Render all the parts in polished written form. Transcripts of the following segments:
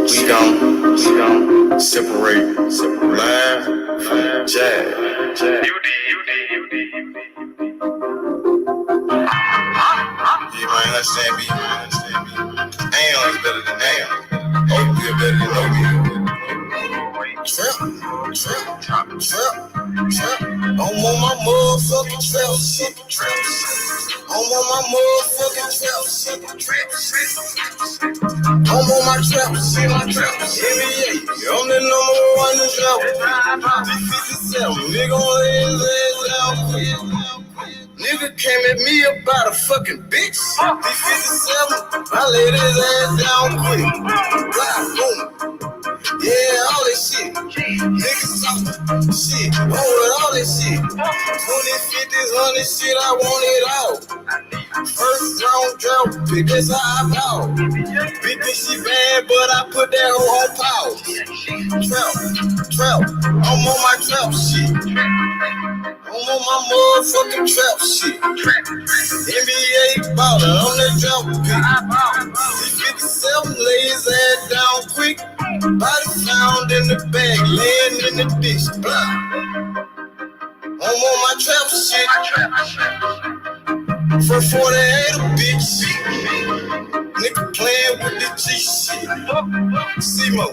We gon' separate line from jazz. You might understand me. Am is better than am. Oatmeal better than oatmeal. Trap. I'm on my motherfucking trap shit. I'm on my motherfucking trap shit. I'm on my trap shit. NBA, I'm the number one in trap. 57, nigga on his ass out. Nigga came at me about a fucking bitch. D57, I laid his ass down quick. Blah, boom. Yeah, all that shit. Niggas talking shit. On with all that shit. 20, 50s, 100 shit, I want it all. First round drought pick, that's how I ball. Bitch, this shit bad, but I put that hoe on pause. Trap. I'm on my trap shit. I'm on my motherfucking trap shit. NBA baller on that drought pick. D57 lay his ass down quick. Body found in the bag, laying in the dish. I'm on my trap shit. For 48 a bitch. Nigga playing with the G shit. Simo,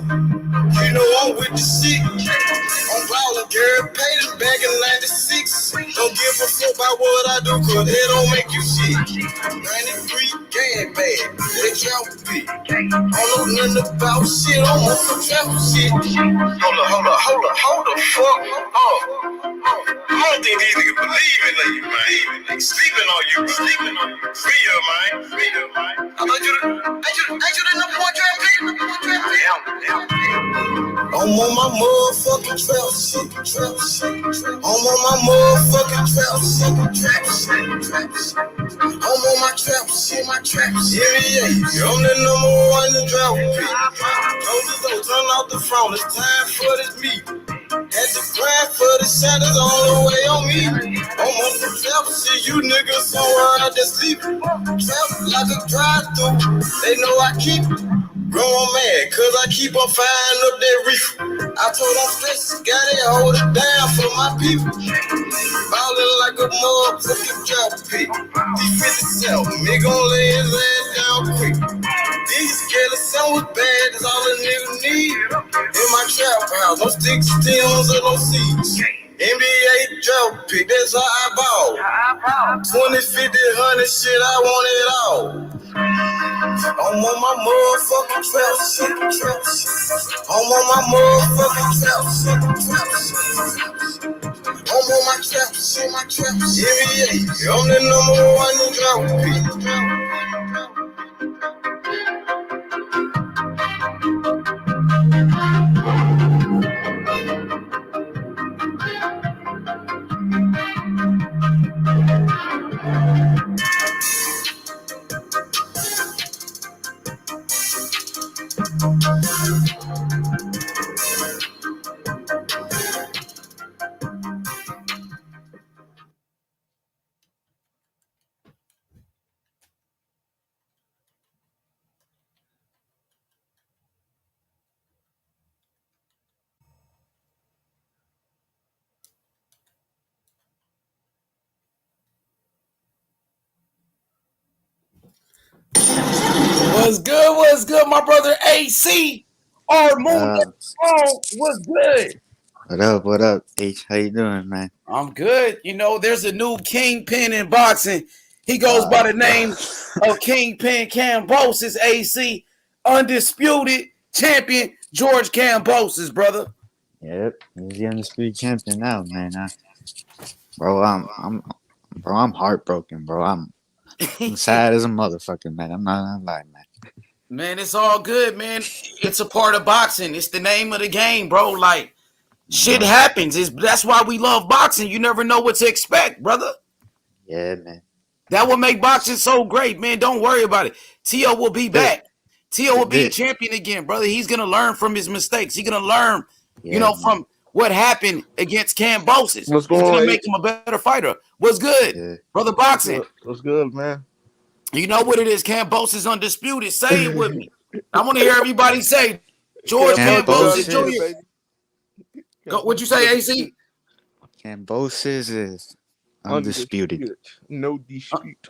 you know I'm with the shit. I'm ballin', girl, paid it back in 96. Don't give a fuck about what I do, cause they don't make you shit. 93 gang bag, they trap beat. I don't know nothing about shit, I'm on some trap shit. Hold the fuck up. I don't think these niggas believing in you, man. They sleeping on you. Real, man. I thought you the number one trap beat. I'm on my motherfucking trap shit. I'm on my motherfucking trap shit. I'm on my trap shit. Yeah. I'm the number one in trap beat. Don't turn off the phone. It's time for this meet. Had to grind for the shadows all the way on me. I'm on the trap shit. You niggas somewhere out there sleeping. Trap like a drive-through. They know I keep it. Growing mad, cause I keep on firing up that reef. I told them stretches, gotta hold it down for my people. Ballin' like a motherfucking drop pick. D57, nigga gon' lay his ass down quick. These scared of someone bad, that's all a nigga need. In my trap house, no sticks, stems, or no seeds. NBA drop pick, that's how I ball. 20, 50, 100 shit, I want it all. I'm on my motherfucking trap shit. I'm on my motherfucking trap shit. I'm on my trap shit. Yeah. I'm the number one in drop beat. What's good, my brother AC? Our moon was good. What up, H? How you doing, man? I'm good. You know, there's a new kingpin in boxing. He goes by the name of Kingpin Kambosos, AC. Undisputed champion George Kambosos, brother. Yep, he's the undisputed champion now, man. I'm heartbroken, bro. I'm sad as a motherfucker, man. I'm not gonna lie, man. Man, it's all good, man. It's a part of boxing. It's the name of the game, bro. Like, shit happens. That's why we love boxing. You never know what to expect, brother. Yeah, man. That will make boxing so great, man. Don't worry about it. Tio will be back. Tio will be a champion again, brother. He's going to learn from his mistakes. He's going to learn, from what happened against Kambosos. What's going on? It's going to make him a better fighter. What's good, brother boxing? What's good, man? You know what it is. Kambosos undisputed. Say it with me. I want to hear everybody say, George Kambosos. Kambosos Jr. Go, what'd you say, AC? Kambosos is undisputed. No dispute.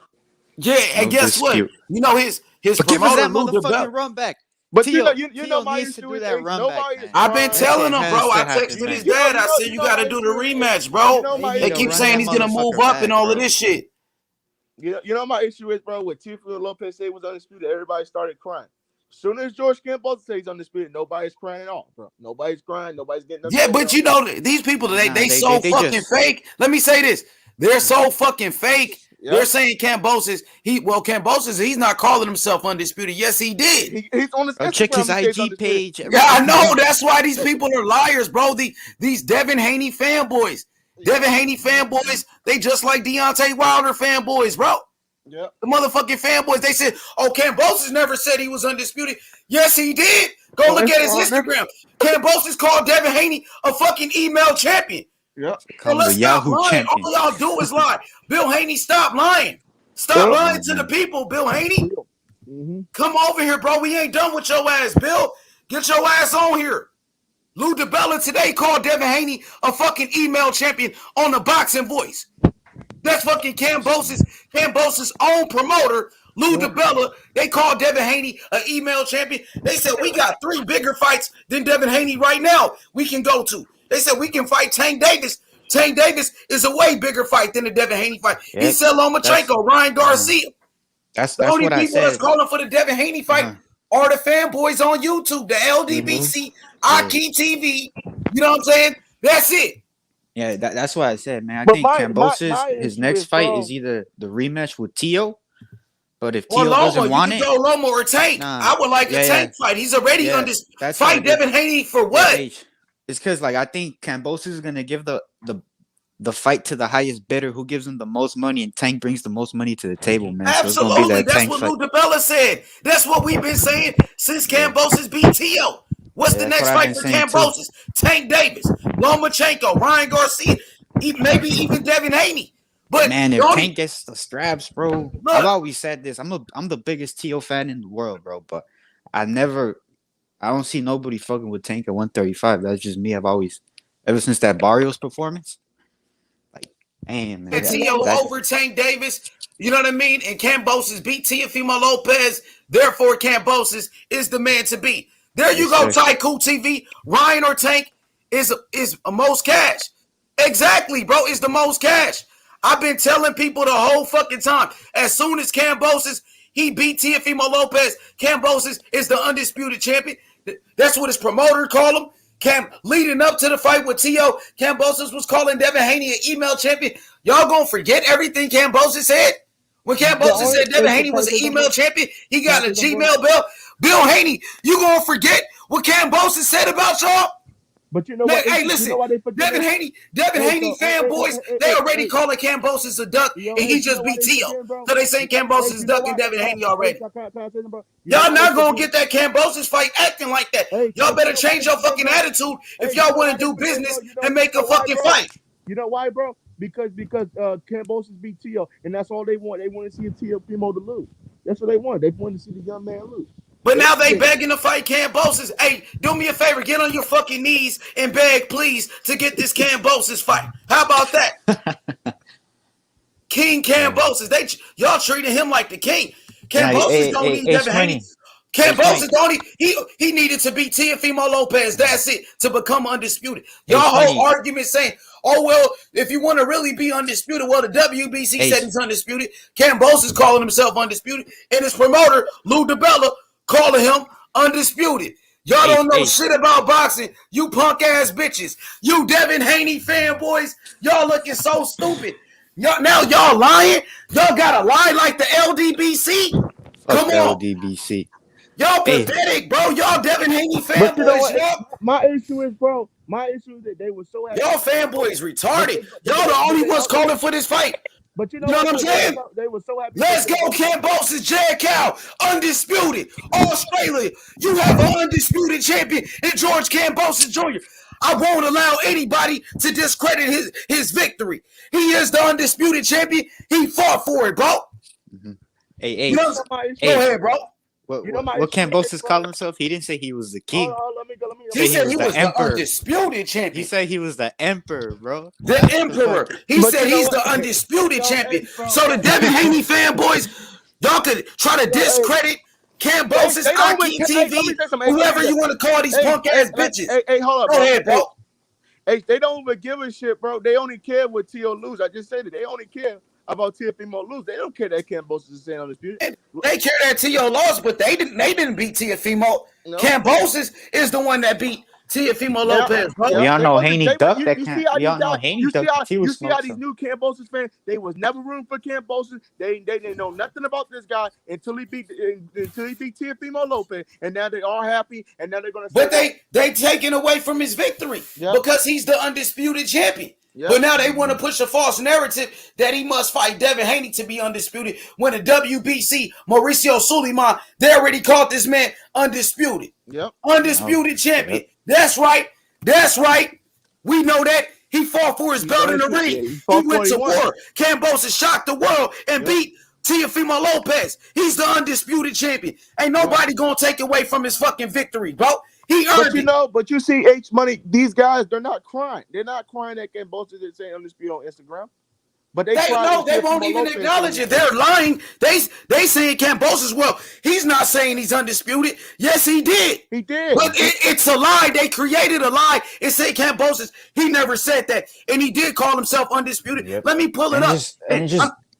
Yeah, and guess what? You know his But give us promoter, that Lou DiBella. motherfucking run back. But Tio, you know my needs to issue do is that run nobody back, is. I've been telling him, bro. I has to texted happen, his man. dad. I said, you got to do the rematch, bro. They keep run saying that he's going to move motherfucker up and all of back, this shit. You know my issue is, bro, with Teofimo Lopez said was undisputed, everybody started crying. As soon as George Kambosos says he's undisputed, nobody's crying at all, bro. Nobody's crying. Nobody's getting Yeah, but you know, these people, they so fucking fake. Let me say this. They're so fucking fake. Yep. They're saying Kambosos, Kambosos, he's not calling himself undisputed. Yes, he did. He's on his Instagram. Check his IG page. Yeah, I know. That's why these people are liars, bro. These Devin Haney fanboys. Devin Haney fanboys, they just like Deontay Wilder fanboys, bro. Yeah. The motherfucking fanboys, they said, Kambosos never said he was undisputed. Yes, he did. Go look at his Instagram. Kambosos called Devin Haney a fucking email champion. Yeah. So let's stop lying. Champion. All y'all do is lie. Bill Haney, stop lying. Stop lying to the people, Bill Haney. Mm-hmm. Come over here, bro. We ain't done with your ass, Bill. Get your ass on here. Lou DiBella today called Devin Haney a fucking email champion on the Boxing Voice. That's fucking Kambosos' own promoter, Lou DiBella. They called Devin Haney an email champion. They said, we got 3 bigger fights than Devin Haney right now we can go to. They said, we can fight Tank Davis. Tank Davis is a way bigger fight than the Devin Haney fight. Yes, he said Lomachenko, Ryan Garcia. That's the only what people that's calling for the Devin Haney fight are the fanboys on YouTube, the LDBC, Aki TV. You know what I'm saying? That's it. Yeah, that's why I said, man. I think Kambosos, his next fight is either the rematch with Tio, but if Tio doesn't want it, go Loma or Tank. I would like a Tank fight. He's already on this fight. Devin Haney for what? It's because, like, I think Kambosos is gonna give the fight to the highest bidder, who gives him the most money, and Tank brings the most money to the table, man. Absolutely, so it's that's what Lou DiBella said. That's what we've been saying since Kambosos beat Tio. What's the next fight for Kambosos? Tank Davis, Lomachenko, Ryan Garcia, maybe even Devin Haney. But man, if Tank gets the straps, bro, I've always said this. I'm the biggest Tio fan in the world, bro. But I don't see nobody fucking with Tank at 135. That's just me. I've always, ever since that Barrios performance, like, man. Tio over Tank Davis, you know what I mean? And Kambosos beat Teofimo Lopez. Therefore, Kambosos is the man to beat. There you go, Tycoon TV. Ryan or Tank is most cash. Exactly, bro. It's the most cash. I've been telling people the whole fucking time. As soon as Kambosos, he beat Teofimo Lopez, Kambosos is the undisputed champion. That's what his promoter called him. Leading up to the fight with Tio, Kambosos was calling Devin Haney an email champion. Y'all gonna forget everything Kambosos said? When Kambosos said Devin Haney was an email champion, he got a Gmail bell. Bill Haney, you gonna forget what Kambosos said about y'all? But you know what? Hey, listen, Devin Haney fanboys, they already calling Kambosos a duck, and he just beat Tio. So they say Kambosos is ducking Devin Haney already. Y'all not gonna get that Kambosos fight acting like that. Y'all better change your fucking attitude if y'all want to do business and make a fucking fight. You know why, bro? Because Kambosos beat Tio, and that's all they want. They want to see Teofimo to lose. That's what they want. They want to see the young man lose. But now they begging to fight Kambosos. Hey, do me a favor, get on your fucking knees and beg, please, to get this Kambosos fight. How about that? King Kambosos. Y'all treating him like the king. Kambosos don't need Devin Haney. Kambosos don't he needed to beat Teofimo Lopez. That's it, to become undisputed. Y'all whole argument saying, oh, well, if you want to really be undisputed, well, the WBC said he's undisputed. Kambosos calling himself undisputed. And his promoter, Lou DiBella, calling him undisputed. Y'all don't know shit about boxing. You punk ass bitches. You Devin Haney fanboys. Y'all looking so stupid. Y'all lying. Y'all gotta lie like the LDBC. Come on, LDBC. Y'all pathetic, bro. Y'all Devin Haney fanboys. You know my issue is, bro. My issue is that they were so happy. Y'all fanboys retarded. Y'all the only ones calling for this fight. But you know what I'm saying? They were so happy. Let's go, Kambosos, Jack Cow, undisputed. Australia, you have an undisputed champion in George Kambosos Jr. I won't allow anybody to discredit his victory. He is the undisputed champion. He fought for it, bro. Mm-hmm. Go ahead, bro. What Kambosos called himself? He didn't say he was the king. Let me go. He said he was the undisputed champion. He said he was the emperor, bro. The emperor. He said he's the undisputed champion. So the Devin Haney fanboys, y'all could try to discredit Kambosos, Aki TV, whoever you want to call these punk ass bitches. Hey, hold up. Go ahead, bro. Hey, they don't even give a shit, bro. They only care what T.O. lose. I just said it. They only care about Teofimo lose. They don't care that Kambosos is saying undisputed. They care that T.O. lost, but they didn't beat Teofimo. No. Kambosos is the one that beat Teofimo Lopez, bro. We all know Haney ducked that camp. We all know Haney ducked. You see how these new Kambosos fans, they was never rooting for Kambosos. They didn't know nothing about this guy until he beat Teofimo Lopez, and now they all happy, and now they're gonna say, but they taken away from his victory because he's the undisputed champion. Yep. But now they want to push a false narrative that he must fight Devin Haney to be undisputed. When the WBC, Mauricio Suleiman, they already called this man undisputed. Yep. Undisputed champion. Yep. That's right. That's right. We know that. He fought for his belt in the ring. He went to war. Kambosos shocked the world and beat Teofimo Lopez. He's the undisputed champion. Ain't nobody gonna take away from his fucking victory, bro. He earned it. But you see, H Money, these guys, they're not crying. They're not crying that Kambosos is saying undisputed on Instagram. But they won't even acknowledge it. They're lying. They saying Kambosos, well, he's not saying he's undisputed. Yes, he did. He did. But it's a lie. They created a lie. It said Kambosos. He never said that. And he did call himself undisputed. Yep. Let me pull it up.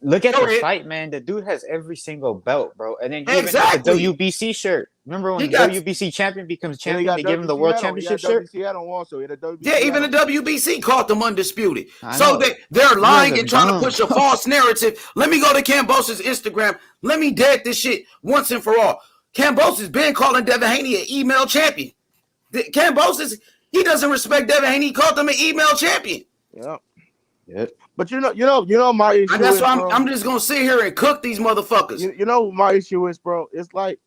Look at the fight, man. The dude has every single belt, bro. And then he even got the WBC shirt. Remember when the WBC champion becomes champion, they give him the world championship shirt? Yeah, even the WBC called them undisputed. So they're lying and trying to push a false narrative. Let me go to Kambosos' Instagram. Let me dead this shit once and for all. Kambosos been calling Devin Haney an email champion. Kambosos, he doesn't respect Devin Haney. He called him an email champion. Yep. But you know my issue. That's why I'm just gonna sit here and cook these motherfuckers. You know what my issue is, bro? It's like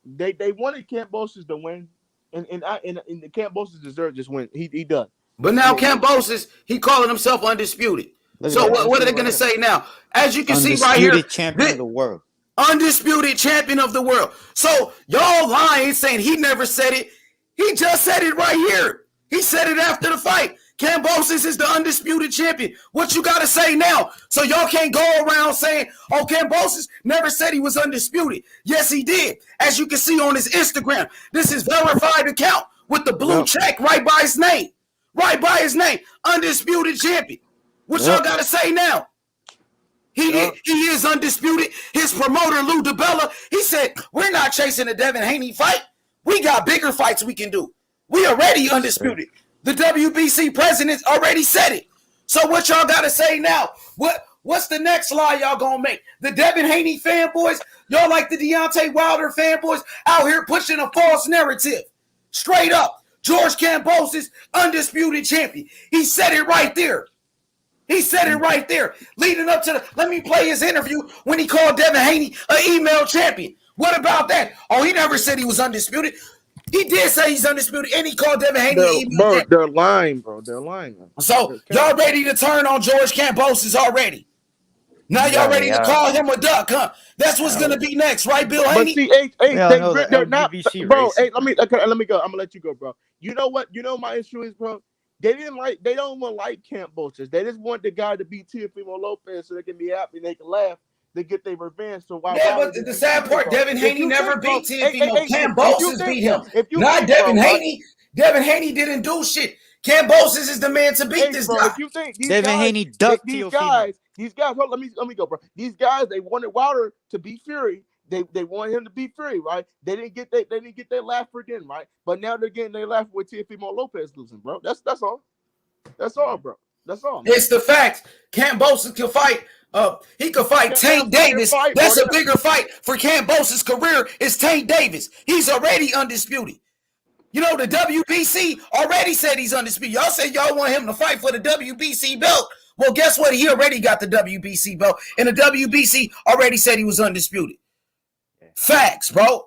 they wanted Kambosos to win, and the Kambosos deserved this win. He done. But now Kambosos, he calling himself undisputed. So what are they gonna say now? As you can see right here, undisputed champion of the world. Undisputed champion of the world. So y'all lying, saying he never said it. He just said it right here. He said it after the fight. Kambosos is the undisputed champion. What you got to say now? So y'all can't go around saying, oh, Kambosos never said he was undisputed. Yes, he did. As you can see on his Instagram, this is verified account with the blue check right by his name. Right by his name. Undisputed champion. What y'all got to say now? He is undisputed. His promoter, Lou DiBella, he said, we're not chasing a Devin Haney fight. We got bigger fights we can do. We already undisputed. The WBC president already said it. So what y'all got to say now? What's the next lie y'all gonna make? The Devin Haney fanboys, y'all like the Deontay Wilder fanboys out here pushing a false narrative. Straight up, George Kambosos, undisputed champion. He said it right there. He said it right there. Leading up to let me play his interview when he called Devin Haney an email champion. What about that? Oh, he never said he was undisputed. He did say he's undisputed, and he called Devin Haney. They're lying, bro. They're lying. So y'all ready to turn on George Kambosos already? Now y'all ready to call him a duck, huh? That's what's gonna be next, right, Bill Haney? But they're not, bro. Hey, let me go. I'm gonna let you go, bro. You know what? You know my issue is, bro. They don't even like Kambosos. They just want the guy to beat Teofimo Lopez so they can be happy and they can laugh. They get their revenge. So why? Yeah, but the sad part, Devin Haney never beat Teofimo. Kambosos beat him. Not Devin Haney. Devin Haney didn't do shit. Kambosos is the man to beat this guy. If you think Devin Haney ducked Teofimo. These guys, let me go, bro. These guys, they wanted Wilder to beat Fury. They wanted him to beat Fury, right? They didn't get their laugh again, right? But now they're getting their laugh with Teofimo Lopez losing, bro. That's all. That's all, bro. That's all. It's the fact. Kambosos can fight. He could fight Tank Davis. That's a bigger fight for Kambosos' career. Is Tank Davis? He's already undisputed. You know, the WBC already said he's undisputed. Y'all said y'all want him to fight for the WBC belt. Well, guess what? He already got the WBC belt, and the WBC already said he was undisputed. Facts, bro.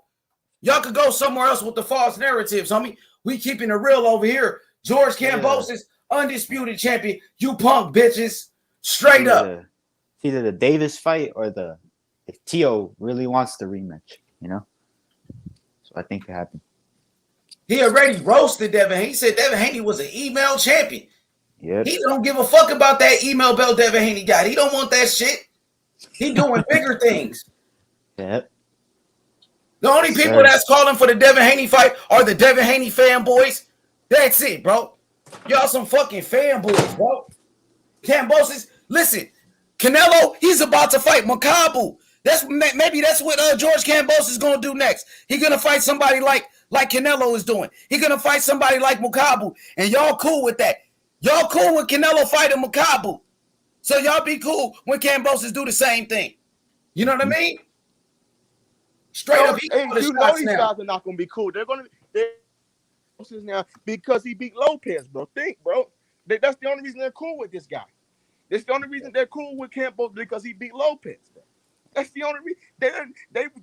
Y'all could go somewhere else with the false narratives, homie. We keeping it real over here. George Kambosos, undisputed champion. You punk bitches. Straight up. It's either the Davis fight or if Tio really wants the rematch, you know? I think it happened. He already roasted Devin Haney. He said Devin Haney was an email champion. Yep. He don't give a fuck about that email belt Devin Haney got. He don't want that shit. He doing bigger things. Yep. The only people that's calling for the Devin Haney fight are the Devin Haney fanboys. That's it, bro. Y'all some fucking fanboys, bro. Kambosos, listen, Canelo, he's about to fight Makabu. Maybe that's what George Kambosos is gonna do next. He's gonna fight somebody like Canelo is doing. He's gonna fight somebody like Makabu, and y'all cool with that. Y'all cool with Canelo fighting Makabu, so y'all be cool when Kambosos do the same thing. You know what I mean? Straight up, these guys are not gonna be cool. They're gonna be now because he beat Lopez, bro. Bro. That's the only reason they're cool with this guy. That's the only reason they're cool with Kambosos because he beat Lopez, bro. That's the only reason.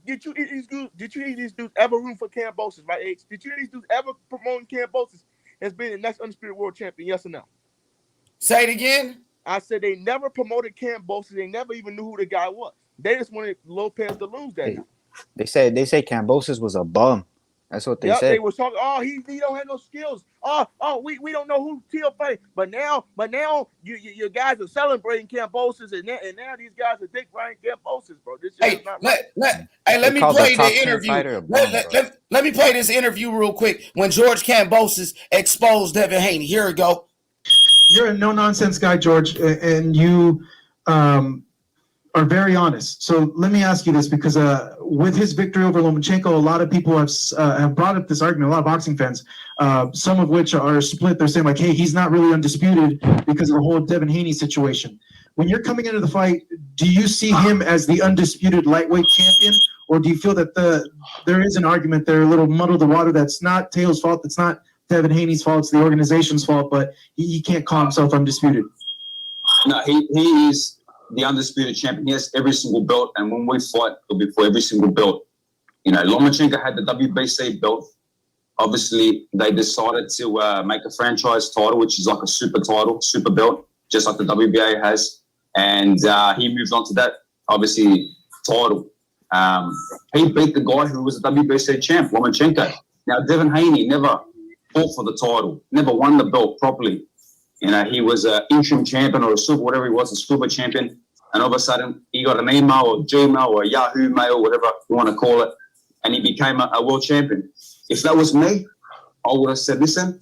Did you hear these dudes ever room for Kambosos, right, H? Did you hear these dudes ever promoting Kambosos as being the next undisputed world champion? Yes or no? Say it again. I said they never promoted Kambosos. They never even knew who the guy was. They just wanted Lopez to lose that night. They say Kambosos was a bum. That's what they said. They were talking. Oh, he don't have no skills. We don't know who Teal fight. But now you guys are celebrating Kambosos, and now these guys are dick riding Kambosos, bro. This is not right. Let me play the interview. Let me play this interview real quick when George Kambosos exposed Devin Haney. Here we go. You're a no-nonsense guy, George, and you are very honest. So let me ask you this, because with his victory over Lomachenko, a lot of people have brought up this argument, a lot of boxing fans, some of which are split. They're saying, like, hey, he's not really undisputed because of the whole Devin Haney situation. When you're coming into the fight, do you see him as the undisputed lightweight champion, or do you feel that there is an argument there, a little muddle the water, that's not Teal's fault, that's not Devin Haney's fault, it's the organization's fault, but he can't call himself undisputed? No, he is the undisputed champion. He has every single belt, and when we fight, it'll be for every single belt. You know, Lomachenko had the WBC belt. Obviously, they decided to make a franchise title, which is like a super title, super belt, just like the WBA has. And he moved on to that, obviously, title. He beat the guy who was the WBC champ, Lomachenko. Now, Devin Haney never fought for the title, never won the belt properly. You know, he was an interim champion or a super, whatever he was, a super champion. And all of a sudden, he got an email or Gmail or Yahoo mail, whatever you want to call it, and he became a world champion. If that was me, I would have said, listen,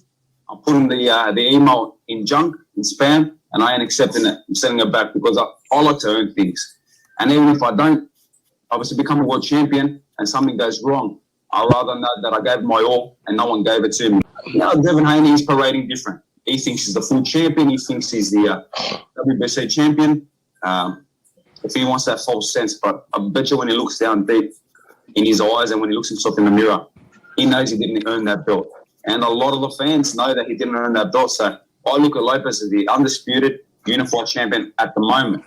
I'm putting the email in junk, in spam, and I ain't accepting it. I'm sending it back because I like to earn things. And even if I don't, obviously become a world champion and something goes wrong, I'd rather know that I gave my all and no one gave it to me. You know, Devin Haney is parading different. He thinks he's the full champion. He thinks he's the WBC champion. If he wants that false sense, but I bet you when he looks down deep in his eyes and when he looks himself in the mirror, he knows he didn't earn that belt. And a lot of the fans know that he didn't earn that belt. So I look at Lopez as the undisputed unified champion at the moment.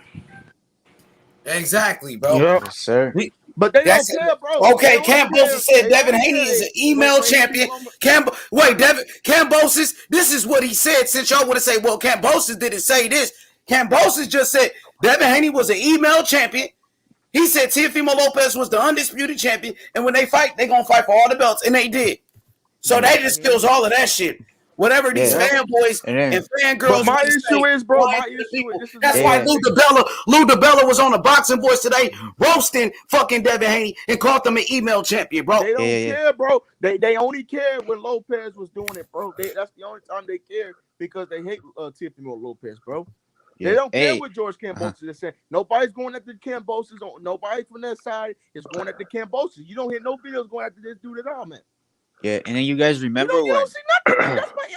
Exactly, bro. Yep, sir. But they don't care, bro. Okay, Kambosos said Devin Haney is an email champion. Kambosos, this is what he said. Since y'all want to say, well, Kambosos didn't say this. Kambosos just said Devin Haney was an email champion. He said Teofimo Lopez was the undisputed champion, and when they fight, they're going to fight for all the belts, and they did. So they just spills all of that shit. Whatever these fanboys and fangirls. But my issue is, bro, this that's why Lou DiBella was on the Boxing Voice today roasting fucking Devin Haney and called them an email champion, bro. They don't care, bro. They only care when Lopez was doing it, bro. That's the only time they care because they hate Teofimo Lopez, bro. Yeah. They don't care what George Kambosos is saying. Nobody's going at the Kambosos. Nobody from that side is going at the Kambosos. You don't hear no videos going after this dude at all, man. Yeah, and then you guys remember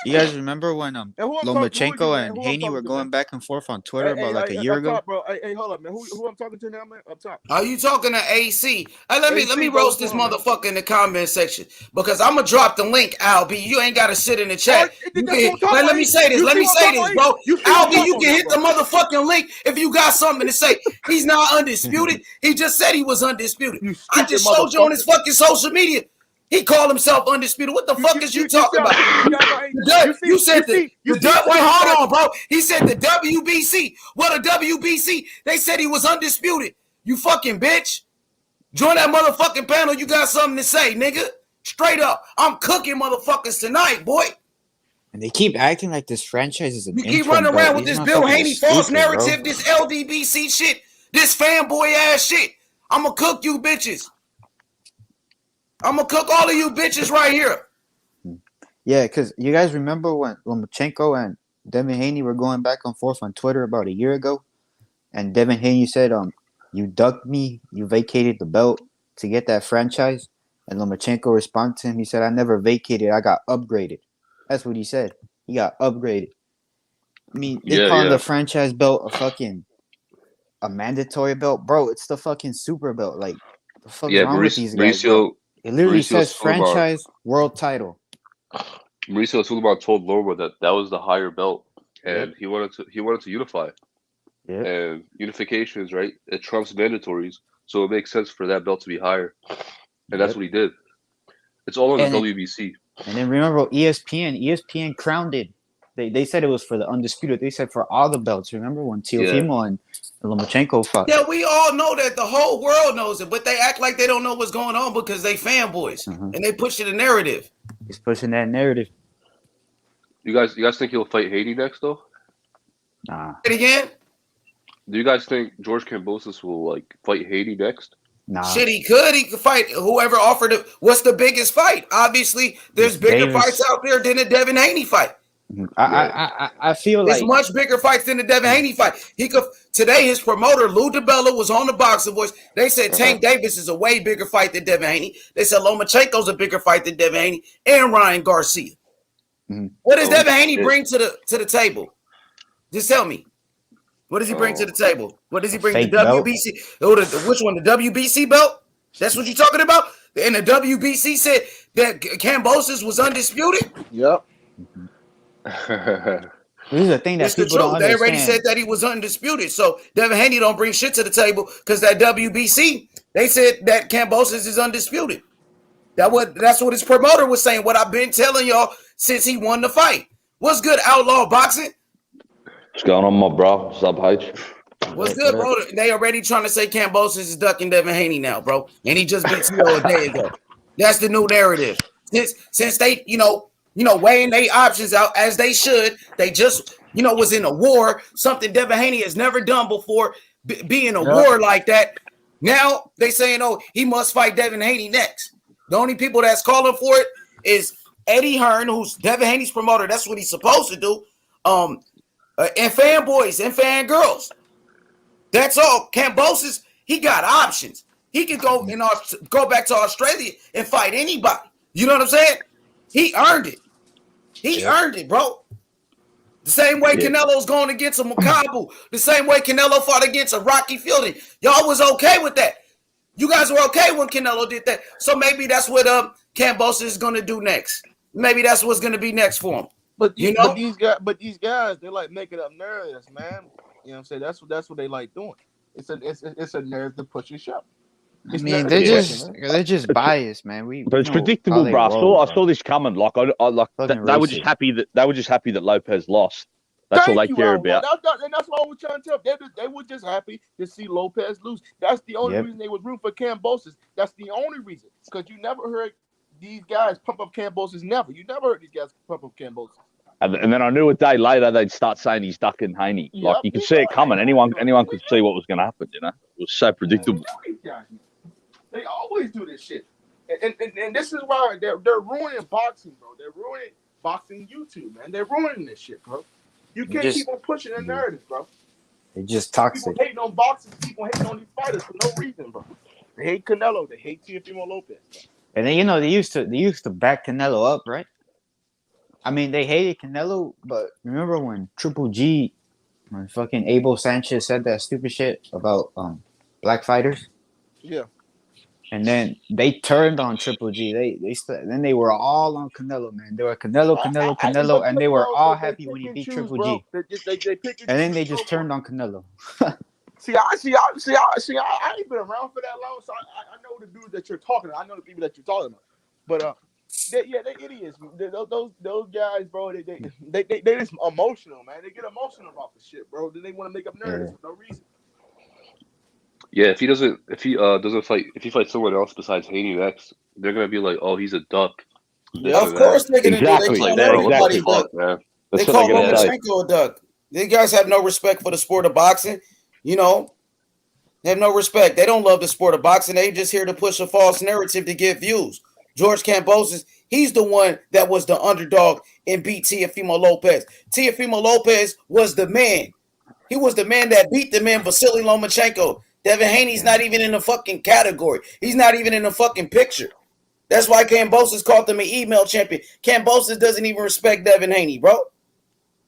you guys remember when Lomachenko and Haney were going back and forth on Twitter about like a year ago? Top, bro. Hey, hold up, man. Who I'm talking to now, man? Up top. Are you talking to AC? Hey, let me roast this motherfucker in the comment section because I'm gonna drop the link, Albie. You ain't gotta sit in the chat. Let me say this, bro. Albie, you can hit the motherfucking link if you got something to say. He's not undisputed. He just said he was undisputed. I just showed you on his fucking social media. He called himself undisputed. What the fuck is you talking about? You said the wait, hold on, bro. He said the WBC. What a WBC? They said he was undisputed. You fucking bitch. Join that motherfucking panel. You got something to say, nigga. Straight up. I'm cooking motherfuckers tonight, boy. And they keep acting like this franchise is an You keep running around with this Bill Haney false stupid, narrative, bro. this LDBC shit, this fanboy ass shit. I'm gonna cook you bitches. I'm gonna cook all of you bitches right here. Yeah, because you guys remember when Lomachenko and Devin Haney were going back and forth on Twitter about a year ago? And Devin Haney said, you ducked me, you vacated the belt to get that franchise. And Lomachenko responded to him, he said, I never vacated, I got upgraded. That's what he said. He got upgraded. I mean, they calling the franchise belt a mandatory belt. Bro, it's the fucking super belt. Like, the fuck's wrong with these guys, bro? It literally says franchise world title. Mauricio Sulaiman told Loma that was the higher belt, and he wanted to unify. Yeah. And unifications, right? It trumps mandatories, so it makes sense for that belt to be higher, and that's what he did. It's all on the WBC. And then remember ESPN crowned it. They said it was for the undisputed. They said for all the belts. Remember when Teofimo and Lomachenko fought? Yeah, we all know that. The whole world knows it, but they act like they don't know what's going on because they fanboys and they push the narrative. He's pushing that narrative. You guys think he'll fight Haney next though? Nah. Say it again? Do you guys think George Kambosos will fight Haney next? Nah. Shit, he could. He could fight whoever offered it. What's the biggest fight? Obviously, there's bigger fights out there than the Devin Haney fight. I feel like it's much bigger fights than the Devin Haney fight. He could today. His promoter Lou DiBella was on the Boxing Voice. They said Tank Davis is a way bigger fight than Devin Haney. They said Lomachenko's a bigger fight than Devin Haney and Ryan Garcia. What does Devin Haney bring to the table? Just tell me. What does he bring to the table? What does he bring? The WBC? Which one? The WBC belt? That's what you're talking about? And the WBC said that Kambosos was undisputed? Yep. This is the thing that people don't understand. They already said that he was undisputed. So Devin Haney don't bring shit to the table because that WBC, they said that Kambosos is undisputed. That's what his promoter was saying. What I've been telling y'all since he won the fight. What's good, Outlaw Boxing? What's going on, my bro? What's up, H? What's good, bro? They already trying to say Kambosos is ducking Devin Haney now, bro. And he just beat Tito a day ago. That's the new narrative. Since they, weighing their options out as they should. They just, was in a war, something Devin Haney has never done before, be in a war like that. Now they saying, he must fight Devin Haney next. The only people that's calling for it is Eddie Hearn, who's Devin Haney's promoter. That's what he's supposed to do. And fanboys and fangirls. That's all. Kambosos, he got options. He could go back to Australia and fight anybody. You know what I'm saying? He earned it. He earned it, bro. The same way Canelo's going against a Makabu. The same way Canelo fought against a Rocky Fielding. Y'all was okay with that. You guys were okay when Canelo did that. So maybe that's what Kambosos is going to do next. Maybe that's what's going to be next for him. But these guys, they like making up narratives, man. You know what I'm saying? That's what they like doing. It's a narrative to push your show. They're just biased, man. But it's predictable, bro. I saw this coming. They were just happy that Lopez lost. That's all they care about. And that's what I was trying to tell them. They were just happy to see Lopez lose. That's the only reason they was rooting for Kambosos. That's the only reason. Because you never heard these guys pump up Kambosos. Never. You never heard these guys pump up Kambosos. And then I knew a day later they'd start saying he's ducking Haney. Yep. You could see it coming. Anyone could see what was going to happen. It was so predictable. They always do this shit, and this is why they're ruining boxing, bro. They're ruining boxing YouTube, man. They're ruining this shit, bro. You can't keep on pushing the narrative, bro. They're just toxic. People hating on boxing, people hating on these fighters for no reason, bro. They hate Canelo, they hate Teofimo Lopez, bro. And then they used to back Canelo up, right? I mean, they hated Canelo, but remember when when fucking Abel Sanchez said that stupid shit about black fighters? Yeah. And then they turned on Triple G. Then they were all on Canelo, man. They were Canelo, and they were all happy when he beat Triple G. And then they just turned on Canelo. See, I ain't been around for that long, so I know the dudes that you're talking about. I know the people that you're talking about. But they're idiots. Those guys, bro. They just emotional, man. They get emotional about the shit, bro. Then they want to make up narratives for no reason. Yeah, if he doesn't fight, if he fights someone else besides Haney next, they're gonna be like, oh, he's a duck. Of course they're gonna do. They Exactly. call Yeah, everybody exactly. duck. Man. They That's what call they're gonna say. Lomachenko a duck. These guys have no respect for the sport of boxing. You know, they have no respect. They don't love the sport of boxing. They just here to push a false narrative to get views. George Kambosos, he's the one that was the underdog and beat Teofimo Lopez. Teofimo Lopez was the man. He was the man that beat the man Vasiliy Lomachenko. Devin Haney's not even in the fucking category. He's not even in the fucking picture. That's why Kambosos called him an email champion. Kambosos doesn't even respect Devin Haney, bro.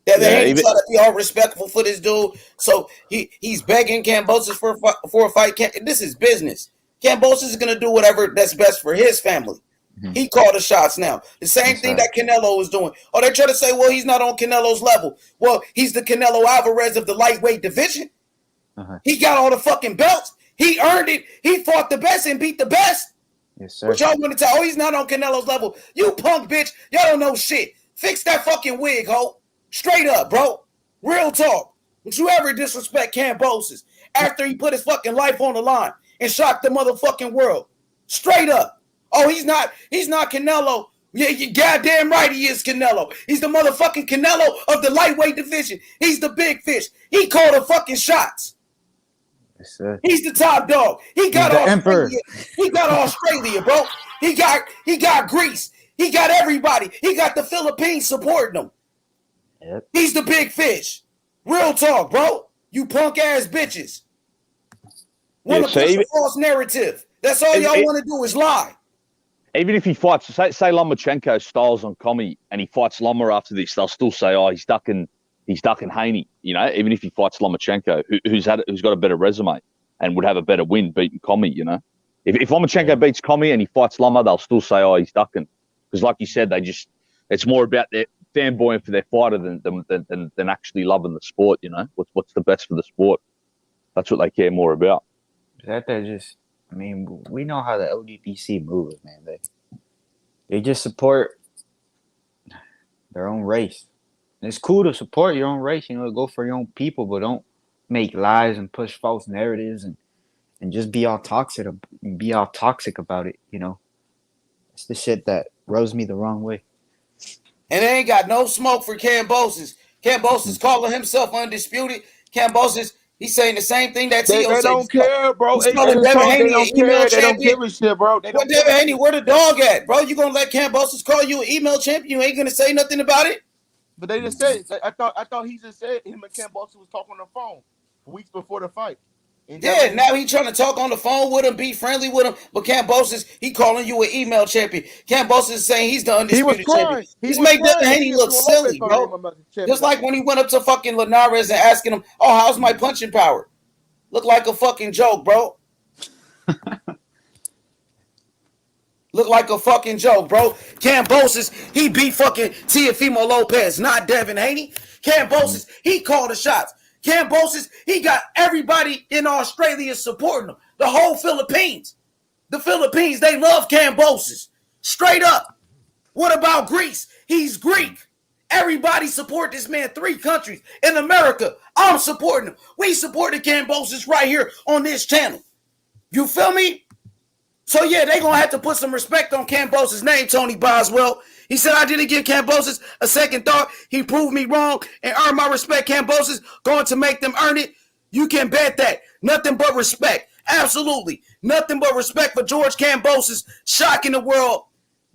Devin Haney try to be all respectful for this dude. So he's begging Kambosos for a fight. This is business. Kambosos is going to do whatever that's best for his family. Mm-hmm. He called the shots now. The same thing that Canelo was doing. Oh, they try to say, well, he's not on Canelo's level. Well, he's the Canelo Alvarez of the lightweight division. He got all the fucking belts. He earned it. He fought the best and beat the best. Yes, sir. But y'all want to tell, oh, he's not on Canelo's level. You punk bitch. Y'all don't know shit. Fix that fucking wig, ho. Straight up, bro. Real talk. Would you ever disrespect Kambosos after he put his fucking life on the line and shocked the motherfucking world? Straight up. Oh, he's not Canelo. Yeah, you goddamn right he is Canelo. He's the motherfucking Canelo of the lightweight division. He's the big fish. He called the fucking shots. Yes, sir. He's the top dog. He got Australia. Emperor. He got Australia, bro. He got Greece. He got everybody. He got the Philippines supporting him. Yep. He's the big fish. Real talk, bro. You punk ass bitches. Want to push a false narrative. That's all y'all want to do is lie. Even if he fights, say Lomachenko styles on Commie and he fights Loma after this, they'll still say, oh, he's ducking Haney. You know, even if he fights Lomachenko, who's got a better resume and would have a better win beating Commie. You know, if Lomachenko beats Commie and he fights Loma, they'll still say, oh, he's ducking, because like you said, it's more about their fanboying for their fighter than actually loving the sport. You know, what's the best for the sport? That's what they care more about. I mean, we know how the LDPC moves, man. They just support their own race. And it's cool to support your own race, you know, go for your own people, but don't make lies and push false narratives and just be all toxic about it, you know. It's the shit that rubs me the wrong way. And they ain't got no smoke for Kambosos. Kambosos calling himself undisputed. Kambosos, he's saying the same thing that Tio said. They don't care, bro. They don't give a shit, bro. Devin Haney, where the dog at, bro? You gonna let Kambosos call you an email champion? You ain't gonna say nothing about it? But they just said it. I thought he just said him and Kambosos was talking on the phone weeks before the fight. Yeah, now he trying to talk on the phone with him, be friendly with him. But Kambosos, he calling you an email champion. Kambosos is saying he's the undisputed champion. He's made Devin Haney look silly, bro. Just like when he went up to fucking Linares and asking him, oh, how's my punching power? Look like a fucking joke, bro. Look like a fucking joke, bro. Kambosos, he beat fucking Teofimo Lopez, not Devin Haney. Kambosos, he called the shots. Kambosos, he got everybody in Australia supporting him. The whole Philippines. The Philippines, they love Kambosos. Straight up. What about Greece? He's Greek. Everybody support this man. 3 countries in America. I'm supporting him. We supported Kambosos right here on this channel. You feel me? So, yeah, they're going to have to put some respect on Kambosos' name, Tony Boswell. He said, I didn't give Kambosos a second thought. He proved me wrong and earned my respect. Kambosos going to make them earn it. You can bet that. Nothing but respect. Absolutely. Nothing but respect for George Kambosos. Shocking the world.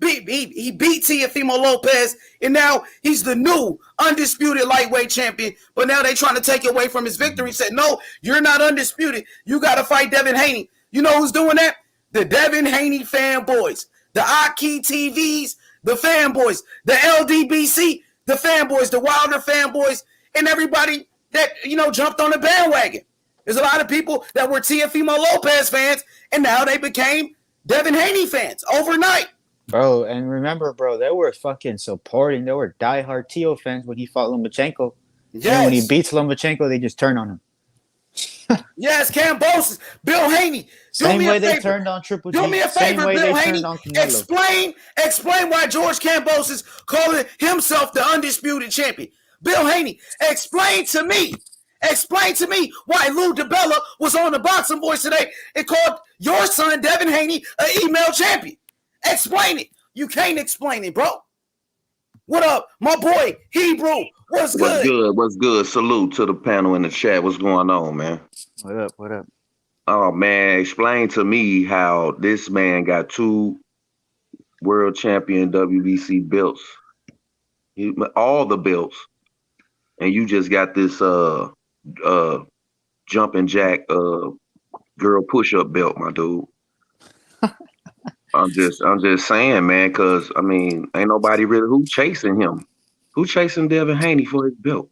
He beat Teofimo Lopez, and now he's the new undisputed lightweight champion. But now they're trying to take away from his victory. He said, no, you're not undisputed. You got to fight Devin Haney. You know who's doing that? The Devin Haney fanboys, the Aki TVs, the fanboys, the LDBC, the fanboys, the Wilder fanboys, and everybody that, you know, jumped on the bandwagon. There's a lot of people that were Teofimo Lopez fans, and now they became Devin Haney fans overnight. Bro, and remember, bro, they were fucking supporting. They were diehard Teo fans when he fought Lomachenko. Yes. And when he beats Lomachenko, they just turn on him. Yes, Kambosos, Bill Haney. Same way they turned on Triple G. Do me a favor, Bill Haney. Explain why George Kambosos calling himself the undisputed champion. Bill Haney, explain to me Explain to me why Lou DiBella was on the Boxing Voice today and called your son, Devin Haney, an email champion. Explain it. You can't explain it, bro. What up, my boy, Hebrew? What's good? What's good? Salute to the panel in the chat. What's going on, man? What up? Oh, man, explain to me how this man got 2 world champion WBC belts. All the belts. And you just got this jumping jack girl push-up belt, my dude. I'm just saying, man, because I mean, ain't nobody really who chasing him. Who chasing Devin Haney for his belt?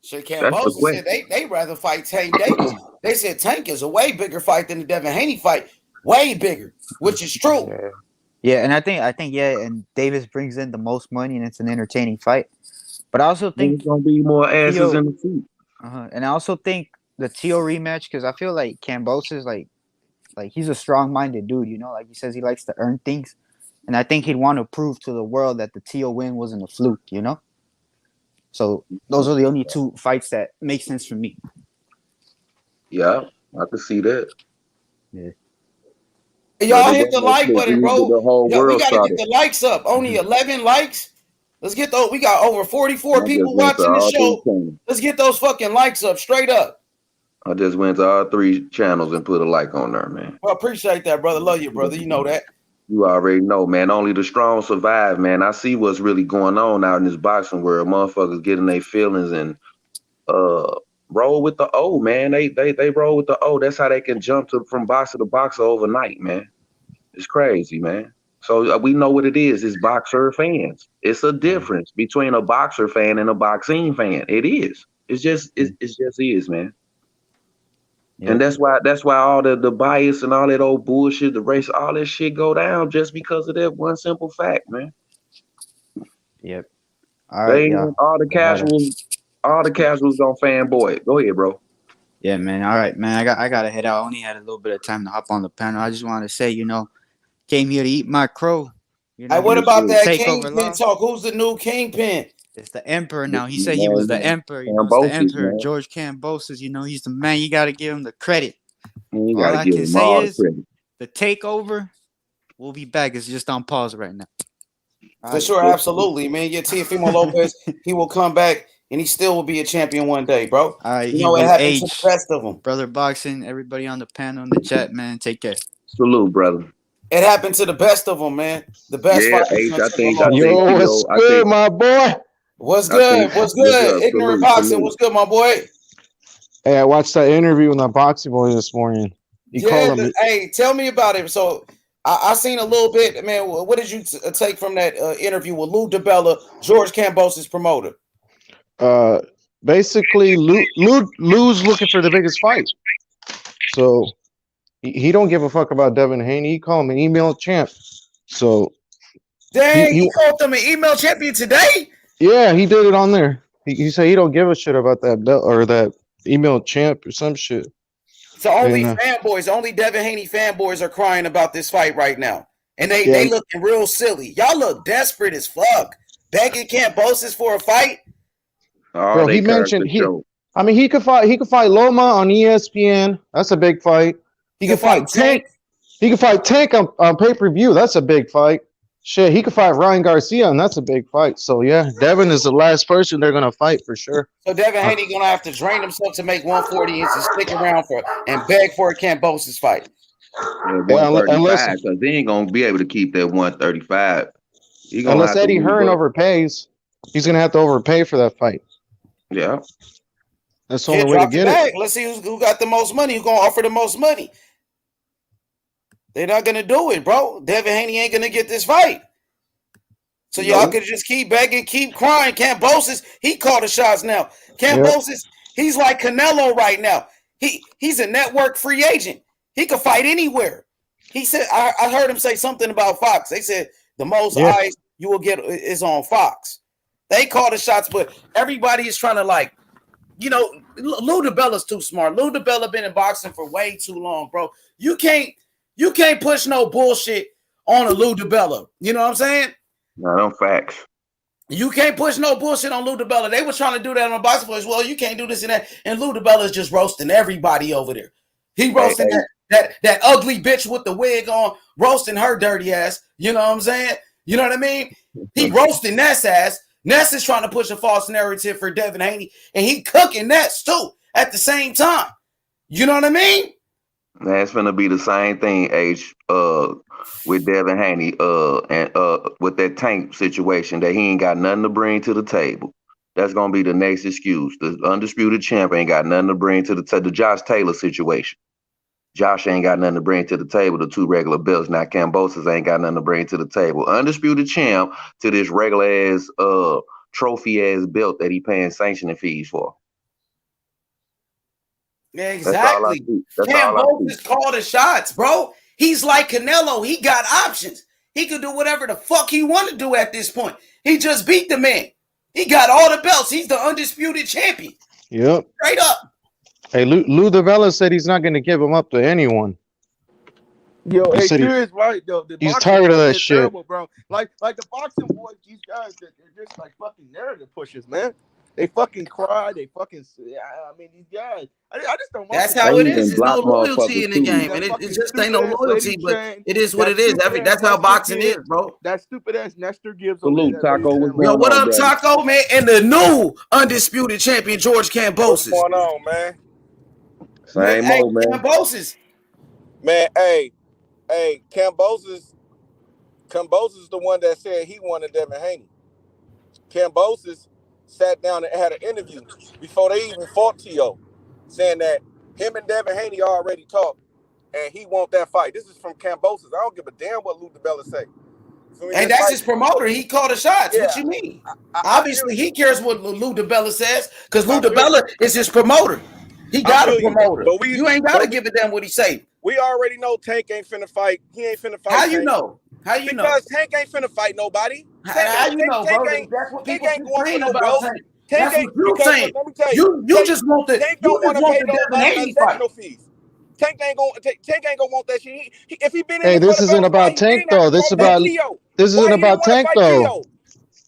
Kambosos said they rather fight Tank Davis. They said Tank is a way bigger fight than the Devin Haney fight. Way bigger, which is true. Yeah, and I think and Davis brings in the most money and it's an entertaining fight. But I also think there's gonna be more asses in the seat. And I also think the Teo rematch, because I feel like Kambosos like he's a strong-minded dude, you know, like he says he likes to earn things. And I think he'd want to prove to the world that the Teo win wasn't a fluke, you know? So those are the only 2 fights that make sense for me. Yeah, I can see that. Yeah. Y'all hit the like button, bro. We got to get the likes up. Only 11 likes. Let's get those. We got over 44 people watching the show. Let's get those fucking likes up, straight up. I just went to all 3 channels and put a like on there, man. Well, appreciate that, brother. Love you, brother. You know that. You already know, man. Only the strong survive, man. I see what's really going on out in this boxing world. Motherfuckers getting their feelings and roll with the O, man. They roll with the O. That's how they can jump from boxer to boxer overnight, man. It's crazy, man. So we know what it is. It's boxer fans. It's a difference between a boxer fan and a boxing fan. It is. It just is, man. Yeah. And that's why all the bias and all that old bullshit, the race, all that shit go down just because of that one simple fact, man. Yep. All right. All the casuals gonna fanboy it. Go ahead, bro. Yeah, man. All right, man. I gotta head out. I only had a little bit of time to hop on the panel. I just wanted to say, you know, came here to eat my crow. You know, hey, what about that Kingpin talk? Who's the new Kingpin? It's the Emperor now. He said he was the Emperor. You know, it's the Emperor, man. George Kambosos. You know, he's the man. You got to give him the credit. All I can say is the takeover will be back. It's just on pause right now. For sure, absolutely, man. Yeah, Teofimo Lopez, he will come back and he still will be a champion one day, bro. All right, you know, it happens to the best of them. Brother Boxing, everybody on the panel in the chat, man. Take care. Salute, brother. It happened to the best of them, man. The best fighters. I think, what's good, my boy? What's good? What's good? Ignorant Boxing. What's good, my boy? Hey, I watched that interview on the Boxing Boy this morning. Hey, tell me about it. So I seen a little bit, man. What did you take from that interview with Lou DiBella, George Kambosos' promoter? Basically, Lou's looking for the biggest fight. So he don't give a fuck about Devin Haney. He called him an email champ. So dang, he called him an email champion today? Yeah, he did it on there. He said he don't give a shit about that belt or that email champ or some shit. So only fanboys, only Devin Haney fanboys are crying about this fight right now. And they looking real silly. Y'all look desperate as fuck. Begging Kambosos for a fight. Bro, he mentioned he could fight Loma on ESPN. That's a big fight. He could fight Tank. He could fight Tank on pay-per-view. That's a big fight. Shit, he could fight Ryan Garcia, and that's a big fight. So, yeah, Devin is the last person they're going to fight for sure. So, Devin Haney going to have to drain himself to make 140 and stick around and beg for a Kambosos fight. Yeah, unless they ain't going to be able to keep that 135. Unless Eddie Hearn overpays, he's going to have to overpay for that fight. Yeah. That's the only way to get it. Let's see who got the most money, who's going to offer the most money. They're not going to do it, bro. Devin Haney ain't going to get this fight. So y'all could just keep begging, keep crying. Kambosos, he called the shots now. Kambosos, he's like Canelo right now. He's a network free agent. He could fight anywhere. He said, I heard him say something about Fox. They said the most eyes you will get is on Fox. They call the shots, but everybody is trying to Lou DiBella's too smart. Lou DiBella been in boxing for way too long, bro. You can't push no bullshit on a Lou DiBella. You know what I'm saying? No facts. You can't push no bullshit on Lou DiBella. They were trying to do that on Boxing Voice. Well, you can't do this and that. And Lou DiBella is just roasting everybody over there. He roasting that ugly bitch with the wig on, roasting her dirty ass. You know what I'm saying? You know what I mean? He roasting Ness ass. Ness is trying to push a false narrative for Devin Haney, and he cooking Ness too at the same time. You know what I mean? That's gonna be the same thing, H, with Devin Haney, and with that Tank situation that he ain't got nothing to bring to the table. That's gonna be the next excuse. The undisputed champ ain't got nothing to bring to the Josh Taylor situation. Josh ain't got nothing to bring to the table. The two regular belts. Now Kambosos ain't got nothing to bring to the table. Undisputed champ to this regular ass trophy ass belt that he paying sanctioning fees for. Exactly. Kambosos called the shots, bro. He's like Canelo. He got options. He could do whatever the fuck he want to do at this point. He just beat the man. He got all the belts. He's the undisputed champion. Yep. Straight up. Hey, Lou DiBella said he's not going to give him up to anyone. Yo, hey, is right though. He's tired of that shit, terrible, bro. Like the boxing boys, these guys, they're just like fucking narrative pushers, man. They fucking cry. They fucking. I mean, these guys. I just don't. That's how it is. There's no loyalty in the game, and it just ain't no loyalty. But it is what it is. That's how boxing is, bro. That stupid ass Nestor gives. Salute, Taco. Yo, what up, Taco, man? And the new undisputed champion, George Kambosos. What's going on, man? Same old, man. Kambosos. Man, hey, Kambosos is the one that said he wanted Devin Haney. Kambosos sat down and had an interview before they even fought T.O., saying that him and Devin Haney already talked, and he want that fight. This is from Kambosos. I don't give a damn what Lou DiBella say. And that's his promoter. He called the shots. Yeah. What you mean? Obviously, he cares what Lou DiBella says because Lou DiBella is his promoter. He got a promoter. But you ain't got to give a damn what he say. We already know Tank ain't finna fight. He ain't finna fight. How you know? How you know? Because Tank ain't finna fight nobody. How you know, bro? That's what people saying about Tank. That's what you're saying. Let me tell you. You just want the Tank don't want to pay no no fees. Tank ain't gonna want that shit. If he been in hey, this isn't about Tank though. This isn't about Tank though.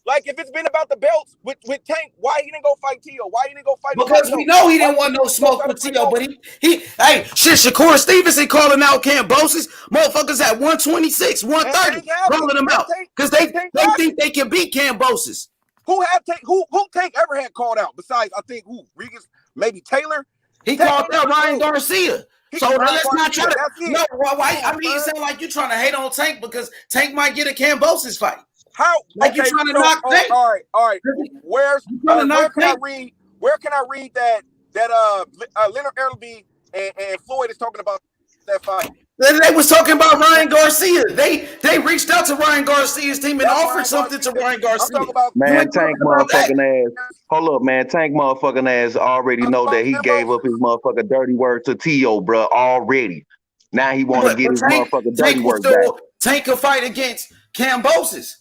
Like if it's been about the belts with Tank, why he didn't go fight T.O.? Why he didn't go fight? Because we know he didn't want no smoke with T.O. But hey, shit, Shakur Stevenson calling out Kambosos. Motherfuckers at 126, 130, rolling them out because they think they can beat Kambosos. Who Tank ever had called out besides I think Regis, maybe Taylor? He called out Ryan Garcia. So let's not try to. No, why? I mean, it sounds like you're trying to hate on Tank because Tank might get a Kambosos fight. How? Like you're trying to knock Tank. All right. Where can I read that Leonard Ellerbe and Floyd is talking about that fight? They was talking about Ryan Garcia. They reached out to Ryan Garcia's team and offered something to Ryan Garcia. Man, Tank motherfucking ass. Hold up, man. Tank motherfucking ass already know that he gave up his motherfucking dirty word to T.O., bro, already. Now he want to get his motherfucking dirty word back. Tank can fight against Kambosos.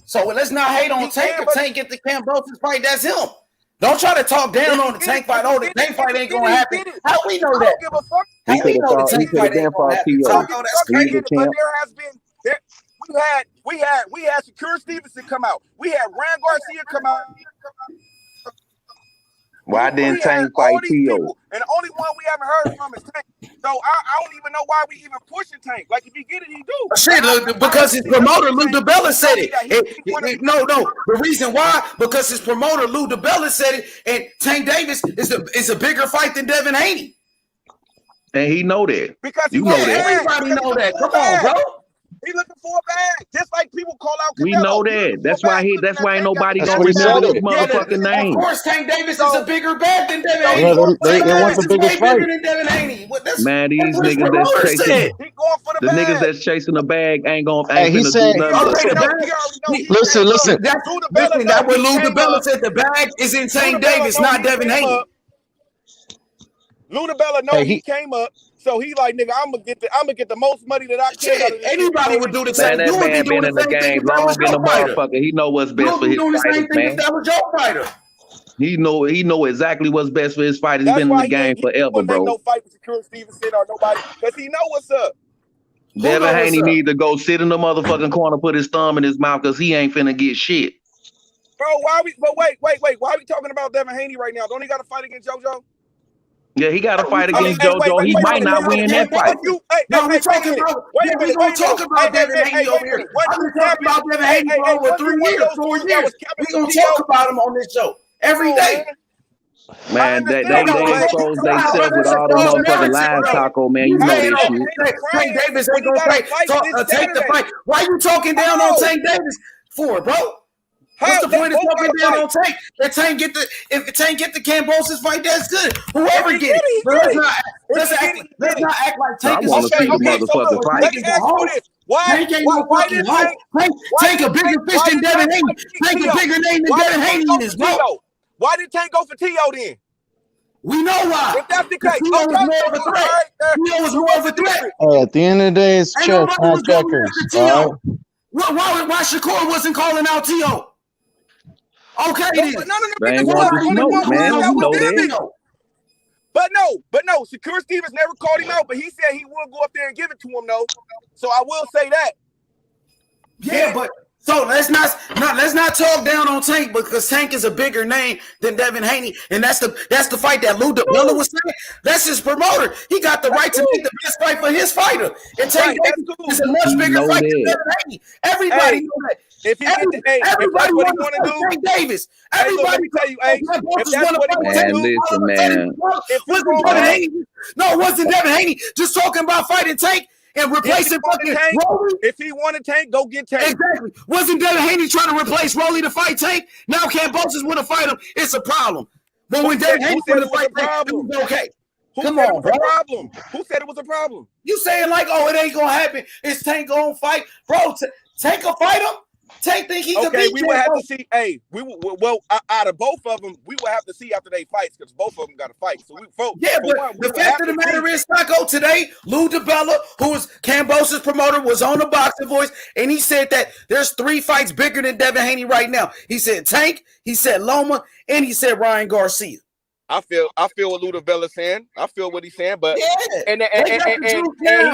So let's not hate on Tank. If Tank get the Kambosos fight, that's him. Don't try to talk down on the Tank fight. Oh, the Tank fight ain't gonna happen. How we know that? How we know the Tank fight ain't gonna happen? That's crazy. But there has been we had Shakur Stevenson come out. We had Ryan Garcia come out. Why didn't Tank fight T.O.? And the only one we haven't heard from is Tank. So I don't even know why we even pushing Tank. Like if he get it, he do. Shit, because his promoter Lou DiBella said it. No. The reason why, because his promoter Lou DiBella said it, and Tank Davis is a bigger fight than Devin Haney. And he know that. Because you know that. Everybody know that. Come on, bro. He looking for a bag, just like people call out Canelo. We know that. That's why ain't nobody gonna remember his motherfucking name. Of course, Tank Davis is a bigger bag than Devin Haney. They want the biggest fight. Man, these niggas that's chasing the niggas that's chasing the bag ain't gonna. He said, "Listen. That's what Lou DiBella said. The bag is in Tank Davis, not Devin Haney." Lou DiBella know he came up. So he like, nigga, I'm gonna get the most money that I can. Anybody would do the same. Man, that man been in the game long in the motherfucker. He know what's best for his fighters, man. That was your fighter. He know exactly what's best for his fighters. He's been in the game forever, bro. No fight with Shakur Stevenson or nobody, because he know what's up. Devin Haney need to go sit in the motherfucking corner, put his thumb in his mouth, because he ain't finna get shit. Bro, why we? But wait. Why are we talking about Devin Haney right now? Don't he got to fight against JoJo? Yeah, he got to fight against JoJo. He might not win that fight. No, we're talking about. We're gonna talk about Devin Haney over here. I'm gonna talk about Devin Haney for over 3 years, 4 years. We're gonna talk about him on this show every day. Man, they expose themselves with all the motherfucking lies, Taco, man. You know that shit. Tank Davis ain't gonna take the fight. Why you talking down on Tank Davis for, bro? What's the point of talking down on Tank? If Tank get the Kambosos fight, that's good. Whoever get it. But let's not act like Tank is okay. Motherfucking fight. Let me ask you this. Why did Tank a bigger fish than Devin Haney? Tank a bigger name than Devin Haney is, bro. Why did Tank go for T.O. then? We know why. If that's the case, T.O. was more of a threat. T.O. was more of a threat. Hey, at the end of the day, it's chess, not checkers. Why Shakur wasn't calling out T.O.? Okay, then. But no, Shakur Stevens never called him out, but he said he will go up there and give it to him, though. So I will say that. Yeah, but so let's not talk down on Tank because Tank is a bigger name than Devin Haney, and that's the fight that Lou DiBella was saying. That's his promoter. He got the right to make the best fight for his fighter, and Tank is a much bigger fight than Devin Haney. Everybody know that. Everybody want to do Tank Davis. Everybody tell you, if that's what he want to do, man. No, it wasn't Devin Haney. Just talking about fighting Tank. And replacing fucking Rolly. If he wanted Tank, go get Tank. Exactly. Wasn't Devin Haney trying to replace Rolly to fight Tank? Now Kambosos want to fight him. It's a problem. But when Devin Haney wanted to fight Tank, it was okay. Come on, bro. Who said it was a problem? You saying like, oh, it ain't gonna happen. It's Tank gonna fight, bro. Tank will fight him. Tank think he could beat we would have to see. Hey, out of both of them, we would have to see after they fights because both of them got to fight. So but the fact of the matter is, Taco, today, Lou DiBella, who was Kambosos' promoter, was on the Boxing Voice, and he said that there's 3 fights bigger than Devin Haney right now. He said Tank, he said Loma, and he said Ryan Garcia. I feel what Lou DiBella's saying. I feel what he's saying, but and he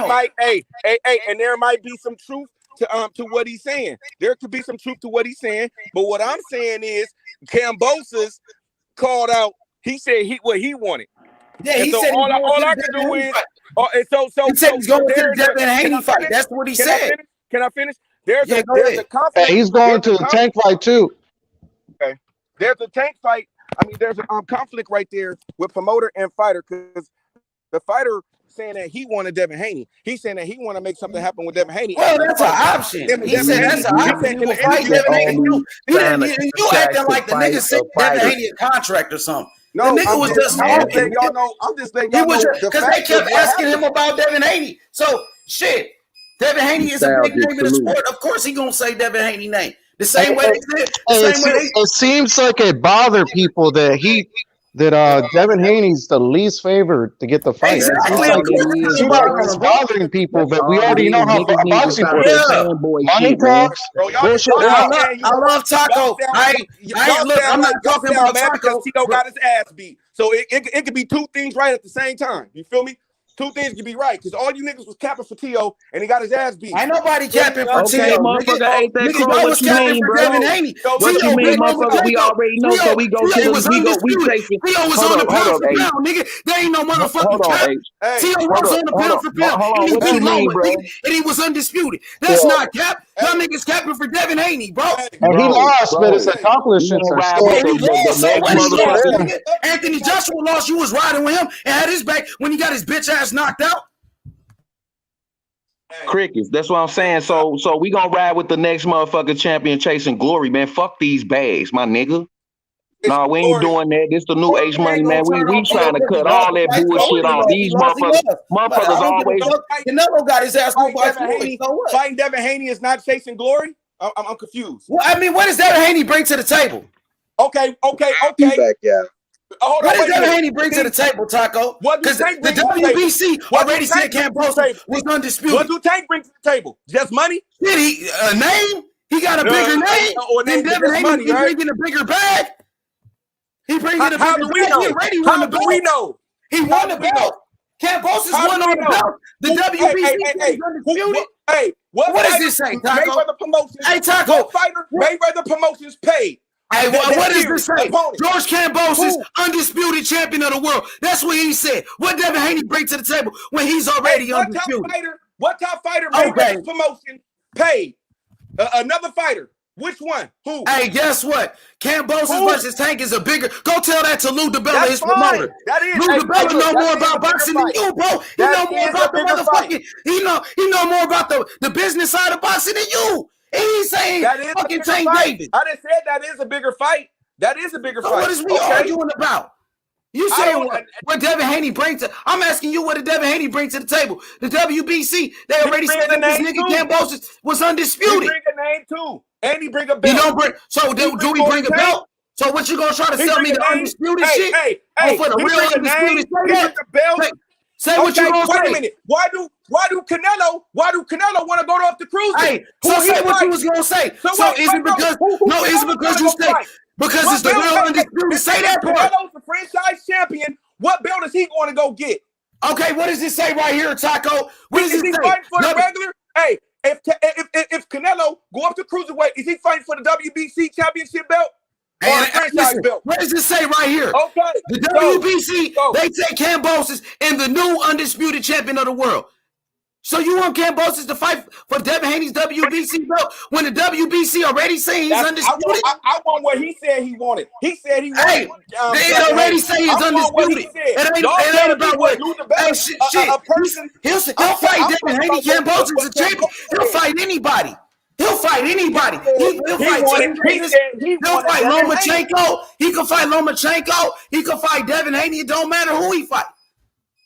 might, and there might be some truth to what he's saying. There could be some truth to what he's saying, but what I'm saying is Kambosos called out. He said what he wanted. Yeah, he said all I can do is he said he's going to the Devin Haney fight. That's what he said. Can I finish? There's a conflict. Hey, he's going to the Tank fight too. Okay, there's a Tank fight. I mean, there's a conflict right there with promoter and fighter because the fighter saying that he wanted Devin Haney. He's saying that he want to make something happen with Devin Haney. Well, that's an option. He said that's an option. You acting like the nigga said Devin Haney a contract or something. No, the nigga was just letting y'all know. I'm just letting y'all know because they kept asking him about Devin Haney. So shit, Devin Haney is a big name in the sport. Of course, he gonna say Devin Haney name. The same way they did. It seems like it bothered people that Devin Haney's the least favored to get the fight. Exactly. It's bothering people, but we already know how boxing works. Money talks. I love Taco. I'm not talking about Taco. Tito got his ass beat. So it could be 2 things right at the same time. You feel me? 2 things could be right because all you niggas was capping for T.O. and he got his ass beat. Ain't nobody capping for T.O. Motherfucker, ain't that close. Was capping for Devin Haney. What you mean, motherfucker? We already know, so we go to the chasing. T.O. was on the pound for pound, nigga. There ain't no motherfucking cap. T.O. was on the pound for pound, and he beat Loma, and he was undisputed. That's not cap. Y'all niggas capping for Devin Haney, bro. And he lost, but his accomplishments are still. Anthony Joshua lost. You was riding with him and had his back when he got his bitch ass knocked out. Crickets, that's what I'm saying. So we gonna ride with the next motherfucker champion chasing glory, man. Fuck these bags, my nigga. Nah, we ain't doing that. This the new H money, man. We trying to cut all that bullshit off. These motherfuckers always. Canelo got his ass fighting Devin Haney is not chasing glory. I'm confused. Well, I mean, what does Devin Haney bring to the table? Okay. Back, yeah. What does Devin Haney bring to the table, Taco? Because the WBC already said Kambosos was undisputed. What do Tank bring to the table? Just money? Did he a name? He got a bigger name. Then Devin Haney bringing a bigger bag. He bringing a bigger bag. How do we know? He won the belt. Kambosos won on the belt. The WBC is undisputed. Hey, what does this say, Taco? Mayweather Promotions. Hey, Taco. Mayweather Promotions paid Hey, what does this say? Opponent. George Kambosos, undisputed champion of the world. That's what he said. What Devin Haney bring to the table when he's already undisputed? What top fighter made this promotion paid another fighter? Which one? Who? Hey, guess what? Kambosos versus Tank is a bigger. Go tell that to Lou DiBella, his promoter. That is. Lou DiBella know more about boxing than you, bro. He know more about the motherfucking. He know more about the business side of boxing than you. And he's saying fucking Tank David. I just said that is a bigger fight. That is a bigger fight. What is we arguing about? You saying what Devin Haney brings to? I'm asking you what did Devin Haney bring to the table? The WBC, they already said that this nigga Kambosos was undisputed. He bring a name too, and he bring a belt. He don't bring. So do we bring a belt? So what you gonna try to sell me the undisputed shit? Hey, for the real undisputed belt. Say what you gonna say. Wait a minute. Why do Canelo want to go up the cruiser? Hey, so say what you was gonna say. So is it because you say because it's the real undisputed? Say that part. Canelo's the franchise champion. What belt is he going to go get? Okay, what does it say right here, Taco? What does it say? Fighting for the regular? Hey, if Canelo go up to cruiserweight, is he fighting for the WBC championship belt? Or the franchise belt? What does it say right here? Okay. The WBC, they take Kambosos and the new undisputed champion of the world. So you want Kambosos to fight for Devin Haney's WBC belt when the WBC already saying he's undisputed? I want what he said he wanted. He said he wanted. Hey, they already say he's undisputed. It ain't about what. Hey, shit. He'll fight Devin Haney. Kambosos is a champion. He'll fight anybody. He'll fight anybody. He'll fight Lomachenko. He can fight Lomachenko. He can fight Devin Haney. It don't matter who he fight.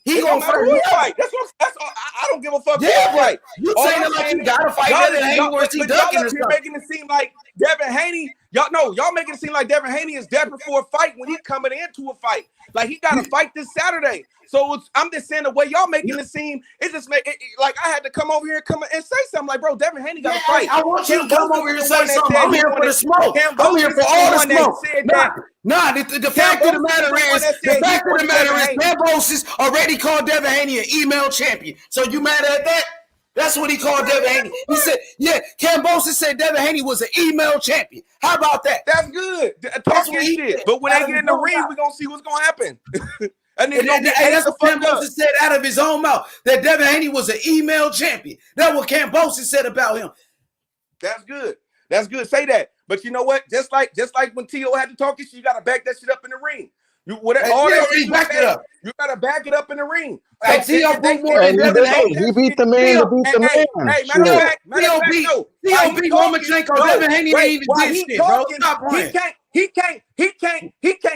He gonna fight. That's I don't give a fuck. Yeah, right. You saying it like you gotta fight Devin Haney or is he ducking or something? Making it seem like Devin Haney. Y'all making it seem like Devin Haney is desperate for a fight when he's coming into a fight. Like he got to fight this Saturday. So I'm just saying the way y'all making it seem, it just make it like I had to come over here and say something like, bro, Devin Haney got to fight. I want you to come over here and say something. I'm here for the smoke. I'm here for all the smoke. Nah, the fact of the matter is, Kambosos already called Devin Haney an email champion. So you mad at that? That's what he called Devin Haney. He said, Kambosos said Devin Haney was an email champion. How about that? That's good. Talking shit. But when they get in the ring, we're going to see what's going to happen. And that's what Kambosos said out of his own mouth, that Devin Haney was an email champion. That's what Kambosos said about him. That's good. That's good. Say that. But you know what? Just like when T.O. had to talk his shit, you got to back that shit up in the ring. You gotta back it up in the ring. He beat the man to beat the man. Hey, matter of fact, T.O. beat Lomachenko. Devin Haney ain't even did shit, bro. Stop playing. He can't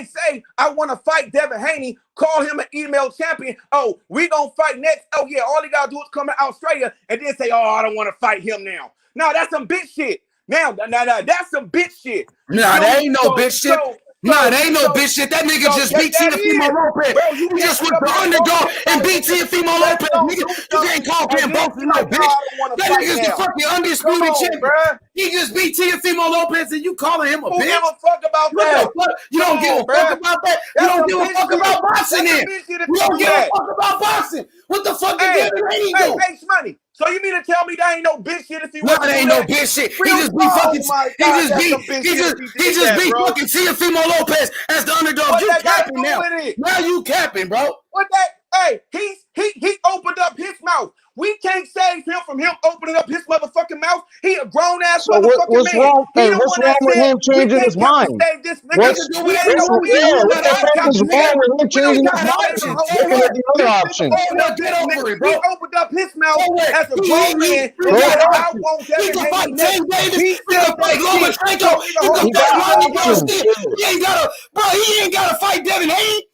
say I want to fight Devin Haney. Call him an email champion. Oh, we gonna fight next. Oh yeah, all he gotta do is come to Australia and then say, oh, I don't want to fight him now. No, that's some bitch shit. Now, that's some bitch shit. Nah, that ain't no bitch shit. Nah, it ain't no bitch shit. That nigga just beat Teofimo Lopez. He just went the underdog and beat Teofimo Lopez. Nigga, you can't call Kambosos no bitch. That nigga's the fucking undisputed champion. He just beat Teofimo Lopez and you calling him a bitch? Who give a fuck about that? You don't give a fuck about that? You don't give a fuck about boxing then? You don't give a fuck about boxing? What the fuck did Devin Haney do? Hey, Shmoney. So you mean to tell me that ain't no bitch shit if he No, that ain't no bitch shit. He just beat fucking Teofimo Lopez as the underdog. You capping now. Now you capping, bro. What that? Hey, he opened up his mouth. We can't save him from him opening up his motherfucking mouth. He a grown ass motherfucking man. Wrong, what's wrong with him changing his mind? What's wrong with him changing his mind? Looking at the other option. He opened up his mouth as a grown man. I want He can fight Tank Davis. He can fight Lomachenko. He can fight he ain't gotta fight Devin Haney.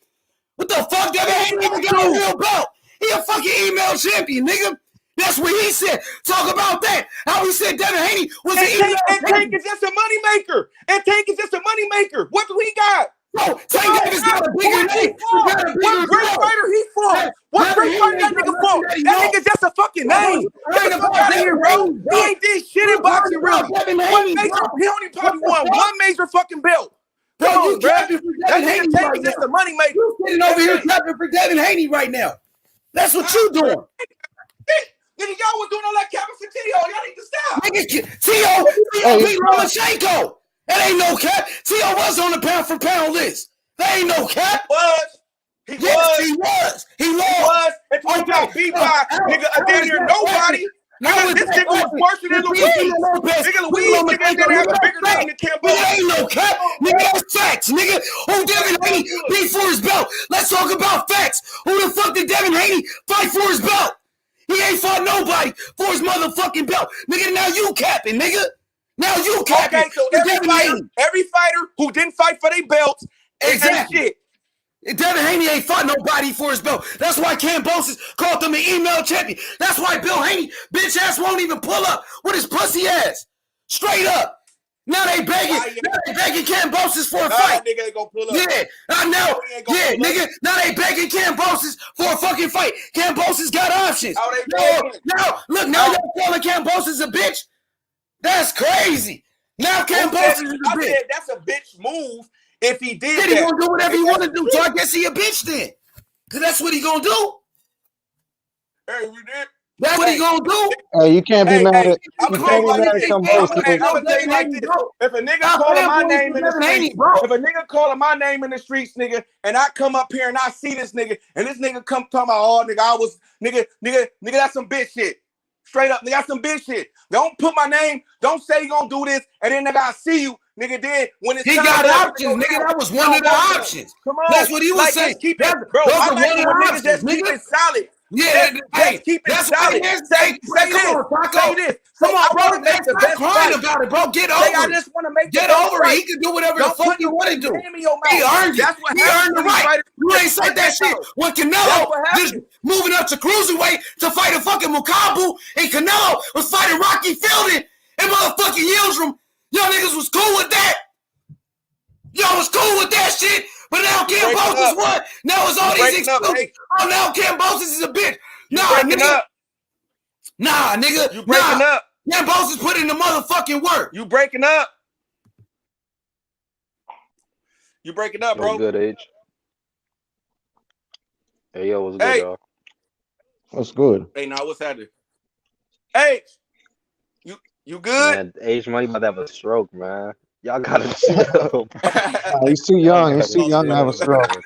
What the fuck? Devin Haney even get a real belt. He a fucking email champion, nigga. That's what he said. Talk about that. How he said Devin Haney was an email champion. And Tank is just a money maker. What do he got? Bro, Tank Davis got a bigger name. What great fighter he fought? What great fighter that nigga fought? That nigga's just a fucking name. Get the fuck out of here, bro. He ain't did shit in boxing, really. He only probably won one major fucking belt. Bro, you capping for Devin Haney right now. Just a money maker. You sitting over here capping for Devin Haney right now. That's what you doing. Nigga, y'all was doing all that capping for T.O. Y'all need to stop. Nigga, T.O. beat Lomachenko. That ain't no cap. T.O. was on the pound for pound list. That ain't no cap. He was. Until he got beat by nigga a damn near nobody. Nigga, this nigga was worse than Louise. Nigga, Louise nigga didn't have a bigger name than Kambosos. Nigga, ain't no cap. Nigga, that's facts. Nigga, who Devin Haney beat for his belt? Let's talk about facts. Who the fuck did Devin Haney fight for his belt? He ain't fought nobody for his motherfucking belt. Nigga, now you capping, nigga. Now you capping. Okay, so every fighter who didn't fight for their belts exactly. Shit. Devin Haney ain't fought nobody for his belt. That's why Kambosos called him an email champion. That's why Bill Haney, bitch ass, won't even pull up with his pussy ass. Straight up. Now they begging. Now they begging Kambosos for a fight. Nigga ain't gonna pull up. Yeah, I know. Yeah, nigga. Now they begging Kambosos for a fucking fight. Kambosos got options. Now, look, now y'all calling Kambosos a bitch. That's crazy. Now Kambosos is a bitch. Said that's a bitch move. If he did then he gonna do whatever he want to do. So I guess he a bitch then. Cause that's what he gonna do. Hey, we did. That's what he gonna do. Hey, you can't be mad at I'm gonna tell you like this. If a nigga calling my name in the streets, if a nigga calling my name in the streets, nigga, and I come up here and I see this nigga, and this nigga come talking about, oh, nigga, I was nigga, that's some bitch shit. Straight up, nigga, that's some bitch shit. Don't put my name, don't say you gonna do this, and then nigga, I see you. Nigga, then when it's he got options, nigga. That was one of the options. Come on, that's what he was saying. Keep it, bro. I like when niggas just keep it solid. Yeah, hey, keep it solid. Say this. Come on, bro. Stop crying about it, bro. Get over it. I just want to make get over it. He can do whatever the fuck he want to do. He earned it. He earned the right. You ain't said that shit when Canelo just moving up to cruiserweight to fight a fucking Mukabu, and Canelo was fighting Rocky Fielding and motherfucking Yildirim. Y'all niggas was cool with that. Y'all was cool with that shit. But now Kambosos what? Now it's all these excuses. Oh, now Kambosos is a bitch. Nah, nigga. Nah, nigga. You breaking up. Kambosos put in the motherfucking work. You breaking up. You breaking up, bro. Good, H. Hey, yo, what's good, y'all? What's good? Hey, now what's happening? H. You good? Man, H Money about to have a stroke, man. Y'all gotta chill. He's too young. He's too young to have a stroke.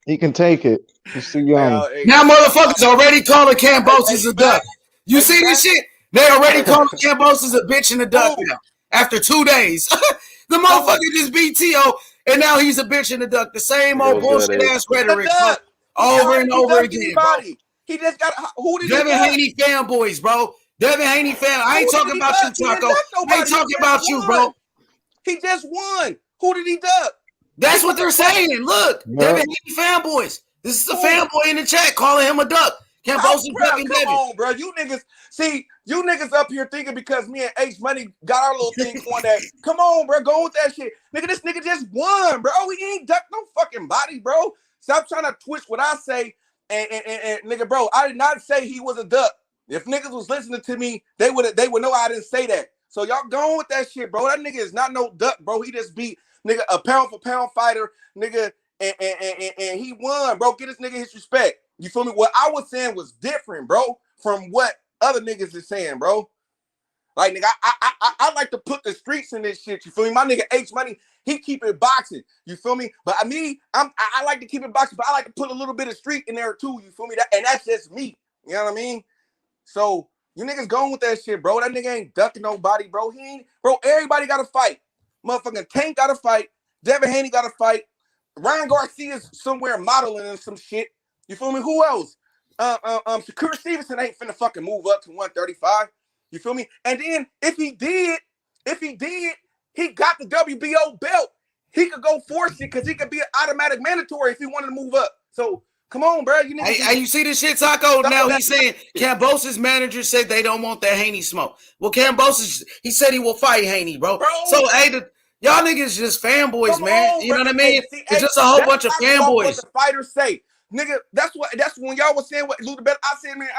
He can take it. He's too young. Now motherfuckers already calling Kambosos a duck. You see this shit? They already calling Kambosos a bitch and a duck now. After 2 days. The motherfucker just beat T.O. and now he's a bitch and a duck. The same old bullshit ass rhetoric. Over and over again. Bro. He just got who did Devin Haney fanboys, bro. Devin Haney fan. I ain't talking about you, Taco. I ain't talking about you, bro. He just won. Who did he duck? That's what they're saying. Look, Devin Haney fanboys. This is a fanboy in the chat calling him a duck. Kambosos ducking Devin. Come on, bro. You niggas up here thinking because me and H Money got our little thing on that. Come on, bro. Go with that shit. Nigga, this nigga just won, bro. He ain't ducked no fucking body, bro. Stop trying to twist what I say. And nigga, bro, I did not say he was a duck. If niggas was listening to me, they would know I didn't say that. So y'all going with that shit, bro. That nigga is not no duck, bro. He just beat nigga a pound for pound fighter, nigga, and he won, bro. Get this nigga his respect. You feel me? What I was saying was different, bro, from what other niggas is saying, bro. Like nigga, I like to put the streets in this shit. You feel me? My nigga H Money, he keep it boxing. You feel me? But I like to keep it boxing, but I like to put a little bit of street in there too. You feel me? And that's just me. You know what I mean? So you niggas going with that shit, bro. That nigga ain't ducking nobody, bro. Everybody got to fight. Motherfucking Tank got to fight. Devin Haney got to fight. Ryan Garcia's somewhere modeling and some shit. You feel me? Who else? Shakur Stevenson ain't finna fucking move up to 135. You feel me? And then if he did, he got the WBO belt. He could go force it because he could be an automatic mandatory if he wanted to move up. So come on, bro. You see this shit, Taco? Now he's saying Kambosos' manager said they don't want that Haney smoke. Well, Kambosos, he said he will fight Haney, bro. So, hey, y'all niggas just fanboys, man. You know what I mean? It's just a whole bunch of fanboys. What the fighters say. Nigga, that's when y'all was saying what Luther Bell. I said, man,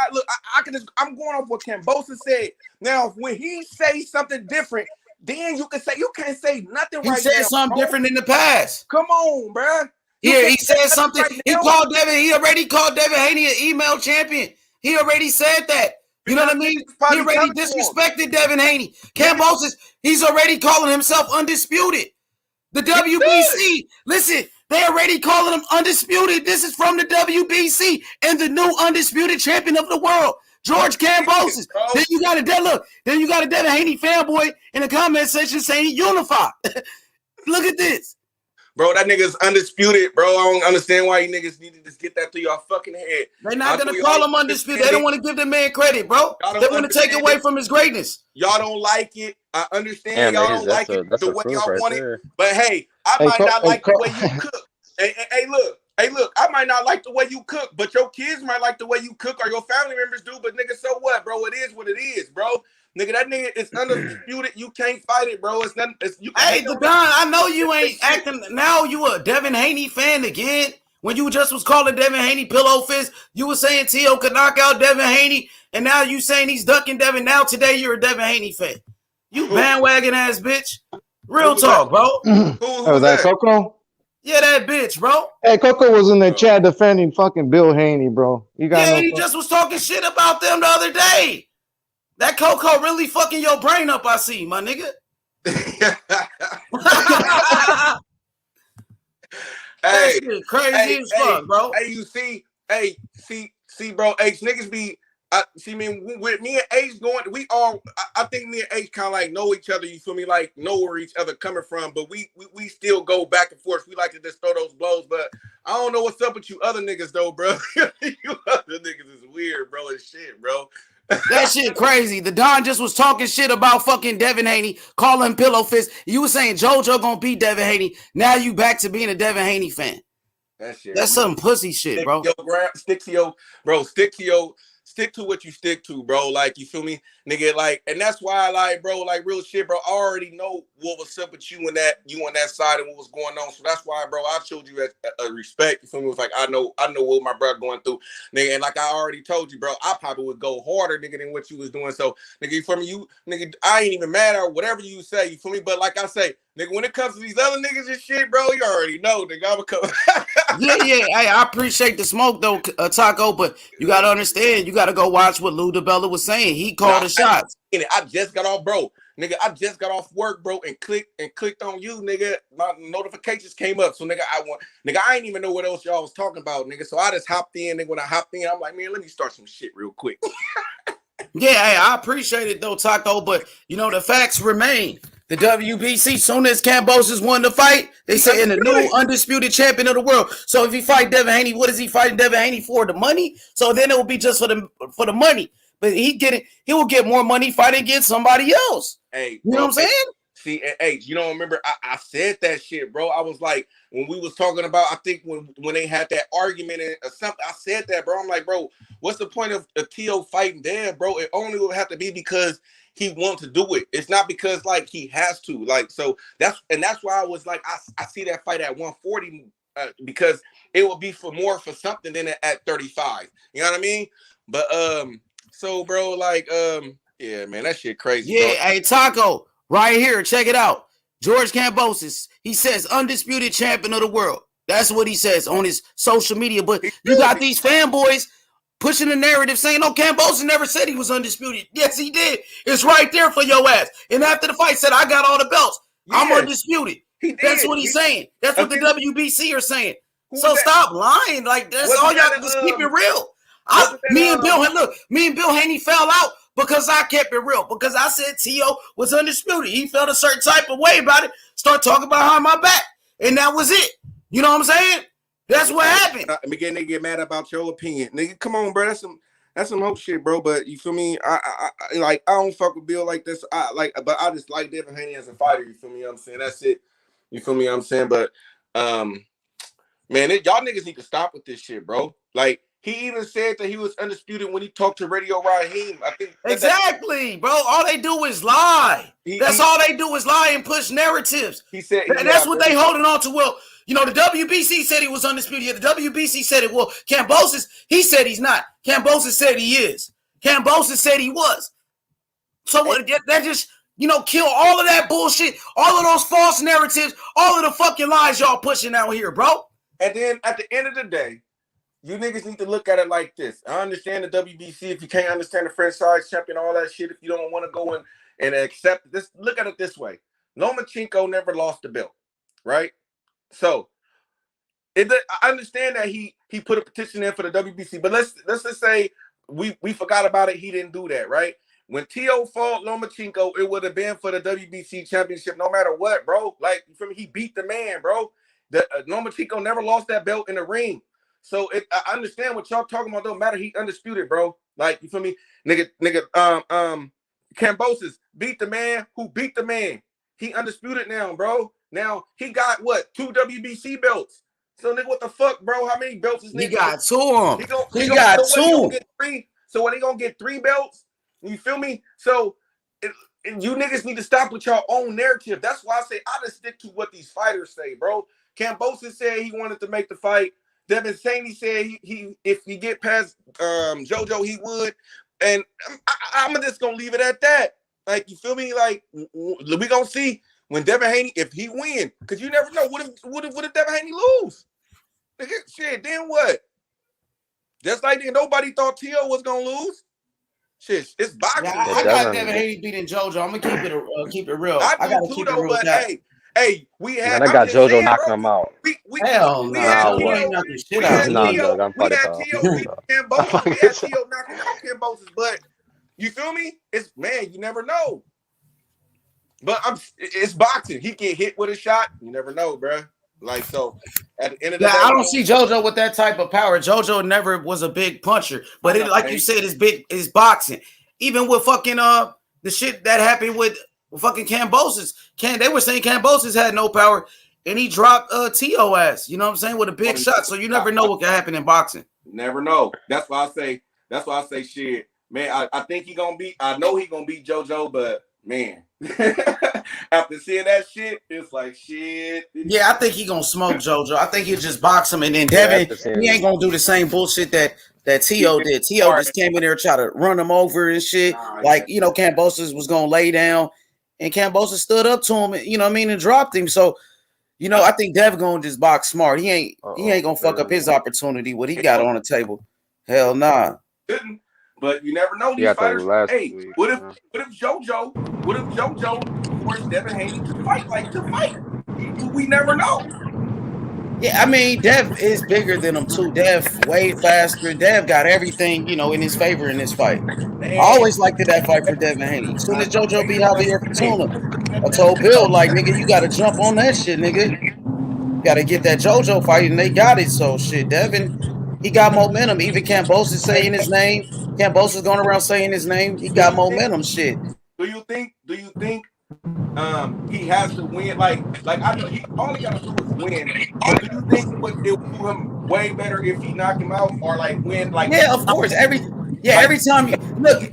I'm going off what Kambosos said. Now, when he says something different, then you can't say nothing right now. He said something different in the past. Come on, bro. Yeah, he said something. He already called Devin Haney an email champion. He already said that. You know what I mean? He already disrespected Devin Haney. Kambosos, He's already calling himself undisputed. The WBC, listen, they already calling him undisputed. This is from the WBC and the new undisputed champion of the world, George Kambosos. Then you got a Devin Haney fanboy in the comment section saying he unified. Look at this. Bro, that nigga's undisputed, bro. I don't understand why you niggas need to just get that through your fucking head. They're not going to call him undisputed. They don't want to give the man credit, bro. They want to take away from his greatness. Y'all don't like it. I understand y'all don't like it the way y'all want it. But hey, I might not like the way you cook. Hey, look, I might not like the way you cook, but your kids might like the way you cook or your family members do. But nigga, so what, bro? It is what it is, bro. Nigga, that nigga is undisputed. You can't fight it, bro. It's nothing. Hey, the Don, I know you ain't acting. Now you a Devin Haney fan again. When you just was calling Devin Haney pillow fist, you were saying T.O. could knock out Devin Haney, and now you saying he's ducking Devin. Now today you're a Devin Haney fan. You bandwagon ass bitch. Real talk, bro. Oh, that Coco? Yeah, that bitch, bro. Hey, Coco was in the chat defending fucking Bill Haney, bro. You got he just was talking shit about them the other day. That Coco really fucking your brain up, I see, my nigga. Hey, shit crazy as fuck, bro. Hey, you see, bro, H niggas be with me and H going, I think me and H kind of like know each other, you feel me? Like know where each other coming from, but we still go back and forth. We like to just throw those blows, but I don't know what's up with you other niggas though, bro. You other niggas is weird, bro, and shit, bro. That shit crazy. The Don just was talking shit about fucking Devin Haney, calling him pillow fist. You were saying JoJo gonna beat Devin Haney. Now you back to being a Devin Haney fan. That's some pussy shit, bro. Stick to what you stick to, bro. Like, you feel me, nigga? Like, and that's why, like, bro, like real shit, bro. I already know what was up with you on that side and what was going on. So that's why, bro, I showed you a respect. You feel me? It was like I know what my brother going through, nigga. And like I already told you, bro, I probably would go harder, nigga, than what you was doing. So, nigga, you feel me? Nigga, I ain't even mad at whatever you say. You feel me? But like I say, nigga, when it comes to these other niggas and shit, bro, you already know, nigga. I'm come. Yeah. Hey, I appreciate the smoke though, Taco, but you gotta understand, you gotta go watch what Lou DiBella was saying. He called the shots. I just got off, bro. Nigga, I just got off work, bro, and clicked on you, nigga. My notifications came up. So nigga, I ain't even know what else y'all was talking about, nigga. So I just hopped in, nigga. When I hopped in, I'm like, man, let me start some shit real quick. Yeah, hey, I appreciate it though, Taco, but you know the facts remain. The WBC, soon as Kambosos won the fight, they say in the new undisputed champion of the world. So if he fight Devin Haney, what is he fighting Devin Haney for? The money? So then it will be just for the money. But he will get more money fighting against somebody else. Hey, you know what I'm saying? See, hey, you don't remember? I said that shit, bro. I was like, when we was talking about, I think when they had that argument or something, I said that, bro. I'm like, bro, what's the point of a T.O. fighting there, bro? It only would have to be because he wants to do it. It's not because like he has to. Like, so that's why I was like, I see that fight at 140 because it will be for something than at 35. You know what I mean? But so bro, like yeah, man, that shit crazy. Yeah, bro. Hey, Taco, right here, check it out. George Kambosos, he says undisputed champion of the world. That's what he says on his social media. But you got these fanboys pushing the narrative saying, no, Kambosos never said he was undisputed. Yes, he did. It's right there for your ass. And after the fight said, I got all the belts. Yeah. I'm undisputed. That's what he's saying. That's what the WBC are saying. So stop lying. Like, that's all y'all can just keep it real. Me and Bill Haney fell out because I kept it real. Because I said T.O. was undisputed. He felt a certain type of way about it. Start talking behind my back. And that was it. You know what I'm saying? That's what happened. Again, they get mad about your opinion. Nigga, come on, bro. That's some hope shit, bro. But you feel me? I don't fuck with Bill like this. But I just like Devin Haney as a fighter. You feel me? I'm saying that's it. You feel me? I'm saying, but man, y'all niggas need to stop with this shit, bro. Like, he even said that he was undisputed when he talked to Radio Raheem. I think exactly, bro. All they do is lie. That's all they do is lie and push narratives. He said, and that's what they holding on to. Well, you know, the WBC said he was undisputed. The WBC said it. Well, Kambosos, he said he's not. Kambosos said he is. Kambosos said he was. So what? That just, you know, kill all of that bullshit, all of those false narratives, all of the fucking lies y'all pushing out here, bro. And then at the end of the day, you niggas need to look at it like this. I understand the WBC if you can't understand the franchise champion, all that shit. If you don't want to go and accept this. Look at it this way: Lomachenko never lost the belt, right? So I understand that he put a petition in for the WBC, but let's just say we forgot about it. He didn't do that, right? When T.O. fought Lomachenko, it would have been for the WBC championship, no matter what, bro. Like, from he beat the man, bro. Lomachenko never lost that belt in the ring. So I understand what y'all talking about. Don't matter. He undisputed, bro. Like, you feel me, nigga. Kambosos beat the man who beat the man. He undisputed now, bro. Now he got what, 2 WBC belts. So nigga, what the fuck, bro? How many belts is nigga? He got 2 of them. He got got 2. So what, he gonna get 3 belts? You feel me? So you niggas need to stop with your own narrative. That's why I say I just stick to what these fighters say, bro. Kambosos said he wanted to make the fight. Devin Haney said he if he get past JoJo, he would. And I'm just gonna leave it at that. Like, you feel me? Like, we gonna see when Devin Haney, if he win, because you never know. What if Devin Haney lose? Shit, then what? Just like nobody thought T.O. was gonna lose. Shit, it's boxing. Yeah, I got Devin Haney beating JoJo. I'm gonna keep it real. I gotta keep it real. But hey, we had. Man, I got JoJo knocking him out. Hell no, T.O. knocking shit out. We had T.O. beat Kambosos. We had T.O. knocking out Kambosos, but you feel me? It's, man, you never know. But it's boxing. He get hit with a shot. You never know, bro. Like, so at the end of the day, I don't see JoJo with that type of power. JoJo never was a big puncher, but like you said, it's boxing. Even with fucking the shit that happened with fucking Kambosos. They were saying Kambosos had no power, and he dropped T.O. ass. You know what I'm saying, with a big shot. So you never know what can happen in boxing. Never know. That's why I say shit, man. I think he gonna beat. I know he gonna beat JoJo, but man, after seeing that shit, it's like shit. Yeah, I think he gonna smoke JoJo. I think he'll just box him, and then Devin, he ain't gonna do the same bullshit that T.O. did. T.O. just came in there and tried to run him over and shit. Like, you know, Kambosos was gonna lay down, and Kambosos stood up to him, you know what I mean, and dropped him. So, you know, I think Devin gonna just box smart. He ain't gonna fuck up his opportunity, what he got on the table. Hell nah. But you never know these fighters. Hey, what if JoJo forced Devin Haney to fight? We never know. Yeah, I mean, Dev is bigger than him too. Dev way faster. Dev got everything, you know, in his favor in this fight. I always liked that fight for Devin Haney. As soon as JoJo beat Javier Fortuna, I told Bill, like, nigga, you gotta jump on that shit, nigga. You gotta get that JoJo fight, and they got it. So shit, Devin, he got momentum. Even Kambosos saying his name. Kambosos going around saying his name. He got momentum. Shit. Do you think he has to win? Like I know all he got to do is win. But do you think it would do him way better if he knocked him out or like win? Like, yeah, of course. Every time you look,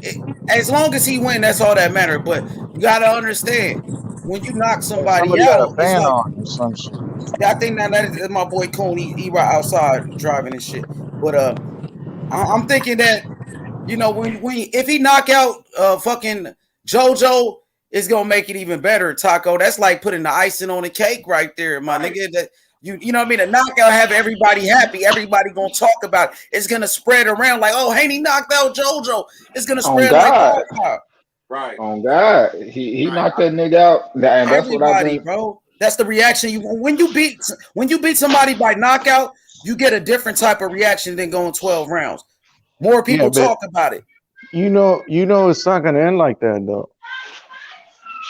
as long as he win, that's all that matters. But you gotta understand, when you knock somebody out, yeah, I think that is my boy Coon. He right outside driving and shit. But I'm thinking that, you know, if he knock out fucking JoJo, it's gonna make it even better, Taco. That's like putting the icing on the cake right there, my nigga. That you know what I mean? The knockout have everybody happy. Everybody gonna talk about it. It's gonna spread around like, oh, Haney knocked out JoJo. It's gonna spread like right. On God, he knocked that nigga out, and that's what I think, bro. That's the reaction when you beat somebody by knockout. You get a different type of reaction than going 12 rounds. More people talk about it. You know, it's not gonna end like that though.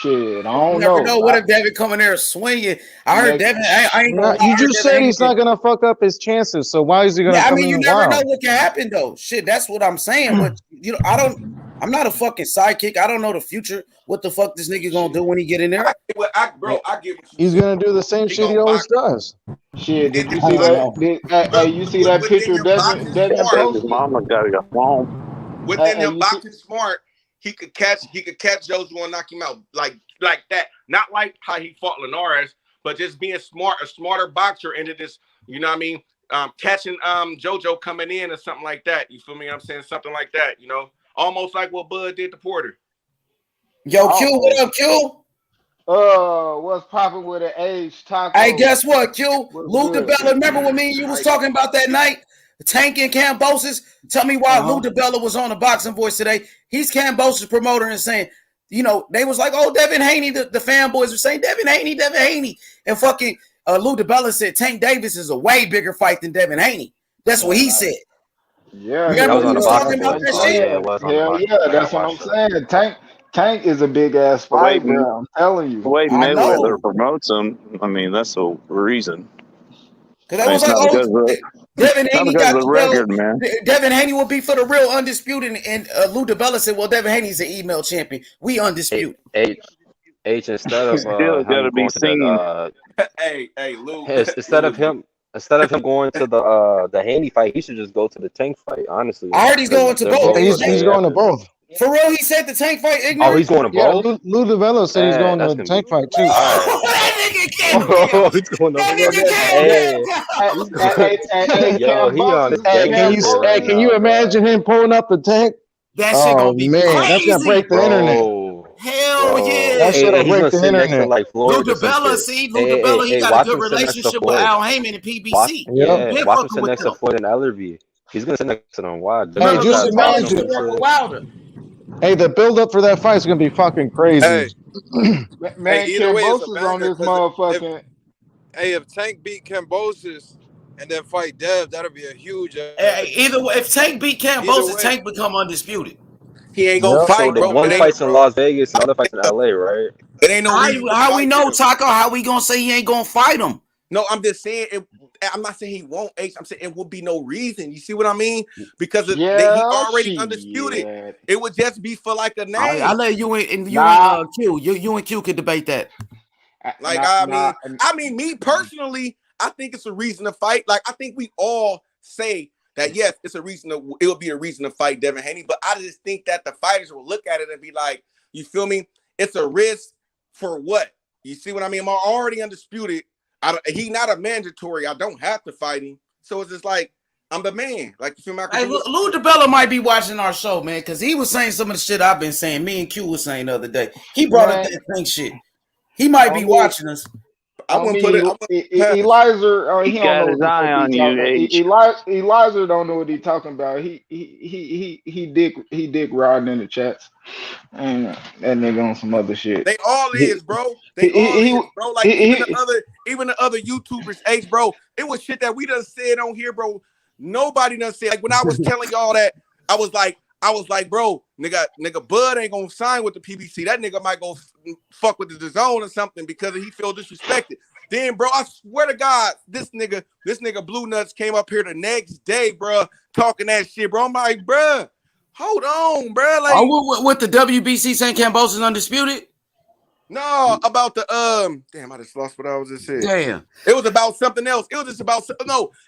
Shit, I don't know. What if Devin coming there swinging? I heard Devin. I ain't gonna. You just said he's not gonna fuck up his chances. So why is he gonna? Yeah, I mean, you never know what can happen though. Shit, that's what I'm saying. But you know, I'm not a fucking sidekick. I don't know the future. What the fuck this nigga gonna do when he get in there? I get what he's gonna do the same shit he always does. Shit, did you see that? You see that picture Devin posted? His mama gotta go home. Within him boxing smart, he could catch JoJo and knock him out like that. Not like how he fought Linares, but just being a smarter boxer, and just, you know what I mean, catching JoJo coming in or something like that. You feel me? I'm saying something like that. You know, almost like what Bud did to Porter. Yo, Q, what up, Q? What's popping with an H Taco? Hey, guess what, Q? Lou DiBella, remember when me and you was talking about that night? Tank and Kambosos. Tell me why Lou DiBella was on the Boxing Voice today. He's Kambosos' promoter and saying you know, they was like, oh, Devin Haney, the fanboys were saying Devin Haney. And fucking Lou DiBella said Tank Davis is a way bigger fight than Devin Haney. That's what he said. Yeah, remember we was talking boxing about that page. shit? Yeah, it was on the hell boxing yeah, page. that's what I'm saying. Tank is a big ass fight, bro. I'm telling you. The way I know. Mayweather promotes him, I mean, that's a reason. Because I was like, oh, Devin Haney got the record, man. Devin Haney will be for the real undisputed. And Lou DiBella said, well, Devin Haney's an email champion. We undisputed. H instead of still gotta be seen. Hey, Lou. Instead of him going to the Haney fight, he should just go to the Tank fight. Honestly, I heard he's going to both. He's going to both. For real, he said the Tank fight ignorant. Oh, he's going to both? Yeah, Lou DiBella said he's going to the Tank fight too. That nigga can't. He's going to Can you imagine him pulling up the Tank? That shit gonna be man, crazy. that's gonna break the internet. Hell yeah. That shit'll break the internet. Lou DiBella, he got a good relationship with Al Heyman and PBC. Yeah, watch him sit next to Floyd and Ellerby. He's gonna sit next to them. Why? Hey, just imagine. Hey, the build up for that fight is gonna be fucking crazy. Hey, man, Kambosos on this motherfucking. If Tank beat Kambosos and then fight Dev, that'll be a huge. Either way, if Tank beat Kambosos, Tank become undisputed. He ain't gonna fight, bro. One fight's in Las Vegas, the other fight's in LA, right? It ain't no reason. How we know, Taco? How we gonna say he ain't gonna fight him? No, I'm just saying. I'm not saying he won't. H. I'm saying it would be no reason. You see what I mean? Because he already undisputed. It would just be for like a name. I let you and Q. You and Q could debate that. Like I mean, me personally, I think it's a reason to fight. Like I think we all say that yes, it's a reason to. It would be a reason to fight Devin Haney. But I just think that the fighters will look at it and be like, you feel me? It's a risk for what? You see what I mean? I'm already undisputed. He not a mandatory. I don't have to fight him. So it's just like I'm the man. Like you feel me? Hey, Lou DiBella might be watching our show, man, because he was saying some of the shit I've been saying. Me and Q was saying the other day. He brought up that Tank shit. He might be watching us. I wouldn't put it. Elijah, he don't know what Elijah don't know what he's talking about. He dick riding in the chats, and that nigga on some other shit. They all is, bro. They all is, bro. Like even the other YouTubers, H, bro. It was shit that we done said on here, bro. Nobody done said. Like when I was telling y'all that, I was like, bro, nigga, Bud ain't gonna sign with the PBC. That nigga might go fuck with the DAZN or something because he feel disrespected. Then, bro, I swear to God, this nigga Blue Nuts came up here the next day, bro, talking that shit, bro. I'm like, bro, hold on, bro. Like, with the WBC saying Kambosos is undisputed? No, about the damn, I just lost what I was just saying. Damn, it was about something else. It was just about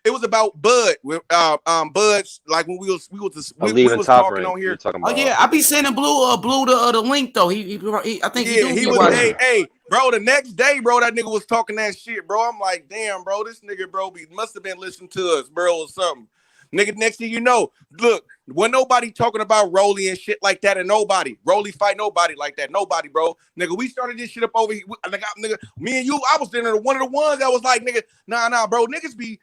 it was about Bud. Bud's like when we was talking on here. Yeah, I be sending Blue the link though. He I think he was. Hey, bro, the next day, bro, that nigga was talking that shit, bro. I'm like, damn, bro, this nigga, bro, must have been listening to us, bro, or something. Nigga, next thing you know, look, when nobody talking about Rolly and shit like that, and Rolly fight nobody like that, nobody, bro. Nigga, we started this shit up over here. Nigga, me and you, I was there one of the ones that was like, nigga, nah, bro, niggas be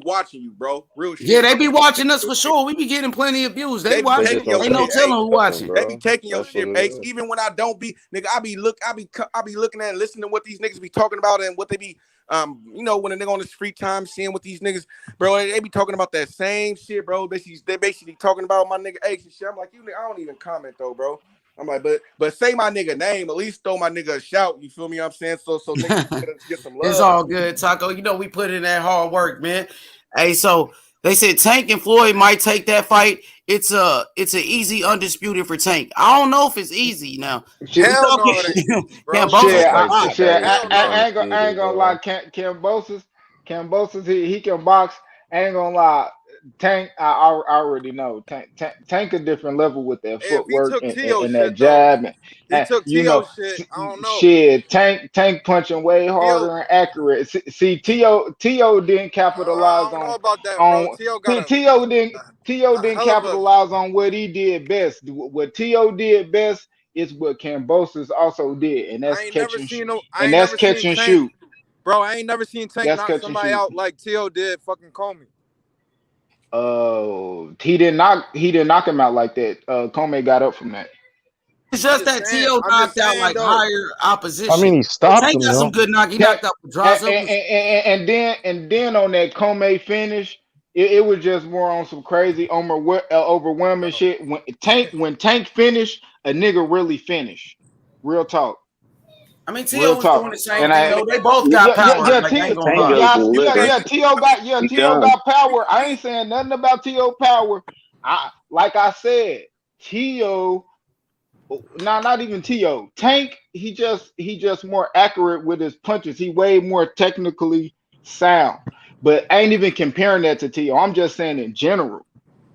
watching you, bro. Real shit. Yeah, they be watching us for sure. We be getting plenty of views. They watch. Ain't no telling who watching. They be taking your shit, Ace. Even when I don't be, nigga, I be looking at and listening to what these niggas be talking about and what they be. When a nigga on his free time seeing what these niggas, bro, they be talking about that same shit, bro. They basically talking about my nigga Ace and shit. I'm like, I don't even comment though, bro. I'm like, but say my nigga name, at least throw my nigga a shout. You feel me? I'm saying so niggas get some love. It's all good, Taco. You know we put in that hard work, man. Hey, so they said Tank and Floyd might take that fight. It's an easy undisputed for Tank. I don't know if it's easy now. Hell no, I ain't gonna lie. Kambosos, he can box. I ain't gonna lie. Tank, I already know. Tank a different level with that footwork and that jab. He took T.O. shit. I don't know. Shit, Tank punching way harder and accurate. See, T.O. didn't capitalize on T.O. didn't capitalize on what he did best. What T.O. did best is what Kambosos also did, and that's catch and shoot. Bro, I ain't never seen Tank knock somebody out like T.O. did fucking Comey. He didn't knock him out like that. Comey got up from that. It's just that T.O. knocked out like higher opposition. I mean, he stopped Tank him. got some good knock. He knocked out Pedraza. And then on that Comey finish, it was just more on some crazy overwhelming shit. When Tank finished, a nigga really finished. Real talk. I mean, T.O. was doing the same thing. Though. They both got power. T.O. got power. I ain't saying nothing about T.O. power. Like I said, T.O. not even T.O. Tank, he just more accurate with his punches. He way more technically sound. But I ain't even comparing that to T.O. I'm just saying in general.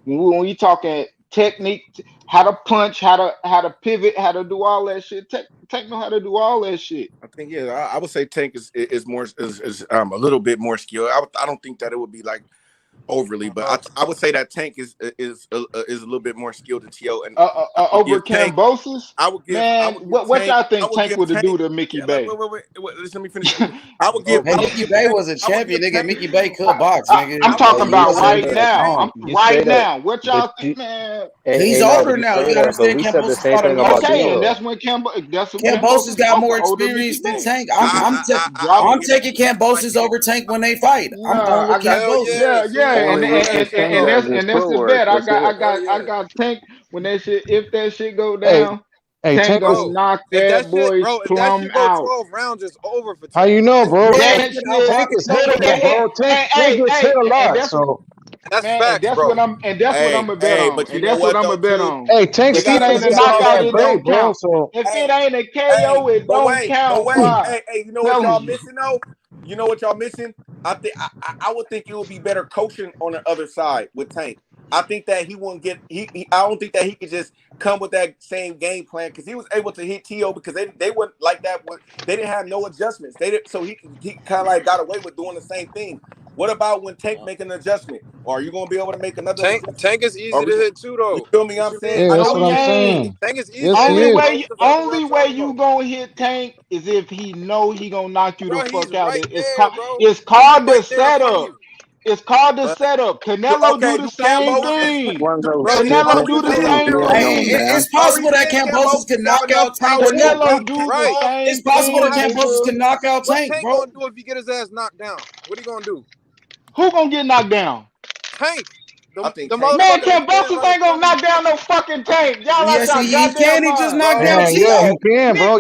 When you talking technique, how to punch, how to pivot, how to do all that shit. Tank know how to do all that shit. I think I would say Tank is a little bit more skilled. I don't think that it would be like overly, but I would say that Tank is a little bit more skilled than T.O. and over Kambosos. What y'all think Tank would do to Mickey Bay? Wait, let me finish. I would give Mickey Bay was a champion, nigga. Mickey Bay could box, nigga. I'm talking about right now. What y'all think, man? He's older now. You understand? Kambosos got and that's when Kambosos got more experience than Tank. I'm taking Kambosos over Tank when they fight. I'm going with Kambosos. Yeah. And that's the bet. I got Tank when that shit. If that shit go down, Tank gonna knock that boy plumb out. 12 rounds is over for Tank. How you know, bro? Tank is hittable, bro. Tank gets hit a lot, so. That's facts, bro. What I'm gonna bet on. But that's what I'm gonna bet on. Hey, Tank's defense is not that great, bro. So if it ain't a KO, it don't count. Hey, you know what y'all missing though? You know what y'all missing? I would think it would be better coaching on the other side with Tank. I think that he won't get. I don't think that he could just come with that same game plan because he was able to hit T.O. because they weren't like that. They didn't have no adjustments. So he kind of like got away with doing the same thing. What about when Tank make an adjustment? Or are you gonna be able to make another? Tank is easy to hit too, though. You feel me? I'm saying. Yeah, that's what I'm saying. Tank is easy. Only way you gonna hit Tank is if he know he gonna knock you the fuck out. It's called the setup. It's called the setup. Canelo do the same thing. Canelo do the same thing. It's possible that Kambosos can knock out Tank. Canelo do the same. It's possible that Kambosos can knock out Tank, bro. What Tank gonna do if he get his ass knocked down? What he gonna do? Who gonna get knocked down? Tank. Man, Kambosos ain't gonna knock down no fucking Tank. Y'all yes, he can. He just knocked down T.O. Yeah, he can, bro.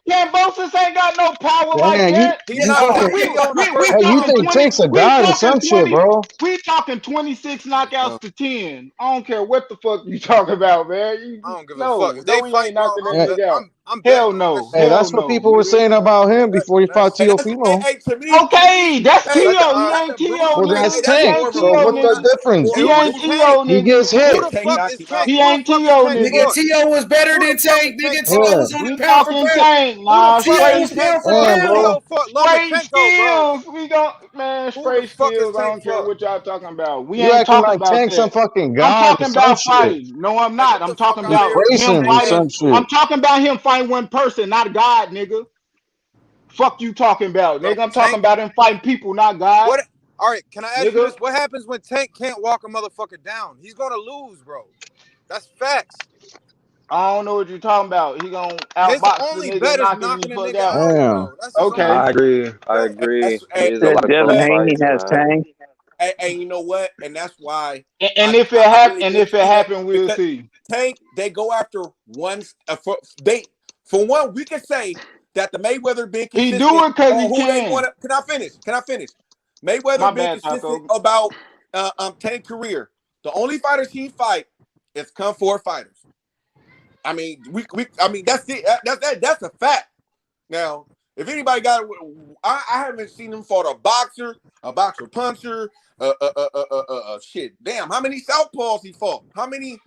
Kambosos ain't got no power like that. You think Tank's a god or some shit, bro? We talking 26 knockouts to 10. I don't care what the fuck you talking about, man. I don't give a fuck. If they fight, knocking that nigga out. Hell no. Hey, that's what people were saying about him before he fought T.O. Fimo. Okay, that's T.O. He ain't T.O. Well, that's Tank. So what's the difference? He ain't T.O. He gets hit. Who the fuck is Tank? He ain't T.O. Nigga, T.O. was better than Tank. Nigga, T.O. was on the pound for pound. Tank. Nah, straight skills. We gon' man, straight skills. I don't care what y'all talking about. We You ain't acting talking like about Tank's some fucking god. I'm talking about fighting. No, I'm not. I'm talking about him fighting. I'm talking about him fighting one person, not God, nigga. Fuck you talking about, nigga. I'm talking about him fighting people, not God. What? All right, can I ask you this? What happens when Tank can't walk a motherfucker down? He's gonna lose, bro. That's facts. I don't know what you're talking about. He gonna outbox the nigga, knocking the fuck out. Okay. I agree. Devin Haney has Tank. And you know what? And that's why. And if it happen, we'll see. Tank, they go after one. For one, we can say that the Mayweather being consistent. He do it because he can. Can I finish? Mayweather being consistent about Tank career. The only fighters he fight is Kung Fu fighters. I mean, that's it. That's a fact. Now, if anybody got, I haven't seen him fought a boxer puncher, shit. Damn, how many southpaws he fought? How many?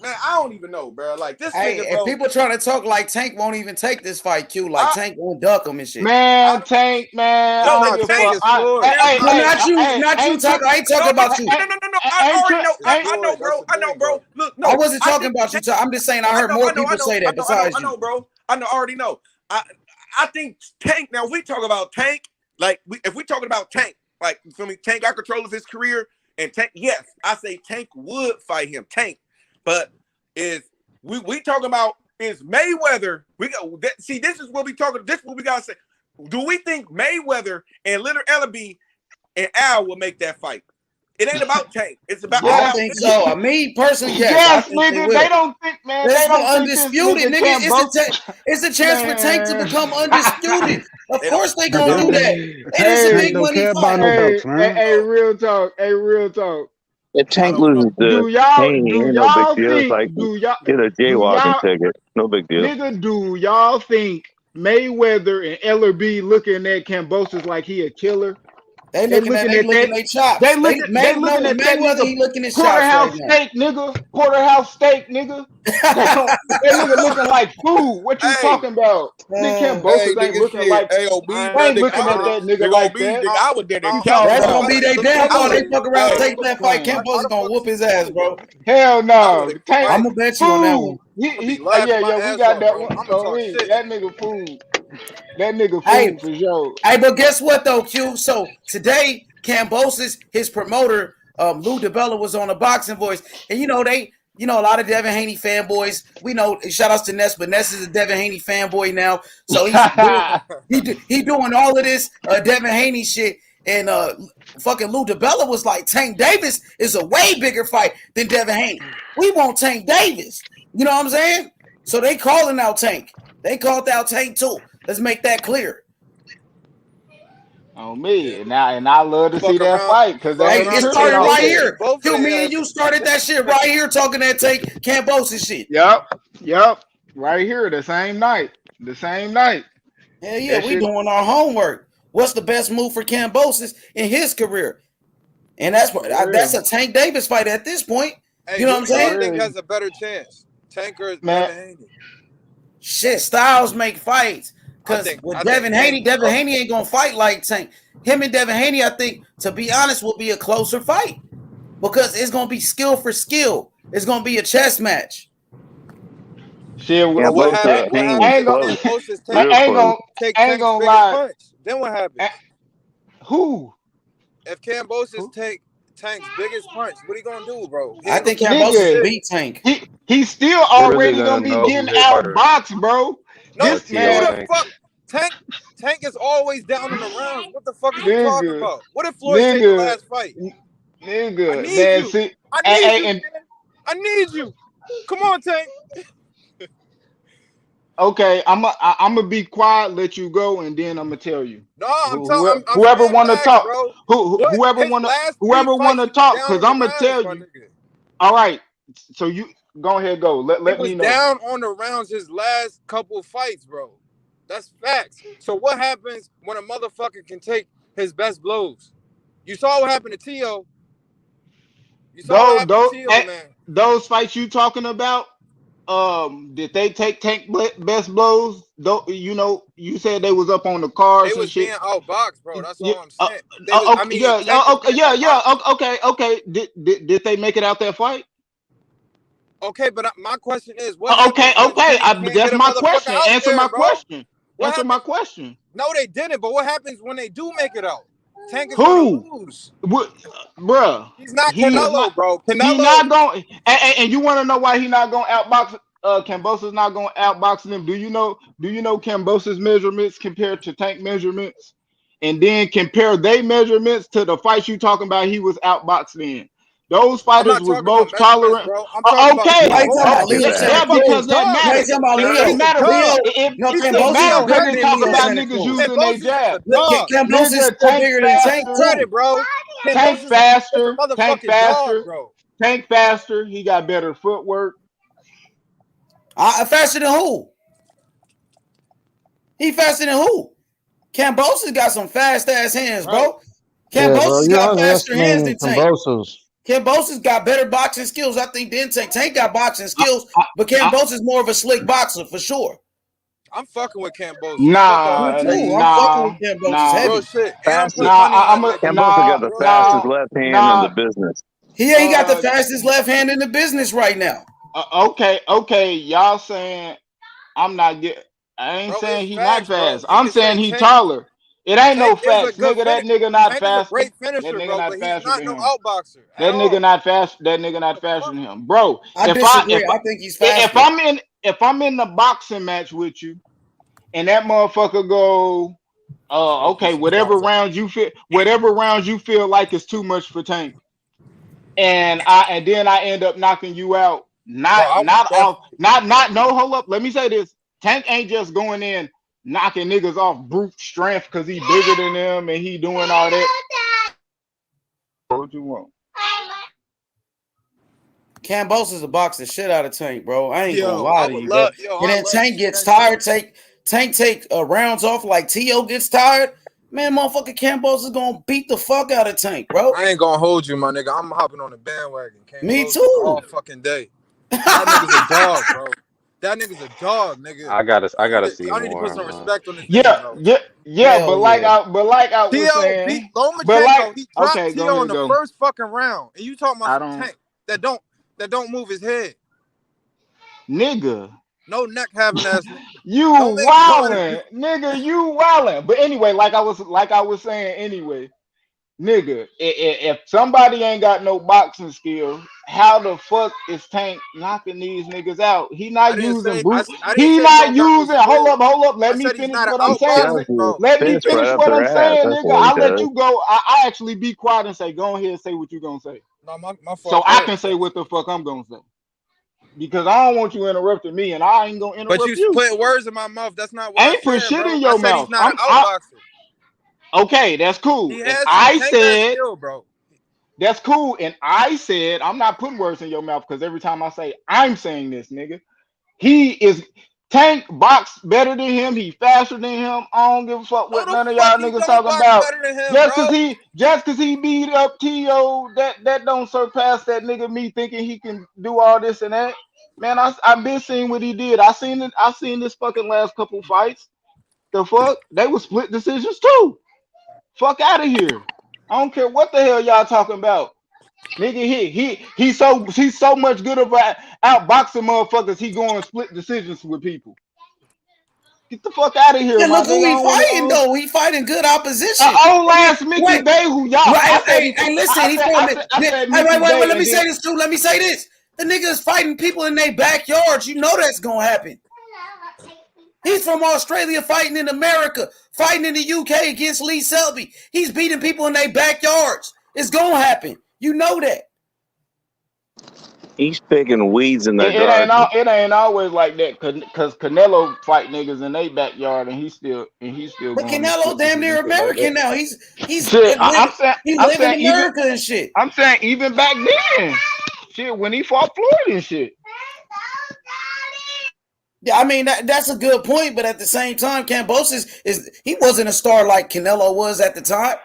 Man, I don't even know, bro. Like this. Hey, nigga, if people trying to talk like Tank won't even take this fight, Q. Like Tank won't duck him and shit. Man, Tank, man. Tank is floored. Not you talking. I ain't talking about you. No. I already know. I know, bro. Look, no. I wasn't talking about you. I'm just saying I heard more people say that besides you. I know, bro. I already know. I think Tank. Now we talk about Tank. Like if we talking about Tank, like you feel me? Tank got control of his career, and Tank. Yes, I say Tank would fight him. Tank. But we talking about is Mayweather. See, this is what we talking. This is what we gotta say. Do we think Mayweather and Leonard Ellerbe and Al will make that fight? It ain't about Tank. It's about. I think so. Me personally, yes. Yes, nigga. They don't think, man. Let's they don't undisputed, think this nigga. It's a chance for Tank to become undisputed. Of course they gonna do that. It is a big money fight. Hey, real talk. Hey, real talk. If Tank loses do y'all think? Get a jaywalking ticket. No big deal. Nigga, do y'all think Mayweather and Ellerbe looking at Kambosos like he a killer? They looking at their chops. They looking at Mayweather. He looking at porterhouse steak, nigga. Porterhouse steak, nigga. They looking like food. What you talking about? Nigga, Kambosos ain't looking like. I ain't looking at that nigga like that. I was there. That's gonna be their downfall. They fuck around, take that fight. Kambosos gonna whoop his ass, bro. Hell no. I'm gonna bet you on that one. We got that one. That nigga food. That nigga food for sure. Hey, but guess what though, Q? So today, Kambosos, his promoter, Lou DiBella, was on a Boxing Voice, and a lot of Devin Haney fanboys. We know, shout outs to Ness, but Ness is a Devin Haney fanboy now. So he's doing all of this Devin Haney shit. And fucking Lou DiBella was like, Tank Davis is a way bigger fight than Devin Haney. We want Tank Davis. You know what I'm saying? So they calling out Tank. They called out Tank too. Let's make that clear. On me, and I love to see that fight because it started right here. Me and you started that shit right here, talking that Tank Kambosos shit. Yep, right here, the same night. Hell yeah, we doing our homework. What's the best move for Kambosos in his career? And that's a Tank Davis fight at this point. Hey, you know what I'm saying? I think has a better chance. Tank or Devin Haney? Shit, styles make fights. Because with Devin Haney ain't gonna fight like Tank. Him and Devin Haney, I think, to be honest, will be a closer fight because it's gonna be skill for skill. It's gonna be a chess match. Shit, what happened? I ain't gonna lie. Then what happens? Who? If Kambosos take Tank's biggest punch, what he gonna do, bro? I think Kambosos beat Tank. He's still already gonna be getting outboxed, bro. No, who the fuck? Tank is always down in the rounds. What the fuck are you talking about? What if Floyd take the last fight? Nigga, I need you. Come on, Tank. Okay, I'm gonna be quiet, let you go, and then I'm gonna tell you. No, I'm whoever want to talk, whoever want to talk, because I'm gonna tell you. All right, so you go ahead, go. Let me know. Down on the rounds his last couple fights, bro. That's facts. So what happens when a motherfucker can take his best blows? You saw what happened to Tio. Those fights you talking about? Did they take Tank best blows? Though you said they was up on the cars. They was being outboxed, bro. That's all I'm saying. Okay. Did they make it out that fight? Okay, but my question is, that's my question. Answer my question. Answer my question. No, they didn't. But what happens when they do make it out? Tank is gonna lose. Bruh. He's not Canelo, bro. He's not going. And you want to know why he's not going to outbox? Kambosos not going to outbox them. Do you know Kambosos measurements compared to Tank measurements, and then compare their measurements to the fights you talking about? He was outboxed in. Those fighters was both tolerant. Okay. Yeah, because that matters. It matters. It matters when they talk about niggas using their jab. Kambosos is bigger than Tank, bro. Tank faster. Tank faster. He got better footwork. Faster than who? He faster than who? Kambosos got some fast ass hands, bro. Kambosos got faster hands than Tank. Kambosos got better boxing skills, I think, than Tank. Tank got boxing skills, but Kambosos is more of a slick boxer for sure. I'm fucking with Kambosos. I'm fucking with Kambosos. Real shit. Kambosos got the fastest left hand in the business. He got the fastest left hand in the business right now. Okay. Y'all saying I ain't saying he's not fast. I'm saying he's taller. It ain't no Tank is a facts, good nigga. That finisher. nigga not Tank is a faster. great That finisher, nigga bro, not but he's faster not than no him. outboxer at That nigga all. not fast. That nigga not faster than him, bro. I disagree. I think he's faster. If I'm in the boxing match with you, and that motherfucker go, okay, whatever rounds you feel like is too much for Tank, and then I end up knocking you out. No, hold up. Let me say this. Tank ain't just going in knocking niggas off brute strength because he bigger than them and he doing all that. What you want? Kambosos a box the shit out of Tank, bro. I ain't gonna lie to you, love, bro. And then Tank gets tired. Tank take rounds off like T.O. gets tired. Man, motherfucker, Kambosos is gonna beat the fuck out of Tank, bro. I ain't gonna hold you, my nigga. I'm hopping on the bandwagon. Me too. All fucking day. That nigga's a dog, bro. That nigga's a dog, nigga. I gotta see I need to put more. some respect on this Yeah, name, bro. yeah. But like I was T.O. saying, beat Lomachenko. He dropped T.O. in the go. first fucking round, and you talking about some Tank that don't move his head, nigga. No neck having ass. You wildin', nigga. You wildin'. But anyway, like I was saying, anyway, nigga. If somebody ain't got no boxing skill, how the fuck is Tank knocking these niggas out? He not using brute. He not using. Hold up. Let me finish what I'm saying. Let me finish what I'm saying, nigga. I'll let you go. I actually be quiet and say, go ahead and say what you gonna say. No, my fault. So I can say what the fuck I'm gonna say. Because I don't want you interrupting me, and I ain't gonna interrupt you. But you put words in my mouth. That's not what I ain't put shit in your mouth. He's not an outboxer. Okay, that's cool. He And has I said, skill, bro. That's cool. And I said, I'm not putting words in your mouth because every time I say I'm saying this, nigga, he is Tank box better than him. He faster than him. I don't give a fuck what none of y'all niggas talking about. Just cause he beat up T.O., that don't surpass that nigga me thinking he can do all this and that. Man, I've been seeing what he did. I seen this fucking last couple fights. The fuck? They were split decisions too. Fuck out of here. I don't care what the hell y'all talking about. Nigga, he's so much good about outboxing motherfuckers, he going split decisions with people. Get the fuck out of here, Yeah, my look who nigga. he fighting though. He fighting good opposition. Old ass Mickey Bay, who y'all. Hey, listen, he's from it. Wait, let me say this too. Let me say this. The nigga is fighting people in their backyards. You know that's gonna happen. He's from Australia fighting in America, fighting in the UK against Lee Selby. He's beating people in their backyards. It's gonna happen. You know that. He's picking weeds in the garden. It ain't always like that, cause Canelo fight niggas in their backyard, and he's still. But Canelo damn near American now. He's shit, he live in America and shit. I'm saying even back then, shit, when he fought Floyd and shit. Yeah, I mean that's a good point, but at the same time, Kambosos he wasn't a star like Canelo was at the time.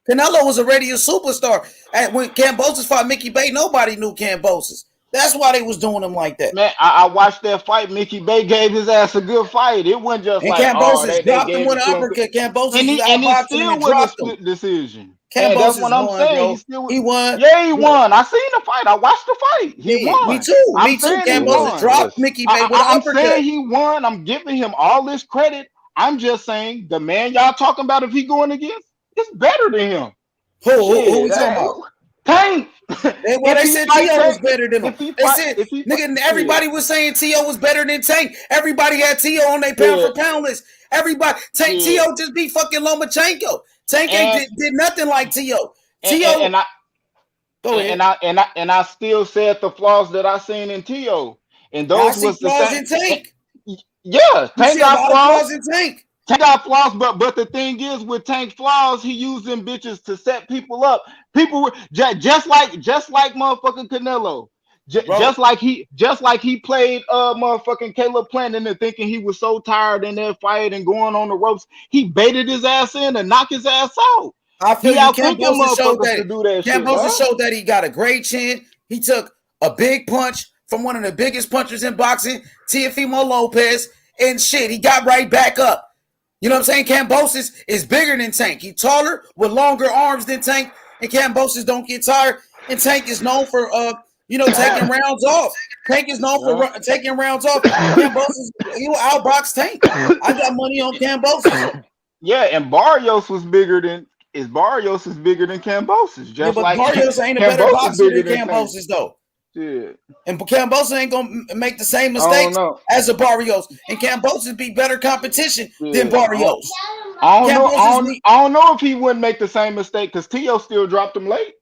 Canelo was already a superstar. When Kambosos fought Mickey Bay, nobody knew Kambosos. That's why they was doing him like that. Man, I watched that fight. Mickey Bay gave his ass a good fight. It wasn't just like Kambosos dropped him with an uppercut. Kambosos and it still wasn't a split decision. That's what I'm saying. He won. Yeah, he won. I seen the fight. I watched the fight. He won. Me too. Kambosos dropped Mickey Bay with an uppercut. I'm saying he won. I'm giving him all this credit. I'm just saying the man y'all talking about, if he going against, it's better than him. Who we talking about? Tank. They said T.O. was better than him. They said, nigga, everybody was saying T.O. was better than Tank. Everybody had T.O. on their pound for pound list. Everybody, T.O. just beat fucking Lomachenko. Tank did nothing like T.O. T.O. Go ahead. And I still said the flaws that I seen in T.O. And those was the flaws in Tank. Yeah, Tank got flaws in Tank. Tank got flaws, but the thing is, with Tank flaws, he used them bitches to set people up. People were just like motherfucking Canelo, just like he played motherfucking Caleb Plant into thinking he was so tired in that fight and going on the ropes. He baited his ass in and knocked his ass out. I feel Kambosos showed that. Kambosos showed that he got a great chin. He took a big punch from one of the biggest punchers in boxing, Teofimo Lopez, and shit. He got right back up. You know what I'm saying? Kambosos is bigger than Tank. He's taller with longer arms than Tank, and Kambosos don't get tired. And Tank is known for taking rounds off. Tank is known for taking rounds off. Kambosos, he will outbox Tank. I got money on Kambosos. Yeah, and Barrios was bigger than Barrios is bigger than Kambosos. Just Yeah, but like Barrios ain't a better Kambosos boxer than bigger than Tank. Kambosos, though. Yeah. And Kambosos ain't gonna make the same I don't mistakes know. as a Barrios. And Kambosos be better competition than Yeah, Barrios. I don't know. Kambosos I don't know if he wouldn't make the same mistake because Tio still dropped him late.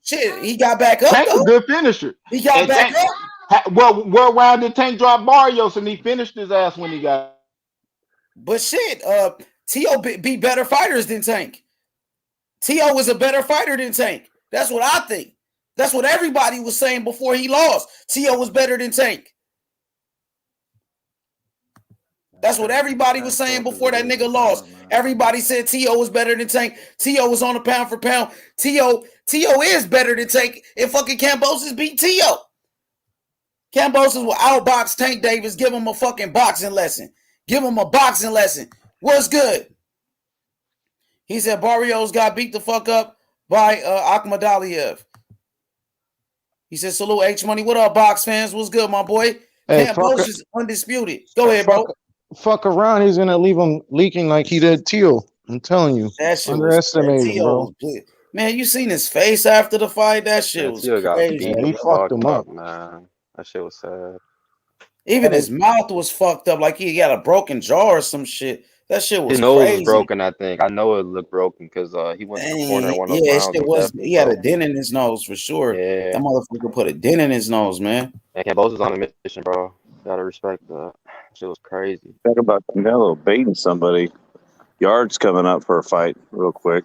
Shit, he got back up. Tank a though. good finisher. He got And back Tank, up. what round did Tank drop Barrios and he finished his ass when he got? But shit, Tio be better fighters than Tank. Tio was a better fighter than Tank. That's what I think. That's what everybody was saying before he lost. Tio was better than Tank. That's what everybody was saying before that nigga lost. Everybody said Tio was better than Tank. Tio was on a pound for pound. Tio is better than Tank. If fucking Kambosos beat Tio. Kambosos will outbox Tank Davis. Give him a fucking boxing lesson. Give him a boxing lesson. What's good? He said Barrios got beat the fuck up by Akhmadaliev. He said, salute H Money. What up, box fans? What's good, my boy? Hey, Kambosos is undisputed. Go ahead, bro. Fuck around. He's going to leave him leaking like he did Teal. I'm telling you. That shit underestimated him, bro. Man, you seen his face after the fight? That shit was crazy. He fucked him up, man. That shit was sad. Even his mouth was fucked up, like he got a broken jaw or some shit. That shit was His nose crazy. was broken, I think. I know it looked broken because he went to the corner and one of those rounds. He had a dent in his nose for sure. Yeah. That motherfucker put a dent in his nose, man. And Kambosos on a mission, bro. Gotta respect that. Shit was crazy. Talk about Canelo baiting somebody. Yard's coming up for a fight real quick.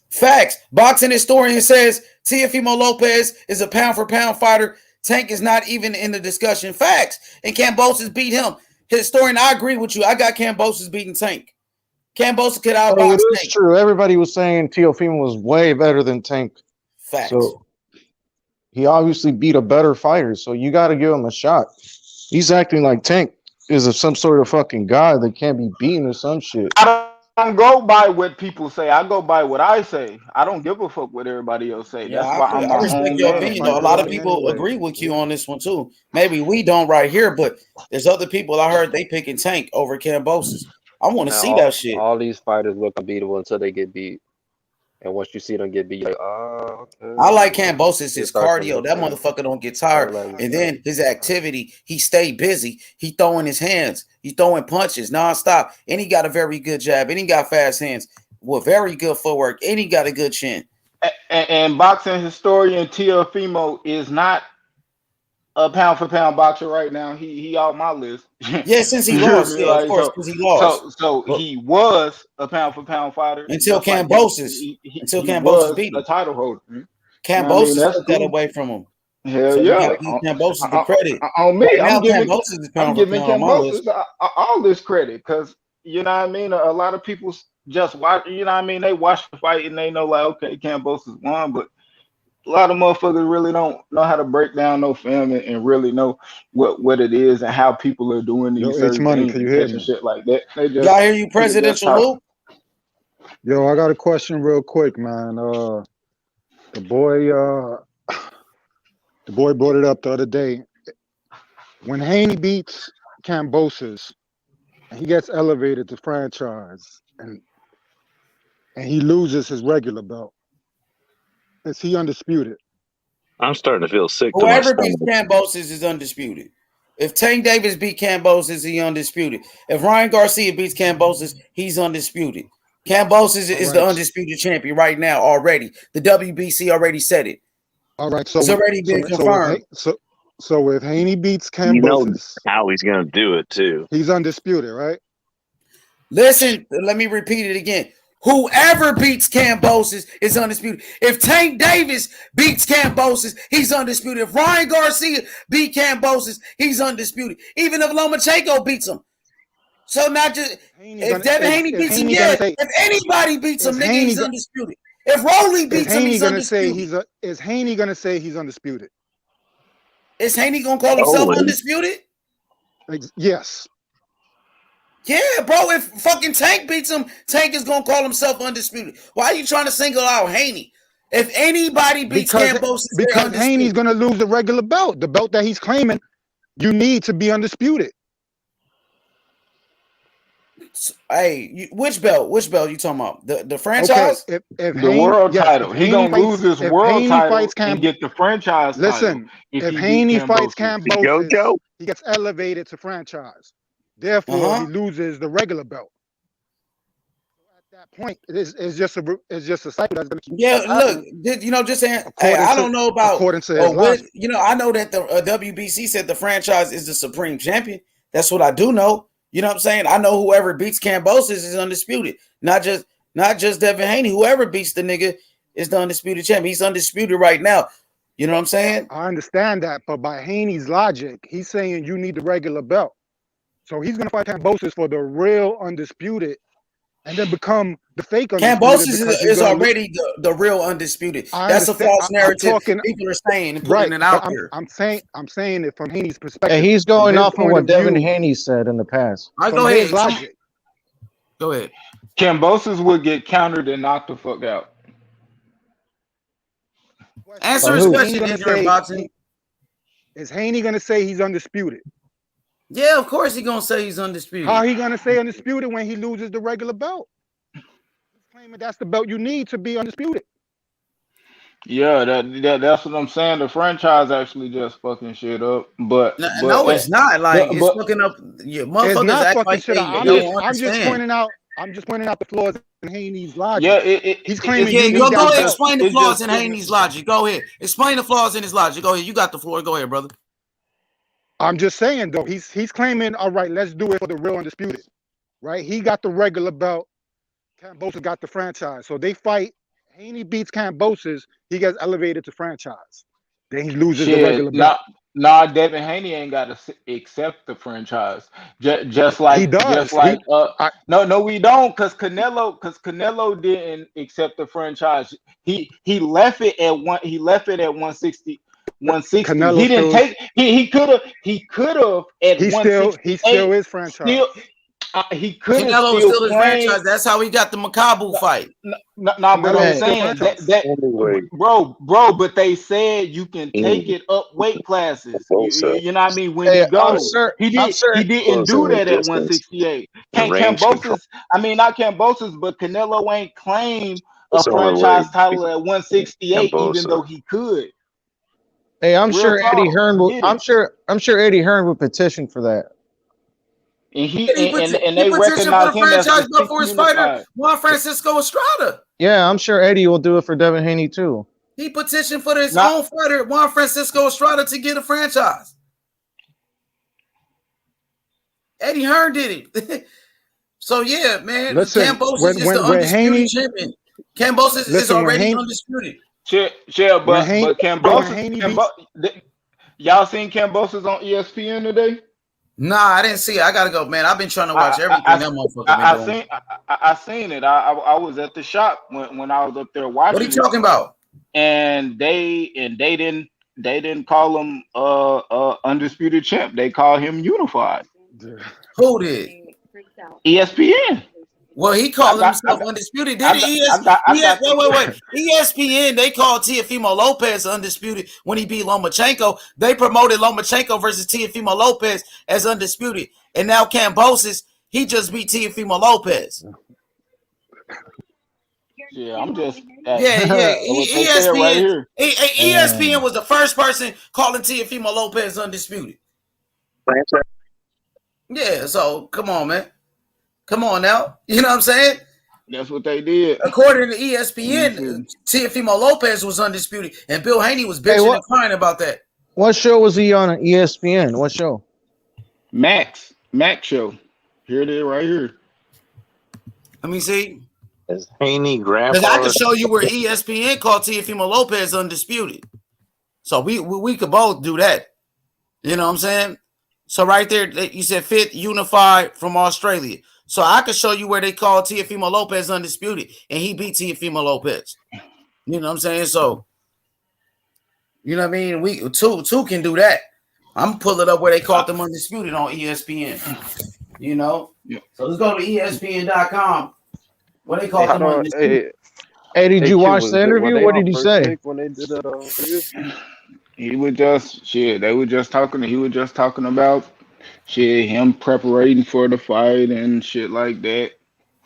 Facts. Boxing historian says Teofimo Lopez is a pound for pound fighter. Tank is not even in the discussion. Facts. And Kambosos beat him. Historian, I agree with you. I got Kambosos beating Tank. Kambosos could outbox Tank. It is true. Everybody was saying Teofimo was way better than Tank. Facts. So he obviously beat a better fighter. So you got to give him a shot. He's acting like Tank is some sort of fucking guy that can't be beaten or some shit. I don't go by what people say. I go by what I say. I don't give a fuck what everybody else say. Yeah, That's why I'm I respect your opinion, though. A lot of people agree with you on this one too. Maybe we don't right here, but there's other people I heard they picking Tank over Kambosos. I want to see that shit. All these fighters look unbeatable until they get beat. And once you see them get beat, you're like, oh, okay. I like Kambosos, his cardio. That motherfucker don't get tired. And then his activity, he stay busy. He throwing his hands. He throwing punches nonstop. And he got a very good jab. And he got fast hands with very good footwork. And he got a good chin. And boxing historian Teofimo is not a pound for pound boxer right now. He out my list. Yeah, since he lost, yeah, of course, because he lost. So he was a pound for pound fighter until Kambosos. Until Kambosos beat him. A title holder. Kambosos took that away from him. Hell so yeah. Kambosos the credit. On me, I'm giving Kambosos all this credit because you know what I mean. A lot of people just watch. You know what I mean. They watch the fight and they know like, okay, Kambosos won, but a lot of motherfuckers really don't know how to break down no film and really know what it is and how people are doing these certain things and shit like that. Y'all hear you, Presidential Luke? Yo, I got a question real quick, man. The boy brought it up the other day. When Haney beats Kambosos, he gets elevated to franchise and he loses his regular belt. Is he undisputed? I'm starting to feel sick. Whoever beats Kambosos is undisputed. If Tank Davis beat Kambosos, he undisputed. If Ryan Garcia beats Kambosos, he's undisputed. Kambosos is the undisputed champion right now already. The WBC already said it. All right, so it's already been confirmed. So if Haney beats Kambosos, you know how he's going to do it too. He's undisputed, right? Listen, let me repeat it again. Whoever beats Kambosos is undisputed. If Tank Davis beats Kambosos, he's undisputed. If Ryan Garcia beat Kambosos, he's undisputed. Even if Lomachenko beats him. So not just if Devin Haney beats him, yeah. If anybody beats him, nigga, he's undisputed. If Rolly beats him, he's undisputed. Is Haney gonna say he's undisputed? Is Haney gonna call himself undisputed? Yes. Yeah, bro. If fucking Tank beats him, Tank is gonna call himself undisputed. Why are you trying to single out Haney? If anybody beats Kambosos, because Haney's gonna lose the regular belt, the belt that he's claiming. You need to be undisputed. Hey, which belt? Which belt you talking about? The franchise? Okay, if The Haney, world yes, title. if He Haney gonna lose fights, his if world Haney title fights and get the franchise title listen, if if he beat Haney fights Kambosos. Kambosos, he gets elevated to franchise. Therefore, he loses the regular belt. At that point, it's just a cycle that's going to keep happening. Look, just saying. Hey, I don't know about. According to his logic. I know that the WBC said the franchise is the supreme champion. That's what I do know. You know what I'm saying? I know whoever beats Kambosos is undisputed. Not just Devin Haney. Whoever beats the nigga is the undisputed champion. He's undisputed right now. You know what I'm saying? I understand that, but by Haney's logic, he's saying you need the regular belt. So he's going to fight Kambosos for the real undisputed and then become the fake undisputed. Kambosos is already the real undisputed. That's a false narrative people are saying and putting it out there. I'm saying it from Haney's perspective. Yeah, he's going off of what Devin Haney said in the past. Go ahead. Logic. Go ahead. Kambosos would get countered and knocked the fuck out. Answer his question, ignorant boxing. Is Haney going to say he's undisputed? Yeah, of course he's going to say he's undisputed. How he going to say undisputed when he loses the regular belt? He's claiming that's the belt you need to be undisputed. Yeah, that's what I'm saying. The franchise actually just fucking shit up. But no, it's not. Like it's fucking up. Yeah, motherfuckers not act fucking like shit up. I'm just pointing out. I'm just pointing out the flaws in Haney's logic. Yeah, he's claiming. Go ahead, explain the flaws in Haney's logic. Go ahead, explain the flaws in his logic. Go ahead, you got the floor. Go ahead, brother. I'm just saying though, he's claiming, all right, let's do it for the real undisputed, right? He got the regular belt. Kambosos got the franchise, so they fight. Haney beats Kambosos, he gets elevated to franchise. Then he loses the regular belt. Nah, Devin Haney ain't got to accept the franchise. Just like he does. Just like no, we don't, because Canelo didn't accept the franchise. He left it at 160. 160. Canelo he didn't take. He could have at 160. He still is franchise. He could have Canelo still his franchise. That's how he got the Makabu fight. But I'm saying that bro. But they said you can take it up weight classes. You know what I mean? When you go, he didn't do that at 168. Kambosos, not Kambosos, but Canelo ain't claimed a franchise title at 168, even though he could. Hey, I'm sure Eddie Hearn would petition for that. And they recognize him as the for his fighter, Juan Francisco Estrada. Yeah, I'm sure Eddie will do it for Devin Haney too. He petitioned for his own fighter, Juan Francisco Estrada, to get a franchise. Eddie Hearn did it. So yeah, man. Kambosos is the undisputed champion. Kambosos is already undisputed. But Kambosos, y'all seen Kambosos on ESPN today? Nah, I didn't see it. I gotta go, man. I've been trying to watch everything that motherfucker been doing. I seen it. I was at the shop when I was up there watching. What are you talking about? And they didn't call him undisputed champ. They called him unified. Who did? ESPN. Well, he called himself undisputed. Did he? Wait. ESPN, they called Teofimo Lopez undisputed when he beat Lomachenko. They promoted Lomachenko versus Teofimo Lopez as undisputed. And now Kambosos, he just beat Teofimo Lopez. Yeah, I'm just... ESPN, right here. ESPN was the first person calling Teofimo Lopez undisputed. Yeah, so come on, man. Come on now. You know what I'm saying? That's what they did. According to ESPN, Teofimo Lopez was undisputed, and Bill Haney was bitching and crying about that. What show was he on ESPN? What show? Max show. Here it is right here. Let me see. Is Haney grandfather? Because I can show you where ESPN called Teofimo Lopez undisputed. So we could both do that. You know what I'm saying? So right there, you said fifth unified from Australia. So I could show you where they called Teofimo Lopez undisputed, and he beat Teofimo Lopez. You know what I'm saying? So, you know what I mean? We two can do that. I'm pulling up where they called them undisputed on ESPN. You know? Yeah. So let's go to ESPN.com. What they call them undisputed. Hey, did you watch the interview? What did he say? When they did that, he was just they were just talking. He was just talking about Shit, him preparing for the fight and shit like that.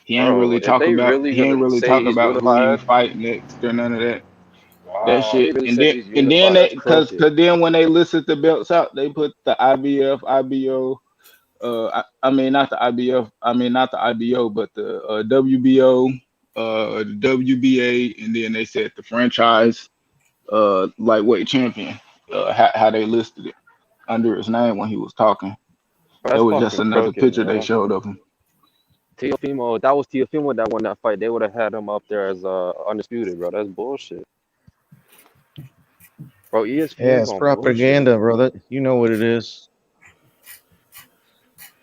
He ain't Bro, really if talk they about really gonna say he's who he unified, fight next or none of that. That wow, shit. he really And said then he's and then unified. they That's cause crooked. then when they listed the belts out, they put the IBF, IBO, I mean not the IBF, I mean not the IBO, but the WBO, the WBA, and then they said the franchise lightweight champion. How they listed it under his name when he was talking. Bro, That that's was just fucking another crooked, picture they man. showed of him. Teofimo, if that was Teofimo that won that fight, they would have had him up there as undisputed, bro. That's bullshit. Bro, ESPN's Yeah, it's on propaganda, bullshit. bro. That you know what it is.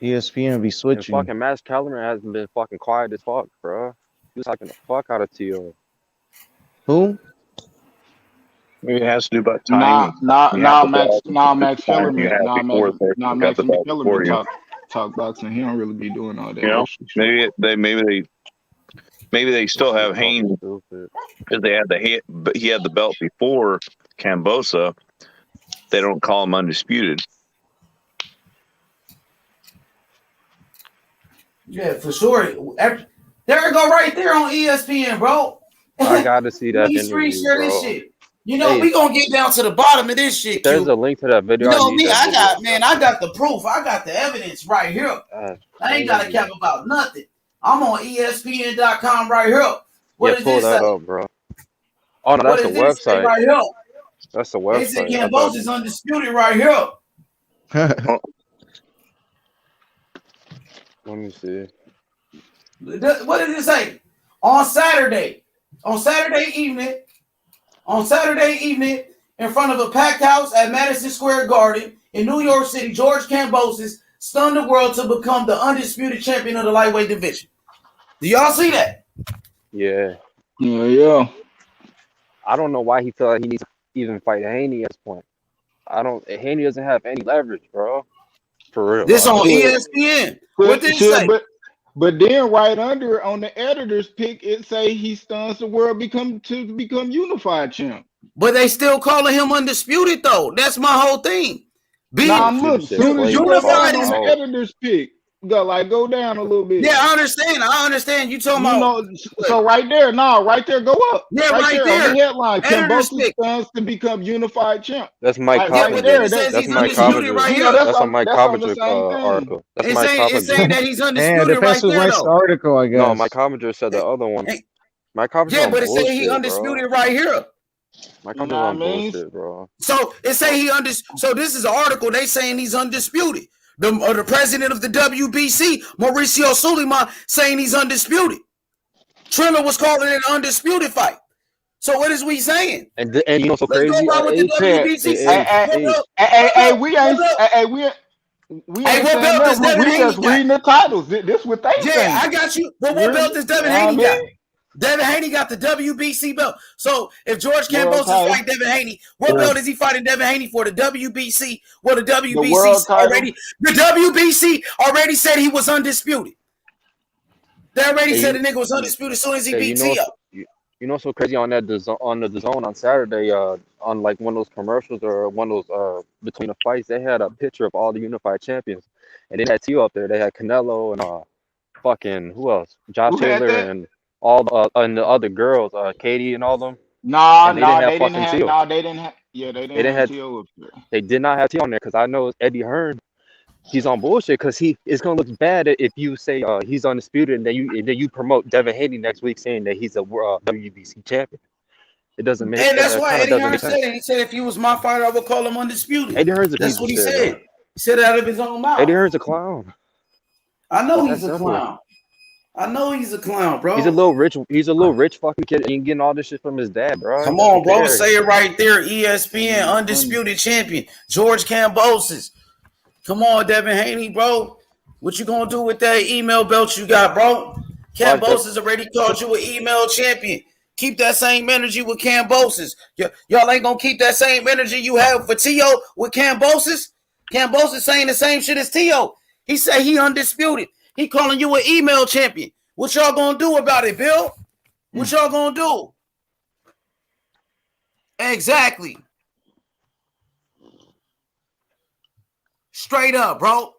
ESPN be And switching. fucking Max Kellerman hasn't been fucking quiet as fuck, bro. He was talking the fuck out of Teo. Who? Maybe it has to do about timing. You have the belt at Max the time you Kellerman, have before the person who got the belt before you. talk boxing. He don't really be doing all that You know, extra shit. maybe they still have Haney Stupid. because they had but he had the belt before Kambosos. They don't call him undisputed. Yeah, for sure. There it go right there on ESPN, bro. I gotta see that Let me interview, screen share this bro. shit. You know, we gonna get down to the bottom of this shit, There's Q. a link to that video. You I know need me, that video. I got the proof. I got the evidence right here. That's I ain't got to crazy. cap about nothing. I'm on ESPN.com right here. What does Pull this that say? up, bro. Oh no, What that's the does this say website. right here? That's the They say website. Kambosos is undisputed right here. Let me see. What did it say? On Saturday evening, in front of a packed house at Madison Square Garden in New York City, George Kambosos stunned the world to become the undisputed champion of the lightweight division. Do y'all see that? Yeah. Yeah. I don't know why he felt like he needs to even fight Haney at this point. Haney doesn't have any leverage, bro. For real. This on ESPN. What did it say? But then right under on the editor's pick, it say he stuns the world to become unified champ. But they still calling him undisputed though. That's my whole thing. Look, soon as you go down on the is editor's pick, go down a little bit. Yeah, I understand. You talking about so right there, go up. Yeah, right there on the headline. Editor's Kambosos pick. stands to become unified champ. That's Mike right there. That's Mike Coventry. Right here. That's a Mike Coventry article. That's Mike Coventry. It's saying that he's undisputed depends right who there writes though. the article, I guess. No, Mike Coventry said the other one. Mike Coventry. Yeah, but it say he undisputed right here. Mike Coventry on bullshit, bro. So it say So this is an article. They saying he's undisputed. The president of the WBC, Mauricio Suleiman, saying he's undisputed. Triller was calling it an undisputed fight. So what is we saying? And you know so crazy? Let's go with the WBC. We just reading the titles. This what they saying. I got you. But what belt does Devin Haney got? Devin Haney got the WBC belt. So if George Kambosos fight Devin Haney, what belt is he fighting Devin Haney for? The WBC? Well, the WBC already said he was undisputed. They already said the nigga was undisputed as soon as he beat Tio. You know what's so crazy on the DAZN on Saturday, on like one of those commercials or one of those between the fights, they had a picture of all the unified champions, and they had Tio up there. They had Canelo and fucking who else? Josh Taylor and all and the other girls, Katie and all them. They didn't have Tio up there. They did not have Tio on there because I know Eddie Hearn. He's on bullshit because it's gonna look bad if you say he's undisputed and then you promote Devin Haney next week saying that he's a WBC champion. It doesn't make sense. And that's why Eddie Hearn said it. He said if he was my fighter, I would call him undisputed. Eddie Hearn's that's what he said. He said it out of his own mouth. Eddie Hearn's a clown. I know he's a clown. I know he's a clown, bro. He's a little rich fucking kid. He getting all this shit from his dad, bro. Come on, bro. Say it right there. ESPN, undisputed champion. George Kambosos. Come on, Devin Haney, bro. What you gonna do with that email belt you got, bro? Kambosos already called you an email champion. Keep that same energy with Kambosos. Y'all ain't gonna keep that same energy you have for Tio with Kambosos. Kambosos saying the same shit as Tio. He said he undisputed. He calling you an email champion. What y'all gonna do about it, Bill? What y'all gonna do? Exactly. Straight up, bro.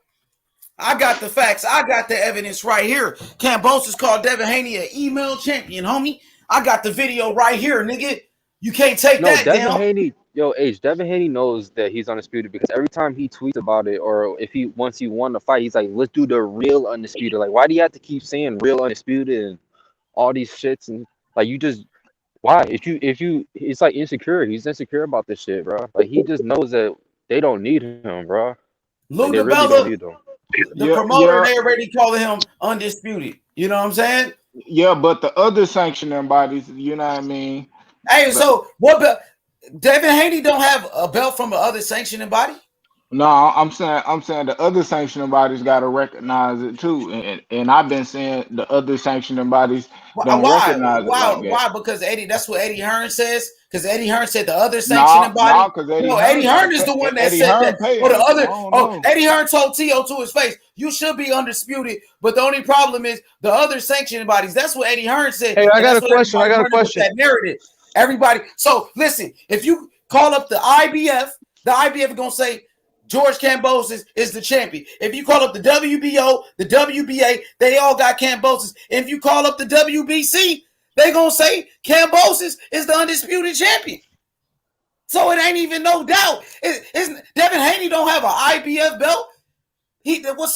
I got the facts. I got the evidence right here. Kambosos called Devin Haney an email champion, homie. I got the video right here, nigga. You can't take that Devin down. Haney, Devin Haney knows that he's undisputed because every time he tweets about it, or if once he won the fight, he's like, let's do the real undisputed. Like, why do you have to keep saying real undisputed and all these shits? And like, why? If you, it's like insecure. He's insecure about this shit, bro. Like, he just knows that they don't need him, bro. Lou Like, they really don't need him. The promoter, they already calling him undisputed. You know what I'm saying? Yeah, but the other sanctioning bodies, you know what I mean? Hey, so what belt? Devin Haney don't have a belt from the other sanctioning body? No, I'm saying the other sanctioning bodies got to recognize it too, and I've been saying the other sanctioning bodies don't recognize it like that. Why? Because that's what Eddie Hearn says. Because Eddie Hearn said the other sanctioning body. Eddie Hearn is the one that said that. Or the other. Eddie Hearn told T.O. to his face, "You should be undisputed." But the only problem is the other sanctioning bodies. That's what Eddie Hearn said. Hey, I got a question. That narrative. Everybody. So listen, if you call up the IBF is gonna say George Kambosos is the champion. If you call up the WBO, the WBA, they all got Kambosos. If you call up the WBC, they gonna say Kambosos is the undisputed champion. So it ain't even no doubt. Devin Haney don't have an IBF belt. What's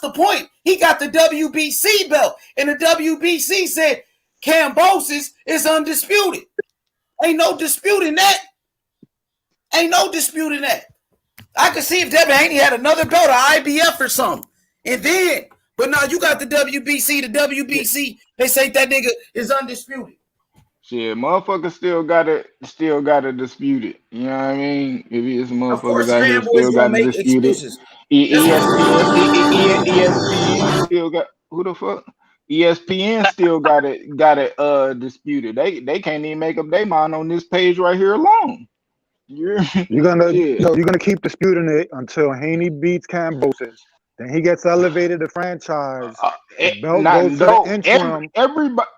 the point? He got the WBC belt, and the WBC said Kambosos is undisputed. Ain't no disputing that. I could see if Devin Haney had another belt, or IBF or something. But now you got the WBC, they say that nigga is undisputed. Shit, motherfucker still got to dispute it. You know what I mean? If it's motherfuckers out here still got to dispute it. ESPN still got, who the fuck? ESPN still got it disputed. They can't even make up their mind on this page right here alone. You're gonna keep disputing it until Haney beats Kambosos. Then he gets elevated to franchise. Belt goes to the interim. Everybody.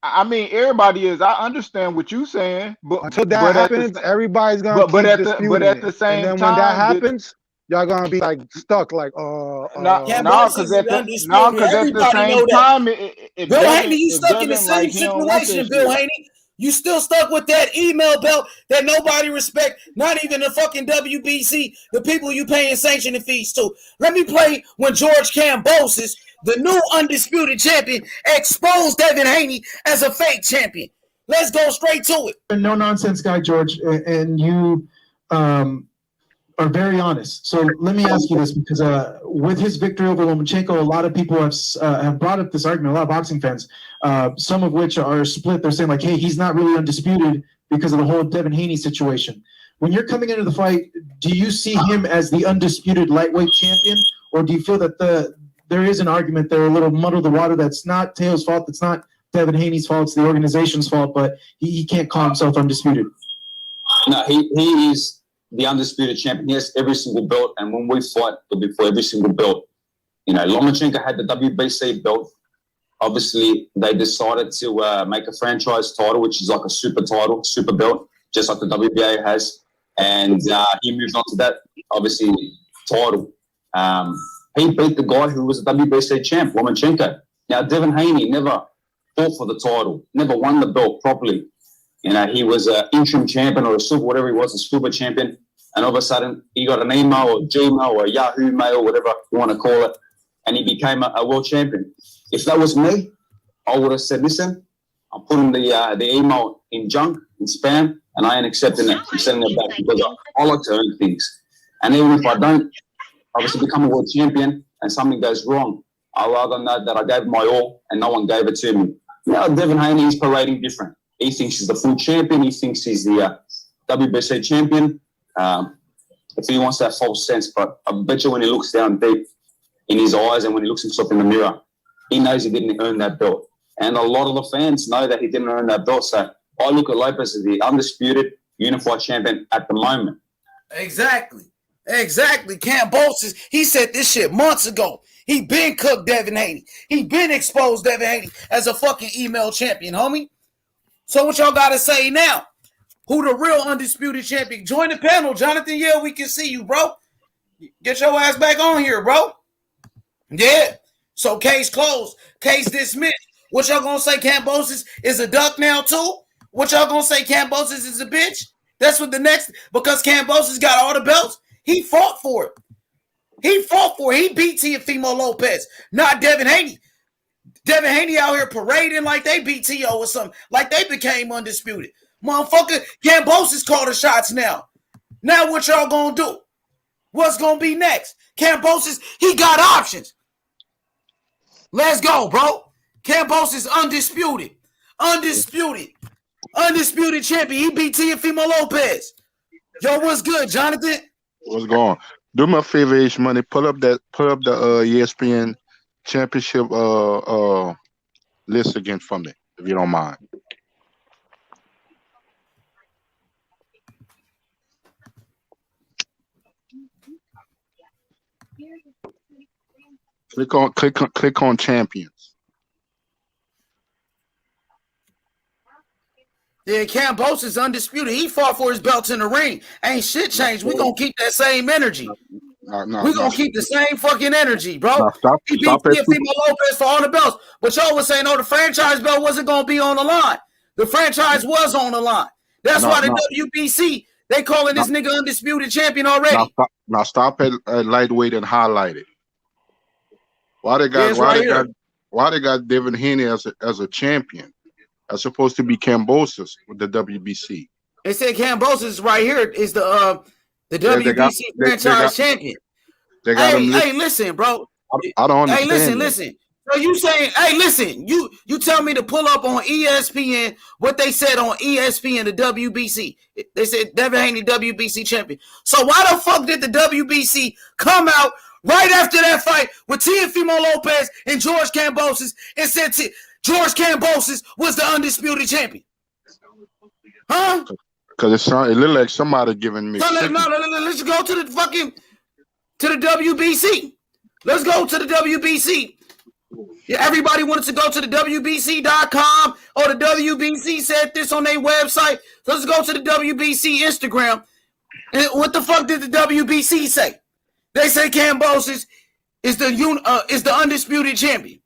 I mean, everybody is. I understand what you're saying, but until that happens, everybody's gonna keep disputing it. But at the same time, and then when that happens, y'all gonna be like stuck, like because at the same time, Bill Haney, you stuck in the same situation, Bill Haney. You still stuck with that email belt that nobody respect, not even the fucking WBC, the people you paying sanctioning fees to. Let me play when George Kambosos, the new undisputed champion, exposed Devin Haney as a fake champion. Let's go straight to it. No nonsense guy, George, and you are very honest. So let me ask you this, because with his victory over Lomachenko, a lot of people have brought up this argument, a lot of boxing fans, some of which are split. They're saying like, hey, he's not really undisputed because of the whole Devin Haney situation. When you're coming into the fight, do you see him as the undisputed lightweight champion, or do you feel that there is an argument there, a little muddle the water, that's not Teo's fault, that's not Devin Haney's fault, it's the organization's fault, but he can't call himself undisputed? No, he is the undisputed champion. He has every single belt, and when we fight, it'll be for every single belt. You know, Lomachenko had the WBC belt. Obviously, they decided to make a franchise title, which is like a super title, super belt, just like the WBA has. And he moved on to that, obviously, title. He beat the guy who was a WBC champ, Lomachenko. Now, Devin Haney never fought for the title, never won the belt properly. You know, he was an interim champion or a super, whatever he was, a super champion. And all of a sudden, he got an email or Gmail or Yahoo mail, whatever you want to call it, and he became a world champion. If that was me, I would have said, listen, I'm putting the email in junk, in spam, and I ain't accepting it. I'm sending it back because I like to earn things. And even if I don't obviously become a world champion and something goes wrong, I'd rather know that I gave my all and no one gave it to me. Now, Devin Haney is parading different. He thinks he's the full champion. He thinks he's the WBC champion. If he wants that false sense, but I bet you when he looks down deep in his eyes and when he looks himself in the mirror, he knows he didn't earn that belt. And a lot of the fans know that he didn't earn that belt. So I look at Lopez as the undisputed unified champion at the moment. Exactly. Kambosos, he said this shit months ago. He been cooked Devin Haney. He been exposed Devin Haney as a fucking email champion, homie. So what y'all got to say now? Who the real undisputed champion? Join the panel, Jonathan. Yeah, we can see you, bro. Get your ass back on here, bro. Yeah. So case closed. Case dismissed. What y'all gonna say? Kambosos is a duck now too? What y'all gonna say? Kambosos is a bitch? That's what the next, because Kambosos got all the belts. He fought for it. He fought for it. He beat Teofimo Lopez, not Devin Haney. Devin Haney out here parading like they beat T.O. or something, like they became undisputed. Motherfucker, Kambosos call the shots now. Now what y'all gonna do? What's gonna be next? Kambosos, he got options. Let's go, bro. Kambosos is undisputed. Undisputed champion. He beat Teofimo Lopez. Yo, what's good, Jonathan? What's going on? Do me a favor, H Money. Pull up the ESPN championship list again for me, if you don't mind. Click on champions. Yeah, Kambosos is undisputed. He fought for his belts in the ring. Ain't shit changed. We're going to keep that same energy. We're going to keep the same fucking energy, bro. He beat Teofimo Lopez for all the belts. But y'all was saying, the franchise belt wasn't going to be on the line. The franchise was on the line. That's why the WBC, they calling this nigga undisputed champion already. Now stop at lightweight and highlight it. Why they got Devin Haney as a champion? That's supposed to be Kambosos with the WBC. They said Kambosos right here is the WBC franchise champion. Hey, listen, bro. I don't understand. Hey, listen. So you saying, listen, you tell me to pull up on ESPN what they said on ESPN, the WBC. They said Devin Haney, WBC champion. So why the fuck did the WBC come out right after that fight with Teofimo Lopez and George Kambosos and said George Kambosos was the undisputed champion? Huh? Because it looked like somebody giving me. Let's go to the WBC. Let's go to the WBC. Yeah, everybody wanted to go to the WBC.com or the WBC said this on their website. So let's go to the WBC Instagram. And what the fuck did the WBC say? They say Kambosos is the undisputed champion.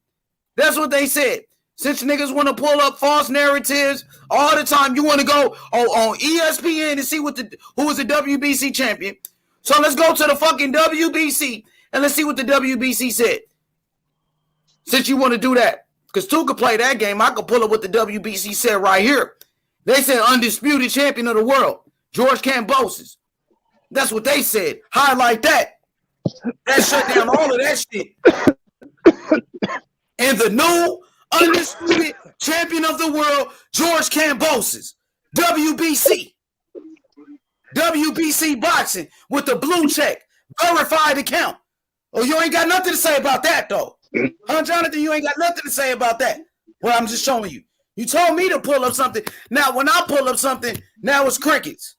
That's what they said. Since niggas want to pull up false narratives all the time, you want to go on ESPN and see who was the WBC champion. So let's go to the fucking WBC and let's see what the WBC said. Since you want to do that, because two could play that game, I could pull up what the WBC said right here. They said undisputed champion of the world, George Kambosos. That's what they said. Highlight that. That shut down all of that shit. And the new undisputed champion of the world, George Kambosos, WBC. WBC boxing with the blue check, verified account. Oh, you ain't got nothing to say about that, though. Huh, Jonathan? You ain't got nothing to say about that. Well, I'm just showing you. You told me to pull up something. Now, when I pull up something, now it's crickets.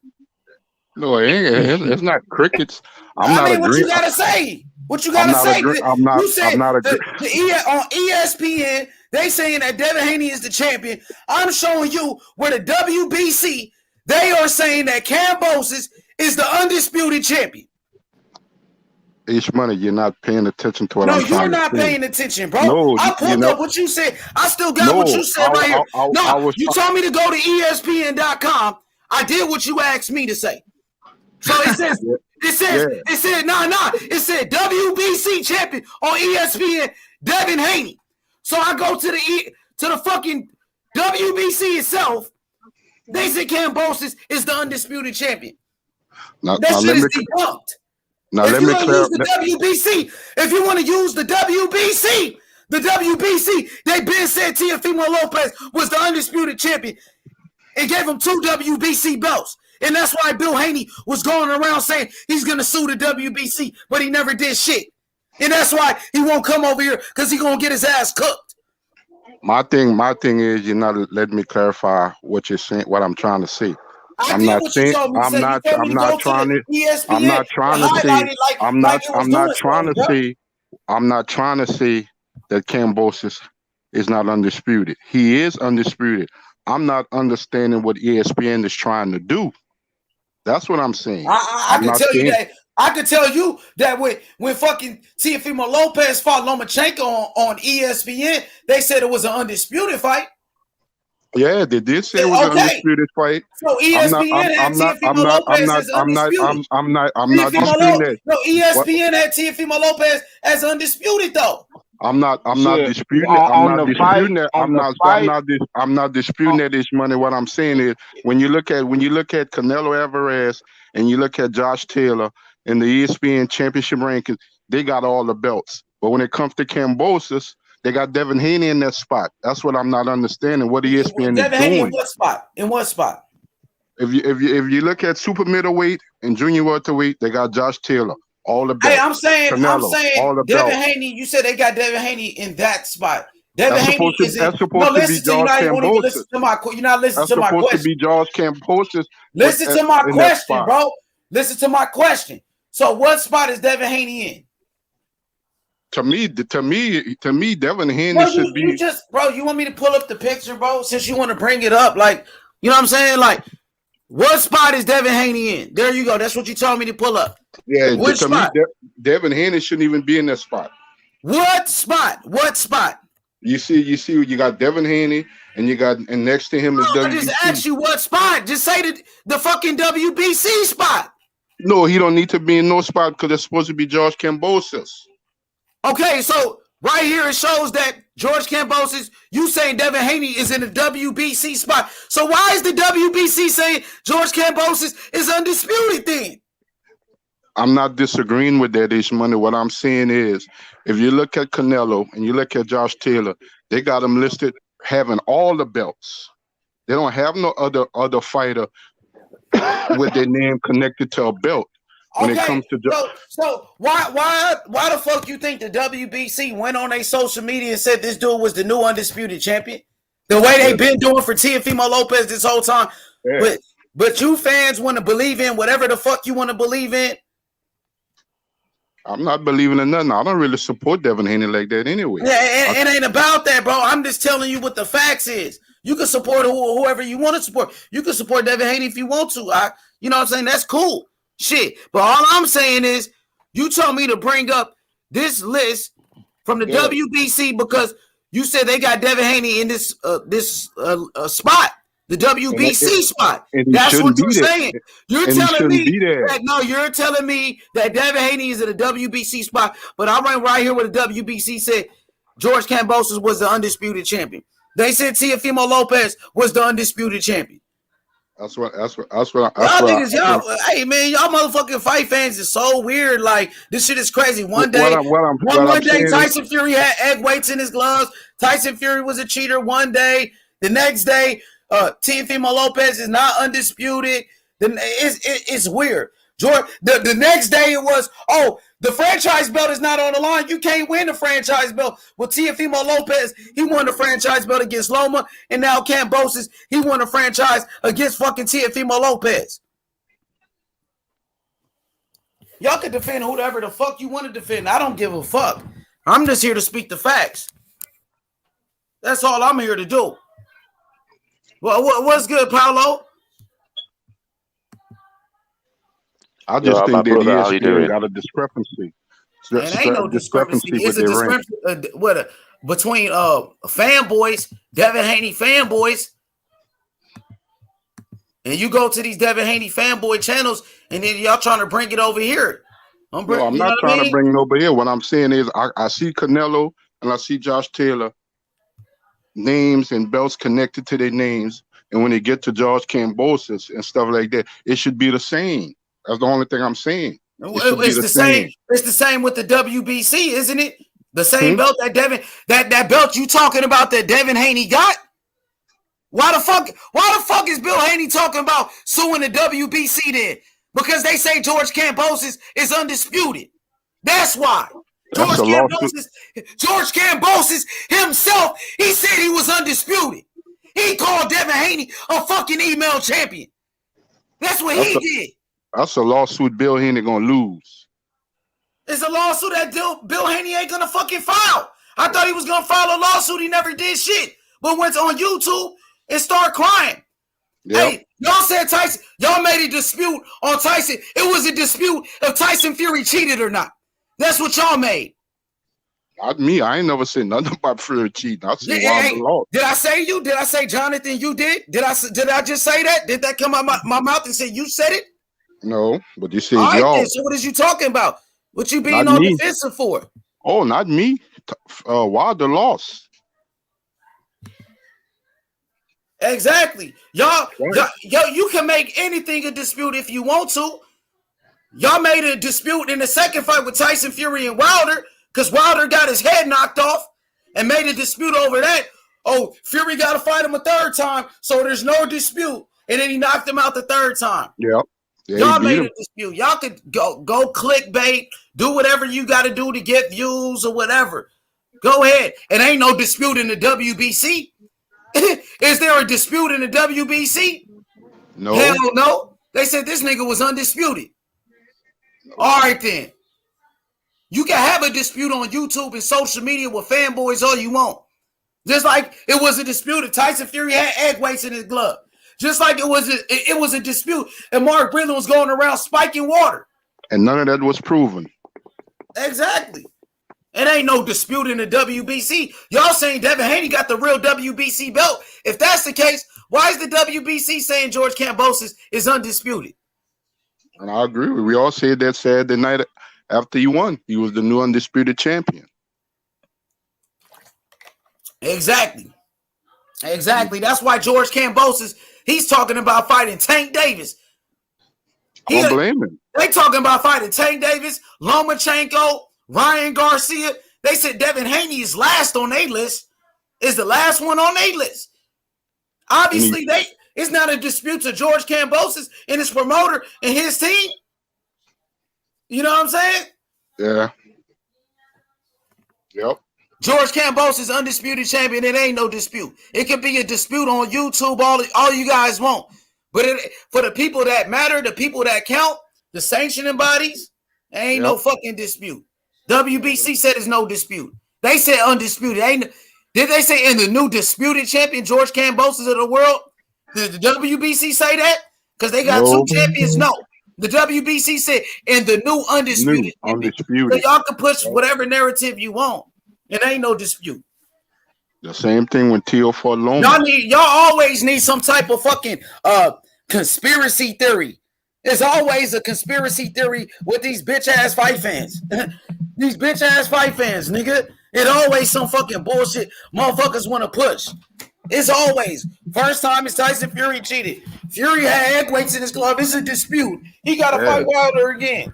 No, it's not crickets. What you gotta say? What you gotta say? I'm not on ESPN, they saying that Devin Haney is the champion. I'm showing you where the WBC, they are saying that Kambosos is the undisputed champion. H Money, you're not paying attention to what I'm saying. No, you're not paying attention, bro. No, I pulled up what you said. I still got what you said right here. You told me to go to ESPN.com. I did what you asked me to say. So it says, it said WBC champion on ESPN, Devin Haney. So I go to the fucking WBC itself. They said Kambosos is the undisputed champion. That shit is debunked. Now if let you me want to use the WBC, if you want to use the WBC, they been said Teofimo Lopez was the undisputed champion and gave him 2 WBC belts. And that's why Bill Haney was going around saying he's going to sue the WBC, but he never did shit. And that's why he won't come over here, because he's going to get his ass cooked. My thing is, you're not letting me clarify what you're saying, what I'm trying to say. I'm not trying to say that Kambosos is not undisputed. He is undisputed. I'm not understanding what ESPN is trying to do. That's what I'm saying. I can tell you that I could tell you that when fucking Teofimo Lopez fought Lomachenko on ESPN, they said it was an undisputed fight. Yeah, they did say it was an undisputed fight. So ESPN had Teofimo Lopez as undisputed. I'm not disputing that. No, ESPN had Teofimo Lopez as undisputed though. I'm not disputing that. I'm not disputing that it's money. What I'm saying is when you look at Canelo Alvarez and you look at Josh Taylor in the ESPN championship rankings, they got all the belts. But when it comes to Kambosos, they got Devin Haney in that spot. That's what I'm not understanding. What ESPN is Devin Haney doing. in what spot? In what spot? If you look at super middleweight and junior welterweight, they got Josh Taylor. All the belts. Hey, I'm saying all the Devin belts. Haney. You said they got Devin Haney in that spot. Devin That's Haney supposed to, is in. that's supposed No, to be listen to you. George Not even listen Kambosos. to my. You're not listening That's to my supposed question. to be George Kambosos. Listen to my question, bro. Listen to my question. So, what spot is Devin Haney in? To me, Devin Haney Bro, should be. You want me to pull up the picture, bro? Since you want to bring it up, like, you know what I'm saying? Like, what spot is Devin Haney in? There you go. That's what you told me to pull up. Yeah, Which spot? me, Devin Haney shouldn't even be in that spot. What spot? What spot? You see, you got Devin Haney, and next to him is WBC. I just asked you what spot. Just say the fucking WBC spot. No, he don't need to be in no spot because it's supposed to be George Kambosos. Okay, so right here it shows that George Kambosos, you saying Devin Haney is in the WBC spot. So why is the WBC saying George Kambosos is undisputed then? I'm not disagreeing with that, Ish Money. What I'm saying is, if you look at Canelo and you look at Josh Taylor, they got them listed having all the belts. They don't have no other fighter with their name connected to a belt. When it comes to so why the fuck you think the WBC went on their social media and said this dude was the new undisputed champion? The way they've been doing for Teofimo Lopez this whole time. Yeah. But you fans want to believe in whatever the fuck you want to believe in. I'm not believing in nothing. I don't really support Devin Haney like that anyway. Yeah, it ain't about that, bro. I'm just telling you what the facts is. You can support whoever you want to support. You can support Devin Haney if you want to. You know what I'm saying? That's cool. Shit. But all I'm saying is you told me to bring up this list from the WBC because you said they got Devin Haney in this spot. The WBC spot. That's what you're saying. You're telling me you're telling me that Devin Haney is in the WBC spot, but I ran right here where the WBC said George Kambosos was the undisputed champion. They said Teofimo Lopez was the undisputed champion. That's what y'all motherfucking fight fans is so weird. Like, this shit is crazy. One day Tyson Fury had egg weights in his gloves. Tyson Fury was a cheater one day. The next day, Teofimo Lopez is not undisputed. Then it's weird. George, the next day it was, the franchise belt is not on the line. You can't win the franchise belt. Well, Teofimo Lopez, he won the franchise belt against Loma, and now Kambosos, he won the franchise against fucking Teofimo Lopez. Y'all can defend whoever the fuck you want to defend. I don't give a fuck. I'm just here to speak the facts. That's all I'm here to do. Well, what's good, Paulo? I just think that ESPN got a discrepancy. Man, ain't no discrepancy. It's a discrepancy between fanboys, Devin Haney fanboys, and you go to these Devin Haney fanboy channels, and then y'all trying to bring it over here. I'm not trying to bring it over here. What I'm saying is I see Canelo and I see Josh Taylor names and belts connected to their names, and when they get to George Kambosos and stuff like that, it should be the same. That's the only thing I'm saying. It's the same. It's the same with the WBC, isn't it? The same belt that Devin, that belt you talking about that Devin Haney got. Why the fuck is Bill Haney talking about suing the WBC then? Because they say George Kambosos is undisputed. That's why. George Kambosos himself, he said he was undisputed. He called Devin Haney a fucking email champion. That's what he did. That's a lawsuit Bill Haney gonna lose. It's a lawsuit that Bill Haney ain't gonna fucking file. I thought he was gonna file a lawsuit. He never did shit, but went on YouTube and started crying. Yep. Hey, y'all said Tyson. Y'all made a dispute on Tyson. It was a dispute if Tyson Fury cheated or not. That's what y'all made. Not me. I ain't never said nothing about Fury cheating. I said Wilder lost. Did I say you? Did I say Jonathan? You did? Did I just say that? Did that come out my mouth and say you said it? No, but you said All right, y'all. then, so what is you talking about? What you being on defensive for? Oh, not me. Wilder lost. Exactly. Y'all, you can make anything a dispute if you want to. Y'all made a dispute in the second fight with Tyson Fury and Wilder because Wilder got his head knocked off and made a dispute over that. Oh, Fury got to fight him a third time, so there's no dispute. And then he knocked him out the third time. Yep. Yeah, y'all made a dispute. Y'all could go clickbait, do whatever you got to do to get views or whatever. Go ahead. It ain't no dispute in the WBC. Is there a dispute in the WBC? No. Hell no. They said this nigga was undisputed. No. All right then. You can have a dispute on YouTube and social media with fanboys all you want. Just like it was a dispute if Tyson Fury had egg weights in his glove. Just like it was a dispute and Mark Brennan was going around spiking water. And none of that was proven. Exactly. It ain't no dispute in the WBC. Y'all saying Devin Haney got the real WBC belt. If that's the case, why is the WBC saying George Kambosos is undisputed? And I agree. We all said that Saturday night after he won. He was the new undisputed champion. Exactly. That's why George Kambosos, he's talking about fighting Tank Davis. I don't blame him. They talking about fighting Tank Davis, Lomachenko, Ryan Garcia. They said Devin Haney is last on their list. Is the last one on their list. Obviously, it's not a dispute to George Kambosos and his promoter and his team. You know what I'm saying? Yeah. Yep. George Kambosos is undisputed champion. It ain't no dispute. It could be a dispute on YouTube all you guys want. But for the people that matter, the people that count, the sanctioning bodies, ain't no fucking dispute. WBC said it's no dispute. They said undisputed. Did they say in the new disputed champion, George Kambosos of the world? Did the WBC say that? Because they got two champions? No. The WBC said in the new undisputed. So y'all can push whatever narrative you want. It ain't no dispute. The same thing when Tio fought Loma. Y'all always need some type of fucking conspiracy theory. There's always a conspiracy theory with these bitch ass fight fans. These bitch ass fight fans, nigga. It always some fucking bullshit motherfuckers want to push. It's always first time it's Tyson Fury cheated. Fury had egg weights in his glove. It's a dispute. He got to fight Wilder again.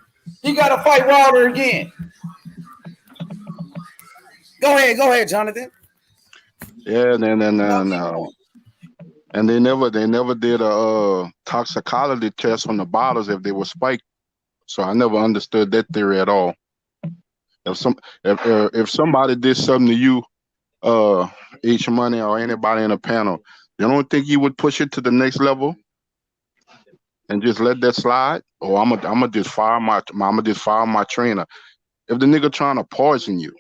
Go ahead, Jonathan. Yeah, no. And they never did a toxicology test on the bottles if they were spiked. So I never understood that theory at all. If somebody did something to you, H Money or anybody in a panel, you don't think you would push it to the next level and just let that slide? Or I'm just fire my trainer. If the nigga trying to poison you,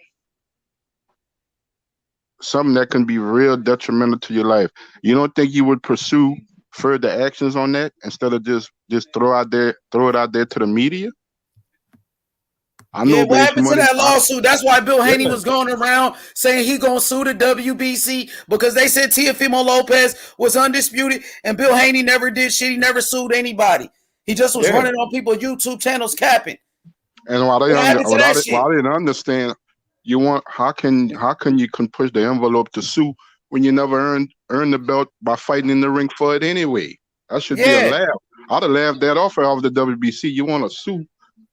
something that can be real detrimental to your life, you don't think you would pursue further actions on that instead of just throw it out there to the media? I know what happened to that lawsuit? That's why Bill Haney was going around saying he gonna sue the WBC because they said Teofimo Lopez was undisputed and Bill Haney never did shit. He never sued anybody. He just was running on people's YouTube channels capping. And while I didn't understand, how can you push the envelope to sue when you never earned the belt by fighting in the ring for it anyway? That should be a laugh. I'd have laughed that off of the WBC. You want to sue?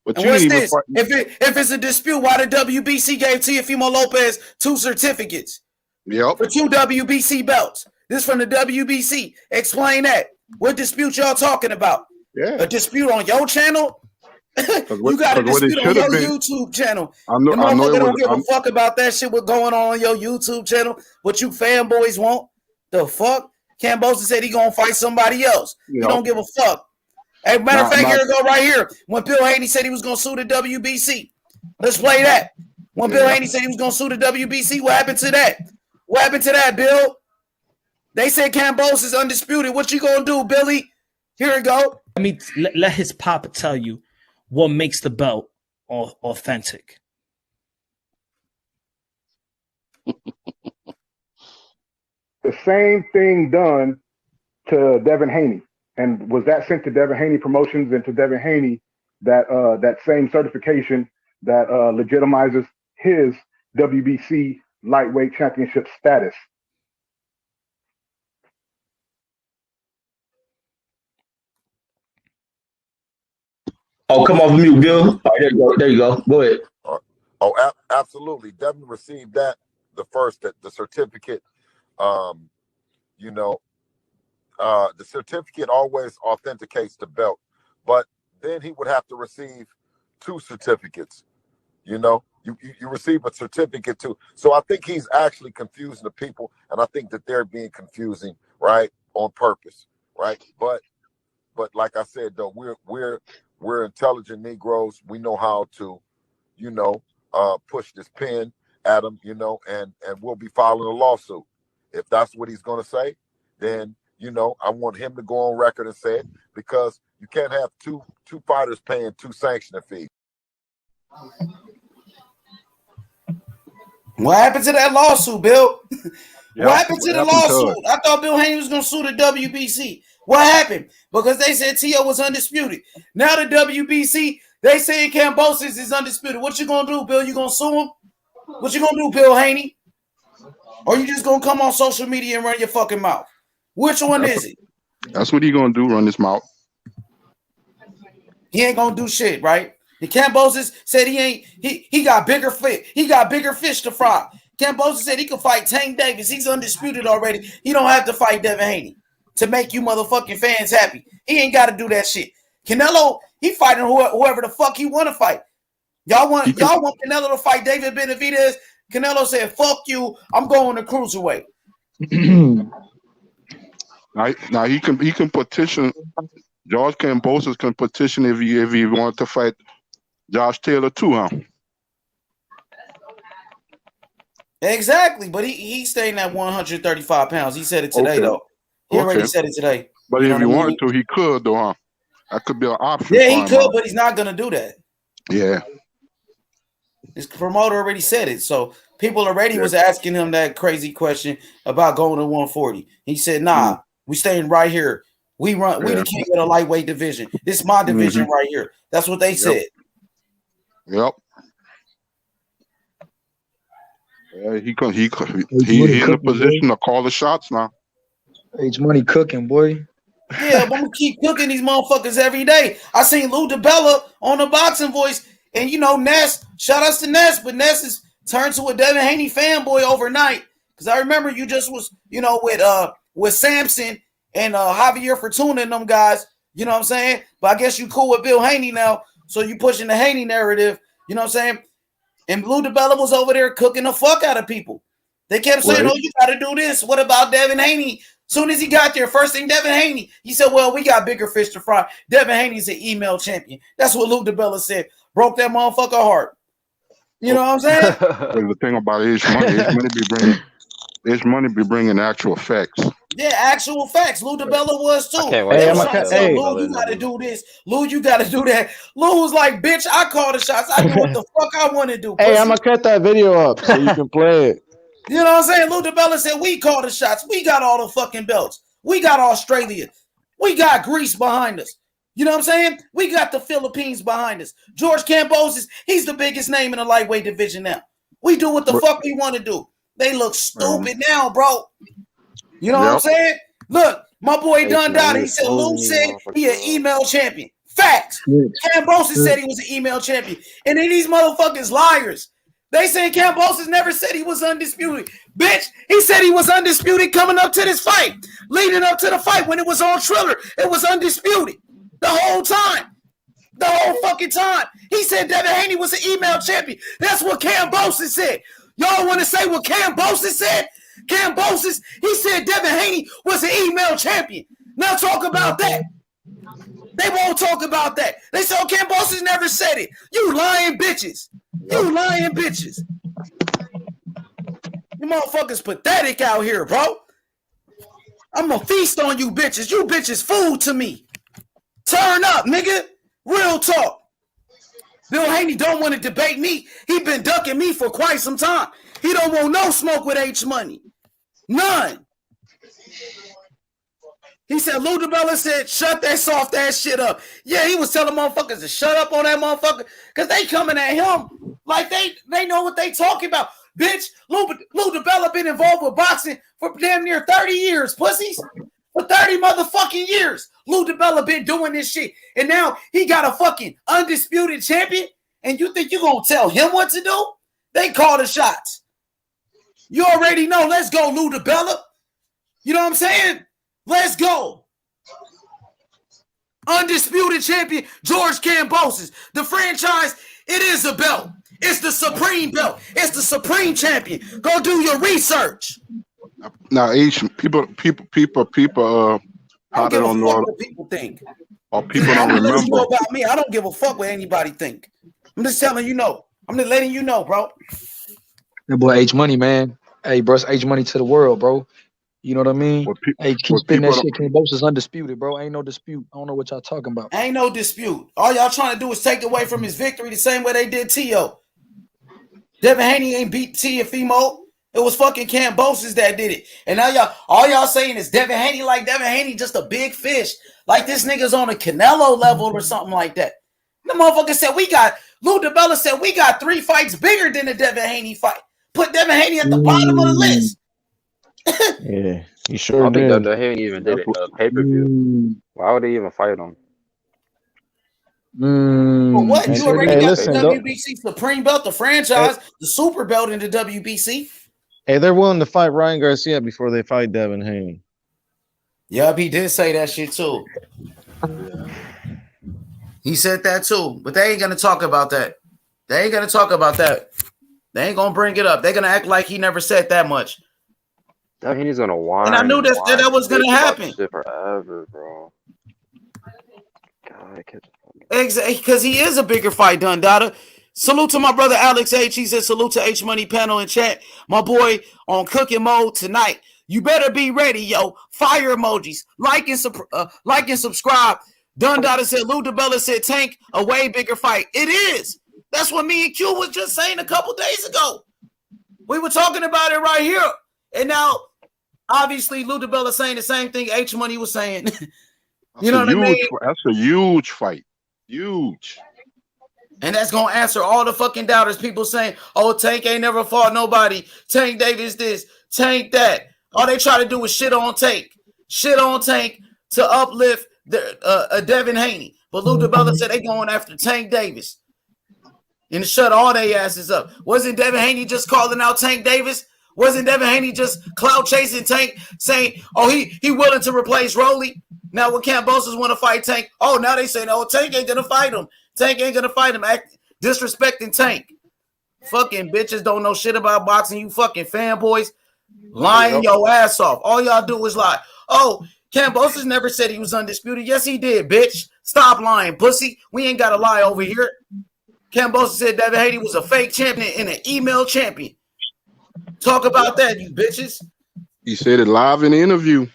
But and what's this? If it's a dispute, why the WBC gave Teofimo Lopez 2 certificates? Yep. For 2 WBC belts. This from the WBC. Explain that. What dispute y'all talking about? Yeah. A dispute on your channel? You got a dispute on your YouTube channel. I know don't give a fuck about that shit what's going on your YouTube channel. What you fanboys want? The fuck? Kambosos said he gonna fight somebody else. You don't give a fuck. Hey, matter of fact, here we go right here. When Bill Haney said he was going to sue the WBC. Let's play that. When Bill Haney said he was going to sue the WBC, what happened to that? What happened to that, Bill? They said Kambosos is undisputed. What you gonna do, Billy? Here we go. Let his papa tell you what makes the belt authentic. The same thing done to Devin Haney, and was that sent to Devin Haney Promotions and to Devin Haney that same certification that legitimizes his WBC lightweight championship status. Oh, come off mute, Bill. Oh, there you go. There you go. Go ahead. Absolutely. Devin received that the certificate. The certificate always authenticates the belt, but then he would have to receive 2 certificates. You receive a certificate too. So I think he's actually confusing the people, and I think that they're being confusing, right, on purpose, right? But like I said, though, we're intelligent Negroes. We know how to, push this pen at him, and we'll be filing a lawsuit. If that's what he's going to say, then, I want him to go on record and say it, because you can't have two fighters paying 2 sanctioning fees. What happened to that lawsuit, Bill? What happened to the lawsuit? I thought Bill Haney was going to sue the WBC. What happened? Because they said T.O. was undisputed. Now the WBC, they say Kambosos is undisputed. What you going to do, Bill? You going to sue him? What you going to do, Bill Haney? Or you just going to come on social media and run your fucking mouth? Which one is it? That's what he going to do, run his mouth. He ain't going to do shit, right? And Kambosos said he got bigger fish. He got bigger fish to fry. Kambosos said he could fight Tank Davis. He's undisputed already. He don't have to fight Devin Haney to make you motherfucking fans happy. He ain't got to do that shit. Canelo, he fighting whoever the fuck he want to fight. Y'all want Canelo to fight David Benavidez? Canelo said, "Fuck you. I'm going to cruiserweight." Now he can petition. George Kambosos can petition if he wanted to fight Josh Taylor too, huh? Exactly, but he's staying at 135 pounds. He said it today, though. He already said it today. But if he wanted to, he could, though, huh? That could be an option. Yeah, he could, but he's not going to do that. Yeah. His promoter already said it. So people already was asking him that crazy question about going to 140. He said, nah, we staying right here. We the king of the lightweight division. This is my division right here. That's what they said. Yep. Yeah, he in a position to call the shots now. H Money cooking, boy. Yeah, but I'm gonna keep cooking these motherfuckers every day. I seen Lou DiBella on the Boxing Voice, and Ness. Shout outs to Ness, but Ness is turned to a Devin Haney fanboy overnight. Because I remember you just was, with Samson and Javier Fortuna and them guys. You know what I'm saying? But I guess you cool with Bill Haney now, so you pushing the Haney narrative. You know what I'm saying? And Lou DiBella was over there cooking the fuck out of people. They kept saying, "Oh, you got to do this. What about Devin Haney?" Soon as he got there, first thing Devin Haney, he said, "Well, we got bigger fish to fry." Devin Haney's an email champion. That's what Lou DiBella said. Broke that motherfucker heart. You know what I'm saying? The thing about H Money be bringing actual facts. Yeah, actual facts. Lou DiBella was too. Lou, you got to do this. Lou, you got to do that. Lou was like, "Bitch, I call the shots. I do what the fuck I want to do." Hey, I'm gonna cut that video up so you can play it. You know what I'm saying? Lou DiBella said, "We call the shots. We got all the fucking belts. We got Australia. We got Greece behind us. You know what I'm saying? We got the Philippines behind us. George Kambosos, he's the biggest name in the lightweight division now. We do what the fuck we want to do. They look stupid now, bro. You know what I'm saying? Look, my boy Don Dada, he said Lou said he an email champion. Facts. Kambosos said he was an email champion. And then these motherfuckers liars. They saying Kambosos never said he was undisputed. Bitch, he said he was undisputed coming up to this fight. Leading up to the fight when it was on Triller, it was undisputed. The whole time. The whole fucking time. He said Devin Haney was an email champion. That's what Kambosos said. Y'all want to say what Kambosos said? Kambosos, he said Devin Haney was an email champion. Now talk about that. They won't talk about that. They said Kambosos never said it. You lying bitches. You lying bitches. You motherfuckers pathetic out here, bro. I'm gonna feast on you bitches. You bitches food to me. Turn up, nigga. Real talk. Bill Haney don't want to debate me. He been ducking me for quite some time. He don't want no smoke with H Money. None. He said, Lou DiBella said, shut that soft ass shit up. Yeah, he was telling motherfuckers to shut up on that motherfucker because they coming at him like they know what they talking about. Bitch, Lou DiBella been involved with boxing for damn near 30 years, pussies. For 30 motherfucking years. Lou DiBella been doing this shit. And now he got a fucking undisputed champion. And you think you gonna tell him what to do? They call the shots. You already know. Let's go, Lou DiBella. You know what I'm saying? Let's go. Undisputed champion, George Kambosos. The franchise, it is a belt. It's the supreme belt. It's the supreme champion. Go do your research. Now, Asian people, I don't know what people think. Or people don't remember about me. I don't give a fuck what anybody think. I'm just telling you know. I'm just letting you know, bro. That boy H Money, man. Hey, bro, it's H Money to the world, bro. You know what I mean? Hey, keep spinning that shit. Kambosos undisputed, bro. Ain't no dispute. I don't know what y'all talking about. Ain't no dispute. All y'all trying to do is take away from his victory the same way they did Tio. Devin Haney ain't beat Teofimo. It was fucking Kambosos that did it. And now all y'all saying is Devin Haney, like Devin Haney just a big fish. Like this nigga's on a Canelo level or something like that. The motherfucker said Lou DiBella said we got 3 fights bigger than the Devin Haney fight. Put Devin Haney at the bottom of the list. Yeah, he sure I don't did. think that Haney even did it pay-per-view. Why would they even fight him? Well, what? You already got the WBC Supreme Belt, the franchise, the Super Belt in the WBC. Hey, they're willing to fight Ryan Garcia before they fight Devin Haney. Yup, he did say that shit too. He said that too, but they ain't gonna talk about that. They ain't gonna talk about that. They ain't gonna bring it up. They're gonna act like he never said that much. That Haney's gonna whine. And I knew that was gonna happen. Shit forever, bro. God, Exactly, because he is a bigger fight, Dundada. Salute to my brother Alex H. He said salute to H Money panel and chat. My boy on cooking mode tonight. You better be ready, yo. Fire emojis. Like and subscribe. Dundada said Lou DiBella said Tank a way bigger fight. It is. That's what me and Q was just saying a couple days ago. We were talking about it right here. And now, obviously, Lou DiBella saying the same thing H Money was saying. You know what I mean? That's a huge fight. Huge. And that's going to answer all the fucking doubters. People saying, oh, Tank ain't never fought nobody. Tank Davis this, Tank that. All they try to do is shit on Tank. Shit on Tank to uplift Devin Haney. But Lou DiBella said they going after Tank Davis. And shut all they asses up. Wasn't Devin Haney just calling out Tank Davis? Wasn't Devin Haney just clout chasing Tank, saying, oh, he willing to replace Rolly? Now when Kambosos want to fight Tank, oh, now they say, no, Tank ain't going to fight him. Tank ain't going to fight him. Disrespecting Tank. Fucking bitches don't know shit about boxing. You fucking fanboys lying your ass off. All y'all do is lie. Oh, Kambosos never said he was undisputed. Yes, he did, bitch. Stop lying, pussy. We ain't got to lie over here. Kambosos said Devin Haney was a fake champion and an email champion. Talk about that, you bitches. He said it live in the interview.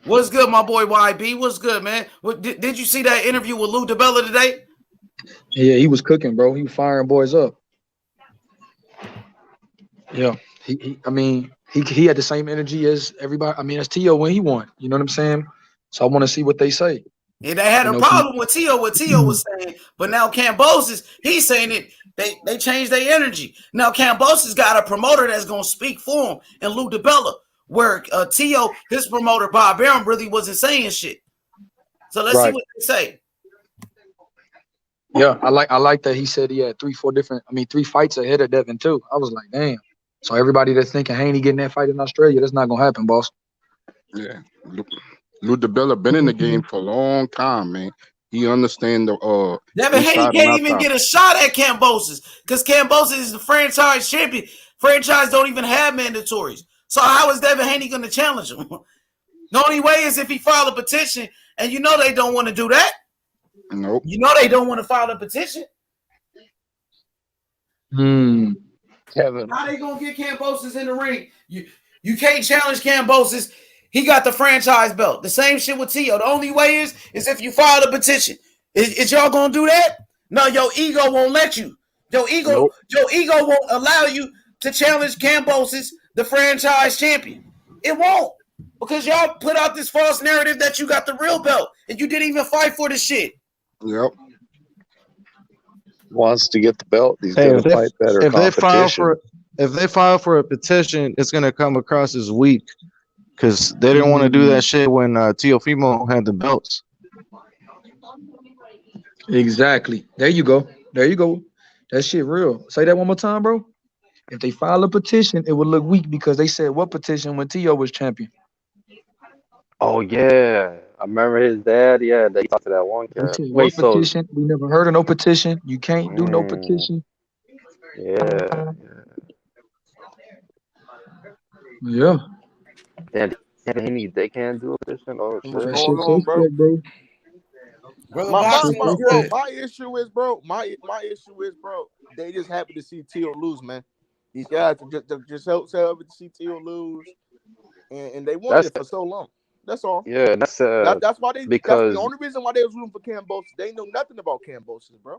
What's good, my boy YB? What's good, man? Did you see that interview with Lou DiBella today? Yeah, he was cooking, bro. He was firing boys up. Yeah, he had the same energy as everybody. I mean, as Tio when he won. You know what I'm saying? So I want to see what they say. And they had a problem with Tio, what Tio was saying, but now Kambosos, he's saying it. They changed their energy. Now Kambosos got a promoter that's gonna speak for him, and Lou DiBella, where Tio, his promoter Bob Arum, really wasn't saying shit. So let's see what they say. Yeah, I like that he said he had 3 fights ahead of Devin too. I was like, damn. So everybody that's thinking Haney getting that fight in Australia, that's not gonna happen, boss. Yeah. Lou DiBella been in the game for a long time, man. He understands the Devin Haney can't even get a shot at Kambosos because Kambosos is the franchise champion. Franchise don't even have mandatories. So how is Devin Haney going to challenge him? The only way is if he file a petition, and you know they don't want to do that. Nope. You know they don't want to file a petition. Kevin. How they gonna get Kambosos in the ring? You can't challenge Kambosos. He got the franchise belt. The same shit with Tio. The only way is if you file a petition. Is y'all gonna do that? No, your ego won't let you. Your ego won't allow you to challenge Kambosos, the franchise champion. It won't. Because y'all put out this false narrative that you got the real belt and you didn't even fight for the shit. Yep. Wants to get the belt. He's going to fight better competition. If they file for a petition, it's going to come across as weak because they didn't want to do that shit when Teofimo had the belts. Exactly. There you go. That shit real. Say that one more time, bro. If they file a petition, it would look weak because they said what petition when Tio was champion. Oh yeah, I remember his dad. Yeah, they talked to that one guy. Wait, petition? We never heard of no petition. You can't do no petition. Yeah. And they can't do a petition. Oh shit. What's going on, bro? My issue is, bro. They just happy to see Tio lose, man. These guys just happy to see Tio lose, and they wanted it for so long. That's all. Yeah, that's why they. Because that's the only reason why they was rooting for Kambosos. They know nothing about Kambosos, bro.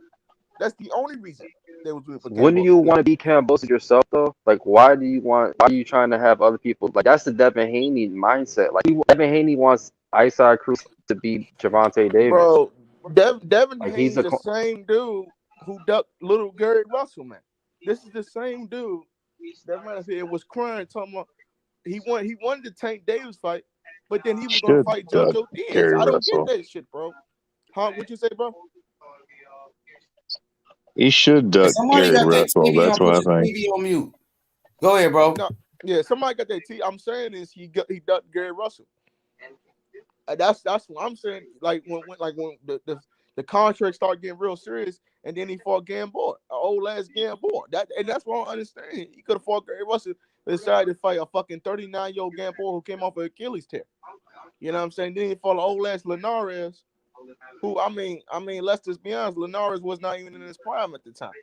That's the only reason they was rooting for Kambosos. Wouldn't you want to be Kambosos yourself though? Like, why are you trying to have other people? Like, that's the Devin Haney mindset. Like, Devin Haney wants Isai Cruz to beat Gervonta Davis. Bro, Devin Haney the same dude who ducked little Gary Russell, man. This is the same dude that man said was crying, talking about he wanted to Tank Davis fight. But then he was going to fight JoJo Diaz. I don't get that shit, bro. Huh? What'd you say, bro? He should duck Gary Russell. That's what I think. TV on mute. Go ahead, bro. No, yeah, somebody got that. I'm saying is he ducked Gary Russell. That's what I'm saying. Like when the contract started getting real serious, and then he fought Gamboa, an old ass Gamboa. That's what I understand. He could have fought Gary Russell. Decided to fight a fucking 39-year-old Gamboa who came off an Achilles tear. You know what I'm saying? Then he fought an old ass Linares, who I mean, let's just be honest, Linares was not even in his prime at the time.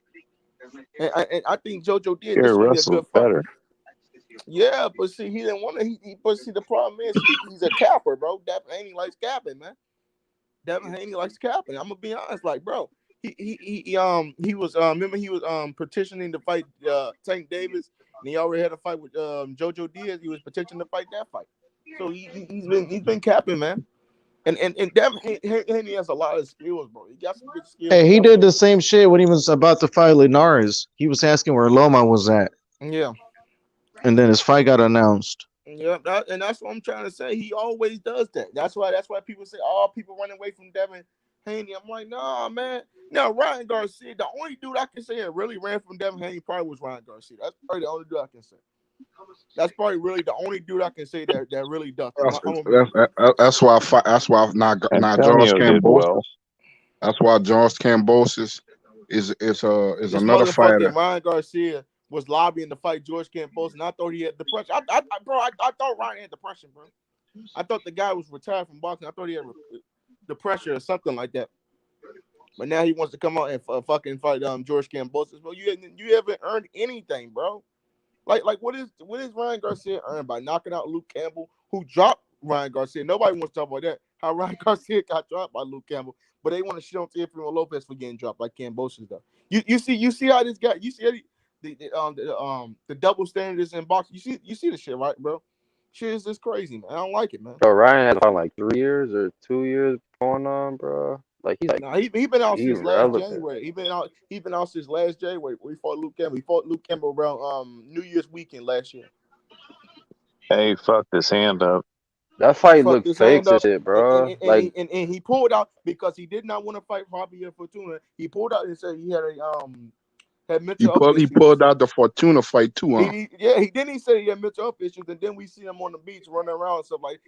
And I think JoJo did this really a good fight. Better. Yeah, but see, he didn't want to. But see, the problem is he's a capper, bro. Devin Haney likes capping, man. Devin Haney likes capping. I'm gonna be honest, like, bro. He was remember he was petitioning to fight Tank Davis. And he already had a fight with JoJo Diaz. He was petitioning to fight that fight. So he's been capping, man. And Devin Haney has a lot of skills, bro. He got some good skills. Hey, he did the same shit when he was about to fight Linares. He was asking where Loma was at. Yeah. And then his fight got announced. Yeah, and that's what I'm trying to say. He always does that. That's why people say, oh, people running away from Devin Haney. I'm like, nah, man. Now, Ryan Garcia, the only dude I can say that really ran from Devin Haney probably was Ryan Garcia. That's probably the only dude I can say. That's probably really the only dude I can say that really does. That's why not George Kambosos. Well. That's why George Kambosos is another fighter. Ryan Garcia was lobbying to fight George Kambosos, and I thought he had depression. I thought Ryan had depression, bro. I thought the guy was retired from boxing. I thought he had depression or something like that. But now he wants to come out and fucking fight George Kambosos. Bro, you haven't earned anything, bro. Like what is Ryan Garcia earned by knocking out Luke Campbell, who dropped Ryan Garcia? Nobody wants to talk about that. How Ryan Garcia got dropped by Luke Campbell, but they want to shit on Teofimo Lopez for getting dropped like Kambosos does. You see how this guy. You see the double standards in boxing. You see the shit, right, bro? Shit is just crazy, man. I don't like it, man. Bro, Ryan has like 3 years or 2 years going on, bro. Like he been out since last January. He been out since last January. We fought Luke Campbell. We fought Luke Campbell around New Year's weekend last year. Hey, fuck this hand up. That fight looked fake as shit, bro. And he pulled out because he did not want to fight Javier Fortuna. He pulled out and said he had he pulled out the Fortuna fight too, huh? He said he had mental health issues, and then we see him on the beach running around and stuff like,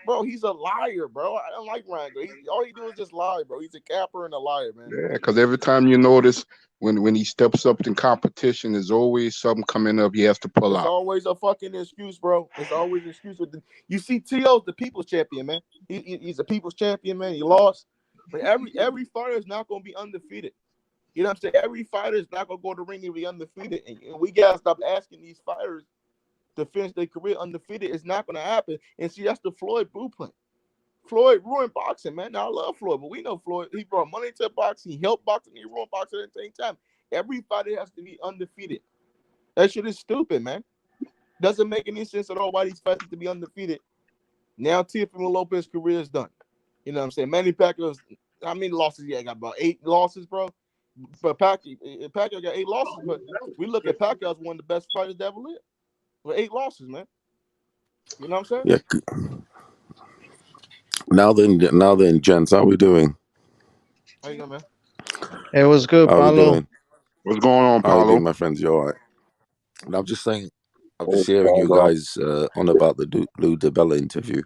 bro, he's a liar, bro. I don't like Ryan. All he do is just lie, bro. He's a capper and a liar, man. Yeah, because every time you notice when he steps up in competition, there's always something coming up he has to pull out. It's always a fucking excuse, bro. It's always an excuse. You see, T.O.'s the people's champion, man. He's a people's champion, man. He lost, but every fighter is not going to be undefeated. You know what I'm saying? Every fighter is not gonna go to the ring and be undefeated, and we gotta stop asking these fighters to finish their career undefeated. It's not gonna happen. And see, that's the Floyd blueprint. Floyd ruined boxing, man. Now I love Floyd, but we know Floyd. He brought money to boxing. He helped boxing. He ruined boxing at the same time. Every fighter has to be undefeated. That shit is stupid, man. Doesn't make any sense at all why these fighters to be undefeated. Now Teofimo Lopez's career is done. You know what I'm saying? Manny Pacquiao, how many losses? Yeah, got about 8 losses, bro. But Pacquiao got 8 losses. But we look at Pacquiao as one of the best fighters that ever lived. With 8 losses, man. You know what I'm saying? Yeah. Now then, gents, how we doing? How you doing, man? It was good, How we Paulo. doing? What's going on, How we Paulo? doing, my friends? You all right? And I'm just saying, I'm just hearing you guys on about the Lou DiBella interview.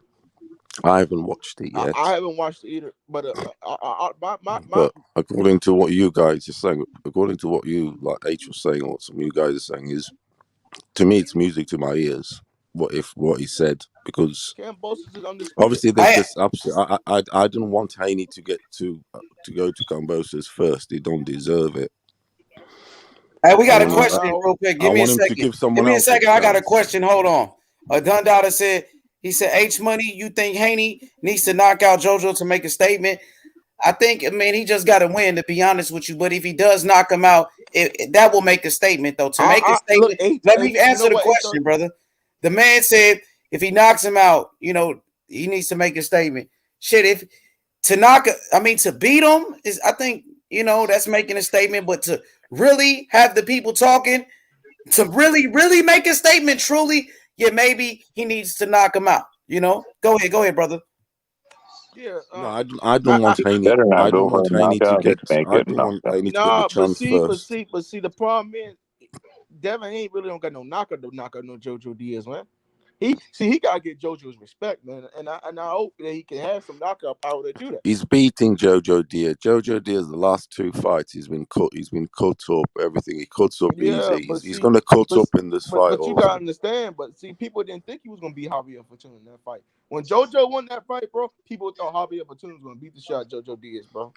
I haven't watched it yet. I haven't watched it either, but but according to what you guys are saying, according to what you, like H was saying, or what some of you guys are saying, is, to me, it's music to my ears. What he said, because Kambosos is undisputed. Obviously there's this upset. I didn't want Haney to get to go to Kambosos first. He don't deserve it. Hey, we got a question real quick. Give me a second. Give me a second. I got a question. Hold on. Dundada said, he said, H Money, you think Haney needs to knock out JoJo to make a statement? I think, man, he just got to win, to be honest with you. But if he does knock him out, that will make a statement, though. To make a statement, let me answer the question, brother. The man said if he knocks him out, you know, he needs to make a statement. Shit, to beat him is, I think, you know, that's making a statement. But to really have the people talking, to really, really make a statement, truly, yeah, maybe he needs to knock him out. You know, go ahead, brother. Yeah, no, I don't want Haney. I don't want Haney to get. I don't want Haney to get the chance first. But see, the problem is, Devin Haney really don't got no knocker to knock out no JoJo Diaz, man. He gotta get JoJo's respect, man, and I hope that he can have some knockout power to do that. He's beating JoJo Diaz. JoJo Diaz, the last 2 fights, he's been cut up. Everything he cuts up easy. He's gonna cut up in this fight. But you gotta understand. But see, people didn't think he was gonna beat Javier Fortuna in that fight. When JoJo won that fight, bro, people thought Javier Fortuna was gonna beat the shot JoJo Diaz, bro.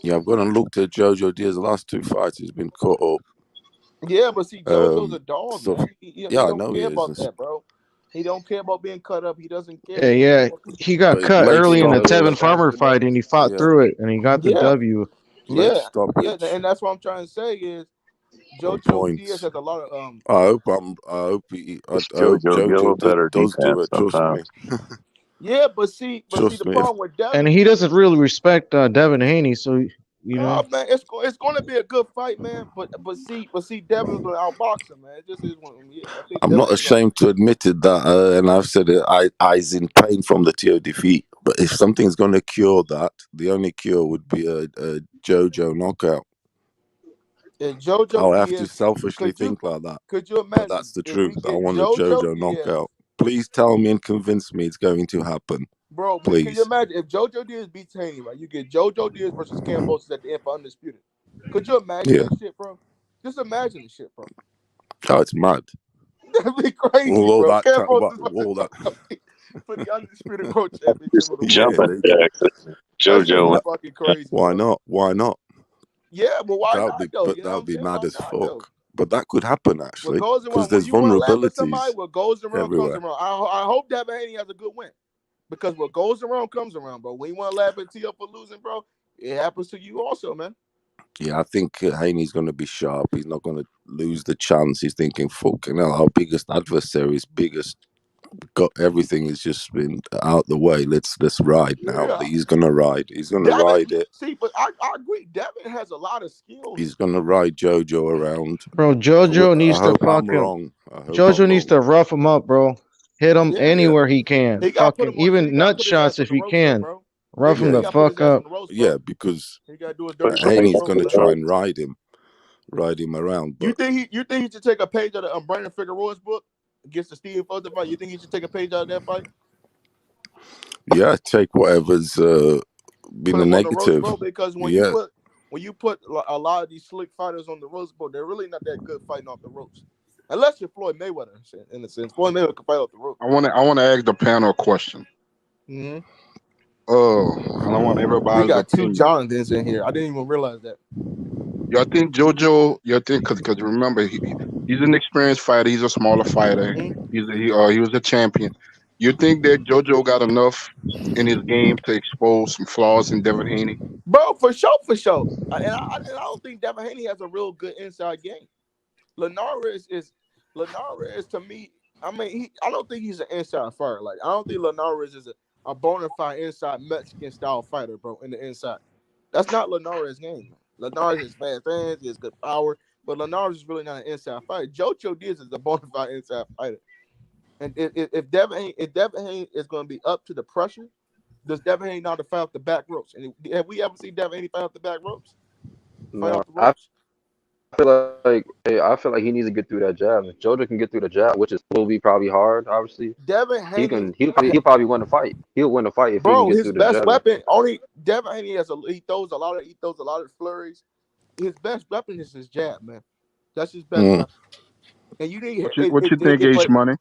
Yeah, I've gone and looked at JoJo Diaz. The last 2 fights, he's been cut up. Yeah, but see, JoJo's a dog, man. He don't I know care about that, bro. He don't care about being cut up. He doesn't care. Yeah, he got cut early in the Tevin Farmer fight, and he fought through it, and he got the W. Yeah, and that's what I'm trying to say is JoJo Diaz has a lot of I hope JoJo does do it. Trust me. Yeah, but see the problem with Devin, and he doesn't really respect Devin Haney, so you know. Man, it's going to be a good fight, man. But see, Devin's going to outbox him, man. It just is one. I'm not ashamed to admit it that, and I've said it. I's in pain from the TO defeat. But if something's going to cure that, the only cure would be a JoJo knockout. I'll have to selfishly think like that. Could you imagine? But that's the truth. I want a JoJo knockout. Please tell me and convince me it's going to happen. Bro, please. Can you imagine if JoJo Diaz beats Haney, right? You get JoJo Diaz versus Kambosos at the end for undisputed. Could you imagine that shit, bro? Just imagine the shit, bro. Oh, it's mad. That'd be crazy, all bro. That for the undisputed pro championship of the jumping jacks. JoJo fucking crazy. Why not? Yeah, but why not? But that would be mad as fuck. But that could happen actually, because there's vulnerabilities. What goes around everywhere. comes around. I hope Devin Haney has a good win, because what goes around comes around, bro. When you want to laugh at T.O. for losing, bro, it happens to you also, man. Yeah, I think Haney's going to be sharp. He's not going to lose the chance. He's thinking, fucking hell, our biggest adversary's got everything has just been out the way. Let's ride now. Yeah. He's gonna ride. He's gonna ride it. See, but I agree. Devin has a lot of skills. He's gonna ride JoJo around. Bro, JoJo needs to fucking. JoJo needs to rough him up, bro. Hit him anywhere he can. Fucking even nut shots if he can. Rough him the fuck up. Yeah, because Haney's gonna try and ride him around. But you think he should take a page out of Brandon Figueroa's book? Against the Steve Foster fight, you think he should take a page out of that fight? Yeah, take whatever's been a negative. Because when you put a lot of these slick fighters on the ropes, bro, they're really not that good fighting off the ropes. Unless you're Floyd Mayweather, in a sense. Floyd Mayweather can fight off the ropes. I want to ask the panel a question. Mm-hmm. And I want everybody. We got 2 Jonathans in here. I didn't even realize that. You think JoJo? You think because remember he's an experienced fighter. He's a smaller fighter. He was a champion. You think that JoJo got enough in his game to expose some flaws in Devin Haney? Bro, for sure. And I don't think Devin Haney has a real good inside game. Linares is to me. I mean, I don't think he's an inside fighter. Like I don't think Linares is a bona fide inside Mexican style fighter, bro. In the inside, that's not Linares' game. Linares has fast hands, he has good power, but Linares is really not an inside fighter. Jojo Diaz is a bona fide inside fighter. And if Devin Haney is going to be up to the pressure, does Devin Haney know how to fight off the back ropes? And have we ever seen Devin Haney fight off the back ropes? No, I feel like he needs to get through that jab. If JoJo can get through the jab, which will be probably hard, obviously. Devin Haney, he'll probably win the fight. He'll win the fight if he can get through the jab. His best weapon, only Devin Haney he throws a lot of flurries. His best weapon is his jab, man. That's his best weapon. And you need what you think, H Money?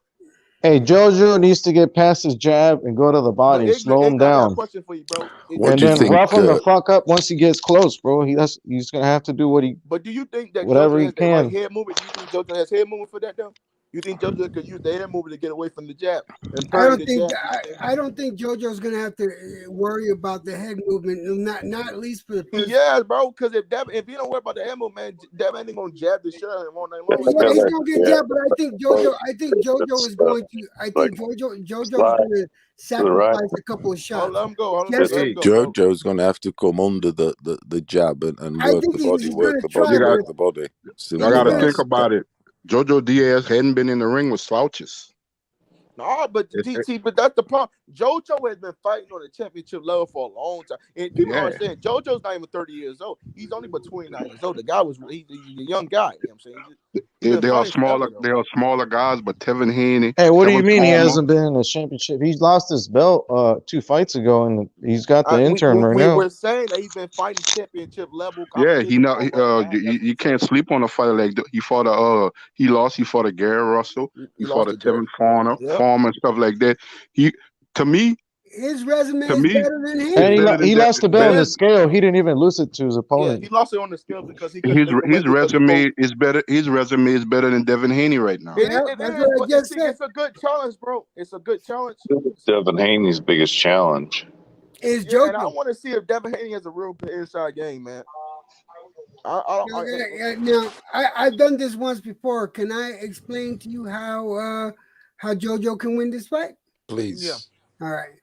Hey, JoJo needs to get past his jab and go to the body, slow him down. I got a question for you, bro. And then rough him the fuck up once he gets close, bro. He's gonna have to do what he. But do you think that whatever JoJo he has can? the right head movement? Do you think JoJo has head movement for that though? You think JoJo could use the head movement to get away from the jab? I don't think JoJo's gonna have to worry about the head movement. Not at least for the first. Yeah, bro. Because if you don't worry about the head movement, man, Devin ain't gonna jab the shit out of him all night long. Yeah, he's gonna get jabbed, but I think JoJo is going to. I think JoJo's gonna sacrifice a couple of shots. Let him go. JoJo's gonna have to come under the jab and work the body. I gotta think about it. JoJo Diaz hadn't been in the ring with slouches. No, but that's the problem. JoJo has been fighting on the championship level for a long time. And people don't understand, JoJo's not even 30 years old. He's only but 29 years old. The guy he's a young guy. You know what I'm saying? They are smaller guys, but Devin Haney. Hey, what do you mean he hasn't been in a championship? He's lost his belt 2 fights ago, and he's got the intern right now. We're saying that he's been fighting championship level. Yeah, you can't sleep on a fighter like that. He fought a Gary Russell. He fought a Tevin Farmer and stuff like that. His resume is better than his. And he lost the belt on the scale. He didn't even lose it to his opponent. Yeah, he lost it on the scale because his resume is better. His resume is better than Devin Haney right now. It's a good challenge, bro. It's a good challenge. Devin Haney's biggest challenge is JoJo. And I want to see if Devin Haney has a real inside game, man. Now, I've done this once before. Can I explain to you how JoJo can win this fight? Please. Yeah. All right.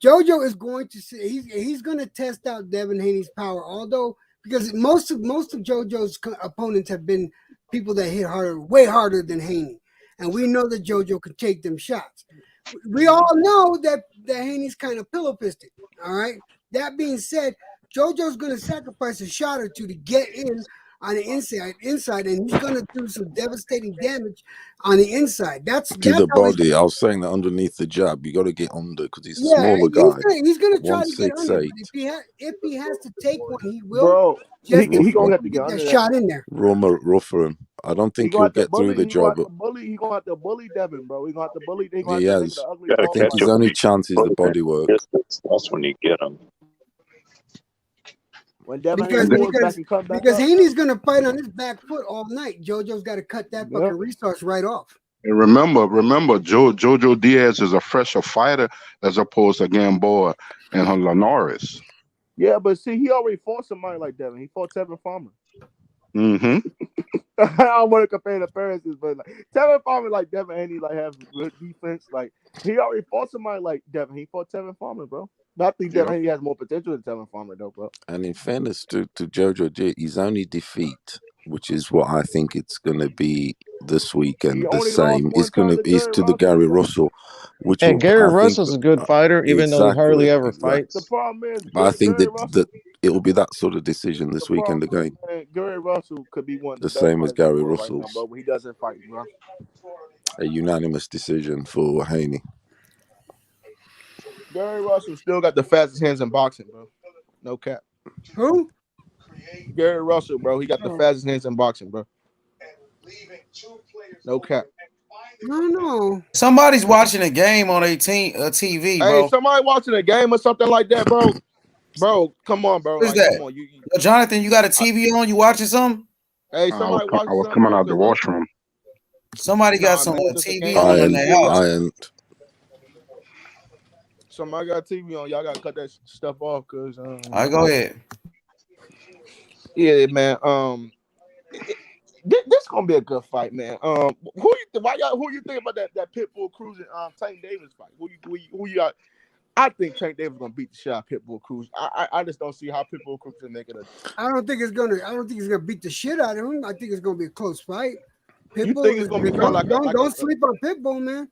JoJo is going to see he's going to test out Devin Haney's power, although because most of JoJo's opponents have been people that hit way harder than Haney, and we know that JoJo can take them shots. We all know that Haney's kind of pillow fisted. All right. That being said, JoJo's going to sacrifice a shot or two to get in on the inside, and he's going to do some devastating damage on the inside. That's the body. I was saying that underneath the jab, you got to get under because he's a smaller guy. He's going to try to get under. If he has to take one, he will. Bro, he's going to have to get that shot in there. Rougher him. I don't think he'll get through the job. He's going to have to bully Devin, bro. He's going to have to bully. I think his only chance is the body work. That's when you get him. Because Haney's going to fight on his back foot all night. JoJo's got to cut that fucking resource right off. And remember, JoJo Diaz is a fresher fighter as opposed to Gamboa and Linares. Yeah, but see, he already fought somebody like Devin. He fought Tevin Farmer. Mm-hmm. I don't want to compare the appearances, but Tevin Farmer like Devin Haney has good defense. Like he already fought somebody like Devin. He fought Tevin Farmer, bro. But I think Devin Haney has more potential than Tevin Farmer, though, bro. And in fairness to JoJo, his only defeat, which is what I think it's going to be this weekend, the same is to the Gary Russell. Gary Russell's a good fighter, even though he hardly ever fights. The problem is, I think that it will be that sort of decision this weekend again. Gary Russell could be one the same as Gary Russell's. Right now, but he doesn't fight, bro. A unanimous decision for Haney. Gary Russell still got the fastest hands in boxing, bro. No cap. Who? Gary Russell, bro. He got the fastest hands in boxing, bro. No cap. No. Somebody's watching a game on a TV, bro. Hey, somebody watching a game or something like that, bro. Bro, come on, bro. What is Like, come that? on. Yo, Jonathan, you got a TV on? You watching something? Hey, I somebody watch I was something, coming bro. out the washroom. Somebody got some man, it's just a TV game on on. in their house. I ain't. Somebody got TV on. Y'all gotta cut that stuff off, cause All right, go ahead. Yeah, man. This gonna be a good fight, man. Who you think about that Pitbull Cruz and Tank Davis fight? Who you got? I think Tank Davis gonna beat the shit out of Pitbull Cruz. I just don't see how Pitbull Cruz can make it. I don't think he's gonna beat the shit out of him. I think it's gonna be a close fight. Pitbull, You think it's gonna be kind of don't sleep on Pitbull, man.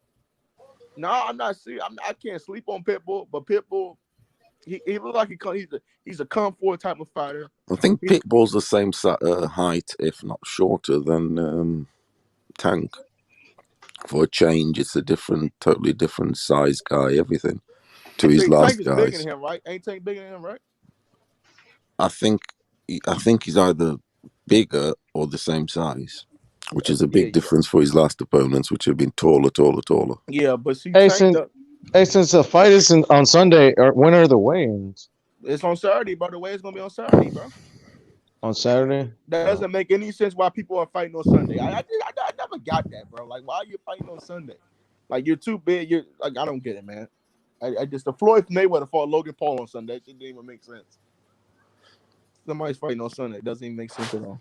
No, I'm not serious. I can't sleep on Pitbull, but Pitbull, he looks like he's a Kung Fu type of fighter. I think Pitbull's the same height, if not shorter, than Tank. For a change, it's a totally different size guy. Everything to his last Tank is guys. bigger than him, right? Ain't Tank bigger than him, right? I think he's either bigger or the same size, which is a big difference for his last opponents, which have been taller. Yeah, but see, since the fight is on Sunday, when are the weigh-ins? It's on Saturday, by the way. It's gonna be on Saturday, bro. On Saturday? That doesn't make any sense why people are fighting on Sunday. I never got that, bro. Like, why are you fighting on Sunday? Like, you're too big. You're like, I don't get it, man. I just the Floyd Mayweather fought Logan Paul on Sunday. It didn't even make sense. Somebody's fighting on Sunday. It doesn't even make sense at all.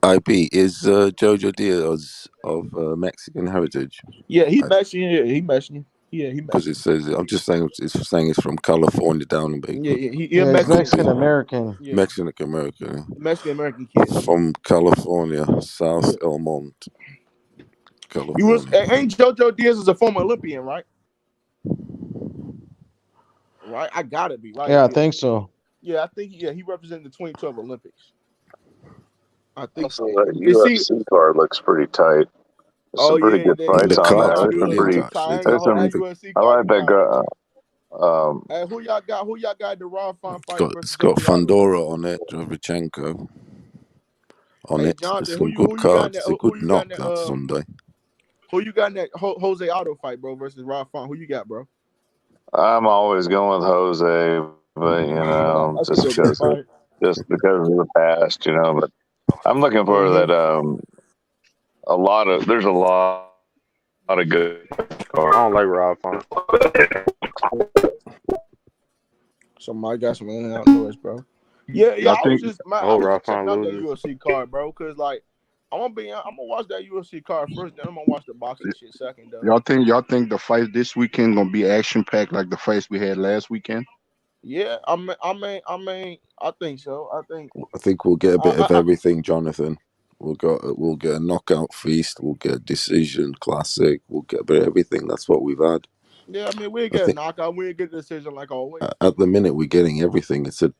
IB is Jojo Diaz of Mexican heritage. Yeah, he's Mexican. He Mexican. Yeah, he because it says I'm just saying it's from California down in Baker. Yeah, Mexican American. Yeah. Mexican American. Mexican American kid from California, South Elmont, California. You was ain't JoJo Diaz is a former Olympian, right? Right, I gotta be right. Yeah, I think so. Yeah, I think he represented the 2012 Olympics. I think so. That UFC card looks pretty tight. There's some pretty good fights on that. I like that guy. Hey, who y'all got the Raw fight? It's got Fandora on it, Gervonta on it. There's some good cards. It's a good knock that Sunday. Who you got in that Jose Aldo fight, bro, versus Rob Font? Who you got, bro? I'm always going with Jose, but just because of the past, But I'm looking for that. There's a lot of good cards. I don't like Rob Font. Somebody got some in and out noise, bro. Yeah. I was just checking out that UFC card, bro, because like I'm gonna watch that UFC card first, then I'm gonna watch the boxing shit second, though. Y'all think the fight this weekend gonna be action packed like the fights we had last weekend? Yeah, I think so. I think we'll get a bit of everything, Jonathan. We'll get a knockout feast. We'll get a decision classic. We'll get a bit of everything. That's what we've had. Yeah, I mean we get a knockout. We get a decision like always. At the minute, we're getting everything. It's a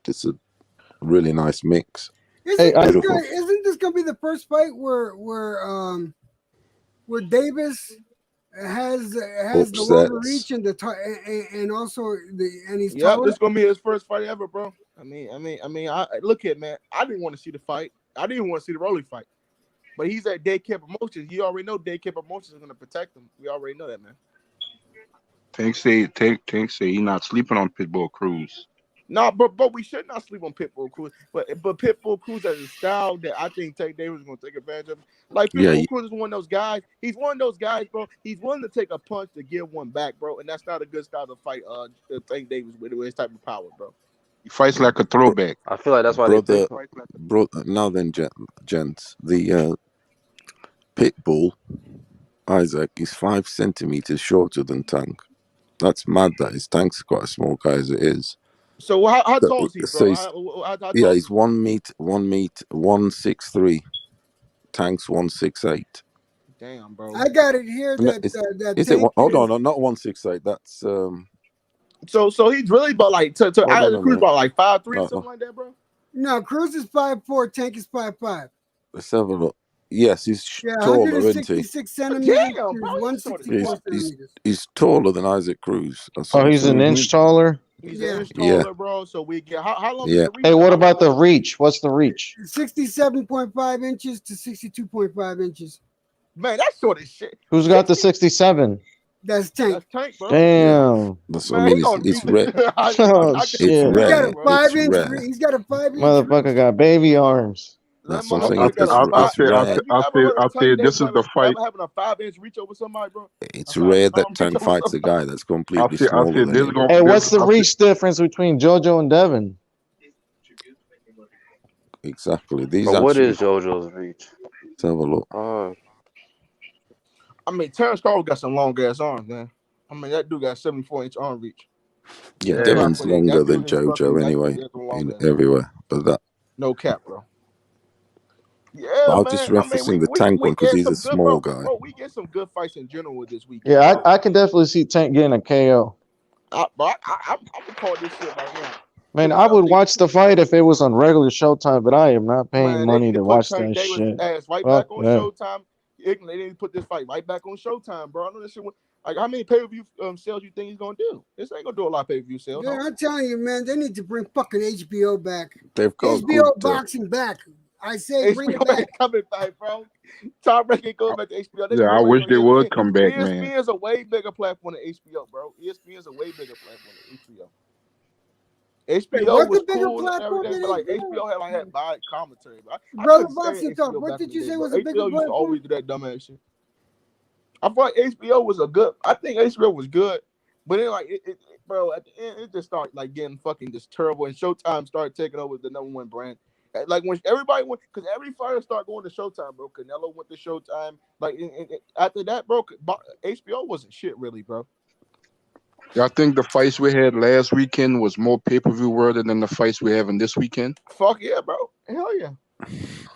really nice mix. Isn't this gonna be the first fight where Davis has the longer reach and and also he's taller? This gonna be his first fight ever, bro. I look at, man. I didn't want to see the fight. I didn't want to see the Rolly fight, but he's at Daycare Promotions. You already know Daycare Promotions is gonna protect him. We already know that, man. Tank say he's not sleeping on Pitbull Cruz. No, but we should not sleep on Pitbull Cruz. But Pitbull Cruz has a style that I think Tank Davis is going to take advantage of. Like Pitbull Cruz is one of those guys. He's one of those guys, bro. He's willing to take a punch to give one back, bro. And that's not a good style to fight Tank Davis with his type of power, bro. He fights like a throwback. I feel like that's why Now then, gents, the Pitbull Isaac is 5 centimeters shorter than Tank. That's mad. That his Tank's quite a small guy as it is. So how tall is he, bro? So he's 163. Tank's 168. Damn, bro. I got it here. Hold on, not 168. That's So he's really about like Cruz about like 5'3", something like that, bro. No, Cruz is 5'4", Tank is 5'5". Let's have a look. Yes, he's taller, isn't he? 166 centimeters. 164 centimeters. He's taller than Isaac Cruz. He's an inch taller. He's an inch taller, bro. So we get how long? Yeah. Hey, what about the reach? What's the reach? 67.5 inches to 62.5 inches. Man, that's sort of shit. Who's got the 67? That's Tank. That's Tank, bro. Damn. That's Man, I mean, he gonna it's beat rare. Oh It's shit. rare. It's rare. He's got a 5-inch. Motherfucker got baby arms. That's That what I'm saying. motherfucker got a I It's say, I rare. say, Have you I ever say, heard I of say, Tank this Davis is the fight. ever having a 5-inch reach over somebody, bro? It's I'm sorry, rare that arm reach Tank over fights a somebody. guy that's completely I smaller say, than this him. going. Hey, what's the reach difference between JoJo and Devin? Exactly. These But what actually. is JoJo's reach? Let's have a look. I mean, Terrence Crawford got some long ass arms, man. I mean, that dude got 74-inch arm reach. Yeah, Yeah. Devin's 5'8". longer That than dude is fucking. JoJo That anyway, dude got some long in ass arms. everywhere. But that. No cap, bro. But Yeah, I was just man. I mean, referencing the Tank one we because get he's a some good, small guy. bro. We get some good fights in general this weekend. Yeah, bro. I can definitely see Tank getting a KO. I'm gonna call this shit right now. Man, I would watch the fight if it was on regular Showtime, but I am not paying Man, they money need to to put watch Tank that Davis' shit. ass right Fuck back on that. Showtime. They need to put this fight right back on Showtime, bro. I know this shit. Like, how many pay-per-view sales you think he's gonna do? This ain't gonna do a lot of pay-per-view sales. Dude, I'm telling you, man, they need to bring fucking HBO back. They've got HBO good. boxing back. I say bring it back. Coming back, bro. Tom Brady goes back to HBO. Yeah, I wish they would come back, man. ESPN is a way bigger platform than HBO, bro. ESPN is a way bigger platform than HBO. HBO was cool and everything, but like HBO had bad commentary. Brother Boxing Talk, what did you say was a bigger HBO used to platform? always do that dumbass shit. I thought HBO was I think HBO was good, but then like bro, at the end it just started like getting fucking just terrible, and Showtime started taking over the #1 brand. Like when everybody went, because every fighter started going to Showtime, bro. Canelo went to Showtime. Like after that, bro, HBO wasn't shit really, bro. I think the fights we had last weekend was more pay-per-view worthy than the fights we're having this weekend. Fuck yeah, bro. Hell yeah.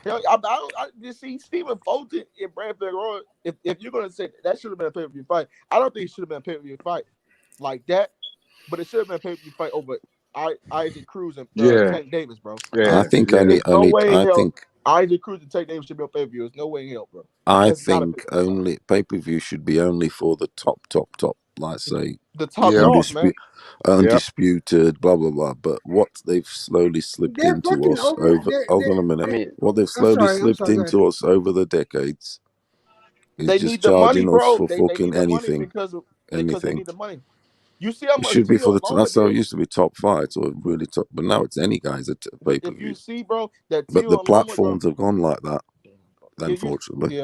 Hell, I just see Stephen Fulton and Brad Figueroa. If you're gonna say that should have been a pay-per-view fight, I don't think it should have been a pay-per-view fight like that. But it should have been a pay-per-view fight over Isaac Cruz and Tank Davis, bro. I think There's no way in I hell think Isaac Cruz and Tank Davis should be on pay-per-view. There's no way in hell, bro. I think only pay-per-view should be only for the top, like say the top dogs, man. Undisputed, blah blah blah. But what they've slowly slipped into us over. Hold on a minute. What they've slowly slipped into us over the decades is they just need the money, charging bro. us for fucking anything. Because they Anything. need the money. You see how much it should be for the. That's how it did. used to be top fights or really top, but now it's any guys at pay-per-view. If you see, bro, that but the platforms have gone like that. Unfortunately,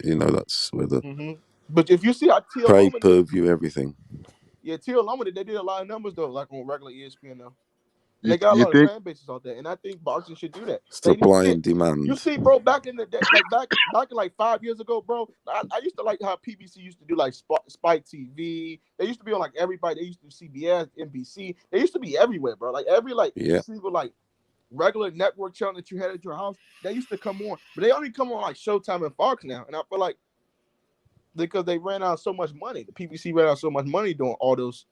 you know that's where the. But if you see how pay-per-view everything. Yeah, Teal Loma they did a lot of numbers though, like on regular ESPN now. They got a lot of fan bases out there, and I think boxing should do that. Supply and demand. You see, bro, back in the day, back in like 5 years ago, bro, I used to like how PBC used to do like Spike TV. They used to be on like everybody. They used to do CBS, NBC. They used to be everywhere, bro. Like every single like regular network channel that you had at your house, they used to come on, but they only come on like Showtime and Fox now. And I feel like because they ran out so much money, the PBC ran out so much money doing all those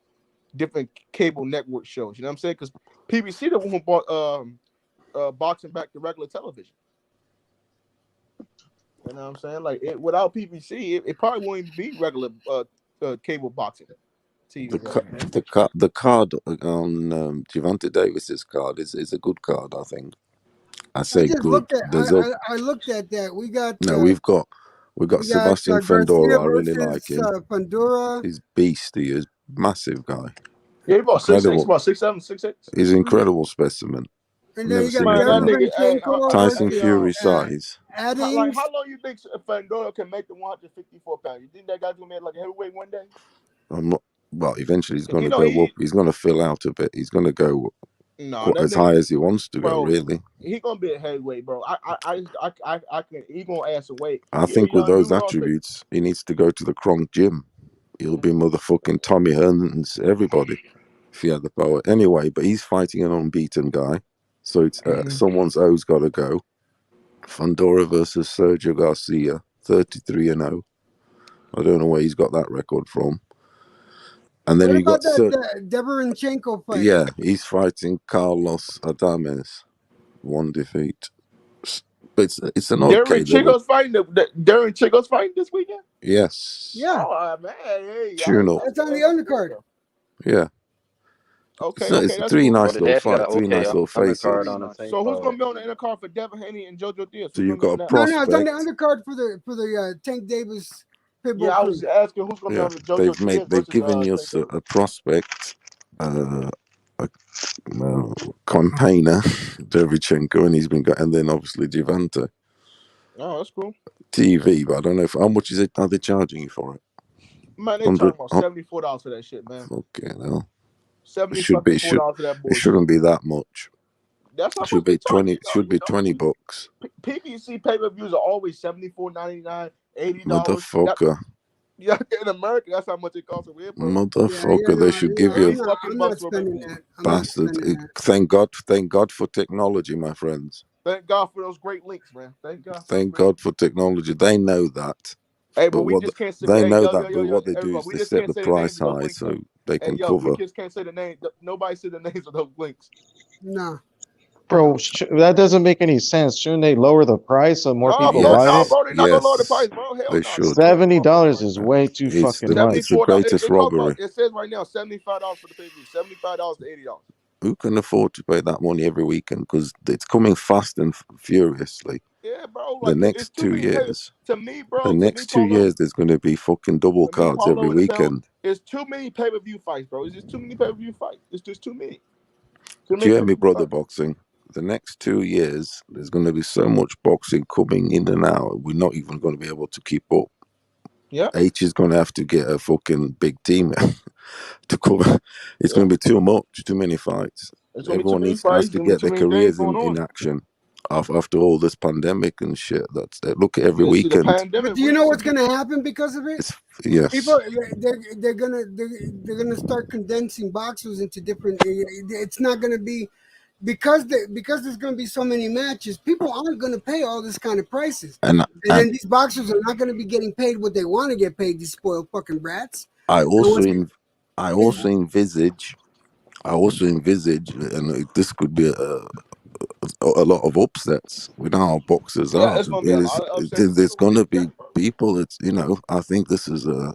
different cable network shows. You know what I'm saying? Because PBC the one who bought boxing back to regular television. You know what I'm saying? Like without PBC, it probably won't even be regular cable boxing TV. The card on Gervonta Davis's card is a good card, I think. I say good. I looked at that. We got we got Sebastian Fundora. I really like him. Fundora. He's beast. He is massive guy. Yeah, about 6'6", about 6'7", 6'8". He's an incredible specimen. And then you got Tyson Fury size. Like how long you think Fundora can make the 154 pounds? You think that guy's gonna make like a heavyweight one day? I'm not. Well, eventually he's going to go up. He's going to fill out a bit. He's going to go as high as he wants to go. Really, he's going to be a heavyweight, bro. I can. He's going to add some weight. I think with those attributes, he needs to go to the Kronk gym. He'll be motherfucking Tommy Hearns, everybody, if he had the power. Anyway, but he's fighting an unbeaten guy, so it's someone's O's got to go. Fundora versus Sergio Garcia, 33-0. I don't know where he's got that record from. And then you got Deverenchenko fight. Yeah, he's fighting Carlos Adames, 1 defeat. But it's an okay. Deverenchenko's fighting this weekend. Yes. Yeah. Oh man, hey, that's on the undercard. Yeah. Okay. It's three nice little fights, three nice little faces. So who's gonna be on the undercard for Devin Haney and JoJo Diaz? So you've got a No, prospect. it's on the undercard for the Tank Davis Pitbull Yeah, I was Cruz. just asking who's gonna be on the JoJo Smith they've versus given us a prospect, a campaigner, Derevchenko, and he's been and then obviously Gervonta. Oh, that's cool. TV, but I don't know how much is it. Are they charging you for it? Man, they talking about $74 for that shit, man. Okay, no. $74 For that bullshit. It shouldn't be that much. That's how it should be 20. It should be $20. PPC pay-per-views are always $74.99, $80. Motherfucker. Yeah, in America, that's how much it costs over here, bro. Motherfucker, they should give you I'm not spending that. bastard. Thank God for technology, my friends. Thank God for those great links, man. Thank God for technology. They know that. Hey, but we just can't say they know that. But what they do is they set the price high so they can cover. We just can't say the name. Nobody said the names of those links. No. Bro, that doesn't make any sense. Shouldn't they lower the price so more people buy it? Bro, they're not gonna lower the price, bro. Hell they no. should. $70 is way too fucking much. It's the greatest robbery. It says right now $75 for the pay-per-view, $75 to $80. Who can afford to pay that money every weekend? Because it's coming fast and furiously. Yeah, bro. The next 2 years. To me, bro. The next 2 years, there's going to be fucking double cards every weekend. It's too many pay-per-view fights, bro. It's just too many pay-per-view fights. It's just too many. Do you hear me, brother boxing? The next 2 years, there's going to be so much boxing coming in and out. We're not even going to be able to keep up. Yeah. H is going to have to get a fucking big team to cover. It's going to be too much, too many fights. Everyone has to get their careers in action after all this pandemic and shit. Look at every weekend. But do you know what's going to happen because of it? Yes. People, they're gonna start condensing boxers into different. It's not going to be because there's going to be so many matches. People aren't going to pay all this kind of prices, and then these boxers are not going to be getting paid what they want to get paid. These spoiled fucking brats. I also envisage, and this could be a lot of upsets with how boxers are. There's going to be people. I think this is a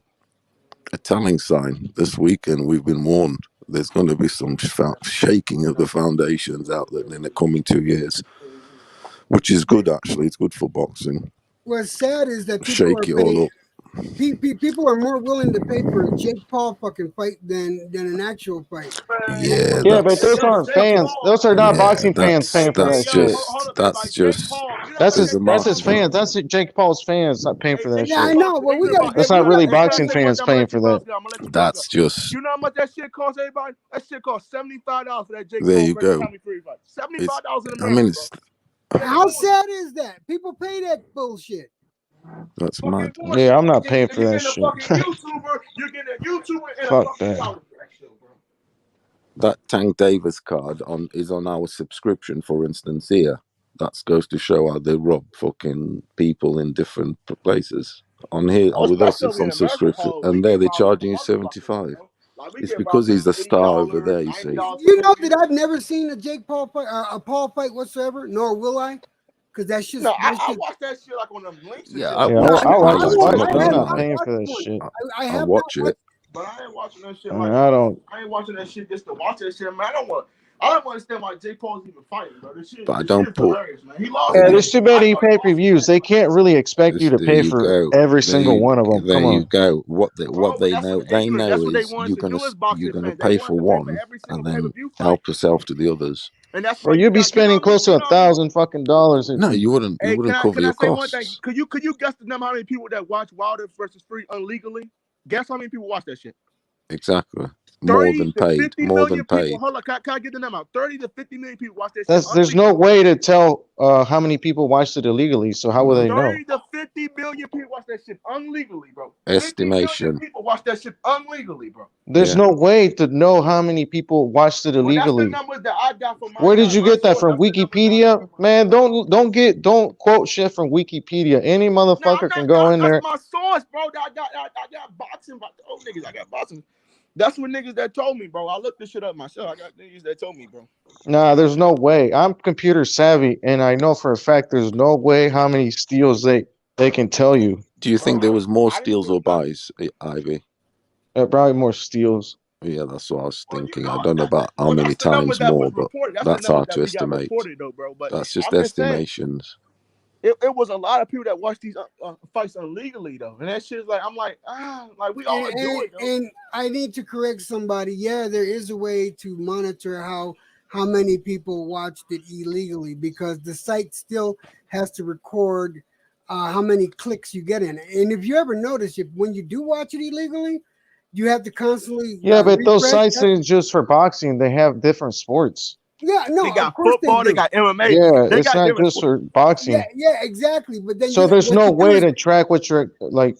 telling sign. This weekend we've been warned. There's going to be some shaking of the foundations out there in the coming 2 years, which is good actually. It's good for boxing. What's sad is that people are more willing to pay for a Jake Paul fucking fight than an actual fight. Yeah, but those aren't fans. Those are not boxing fans paying for that shit. That's his fans. That's Jake Paul's fans not paying for that shit. Yeah, I know, but that's not really boxing fans paying for that. That's just. You know how much that shit costs, everybody? That shit costs $75 for that Jake Paul. There you go. $75 in America. How sad is that? People pay that bullshit. That's mad. Yeah, I'm not paying for that shit. You're getting a YouTuber and fuck that. That Tank Davis card is on our subscription, for instance, here. That goes to show how they rob fucking people in different places. On here, with us, it's on subscription. And there, they're charging you $75. It's because he's a star over there, you see. You know that I've never seen a Jake Paul fight, a Paul fight whatsoever, nor will I. Because that's just. No, I watch that shit like on them links. Yeah, I watch it. I'm not paying for that shit. I watch it. But I ain't watching that shit. I ain't watching that shit just to watch that shit, man. I don't understand why Jake Paul's even fighting, bro. This shit, but I don't put. Man. He lost. Yeah, there's too many pay-per-views. They can't really expect you to pay for every single one of them. There you go. What they know, they know is you're gonna pay for one and then help yourself to the others. Or you'd be spending close to $1,000 fucking dollars. No, you wouldn't. You wouldn't cover your costs. Could you guess the number how many people that watch Wilder versus Fury illegally? Guess how many people watch that shit? Exactly. More than paid. More than paid. Hold on, can I get the number out? 30 to 50 million people watch that shit. There's no way to tell how many people watched it illegally. So how will they know? 30 to 50 million people watch that shit unlegally, bro. Estimation. People watch that shit unlegally, bro. There's no way to know how many people watched it illegally. That's the numbers that I got from Where did you get that from? Wikipedia? Man, don't quote shit from Wikipedia. Any motherfucker can go in there. That's my source, bro. I got boxing. Oh, niggas, I got boxing. That's what niggas that told me, bro. I looked this shit up myself. I got niggas that told me, bro. Nah, there's no way. I'm computer savvy, and I know for a fact there's no way how many steals they can tell you. Do you think there was more steals or buys, Ivy? Probably more steals. Yeah, that's what I was thinking. I don't know about how many times more, but that's hard to estimate. That's just estimations. it was a lot of people that watched these fights illegally though, and that shit's like I'm like we all do it. Though. And I need to correct somebody. Yeah, there is a way to monitor how many people watched it illegally because the site still has to record how many clicks you get in it. And if you ever notice, when you do watch it illegally, you have to constantly but those refresh. sites ain't just for boxing. They have different sports. Yeah, no, they got of course football, they got MMA. Yeah, they it's got not just for boxing. Yeah, exactly. But then so there's no way to track what you're like.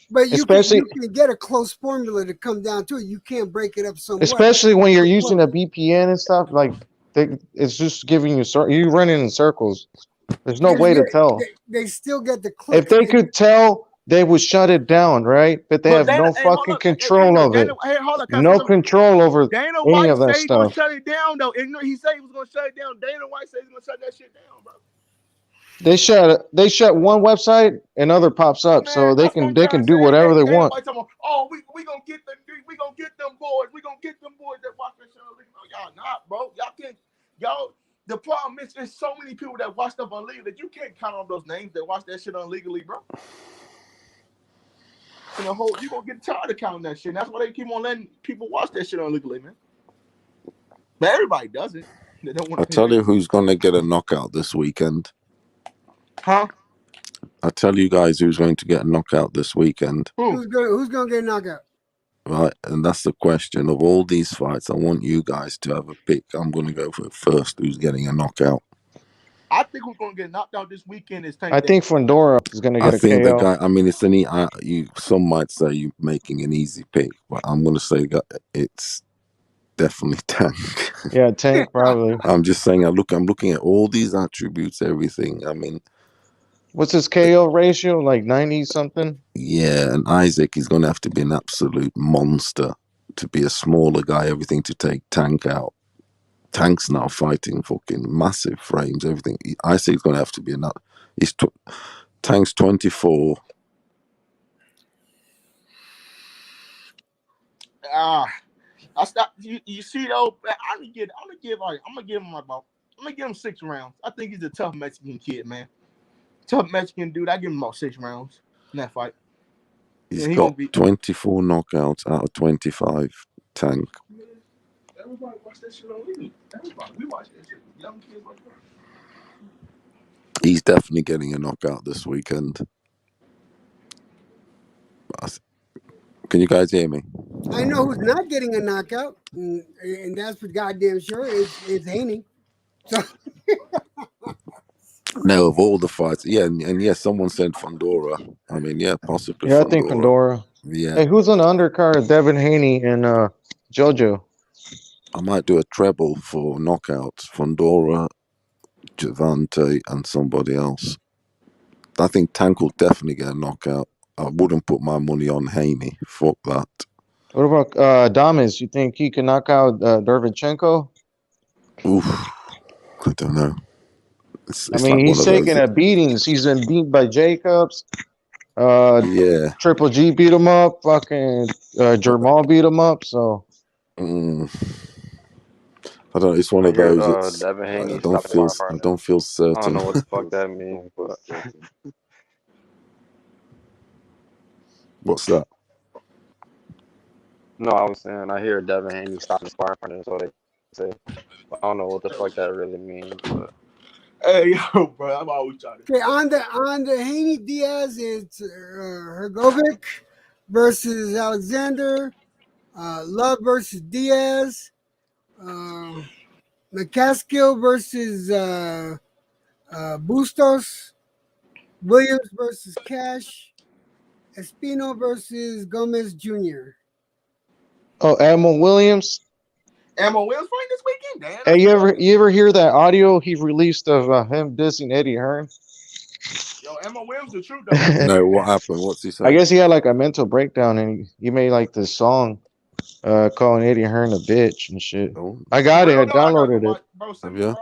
But you especially can get a close formula to come down to it. You can't break it up somewhat. Especially when you're using a VPN and stuff, like it's just giving you you running in circles. There's no way to tell. They still get the clicks. If they could tell, they would shut it down, right? But they have no fucking control of it. No control over any of that stuff. Shut it down though. He said he was gonna shut it down. Dana White said he's gonna shut that shit down, bro. They shut one website, another pops up, man, so they can do whatever they want. Oh, we gonna get them boys. We gonna get them boys that watch this shit. No, y'all not, bro. Y'all. The problem is, there's so many people that watch stuff illegally that you can't count on those names that watch that shit illegally, bro. You gonna get tired of counting that shit. And that's why they keep on letting people watch that shit illegally, man. But everybody does it. They don't want. I tell you who's gonna get a knockout this weekend. Huh? I tell you guys who's going to get a knockout this weekend. Who's gonna get a knockout? Right, and that's the question. Of all these fights, I want you guys to have a pick. I'm going to go for it first. Who's getting a knockout? I think who's going to get knocked out this weekend is Tank. I think Fundora is going to get a KO. The guy. I mean, it's some might say you're making an easy pick, but I'm going to say it's definitely Tank. Yeah, Tank probably. I'm just saying. I'm looking at all these attributes, everything. I mean. What's his KO ratio? Like 90 something? Yeah, and Isaac is going to have to be an absolute monster to be a smaller guy, everything to take Tank out. Tank's now fighting fucking massive frames, everything. Isaac's going to have to be Tank's 24. I stop. You see though, I'm gonna give him 6 rounds. I think he's a tough Mexican kid, man. Tough Mexican dude. I give him about 6 rounds in that fight. He's got 24 knockouts out of 25. Tank. Everybody watch that shit on YouTube. We watch that shit. Young kids watch that. He's definitely getting a knockout this weekend. Can you guys hear me? I know who's not getting a knockout, and that's for goddamn sure. It's Haney. So. No, of all the fights, and yes, someone said Fundora. I mean, yeah, possibly. Yeah, I think Fundora. Yeah. Hey, who's on the undercard? Devin Haney and JoJo. I might do a treble for knockouts. Fundora, Gervonta, and somebody else. I think Tank will definitely get a knockout. I wouldn't put my money on Haney. Fuck that. What about Damas? You think he can knock out Dervinchenko? Oof, I don't know. I mean, he's taking a beatings. He's been beaten by Jacobs. Triple G beat him up. Fucking Jamal beat him up. So I don't know. It's one of those. I don't feel certain. I don't know what the fuck that means, but what's that? No, I was saying I hear Devin Haney stopping sparring partners, so they say. I don't know what the fuck that really means, but. Hey yo, bro, I'm always trying to. Okay, on the Haney Diaz, it's Hergovic versus Alexander, Love versus Diaz, McCaskill versus Bustos, Williams versus Cash, Espino versus Gomez Jr. Oh, Amon Williams. Amon Williams fighting this weekend, damn. Hey, you ever hear that audio he released of him dissing Eddie Hearn? Yo, Amon Williams the truth though. No, what happened? What's he saying? I guess he had like a mental breakdown and he made like this song calling Eddie Hearn a bitch and shit. Oh. I got it. I downloaded it. Have you?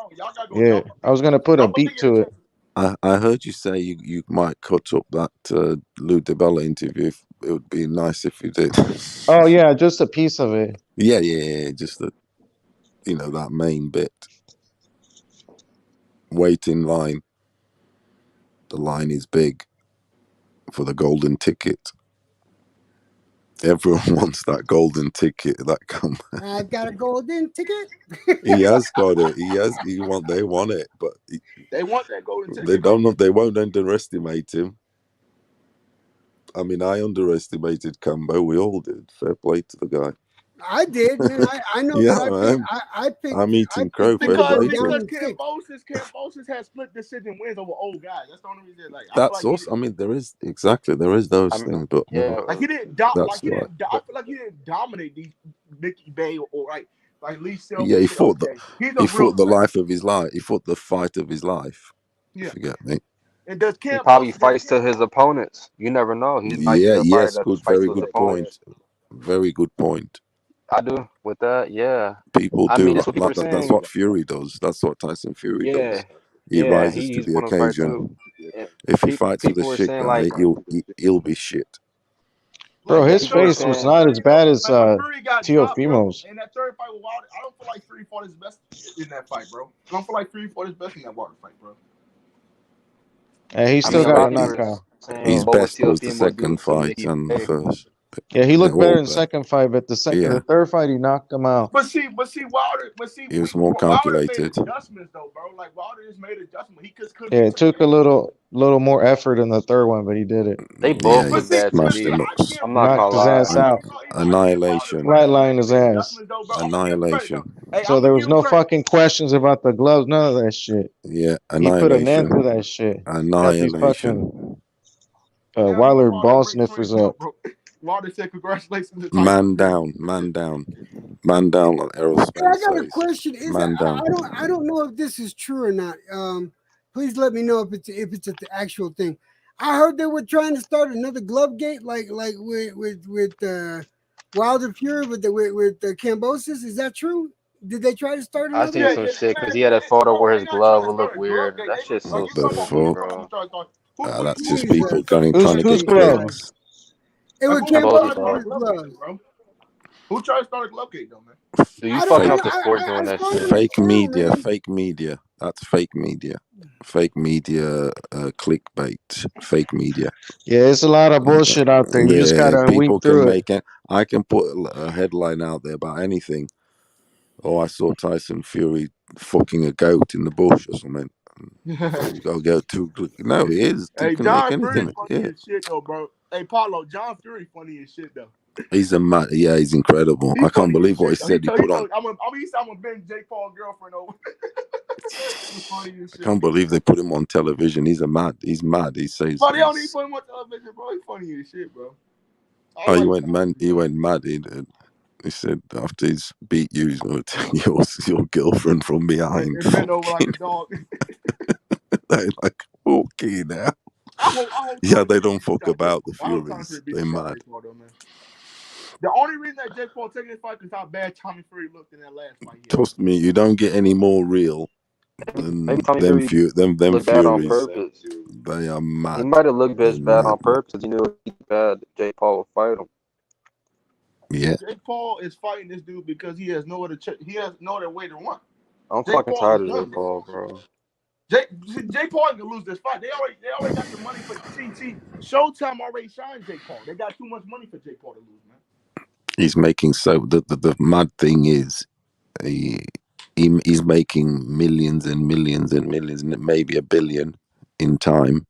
Yeah, I was gonna put a beat to it. I heard you say you might cut up that Lou DiBella interview. It would be nice if you did. Oh yeah, just a piece of it. Yeah, just that main bit. Wait in line. The line is big for the golden ticket. Everyone wants that golden ticket. That come. I've got a golden ticket. He has got it. They want it, but they want that golden ticket. They don't know. They won't underestimate him. I mean, I underestimated Cambo. We all did. Fair play to the guy. I did, man. I know. Yeah, I picked. I'm eating crow. Fair Because play to him. Kambosos has split decision wins over old guys. That's the only reason. Like That's awesome. I mean, there is those things, but like he didn't. I feel like he didn't dominate these Mickey Bay or like Lee Silver. Yeah, he fought the life of his life. He fought the fight of his life. Yeah. Forget me. And does he probably fights to his opponents. You never know. He's very good point. Very good point. I do with that, yeah. People do. That's what Fury does. That's what Tyson Fury does. He rises to the occasion. If he fights with a shit guy, he'll be shit. Bro, his face was not as bad as Teofimo's. In that third fight with Wilder, I don't feel like Fury fought his best in that fight, bro. I don't feel like Fury fought his best in that Wilder fight, bro. He still got a knockout. His best was the second fight and the first. Yeah, he looked better in the second fight, but the third fight he knocked him out. But see, Wilder. He was more calculated. Wilder made adjustments though, bro. Like Wilder just made adjustments. He just couldn't. Yeah, it took a little more effort in the third one, but he did it. They both look bad to me. I'm not knocked his ass out. Annihilation. Flatlined his ass. Annihilation. So there was no fucking questions about the gloves, none of that shit. Yeah, he put an end to that shit. Annihilation. Wilder ball sniffers up. Wilder said, "Congratulations." Man down on Errol Spence. I got a question. I don't know if this is true or not. Please let me know if it's an actual thing. I heard they were trying to start another glove gate, like with Wilder Fury with Kambosos. Is that true? Did they try to start another? I seen some shit because he had a photo where his glove would look weird. That shit's so stupid, bro. That's just people trying to get clicks. It was Kambosos, bro. Who tried to start a glove gate though, man? Do you fucking up the sport doing that shit? Fake media. That's fake media. Fake media, clickbait. Fake media. Yeah, it's a lot of bullshit out there. You just gotta weed through it. I can put a headline out there about anything. Oh, I saw Tyson Fury fucking a goat in the bush or something. I'll go too. No, he is. Hey, John Fury funny as shit though, bro. Hey, Paulo, John Fury funny as shit though. He's he's incredible. I can't believe what he said. He put on. I'm gonna bend Jake Paul's girlfriend over. I can't believe they put him on television. He's mad. He says. But they don't even put him on television, bro. He's funny as shit, bro. He went mad. He said after he's beat you, he's gonna take your girlfriend from behind. And bend over like a dog. They're like, okay now. Yeah, they don't fuck about the Furies. They're mad. The only reason that Jake Paul taking this fight is how bad Tommy Fury looked in that last fight. Trust me, you don't get any more real than them Furies. They are mad. He might have looked bad on purpose. You knew bad Jake Paul would fight him. Yeah. Jake Paul is fighting this dude because he has no other way to run. I'm fucking tired of Jake Paul, bro. Jake Paul is gonna lose this fight. They already got the money for TNT. Showtime already signed Jake Paul. They got too much money for Jake Paul to lose, man. He's making the mad thing is he's making millions and millions and millions, maybe $1 billion in time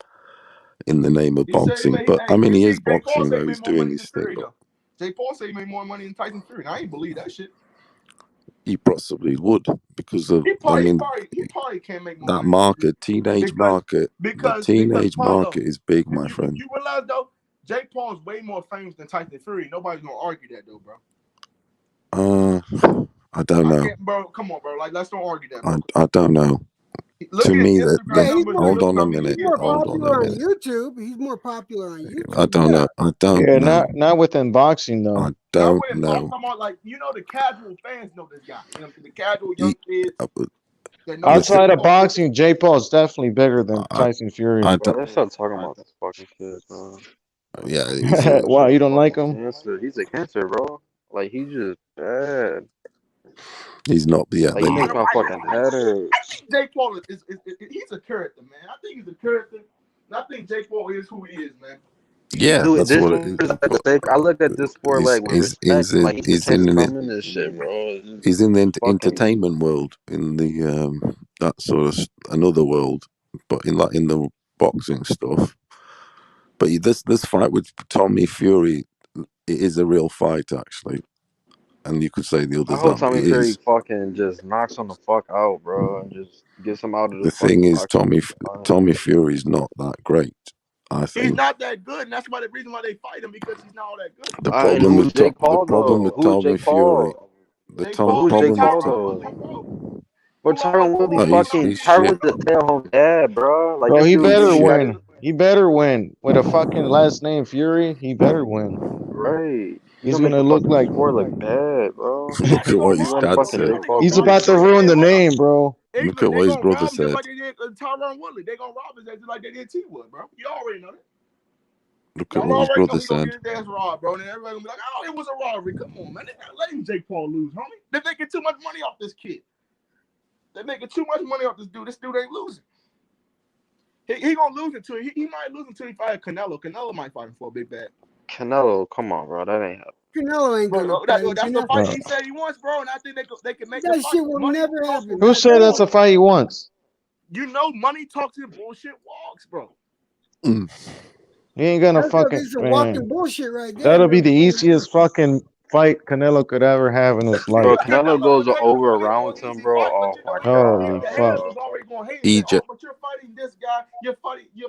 in the name of boxing. He is boxing though. He's doing his thing. Jake Paul said he made more money than Tyson Fury. And I ain't believe that shit. He possibly would because of he probably can't make more that money. Market, teenage market. The teenage market is big, my friend. You realize though, Jake Paul's way more famous than Tyson Fury. Nobody's gonna argue that though, bro. I don't know. Bro, come on, bro. Like, let's don't argue that. Bro. I don't know. To me, hold on a minute. He's more popular on YouTube. He's more popular on YouTube. I don't know. I don't know. Not within boxing though. I don't know. Like, the casual fans know this guy. The casual young kids. Outside of boxing, Jake Paul is definitely bigger than Tyson Fury. They're still talking about this fucking kid, bro. Yeah. Wow, you don't like him? He's a cancer, bro. Like, he's just bad. He's not. Yeah, like, he makes my fucking head hurt. I think Jake Paul is he's a character, man. I think he's a character. And I think Jake Paul is who he is, man. Yeah, Dude, that's this what one it is. is like I look at this sport like with respect. Like he He's can't in it. come in this shit, bro. He's in the Fucking entertainment world, in the that sort of another world, but in the boxing stuff. But this fight with Tommy Fury, it is a real fight actually, and you could say the I others hope that, but Tommy it Fury is. fucking just knocks him the fuck out, bro, and just gets him out of The the thing fucking is, boxing. Tommy Fury's not that great. I He's think not that good, and that's why the reason why they fight him, because he's not all that good. the And problem who's with Jake the Paul problem with though? Who's Tommy Jake Fury, Paul? Jake But Paul, who's Jake problem with Paul Tom, though? Well, Tyron Woodley no, fucking he's shit. Tyron was a stay-at-home dad, bro. Like Bro, this he dude's better shit. win. He better win with a fucking last name Fury. He better win. Right. He's He's gonna make gonna the look fucking like sport look bad, bro. Look at what He his run dad fucking said. Jake Paul he's crazy. about to ruin the name, bro. Look at what they his gonna brother rob him just said. like they did Tyron Woodley. They gonna rob his ass just like they did T-Wood, bro. You already know that. Look at Y'all what his already know brother he gonna said. get his ass robbed, bro. And everybody gonna be like, "Oh, it was a robbery." Come on, man. They not letting Jake Paul lose, homie. They're making too much money off this kid. They're making too much money off this dude. This dude ain't losing. He gonna lose until he might lose until he fight Canelo. Canelo might fight him for a big bag. Canelo, come on, bro. That ain't happening. Canelo ain't gonna Bro, fight him. that's the fight he said he wants, bro. And I think they can make the That fight. shit will Money never talks. happen. Who said that's a fight he wants? You know, money talks and bullshit walks, bro. He ain't gonna That's fucking some man. walking bullshit right there. That'll be the easiest fucking fight Canelo could ever have in his life. Bro, Canelo goes over around with him, bro. Oh my Holy god, fuck. Haters already gonna hate Egypt. but you're fighting this guy. You're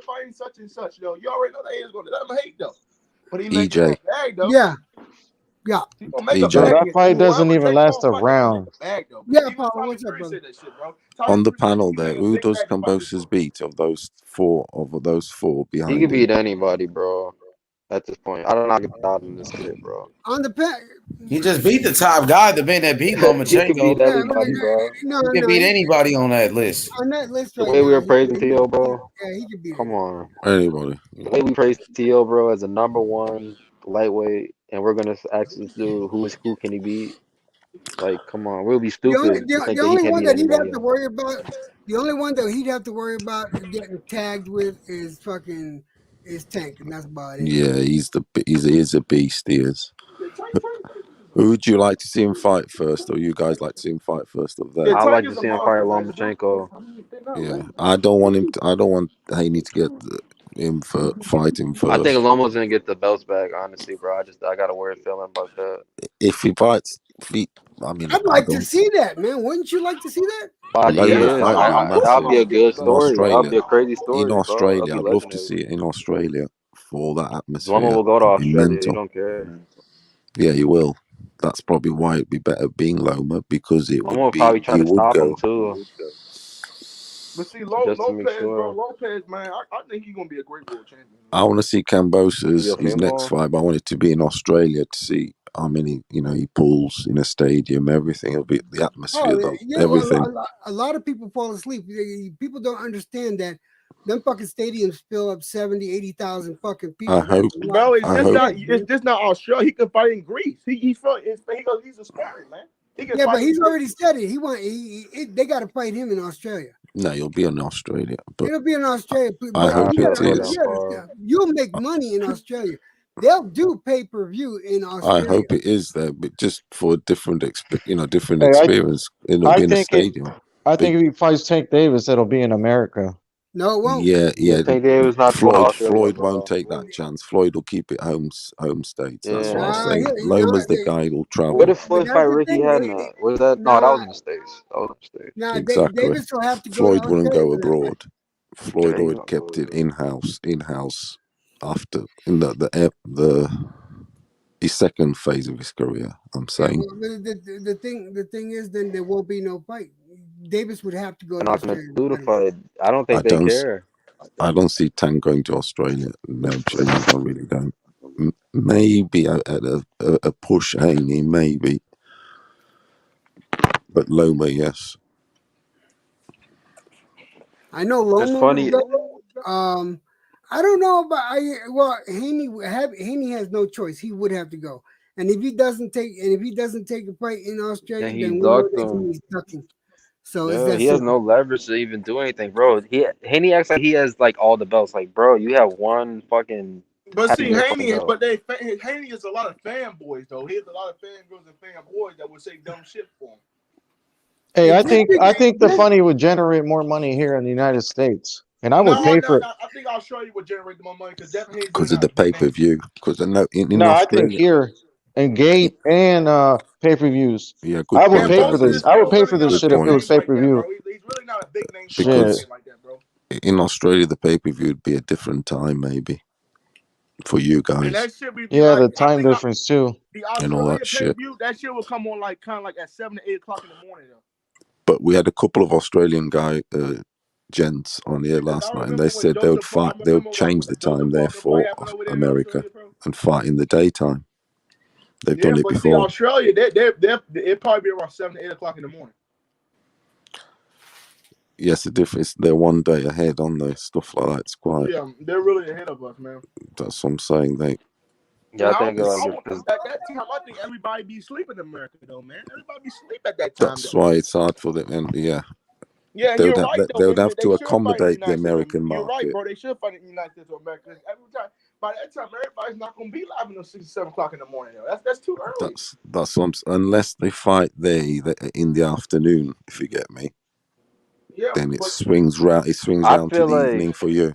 fighting such and such, yo. You already know the haters gonna let him hate though. But he making EJ. that bag though. Yeah. He gonna make a EJ. bag. That fight doesn't even last a round. Bag though. Yeah, Even Paul, Tommy what's up, Fury brother? said that shit, bro. On the panel there, who does Kambosos beat of those four he behind could him? beat anybody, bro. At this point, I don't know about in this shit, bro. On the pack. He just beat the top guy, the man that beat He could beat Lomachenko. anybody, bro. He could beat anybody on that list. On that list The right way we now. were praising T.O., bro. Yeah, he could beat Come on. Anybody. The way we praised T.O., bro, as a #1 lightweight, and we're gonna ask this dude who can he beat? Like, come on, we'll be stupid to think The that he only can't one beat that he'd anybody have to else. worry about, the only one that he'd have to worry about getting tagged with is Tank, and that's about it. Yeah, he's a beast. He is. Who would you like to see him fight first, or you guys like to see him fight first of them? I'd like to see him fight Lomachenko. Yeah, I don't want him. I don't want Haney to get him for fighting I think first. Loma's gonna get the belts back, honestly, bro. I got a weird feeling about that. If he fights, I mean, I'd like to see that, man. Wouldn't you like to see that? They would Yeah, fight that'll massive be a good in story. That'll Australia. be a crazy In story, bro. That'll Australia, be I'd love to legendary. see it in Australia for that Loma atmosphere. will go to It'd be Australia. He mental. don't care. Yeah, he will. That's probably why it'd be better being Loma, because it Loma would will be. probably try He to would stop him go. too, But see, just to make Lopez, sure. man, I think he's gonna be a great world champion. I want to see Is he Kambosos a his next female? fight, but I want it to be in Australia to see how many he pulls in a stadium. Everything will be the atmosphere, though. Yeah. Everything. A lot of people fall asleep. People don't understand that them fucking stadiums fill up 70, 80,000 fucking people. I hope. Bro, it's I just hope. not. It's just not Australia. He can fight in Greece. He's a Spartan, man. He can Yeah, fight but he's in already said it. They got to fight him in Australia. No, you'll be in Australia, but It'll be in Australia. I But hope you it gotta is. understand, you'll make money in Australia. They'll do pay-per-view in I Australia. hope it is there, but just for a different, different Hey, experience. It'll be in a think stadium. if he fights Tank Davis, it'll be in America. No, it won't. Yeah. Tank Davis not to Australia, Floyd bro. won't take that chance. Floyd will keep it home states. That's what I'm Yeah. saying. Loma's the guy who'll travel. What if But Floyd that's fight the Ricky thing. Hadnot? Was that? No, that was in the States. That was in the States. Now Exactly. Davis will have to go Floyd to wouldn't Australia go for that fight. abroad. Floyd There you already go. kept it in house after in the his second phase of his career. I'm Yeah, saying. well, the thing is, then there won't be no fight. Davis would have to go They're to not gonna Australia. do the fight. I don't think I they don't. care. I don't see Tank going to Australia. No, I really don't. Maybe at a push, Haney, maybe, but Loma, yes. I know It's Loma funny. would go. I don't know about Haney has no choice. He would have to go. And if he doesn't take a fight in Australia, And he then we know ducked that him. he's ducking. So Yeah, it's that he has simple. no leverage to even do anything, bro. Haney acts like he has like all the belts. Like, bro, you have one fucking. But see, Haney, belt. Haney is a lot of fanboys though. He has a lot of fangirls and fanboys that would say dumb shit for him. Hey, I think the funny would generate more money here in the United States, and I would pay for it. I think Australia would generate more money because Devin Haney's because of the pay-per-view. Because in No, I Australia, think here and gate and pay-per-views. yeah, good I would point. pay for this. I would pay for this Good shit if it point. was pay-per-view. He's really not a big name Because like that, bro. in Australia, the pay-per-view would be a different time, maybe for you guys. And that shit would be Yeah, like, the time difference too. The and all Australia that shit. pay-per-view, that shit will come on like kind of like at 7 to 8 o'clock in the morning though. But we had a couple of Australian gents on here last night, and they said they would fight. They would change the time there for America and fight in the daytime. They've done it but before. See, Australia, it probably be around 7 to 8 o'clock in the morning. Yes, the difference. They're one day ahead on their stuff like that. It's quite. Yeah, they're really ahead of us, man. That's what I'm saying. Yeah, I think at that time, I think everybody be sleeping in America, though, man. Everybody be sleep at that time. That's why it's hard for them. And yeah, you're right. They would have to accommodate the American market. You're right, bro. They should find it in the United States of America. Every time, by that time, everybody's not going to be live until 6 or 7 o'clock in the morning. Though. That's too early. That's what unless they fight there in the afternoon, if you get me. Yeah, then it swings round. It swings round to the evening for you.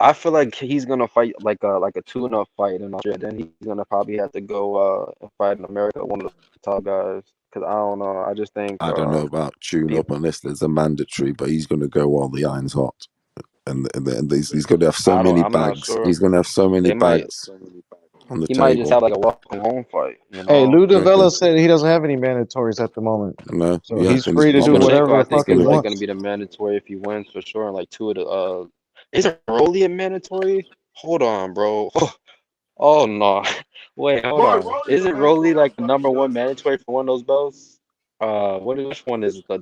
I feel like he's gonna fight like a tune-up fight in Australia. Then he's gonna probably have to go and fight in America, one of the top guys. Because I don't know. I just think I don't know about tune-up unless there's a mandatory, but he's gonna go while the iron's hot, and he's gonna have so many bags. Sure. He's gonna have so many bags on the table. He might just have like a welcome home fight. You know? Hey, Lou DiVella said he doesn't have any mandatories at the moment. No, so he's free to do whatever the fuck he wants. It's gonna be the mandatory if he wins for sure. And like 2 of the isn't Rolly a mandatory? Hold on, bro. Oh no. Wait, hold on. Isn't Rolly like the #1 mandatory for one of those belts? Which one is it? The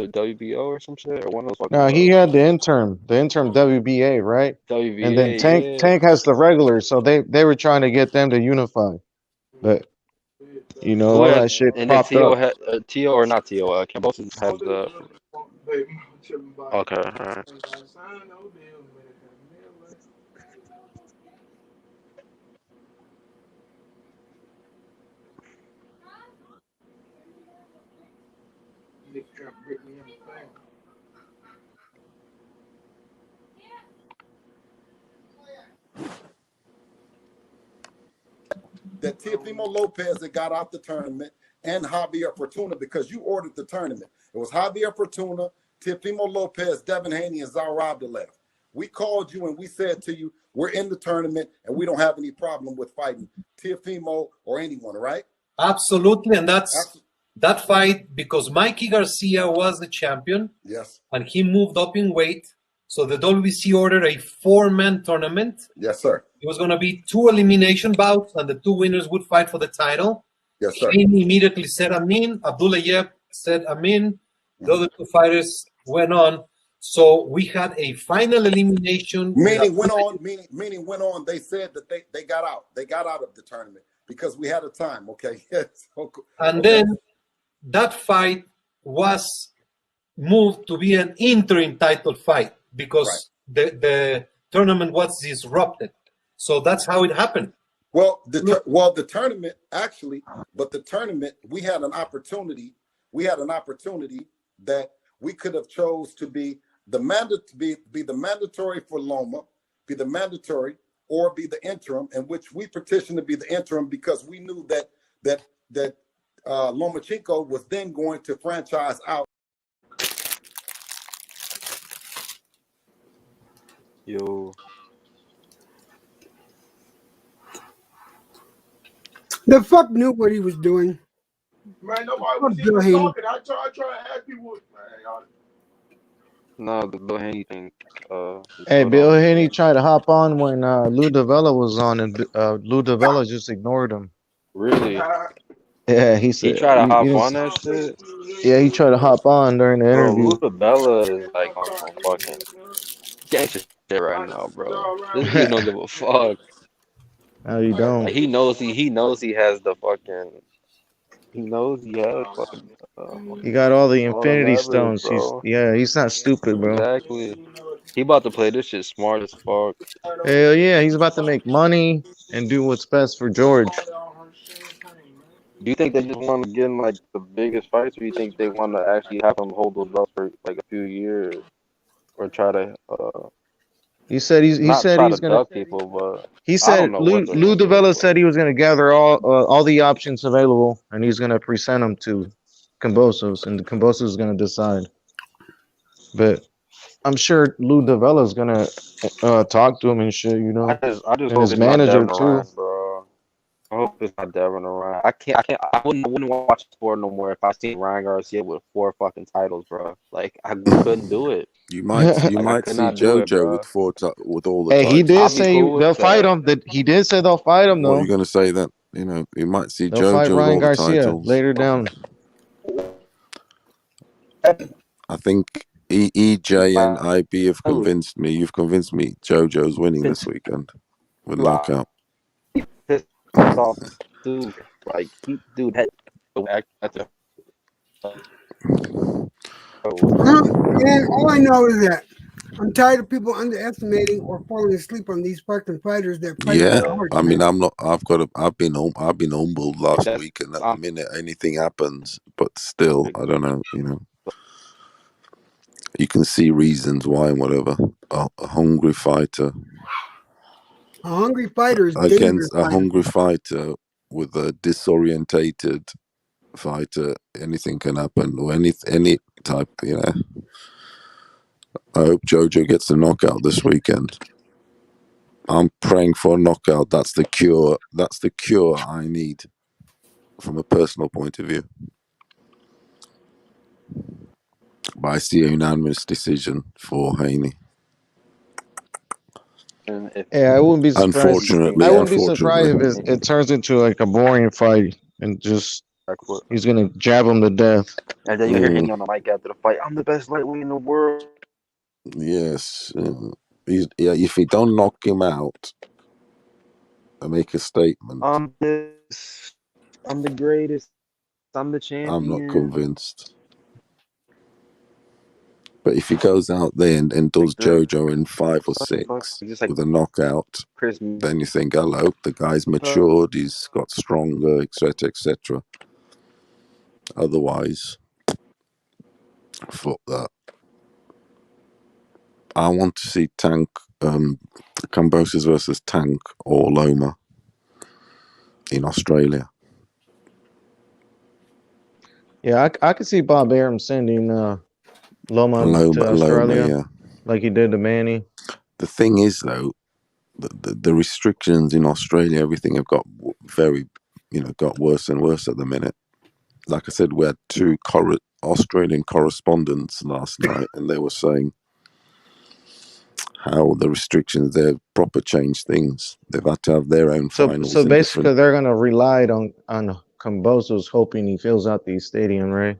WBO or some shit? Or one of those no, he had the interim WBA, right? WBA, and then Tank has the regular, so they were trying to get them to unify. But you know, all that shit popped up. Tio or not Tio, Kambosos has the okay, all right. That Teofimo Lopez that got out the tournament and Javier Fortuna because you ordered the tournament. It was Javier Fortuna, Teofimo Lopez, Devin Haney, and Zal Abdullah. We called you and we said to you, we're in the tournament and we don't have any problem with fighting Teofimo or anyone, right? Absolutely, and that fight because Mikey Garcia was the champion. Yes. And he moved up in weight. So the WBC ordered a 4-man tournament. Yes, sir. It was going to be 2 elimination bouts, and the 2 winners would fight for the title. Yes, sir. Haney immediately said Amin. Abdullayev said Amin. The other 2 fighters went on. So we had a final elimination. Meaning went on. They said that they got out. They got out of the tournament because we had a time. Okay. And then that fight was moved to be an interim title fight because the tournament was disrupted. So that's how it happened. Well, the tournament actually, but the tournament we had an opportunity. We had an opportunity that we could have chose to be the mandatory for Loma, be the mandatory, or be the interim, in which we petitioned to be the interim because we knew that Lomachenko was then going to franchise out. Yo. The fuck knew what he was doing. Man, nobody was even talking. I try to ask people. Man, no, the Bill Haney thing. Hey, Bill Haney tried to hop on when Lou DiVella was on, and Lou DiVella just ignored him. Really? Yeah, he said he tried to hop on that shit. Yeah, he tried to hop on during the interview. Lou DiVella is like on some fucking gangster shit right now, bro. This dude don't give a fuck. No, you don't. Like, he knows he has the fucking He knows he has He got all the all the Infinity leverage, Stones. bro. He's not stupid, bro. Exactly. He about to play this shit smart as fuck. Hell yeah, he's about to make money and do what's best for George. Do you think they just want to get in like the biggest fights, or you think they want to actually have him hold those belts for like a few years, or try to He said he's gonna. duck people? But He I don't said know what they're Lou gonna do. Davella said he was gonna gather all the options available, and he's gonna present them to Kambosos, and Kambosos is gonna decide. But I'm sure Lou Davella's gonna talk to him and shit, you know. I just And hope his it's not manager Devin too. Ryan, bro. I hope it's not Devin Ryan. I wouldn't watch sport no more if I seen Ryan Garcia with 4 fucking titles, bro. Like I couldn't do it. You might Like I could see not do it, JoJo bro. with all the Hey, he titles. did I'll be say cool with they'll fight that. him. That he did say they'll fight him What are though. you going to say then? You know, you might see They'll fight JoJo with Ryan all the Garcia titles. later down. I think EJ and IB have convinced me. You've convinced me JoJo's winning this weekend with knockout. Pissed off, dude. Like dude, that's a And all I know is that I'm tired of people underestimating or falling asleep on these fucking fighters that fight Yeah, hard. I mean, I'm not. I've been humbled last week, and at the minute anything happens, but still, I don't know. You know, you can see reasons why and whatever. A hungry fighter A hungry fighter is dangerous. against a hungry fighter with a disorientated fighter, anything can happen, or any type. You know, I hope JoJo gets a knockout this weekend. I'm praying for a knockout. That's the cure. That's the cure I need from a personal point of view. But I see a unanimous decision for Haney. Yeah, I wouldn't be surprised. Unfortunately, I wouldn't be surprised if it turns into like a boring fight and just he's gonna jab him to death. And then you hear Haney on the mic after the fight. I'm the best lightweight in the world. Yes. If he don't knock him out and make a statement, I'm the greatest. I'm the champion. I'm not convinced. But if he goes out there and does JoJo in 5 or 6 with a knockout, then you think, hello, the guy's matured, he's got stronger, etc., etc. Otherwise, fuck that. I want to see Kambosos versus Tank or Loma in Australia. Yeah, I could see Bob Arum sending Loma to Australia, yeah. like he did to Manny. The thing is, though, the restrictions in Australia, everything have got got worse and worse at the minute. Like I said, we had 2 Australian correspondents last night, and they were saying how the restrictions there proper changed things. They've had to have their own finals. So basically, they're gonna rely on Kambosos, hoping he fills out the stadium, right?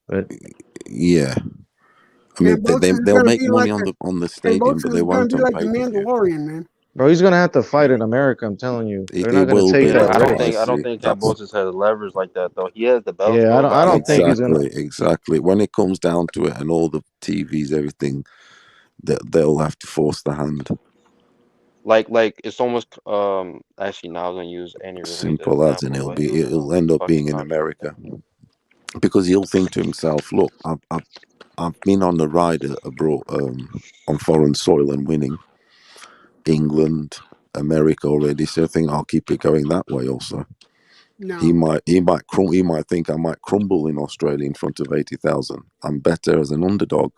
But yeah, I mean they'll make money on the stadium, but they won't on pay-per-view. Mandalorian, man. Bro, he's gonna have to fight in America. I'm telling you, they're not gonna will take be, that. I don't think Kambosos has leverage like that though. He has the belt. Yeah, I don't think he's gonna. Exactly. When it comes down to it, and all the TVs, everything, they'll have to force the hand. Like it's almost actually now I was gonna use any simple as, and it'll end up being in America, because he'll think to himself, look, I've been on the ride abroad, on foreign soil and winning. England, America already, so I think I'll keep it going that way also. No. He might think I might crumble in Australia in front of 80,000. I'm better as an underdog,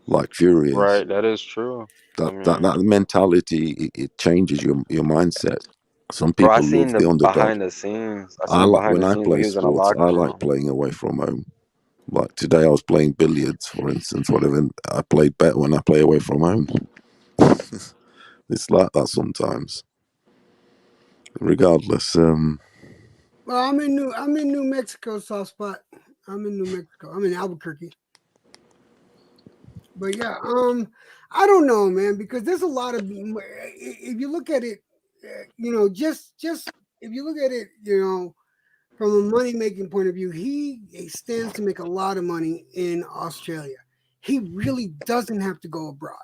like Fury is. Right, that is true. That mentality, it changes your mindset. Some people love the underdog. Behind the scenes. When I play sports, I like playing away from home. Like today, I was playing billiards, for instance, whatever. And I played better when I play away from home. It's like that sometimes. Regardless, well, I'm in New Mexico, soft spot. I'm in New Mexico. I'm in Albuquerque. But yeah, I don't know, man, because there's a lot of, if you look at it, just if you look at it, from a money-making point of view, he stands to make a lot of money in Australia. He really doesn't have to go abroad.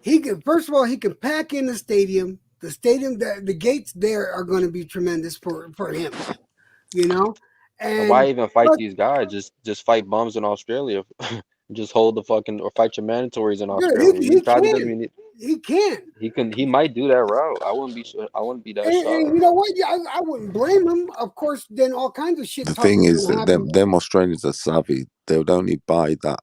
He can, first of all, he can pack in the stadium. The stadium, the gates there are going to be tremendous for him. You know, And why and even fight these guys? Just fight bums in Australia. Just hold the fucking or fight your mandatories in Australia. he Probably doesn't can. even. He can. He might do that route. I wouldn't be that And shocked. you know what? Yeah, I wouldn't blame him. Of course, then all kinds of shit The talk thing is is going to that happen. them Australians are savvy. They would only buy that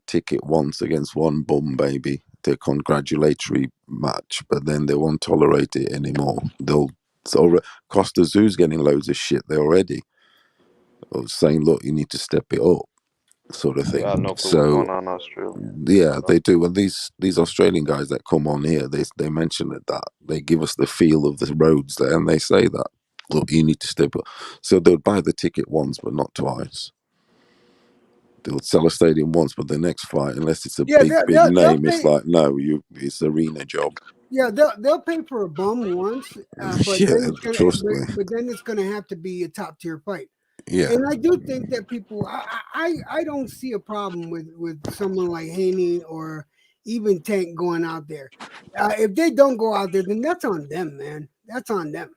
ticket once against one bum baby, their congratulatory match, but then they won't tolerate it anymore. Costa Zoo's getting loads of shit there already, saying, "Look, you need to step it up," sort of thing. Yeah, I know what's So going on in Australia. yeah, they do. And these Australian guys that come on here, they mention it, that they give us the feel of the roads there, and they say that, look, you need to step up. So they'll buy the ticket once, but not twice. They'll sell a stadium once, but the next fight, unless it's a Yeah, big they'll name, it's pay. like, no, it's arena job. Yeah, they'll pay for a bum once, but Yeah, then trust me. but then it's gonna have to be a top tier fight. Yeah, And I do think that people, I don't see a problem with someone like Haney or even Tank going out there. If they don't go out there, then that's on them, man. That's on them.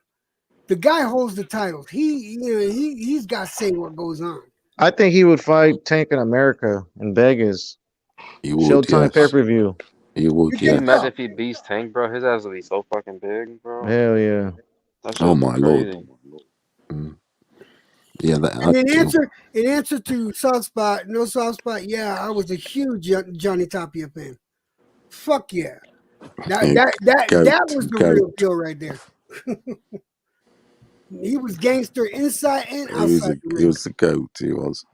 The guy holds the titles. He's got to say what goes on. I think he would fight Tank in America in Vegas. you would, Showtime yes. pay-per-view. You would, You Can you yes. imagine if he beats Tank, bro? His ass would be so fucking big, bro. Hell yeah. That shit Oh would be my crazy. lord. Yeah, And in answer to soft spot, no soft spot. Yeah, I was a huge Johnny Tapia fan. Fuck yeah, that was the real deal right there. He was gangster inside and outside the ring. He was the goat. He was.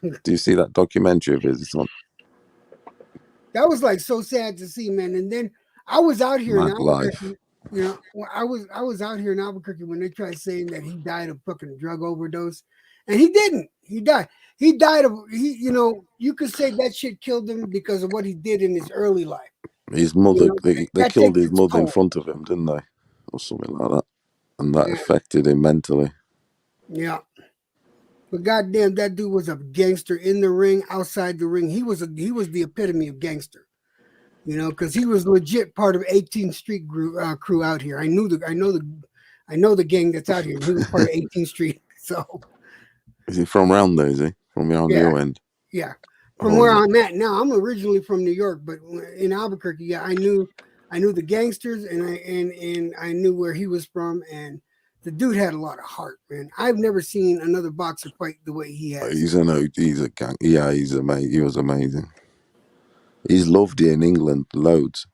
Do you see that documentary of his? It's on That was like so sad to see, man. And then I was out here in Mag Life. Albuquerque. You know, I was out here in Albuquerque when they tried saying that he died of fucking drug overdose, and he didn't. He died. He died of You know, you could say that shit killed him because of what he did in his early life. His mother, they killed his mother in toll. front of him, didn't they, or something like that, and that affected him mentally. Yeah. But goddamn, that dude was a gangster in the ring, outside the ring. He was the epitome of gangster, you know, because he was legit part of 18th Street crew out here. I know the gang that's out here. He was part of 18th Street. So is he from around there? Is he from around your end? Yeah, from where I'm at now. I'm originally from New York, but in Albuquerque, yeah, I knew the gangsters, and I knew where he was from, and the dude had a lot of heart, man. I've never seen another boxer fight the way he has. He's a gang. Yeah, he's amazing. He was amazing. He's loved here in England loads.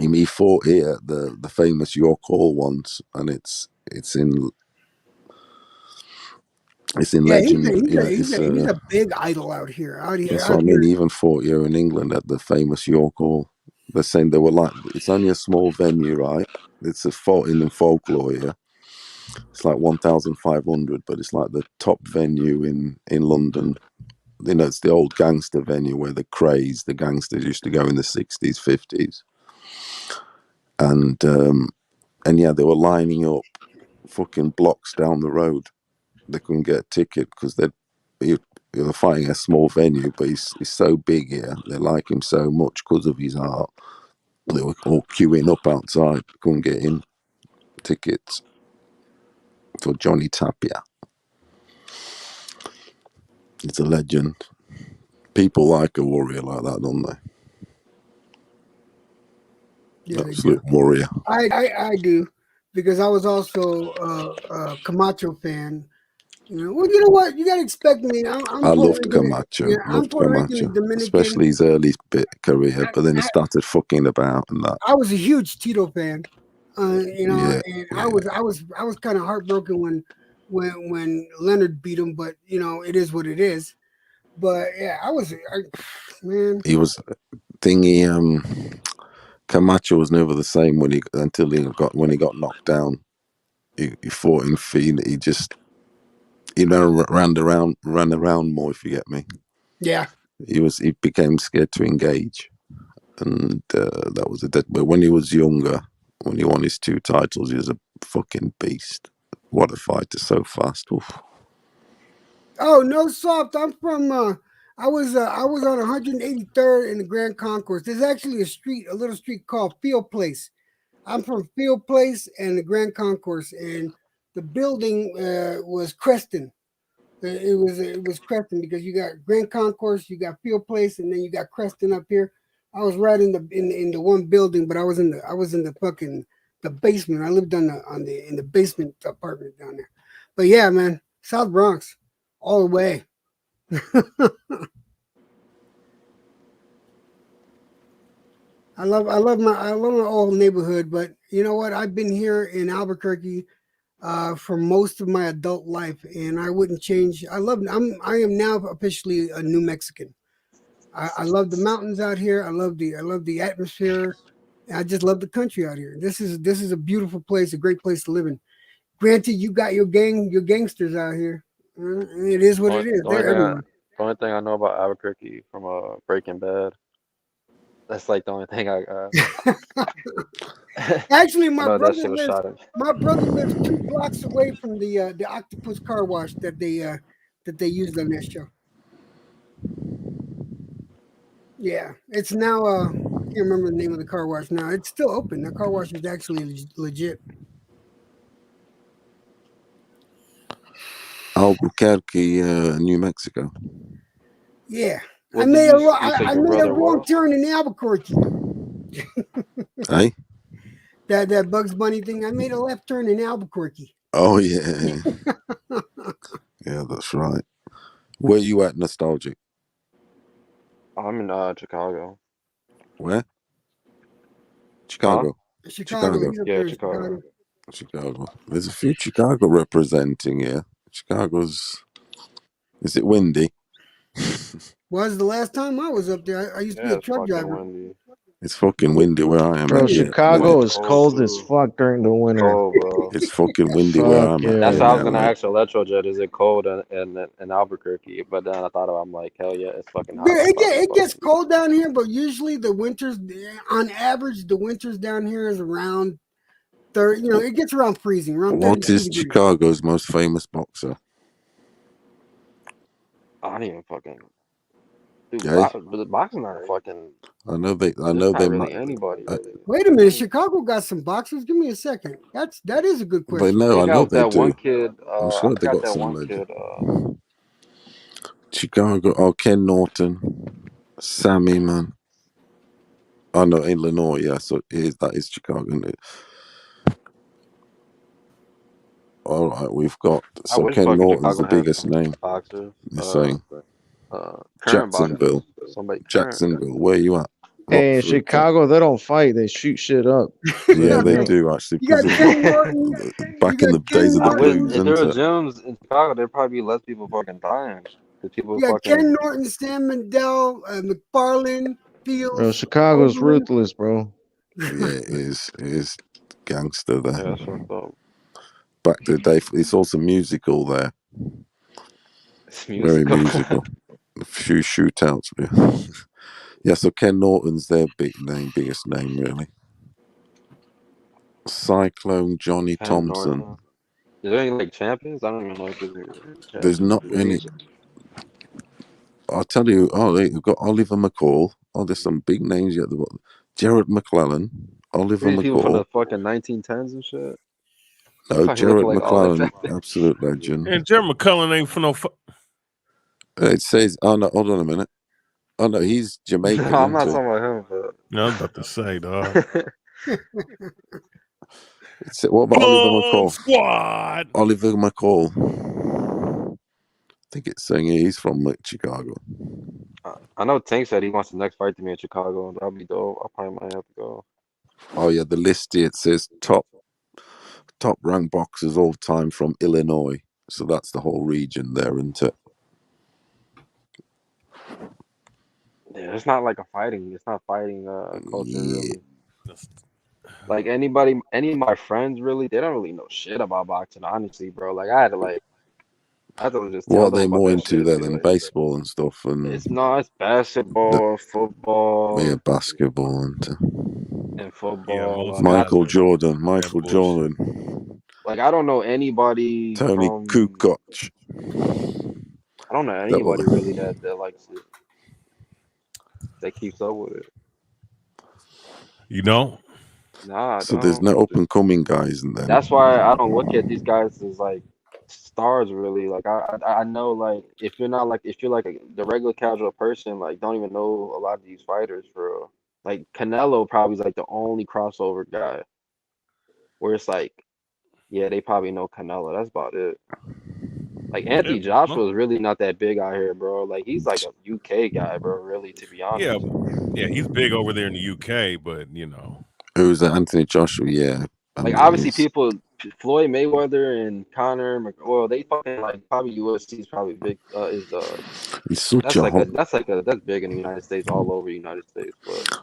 He fought here the famous York Hall once, and it's in legend. He's a big idol out here. That's what I mean. He even fought here in England at the famous York Hall. They're saying they were like, it's only a small venue, right? It's a fault in folklore here. It's like 1,500, but it's like the top venue in London. You know, it's the old gangster venue where the gangsters used to go in the 60s, 50s. And yeah, they were lining up fucking blocks down the road. They couldn't get a ticket because they were fighting a small venue, but he's so big here. They like him so much because of his art. They were all queuing up outside, couldn't get in tickets for Johnny Tapia. It's a legend. People like a warrior like that, don't they? Yeah, absolute warrior. I do, because I was also a Camacho fan. You know, well, you know what? You gotta expect me. I loved Camacho. Yeah, I'm Puerto Rican and Dominican, especially his early career. But then he started fucking about and that. I was a huge Tito fan. You know, and I was kind of heartbroken when Leonard beat him. But you know, it is what it is. But yeah, man. He was Camacho was never the same when he got knocked down. He fought in feet. He ran around more, if you get me. Yeah. He became scared to engage, and that was but when he was younger, when he won his 2 titles, he was a fucking beast. What a fighter, so fast. Oof. Oh, no soft. I'm from. I was on 183rd in the Grand Concourse. There's actually a little street called Field Place. I'm from Field Place and the Grand Concourse, and the building was Creston. It was Creston because you got Grand Concourse, you got Field Place, and then you got Creston up here. I was right in the one building, but I was in the fucking the basement. I lived in the basement apartment down there. But yeah, man, South Bronx, all the way. I love my old neighborhood, but you know what? I've been here in Albuquerque for most of my adult life, and I wouldn't change. I am now officially a New Mexican. I love the mountains out here. I love the atmosphere. I just love the country out here. This is a beautiful place, a great place to live in. Granted, you got your gangsters out here. It is what it is. They're everywhere. The only thing I know about Albuquerque from Breaking Bad. That's like the only thing I. Actually, my brother lives 2 blocks away from the Octopus Car Wash that they used on that show. Yeah, it's now. I can't remember the name of the car wash now. It's still open. The car wash is actually legit. Albuquerque, New Mexico. Yeah, I made a wrong turn in Albuquerque. Hey, that Bugs Bunny thing. I made a left turn in Albuquerque. Oh yeah, yeah, that's right. Where you at, Nostalgic? I'm in Chicago. Where? Chicago. Huh? Chicago. Yeah, Chicago. Chicago. There's a few Chicago representing here. Chicago's. Is it windy? Was the last time I was up there? I used to be a truck driver. Windy. It's fucking windy where I am. Bro, Chicago is cold as fuck during the winter. Cold, bro. It's fucking windy where I'm at. That's why I was gonna ask Electrojet. Is it cold in Albuquerque? But then I thought I'm like, hell yeah, it's fucking hot. It gets cold down here, but usually the winters, on average, the winters down here is around 30. You know, it gets around freezing. What is Chicago's most famous boxer? I don't even fucking. Dude, Yeah. the boxing are fucking. I know they really anybody. Really. Wait a minute, Chicago got some boxers. Give me a second. That is a good question. But no, I know they that do. One kid, I'm sure they got some legend. Chicago. Oh, Ken Norton, Sammy, man. Oh no, Illinois. Yeah, so that is Chicago. Isn't it? All right, we've got. So Ken Norton's the biggest name. Boxers. You're saying. Jacksonville. Jacksonville. Where you at? Hey, in Chicago, they don't fight. They shoot shit up. Yeah, they do actually. Back in the days of the blues. If there were gyms in Chicago, there'd probably be less people fucking dying. Ken Norton, Sam Mandel, McFarlane, Fields. Bro, Chicago's ruthless, bro. Yeah, it is gangster there. Yeah, sure. Back to the day, it's also musical there. It's musical. Very musical. A few shootouts. Yeah. Yeah, so Ken Norton's their biggest name, really. Cyclone Johnny Thompson. Norton. Is there any like champions? I don't even know if there's not any. I'll tell you. Oh, you've got Oliver McCall. Oh, there's some big names yet. Jared McClellan, Oliver McCall. People from the fucking 1910s and shit. No, Jared McClellan, absolute legend. And Jared McClellan ain't for no. It says, oh no, hold on a minute. Oh no, he's Jamaican. No, I'm not talking about him. But... No, I was about to say, dog. What about Oliver McCall? Squad. Oliver McCall. I think it's saying he's from Chicago. I know Tank said he wants the next fight to be in Chicago. That'll be dope. I probably might have to go. Oh yeah, the list here, it says top ranked boxers all time from Illinois. So that's the whole region there, isn't it? Yeah, it's not like a fighting. It's not fighting culture really. Like any of my friends really, they don't really know shit about boxing. Honestly, bro. Like I had to just. What are they more into there than baseball and stuff? And it's basketball, football. Yeah, basketball and football. Michael Jordan. Like Like I don't know anybody Tony from. Kukoc. I don't know anybody really that likes it. That keeps up with it. You don't? Nah, I So there's no up and coming guys, and then that's why I don't look at these guys as like stars really. Like I know like if you're like the regular casual person, like don't even know a lot of these fighters for real. Like Canelo probably is like the only crossover guy where it's like, yeah, they probably know Canelo. That's about it. Like Anthony Joshua is really not that big out here, bro. Like he's like a UK guy, bro. Really, to be honest. Yeah, he's big over there in the UK, but you know, who's that? Anthony Joshua, yeah. Like obviously, Floyd Mayweather and Conor well, they fucking like probably UFC is probably big. He's such a hot. That's big in the United States, all over the United States. But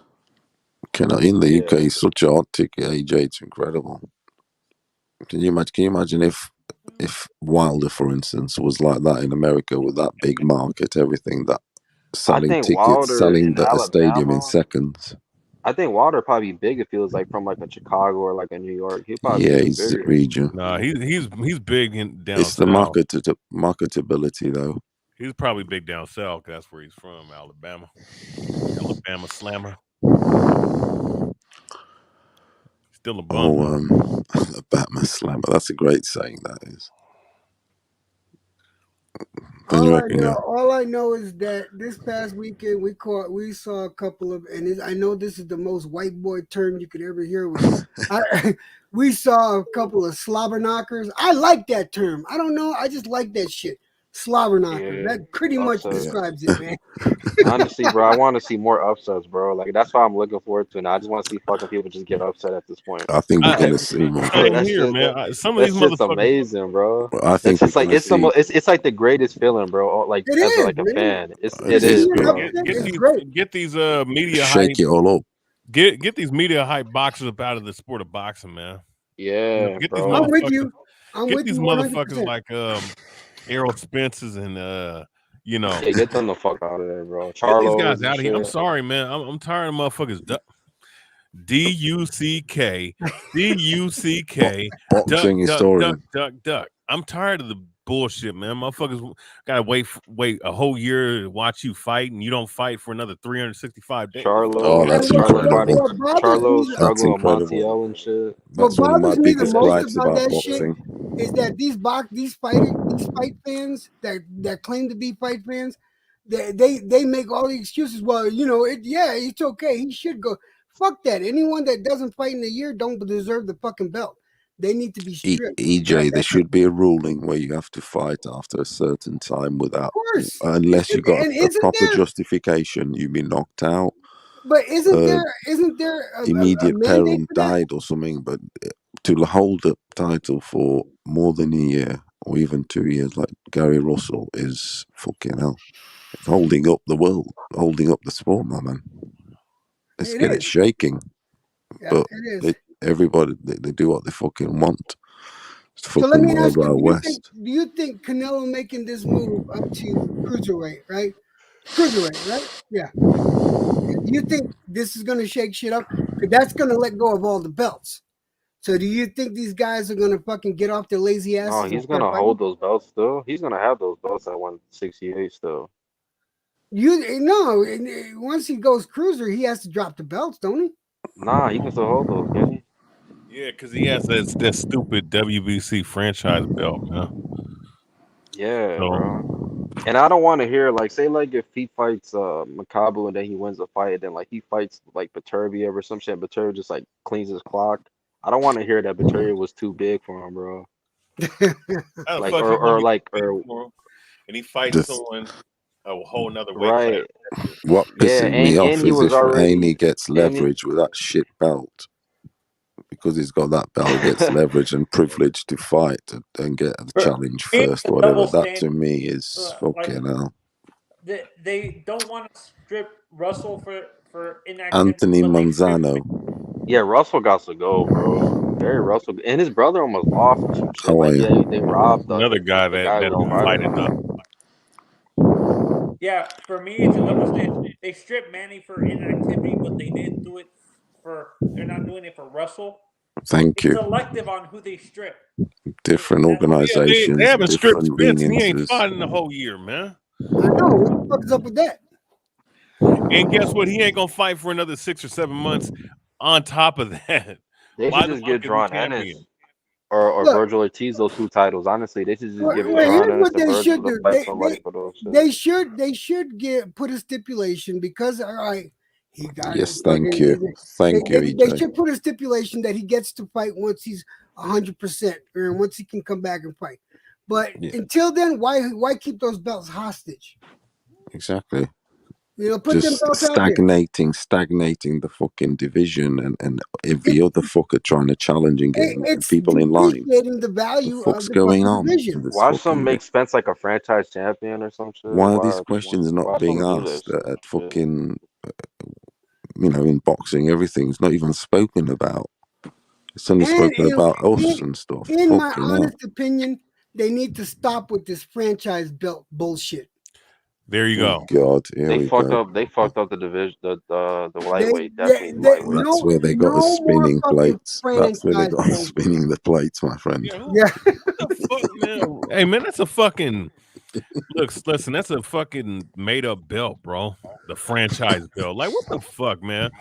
In the UK, he's such a hot ticket. AJ, it's incredible. Can you imagine if Wilder, for instance, was like that in America with that big market, everything that selling tickets, Wilder selling in a stadium in seconds. I think Wilder probably big if he was like from like a Chicago or like a New York. He'd probably He's bigger. region. Nah, he's big down It's south. the marketability though. He's probably big down south. That's where he's from, Alabama Slammer. Still a bum. Alabama Slammer. That's a great saying. That is. All I know is that this past weekend we saw a couple of, and I know this is the most white boy term you could ever hear. We saw a couple of slobber knockers. I like that term. I don't know. I just like that shit. Slobber knockers. Yeah, That pretty much describes it, man. Honestly, bro, I want to see more upsets, bro. Like that's why I'm looking forward to it. And I just want to see fucking people just get upset at this point. I think we're gonna see more. Same here, man. Some of these motherfuckers, amazing, bro. I think it's like it's like the greatest feeling, bro. Like as like a fan, it is. Get these media shake hype. it all up. Get these media hype boxers up out of the sport of boxing, man. Yeah, get bro. I'm with you. Get these motherfuckers like Errol Spence's and Yeah, get them the fuck out of there, bro. Get these guys out of here. I'm sorry, man. I'm tired of motherfuckers. DUCK. Boxing historian. Duck. I'm tired of the bullshit, man. Motherfuckers gotta wait a whole year to watch you fight, and you don't fight for another 365 days. That's incredible. That's incredible. And shit. That's one of my biggest gripes about boxing. Is that these fight fans that claim to be fight fans, they make all the excuses. Well, it's okay. He should go. Fuck that. Anyone that doesn't fight in a year don't deserve the fucking belt. They need to be stripped. EJ, there should be a ruling where you have to fight after a certain time without, unless you got a proper justification. You've been knocked out. But isn't there immediate parent died or something? But to hold the title for more than a year or even 2 years, like Gary Russell, is fucking hell. It's holding up the world, holding up the sport, my man. It's shaking. Yeah, but it is. Everybody they do what they fucking want. It's so let me ask you: do you think Canelo making this move up to cruiserweight, right? Cruiserweight, right? Yeah. Do you think this is going to shake shit up? Because that's going to let go of all the belts. So do you think these guys are going to fucking get off their lazy asses? Oh, he's going to hold those belts still. He's going to have those belts at 168 still. Once he goes cruiser, he has to drop the belts, don't he? Nah, he can still hold those, can he? Yeah, because he has that stupid WBC franchise belt, man. Yeah, bro. And I don't want to hear say if he fights Makabu and then he wins the fight, and then he fights Beterbiev or some shit, and Beterbiev just cleans his clock. I don't want to hear that Beterbiev was too big for him, bro. And he fights someone a whole nother weight. Right. What pisses me off is if Haney gets leverage with that shit belt. Because he's got that belt, he gets leverage and privilege to fight and get a challenge first, whatever. That to me is fucking hell. They don't want to strip Russell for inactivity. Anthony Manzano. Yeah, Russell got to go, bro. Barry Russell and his brother almost lost or some shit. How are you? They robbed another guy that don't fight enough. Yeah, for me, it's a double standard. They stripped Manny for inactivity, but they didn't do it they're not doing it for Russell. Thank you. Selective on who they strip. Different organizations, they haven't stripped different Spence, and he ain't leniencies. fought in the whole year, man. I know. What the fuck is up with that? And guess what? He ain't gonna fight for another 6 or 7 months. On top of that, They why should the just fuck give is he Drawn champion? Ennis or Look. Virgil Ortiz those 2 titles. Honestly, they should just give Well, Drawn here's Ennis what and they Virgil should to do. fight somebody for those shit. They should put a stipulation because all right, he got Yes, it. thank you. Thank you, They EJ. should put a stipulation that he gets to fight once he's 100%, or once he can come back and fight. But until then, why keep those belts hostage? Exactly. You know, put them Just belts out there. stagnating the fucking division, and every other fucker trying to challenge and get It's people in line. depreciating the value What the of fuck's the going fucking on? division. Why some make Spence like a franchise champion or some shit? Why are these questions why not being someone do asked this? at fucking, in boxing? Everything's not even spoken about. It's only spoken about us and stuff. In my Fucking hell. honest opinion, they need to stop with this franchise belt bullshit. There you go. God, here They we fucked go. up. They fucked up the division, the lightweight. Definitely lightweight. That's where they got the spinning plates. That's where they got the bullshit. spinning the plates, my friend. Yeah. What the fuck, man? Hey, man, that's a fucking. Listen, that's a fucking made up belt, bro. The franchise belt. Like, what the fuck, man?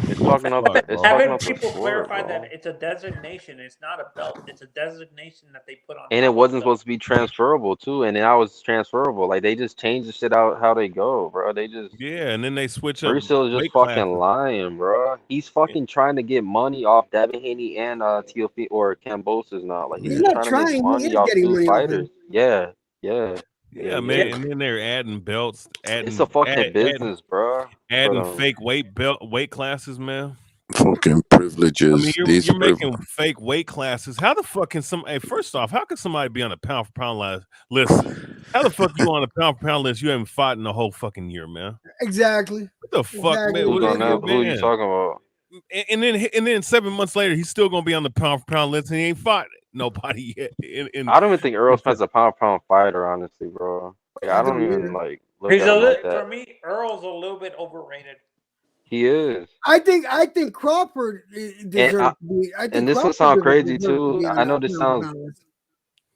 It's fucking up. It's fucking Haven't up the people sport, clarified bro. that it's a designation? It's not a belt. It's a designation that they put on. And it wasn't supposed to be transferable too, and now it's transferable. Like they just change the shit out how they go, bro. They just and then they switch up. Brazil is just weight fucking classes. lying, bro. He's fucking trying to get money off Devin Haney and Teofimo or Kambosos now. Like he's He's just not trying to make trying. He money is off getting 2 money off fighters. him. Yeah, man. And then they're adding belts. It's a fucking business, bro. Adding fake weight classes, man. Fucking privileges. I mean, you're making fake weight classes. How the fuck can first off, how can somebody be on a pound for pound list? How the fuck you on a pound for pound list? You haven't fought in the whole fucking year, man. Exactly. What the fuck, man? Who are you talking about? And then 7 months later, he's still gonna be on the pound for pound list, and he ain't fought nobody yet. I don't even think Earl Spence a pound for pound fighter, honestly, bro. Like, I don't even like look He's at him like for that. me, Earl's a little bit overrated. He is. I think Crawford deserves to be. And this will sound crazy too. I know this sounds.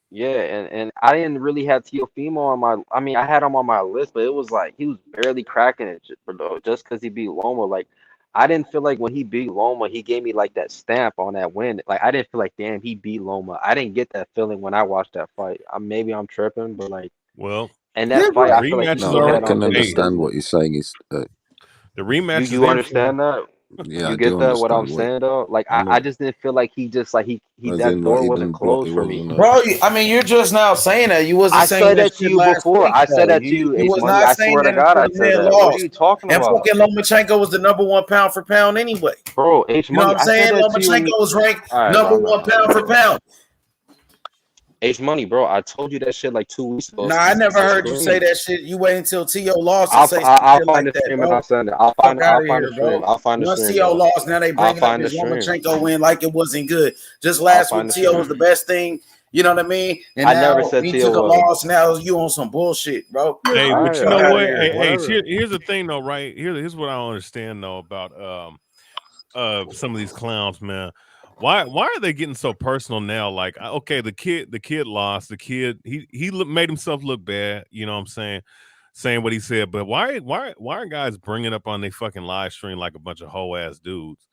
Yeah, and I didn't really have Teofimo on my. I mean, I had him on my list, but it was like he was barely cracking it, bro. Just because he beat Loma, like I didn't feel like when he beat Loma, he gave me like that stamp on that win. Like I didn't feel like, damn, he beat Loma. I didn't get that feeling when I watched that fight. Maybe I'm tripping, but like, and that fight, I feel like I can understand what you're saying. Is the rematch. You understand that? Yeah, you get that? What I'm saying though, like I just didn't feel like he just like he that door wasn't closed for me, bro. I mean, you're just now saying that. You wasn't saying said that to you before. Week, I said that to you. you. You was Money. not I saying swear that to God, I until the said man that. lost. What are you talking and about? fucking Lomachenko was the #1 pound for pound anyway. Bro, H you know Money. what I'm saying? Lomachenko was ranked #1 pound for pound. H Money, bro. I told you that shit like 2 weeks ago. Nah, I never heard you say that shit. You wait until T.O. lost and say I'll shit find like the stream that, and bro. I'll send it. I'll find the stream. I'll find the Once stream. T.O. lost, now they bringing up find this the stream. Lomachenko win like it wasn't good. Just last week, T.O. was the best thing. You know what I mean? And I now never said he T.O. took a was. loss. Now you on some bullshit, bro. Hey, but you know what? Hey, here's the thing though, right? Here's what I don't understand though about some of these clowns, man. Why are they getting so personal now? Like, okay, the kid lost. The kid he made himself look bad. You know what I'm saying what he said. But why are guys bringing up on their fucking live stream like a bunch of hoe ass dudes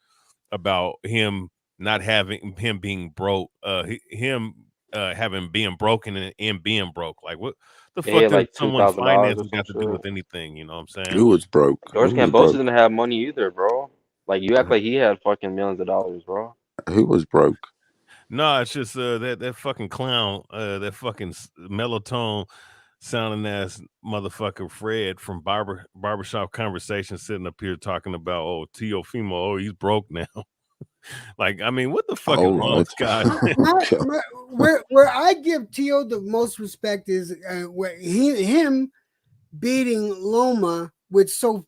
about him not having him being broke, having being broken and being broke? Like, what the fuck does like someone's $2,000 finances or got to do some with shit. anything? You know what I'm saying? Who was broke? George Who was Kambosos broke? didn't have money either, bro. Like you act like he had fucking millions of dollars, bro. Who was broke? No, it's just that fucking clown, that fucking melatonin sounding ass motherfucker Fred from barbershop conversation sitting up here talking about Teofimo, he's broke now. Like, I mean, what the fuck is wrong with guys? Where I give T.O. the most respect is where him beating Loma with so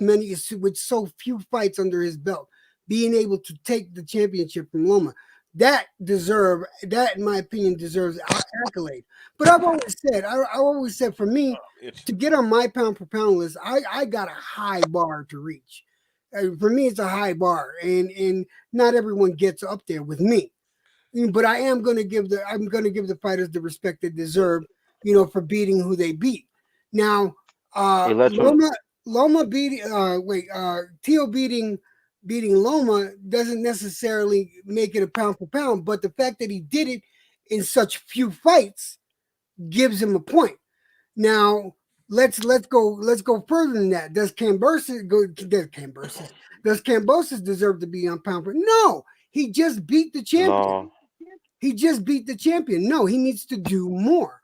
few fights under his belt, being able to take the championship from Loma. That in my opinion, deserves accolade. But I've always said, for me to get on my pound for pound list, I got a high bar to reach. For me, it's a high bar, and not everyone gets up there with me. But I am going to give the fighters the respect they deserve, for beating who they beat. Now, Loma beating Tio beating Loma doesn't necessarily make it a pound for pound, but the fact that he did it in such few fights gives him a point. Now let's go further than that. Does Kambosos deserve to be on pound for? No, he just beat the champion. No. He just beat the champion. No, he needs to do more.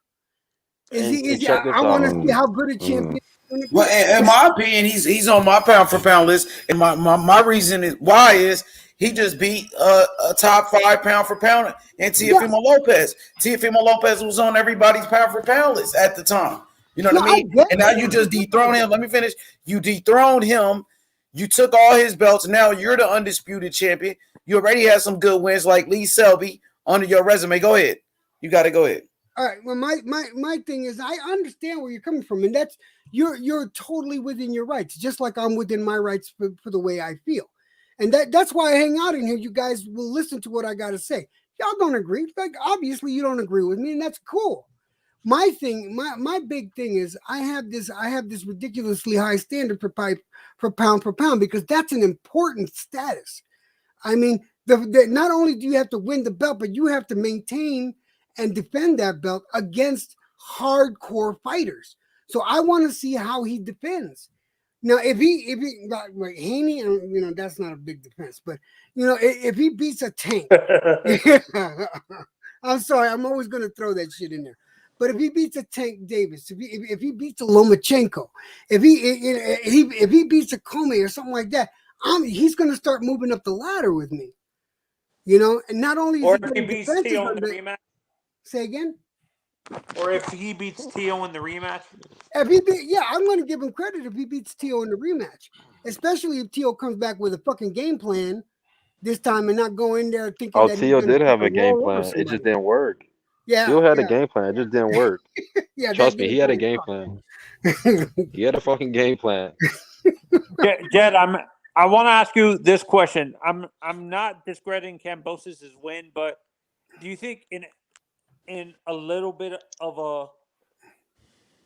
I want to see how good a champion. Well, in my opinion, he's on my pound for pound list, and my reason is why is he just beat a top 5 pound for pound and Teofimo Lopez. Teofimo Lopez was on everybody's pound for pound list at the time. You know what I mean? And now you just dethrone him. Let me finish. You dethroned him. You took all his belts. Now you're the undisputed champion. You already had some good wins like Lee Selby under your resume. Go ahead. You got to go ahead. All right. Well, my thing is, I understand where you're coming from, and that's you're totally within your rights, just like I'm within my rights for the way I feel, and that's why I hang out in here. You guys will listen to what I got to say. Y'all don't agree. Like, obviously, you don't agree with me, and that's cool. My big thing is I have this ridiculously high standard for pound for pound because that's an important status. I mean, not only do you have to win the belt, but you have to maintain and defend that belt against hardcore fighters. So I want to see how he defends. Now, if he like Haney, that's not a big defense, but if he beats a Tank, I'm sorry, I'm always going to throw that shit in there. But if he beats a Tank Davis, if he beats a Lomachenko, if he beats a Comey or something like that, he's going to start moving up the ladder with me. And not only is or he if he beats Tio in the rematch. Say again. Or if he beats Tio in the rematch. I'm going to give him credit if he beats Tio in the rematch, especially if Tio comes back with a fucking game plan this time and not go in there thinking. Oh, that Tio did have a game plan. It just didn't work. Yeah, Tio had a game plan. It just didn't work. Yeah, trust me, he had a game plan. He had a fucking game plan. Jed, I want to ask you this question. I'm not discrediting Kambosos' win, but do you think in a little bit of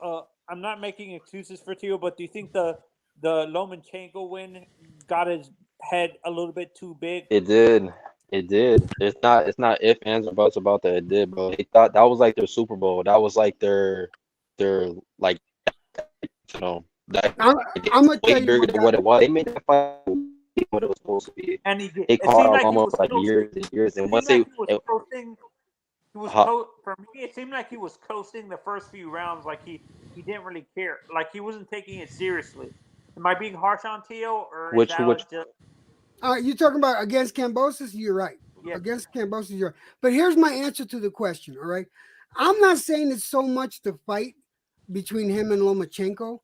I'm not making excuses for Tio, but do you think the Lomachenko win got his head a little bit too big? It did. It's not if, ands, or buts about that. It did, bro. They thought that was like their Super Bowl. That was like their like, that I'm gonna tell you what it was. They made that fight what it was supposed to be. And they caught out almost like years and years. And once for me, it seemed like he was coasting the first few rounds, like he didn't really care, like he wasn't taking it seriously. Am I being harsh on Tio, or which you're talking about against Kambosos? You're right. Yeah. Against Kambosos, you're right. But here's my answer to the question. All right, I'm not saying it's so much the fight between him and Lomachenko.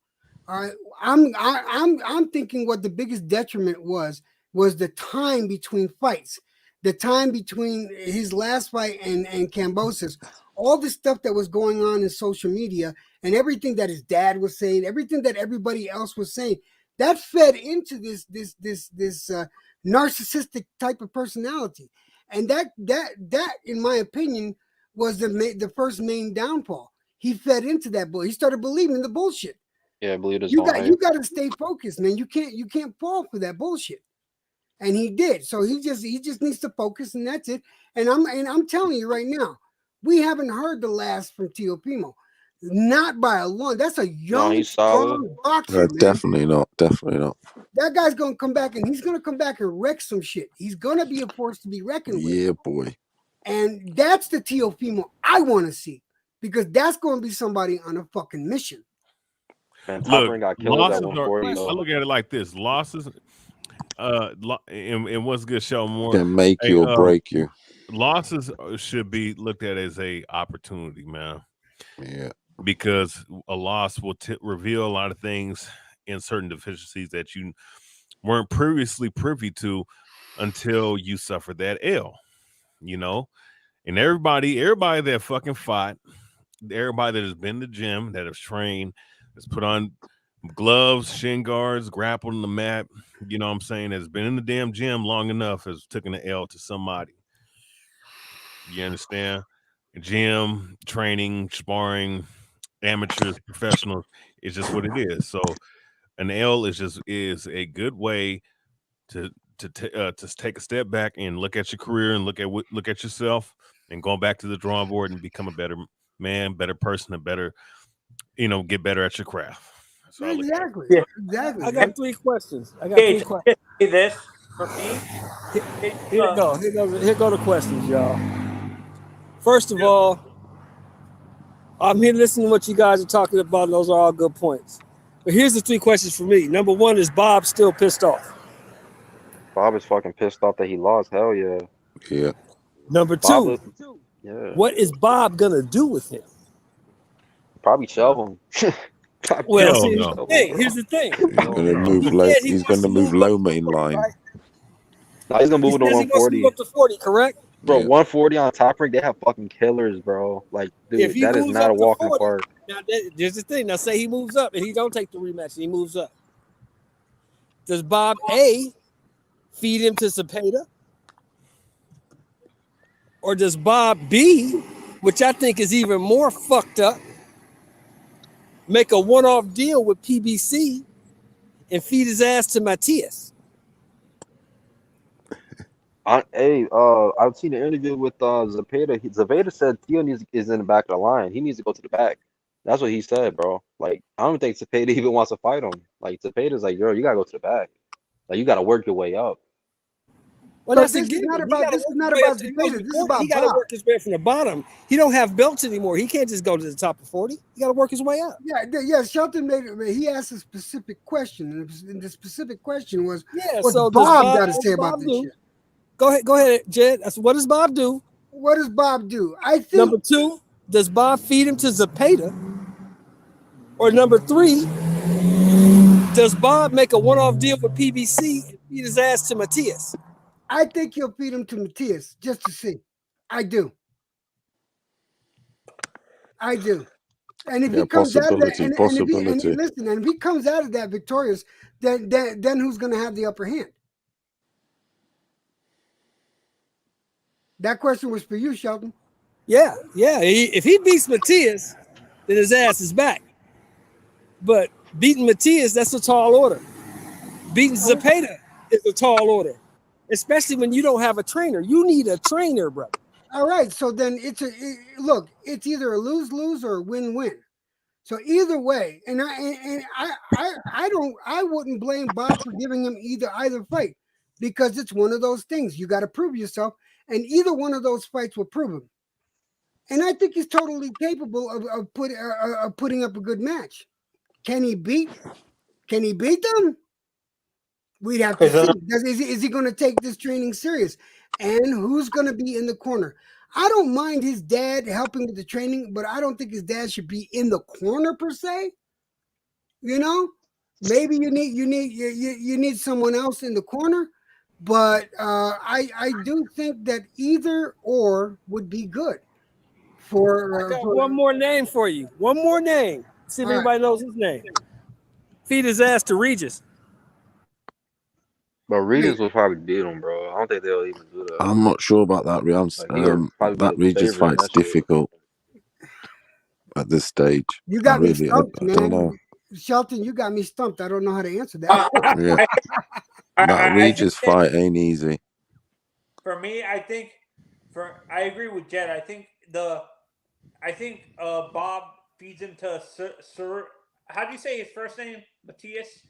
All right, I'm thinking what the biggest detriment was the time between fights. The time between his last fight and Kambosos, all the stuff that was going on in social media and everything that his dad was saying, everything that everybody else was saying, that fed into this narcissistic type of personality, and that in my opinion was the first main downfall. He fed into that bull. He started believing the bullshit. Yeah, I believe you got to stay focused, man. You can't fall for that bullshit. And he did. So he just needs to focus, and that's it. And I'm telling you right now, we haven't heard the last from Teofimo. Not by a long. That's a young, strong boxer. Definitely not. That guy's gonna come back, and he's gonna come back and wreck some shit. He's gonna be a force to be reckoned with. Yeah, boy. And that's the Teofimo I want to see, because that's going to be somebody on a fucking mission. Man, look, got killed at 140. I look at it like this: losses. And what's good, show more can make you or break you. Losses should be looked at as a opportunity, man. Yeah, because a loss will reveal a lot of things in certain deficiencies that you weren't previously privy to until you suffered that L. And everybody that fucking fought, everybody that has been to the gym, that has trained, has put on gloves, shin guards, grappled on the mat. You know what I'm saying? Has been in the damn gym long enough, has taken an L to somebody. You understand? Gym, training, sparring, amateurs, professionals, it's just what it is. So an L is a good way to take a step back and look at your career and look at yourself and go back to the drawing board and become a better man, better person, a better, get better at your craft. Exactly. Yeah. Exactly. I got 3 questions. Say this for me. Here go the questions, y'all. First of all, I'm here listening to what you guys are talking about. And those are all good points. But here's the 3 questions for me. Number 1, is Bob still pissed off? Bob is fucking pissed off that he lost. Hell yeah. Yeah. Number 2, what is Bob gonna do with him? Probably shove him. Well, see, here's the thing. He's gonna move Loma in line. Right? No, he's gonna move to 140. He wants to move up to 40, correct? Bro, 140 on Top Rank, they have fucking killers, bro. Like, dude, that is not a walk in the park. Now, there's the thing. Now, say he moves up and he don't take the rematch and he moves up. Does Bob A feed him to Zepeda? Or does Bob B, which I think is even more fucked up, make a one-off deal with PBC and feed his ass to Matias? I've seen an interview with Zepeda. Zepeda said Theo is in the back of the line. He needs to go to the back. That's what he said, bro. Like, I don't think Zepeda even wants to fight him. Like, Zepeda's like, yo, you gotta go to the back. Like, you gotta work your way up. Well, this is not about Zepeda. This is about He got to Bob. work his way from the bottom. He don't have belts anymore. He can't just go to the top of 40. He got to work his way up. Yeah. Shelton he asked a specific question, and the specific question was, "What's so Bob got to say about this shit?" Go ahead, Jed. What does Bob do? What does Bob do? I think number 2, does Bob feed him to Zepeda? Or number 3, does Bob make a one-off deal with PBC and feed his ass to Matias? I think he'll feed him to Matias just to see. I do. And if he comes out of that, and if he comes out of that victorious, then who's going to have the upper hand? That question was for you, Shelton. Yeah. If he beats Matias, then his ass is back. But beating Matias, that's a tall order. Beating Zepeda is a tall order, especially when you don't have a trainer. You need a trainer, brother. All right, so then it's either a lose-lose or a win-win. So either way, and I wouldn't blame Bob for giving him either fight, because it's one of those things. You got to prove yourself, and either one of those fights will prove him. And I think he's totally capable of putting up a good match. Can he beat them? We'd have to see. Is he going to take this training serious? And who's going to be in the corner? I don't mind his dad helping with the training, but I don't think his dad should be in the corner per se. Maybe you need someone else in the corner, but I do think that either or would be good. I got one more name for you. One more name. See if anybody knows his name. Feed his ass to Regis. But Regis will probably beat him, bro. I don't think they'll even do that. I'm not sure about that, Riams. That Regis fight's difficult at this stage. You got me stumped, man. I don't know. Shelton, you got me stumped. I don't know how to answer that. That Regis fight ain't easy. For me, I agree with Jed. I think Bob feeds him to Sir. How do you say his first name? Matias.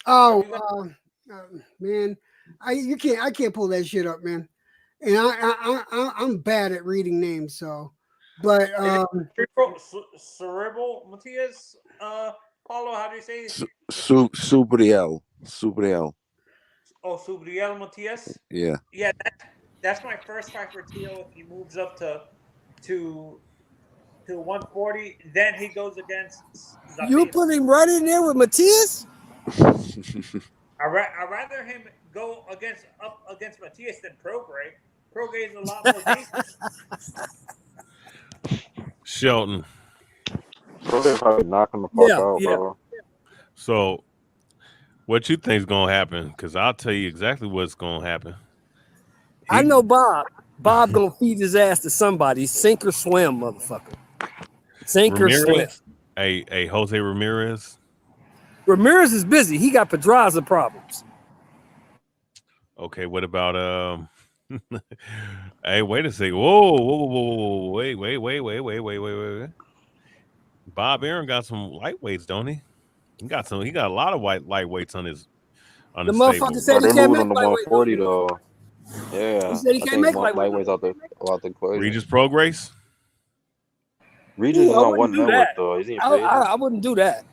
Oh, man, I can't pull that shit up, man. And I'm bad at reading names, so. But Cerebral Matias. Paulo, how do you say it? Subriel. Oh, Subriel Matias. Yeah. Yeah, that's my first fight for Tio. If he moves up to 140, then he goes against Zepeda. You put him right in there with Matias? I'd rather him go up against Matias than Prograis. Prograis is a lot more dangerous. Shelton. Bro, they're probably knock him the fuck out, yeah. bro. So, what you think is gonna happen? Because I'll tell you exactly what's gonna happen. I know Bob. Bob gonna feed his ass to somebody. Sink or swim, motherfucker. Sink or swim. Ramirez. Hey, Jose Ramirez. Ramirez is busy. He got Pedraza problems. Okay, what about Hey, wait a second. Whoa. Wait. Bob Arum got some lightweights, don't he? He got a lot of lightweights on his The motherfucker said he they're can't moving make on the lightweight. 140 though. Yeah. He said he can't make lightweights out the equation. Regis Prograis. Regis is on one network though. Isn't he I wouldn't do that.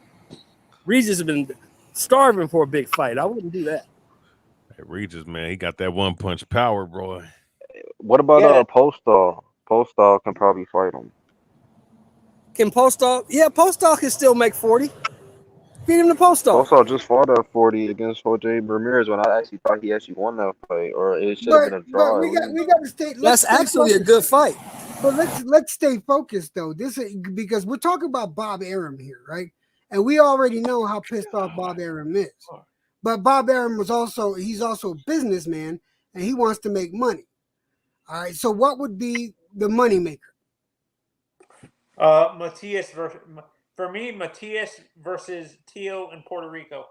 Regis has been starving for a big fight. I wouldn't do that. Hey, Regis, man, he got that one punch power, bro. What about Postal? Postal can probably fight him. Can Postal? Yeah, Postal can still make 40. Feed him to Postal. Postal just fought at 40 against Jose Ramirez when I actually thought he actually won that fight, or it should have been a draw. We got to stay. That's actually a good fight. But let's stay focused though. This is because we're talking about Bob Arum here, right? And we already know how pissed off Bob Arum is. But Bob Arum he's also a businessman and he wants to make money. All right. So what would be the money maker? Matias Matias versus Tio in Puerto Rico.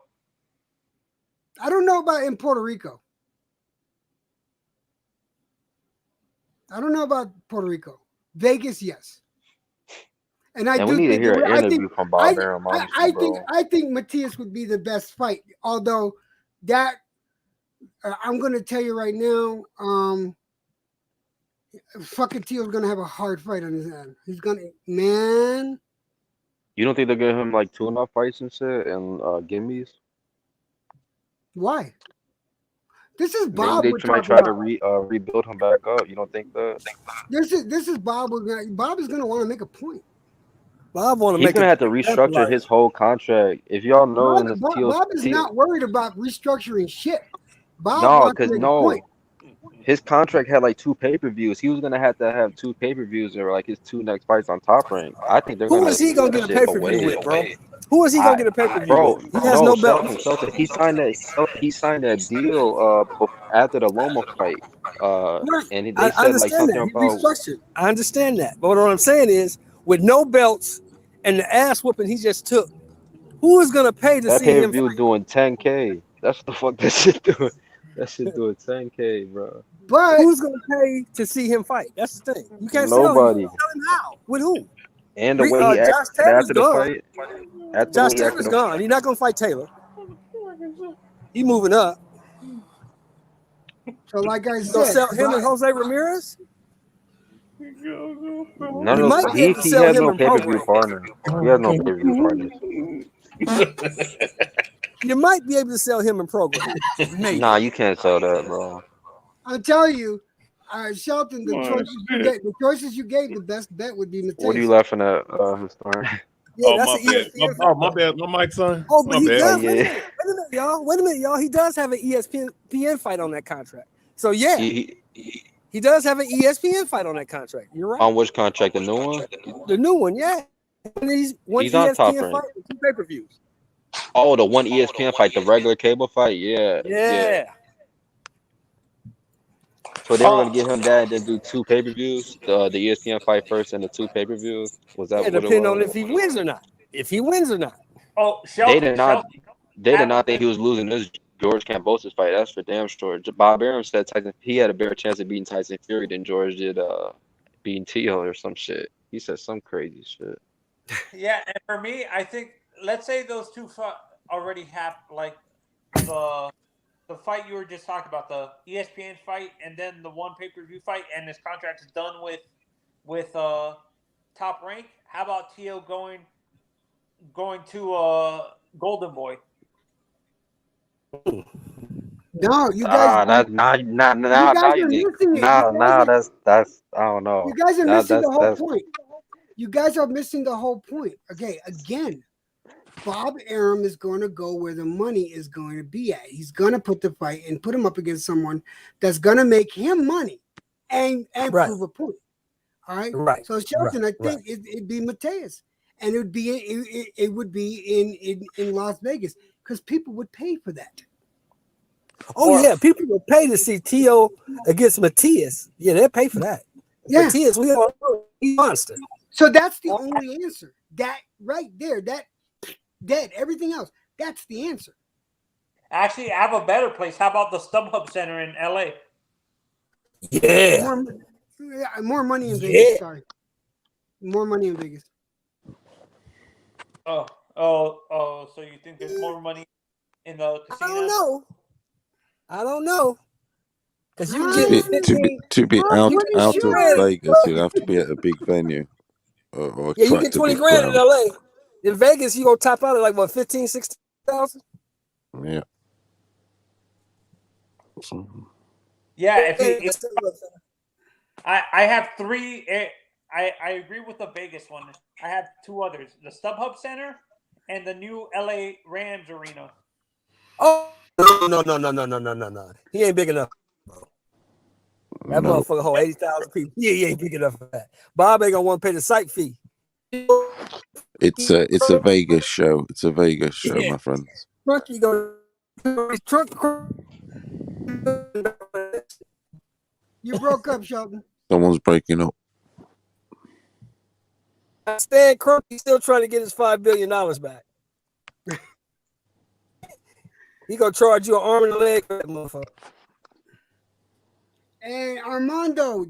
I don't know about in Puerto Rico. Vegas, yes. And I do need to think hear an interview from Bob Arum. I think Matias would be the best fight. Although that I'm going to tell you right now, fucking Tio's going to have a hard fight on his hand. He's going to, man. You don't think they'll give him like tune-up fights and shit and gimmies? Why? This is Bob. Maybe they might try to rebuild him back up. You don't think that? This is Bob. Bob is going to want to make a point. Bob want to He's make. Gonna have to restructure his whole contract. If y'all know, Bob is not worried about restructuring shit. Bob his contract had like 2 pay-per-views. He was gonna have to have 2 pay-per-views or like his 2 next fights on Top Rank. I think they're Who is he gonna get a pay-per-view with, bro? Who is he gonna get a pay-per-view with? He has no belt. He signed that deal after the Loma fight. And they said like something about restructured. I understand that, but what I'm saying is, with no belts and the ass whooping he just took, who is gonna pay to see him? That pay-per-view doing 10K. That's the fuck that shit doing. That shit doing 10K, bro. But who's gonna pay to see him fight? That's the thing. You can't nobody. Sell him how? With who? And the way he acted after the fight. Josh Taylor's gone. He's not gonna fight Taylor. He moving up. So like I said, sell him and Jose Ramirez. None of he has no pay-per-view partner. He has no pay-per-view partners. You might be able to sell him in program. Nah, you can't sell that, bro. I'll tell you, Shelton, the choices you gave, the best bet would be Matias. What are you laughing at, historian? Yeah, that's ESPN. My bad, my mic, son. Oh, but he does. Yeah. Wait a minute, y'all. He does have an ESPN fight on that contract. So yeah, he does have an ESPN fight on that contract. You're right. On which contract? The new one? The new one, yeah. And he's on ESPN Top fight Rank. with 2 pay-per-views. Oh, the one ESPN fight, the regular cable fight, yeah. So they were gonna give him that and then do 2 pay-per-views, the ESPN fight first and the 2 pay-per-views. Was that? Yeah, depending on if he wins or not. If he wins or not. Oh, they did not think he was losing this George Kambosos fight. That's for damn sure. Bob Arum said he had a better chance of beating Tyson Fury than George did beating Tio or some shit. He said some crazy shit. Yeah, and for me, I think let's say those 2 already have like the fight you were just talking about, the ESPN fight, and then the 1 pay-per-view fight, and his contract is done with Top Rank. How about Tio going to Golden Boy? No, you guys. That's I don't know. You guys are missing the whole point. You guys are missing the whole point. Okay, again, Bob Arum is going to go where the money is going to be at. He's going to put the fight and put him up against someone that's going to make him money and prove a point. All right. Right. So Shelton, right, I think it'd be Mateus, and it would be in Las Vegas because people would pay for that. Oh yeah, people will pay to see Tio against Matias. Yeah, they'll pay for that. Yeah. Matias, we all know he's a monster. So that's the only answer. That right there, that dead. Everything else, that's the answer. Actually, I have a better place. How about the StubHub Center in LA? Yeah. More money in Vegas. Sorry. More money in Vegas. Oh. So you think there's more money in the casino? I don't know. Because you to be out of Vegas, you have to be at a big venue or yeah, you attract get a big 20 grand in crowd. LA. In Vegas, you gonna top out at like what 15, 16,000? Yeah. Yeah, I have three. I agree with the Vegas one. I have two others: the StubHub Center and the new LA Rams Arena. Oh no! He ain't big enough, bro. That motherfucker hold 80,000 people. He ain't big enough for that. Bob ain't gonna want to pay the site fee. It's a Vegas show. It's a Vegas show, my friends. Trunky go. You broke up, Shelton. Someone's breaking up. Stan Kroenke still trying to get his $5 billion back. He gonna charge you an arm and a leg for that motherfucker. And Armando,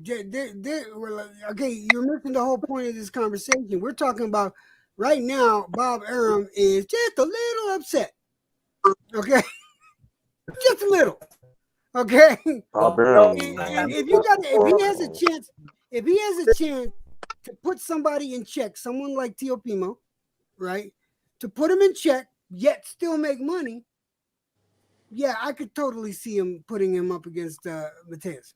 okay, you're missing the whole point of this conversation. We're talking about right now. Bob Arum is just a little upset. Okay, just a little. Okay. And if he has a chance to put somebody in check, someone like Tio Pimo, right, to put him in check yet still make money. Yeah, I could totally see him putting him up against Mateus.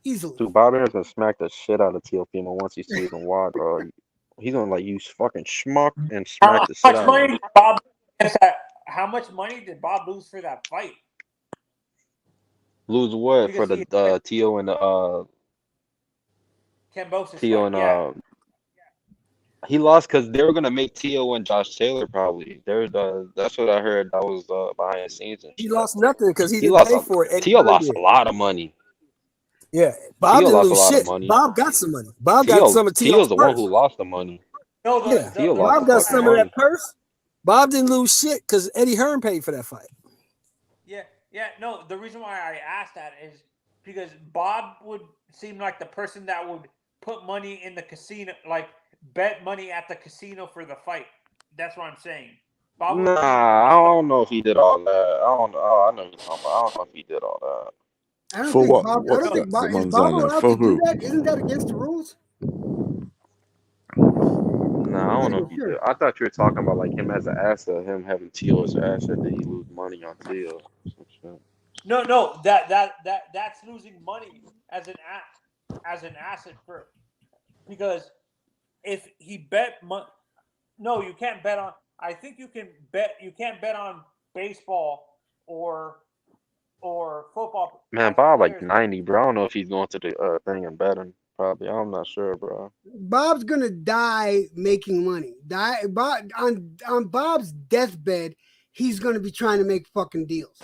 Easily. Dude, Bob Arum gonna smack the shit out of Tio Pimo once he sees him walk, bro. He's gonna like use fucking schmuck and smack the shit out of him. How much money did Bob lose for that fight? Lose what Because for the Tio and the Kambosos Tio and he lost because they were gonna make Tio and Josh Taylor probably. That's what I heard. That was behind the scenes. And he lost nothing because he didn't pay for it. Tio lost a lot of money. Yeah, Bob Tio didn't lost lose a lot shit. of money. Bob got some money. Bob got some of Tio's Tio's the one purse. who lost the money. No, Bob got some of that purse. Bob didn't lose shit because Eddie Hearn paid for that fight. Yeah. No, the reason why I asked that is because Bob would seem like the person that would put money in the casino, like bet money at the casino for the fight. That's what I'm saying. Bob I don't know if he did all that. I know what you're talking about. I don't know if he did all that. I don't For think what? Bob. I What's don't think that? Bob is Bob allowed For to do who? that. Isn't that against the rules? No, I don't know if he did. I thought you were talking about like him as an asset, him having Tio as an asset. Did he lose money on Tio? No, that's losing money as an asset for, because if he bet no, you can't bet on. I think you can bet. You can't bet on baseball or football. Man, Bob like 90, bro. I don't know if he's going to the thing and betting. Probably, I'm not sure, bro. Bob's gonna die making money. Bob, on Bob's deathbed, he's gonna be trying to make fucking deals.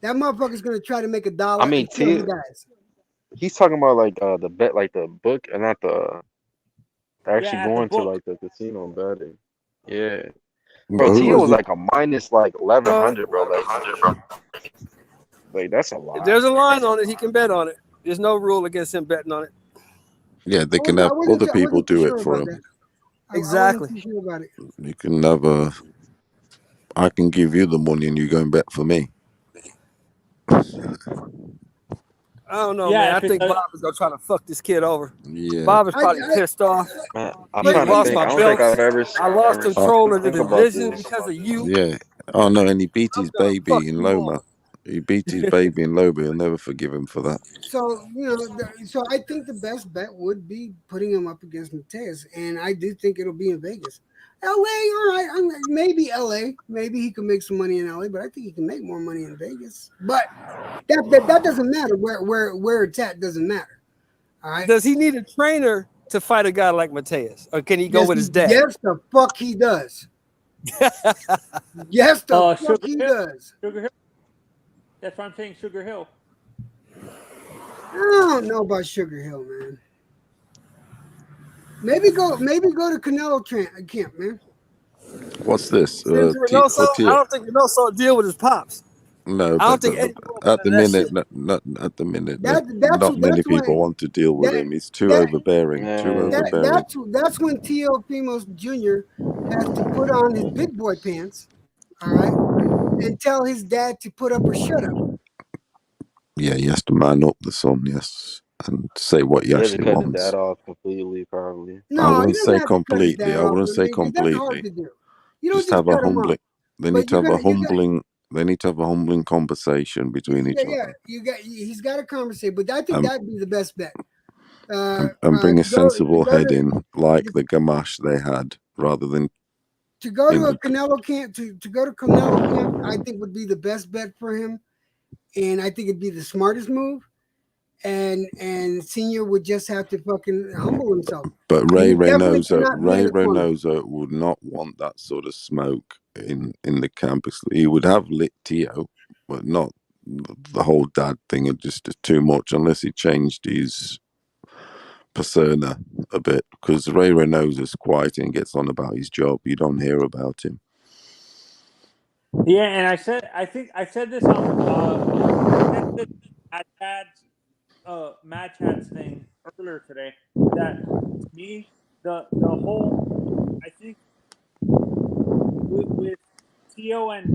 That motherfucker's gonna try to make $1 I mean, until he dies. He's talking about like the bet, like the book, and not the actually going to like the casino and betting. Yeah, bro. Tio was like a minus like 1,100, bro. Like that's a lot. If there's a line on it, he can bet on it. There's no rule against him betting on it. Yeah, they can have other people do it for him. Exactly. You can have I can give you the money and you go and bet for me. I don't know, man. I think Bob is gonna try to fuck this kid over. Yeah. Bob is probably pissed off. Man, I lost control of the division because of you. Yeah. Oh no, and he beat his baby in Loma. He beat his baby in Loma. He'll never forgive him for that. So so I think the best bet would be putting him up against Mateus, and I do think it'll be in Vegas. LA, all right, maybe LA, maybe he can make some money in LA, but I think he can make more money in Vegas. But that doesn't matter. Where it's at doesn't matter. All right. Does he need a trainer to fight a guy like Mateus, or can he go with his dad? Yes, the fuck he does. Yes, the fuck he does. Sugar Hill. That's why I'm saying Sugar Hill. I don't know about Sugar Hill, man. Maybe go to Canelo camp, man. What's this? I don't think Reynoso will deal with his pops. No, I don't but think at the minute, not at the minute. Not many people want to deal with him. He's too overbearing. That's when Teofimo Jr. has to put on his big boy pants, all right, and tell his dad to put up or shut up. Yeah, he has to man up the son, yes, and say what he actually cut wants. his dad off completely, probably. No, I wouldn't say completely. I wouldn't say That's hard completely. to do. You don't Just have a cut him humbling. off. They need to have a humbling. They need to have a humbling conversation between each other. He's got to conversate, but I think that'd be the best bet. And bring a sensible head in, like the Gamache they had, rather than to go to a Canelo camp. To go to Canelo camp, I think would be the best bet for him, and I think it'd be the smartest move. And Senior would just have to fucking humble himself. But Ray Reynoso would not want that sort of smoke in the campus. He would have lit Tio, but not the whole dad thing. It just is too much unless he changed his persona a bit. Because Ray Reynoso is quiet and gets on about his job. You don't hear about him. Yeah, and I said this on at Dad's Mad Chats thing earlier today, that to me the whole, I think with Tio and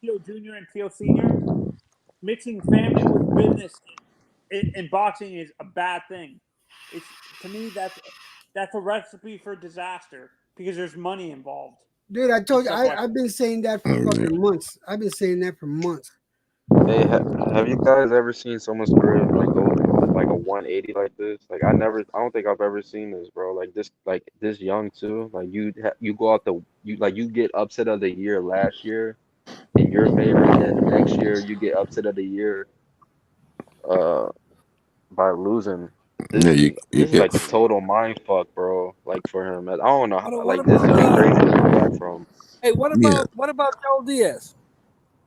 Tio Jr. and Tio Senior, mixing family with business in boxing is a bad thing. It's, to me, that's a recipe for disaster because there's money involved. Dude, I told you, I've been saying that for fucking months. I've been saying that for months. Hey, have you guys ever seen someone's career like go like a 180 like this? Like I don't think I've ever seen this, bro. Like this young too. Like you go out you get upset of the year last year in your favor, and then the next year you get upset of the year by losing. This is like a total mind fuck, bro. Like for him, I don't know. This is crazy to come back from. Hey, what about Joel Diaz?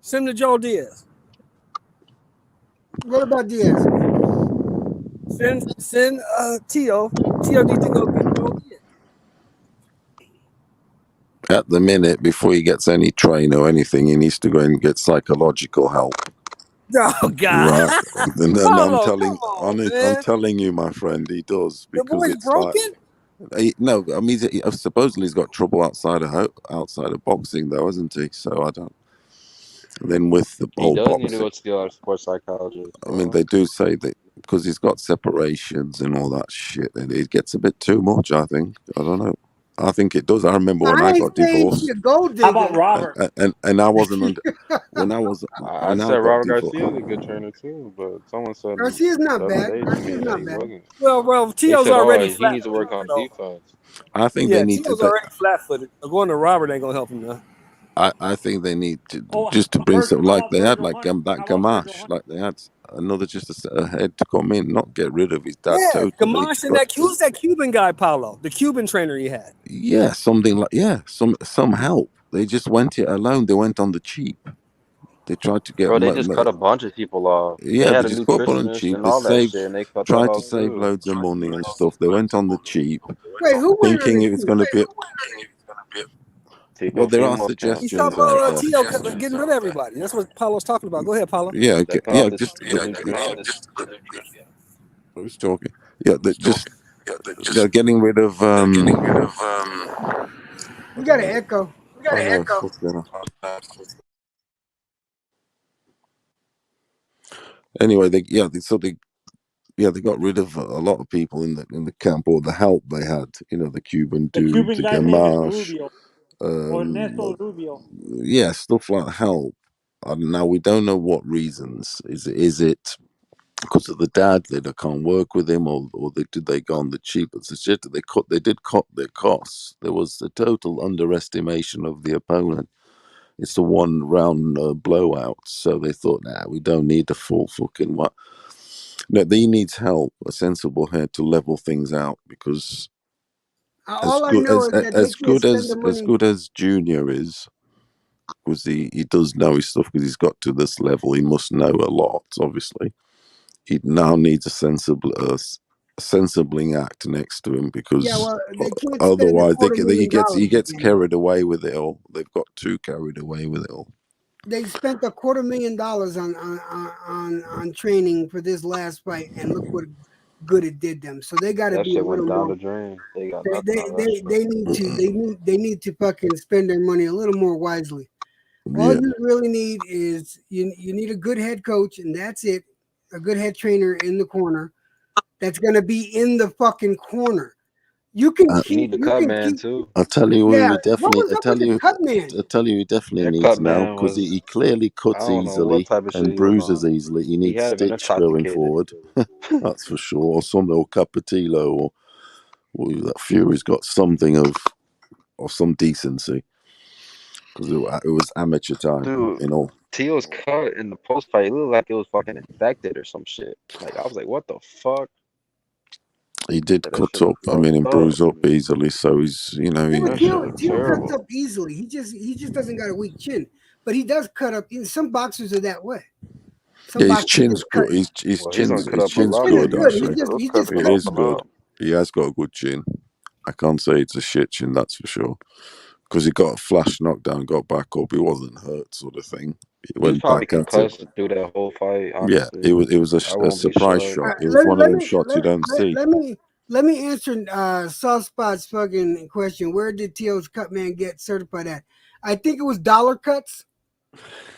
Send to Joel Diaz. What about Diaz? Send Tio. Tio needs to go get Joel Diaz. At the minute, before he gets any train or anything, he needs to go and get psychological help. Oh God! Right. I'm telling you, my friend, he does, because the boy's broken. Supposedly he's got trouble outside of boxing, though, hasn't he? So I don't. Then with the whole he does boxing, need to go to a sports psychologist. Bro. I mean, they do say that because he's got separations and all that shit, and it gets a bit too much. I think. I don't know. I think it does. I remember when I got divorced. How about Robert? And I wasn't under, when I was. I said Robert Garcia is a good trainer too, but someone said Garcia's not bad. Garcia's not bad. Well, Tio's already he needs to work on defense. I think they need Tio's already flat-footed. Going to Robert ain't gonna help him now. I think they need to just to bring something like they had, like that Gamache, like they had another just a head to come in, not get rid of his dad. Yeah, Gamache and who's that Cuban guy, Paulo, the Cuban trainer he had. Yeah, something like some help. They just went it alone. They went on the cheap. They tried to get. Bro, they just cut a bunch of people off. Yeah, they just cut on cheap. And all They that shit, and they cut tried to save loads of money and stuff. They went on the cheap, Wait, who thinking it was going to be. Well, there are suggestions. He's talking about Tio getting rid of everybody. That's what Paulo's talking about. Go ahead, Paulo. Yeah, who's talking? Yeah, they're getting rid of. We got an echo. Anyway, they got rid of a lot of people in the camp, or the help they had. You know, the Cuban dude, the Gamache. Rubio. Yeah, stuff like help. Now we don't know what reasons. Is it because of the dad that they can't work with him, or did they go on the cheap? It's just that they did cut their costs. There was a total underestimation of the opponent. It's a one round blowout, so they thought, we don't need the full fucking what. No, he needs help, a sensible head to level things out, because all I know is that they can't spend the money. as good as Junior is, because he does know his stuff, because he's got to this level, he must know a lot. Obviously, he now needs a sensibling act next to him, because they can't otherwise spend he gets $250,000. carried away with it all. They've got too carried away with it all. They spent $250,000 on training for this last fight, and look what good it did them. So they got to That be a shit went little down more. the drain. They got They, nothing they, out of that they, shit. they need to fucking spend their money a little more wisely. All you really need is you need a good head coach, and that's it. A good head trainer in the corner that's going to be in the fucking corner. You can You need the cut man too. I'll tell you who he What definitely. was up with the cut man? I'll tell you, he definitely That needs cut now, man because was, he clearly I cuts don't know what easily type of shit and he was bruises on. easily. He He needs had been Stitch going intoxicated. forward. That's for sure. Or some little Capatilo, or that Fury's got something of some decency, because it was amateur time, Dude, you know. Teal's cut in the post fight looked like it was fucking infected or some shit. Like I was like, what the fuck? He did That cut shit up. looked I mean, and fucked up. bruise up easily. So he's, you know, That shit looked Teal cuts terrible. up easily. He just doesn't got a weak chin, but he does cut up. Some boxers are that way. Some his boxers chin's just cut. good. His Well, he's gonna cut up a chin's lot Chin is good, more. good. actually. He Those just cuts be It cuts is fucking easy. good. up. He has got a good chin. I can't say it's a shit chin, that's for sure. Because he got a flash knockdown, got back up. He wasn't hurt, sort of thing. He He was went probably back at it. concussed through that whole fight. Yeah, Honestly, it was I a won't be surprise shocked. shot. It was one of them shots you don't see. Let me answer Soft Spot's fucking question. Where did Teal's cut man get certified at? I think it was Dollar Cuts.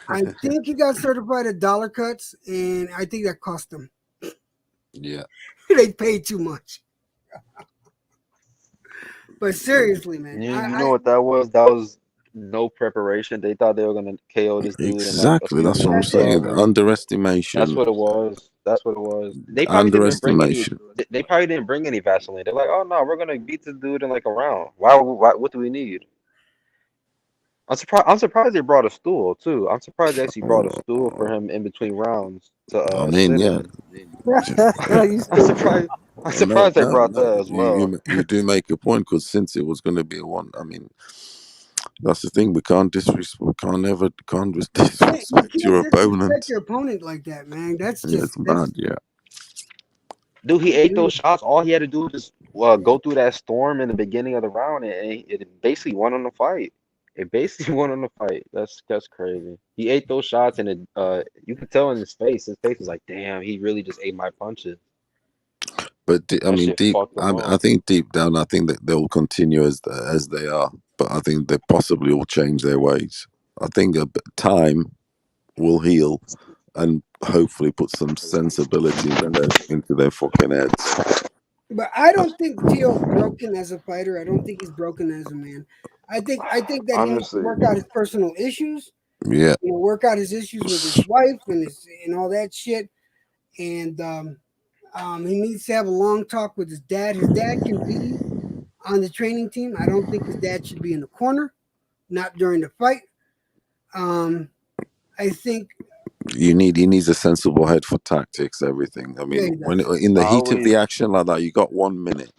I think he got certified at Dollar Cuts, and I think that cost him. Yeah. They paid too much. But seriously, man. You know what that was? That was no preparation. They thought they were gonna KO this dude in like a Exactly. few That's what I'm minutes. saying. Probably. Underestimation. That's what it was. That's what it was. They probably didn't bring any. Underestimation. They probably didn't bring any Vaseline. They're like, oh no, we're gonna beat this dude in like a round. Why? What do we need? I'm surprised they brought a stool too. I'm surprised they actually brought a stool for him in between rounds to I mean, sit yeah. in. I'm surprised they brought that as well. You do make a point, because since it was going to be a one, I mean, that's the thing. We can't disrespect your opponent. Disrespect your opponent like that, man. That's just it's bad. Yeah. Dude, he ate those shots. All he had to do was just go through that storm in the beginning of the round, and it basically won on the fight. It basically won on the fight. That's crazy. He ate those shots, and it you could tell in his face. His face was like, "Damn, he really just ate my punches." But I That mean, shit deep. fucked him I up. think deep down, I think that they'll continue as they are. But I think they possibly will change their ways. I think time will heal, and hopefully put some sensibility into their fucking heads. But I don't think Teal's broken as a fighter. I don't think he's broken as a man. I think that he needs to Honestly, work out his personal issues. Yeah. Work out his issues with his wife and all that shit. And he needs to have a long talk with his dad. His dad can be on the training team. I don't think his dad should be in the corner, not during the fight. I think He needs a sensible head for tactics, everything. I mean, when in the heat of the action like that, you got 1 minute.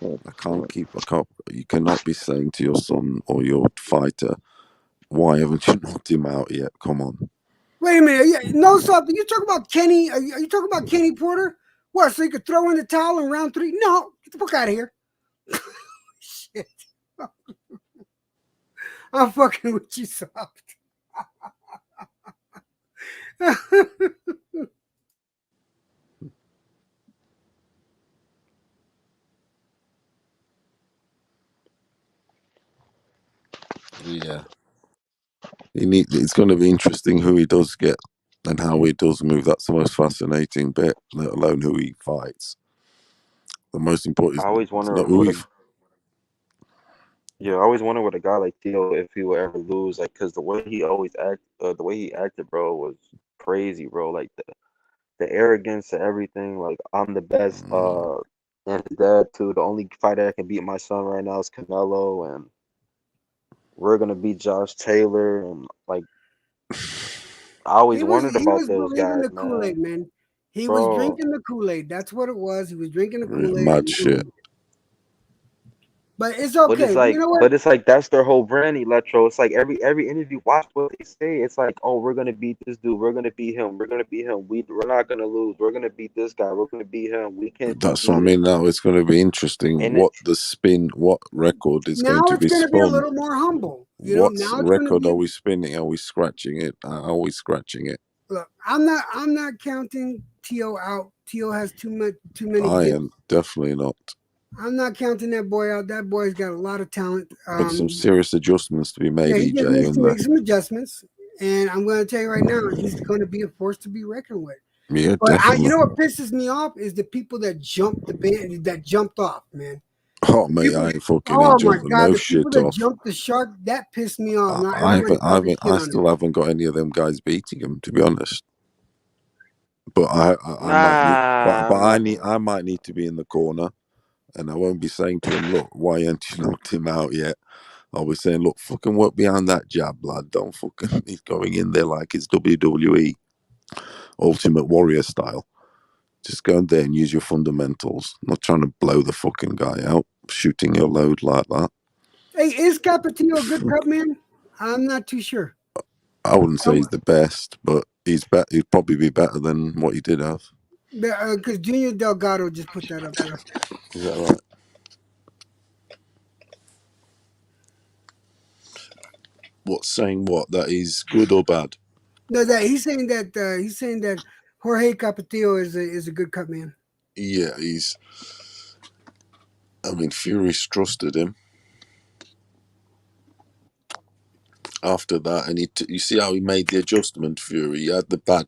You cannot be saying to your son or your fighter, "Why haven't you knocked him out yet? Come on." Wait a minute. No, something. You talking about Kenny? Are you talking about Kenny Porter? What? So you could throw in the towel in round 3? No, get the fuck out of here. Shit. I'm fucking with you, Soft. Yeah. It's going to be interesting who he does get and how he does move. That's the most fascinating bit, let alone who he fights. The most important I always is wonder not who he. I always wonder with a guy like Theo if he will ever lose, like, cause the way he acted, bro, was crazy, bro. Like the arrogance and everything. Like I'm the best, and his dad too. The only fighter that can beat my son right now is Canelo, and we're gonna beat Josh Taylor, and like I always wondered He about was those believing guys, the Kool-Aid, man. He was drinking the Kool-Aid. That's what it was. He was drinking the Kool-Aid. Mad shit. But it's okay. But it's like, you know what? that's their whole brand, Electro. It's like every interview, watch what they say. It's like, oh, we're gonna beat this dude. We're gonna beat him. We're gonna beat him. We're not gonna lose. We're gonna beat this guy. We're gonna beat him. We can't. That's what I mean. Now it's going to be interesting. And what record is Now going to it's be going to be a spun? little more humble. What now it's record be... are we spinning? Are we scratching it? Are we scratching it? Look, I'm not counting Tio out. Tio has too many. I am definitely not. I'm not counting that boy out. That boy's got a lot of talent. But some serious adjustments to be made, he EJ. needs to make some adjustments. And I'm going to tell you right now, he's going to be a force to be reckoned with. Yeah, but definitely. You know what pisses me off is the people that jumped off, man. Oh, mate, I ain't fucking jumping no shit people that off. jumped the shark, that pissed me off. I still haven't got any of them guys beating him, to be honest. But I might need to be in the corner, and I won't be saying to him, "Look, why aren't you knocked him out yet?" I'll be saying, "Look, fucking work behind that jab, lad. Don't fucking he's going in there like it's WWE, Ultimate Warrior style. Just go in there and use your fundamentals. I'm not trying to blow the fucking guy out, shooting your load like that." Hey, is Capetillo a good cut man? I'm not too sure. I wouldn't say he's the best, but he'd probably be better than what he did have. Because Junior Delgado just put that up there. Is that right? What's saying what? That he's good or bad? No, he's saying that Jorge Capetillo is a good cut man. Yeah, Fury's trusted him. After that, and you see how he made the adjustment. Fury, he had the bad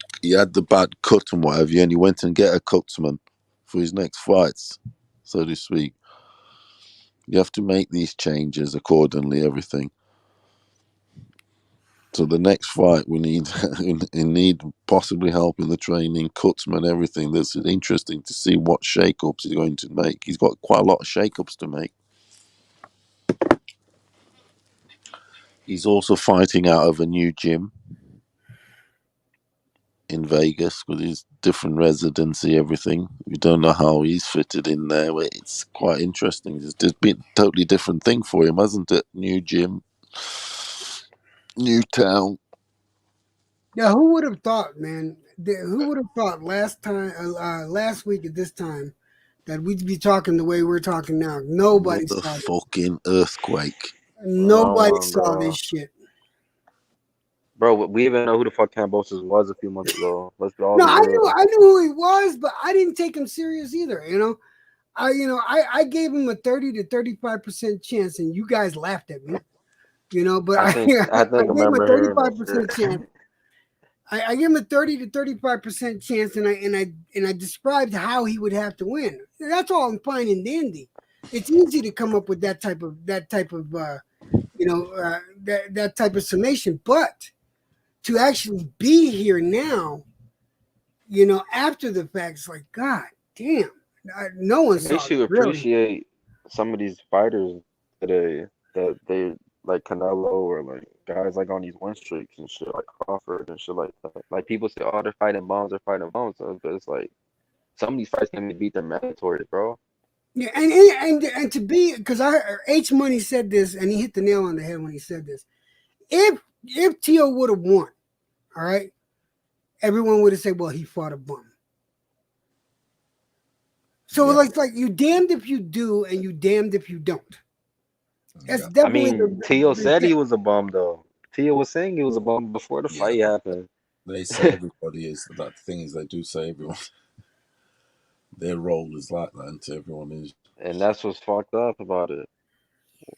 cut and whatever, and he went and get a cutsman for his next fights, so to speak. You have to make these changes accordingly. Everything. So the next fight, we need possibly help in the training, cutsman, everything. This is interesting to see what shake-ups he's going to make. He's got quite a lot of shake-ups to make. He's also fighting out of a new gym in Vegas with his different residency, everything. We don't know how he's fitted in there. It's quite interesting. It's been a totally different thing for him, hasn't it? New gym, new town. Yeah, who would have thought, man? Who would have thought last week at this time, that we'd be talking the way we're talking now? Nobody saw the fucking earthquake. Nobody saw this shit. Bro, we even know who the fuck Kambosos was a few months ago. Let's be all I knew who he was, but I didn't take him serious either. I gave him a 30 to 35% chance, and you guys laughed at me. But I gave him a 35% chance. I gave him a 30 to 35% chance, and I described how he would have to win. That's all I'm fine and dandy. It's easy to come up with that type of that type of summation, but to actually be here now, after the fact, it's like, God damn, no one saw. Makes you appreciate some of these fighters today that they like Canelo or like guys like on these win streaks and shit, like Crawford and shit like that. Like people say, oh, they're fighting bombs, but it's like some of these fights can be beat their mandatory, bro. Yeah, and to be, because H Money said this, and he hit the nail on the head when he said this. If Tio would have won, all right, everyone would have said, well, he fought a bum. So like you damned if you do, and you damned if you don't. That's definitely. Tio said he was a bum though. Tio was saying he was a bum before the fight happened. They say everybody is. That thing is, they do say everyone. Their role is like that, and everyone is. And that's what's fucked up about it.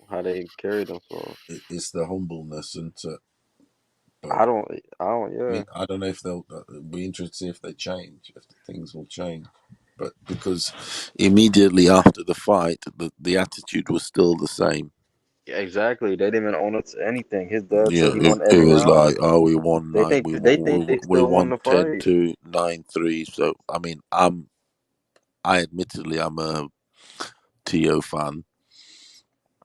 How they carry themselves. It's the humbleness, and I don't. Yeah. I don't know if they'll be interested to see if they change, if things will change. But because immediately after the fight, the attitude was still the same. Yeah, exactly. They didn't even own it to anything. His dad said he won it every was round. like, oh, we won. They think we won the fight. 10-2, 9-3. So I'm a Tio fan.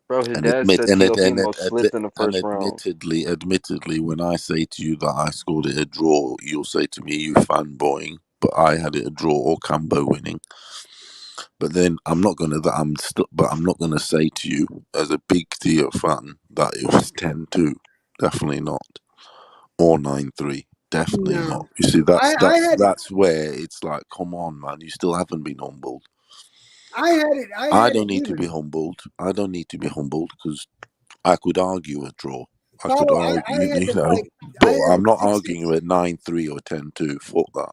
Bro, his dad said Tio Timo slipped in the first round. Admittedly, when I say to you that I scored it a draw, you'll say to me, you fanboying. but I had it a draw or Cambo winning. But then I'm not gonna say to you as a big Theo fan that it was 10-2. Definitely not. Or 9-3. Definitely not. You see, that's where it's like, come on, man, you still haven't been humbled. I don't need to be humbled. I don't need to be humbled because I could argue a draw. I could argue, but I'm not arguing at 9-3 or 10-2. Fuck that.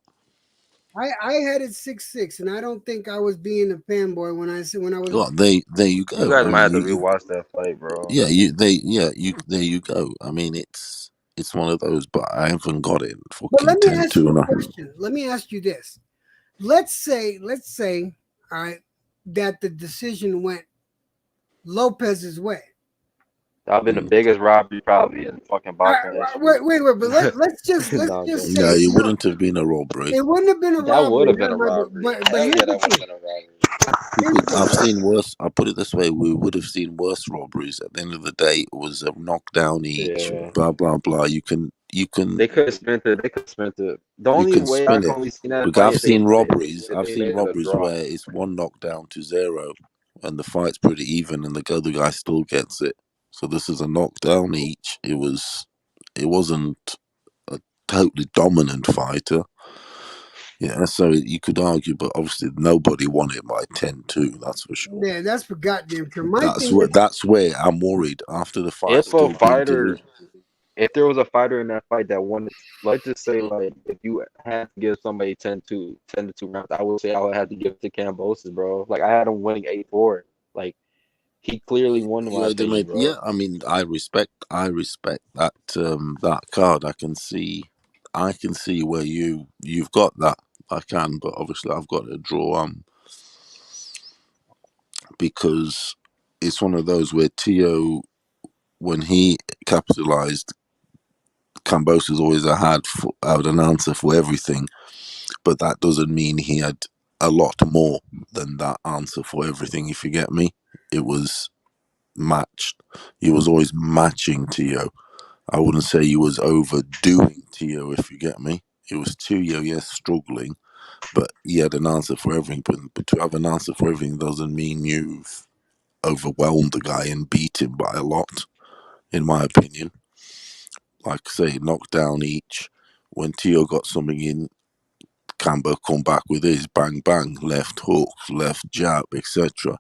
I had it 6-6, and I don't think I was being a fanboy when I was. Well, there you go. You guys might have to rewatch that fight, bro. Yeah, there you go. I mean, it's one of those, but I haven't got it. But let me ask you a question. Let me ask you this. Let's say, all right, that the decision went Lopez's way. That'd been the biggest robbery probably in fucking boxing history. Wait, but let's just say no, it wouldn't have been a robbery. It wouldn't have been a robbery. That would have been a robbery. But here's the thing. I've seen worse. I'll put it this way: we would have seen worse robberies. At the end of the day, it was a knockdown each. Yeah. Blah blah blah. You can. They could have spent it. The only way I've only seen that. Look, I've seen robberies. I've seen robberies where it's one knockdown to 0, and the fight's pretty even, and the other guy still gets it. So this is a knockdown each. It wasn't a totally dominant fighter. Yeah, so you could argue, but obviously nobody won it by 10-2. That's for sure. Yeah, that's for goddamn sure. That's where I'm worried after the fight. If there was a fighter in that fight that won, let's just say, like, if you had to give somebody 10-2 rounds, I would say I would have to give it to Kambosos, bro. Like, I had him winning 8-4. Like, he clearly won the fight. Yeah, I mean, I respect that that card. I can see where you've got that. I can, but obviously I've got to draw because it's one of those where Tio, when he capitalized, Kambosos always had an answer for everything, but that doesn't mean he had a lot more than that answer for everything. If you get me, it was matched. He was always matching Tio. I wouldn't say he was overdoing Tio, if you get me. It was Tio, yes, struggling, but he had an answer for everything. But to have an answer for everything doesn't mean you've overwhelmed the guy and beat him by a lot, in my opinion. Like I say, knockdown each. When Tio got something in, Cambo come back with his bang bang, left hook, left jab, etc.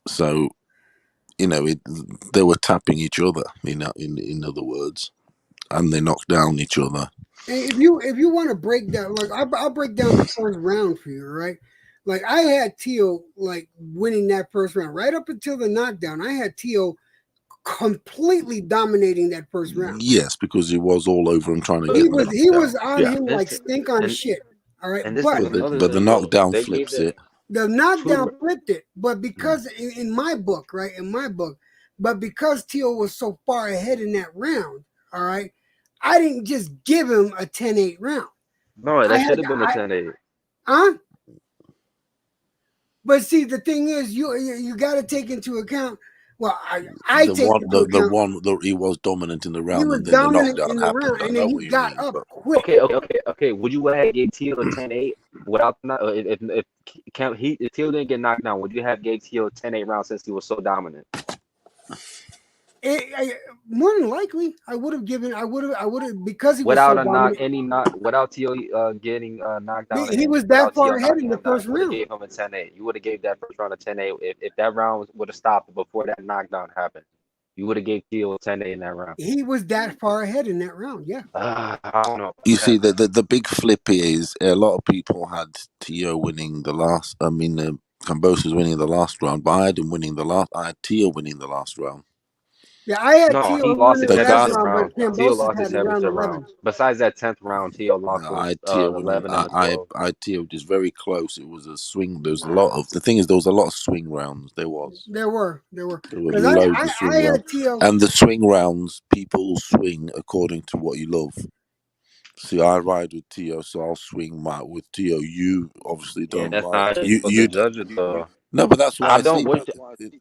So, they were tapping each other, in other words, and they knocked down each other. If you want to break down, like I'll break down the first round for you, right? Like I had Tio like winning that first round right up until the knockdown. I had Tio completely dominating that first round. Yes, because he was all over him trying to get him. He was on him like stink on shit. All right, but the knockdown flips it. The knockdown flipped it, but because in my book, right, but because Tio was so far ahead in that round, all right, I didn't just give him a 10-8 round. No, that should have been a 10-8. Huh? But see, the thing is, you got to take into account. Well, I take he was dominant in the round, he was and then the knockdown in the happened. round, and then he got up quick. Okay. Would you have gave Tio a 10-8 without if Tio didn't get knocked down? Would you have gave Tio a 10-8 round since he was so dominant? More than likely, I would have given. I would have because he was without so without Tio getting knocked down. He was that far ahead in the first round. Gave him a 10-8. You would have gave that first round a 10-8 if that round would have stopped before that knockdown happened. You would have gave Tio a 10-8 in that round. He was that far ahead in that round. Yeah. I don't know. You see, the big flip is a lot of people had Tio winning the last. I mean, Kambosos winning the last round, but I had him winning the last. I had Tio winning the last round. Yeah, I had Tio. He lost his 7th round. Tio lost his 7th round. Besides that 10th round, Tio lost his 11 and 12. I had Tio just very close. It was a swing. There's a lot of the thing is there was a lot of swing rounds. There were loads of swing rounds. Tio. And the swing rounds, people swing according to what you love. See, I ride with Tio, so I'll swing with Tio. You obviously don't. Yeah, that's not you judge it though. No, but that's why I don't.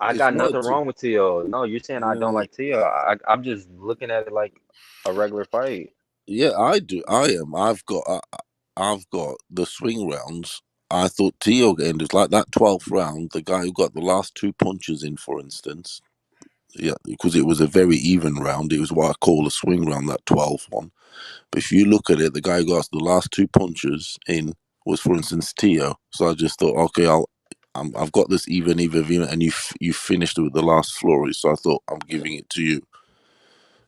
I got nothing wrong with Tio. No, you're saying I don't like Tio. I'm just looking at it like a regular fight. Yeah, I do. I am. I've got. I've got the swing rounds. I thought Tio ended like that 12th round. The guy who got the last 2 punches in, for instance, yeah, because it was a very even round. It was what I call a swing round, that 12th one. But if you look at it, the guy who got the last 2 punches in was, for instance, Tio. So I just thought, okay, I've got this even, and you finished it with the last flurry. So I thought, I'm giving it to you.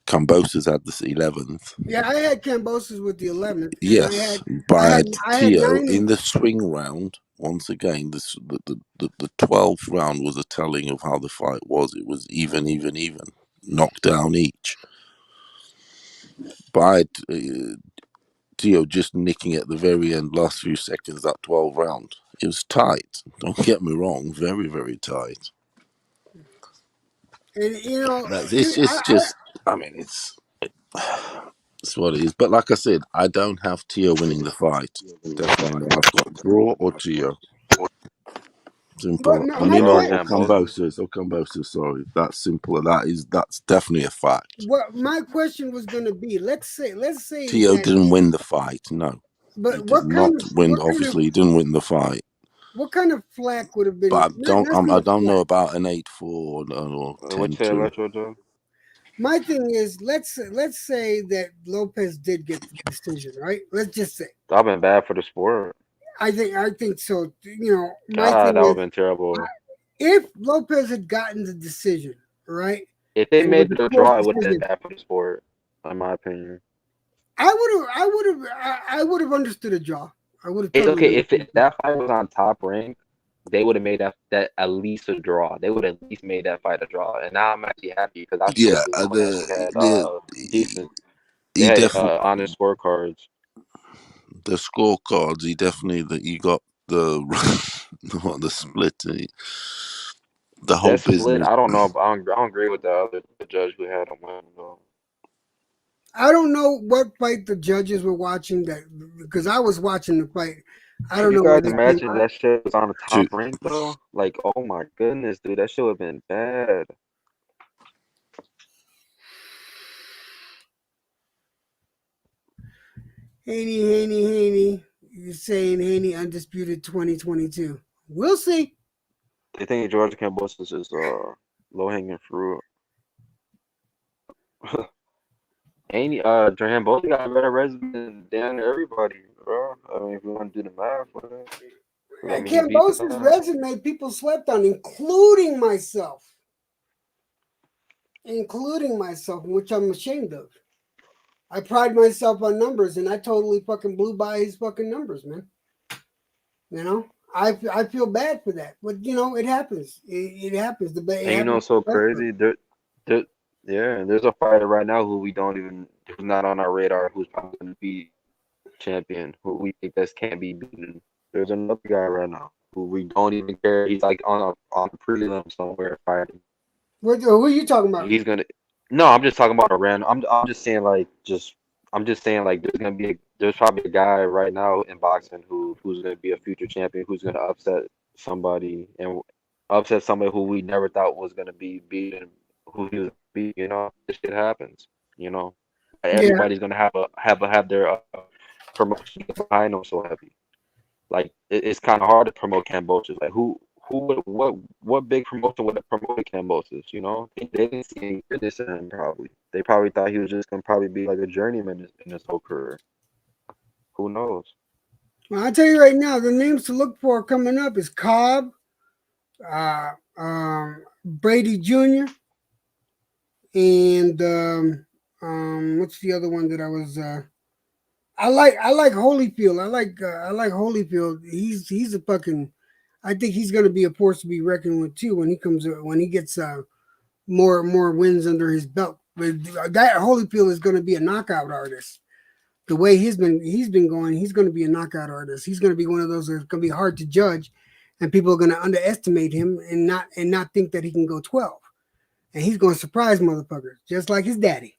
Kambosos had this 11th. Yeah, I had Kambosos with the 11th. Yes, but I had Tio 9 in the swing round. Once again, the 12th round was a telling of how the fight was. It was even, knockdown each. But I had Tio just nicking at the very end, last few seconds, that 12th round. It was tight. Don't get me wrong, very, very tight. And it's what it is. But like I said, I don't have Tio winning the fight. Definitely not. I've got draw or Tio. Simple. Kambosos, sorry. That's simple. That's definitely a fact. What my question was going to be, let's say Tio didn't win the fight, no. But he didn't win the fight. What kind of flack would have been? But I don't know about an 8-4 or 10-2. My thing is, let's say that Lopez did get the decision, right? Let's just say. That'd been bad for the sport. I think so. That would have been terrible. If Lopez had gotten the decision, right? If they made the draw, it would have been bad for the sport, in my opinion. I would have understood a draw. I would have. Okay, if that fight was on Top Rank, they would have made that at least a draw. They would have at least made that fight a draw. And now I'm actually happy because I had decent. They had honest scorecards. The scorecards, he got the the split. The whole business. Split, I don't know. I don't agree with the judge who had him win. I don't know what fight the judges were watching because I was watching the fight. I don't know. You guys imagine that shit was on the Top Rank though? Like, oh my goodness, dude, that shit would have been bad. Haney. You're saying Haney undisputed 2022. We'll see. They think George Kambosos is low hanging fruit. Haney, Kambosos got a better resume than everybody, bro. I mean, if you want to do the math with it. Kambosos' resume, people slept on, including myself, which I'm ashamed of. I pride myself on numbers, and I totally fucking blew by his fucking numbers, man. I feel bad for that, but it happens. It happens. So crazy. There's a fighter right now who's not on our radar, who's probably going to be champion, who we think can't be beaten. There's another guy right now who we don't even care. He's like on a prelim somewhere fighting. Who are you talking about? He's gonna. No, I'm just talking about a random. I'm just saying there's probably a guy right now in boxing who's gonna be a future champion, who's gonna upset somebody who we never thought was gonna be beaten, who he was beat. This shit happens. Everybody's gonna have their promotion behind them so heavy. Like it's kind of hard to promote Kambosos. Like what big promotion would have promoted Kambosos? They didn't see any goodness in him. Probably they probably thought he was just gonna probably be like a journeyman in his whole career. Who knows? Well, I'll tell you right now, the names to look for coming up is Cobb, Brady Jr., and what's the other one that I was? I like Holyfield. I like Holyfield. He's a fucking. I think he's going to be a force to be reckoned with too when he gets more wins under his belt. But that Holyfield is going to be a knockout artist. The way he's been going, he's going to be a knockout artist. He's going to be one of those that's going to be hard to judge, and people are going to underestimate him and not think that he can go 12. And he's going to surprise motherfuckers, just like his daddy.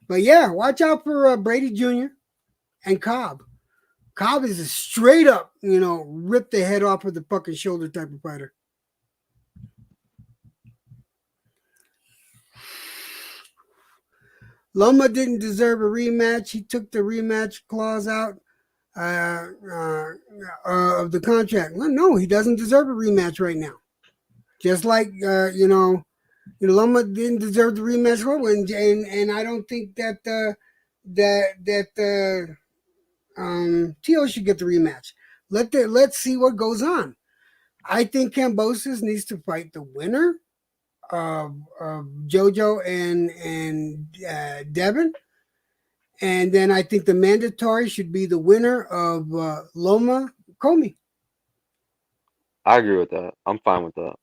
But yeah, watch out for Brady Jr. and Cobb. Cobb is a straight up, rip the head off of the fucking shoulder type of fighter. Loma didn't deserve a rematch. He took the rematch clause out of the contract. Well, no, he doesn't deserve a rematch right now. Just like Loma didn't deserve the rematch, and I don't think that Tio should get the rematch. Let's see what goes on. I think Kambosos needs to fight the winner of JoJo and Devin, and then I think the mandatory should be the winner of Loma Comey. I agree with that. I'm fine with that.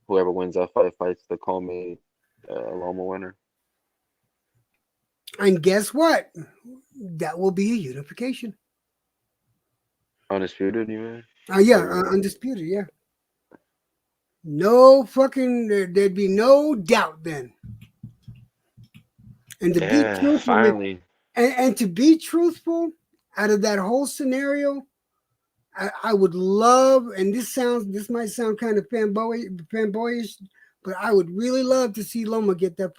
Whoever wins that fight fights the Comey Loma winner. And guess what? That will be a unification. Undisputed, you mean? Undisputed, yeah. No fucking, there'd be no doubt then. And to be truthful, finally. And to be truthful, out of that whole scenario, I would love, and this might sound kind of fanboyish, but I would really love to see Loma get back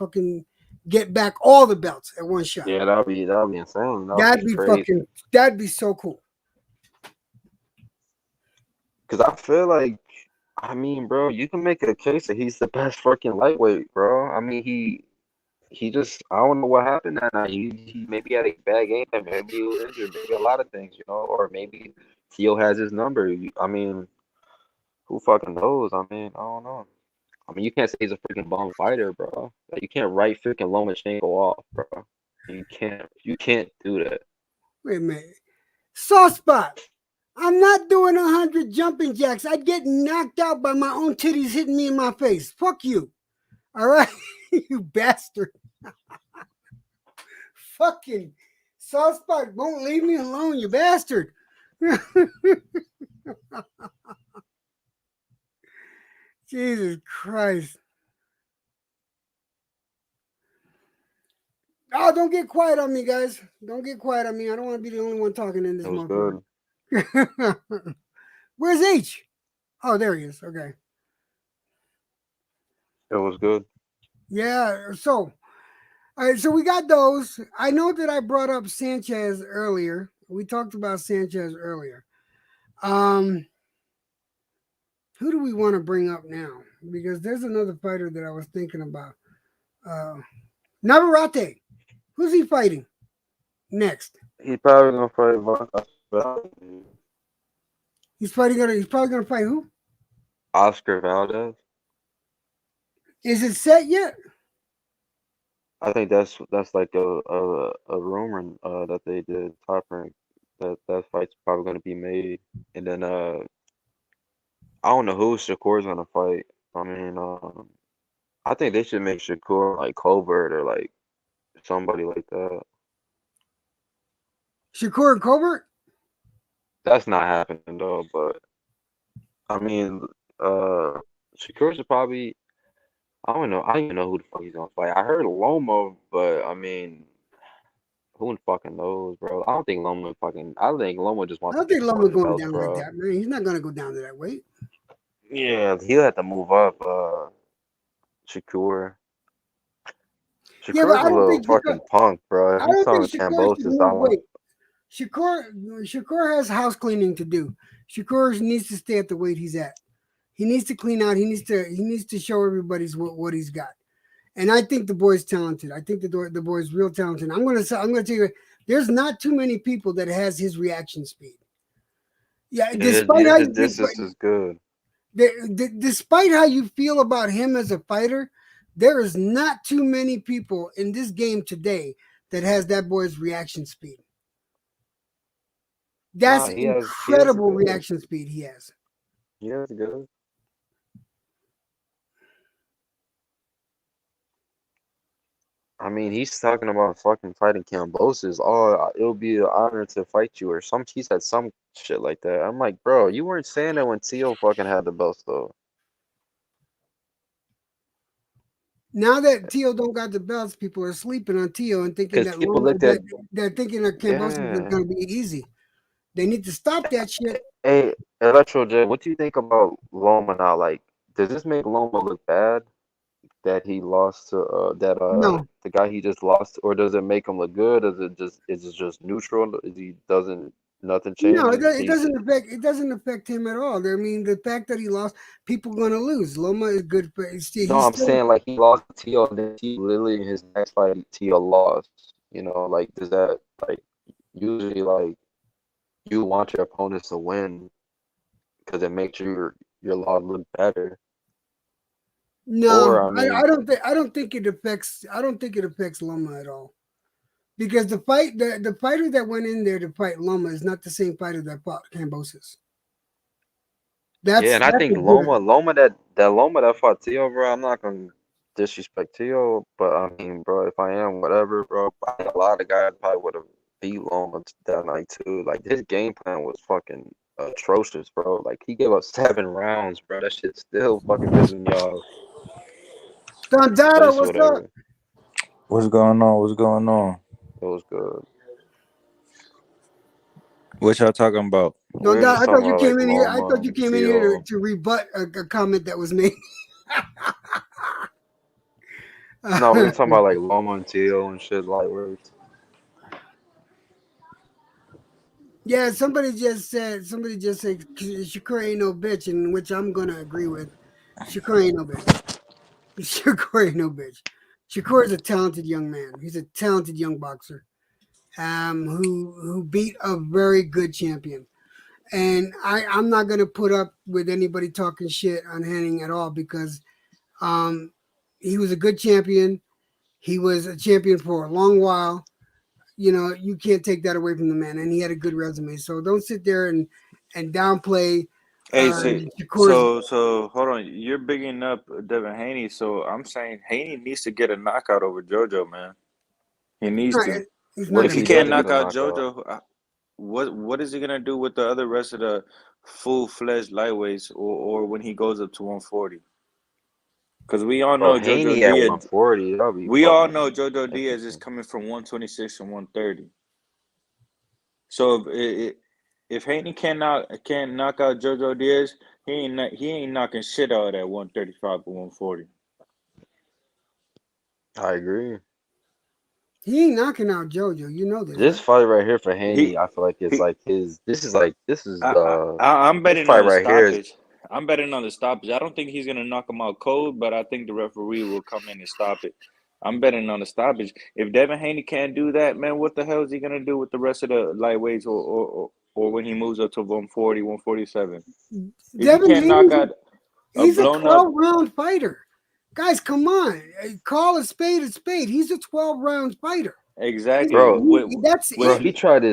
all the belts at one shot. Yeah, that'd be insane. That'd be so cool. Because I feel like, I mean, bro, you can make a case that he's the best freaking lightweight, bro. I mean, he just, I don't know what happened that night. He maybe had a bad game, maybe he was injured, maybe a lot of things, or maybe Tio has his number. I mean, who fucking knows? I mean, I don't know. I mean, you can't say he's a freaking bomb fighter, bro. Like, you can't write freaking Lomachenko off, bro. You can't do that. Wait a minute. Soft spot. I'm not doing 100 jumping jacks. I'd get knocked out by my own titties hitting me in my face. Fuck you. All right? You bastard. Fucking soft spot won't leave me alone, you bastard. Jesus Christ. Oh, don't get quiet on me, guys. Don't get quiet on me. I don't want to be the only one talking in this motherfucker. Where's H? Oh, there he is. Okay. It was good. Yeah. So, all right. So we got those. I know that I brought up Sanchez earlier. We talked about Sanchez earlier. Who do we want to bring up now? Because there's another fighter that I was thinking about. Navarrete. Who's he fighting next? He's probably gonna fight Valdez. He's probably gonna fight who? Oscar Valdez. Is it set yet? I think that's like a rumor that they did Top Rank that fight's probably gonna be made, and then I don't know who Shakur's gonna fight. I mean, I think they should make Shakur like Colbert or like somebody like that. Shakur and Colbert? That's not happening though, but I mean, Shakur should probably. I don't know. I don't even know who the fuck he's gonna fight. I heard Loma, but I mean, who fucking knows, bro? I think Loma just wants. I don't think Loma going down like that, man. He's not gonna go down to that weight. Yeah, he'll have to move up. Shakur. Shakur's a little fucking punk, bro. If he's on Kambosos, Shakur has house cleaning to do. Shakur needs to stay at the weight he's at. He needs to clean out. He needs to show everybody what he's got. And I think the boy's talented. I think the boy's real talented. I'm gonna tell you, there's not too many people that has his reaction speed. Yeah, despite how this is good. Despite how you feel about him as a fighter, there is not too many people in this game today that has that boy's reaction speed. That's incredible reaction speed he has. Yeah, it's good. I mean, he's talking about fucking fighting Kambosos. Oh, it'll be an honor to fight you, or he said some shit like that. I'm like, bro, you weren't saying that when Tio fucking had the belts, though. Now that Tio don't got the belts, people are sleeping on Tio and thinking that they're thinking that Kambosos is going to be easy. They need to stop that shit. Hey, Electro J, what do you think about Loma now? Like, does this make Loma look bad? that he lost to No, the guy he just lost, or does it make him look good? Is it just neutral? Is he doesn't nothing no, changes? it doesn't affect him at all. I mean, the fact that he lost, people going to lose. Loma is good, but No, he's I'm still. saying like he lost to Tio, and then Tio literally in his next fight, Tio lost. You know, like does that like usually like you want your opponents to win because it makes your law look better. No, Or I mean, I don't think it affects. I don't think it affects Loma at all. Because the fighter that went in there to fight Loma is not the same fighter that fought Kambosos. yeah, and I That's think a given. Loma that fought Tio, bro. I'm not gonna disrespect Tio, but I mean, bro, if I am, whatever, bro. I think a lot of guys probably would have beat Loma that night too. Like his game plan was fucking atrocious, bro. Like he gave up 7 rounds, bro. That shit still fucking pisses me off. But Dondado, it's what's up? whatever. What's going on? What's going on? It was good. What y'all talking about? No, We're just I thought talking you about like came in here. I Loma thought you and came in here Tio. to rebut a comment that was made. No, we're talking about like Loma and Tio and shit like we're Yeah, somebody just said Shakur ain't no bitch, and which I'm gonna agree with. Shakur ain't no bitch. Shakur ain't no bitch. Shakur is a talented young man. He's a talented young boxer, who beat a very good champion. And I'm not gonna put up with anybody talking shit on Henning at all because he was a good champion. He was a champion for a long while. You know, you can't take that away from the man, and he had a good resume. So don't sit there and downplay Hey, Shakur's. so hold on. You're bigging up Devin Haney, so I'm saying Haney needs to get a knockout over JoJo, man. He needs to. He's what not if If he gonna he do can't doesn't it. get knock a out knockout? JoJo, what is he gonna do with the rest of the full-fledged lightweights, or when he goes up to 140? Because we all Bro, know JoJo Haney at Diaz. 140, that'll be We all know fucking JoJo Diaz is interesting. coming from 126 and 130. So if Haney can't knock out JoJo Diaz, he ain't knocking shit out at 135 or 140. I agree. He ain't knocking out JoJo. You know this, This right? fight right here for Haney, He I feel like it's he. like his. This is I'm this betting fight on the right here is. stoppage. I'm betting on the stoppage. I don't think he's gonna knock him out cold, but I think the referee will come in and stop it. I'm betting on the stoppage. If Devin Haney can't do that, man, what the hell is he gonna do with the rest of the lightweights or when he moves up to 140, 147? If he Devin can't knock Haney, out a he's a blown up 12-round fighter. Guys, come on. Call a spade a spade. He's a 12-round fighter. exactly Bro, That's bro, it. he tried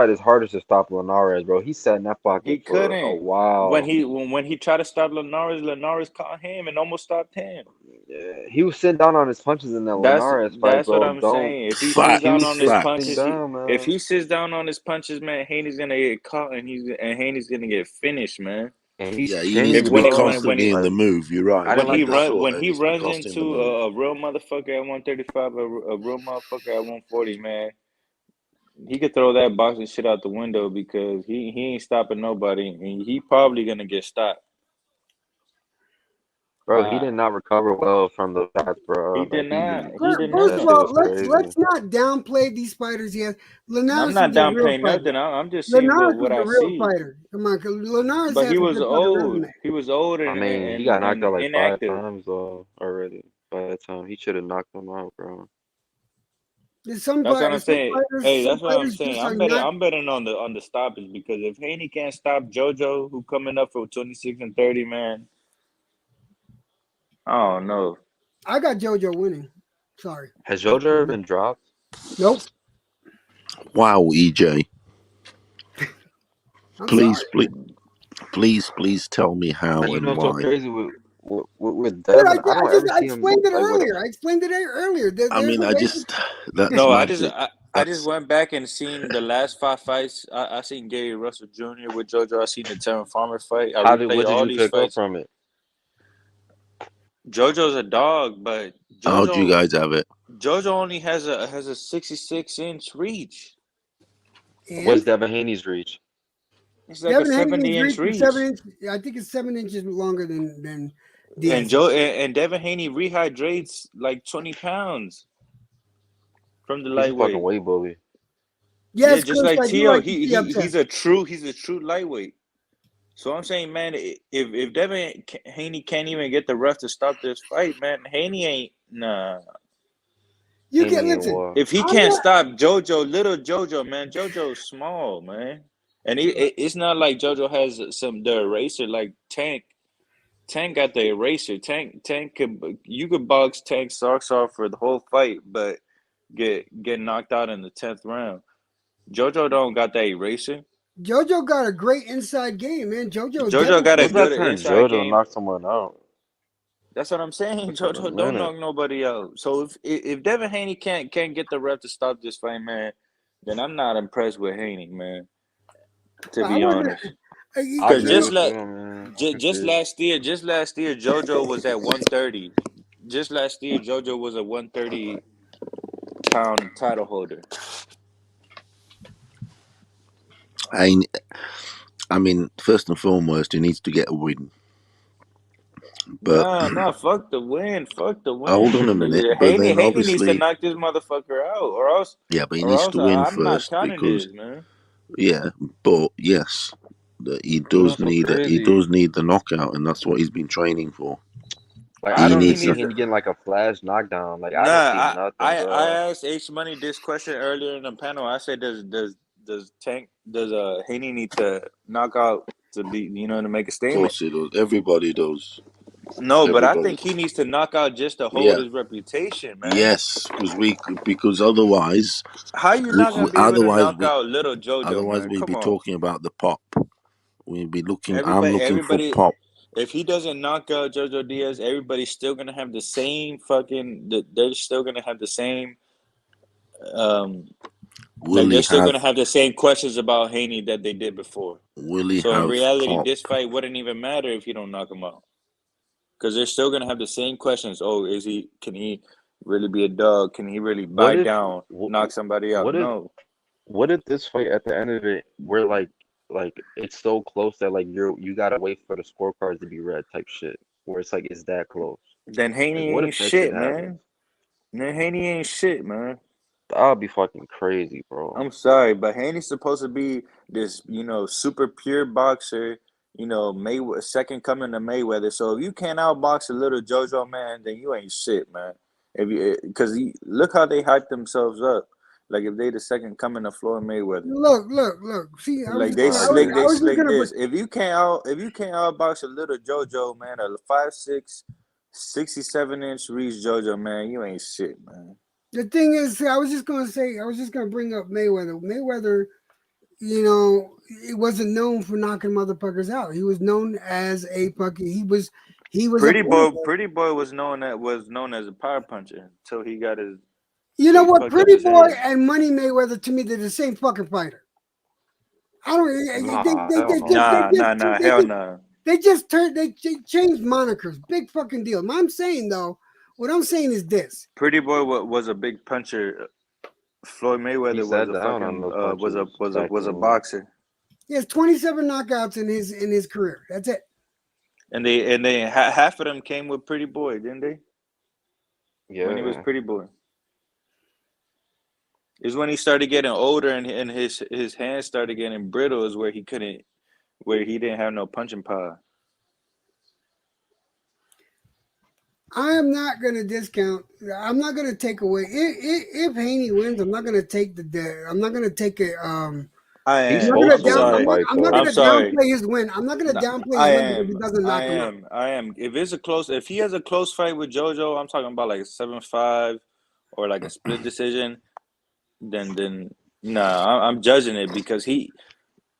his hardest to stop Linares, bro. He sat in that he pocket for a couldn't. while. When he tried to stop Linares caught him and almost stopped him. Yeah, he was sitting down on his punches in that Linares fight, That's what bro. I'm saying. If he sits He down was on his sitting punches, down, if man. he sits down on his punches, man, Haney's gonna get caught and Haney's gonna get finished, man. And he's Yeah, he needs If to skinny, be bro. when constantly he in the Like move. You're right. I didn't like Like the that sport. sort when of, he needs to be runs constantly in into the move. a real motherfucker at 135, a real motherfucker at 140, man, he could throw that boxing shit out the window because he ain't stopping nobody and he probably gonna get stopped. Bro, he did not recover well from the shots, He bro. did Like not. He did First that of not. shit all, was crazy. let's not downplay these fighters yet. I'm Linares not was a real downplaying fighter. nothing. I'm just seeing Linares what was I a real see. fighter. Come on, 'cause Linares But he has a was good fucking old. resume. He was old I mean, he got knocked and out like 5 inactive. times already. By that time, he should have knocked him out, bro. There's That's what I'm saying. Hey, some that's what I'm fighters saying. just are not. I'm betting on the stoppage because if Haney can't stop JoJo, who coming up for 26 and 30, man, I don't know. I got JoJo winning. Sorry. Has JoJo ever been dropped? Nope. Wow, EJ. I'm Please, sorry. please tell me how You know and what's so why. crazy with Dude, Devin? I don't ever I see him explained it like what. earlier. I explained it earlier. I There's mean, a way. that's No, magic. I just That's went back and seen the last 5 fights. I seen Gary Russell Jr. with JoJo. I seen the Terran Farmer fight. I replayed What did all you these pick up fights. from it? JoJo's a dog, but how do you guys have it? JoJo only has a 66-inch reach. What's And Devin Haney's reach? It's like a Devin Haney's 70-inch reach is reach. 7 inches. I think it's 7 inches longer than Diaz. And Devin Haney rehydrates like 20 pounds from the He's a fucking lightweight. weight bully. Yes, Yeah, just Chris, like I do Tio, like to see upset. he's a true lightweight. So I'm saying, man, if Devin Haney can't even get the ref to stop this fight, man, Haney ain't nah. You can listen. If he can't stop JoJo, little JoJo, man, JoJo's small, man, and it's not like JoJo has the eraser like Tank. Tank got the eraser. Tank you could box Tank's socks off for the whole fight, but get knocked out in the 10th round. JoJo don't got that eraser. JoJo got a great inside game, man. JoJo got a good inside JoJo game. knock someone out. That's what I'm saying. That's JoJo don't knock nobody out. So if Devin Haney can't get the ref to stop this fight, man, then I'm not impressed with Haney, man. To be honest, because just last year, JoJo was at 130. Just last year, JoJo was a 130-pound title holder. I mean, first and foremost, he needs to get a win. But Nah, fuck the win. Fuck the win. Hold on a minute. But Haney then needs to obviously, knock this motherfucker out, or else. yeah, but he needs to win I'm not first counting because, this, man. yeah, but yes, he does need the knockout, and that's what he's been training for. Like I don't see him getting like a flash knockdown. Like I don't see nothing. I asked H Money this question earlier in the panel. I said, does Haney need to knock out to be to make a statement? Of course he does. Everybody does. No, but I think he needs to knock out just to hold his reputation, man. Yes, because otherwise, how you not gonna be able to knock out little JoJo? Otherwise, man? we'd be talking about the pop. We'd be looking. Everybody, I'm looking for pop. If he doesn't knock out JoJo Diaz, everybody's still gonna have the same fucking. They're still gonna have the same. They're still gonna have the same questions about Haney that they did before. So in reality, this fight wouldn't even matter if you don't knock him out, because they're still gonna have the same questions. Oh, can he really be a dog? Can he really bite down, knock somebody out? No. What if this fight at the end of it, we're like it's so close that like you gotta wait for the scorecards to be read type shit, where it's like it's that close. Then Haney ain't shit, man. Then Haney ain't shit, man. That'll be fucking crazy, bro. I'm sorry, but Haney's supposed to be this, super pure boxer. Mayweather, second coming to Mayweather. So if you can't outbox a little JoJo, man, then you ain't shit, man. Because look how they hype themselves up. Like if they the second coming to Floyd Mayweather. Look. See, like they slick this. If you can't outbox a little JoJo, man, a 5'6", 67-inch reach JoJo, man, you ain't shit, man. The thing is, I was just gonna bring up Mayweather. Mayweather, it wasn't known for knocking motherfuckers out. He was known as a fucking. He was. Pretty boy was known as a power puncher until he got his. You know what? Pretty Boy and Money Mayweather, to me, they're the same fucking fighter. I don't. Hell no. They changed monikers. Big fucking deal. What I'm saying is this. Pretty Boy was a big puncher. Floyd Mayweather was a boxer. He has 27 knockouts in his career. That's it. And they half of them came with Pretty Boy, didn't they? Yeah. When he was Pretty Boy. Is when he started getting older and his hands started getting brittle is where he didn't have no punching power. I am not going to discount. I'm not going to take away. If Haney wins, I'm not going to take I'm not going to take it. I'm not going to downplay his win. I'm not going to downplay his win if he doesn't knock him out. I am. If he has a close fight with JoJo, I'm talking about like a 7-5 or like a split decision. Then I'm judging it because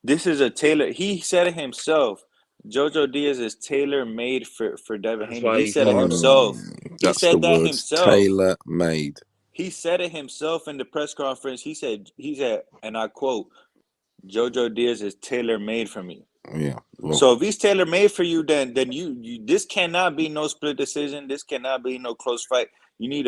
this is a tailor. He said it himself. JoJo Diaz is tailor made for Devin Haney. He said it himself. That's the words. Tailor made. He said it himself in the press conference. He said, and I quote, JoJo Diaz is tailor made for me. Yeah. Well, so if he's tailor made for you, then you this cannot be no split decision. This cannot be no close fight. You need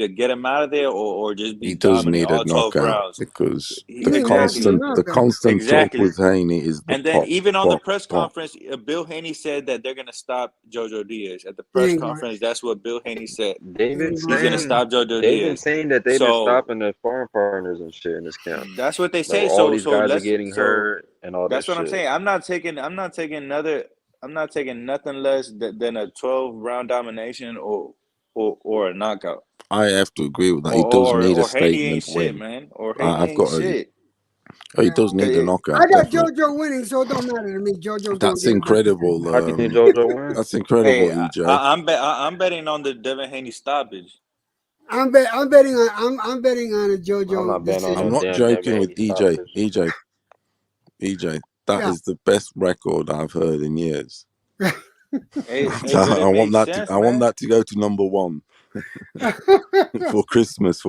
to get him out of there, or just be He does dominant need a all 12 knockout rounds. because Exactly. the constant talk with Haney is the And then pop, even on the pop, press pop. conference, Bill Haney said that they're gonna stop JoJo Diaz at the They press ain't gonna. conference. That's what Bill Haney said. They've been He's gonna saying stop JoJo they've been Diaz. saying that they've been So stopping their foreign partners and shit in this camp. that's what they Bro, say. all So these guys are let's getting hurt and all that that's what I'm shit. saying. I'm not taking nothing less than a 12-round domination or a knockout. I have to agree with that. He does need a Or Haney ain't statement shit, win. man. Or Haney I've ain't got to. shit. Oh, he does need a I knockout, got definitely. JoJo winning, so it don't matter to me. JoJo's gonna That's get a good incredible. How do you think JoJo wins? That's incredible, Hey, EJ. I'm betting on the Devin Haney stoppage. I'm betting on a I'm JoJo not betting on decision. I'm no not damn joking with Haney EJ. stoppage. EJ. That Yeah. is the best record I've heard in years. Hey, but I it want makes that. sense, I want man. that to go to number one for Christmas.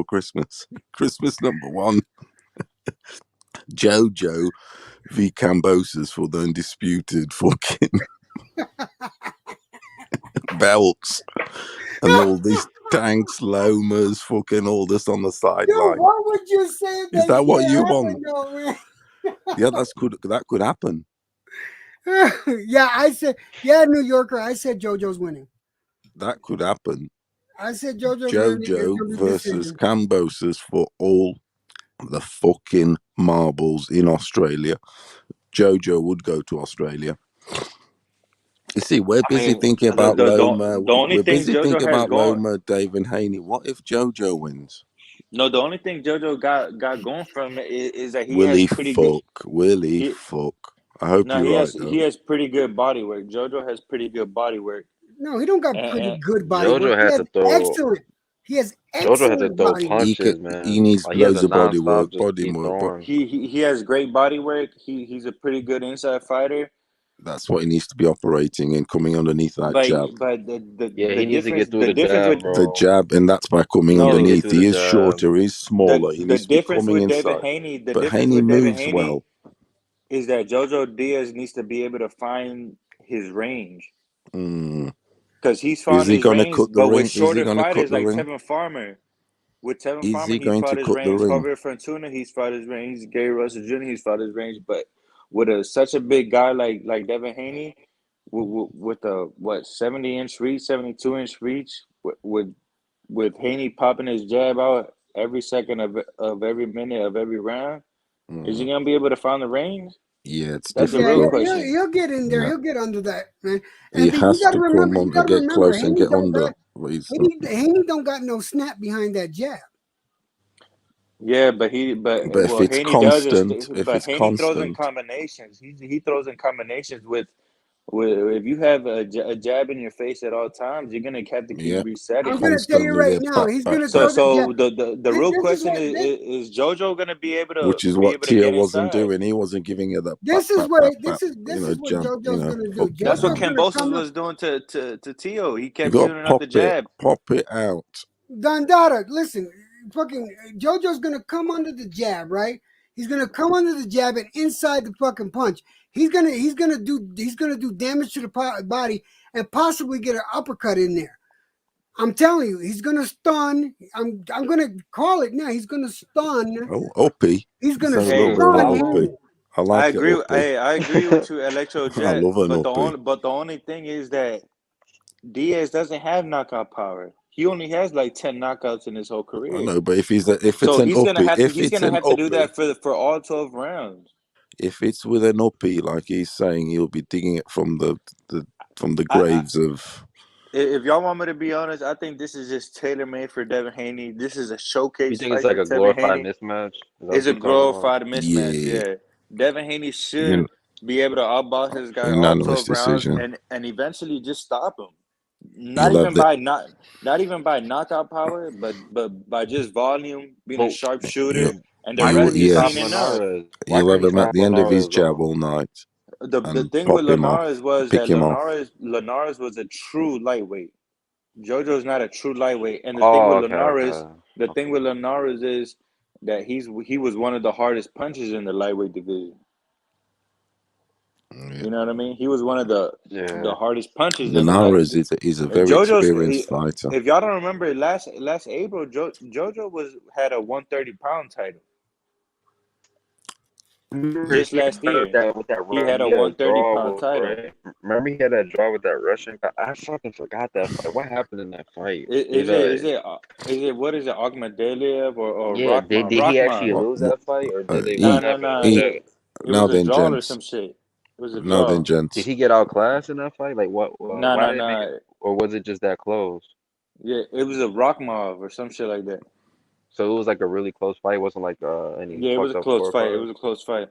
Christmas number one. JoJo v Kambosos for the undisputed fucking belts and all these tanks, Lomas, fucking all this on the Dude, sideline. what would you say if Is that what you happened, want? though, man? Yeah, that could happen. Yeah, I said, New Yorker. I said JoJo's winning. That could happen. I said JoJo's winning. It's JoJo gonna be versus decision. Kambosos for all the fucking marbles in Australia. JoJo would go to Australia. You see, we're busy thinking about Loma. The only We're thing busy JoJo thinking has about going. Loma, Devin Haney. What if JoJo wins? No, the only thing JoJo got going from it is that he Will has he pretty good. fuck? Will he fuck? I hope No, you're right, though. he has pretty good body work. JoJo has pretty good body work. No, he don't got pretty good body work. JoJo He has has to throw. excellent. He has JoJo has to excellent throw body work. punches, man. He needs Like, he has loads a of body work, nonstop just keep but throwing. He has great body work. He's a pretty good inside fighter. that's what he needs to be operating and coming underneath that jab. But he needs to get through the difference jab, with bro. The jab, and that's by coming He needs to get underneath. through He the is jab. shorter, he's smaller. He the needs to be difference coming with Devin inside. Haney, But Haney moves well. is that JoJo Diaz needs to be able to find his range. Because he's found Is he his going to range, cut the but with ring? Is he shorter going to cut fighters the like ring? Tevin Farmer. With Tevin Is Farmer, he he's going fought to his cut the range. ring? Javier Fortuna, he's fought his range. Gary Russell Jr., he's fought his range. But with such a big guy like Devin Haney, with a 70-inch reach, 72-inch reach, with Haney popping his jab out every second of every minute of every round, is he gonna be able to find the range? Yeah, it's That's a difficult. real question. He'll get in there. Yeah. He'll get under that, man. He And has you got to to come remember. on and get close and Haney get don't under. got Haney don't got no snap behind that jab. Yeah, but if it's Haney does constant, but Haney throws in combinations. He throws in combinations with if you have a jab in your face at all times, you're gonna have to keep resetting. I'm gonna tell you right now, he's gonna throw the jab. The real This is question what is JoJo gonna be able which is to what Tia get wasn't inside? doing. He wasn't giving you that. This is what Jump. JoJo's gonna do. That's what JoJo's gonna Kambosos come up. was doing to Tio. He You kept got shooting out the jab. pop it out. Dondada, listen, fucking JoJo's gonna come under the jab, right? He's gonna come under the jab and inside the fucking punch. He's gonna do damage to the body and possibly get an uppercut in there. I'm telling you, he's gonna stun. I'm gonna call it now. He's gonna stun. Uppy. He's gonna a little bit stun of Uppy. I like it, Uppy. I agree with you, Electro Jet. I love an Uppy. But the only thing is that Diaz doesn't have knockout power. He only has like 10 knockouts in his whole career. I know, but if it's an Uppy, he's gonna have to do that for all 12 rounds. If it's with an Uppy, like he's saying, he'll be digging it from the graves of. If y'all want me to be honest, I think this is just tailor made for Devin Haney. This is a showcase. You think it's like a glorified mismatch? It's a glorified mismatch. Yeah. Devin Haney should be able to outbox his guy all 12 rounds and eventually just stop him. Not even by knockout power, but by just volume, being a sharpshooter, and the rest is seen enough. You'll have him at the end of his jab all night. The thing with Linares was that Linares was a true lightweight. JoJo's not a true lightweight, and the thing with Linares is that he was one of the hardest punches in the lightweight division. Yeah. You know what I mean? He was one of the hardest punches in Linares is a very experienced fighter. If y'all don't remember, last April, JoJo had a 130-pound title. Just last year, he had a 130-pound title. Remember he had that draw with that Russian guy? I fucking forgot that fight. What happened in that fight? Is it what is it, Akhmadaliev or yeah? Rakhmonov? Did he actually lose that fight, or did they? No. It was a draw or some shit. It was a draw. Now then, gents. Did he get outclassed in that fight? Like what? Why did No. Make it, or was it just that close? Yeah, it was a Rakhmonov or some shit like that. So it was like a really close fight. It wasn't like any. Yeah, it was a close fight. It was a close fight.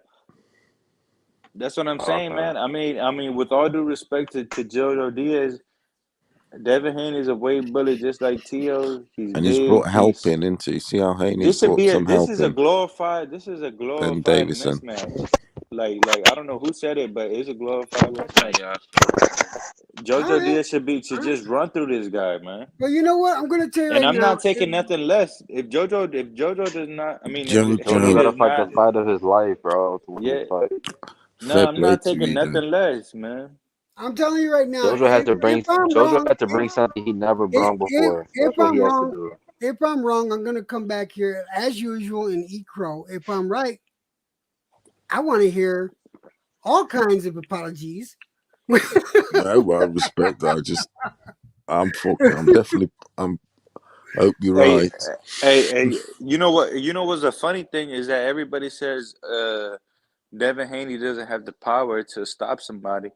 That's what I'm saying, man. I mean, with all due respect to Jojo Diaz, Devin Haney is a weight bully just like Tio. He's and big. he's brought help in, isn't he? See how Haney's brought some help in. This is a glorified mismatch. Like I don't know who said it, but it's a glorified mismatch. Jojo Diaz should just run through this guy, man. Well, you know what? I'm gonna tell you and right I'm now, not taking nothing less. If Jojo does not, I mean, Jojo gotta fight the fight of his life, bro. To win this fight. No, I'm not taking nothing less, man. I'm telling you right now. Jojo had to bring something he never brought before. If I'm wrong, I'm gonna come back here as usual and eat crow. If I'm right, I want to hear all kinds of apologies. No, I respect that. I hope you're right. Hey, you know what? You know what's the funny thing is that everybody says Devin Haney doesn't have the power to stop somebody,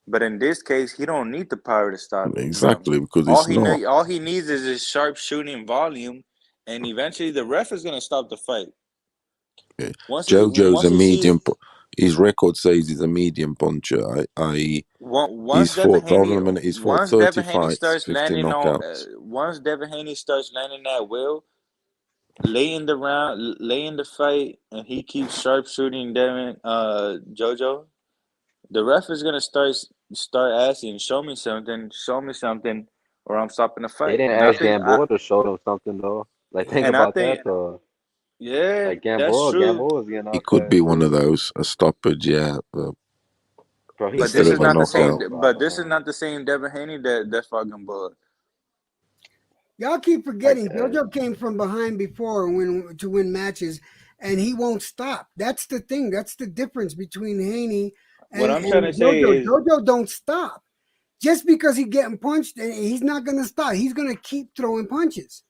but in this case, he don't need the power to stop him. Exactly, because all he needs is his sharp shooting volume, and eventually the ref is gonna stop the fight. Yeah. Jojo's a medium. His record says he's a medium puncher. He's fought 30 fights, 50 knockouts. Once Devin Haney starts landing that will, late in the fight, and he keeps sharp shooting Jojo, the ref is gonna start asking, show me something, or I'm stopping the fight. They didn't ask Gamboa to show them something though. Like think about that though. Yeah, like that's true. Gamboa's getting He could be one of those, a stoppage, yeah. But this is not the same. But this is not the same Devin Haney that fought Gamboa. Y'all keep forgetting Jojo came from behind before to win matches, and he won't stop. That's the thing. That's the difference between Haney and what I'm trying to say is Jojo don't stop. Just because he's getting punched, he's not going to stop. He's going to keep throwing punches.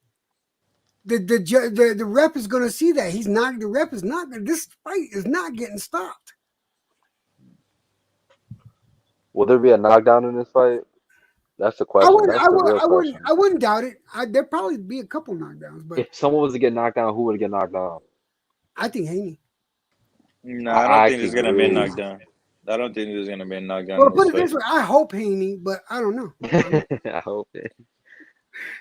The ref is going to see that the ref is not. This fight is not getting stopped. Will there be a knockdown in this fight? That's the question. I wouldn't doubt it. There'd probably be a couple knockdowns, but if someone was to get knocked down, who would get knocked down? I think Haney. No, I don't think there's gonna be a knockdown. I don't think there's gonna be a knockdown. Well, put it this way: I hope Haney, but I don't know. I hope it.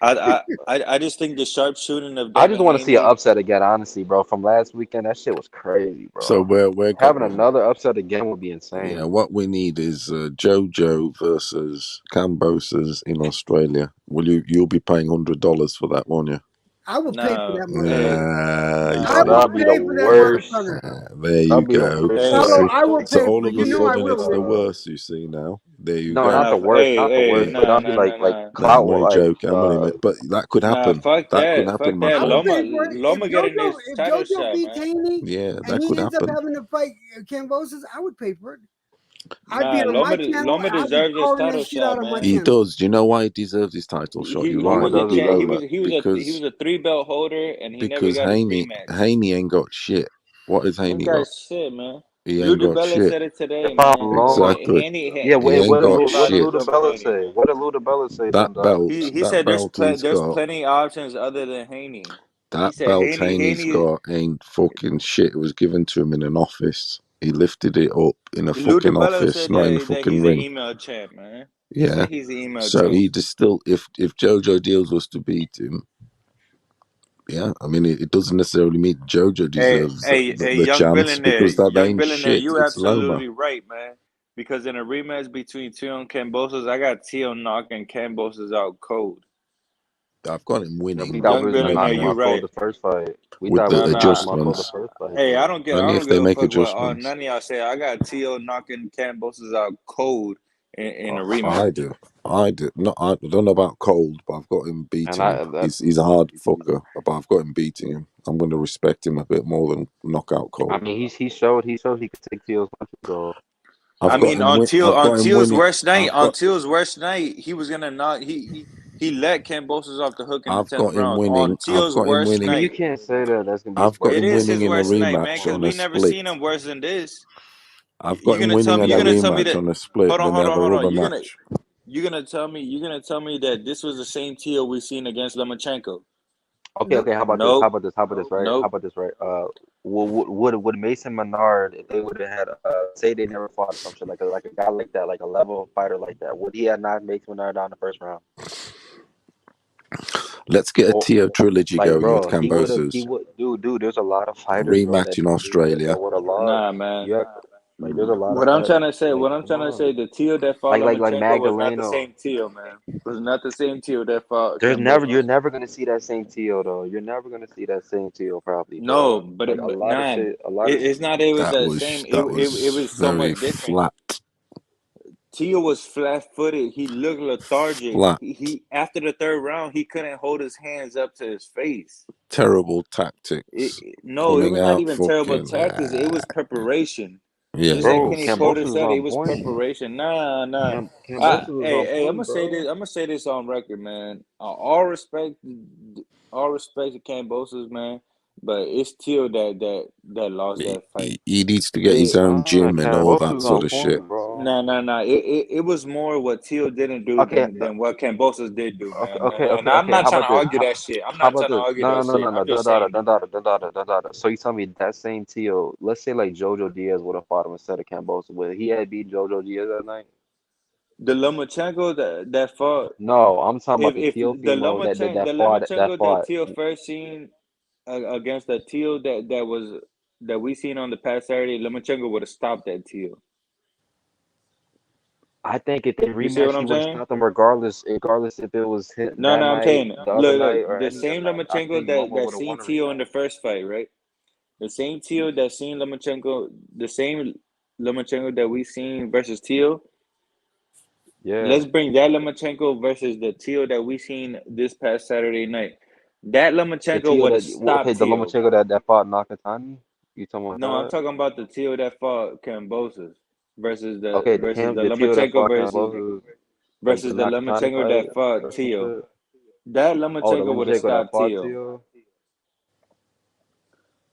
I just think the sharp shooting of. I just want to see an upset again, honestly, bro. From last weekend, that shit was crazy, bro. So we're having another upset again would be insane. Yeah, what we need is Jojo versus Kambosos in Australia. You'll be paying $100 for that, won't you? I will pay for that money. That'd be the worst. There you go. I will pay so all for, of a sudden, it's the worst. You see now. There you go. No, not the worst. Not the worst. But that'd be like clout. I'm joking. But that could happen. Fuck that could happen, fuck that. Loma getting Jojo, this title shot, beats Haney, yeah, that and he could ends happen. up having to fight Kambosos, I would pay for it. Loma deserves this title shot, man. He does. Do you know why he deserves his title shot? You're right. He was a 3-belt holder, and he never got a rematch. Haney ain't got shit. What has Haney got? Shit, man. He ain't got shit. Said it today, man. Exactly. Yeah, what did shit. Ludabella say? What did Ludabella say? That belt. He said there's plenty of options other than Haney. That belt Haney's got ain't fucking shit. It was given to him in an office. He lifted it up in a fucking office, not in a fucking ring. He's an email champ, man. Yeah. He's the email so champ. he just still, if Jojo Deals was to beat him, yeah, I mean it doesn't necessarily mean Jojo deserves the chance because that ain't shit. You're it's absolutely Loma. right, man. Because in a rematch between Tio and Kambosos, I got Tio knocking Kambosos out cold. I've got him winning. We thought we was Young gonna billionaire, knock him you out cold right. the first fight. We With thought we the was gonna knock him out cold the adjustments. first fight. Hey, I Bro. don't Only give if they a make fuck what adjustments. none of y'all say. I got T.O. knocking Kambosos out cold in a rematch. I do. Not. I don't know about cold, but I've got him beating him. He's a hard fucker, but I've got him beating him. I'm going to respect him a bit more than knockout cold. I mean, he showed he could take Teal's punches though. I've got him on Teal's winning. worst night, he was gonna knock. He let Kambosos off the hook in the I've 10th got him round. winning. On Teal's worst I mean, you night. can't say that. That's gonna be. I've got It him is his winning in a worst night, man. rematch Because on a we never split. seen him worse than this. I've got You're him gonna tell winning me. in a You're gonna tell me rematch that. on a split. Hold Then they have a on. rubber You're match. gonna tell me that this was the same Teal we seen against Lomachenko. Okay. How about this? Nope. How about this? Right? Nope. How about this? Right? Would Mason Menard, if they would have had say they never fought or some shit like a guy like that, like a level fighter like that, would he have not Mason Menard down the first round? Let's get a Tio trilogy Like, going bro, with Kambosos. he would, dude. There's a lot of A fighters, bro, rematch in Australia. that would have lost. Nah, man. Yeah, like there's a lot What of I'm fighters. trying to say, Like, come on. the Teal that fought like Lomachenko was not the Magdaleno. same Teal, man. Was not the same Teal that fought You're Kambosos. never gonna see that same Teal though. You're never gonna see that same Teal probably, No, bro. but Like a lot of shit. it's not. It was That that was same. It was so very much different. flat. Teal was flat-footed. He looked lethargic. Flat. He after the third round, he couldn't hold his hands up to his face. Terrible tactics. No, it was not even terrible fucking, tactics. It was preparation. Yeah, Just it like Bro, was. Kenny Porter Kambosos was said, it on was point. preparation. Nah. Kambosos was on Hey, I'm point, gonna say this on record, man. All respect to Kambosos, man. But it's Teal that lost that fight. He needs to get his own gym and all that Kambosos sort on of shit. point, bro. Nah. It was more what Teal didn't do than what Kambosos did do, man. Okay. And I'm not How trying about to this? argue that shit. I'm How not about trying to this? argue No. that shit. I'm just saying. So you tell me that same Teal, let's say like Jojo Diaz would have fought him instead of Kambosos, would he had beat Jojo Diaz that night? The Lomachenko that fought. No, I'm talking about the If Teal the female that Lomachenko that fought. Teal first seen against the Teal that we seen on the past Saturday, Lomachenko would have stopped that Teal. I think if they You see what rematched, he I'm would have saying? stopped him regardless if it was hit No, that I'm night, saying, the other night, look, or the any same other night. I Lomachenko think Loma that would have seen won a Teal in rematch. the first fight, right? The same Teal that seen Lomachenko, the same Lomachenko that we seen versus Teal. Yeah. Let's bring that Lomachenko versus the Teal that we seen this past Saturday night. That Lomachenko would have stopped The Teal. Lomachenko that fought Nakatani. You talking about No, I'm that? talking about the Teal that fought Kambosos versus the Okay, the Teal that Lomachenko fought Kambosos, like the versus the Nakatani Lomachenko fight that fought or some Teal. shit. That Oh, the Lomachenko would have Lomachenko that stopped fought Teal. Teal.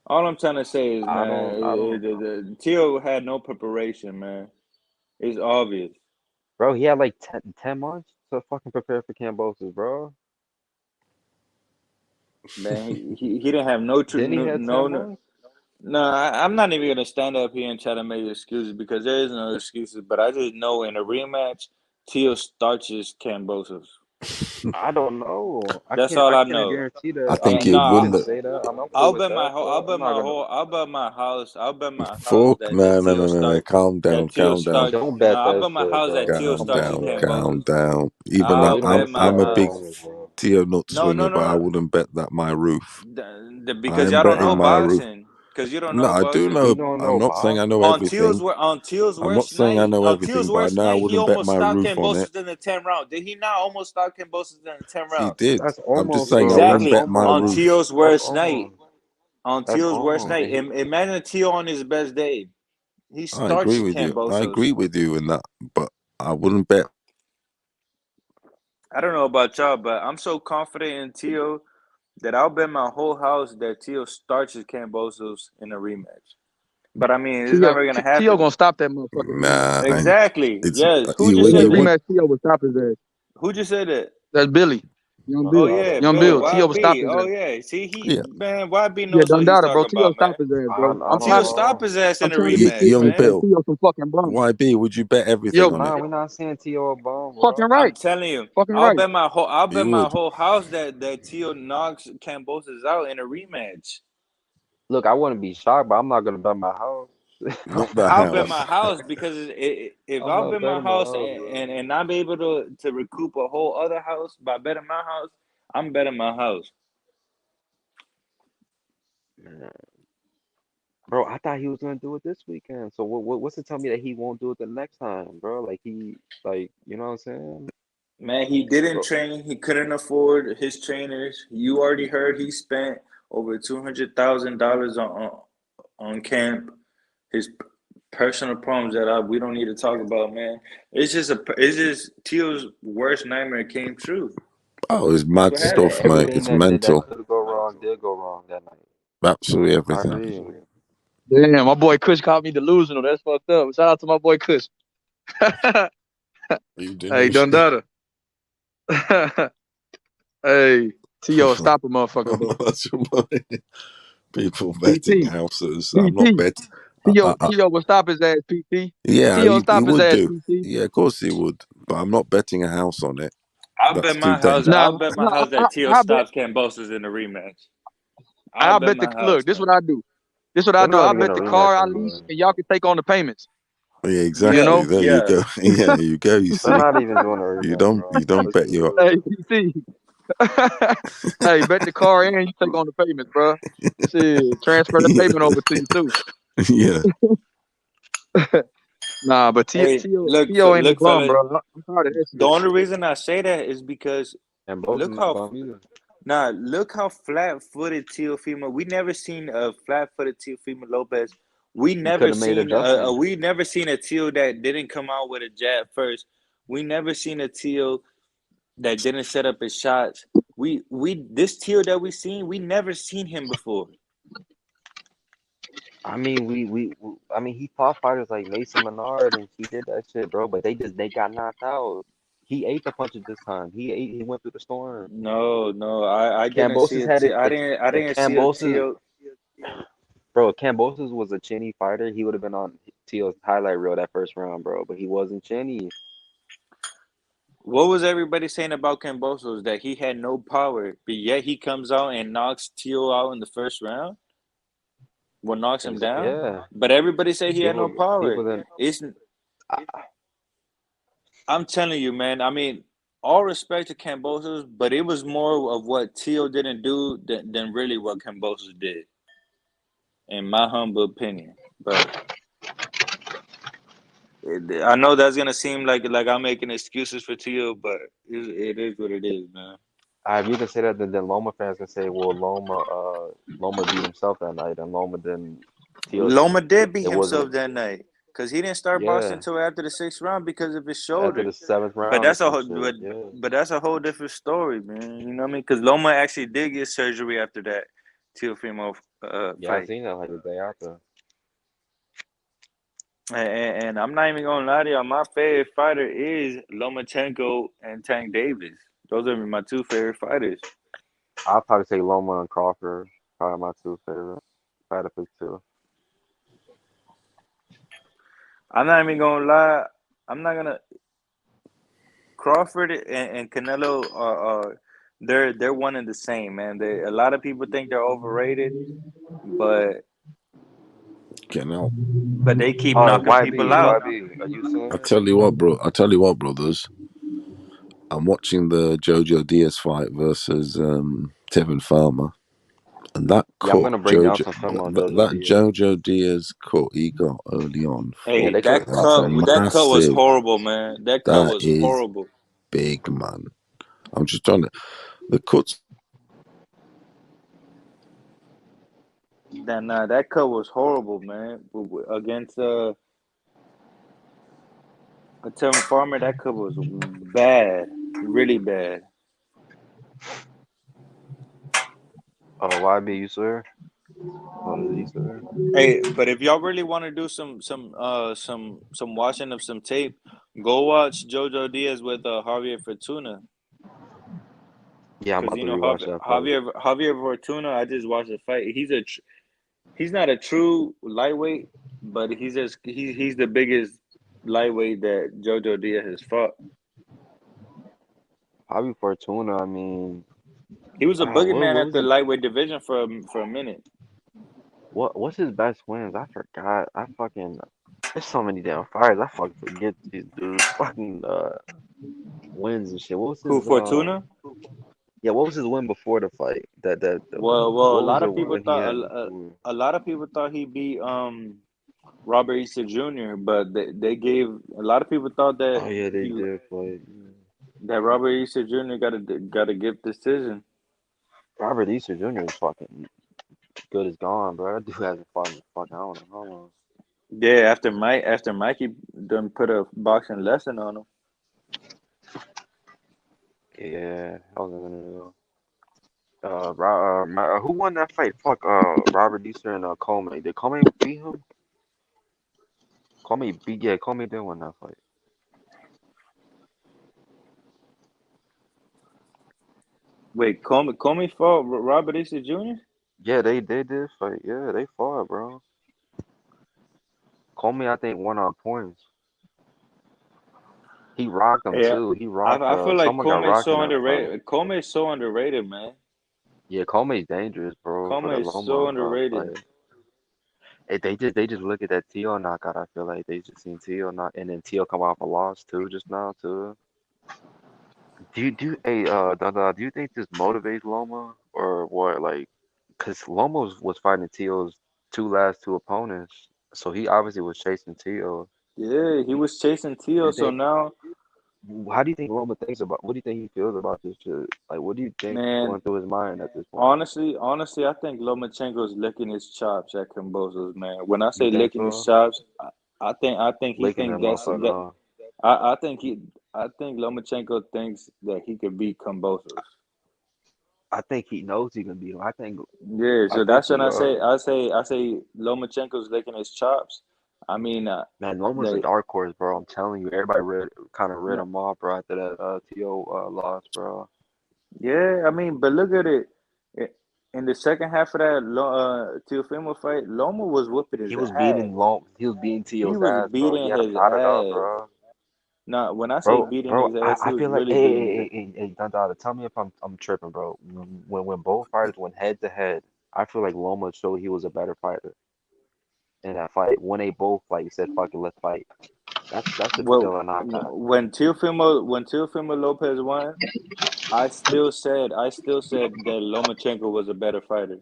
All I'm trying to say is, I man, don't. the Teal had no preparation, man. It's obvious. Bro, he had like 10 months to fucking prepare for Kambosos, bro. Man, he didn't have no truth, Didn't he have 10 months? no. I'm not even gonna stand up here and try to make excuses because there is no excuses. But I just know in a rematch, Teal starches Kambosos. I don't know. That's all I I can't know. guarantee I that. I think mean, it you will. can say that. I'm cool with that, I'll but I'm bet not my gonna. whole, I'll bet my house Fuck, that no. Calm down, calm down. Don't No, bet I'll that bet my shit, house that bro. Teal Come on, starches bro. Calm Kambosos. down. Even Bro, I'll you don't I'm, bet listen to my I'm a what I'm big house. telling you, bro. Tio nut swinger, but I No. wouldn't bet that my roof. Because I'm y'all don't know betting my roof. boxing. Because you don't No, know I do boxing. We know. don't I'm know not saying I know On everything. Teal's I'm not worst saying I night, know everything, but I know I he wouldn't bet almost my stopped roof on it. Kambosos in the 10th round. Did he not almost stop Kambosos in the 10th He round? did. That's I'm just almost, saying I bro. That's wouldn't Exactly. bet my almost. On roof. Teal's That's worst night. almost. On That's Teal's worst almost. night. Imagine Teal on his best day. He I agree starched with you. I Kambosos. agree with you in that, but I wouldn't bet. I don't know about y'all, but I'm so confident in Teal that I'll bet my whole house that Teal starches Kambosos in a rematch. But I mean, it's never gonna Tio happen. gonna stop that motherfucker. Nah, Exactly. it's Yes. Who you just In when the said that? rematch, Tio will stop his ass. Who just said that? That's Billy. Young Oh Bill. yeah, Young Bill. Bill. Tio will stop YB. his Oh ass. yeah. See, yeah, YB Yeah, knows what don't he's doubt it, bro. talking Tio about, stop man. his ass, I bro. I'm don't Teal trying to know. stop his ass in I'm a trying to get rematch, Tio to young say man. Bill, Tio some fucking bum. YB, would you bet everything Yo, on it? Nah, we're not saying T.O. Bone, fucking bro. I'm right. telling you, Fucking right. I'll bet You my would, whole house that Teal knocks Kambosos out in a rematch. Look, I wouldn't be shocked, but I'm not gonna bet my house. not the I'll bet my house. house because if I'm I'll not bet my betting my house house, bro. and I'm able to recoup a whole other house by betting my house, I'm betting my house. Man. Bro, I thought he was gonna do it this weekend. So what's to tell me that he won't do it the next time, bro? Like you know what I'm saying? Man, he didn't Bro. train. He couldn't afford his trainers. You already heard he spent over $200,000 on camp. His personal problems that we don't need to talk about, man. It's just Teal's worst nightmare came true. Oh, it's mad That's what happened. stuff, mate. It's Everything that mental. could go wrong did go wrong that night. Absolutely I everything. agree. Damn, my boy Kush called me delusional. That's fucked up. Shout out to my boy Kush. You Hey, Dundada. Hey, T.O., stop a motherfucker, bro. That's right. People betting houses. I'm not PT. betting. T.O. will stop his ass, PT. Yeah, T.O. he stop his would ass, do. PT. Yeah, of course he would. But I'm not betting a house on it. I'll That's bet too my house. dangerous. I'll bet my house that Teal stops Kambosos in the rematch. I'll bet my the house. look. This is what I do. I'll bet the car I lease, and y'all can take on the payments. Yeah, exactly. You know? There you go. Yeah, you go. You see, They're not even doing a rematch, you don't bet your. Hey, PT. Hey, bet the car and you take on the payments, bro. Shit, transfer the payment over to you too. Yeah. Nah, but Hey, T.O. ain't no bum, fellas. bro. I'm tired of that The shit. only reason I say that is because And both look how flat-footed Teofimo. We never seen a flat-footed Teofimo Lopez. We never seen a Teo that didn't come out with a jab first. We never seen a Teo that didn't set up his shots. This Teo that we seen, we never seen him before. I mean, he fought fighters like Mason Menard, and he did that shit, bro. But they got knocked out. He ate the punches this time. He went through the storm. No, I didn't see Kambosos had it. it. I didn't see a Teo. Bro, if Kambosos was a chinny fighter, he would have been on Teal's highlight reel that first round, bro. But he wasn't chinny. What was everybody saying about Kambosos? That he had no power, but yet he comes out and knocks Teo out in the first round? What knocks him down? Yeah. But everybody say he had no power. I'm telling you, man. I mean, all respect to Kambosos, but it was more of what Teo didn't do than really what Kambosos did, in my humble opinion. But I know that's gonna seem like I'm making excuses for Teo, but it is what it is, man. If you can say that, then Loma fans can say, well, Loma beat himself that night, and Loma didn't. Loma did beat himself that night because he didn't start boxing until after the 6th round because of his shoulder. After the 7th round, but that's a whole different story, man. You know what I mean? Because Loma actually did get surgery after that Teofimo Yeah, fight. I seen that like the day after. And I'm not even gonna lie to y'all. My favorite fighter is Lomachenko and Tank Davis. Those are my two favorite fighters. I'll probably say Loma and Crawford. Probably my two favorite fighter picks too. I'm not even gonna lie. I'm not gonna. Crawford and Canelo are they're one and the same, man. A lot of people think they're overrated, but they keep knocking people out. I tell you what, brothers. I'm watching the Jojo Diaz fight versus Tevin Farmer, and that cut, I'm gonna break down some film on Jojo Diaz cut he got early on. Hey, that cut was horrible, man. That cut was horrible. Big, man. I'm just trying to the cuts. Nah, that cut was horrible, man. Against Tevin Farmer, that cut was bad, really bad. Oh, YB, you swear? Oh, you swear? Hey, but if y'all really want to do some watching of some tape, go watch Jojo Diaz with Javier Fortuna. Yeah, I'm about to rewatch that fight. Javier Fortuna, I just watched the fight. He's not a true lightweight, but he's the biggest lightweight that Jojo Diaz has fought. Javier Fortuna, I mean, he was a boogeyman at the lightweight division for a minute. What's his best wins? I forgot. There's so many damn fires. I fucking forget these dudes fucking wins and shit. What was his Fortuna? Yeah, what was his win before the fight? Well, What a was lot the of people win he thought had before? a lot of people thought he beat Robert Easter Jr., but they gave a lot of people thought that Oh yeah, they did fight. that Robert Easter Jr. got a gift decision. Robert Easter Jr. is fucking good as gone, bro. That dude hasn't fought in fucking I don't know how long. Yeah, after Mikey done put a boxing lesson on him. Yeah, I was gonna know. Who won that fight? Fuck, Robert Easter and Coleman. Did Coleman beat him? Coleman did win that fight. Wait, Comey fought Robert Easter Jr.? Yeah, they did fight. Yeah, they fought, bro. Coleman, I think, won on points. He rocked him Yeah, too. He rocked. I feel like Someone got Comey's rocked in so that fight. underrated. Comey's so underrated, man. Yeah, Coleman's dangerous, bro, for the Comey's so Loma underrated. fight. They just look at that Tio knockout. I feel like they just seen Tio knock, and then Tio come off a loss too just now too. Dada, do you think this motivates Loma or what? Like, cause Loma was fighting Tio's last two opponents, so he obviously was chasing Tio. Yeah, he was chasing Tio, so now. How do you think Loma thinks about? What do you think he feels about this shit? Like, what do you think Man, going through his mind at this point? honestly, I think Lomachenko's licking his chops at Kambosos, man. When I say You think licking his so? chops, I think he Licking think them up, that. I think Lomachenko thinks that he could beat Kambosos. I think he knows he can beat him. Yeah, so that's when I say Lomachenko's licking his chops. I mean, man, Loma's a dark horse, bro. I'm telling you, everybody kind of read him off, bro, after that T.O. loss, bro. Yeah, I mean, but look at it. In the second half of that Teofimo fight, Loma was whooping his He was ass. He was beating T.O.'s He was ass, bro. beating He had him his knotted up, ass. bro. Nah, when I say beating his ass, he I was feel like, really beating his ass. hey, Dada, tell me if I'm tripping, bro. When both fighters went head to head, I feel like Loma showed he was a better fighter in that fight. When they both like said, "Fuck it, let's fight." That's still a knockout. When Teofimo Lopez won, I still said that Lomachenko was a better fighter.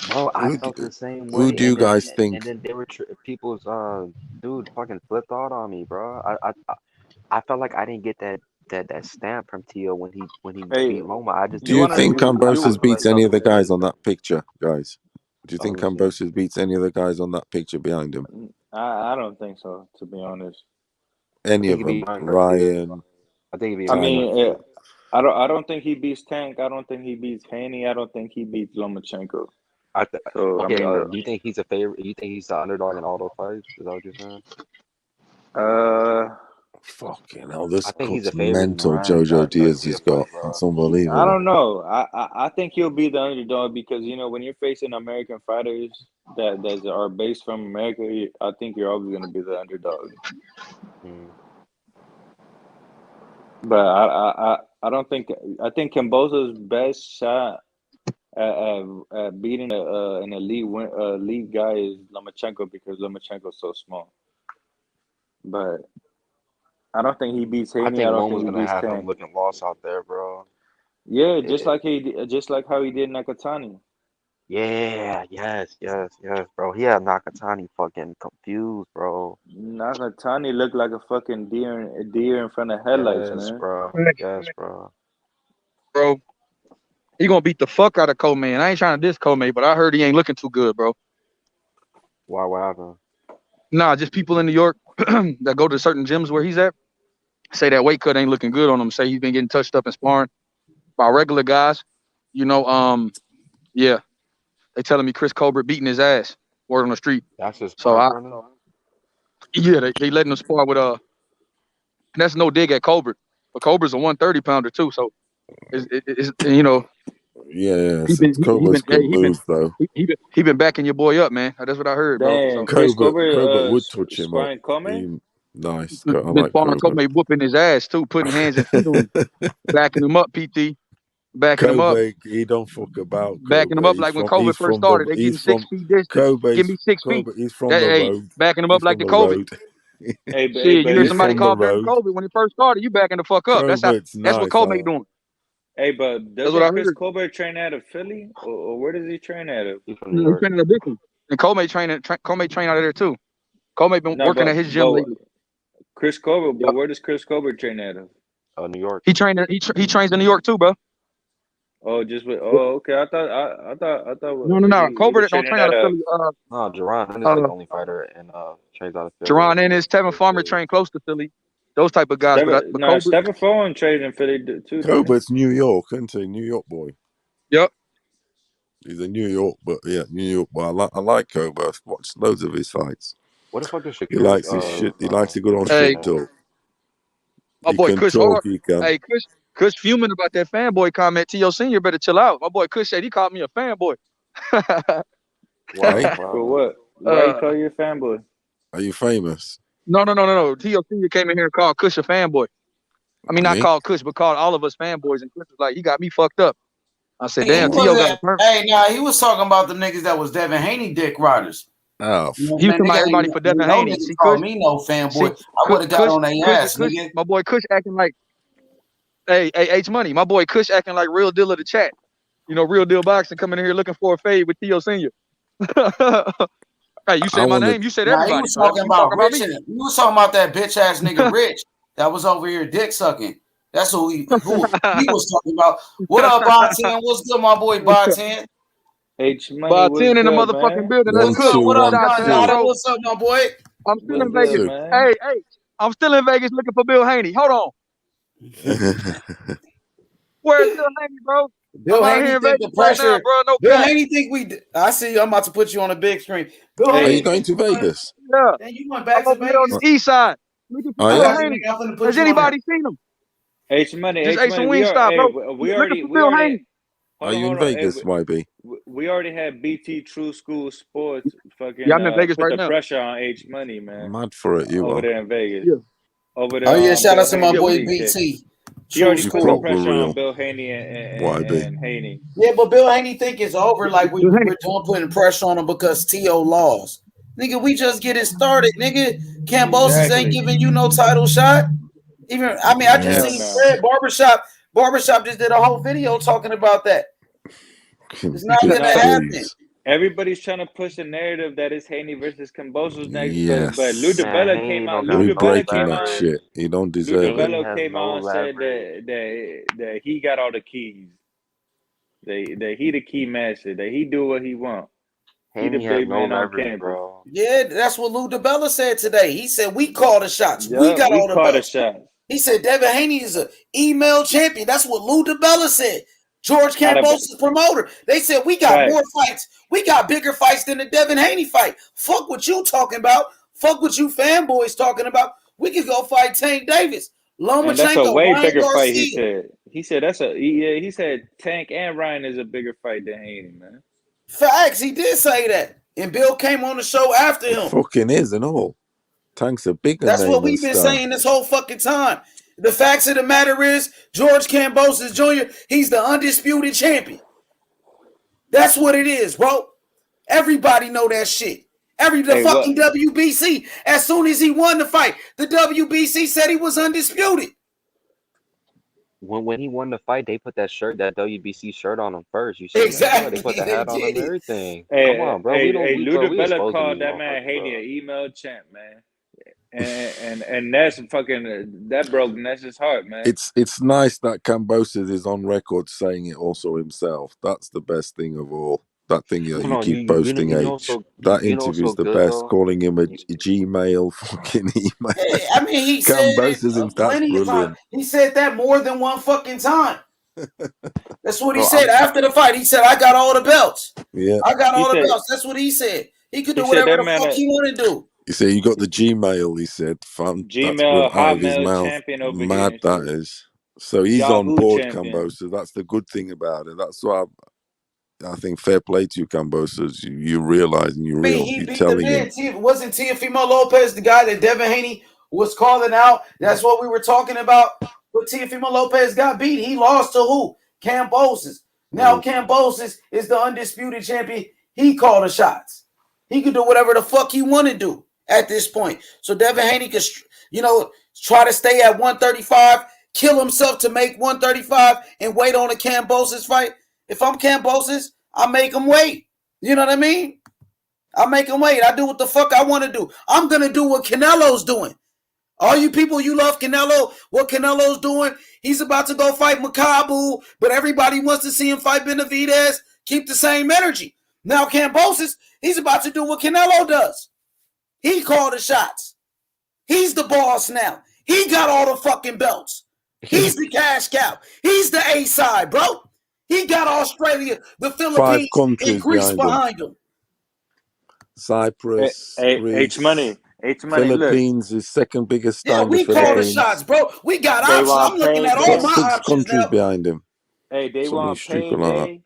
Bro, I felt the same Who way, do you guys think? and then they were people's dude fucking flipped out on me, bro. I felt like I didn't get that stamp from Tio when he beat Loma. I just Do you think Kambosos beats any of the guys on that picture, guys? Do you think Kambosos beats any of the guys on that picture behind him? I don't think so, to be honest. Any of them? Ryan. I think I mean, I don't think he beats Tank. I don't think he beats Haney. I don't think he beats Lomachenko. Do you think he's a favorite? You think he's the underdog in all those fights? Is that what you're saying? Fucking hell, this I think he's cuts a favorite in mental Ryan. Jojo Diaz has got. It's unbelievable. I don't know. I think he'll be the underdog because when you're facing American fighters that are based from America, I think you're always going to be the underdog. But I don't think I think Kambosos' best shot at beating an elite guy is Lomachenko because Lomachenko's so small. But I don't think he beats Haney. I think don't Loma's think he gonna beats have Tank. him looking lost out there, bro. Yeah, just like how he did Nakatani. Yeah, yes, bro. He had Nakatani fucking confused, bro. Nakatani looked like a fucking deer in front of headlights, Yes, man. bro. Yes, bro. Bro, he gonna beat the fuck out of Coleman. I ain't trying to diss Coleman, but I heard he ain't looking too good, bro. Why? What happened? Nah, just people in New York that go to certain gyms where he's at say that weight cut ain't looking good on him. Say he's been getting touched up and sparring by regular guys. Yeah, they telling me Chris Colbert beating his ass. Word on the street. That's his so they letting him spar with that's no dig at Colbert, but Colbert's a 130 pounder too. So it's Yeah, Cobra's good move though. He been backing your boy up, man. That's what I heard, bro. Damn, So Chris Colbert would touch him up. Nice. I been like sparring Colbert, whooping his ass too, putting hands and feet on him, backing him up, PT. Backing him up. He don't fuck about. Backing him up like when Kobe first started. They give him 6 feet distance. Give me 6 feet. He's from the road. Backing him up like the Kobe. Shit, you hear somebody call Baron Kobe when he first started, you backing the fuck up. That's what Kobe doing. Hey, but That's what doesn't I Chris heard. Colbert train out of Philly, or where does he train out of? He's from He's New York. training at Brooklyn. And Cole train out of there too. Cole been No, working at his gym but lately. Chris Colbert. But Yep. where does Chris Colbert train out of? New York. He trains in New York too, bro. Oh, just with. Oh, okay. I thought. No. He was Colbert don't training train out out of of. Philly. No, Jerron is like the only fighter and trains out of Philly. Jerron Ennis, Tevin Farmer train close to Philly. Those type of guys. But Colbert. Stephen Foreign trained in Philly too. Colbert's New York, isn't he? New York boy. Yep. He's a New York, but yeah, New York boy. I like Colbert. I've watched loads of his fights. What the fuck is Shakur? He likes his shit. He likes to go on shit talk. My boy Kush. Can. Hey, Kush fuming about that fanboy comment. T.O. Senior better chill out. My boy Kush said he called me a fanboy. Why? For what? Why you call you a fanboy? Are you famous? No. T.O. Senior came in here and called Kush a fanboy. I mean, not called Kush, but called all of us fanboys. And Kush was like, he got me fucked up. I said, damn, T.O. got a permit. Hey, he was talking about the niggas that was Devin Haney dick riders. Oh, he was talking about everybody for Devin Haney. See, call me no fanboy. I would have got on their ass, nigga. My boy Kush acting like, hey, H Money. My boy Kush acting like Real Deal of the chat. You know, Real Deal Boxing coming in here looking for a fade with T.O. Senior. Hey, you said my name. You said everybody. He was talking about Rich. You was talking about that bitch ass nigga Rich that was over here dick sucking. That's who he was talking about. What up, Botan? What's good, my boy Botan? H Money. Botan in the motherfucking building. That's good. What up, Botan? What's up, my boy? I'm still in Vegas. Hey, I'm still in Vegas looking for Bill Haney. Hold on. Where's Bill Haney, bro? Bill Haney think the pressure, right now, bro. No Bill Haney think we. I see you. I'm about to put you on the big screen. Bill Are Haney, you going to Vegas? Yeah. Then you went back to Vegas on the east side. Has anybody seen him? H Money. Just ate some Wingstop, bro. We already. Are you in Vegas, YB? We already had BT True School Sports fucking. Yeah, I'm in Vegas put right the now. pressure on H Money, man. Mad for it, you over are. there in Vegas. Yeah. Over there. Oh yeah, shout out to my Haney boy and BT. He already You put the proper pressure real. on Bill Haney and Haney. Yeah, but Bill Haney think it's over. Like we're doing putting pressure on him because T.O. lost. Nigga, we just getting started. Nigga, Kambosos ain't giving you no title shot. Even I just seen Fred Barbershop just did a whole video talking about that. It's not gonna happen. Everybody's trying to push the narrative that it's Haney versus Kambosos next, Yes. but Lou DiBella came out. Lou We're DiBella breaking came that out. shit. You don't Lou deserve it. DiBella came out and said that he got all the keys. That he the key master. That he do what he want. He the big man on campus, bro. Yeah, that's what Lou DiBella said today. He said we call the shots. We got all the belts. He said Devin Haney is an email champion. That's what Lou DiBella said. George Kambosos' promoter. They said we got more fights. We got bigger fights than the Devin Haney fight. Fuck what you talking about. Fuck what you fanboys talking about. We could go fight Tank Davis, Lomachenko, and that's a way Ryan bigger Garcia. fight. He said that's a he said Tank and Ryan is a bigger fight than Haney, man. Facts. He did say that. And Bill came on the show after him. It fucking is and all. Tank's a bigger That's name what we've been saying this whole fucking time. The facts of the matter is, George Kambosos Jr., he's the undisputed champion. That's what it is, bro. Everybody know that shit. Fucking WBC, as soon as he won the fight, the WBC said he was undisputed. When he won the fight, they put that WBC shirt on him first. You see exactly. They put the hat on him and everything. Hey, come on, bro. Lou DiBella called that man Haney an email champ, man. And that's fucking that broke Ness's heart, man. It's nice that Kambosos is on record saying it also himself. That's the best thing of all. That thing that you keep posting, H. That interview's the best. Calling him a Gmail fucking email. I mean, he said it plenty of times. He said that more than one fucking time. That's what he said after the fight. He said, "I got all the belts. Yeah, I got all the belts." That's what he said. He could do whatever the fuck he want to do. He said, "You got the Gmail." He said, "Gmail Hotmail champion over Mad here." That is. So he's Yahoo on board, champion. Kambosos. That's the good thing about it. That's why I think fair play to you, Kambosos. You realize and you're real. He You're beat telling the man. him. Wasn't Teofimo Lopez the guy that Devin Haney was calling out? That's what we were talking about. But Teofimo Lopez got beat. He lost to who? Kambosos. Now Kambosos is the undisputed champion. He called the shots. He could do whatever the fuck he want to do at this point. So Devin Haney could, try to stay at 135, kill himself to make 135 and wait on a Kambosos fight. If I'm Kambosos, I make him wait. You know what I mean? I make him wait. I do what the fuck I want to do. I'm going to do what Canelo's doing. All you people, you love Canelo. What Canelo's doing, he's about to go fight Makabu, but everybody wants to see him fight Benavidez. Keep the same energy. Now Kambosos, he's about to do what Canelo does. He called the shots. He's the boss now. He got all the fucking belts. He's the cash cow. He's the A-side, bro. He got Australia, the Philippines, and Greece behind him. Cyprus, Greece, H-Money, Philippines is second biggest. Yeah, we call the shots, bro. We got options. I'm looking at all my options countries now. behind him. Hey, they want payday. Like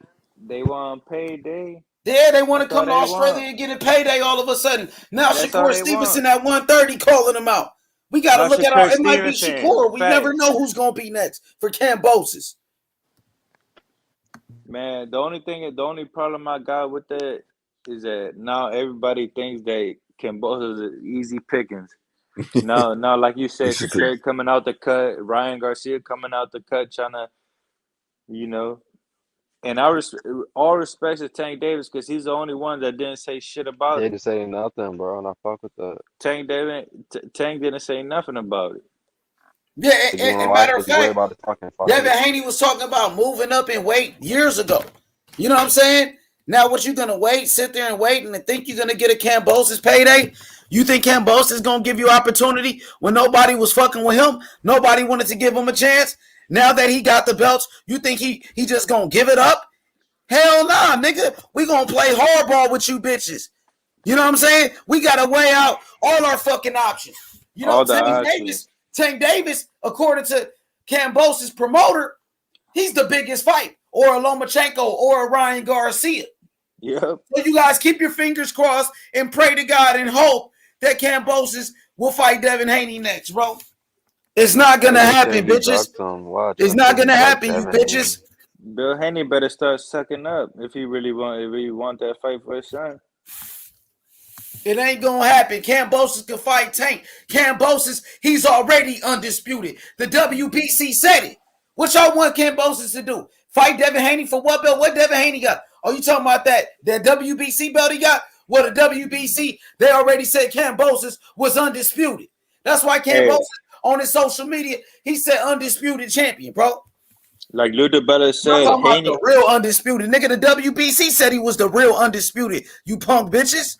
they want payday. Yeah, they want to come to Australia and get a payday all of a sudden. Now Shakur Stevenson at 130 calling them out. We got to look at our. It might be Shakur. We never know who's going to be next for Kambosos. Man, the only problem I got with that is that now everybody thinks that Kambosos is easy pickings. now, like you said, Shakur coming out the cut, Ryan Garcia coming out the cut, trying to, you know. And all respect to Tank Davis because he's the only one that didn't say shit about it. They didn't say nothing, bro, and I fuck with that. Tank didn't say nothing about it. Yeah, and matter of fact, Devin Haney was talking about moving up in weight years ago. You know what I'm saying? Now, what you gonna wait? Sit there and wait and think you're gonna get a Kambosos payday? You think Kambosos is gonna give you opportunity when nobody was fucking with him? Nobody wanted to give him a chance. Now that he got the belts, you think he just gonna give it up? Hell nah, nigga. We gonna play hardball with you bitches. You know what I'm saying? We gotta weigh out all our fucking options. You know, Tank Davis, according to Kambosos' promoter, he's the biggest fight, or a Lomachenko, or a Ryan Garcia. Yep. So you guys keep your fingers crossed and pray to God and hope that Kambosos will fight Devin Haney next, bro. It's not gonna happen, bitches. It's not gonna happen, you bitches. Bill Haney better start sucking up if he want that fight for his son. It ain't gonna happen. Kambosos can fight Tank. Kambosos, he's already undisputed. The WBC said it. What y'all want Kambosos to do? Fight Devin Haney for what belt? What Devin Haney got? Oh, you talking about that WBC belt he got? Well, the WBC, they already said Kambosos was undisputed. That's why Kambosos on his social media, he said undisputed champion, bro. Like Lou DiBella said, I'm talking about the real undisputed. Nigga, the WBC said he was the real undisputed. You punk bitches.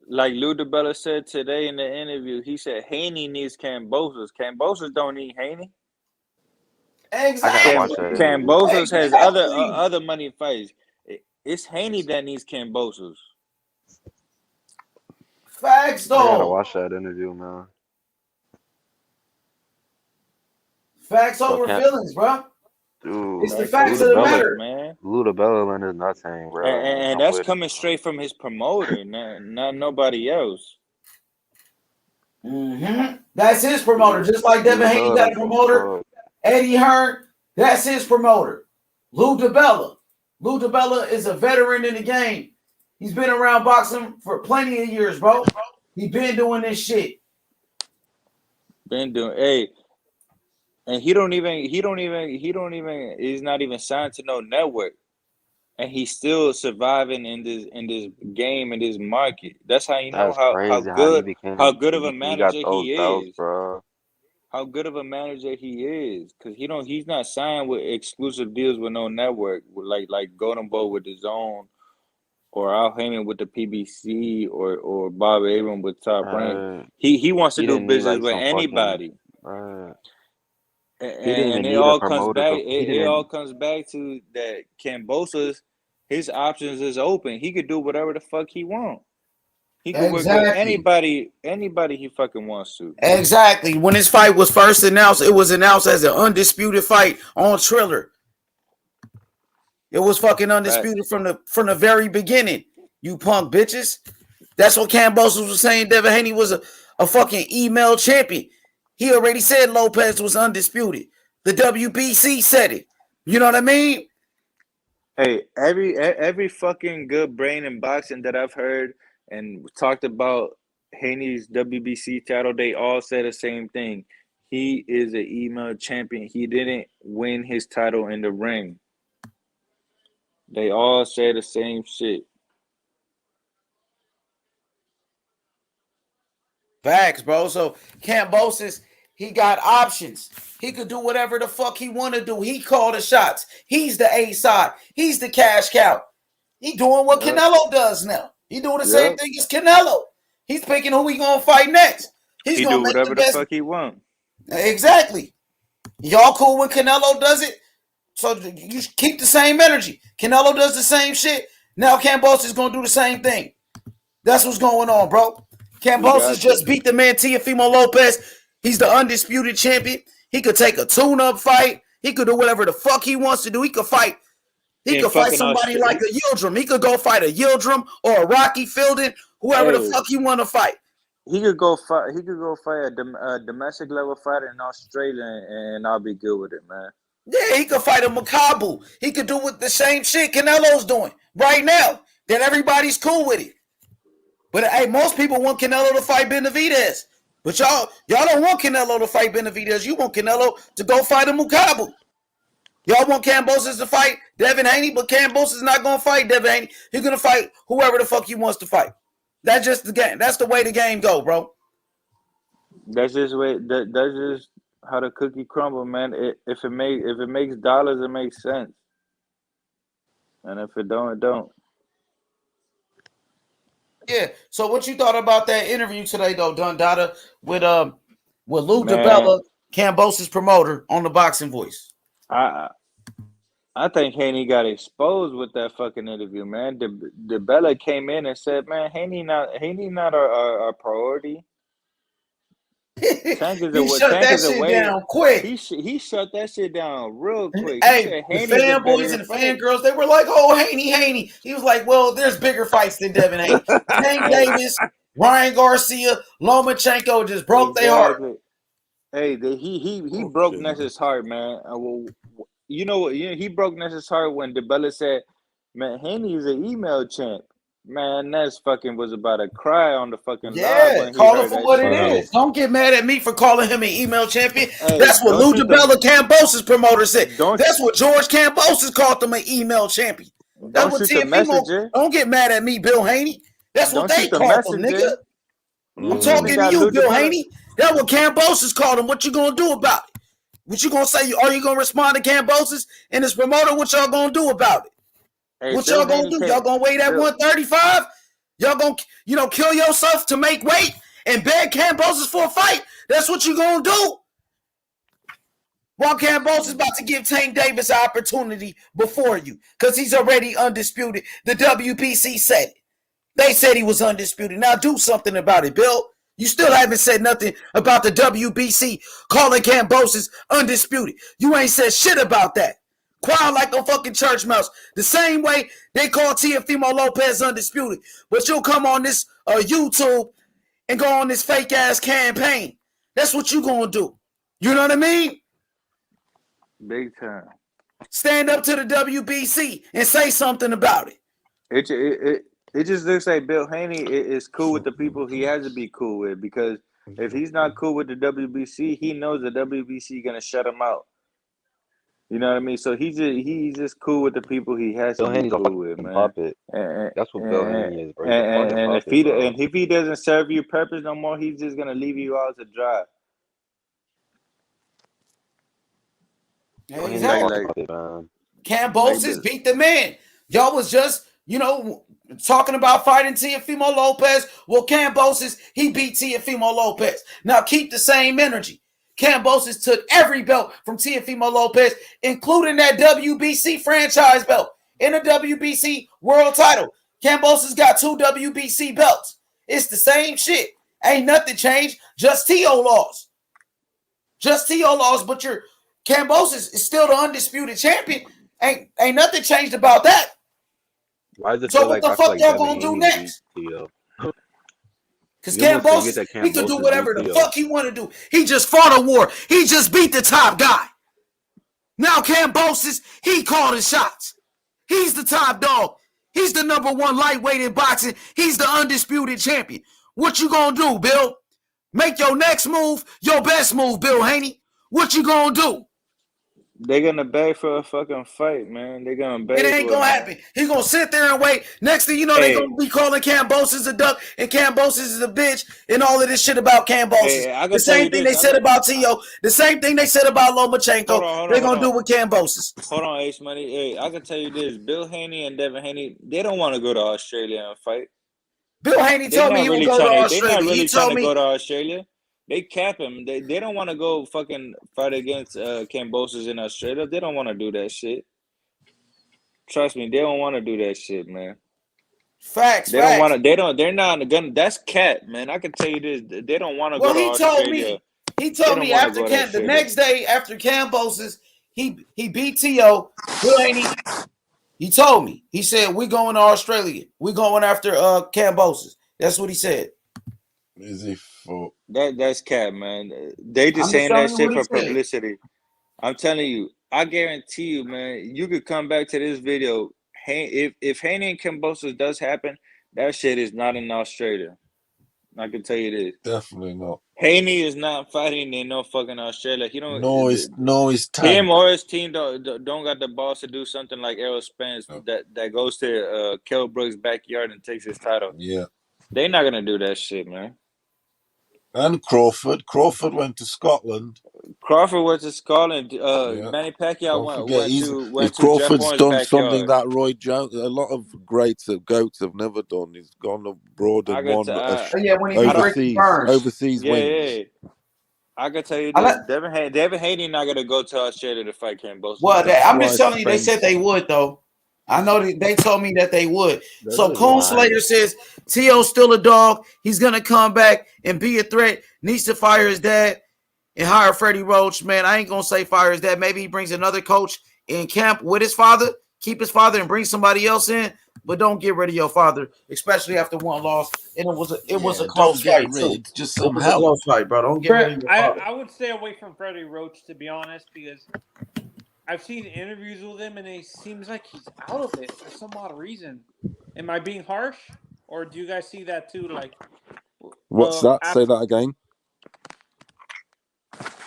Like Lou DiBella said today in the interview, he said Haney needs Kambosos. Kambosos don't need Haney. Exactly. Kambosos has other money fights. It's Haney that needs Kambosos. Facts, though. I gotta watch that interview, man. Facts over feelings, bro. Dude, it's the facts of the matter, man. Lou DiBella and his nothing, bro. And that's coming straight from his promoter, not nobody else. Mm-hmm. That's his promoter, just like Devin Haney got a promoter. Eddie Hearn, that's his promoter. Lou DiBella. Lou DiBella is a veteran in the game. He's been around boxing for plenty of years, bro. He been doing this shit. And he's not even signed to no network. And he's still surviving in this game, in this market. That's how you know how good of a manager he is. Bro. How good of a manager he is. Because he's not signed with exclusive deals with no network, like Golden Boy with his own, or Al Heyman with the PBC, or Bob Arum with Top Rank. He wants to do business with anybody. And it all comes back. It all comes back to that Kambosos, his options is open. He could do whatever the fuck he wants. He could work with anybody he fucking wants to. Exactly. When his fight was first announced, it was announced as an undisputed fight on Triller. It was fucking undisputed from the very beginning. You punk bitches. That's what Kambosos was saying. Devin Haney was a fucking email champion. He already said Lopez was undisputed. The WBC said it. You know what I mean? Hey, every fucking good brain in boxing that I've heard and talked about Haney's WBC title, they all said the same thing. He is an email champion. He didn't win his title in the ring. They all say the same shit. Facts, bro. So Kambosos, he got options. He could do whatever the fuck he want to do. He called the shots. He's the A side. He's the cash cow. He doing what Canelo does now. He doing the same thing as Canelo. He's picking who he gonna fight next. He's He gonna do make whatever the the best. fuck he want. Exactly. Y'all cool when Canelo does it? So you keep the same energy. Canelo does the same shit. Now Kambosos is gonna do the same thing. That's what's going on, bro. Kambosos just beat the man Teofimo Lopez. He's the undisputed champion. He could take a tune-up fight. He could do whatever the fuck he wants to do. He could fight. He could fight somebody like a Yildirim. He could go fight a Yildirim or a Rocky Fielding, whoever the fuck he want to fight. He could go fight. He could go fight a domestic level fighter in Australia, and I'll be good with it, man. Yeah, he could fight a Makabu. He could do with the same shit Canelo's doing right now. That everybody's cool with it. But hey, most people want Canelo to fight Benavidez. But y'all don't want Canelo to fight Benavidez. You want Canelo to go fight a Makabu. Y'all want Kambosos to fight Devin Haney, but Kambosos is not going to fight Devin Haney. He's going to fight whoever the fuck he wants to fight. That's just the game. That's the way the game go, bro. That's just how the cookie crumble, man. If it makes dollars, it makes sense. And if it don't, it don't. Yeah. So what you thought about that interview today, though, Dundada, with Lou DiBella, Kambosos' promoter, on the Boxing Voice? I think Haney got exposed with that fucking interview, man. DiBella came in and said, "Man, Haney not our priority." Tank is he shut that shit down quick. He shut that shit down real quick. Hey, the fanboys and the fangirls, they were like, "Oh, Haney." He was like, "Well, there's bigger fights than Devin Haney." Tank Davis, Ryan Garcia, Lomachenko just broke their heart. Hey, he broke Ness's heart, man. You know what? He broke Ness's heart when DiBella said, "Man, Haney is an email champ." Man, Ness fucking was about to cry on the fucking live when he call heard it for that what shit. it is. Don't get mad at me for calling him an email champion. That's what Lou DiBella, Kambosos' promoter, said. That's what George Kambosos called him, an email champion. That's what Teofimo. Don't get mad at me, Bill Haney. That's what they called him, nigga. I'm talking to you, Bill Haney. That's what Kambosos called him. What you gonna do about it? What you gonna say? Are you gonna respond to Kambosos and his promoter? What y'all gonna do about it? What y'all gonna do? Y'all gonna wait at 135? Y'all gonna, kill yourself to make weight and beg Kambosos for a fight? That's what you gonna do? While Kambosos is about to give Tank Davis an opportunity before you, because he's already undisputed. The WBC said it. They said he was undisputed. Now do something about it, Bill. You still haven't said nothing about the WBC calling Kambosos undisputed. You ain't said shit about that. Quiet like a fucking church mouse. The same way they call Teofimo Lopez undisputed. But you'll come on this YouTube and go on this fake ass campaign. That's what you gonna do. You know what I mean? Big time. Stand up to the WBC and say something about it. It just looks like Bill Haney is cool with the people he has to be cool with, because if he's not cool with the WBC, he knows the WBC gonna shut him out. You know what I mean? So he's just cool with the people he has to be cool with, man. Puppet. That's what Bill Haney is, bro. And if he doesn't serve you purpose no more, he's just gonna leave you out to dry. Exactly. Kambosos beat the man. Y'all was just, talking about fighting Teofimo Lopez. Well, Kambosos, he beat Teofimo Lopez. Now keep the same energy. Kambosos took every belt from Teofimo Lopez, including that WBC franchise belt and a WBC world title. Kambosos got 2 WBC belts. It's the same shit. Ain't nothing changed. Just T.O. lost. But your Kambosos is still the undisputed champion. Ain't nothing changed about that. Why is it so what the fuck y'all gonna do next? Because Kambosos, he could do whatever the fuck he want to do. He just fought a war. He just beat the top guy. Now Kambosos, he called his shots. He's the top dog. He's the #1 lightweight in boxing. He's the undisputed champion. What you gonna do, Bill? Make your next move your best move, Bill Haney. What you gonna do? They're gonna beg for a fucking fight, man. They're gonna beg It ain't for it, gonna man. happen. He gonna sit there and wait. Next thing you know, they gonna be calling Kambosos a duck and Kambosos is a bitch and all of this shit about Kambosos. Hey, the same thing they said about Tio. The same thing they said about Lomachenko. They're gonna do with Kambosos. Hold on, H Money. Hey, I can tell you this: Bill Haney and Devin Haney, they don't want to go to Australia and fight. Bill Haney told me he would go to Australia. They're not really He trying told to me go to Australia. They cap him. They don't want to go fucking fight against Kambosos in Australia. They don't want to do that shit. Trust me, they don't want to do that shit, man. Facts. Don't want to. They're not gonna. That's cat, man. I can tell you this. They don't want to go to Australia. He told me after the next day after Kambosos, he beat T.O. Bill Haney. He told me. He said, "We going to Australia. We going after Kambosos." That's what he said. Is he for that's cat, man. They just saying that shit for publicity. I'm telling you, I guarantee you, man, you could come back to this video. If Haney and Kambosos does happen, that shit is not in Australia. I can tell you this. Definitely not. Haney is not fighting in no fucking Australia. He don't. No, his tank. Him or his team don't got the balls to do something like Errol Spence that goes to Kell Brook's backyard and takes his title. Yeah, they're not gonna do that shit, man. And Crawford. Crawford went to Scotland. Crawford went to Scotland. Manny Pacquiao went to Crawford's Jeff done backyard. something that Roy Jones, a lot of goats have never done. He's gone abroad and won overseas wins. Yeah. I can tell you this: Devin Haney not gonna go to Australia to fight Kambosos. Well, I'm just telling you, they said they would though. I know they told me that they would. So Coon Slater says T.O.'s still a dog. He's gonna come back and be a threat. Needs to fire his dad and hire Freddie Roach. Man, I ain't gonna say fire his dad. Maybe he brings another coach in camp with his father. Keep his father and bring somebody else in, but don't get rid of your father, especially after one loss. And it was a close fight too. Just it was a close fight, bro. Don't get rid of your father. I would stay away from Freddie Roach, to be honest, because I've seen interviews with him, and it seems like he's out of it for some odd reason. Am I being harsh, or do you guys see that too? Like, what's that? Say that again.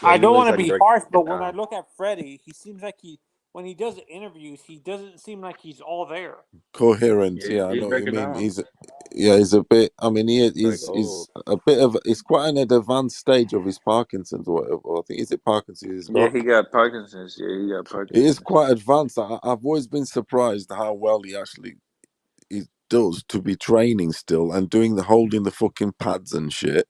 I don't want to be harsh, but when I look at Freddie, he seems like when he does interviews, he doesn't seem like he's all there. Coherent, I know what you mean. He's a bit. I mean, he's a bit of. It's quite an advanced stage of his Parkinson's or whatever. I think is it Parkinson's? Yeah, he got Parkinson's. Yeah, he got Parkinson's. It is quite advanced. I've always been surprised how well he does to be training still and holding the fucking pads and shit.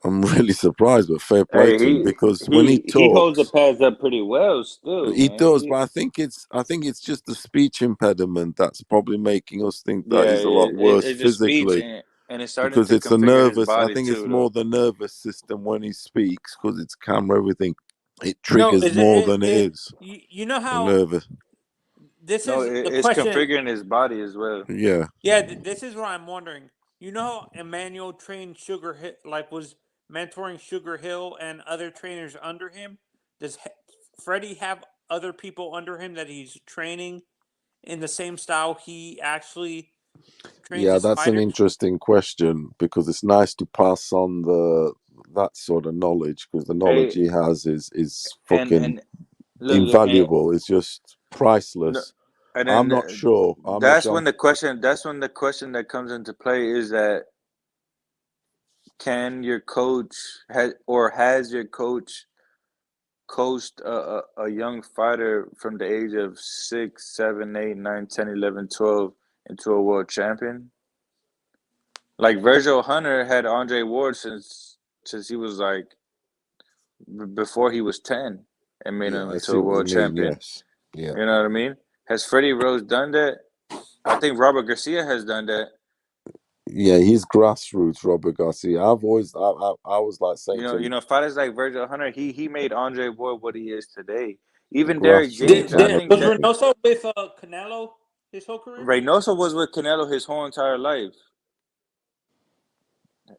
I'm really surprised, but fair play to him because when he talks, he holds the pads up pretty well still. He does, but I think it's just the speech impediment that's probably making us think that he's a lot worse physically. And it's starting because to it's a nervous. I think too, it's more the nervous system when he speaks because it's camera, everything. It triggers more than it is. You know how nervous. It's configuring his body as well. Yeah. Yeah, this is what I'm wondering. You know how Emmanuel trained Sugar Hill, was mentoring Sugar Hill and other trainers under him? Does Freddie have other people under him that he's training in the same style he actually trains? Yeah, that's an interesting question because it's nice to pass on that sort of knowledge because the knowledge he has is fucking invaluable. It's just priceless. I'm not sure. That's when the question that comes into play is that can your coach has your coach coached a young fighter from the age of 6, 7, 8, 9, 10, 11, 12 into a world champion? Like Virgil Hunter had Andre Ward since he was like before he was 10 and made him into a world champion. Yes. Yeah. You know what I mean? Has Freddie Roach done that? I think Robert Garcia has done that. Yeah, he's grassroots, Robert Garcia. I was like saying, you know, fighters like Virgil Hunter, he made Andre Ward what he is today. Even Derek James. Was Reynoso with Canelo his whole career? Reynoso was with Canelo his whole entire life.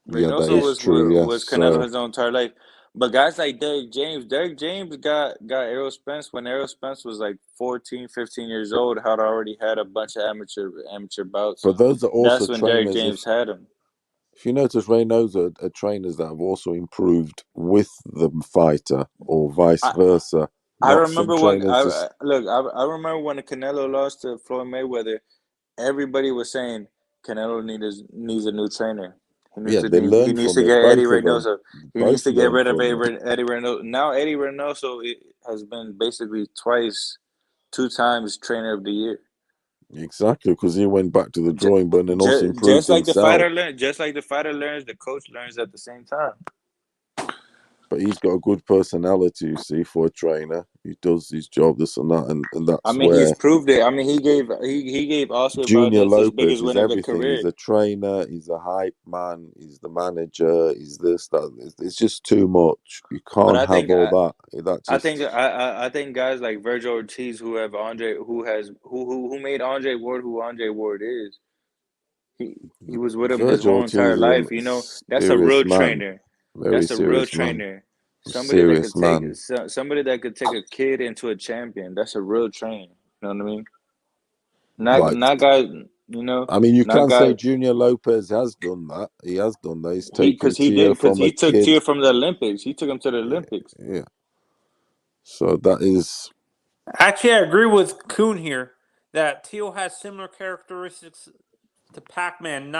Reynoso was Canelo his whole entire life. But guys like Derek James got Errol Spence when Errol Spence was like 14, 15 years old, already had a bunch of amateur bouts. But those are also that's when trainers. Derek James had him. If you notice, Reyno's are trainers that have also improved with the fighter, or vice versa. I Not some remember when trainers just. I remember when Canelo lost to Floyd Mayweather. Everybody was saying Canelo needs a new trainer. Yeah, they He learned needs from to it. get Eddie Both of them. Reynoso. He needs Both to get learned rid of from it. Eddie Reynoso. Now Eddie Reynoso has been basically two times trainer of the year. Exactly, because he went back to the drawing board and also improved Just like the himself. fighter learns, the coach learns at the same time. But he's got a good personality, you see, for a trainer. He does his job, this and that, and that's I mean, where he's proved it. I mean, he gave Oscar Junior Valdez his Lopez biggest is win of the everything. career. He's a trainer, he's a hype man, he's the manager, he's this, that. It's just too much. You But can't I have think all that. That I just think I think guys like Virgil Ortiz, who have Andre, who made Andre Ward who Andre Ward is. He was with him his Virgil whole Ortiz entire is a life. You know, that's a serious real man, trainer. very That's a real serious man, trainer. Somebody that serious could take man. somebody that could take a kid into a champion. That's a real trainer. You know what I mean? Like, Not guys. You know, I mean, you not can say guys. Junior Lopez has done that. He has done that. He's He taken because he Tia did because from a he took kid. Tia from the Olympics. He took him to the Olympics. Yeah. So that is. Actually, I agree with Kuhn here that Teal has similar characteristics to Pac-Man.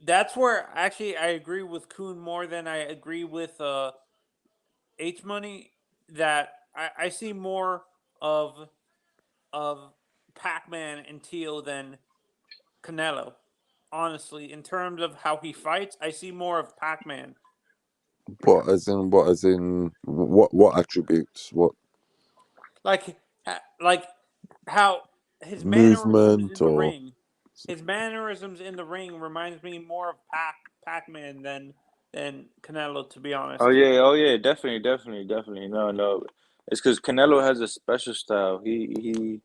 That's where actually I agree with Kuhn more than I agree with H Money. That I see more of Pac-Man and Teal than Canelo. Honestly, in terms of how he fights, I see more of Pac-Man. What as in what attributes? What Like how his mannerisms movement in the or ring. His mannerisms in the ring reminds me more of Pac-Man than Canelo, to be honest. Oh yeah, definitely. No, it's because Canelo has a special style. He's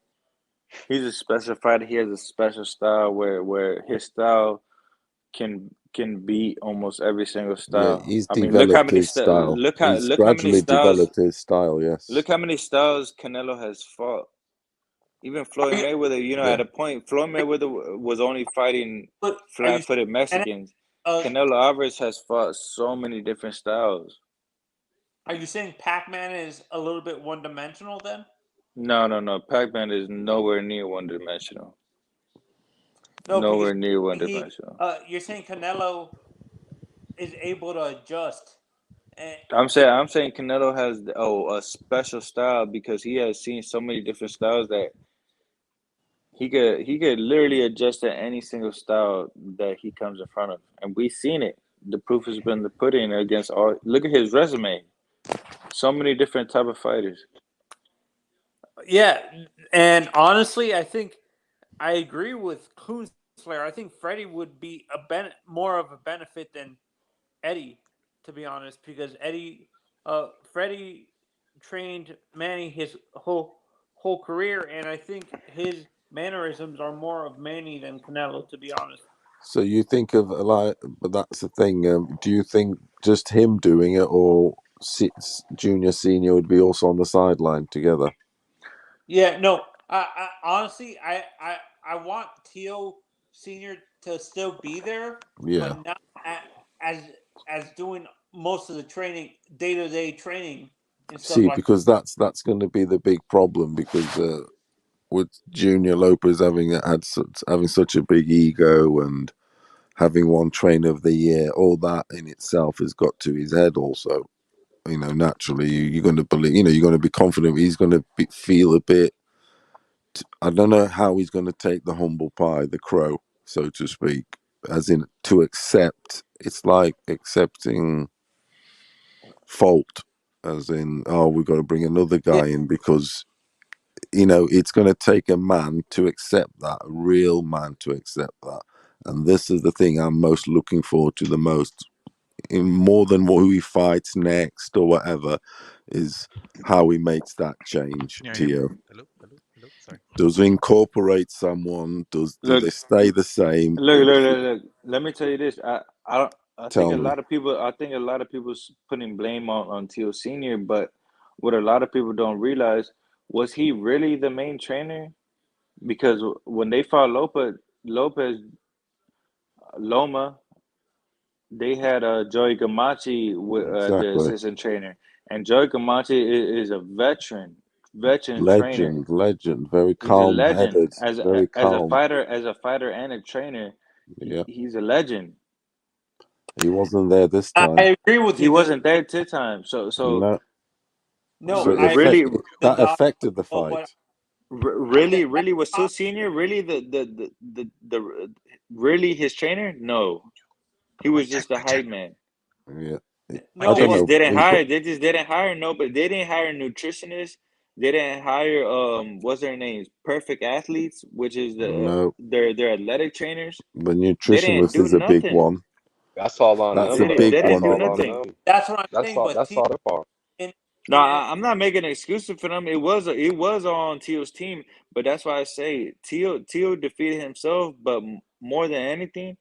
a special fighter. He has a special style where his style can beat almost every single yeah, style. he's I mean, look how developed many his style. He's look how many gradually styles developed his style. Yes. look how many styles Canelo has fought. Even Floyd Mayweather, you know, Yeah. at a point, Floyd Mayweather was only fighting flat-footed Mexicans. Canelo Alvarez has fought so many different styles. Are you saying Pac-Man is a little bit one-dimensional then? No. Pac-Man is nowhere near one-dimensional. No, Nowhere near one-dimensional. You're saying Canelo is able to adjust. I'm saying Canelo has a special style because he has seen so many different styles that he could literally adjust to any single style that he comes in front of, and we've seen it. The proof has been the pudding against all. Look at his resume. So many different type of fighters. Yeah, and honestly, I think I agree with Kunstler. I think Freddie would be more of a benefit than Eddie, to be honest, because Freddie trained Manny his whole career, and I think his mannerisms are more of Manny than Canelo, to be honest. So you think of but that's the thing. Do you think just him doing it, or Junior Senior would be also on the sideline together? Yeah, no. I honestly, I want Teal Senior to still be there, Yeah. but not as doing most of the training, day-to-day training and stuff See, like. because that's going to be the big problem, because with Junior Lopez having such a big ego and having won Trainer of the Year, all that in itself has got to his head also. You know, naturally, you're going to believe. You know, you're going to be confident. He's going to feel a bit. I don't know how he's going to take the humble pie, the crow, so to speak, as in to accept. It's like accepting fault, as in, oh, we've got to bring another guy in because, you know, it's going to take a man to accept that, a real man to accept that. And this is the thing I'm most looking forward to the most, in more than who he fights next or whatever, is how he makes that change. Tio, Sorry. does he incorporate someone? Do they stay the same? Look. Let me tell you this. I think Tell a me. lot of people. I think a lot of people's putting blame on Teal Senior, but what a lot of people don't realize, was he really the main trainer? Because when they fought Loma, they had Joey Gamache with the Exactly. assistant trainer, and Joey Gamache is a veteran trainer. Legend, very He's a calm legend headed, very calm. as a fighter and a trainer. Yeah, He's a legend. he wasn't there this I time. agree with He you. wasn't there this time, so No, No, so it I agree really, with the that dot. affected the But what fight. really was still senior. Really, the really his trainer? No, he was just a hype man. Yeah, no, I They don't just know. didn't He's got hire. They just didn't hire nobody. They didn't hire nutritionists. They didn't hire what's their names? Perfect athletes, which is no. their athletic trainers. The They didn't nutritionist do is a big nothing. one. That's all on That's them a They though. big they That's didn't one. do all on nothing. them. that's what I'm That's saying. all. But That's all their fault. in, No, in I'm not making an excuse for them. It was on Teal's team, but that's why I say Teal defeated himself. But more than anything,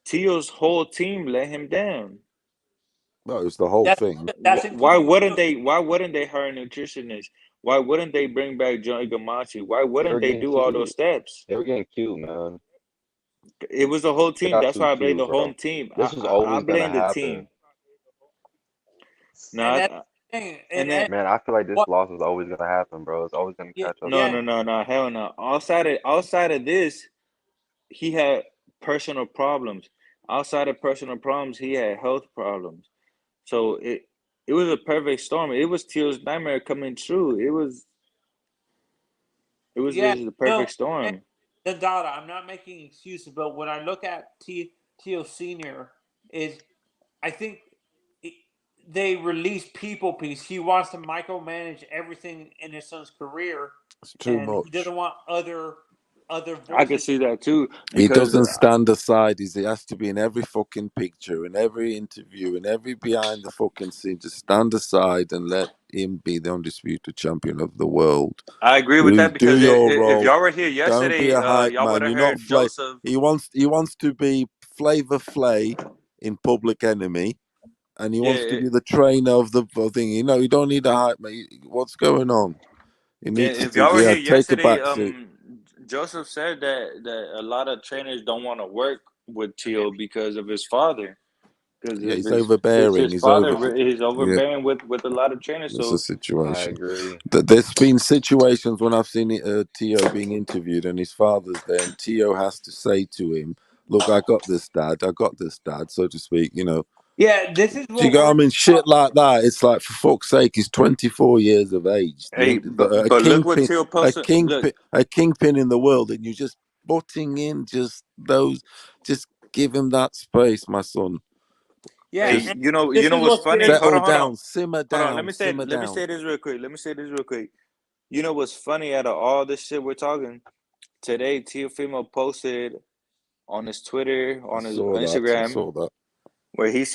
Teal's whole team let him down. No, it was the whole that's thing. that's Why including wouldn't they? Why wouldn't they hire a nutritionist? Why wouldn't they bring back Joey Gamache? Why They wouldn't were they getting do all those cute. steps? They were getting cute, man. It was the whole They team. got That's too why I blame cute, the whole bro. team. This was I always gonna blame the happen. team. No, and that's the thing. and then Man, I feel like this What? loss is always gonna happen, bro. It's always gonna Yeah, catch up to yeah. him. no, hell no. Outside of this, he had personal problems. Outside of personal problems, he had health problems. So it was a perfect storm. It was Teal's nightmare coming true. It was Yeah, just the no, perfect storm. the data. I'm not making excuses, but when I look at Tio Senior, is I think it, they release people piece. He wants to micromanage everything in his son's career, It's too and he much. doesn't want other I can voices. see that too He because doesn't stand aside. He has to be in every fucking picture, in every interview, in every behind the fucking scene. Just stand aside and let him be the undisputed champion of the world. I agree with that Do because your if role. y'all were here Don't be yesterday, a hype y'all would man. have You're not heard Joseph. He wants to be Flavor Flay in Public Enemy, and he wants to Yeah, be the trainer of the thing. You know, you don't need a hype man. What's going on? He needs if to y'all were here take a yesterday, back seat. Joseph said that a lot of trainers don't want to work with Teal because of his father. Because Yeah, of he's overbearing. his He's father over. is Yeah. overbearing with a lot of trainers. That's the So I situation. agree. There's been situations when I've seen Tio being interviewed and his father's there, and Tio has to say to him, "Look, I got this, Dad. I got this, Dad," so to speak. You know. Yeah, this is Do you what go? I we're. mean, shit like that. It's like, for fuck's sake, he's 24 years of age. hey, but look what Teal posted. Look, A kingpin in the world, and you're just butting in just give him that space, my son. Yeah, hey, Just and you this know is what's what's funny? getting. settle Hold on, down, simmer hold on. down, simmer Let me down. say this real quick. Let me say this real quick. You know what's funny out of all this shit we're talking today? Teofimo posted on his Twitter, I on his saw that. I Instagram, saw that. where he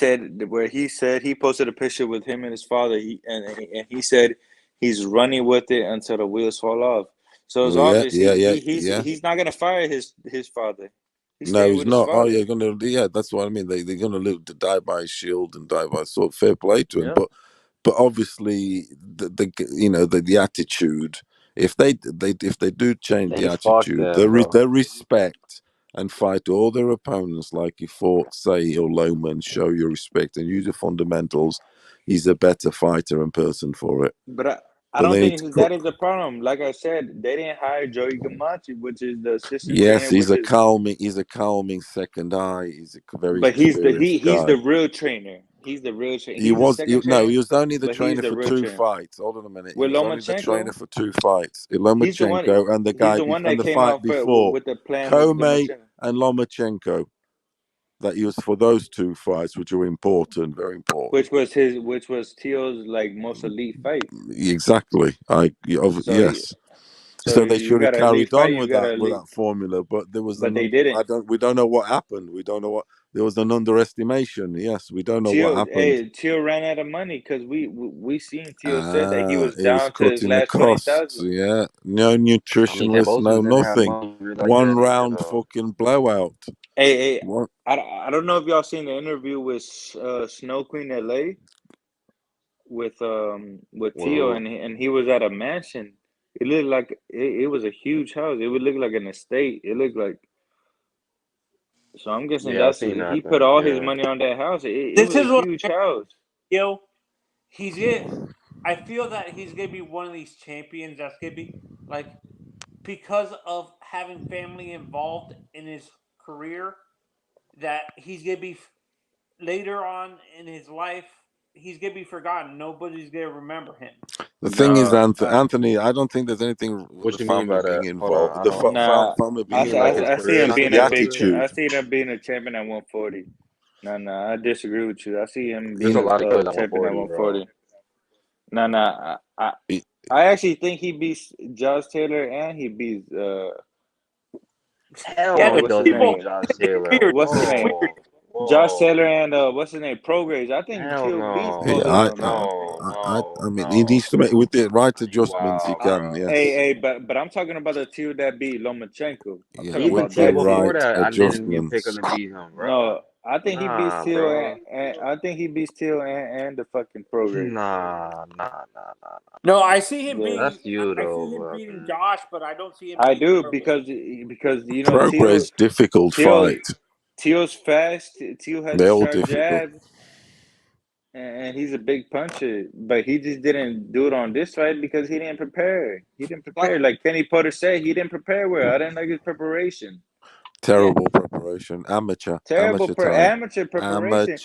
said he posted a picture with him and his father. And he said he's running with it until the wheels fall off. So it's Well, yeah, obvious yeah, yeah, yeah. he's not gonna fire his father. He's No, staying he's with his not. Oh, father. you're gonna. Yeah, that's what I mean. They're gonna live to die by his shield and die by his sword. Fair play to him, Yeah. but obviously the attitude. If they do change the They fucked attitude, them, bro. the respect and fight all their opponents like he fought, say, or Loma, and show your respect and use the fundamentals. He's a better fighter and person for it. But I But don't they need to think cut. that is the problem. Like I said, they didn't hire Joey Gamache, which is the assistant Yes, trainer, which is he's a calming second eye. He's a very but experienced he's the guy. real trainer. He's the real trainer. He He's the was second no, trainer, he was only the but he's trainer the for real two trainer. fights. Hold on a minute, he With was only the trainer Lomachenko, for two fights. he's the one Lomachenko and he's the one and that the came fight out before, with the plan with Kome Lomachenko. and Lomachenko. That he was for those two fights, which are important, very important. Which was Teal's like most elite fight. Exactly. So Yes. so So they you should have got an elite carried fight, on you with got an that elite, formula, but there was but they didn't. we don't know what happened. We don't know what there was an underestimation. Yes, we don't know what happened. Teal ran out of money because we seen Teal said that he was It was down to his cutting the last costs. 20,000. Yeah, no I mean, nutritionist, no Kambosos didn't have nothing. money really like One that either, round though. fucking blowout. Hey, What? I don't know if y'all seen the interview with Snow Queen LA with Tio, Whoa. and he was at a mansion. It looked like it was a huge house. It would look like an estate. It looked like So I'm guessing Yeah, I that's seen that he put thing. all his Yeah. money on that house. It This was a is what huge house. he's it. I feel that he's gonna be one of these champions that's gonna be like because of having family involved in his career that he's gonna be later on in his life. He's gonna be forgotten. Nobody's gonna remember him. The thing is, No, Anthony, I don't think there's anything with What the you mean family by being that? Hold on, involved. I The don't. nah. family You being mean like his involved. I see career him It's being the a champion? big. attitude. I see him being a champion at 140. Nah. I disagree with you. I see him There's being a In lot of a killers at champion at 140, bro. 140. Nah. I actually think he beats Josh Taylor and he beats Hell Yeah, no, he there's what's his doesn't people. name? beat Josh Taylor. Weird. What's his It's name? weird. Josh Whoa. Taylor and what's his name? Prograis. I think Hell Teal beats no, yeah, both of bro. them, man. I mean, he No. needs to make with the right You adjustments. He wild, can, bro. yes, But I'm talking about the Teal that beat Lomachenko. I'm yeah, talking Even with about the Teal that Teal. before right that, I didn't even pick him adjustments. to beat him, bro. No, I think he beats Nah, Teal bro. and I think he beats Teal and the fucking Prograis. Nah. No, I see him Yeah. That's beating. you I see though, him beating brother. Josh, but I don't see him I beating do Progress. because you know Progress difficult Teal fight. Teal's fast. Teal has a They're all sharp difficult. jab. And he's a big puncher, but he just didn't do it on this fight because he didn't prepare. He didn't prepare. Like Kenny Porter said, he didn't prepare well. I didn't like his preparation. Terrible preparation. Amateur. Terrible Amateur time. amateur preparation.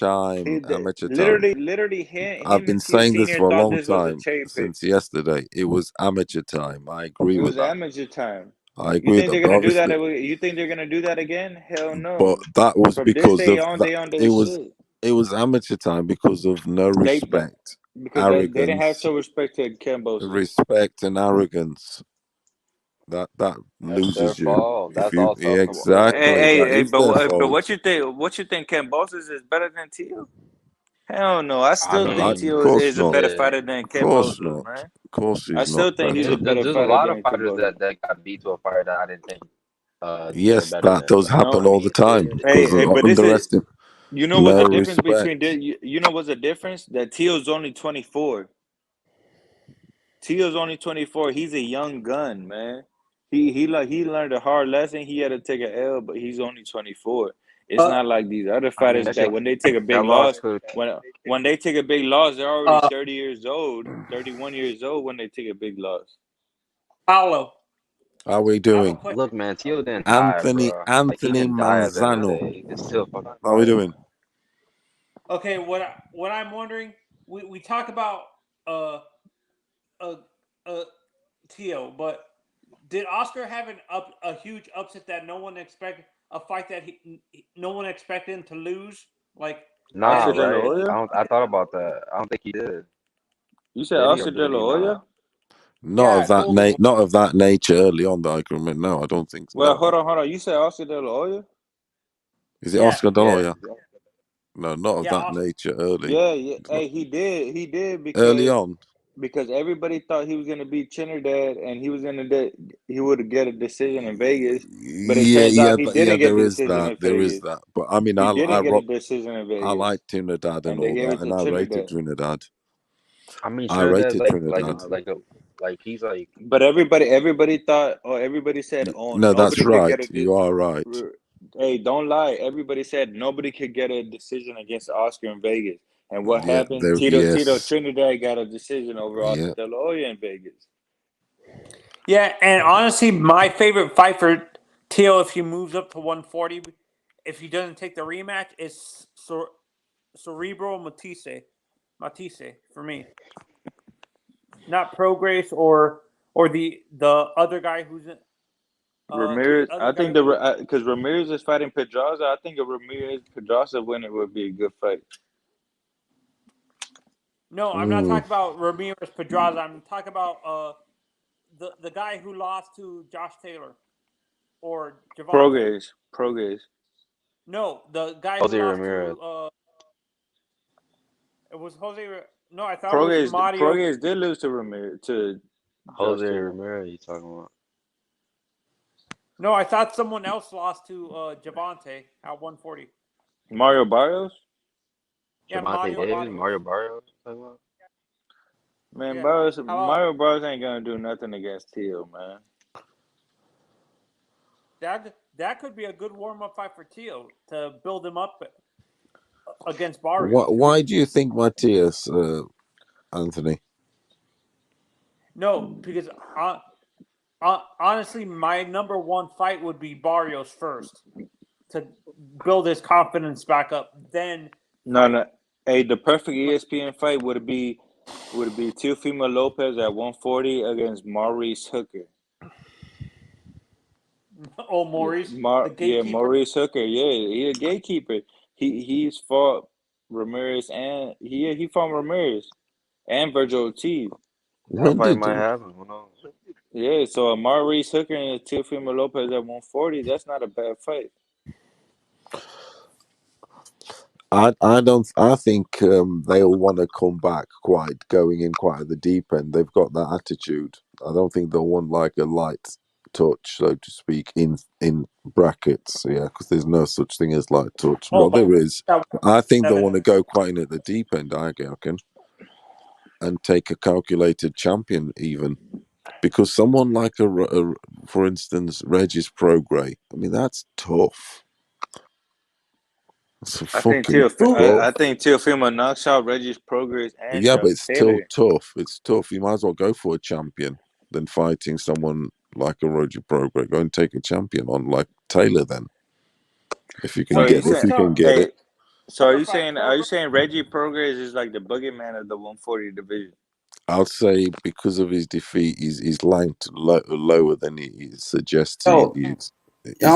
Amateur time. Literally, I've him been and Teal saying this Senior for a thought long this was a time, chain pick. since yesterday. It was amateur time. I agree It with was that. amateur time. I You agree with think that. they're But gonna do that? obviously, You think they're gonna do that again? Hell but no. that was From this because day of on, that. they on It their was shit. amateur time because of no respect, Because they didn't have arrogance, show respect to Kambosos. respect and arrogance. That That's their loses you. fault. If That's you also exactly, that is their But fault. what you think? What you think? Kambosos is better than Teal? Hell no. I I still think Of mean, Teal course is a not. better shit. fighter than Of course Kambosos, not. man. Of course I he's still not think he's better. a better There's a fighter lot of than fighters Kambosos. that got beat to a fighter that I didn't think they're Yes, better that than. does So happen No. I all the mean, time shit. because of But this is underestimate, you know what's no the difference between respect. you know what's the difference? That Teal's only 24. Teal's only 24. He's a young gun, man. He learned a hard lesson. He had to take an L, but he's only 24. It's not like these other I mean, fighters that when they take a that big loss loss, could. when they take a big loss, they're already 30 years old, 31 years old when they take a big loss. Paulo, How are we I have a doing? question. Look, man, Teal didn't die, Anthony bro. Like he Anthony didn't die at the end of the Manzano. day. He could still fucking How are we fight. doing? Okay, what I'm wondering, we talk about uh uh uh Teal, but did Oscar have a huge upset that no one expected? A fight that no one expected him to lose, like Nah, Oscar that. De La right? Hoya? I thought about that. I don't think he did. You said Did he or Oscar De did La he not? Hoya? Not Yeah, of that so not of that nature early on that I can remember. No, I don't think Well, no. hold on. You said Oscar De La Hoya? Is it yeah, Oscar De La Yeah. Hoya? No, not of yeah, that Oscar. nature early. Yeah. It's not Hey, he did early on. because everybody thought he was gonna beat Trinidad and he would get a decision in Vegas, but it turns out he didn't get There the is decision that. in There is Vegas. that. But I mean, He didn't get a decision in I Vegas, like Trinidad and and they all gave that, it to and I rated Trinidad. Trinidad. I mean, I Trinidad's rated Trinidad. like he's like. But everybody thought, or everybody said, oh, No, that's nobody could get right. a. You are right. Hey, don't lie. Everybody said nobody could get a decision against Oscar in Vegas. And what Yeah, happened? there. Tito Yes. Trinidad got a decision over Oscar Yeah. De La Hoya in Vegas. Yeah, and honestly, my favorite fight for Teal if he moves up to 140, if he doesn't take the rematch, is Cerebral Matisse for me. Not Prograis or the other guy who's Ramirez, the other I guy think because Ramirez is fighting Pedraza. I think a Ramirez Pedraza winner would be a good fight. No, I'm not talking about Ramirez Pedraza. I'm talking about the guy who lost to Josh Taylor or Gervonta. Prograis. No, the guy who Jose lost Ramirez. to it was Jose. No, I thought it was Mario. Prograis did lose to Ramirez to Josh Jose Taylor. Ramirez, you talking about? No, I thought someone else lost to Gervonta at 140. Mario Barrios? Yeah, Javante Mario Davis, Barrios. Mario Barrios. Talking about? Man, Yeah. Mario Barrios ain't gonna do nothing against Teal, man. that could be a good warm-up fight for Tio to build him up against Barrios. Why do you think Matias, Anthony? No, because honestly, my number one fight would be Barrios first to build his confidence back up. Then no. Hey, the perfect ESPN fight would be Teofimo Lopez at 140 against Maurice Hooker. Oh, Maurice, the gatekeeper. Yeah, Maurice Hooker. Yeah, he's a gatekeeper. He's fought Ramirez and he fought Ramirez and Virgil Ortiz. When That fight did might happen. Who knows? Yeah, so Maurice Hooker and Teofimo Lopez at 140. That's not a bad fight. I think they'll want to come back going in quite at the deep end. They've got that attitude. I don't think they'll want like a light touch, so to speak, in brackets. Yeah, because there's no such thing as light touch. Well, there is. I think they'll want to go quite in at the deep end, I reckon, and take a calculated champion even. Because someone like for instance, Regis Prograis, I mean, that's tough. I think Teofimo knocks out Regis Prograis and yeah, but it's Taylor. still tough. It's tough. You might as well go for a champion than fighting someone like a Regis Prograis. Go and take a champion on like Taylor then, if you can get it. So are you saying Regis Prograis is like the boogeyman of the 140 division? I'll say because of his defeat, he's ranked lower than he suggests. I'm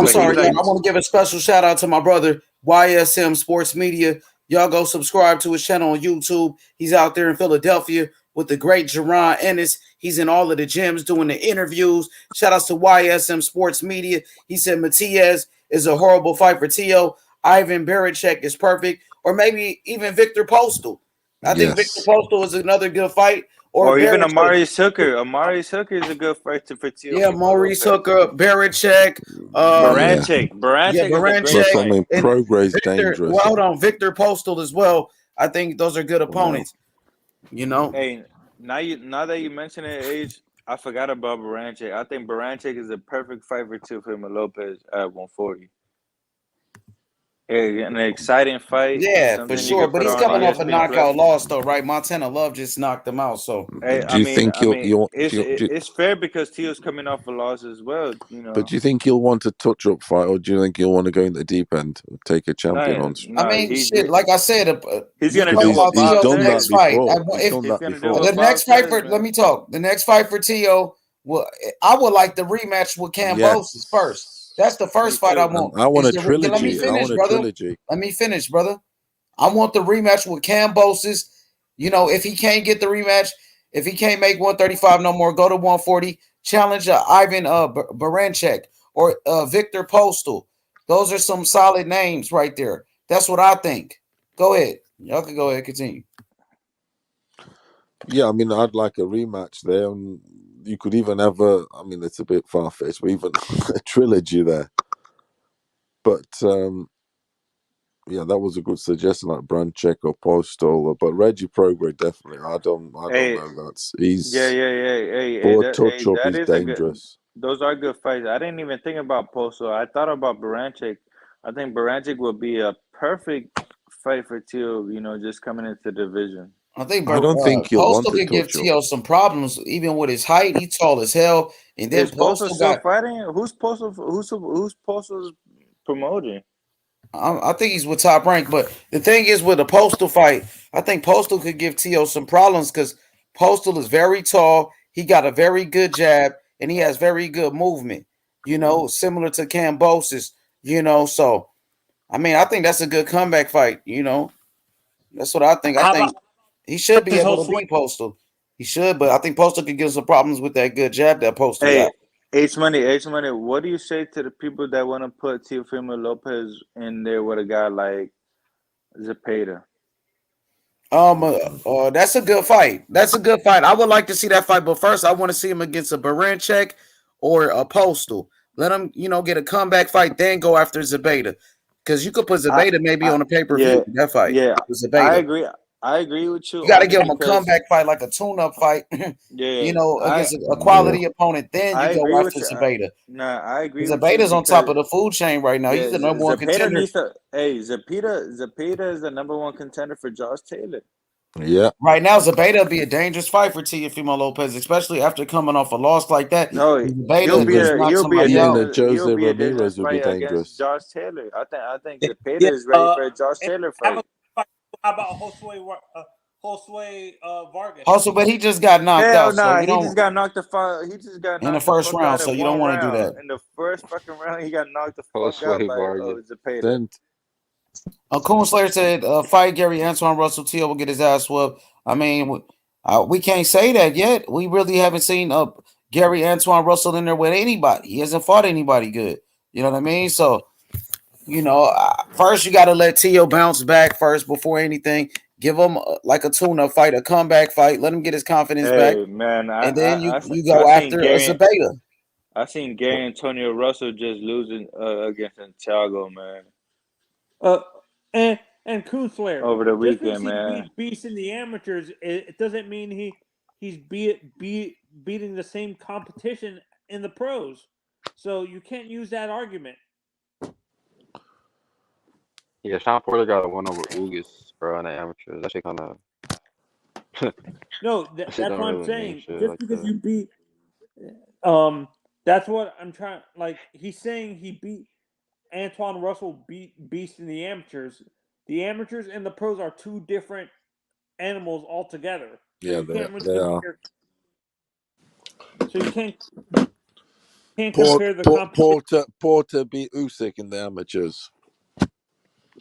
sorry, I want to give a special shout out to my brother YSM Sports Media. Y'all go subscribe to his channel on YouTube. He's out there in Philadelphia with the great Jerron Ennis. He's in all of the gyms doing the interviews. Shout out to YSM Sports Media. He said Matias is a horrible fight for Tio. Ivan Barichek is perfect, or maybe even Victor Postal. I think Victor Postal is another good fight. Or even Maurice Hooker. Maurice Hooker is a good fighter for Tio. Yeah, Maurice Hooker, Barichek, Barancek. Barancek. I mean, Prograis dangerous. Well, hold on, Victor Postal as well. I think those are good opponents. You know. Hey, now that you mention it, Age, I forgot about Barancek. I think Barancek is a perfect fight for Teofimo Lopez at 140. An exciting fight. Yeah, for sure. But he's coming off a knockout loss, though, right? Montana Love just knocked him out. So, it's fair because Tio's coming off a loss as well. You know. But do you think he'll want a touch-up fight, or do you think he'll want to go in the deep end, take a champion on? I mean, shit. Like I said, he's gonna do what he's done that next before. Fight. The next fight for let me talk. The next fight for Tio. Well, I would like the rematch with Kambosos first. That's the first fight I want. I want a trilogy. Let me finish, brother. Let me finish, brother. I want the rematch with Kambosos. You know, if he can't get the rematch, if he can't make 135 no more, go to 140. Challenge Ivan Barancek or Victor Postal. Those are some solid names right there. That's what I think. Go ahead. Y'all can go ahead. Continue. Yeah, I mean, I'd like a rematch there. And you could even have I mean, it's a bit far-fetched, but even a trilogy there. But, yeah, that was a good suggestion, like Barancek or Postal. But Regis Prograis, definitely. I don't know. He's... touch-up is dangerous. Those are good fights. I didn't even think about Postal. I thought about Barancek. I think Barancek would be a perfect fight for Tio, you know, just coming into the division. I think Postal could give Tio some problems, even with his height. He's tall as hell. And then Postal still fighting? Who's Postal's promoting? I think he's with Top Rank. But the thing is, with a Postal fight, I think Postal could give Tio some problems because Postal is very tall. He got a very good jab, and he has very good movement. You know, similar to Kambosos. You know, so I mean, I think that's a good comeback fight. You know, that's what I think. I think he should be able to beat Postal. He should, but I think Postal could give some problems with that good jab that Postal got. H Money, what do you say to the people that want to put Teofimo Lopez in there with a guy like Zepeda? That's a good fight. That's a good fight. I would like to see that fight, but first I want to see him against a Barancek or a Postal. Let him, you know, get a comeback fight, then go after Zepeda. Because you could put Zepeda maybe on a pay-per-view that fight. Yeah, Zepeda. I agree. I agree with you. You got to Only give him a because comeback fight, like a tune-up fight. yeah, Against a quality opponent. Then I you go agree after with you. Zabeta. Nah, I agree with you Zabeta's on top because of the food chain right now. He's the number one Zepeda contender. needs to. Hey, Zepeda is the number one contender for Josh Taylor. Yeah. Right now, Zabeta will be a dangerous fight for Teofimo Lopez, especially after coming off a loss like that. No, Zabeta just knocked he'll be a somebody out. dangerous Jose dangerous Ramirez will be fight against dangerous. Josh Taylor. I think Zepeda Yeah, is ready for a Josh Taylor fight. How about Josue Vargas? Also, but he just got knocked Hell out, so nah, you he just don't got knocked the fuck. He just got in the knocked the first fuck round, out so in you don't one want to do round. that. In the first fucking round, he got knocked the fuck Josue out by Vargas. Zepeda. Then Coon Slayer said, fight Gary Antoine Russell. T.O. will get his ass whooped. I mean, we can't say that yet. We really haven't seen Gary Antoine Russell in there with anybody. He hasn't fought anybody good. You know what I mean? So, first you got to let T.O. bounce back first before anything. Give him like a tune-up fight, a comeback fight. Let him get his confidence back. Hey man, And then you I go seen after Gary. Zabeta. I seen Gary Antonio Russell just losing against Santiago, man, And Kunstler, over the just because weekend, he man. beat beasts in the amateurs, it doesn't mean he's beating the same competition in the pros. So you can't use that argument. Yeah, Sean Porter got a win over Ugas, bro, in the amateurs. That shit kind of. No, That shit that's don't what I'm really mean saying. shit Just like because that. you beat, that's what I'm trying. Like he's saying, he beat Antoine Russell, beat Beast in the amateurs. The amateurs and the pros are two different animals altogether. So yeah, you can't really they are. compare. So you can't compare the competition. Porter beat Usyk in the amateurs.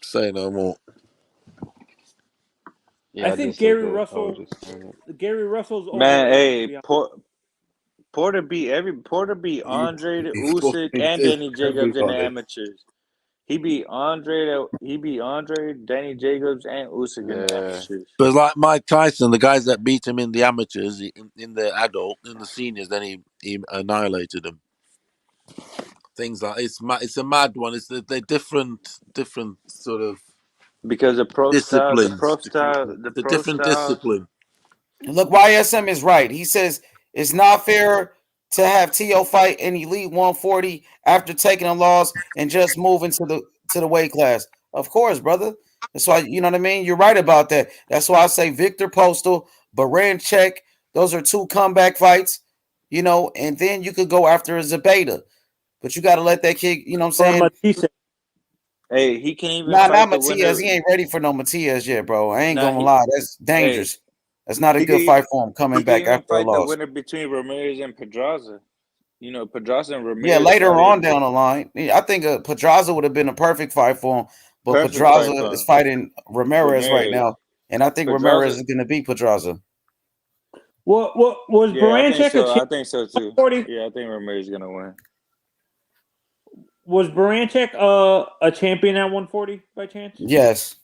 Say no more. Yeah, I I think just said Gary that. I was Russell. just saying it. Gary Russell's Man, overrated. To hey, be honest. Porter beat Andre, He Usyk, fucking and did Danny Jacobs in the everybody. amateurs. He beat Andre, Danny Jacobs, and Usyk in the Yeah. amateurs. But like Mike Tyson, the guys that beat him in the amateurs, in the adult, in the seniors, then he annihilated them. Things like it's a mad one. They're different sort of Because the pro disciplines. Different style. discipline. Look, YSM is right. He says it's not fair to have T.O. fight an elite 140 after taking a loss and just moving to the weight class. Of course, brother. That's why, you know what I mean? You're right about that. That's why I say Victor Postal, Baranchek, those are two comeback fights, and then you could go after a Zabeta. But you got to let that kid, you know what I'm Or saying? Matisse. Hey, he can even Nah, fight not the Matias. winner. He ain't ready for no Matias yet, bro. I ain't Nah, gonna lie. That's hey, dangerous. That's not a he could good even fight for him coming he could back even after a fight the loss. winner between Ramirez and Pedraza. Pedraza and Yeah, Ramirez later fought on in down the line, I think Pedraza would have been a perfect fight for him. But perfect fight Pedraza for is him. fighting Ramirez right Ramirez. now, and I think Ramirez Pedraza. is going to beat Pedraza. What was Yeah, I think Baranchek a so. champion? I think so too. 140? Yeah, I think Ramirez is gonna win. Was Baranchek a champion at 140 by chance? Yes,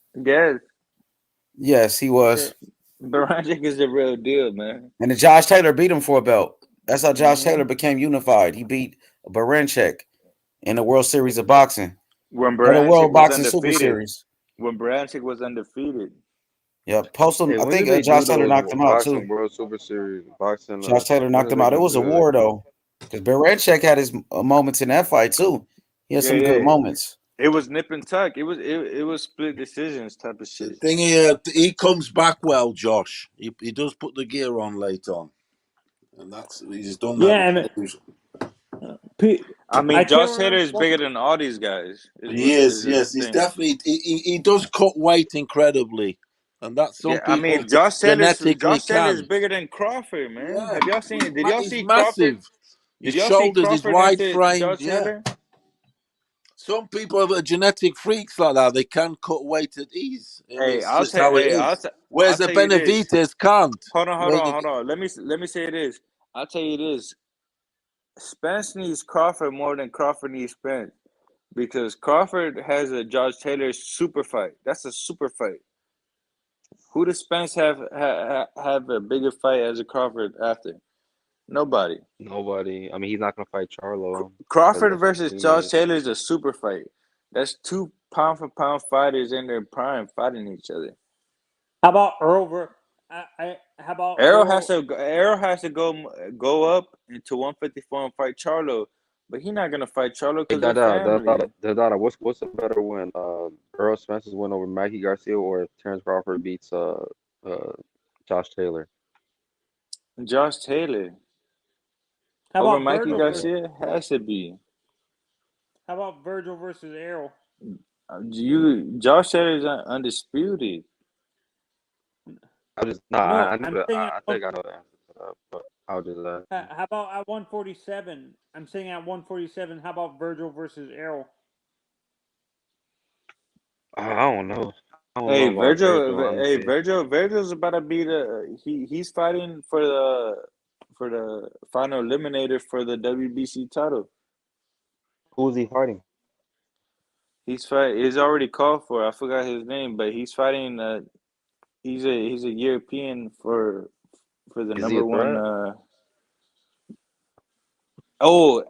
Yes, he was. Barajic is the real deal, man. And then Josh Taylor beat him for a belt. That's how Josh Mm-hmm. Taylor became unified. He beat Baranchek in the World Series of Boxing. When Or the Barajic World was Boxing Super undefeated. Series. When Barajic was undefeated. Yeah, Postal. Hey, I when think did they Josh do Taylor knocked those him out too. boxing World Super Series? Boxing. Josh Taylor When knocked are him they out. It gonna was a do that war again? though, because Baranchek had his moments in that fight too. He had some good moments. It was nip and tuck. It was split decisions type of The shit. thing he comes back well, Josh. He does put the gear on late on, and he's done that. Yeah, I mean, I can't Josh Taylor remember. is bigger than all these guys. He is, Is yes, the he's thing. definitely. He does cut weight incredibly, and that's some Yeah, I people mean, Josh Taylor genetically is can. bigger than Crawford, man. Yeah, Have y'all seen? Did y'all he's see Crawford? massive. Did His y'all see shoulders, his Crawford wide into frame. Josh Yeah, Taylor? some people are genetic freaks like that. They can cut weight at ease, and Hey, it's just how it is. I'll Whereas the tell you this. Benavides can't. Hold on. Let me say this. I'll tell you this. Spence needs Crawford more than Crawford needs Spence because Crawford has a Josh Taylor super fight. That's a super fight. Who does Spence have a bigger fight as a Crawford after? Nobody. Nobody. I mean, he's not gonna fight Charlo. Crawford That's a versus Josh teammate. Taylor is a super fight. That's two pound for pound fighters in their prime fighting each other. How about Earl? How about Arrow Earl? has to go up into 154 and fight Charlo, but he's not gonna fight Charlo Hey, because they're family. what's a better win? Earl Spence's win over Mikey Garcia, or if Terrence Crawford beats Josh Taylor? Josh Taylor How over about Mikey Virgil? Garcia has to be. How about Virgil versus Errol? Josh Taylor is undisputed. I think No, I I'm know saying the answer to that, but I'll just how about at 147? I'm saying at 147. How about Virgil versus Errol? I don't know. I don't know about Virgil, honestly. Virgil's about to be he's fighting for the final eliminator for the WBC title. Who's he fighting? He's already called for. I forgot his name, but he's fighting. He's a European for the Is he a number one. threat?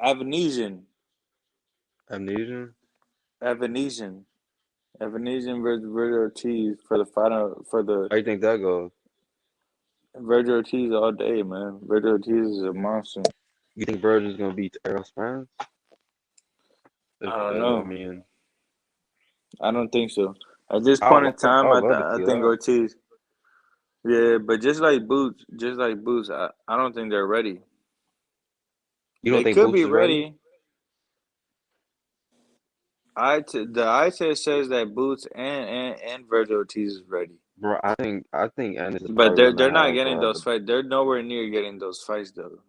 Avanesian. Amnesia? Avanesian versus Virgil Ortiz for the final for the. How do you think that goes? Virgil Ortiz all day, man. Virgil Ortiz is a monster. You think Virgil's gonna beat Errol Spence? I don't know. I mean, I don't think so. At this point in time, I'd love to I see think that. Ortiz. Yeah, but just like Boots, I don't think they're ready. You don't They think could Boots be is ready? ready. The eye test says that Boots and Virgil Ortiz is ready. Bro, I think Ennis is But probably they're not gonna getting have those fights. They're nowhere near getting those fights though.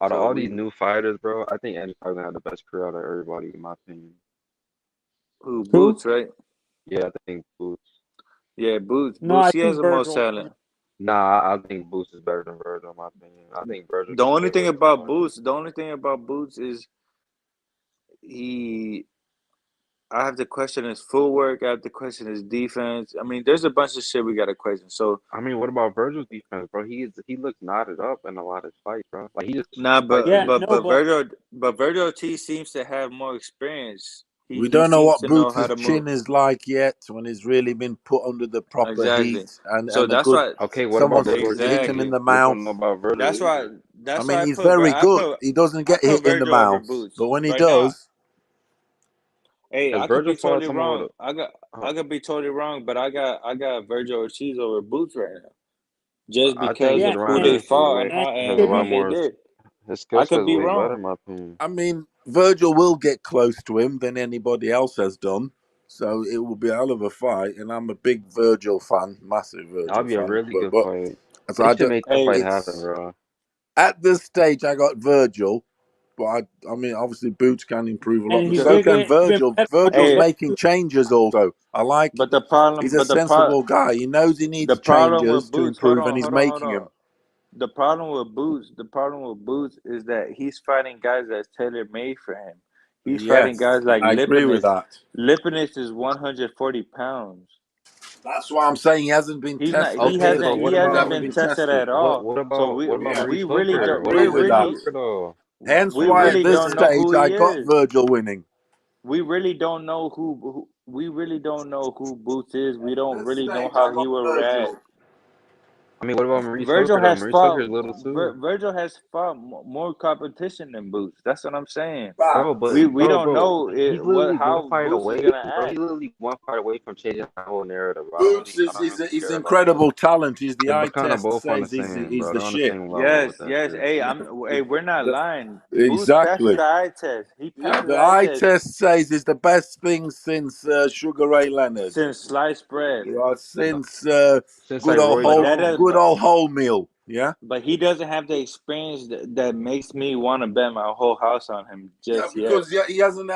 out of So all these new fighters, bro. I think Ennis is probably gonna have the best career out of everybody, in my opinion. who Boots, right? Yeah, I think Boots. Yeah, Boots. No, I He has think the most Virgil. talent. Nah, I think Boots is better than Virgil, in my opinion. I think Virgil The can only stay thing away from about money. Boots is I have to question his footwork. I have to question his defense. I mean, there's a bunch of shit we got to question. So I mean, what about Virgil's defense, bro? He looks knotted up in a lot of fights, bro. Like he just nah, fights. but Virgil T seems to have more experience. We He don't know seems what to know how Boots' to move. chin is like yet when he's really been put under the proper Exactly. heat and So a that's good why. Okay, what about someone's Virgil hit either? him in Exactly. the We just mouth. don't know about Virgil That's why. either. I That's mean, why he's very good. He doesn't I get put hit in the Virgil over mouth, Boots but when he right now. does, Hey, Has I could Virgil be fought totally someone with wrong. a? I could be totally wrong, but I got Virgil Ortiz over Boots right now, just I think because Yeah, of who Ryan they Hernandez fought and has a and lot what maybe they more. did. His skill I set could is be way better, wrong. in my opinion. I mean, Virgil will get close to him than anybody else has done. So it will be a hell of a fight, and I'm a big Virgil fan, massive That'll Virgil be a fan. really good But fight. so They I should don't, make that fight happen, it's bro. at this stage I got Virgil, but I mean, obviously Boots can improve a lot, and but he's so can been Virgil. better on Virgil's his making changes also. I like. But He's a sensible guy. He knows he the needs problem with changes to Boots. Hold improve, and on, he's hold making on. them. The problem with Boots is that he's fighting guys that's tailor made for him. He's fighting Yes, guys like I agree with Lipinets. that. Lipinets is 140 pounds. That's why I'm saying he hasn't been He's not. tested. The Okay, but He what Philippines hasn't about haven't been been tested tested. at all. So what about Maurice I Hooker? What agree about with Maurice that. Hooker though? Hence we why at really this don't know stage who I he got is. Virgil winning. We really don't know we really don't know who Boots is. We don't This really know stage I how he got will react. Virgil. I mean, what about Maurice Virgil Hooker though? has Maurice Hooker fought is little too, Virgil has fought more competition than Boots. That's what I'm saying. bro. But We don't bro, know he's literally one how fight Boots is away, gonna bro. He's act. literally one fight away from changing the whole narrative. Boots I is don't really he's care about that. incredible talent. He's the They're eye kind of test both on the says same, he's bro. the They're on the shit. same level with Yes, that yes. shit. Hey, we're not The- lying. Boots passes exactly. the eye test. He Yeah, passes the the eye eye test test says is the best thing since Sugar Ray Leonard. since sliced bread. Since Since like Roy But that Jones. is good old wholemeal. Yeah. but he doesn't have the experience that makes me want to bet my whole house on him Yeah, just yet. because he hasn't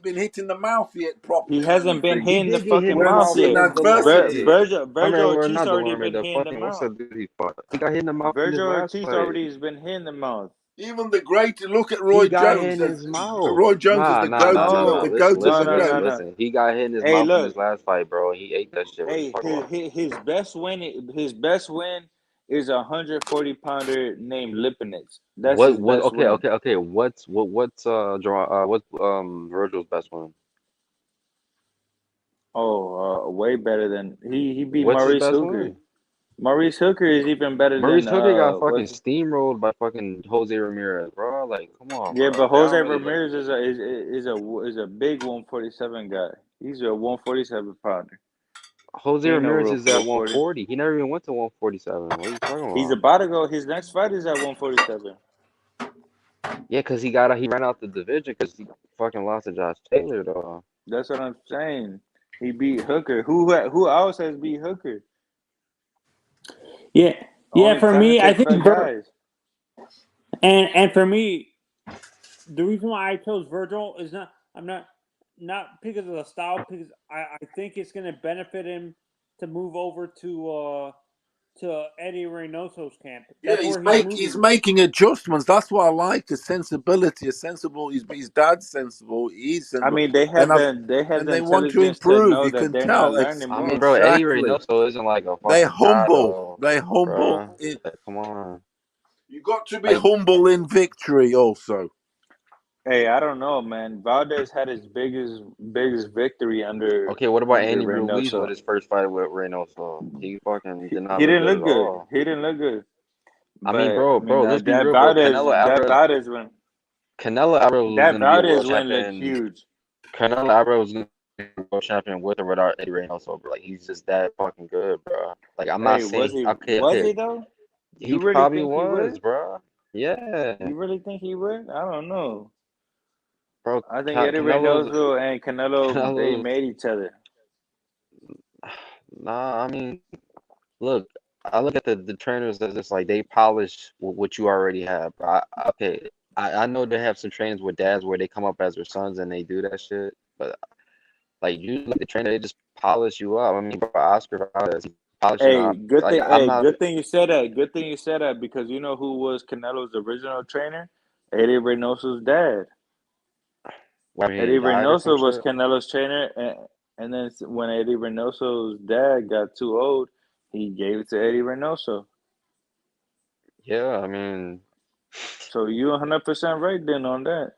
been hit in the mouth yet He properly or hasn't been anything. He hit in the did get hit in fucking the Went mouth mouth off in yet. against Delaware. adversity. I Virgil mean, we're Ortiz not already Delaware, been the hit in the fucking what's mouth. that dude he fought? He got hit in the mouth in his Virgil last Ortiz fight. already has been hit in the mouth. Even the great look at He Roy got hit Jones. in his mouth. Roy Jones is Nah, the nah, goat nah, nah, of nah. the No, Listen, goat of the listen, listen, goats. listen. He got hit in his Hey, mouth in his look. last fight, bro. He ate that shit. What are you Hey, talking about? his best win is a 140-pounder named Lipinets. That's his What? best win. Okay. What's Virgil's best one? Oh, way better than he beat What's his Maurice best Hooker. one? Maurice Hooker is even better Maurice than Hooker got fucking what's steamrolled by fucking Jose Ramirez, bro. Like, come on, yeah, bro. but They don't Jose really look. Ramirez is a big 147 guy. He's a 147 pounder. Jose He ain't no Ramirez real is at 440. 140. He never even went to 147. What are you talking He's about? about to go. His next fight is at 147. Yeah, because he ran out the division because he fucking lost to Josh Taylor, though. That's what I'm saying. He beat Hooker. Who else has beat Hooker? Yeah, Only for me, I think talented guys. and for me, the reason why I chose Virgil is not because of the style, because I think it's going to benefit him to move over to Eddie Reynoso's camp. Yeah, That's where he's he's moving. making adjustments. That's what I like. The sensibility, a sensible. His dad's sensible. He's I sensible, mean, they have and the they want to intelligence to improve. know You that can they're not tell. learning I mean, more. bro, Eddie Exactly. Reynoso isn't like a They fucking god, humble. though, They humble. bro. Like, come on. You got to be humble in victory, also. Hey, I don't know, man. Valdez had his biggest victory under Okay, what about Andy Ruiz Reynoso. with his first fight with Reynoso? He fucking did not He look didn't good look at good. all. He didn't look good. I mean, But bro, let's be that real, bro. Valdez win. Canelo Alvarez was That gonna be a world Valdez win looked champion. huge. Canelo Alvarez was gonna be a world champion with or without Eddie Reynoso, bro. Like, he's just that fucking good, bro. Like, I'm not Hey, was saying he? okay. Was he though? He You really probably think he was, would? bro. Yeah, You really think he would? I don't know. bro. I think Eddie Reynoso and Canelo they Canelo's. made each other. Nah, I mean, look, I look at the trainers as just like they polish what you already have. I know they have some trainers with dads where they come up as their sons and they do that shit, but like you, like the trainer, they just polish you up. I mean, bro, Oscar Valdez, he polishing Hey, up. good Like, thing. I'm Hey, not. good thing you said that. Good thing you said that because you know who was Canelo's original trainer? Eddie Reynoso's dad. I mean, Eddie he died or some Reynoso was shit. Canelo's trainer, and then when Eddie Reynoso's dad got too old, he gave it to Eddie Reynoso. Yeah, I mean, So you 100% right then on that.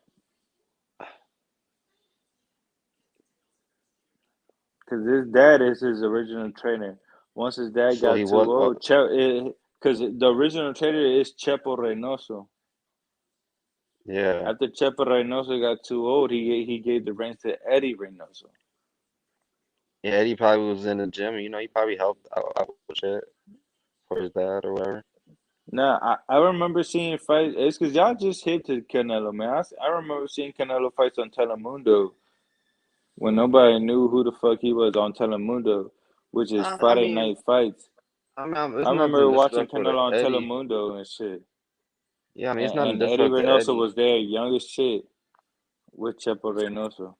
Because his dad is his original trainer. Once his dad so he got too was. old, because the original trainer is Chepo Reynoso. Yeah, After Chepo Reynoso got too old, he gave the reins to Eddie Reynoso. yeah. Eddie probably was in the gym. You know, he probably helped out with shit for his dad or whatever. Nah, I remember seeing fights. It's because y'all just hit to Canelo, man. I remember seeing Canelo fights on Telemundo when nobody knew who the fuck he was on Telemundo, which is I Friday mean, night fights. it's I remember nothing watching disrespectful to Canelo on Eddie. Telemundo and shit. Yeah, I mean, it's nothing And Eddie disrespectful to Reynoso Eddie. was there, young as shit, with Chepo Reynoso.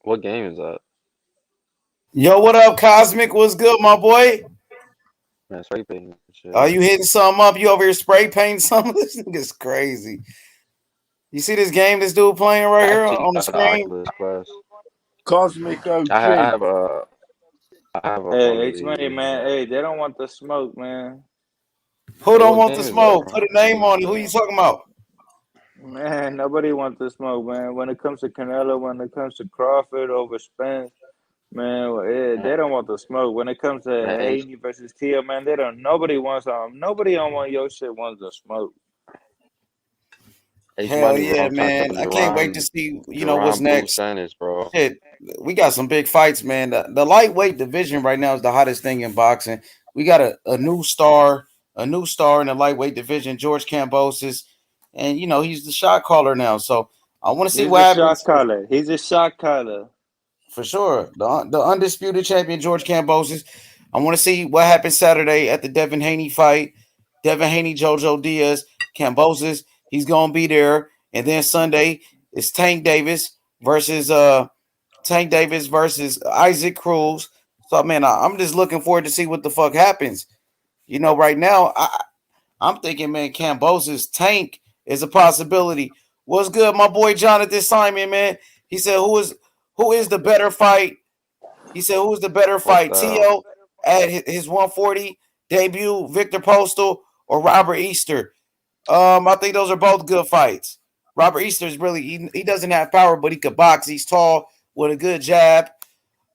What game is that? Yo, what up, Cosmic? What's good, my boy? Man, spray painting and shit. Are you hitting something up? You over here spray painting something? This nigga's crazy. You see this game this dude playing right here Actually on the got the screen? Oculus Quest. Cosmic OG. I have a Hey, H Money, fully. man. Hey, they don't want the smoke, man. Who Hey, don't what want the game is that, smoke? bro? Put a name on it. Who you talking about? Man, nobody wants the smoke, man. When it comes to Canelo, when it comes to Crawford over Spence, man, they don't want the smoke. When it comes to Man, Haney versus Tio, man, nobody wants nobody on one of your shit wants the smoke. Hell Money, bro. yeah, I'm trying to man. catch I can't wait to see, what's Jerron Blue next. Sanders, bro. Shit, we got some big fights, man. The lightweight division right now is the hottest thing in boxing. We got a new star in the lightweight division, George Kambosos, and he's the shot caller now. So I want to see He's what a shot happens. caller. He's a shot caller. For sure. The undisputed champion, George Kambosos. I want to see what happens Saturday at the Devin Haney fight. Devin Haney, Jojo Diaz, Kambosos. He's gonna be there. And then Sunday is Tank Davis versus Isaac Cruz. So man, I'm just looking forward to see what the fuck happens. Right now, I'm thinking, man, Kambosos Tank is a possibility. What's good, my boy Jonathan Simon, man? He said, who is the better fight? He said, who's the better fight? Tio at his 140 debut, Victor Postal, or Robert Easter? I think those are both good fights. Robert Easter is really he doesn't have power, but he could box. He's tall with a good jab.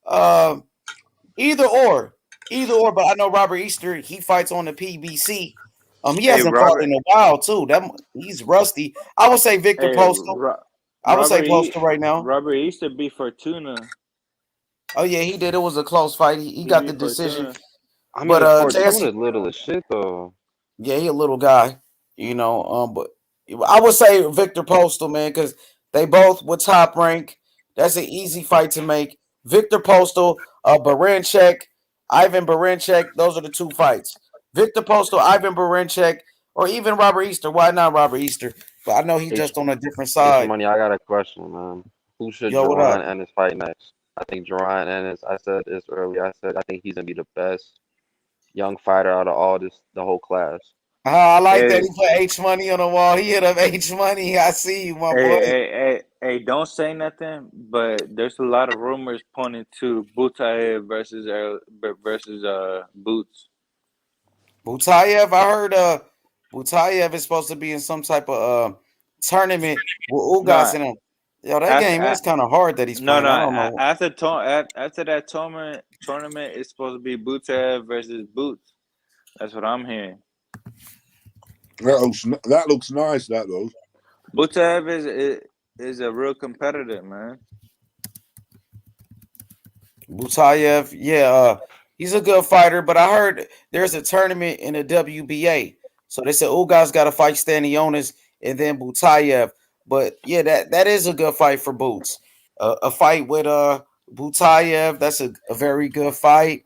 Either or. But I know Robert Easter. He fights on the PBC. He Hey, hasn't fought Robert. in a while too. He's rusty. I would say Victor Hey, Postal. I would say Postal right now. Robert Easter beat Fortuna. Oh yeah, he did. It was a close fight. He got the decision. Fortuna. I mean, But Fortuna's little as shit though. Yeah, he a little guy. But I would say Victor Postal, man, because they both were top rank. That's an easy fight to make. Victor Postal, Baranchek, Ivan Baranchek. Those are the two fights. Victor Postal, Ivan Baranchek, or even Robert Easter. Why not Robert Easter? But I know he's just on a different side. Money, I got a question, man. Who should Yo, what up? Jerron Ennis fight next? I think Jerron Ennis. I said this earlier. I said I think he's gonna be the best young fighter out of all the whole class. I like that he put H Money on the wall. He hit up H Money. I see you, my boy. Hey, don't say nothing, but there's a lot of rumors pointing to Butayev versus Boots. Butayev, I heard Butayev is supposed to be in some type of tournament with Ugas in him. Yo, that game is kind of hard that he's playing. I don't know. After that tournament, it's supposed to be Butayev versus Boots. That's what I'm hearing. That looks nice. That does. Butayev is a real competitor, man. Butayev, yeah, he's a good fighter, but I heard there's a tournament in the WBA. So they said Ugas got to fight Stanionis and then Butayev. But yeah, that is a good fight for Boots. A fight with Butayev, that's a very good fight.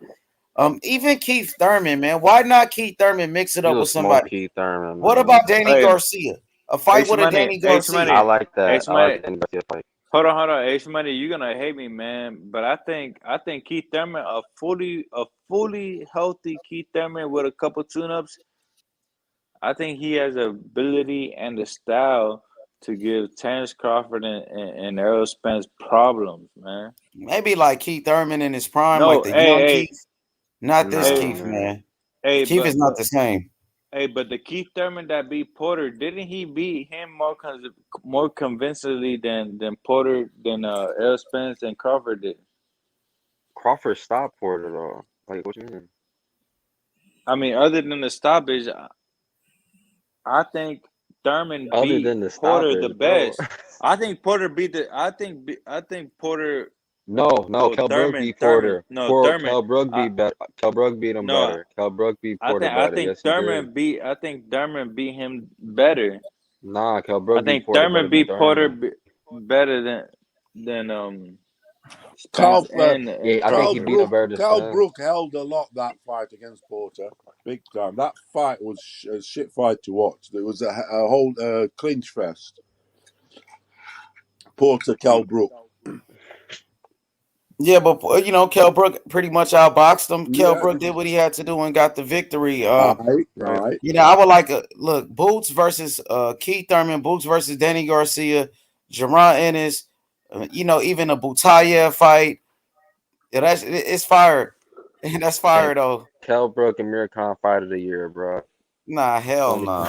Even Keith Thurman, man. Why not Keith Thurman mix it up with somebody? Keith Thurman, what about Danny Garcia? A fight with a Danny Garcia. I like that. I like Danny Garcia fight. Hold on. H Money, you're gonna hate me, man. But I think Keith Thurman, a fully healthy Keith Thurman with a couple tune-ups, I think he has the ability and the style to give Terrence Crawford and Errol Spence problems, man. Maybe like Keith Thurman in his prime, like the young Keith. Not this Keith, man. Keith is not the same. Hey, but the Keith Thurman that beat Porter, didn't he beat him more convincingly than Errol Spence and Crawford did? Crawford stopped Porter though. Like, what you mean? I mean, other than the stoppage, I think Thurman beat Porter the best. I think Porter beat the. I think Porter. No, Kell Brook beat Porter. Kell Brook beat him better. Kell Brook beat Porter better. I think Thurman beat him better. Nah, Kell Brook. I think Thurman beat Porter better than. Carl Brook held a lot that fight against Porter, big time. That fight was a shit fight to watch. It was a whole clinch fest. Porter, Kell Brook. Yeah, but Kell Brook pretty much outboxed him. Kell Brook did what he had to do and got the victory. Right. I would like look Boots versus Keith Thurman, Boots versus Danny Garcia, Jerron Ennis. Even a Butayev fight. Yeah, it's fire. That's fire though. Kell Brook and Amir Khan fight of the year, bro. Nah, hell no.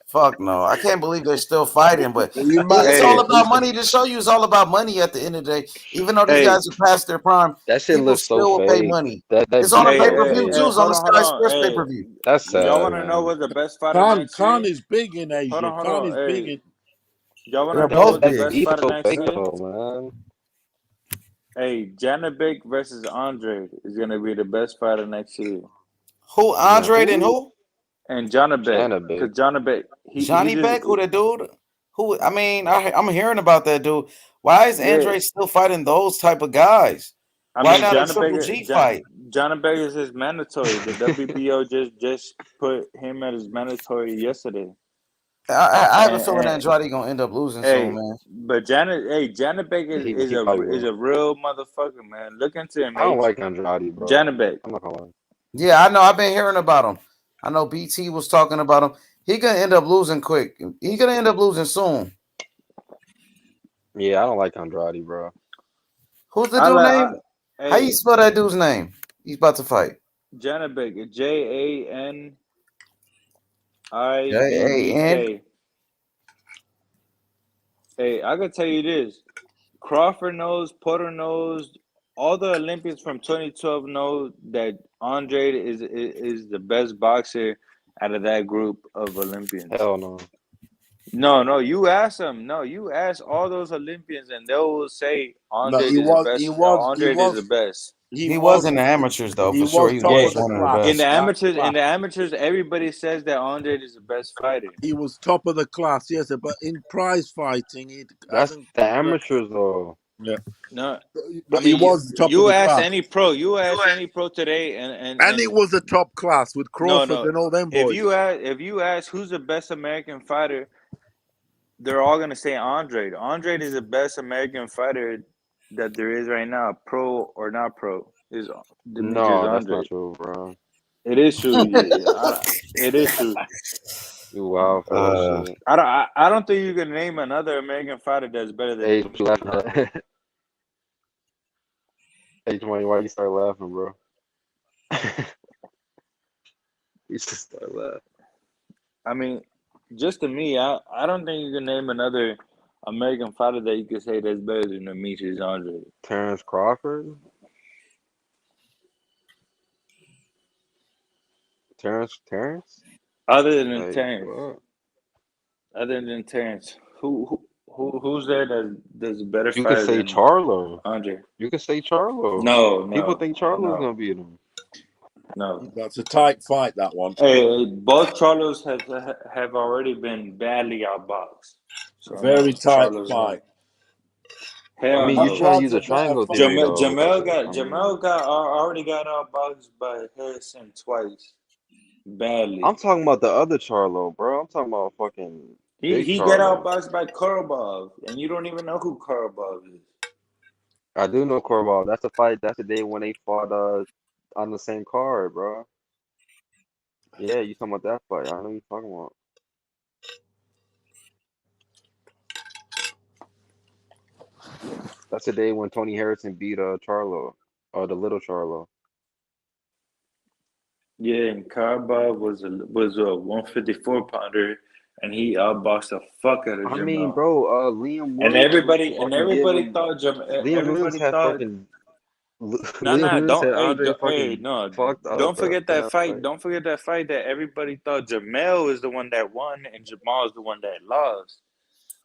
Fuck no. I can't believe they're still fighting, but it's all about money. To show you, it's all about money at the end of the day. Even though these guys are past their prime, that shit looks still so pay fake. money. It's on a pay-per-view too. It's on the Sky Sports pay-per-view. That's sad. Y'all want to know what the best fighter next Khan year? is big in Asia. Khan is big in. Y'all want to know what the best fighter next year? Hey, Janabek versus Andre is going to be the best fighter next year. Who, Andre and who? And Janabek. Because Janabek. Johnny Beck, who the dude? Who? I mean, I'm hearing about that dude. Why is Andre still fighting those type of guys? Why not a Triple G fight? Janabek is his mandatory. The WBO just put him at his mandatory yesterday. I have a feeling Andrade gonna end up losing soon, man. But Janabek is a real motherfucker, man. Look into him. I don't like Andrade, bro. Janabek. I'm not gonna lie. Yeah, I know. I've been hearing about him. I know BT was talking about him. He gonna end up losing quick. He gonna end up losing soon. Yeah, I don't like Andrade, bro. Who's the dude's name? How you spell that dude's name? He's about to fight. Janabek. JANIBK. Hey, I can tell you this. Crawford knows, Porter knows, all the Olympians from 2012 know that Andre is the best boxer out of that group of Olympians. Hell no. No, you ask them. No, you ask all those Olympians, and they will say No, Andre is the best. Andre is the best. He was in the amateurs though, for sure. He top was of the one of the class. best. In the amateurs, everybody says that Andre is the best fighter. He was top of the class, yes, but in prize fighting, it That's hasn't. the amateurs though. Yeah, No, but I mean, he was top of you the ask class, any pro. You ask any pro today, and it was a top class with Crawford no. and all them If boys. you ask who's the best American fighter, they're all gonna say Andre. Andre is the best American fighter that there is right now, pro or not pro. Is Demetrius No, that's Andre? not true, bro. It is true. It is true. You wild for that shit. I don't think you can name another American fighter that's better than Hey, Demetrius Andre. Hey, why you start laughing, bro? You just start laughing. I mean, just to me, I don't think you can name another American fighter that you could say that's better than Demetrius Andre. Terrence Crawford? Terrence? Other than Like, Terrence. what? Other than Terrence. Who's there that's a better You could fighter say than Charlo. Andre? You could say Charlo. No. People think Charlo's gonna beat him. No. That's a tight fight, that one. Hey, both Charlos have already been badly outboxed. So Very no, tight Charlos fight. hell I mean, no. you trying to use a triangle theory, though. Jamel already got outboxed by Harrison twice. Badly. I'm talking about the other Charlo, bro. I'm talking about fucking big He got Charlo. outboxed by Korobov, and you don't even know who Korobov is. I do know Korobov. That's the fight. That's the day when they fought on the same card, bro. Yeah, you talking about that fight? I know you talking about. That's the day when Tony Harrison beat Charlo, or the little Charlo. Yeah, and Korobov was a 154 pounder, and he outboxed the fuck out of I Jamel. mean, bro, Liam And Williams everybody thought Liam Williams had fucking. Liam Williams don't said Andre fucking fucked up. don't forget that that fight. Don't forget that fight that everybody thought Jamel is the one that won and Jamal is the one that lost.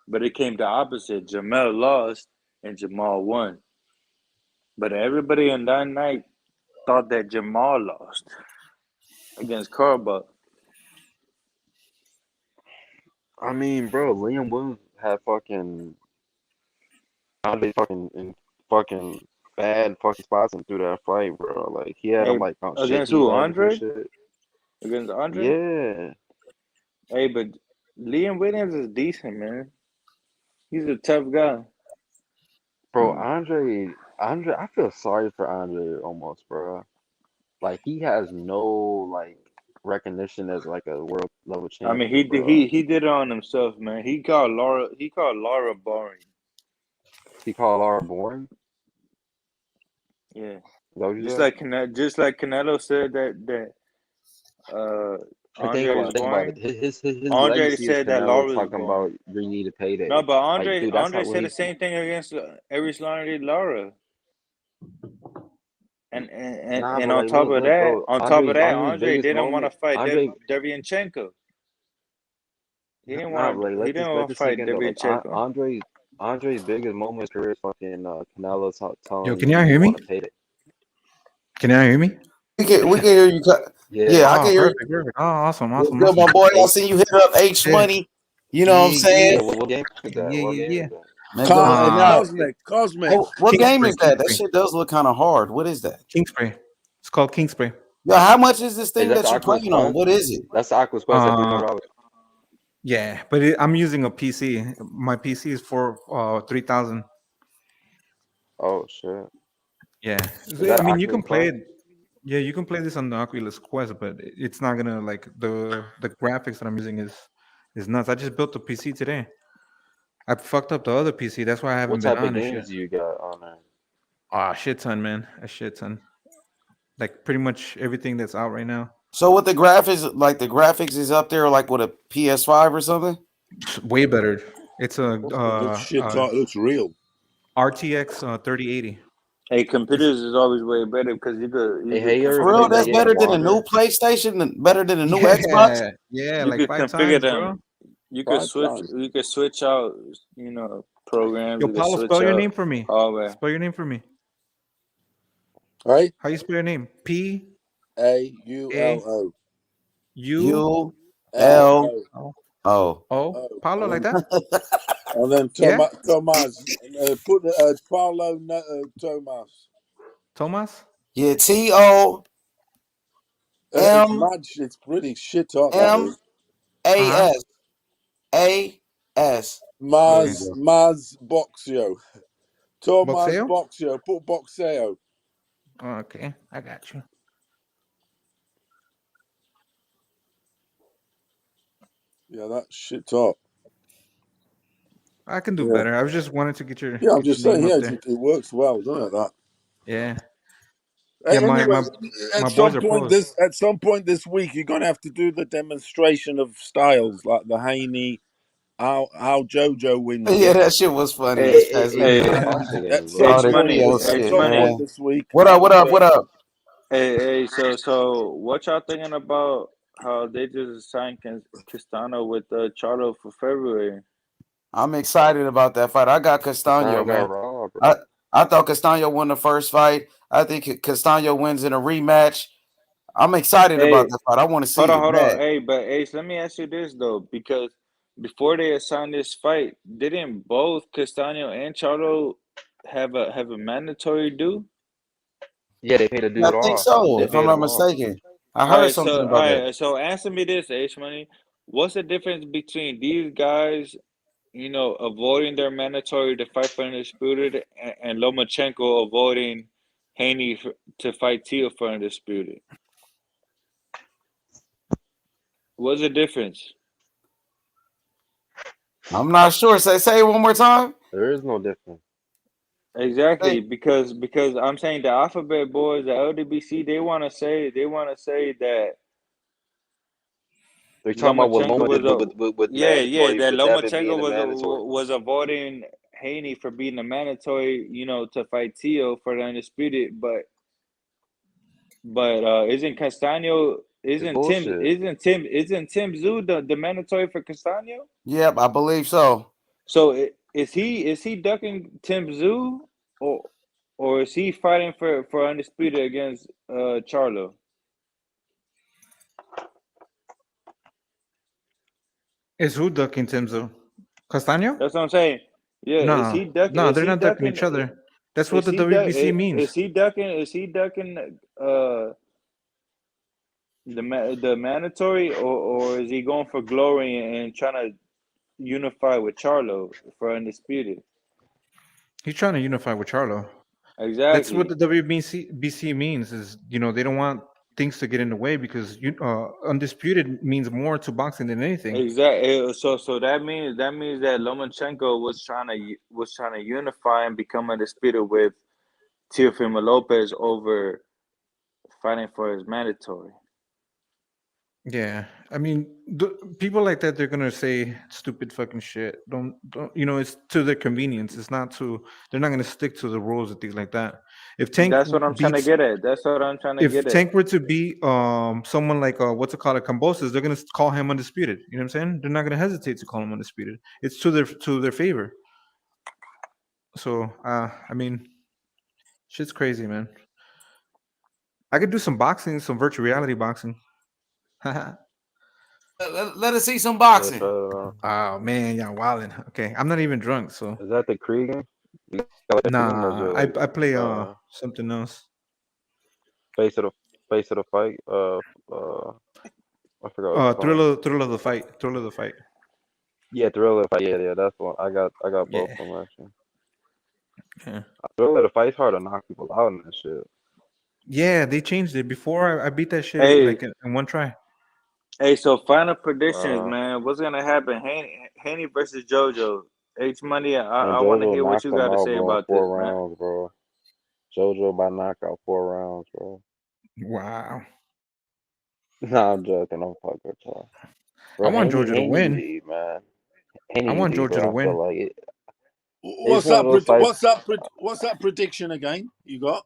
But it came to opposite. Jamel lost and Jamal won. But everybody on that night thought that Jamal lost against Korobov. I mean, bro, Liam Williams had fucking Andre fucking in fucking bad fucking spots and through that fight, bro. Like he had him like on Against shaky who? legs and Andre? shit. Against Andre? Yeah. Hey, but Liam Williams is decent, man. He's a tough guy. Bro, Andre, I feel sorry for Andre almost, bro. Like he has no like recognition as like a world level I mean, champion, bro. he did it on himself, man. He called Laura boring. He called Lara boring. Yeah, Is that what you just said? like Canelo said that Andre is Think about boring. it. His Andre legacy is said that Canelo Laura is talking boring. about you need a payday. No, but Like, dude, that's Andre not what said the he. same thing against Eris Laura. Nah, And but on like, top of that, bro, Andre's Andre biggest didn't want to moment, fight Andre. Derevyanchenko. He didn't Nah, want but to. like, He didn't let want to this sink fight in though. Like, Derevyanchenko. Andre's biggest moment in his career is fucking Canelo Yo, telling can him y'all he hear me? want to pay it. Can y'all hear me? We can hear you. Yeah, I Oh, can hear you. perfect. Oh, awesome. What's good, my boy? I seen you hit up H Yeah, Money. You know what I'm saying? What game is that? What game is that? Man, go ahead. Cosmic. What game Kingspray, is that? That Kingspray. shit does look kind of hard. What is that? Kingspray. It's called Kingspray. Yo, how much is this thing Is that that the you're Oculus playing on? Quest? What is it? That's the Oculus Quest at $300. Yeah, but I'm using a PC. My PC is for 3,000. Oh shit. Yeah, Is that I mean you can Oculus play Quest? it. Yeah, you can play this on the Oculus Quest, but it's not gonna like the graphics that I'm using is nuts. I just built the PC today. I fucked up the other PC. That's why I haven't What been type of on and shit. games do you got on there? Ah, shit ton, man. A shit ton. Like pretty much everything that's out right now. So what the graphics like? The graphics is up there like with a PS5 or something? Way better. It's a It looks shit. It looks real. RTX 3080. Hey, computers is always way better because you could For real, that's better than a new PlayStation, better than a new Xbox. Yeah, You like could 5 configure times, them. bro. You could switch out, programs. Yo, You could Paulo, switch spell your out name for me. hardware. Spell your name for me. Right? How you spell your name? P AULO. U ULO. O. Paulo, like that? And then Yeah? Tomas. Put Paulo Tomas. Thomas? Yeah, TOM It's pretty shit up that is. AS. There you go. Maz Boxio. Tomas Boxeo? Boxio. Put Boxeo. Okay, I got you. Yeah, that's shit up. I can do better. I was just wanting to get your Yeah, I'm just saying. name Yeah, up there. it works well, doesn't it? That. Yeah. Yeah, Anyways, my boys are pros. at some point this week, you're gonna have to do the demonstration of styles like the Haney, how JoJo wins. Yeah, that shit was funny Hey, this past weekend. At All some that point, Theo shit, man. this week. What up? Hey, so what y'all thinking about how they just signed Castano with Charlo for February? I'm excited about that fight. I got Castano, man. I thought Castano won the first fight. I think Castano wins in a rematch. I'm excited about that fight. I want to see it. Hold on. Hey, but Ace, let me ask you this though, because before they assigned this fight, didn't both Castano and Charlo have a mandatory due? Yeah, they paid a dude I think off. so, They if I'm paid not him off. mistaken. I heard something about that. So answer me this, H Money. What's the difference between these guys, avoiding their mandatory to fight for Undisputed and Lomachenko avoiding Haney to fight Teo for Undisputed? What's the difference? I'm not sure. Say it one more time. There is no difference. Exactly, because I'm saying the Alphabet Boys, the LDBC, they want to say that They're talking about what Lomachenko Loma did was with that Devin Lomachenko being a mandatory. was avoiding Haney for being a mandatory, to fight Teo for the Undisputed, but isn't Castano isn't Tim Zoo the mandatory for Castano? Yep, I believe so. So is he ducking Tim Zoo or is he fighting for Undisputed against Charlo? Is who ducking Timzo? Castano? That's what I'm saying. Yeah, is he ducking? No, Is they're he not ducking ducking? each other. That's what Is the he duck? WBC means. Is he ducking? Is he ducking? The mandatory, or is he going for glory and trying to unify with Charlo for Undisputed? He's trying to unify with Charlo. Exactly. That's what the WBC means. Is they don't want things to get in the way because Undisputed means more to boxing than anything. Exactly. So that means that Lomachenko was trying to unify and become Undisputed with Teofimo Lopez over fighting for his mandatory. Yeah, I mean, people like that, they're gonna say stupid fucking shit. Don't it's to their convenience. It's not to. They're not gonna stick to the rules and things like that. If Tank That's what I'm trying to get at. If Tank were to beat someone like what's it called, a Kambosos, they're gonna call him undisputed. You know what I'm saying? They're not gonna hesitate to call him undisputed. It's to their favor. So I mean, shit's crazy, man. I could do some boxing, some virtual reality boxing. Let us see some boxing. Oh man, y'all wilding. Okay, I'm not even drunk, so. Is that the Krieg game? Nah, I play something else. Face of the fight. I forgot what it's called. Thrill of the fight. Yeah, Thrill of the fight. Yeah, that's one. I got both of them actually. Yeah. Thrill of the fight's hard to knock people out in that shit. Yeah, they changed it. Before I beat that shit like in one try. Hey, so final predictions, man. What's gonna happen? Haney versus JoJo. H Money. I want to hear what you got to say about this, four man. rounds, bro. JoJo by knockout 4 rounds, bro. Wow. Nah, I'm joking. I'm fucking bro. I want JoJo to win. Lead, man. I want JoJo to win. I feel like it. What's that prediction again? You got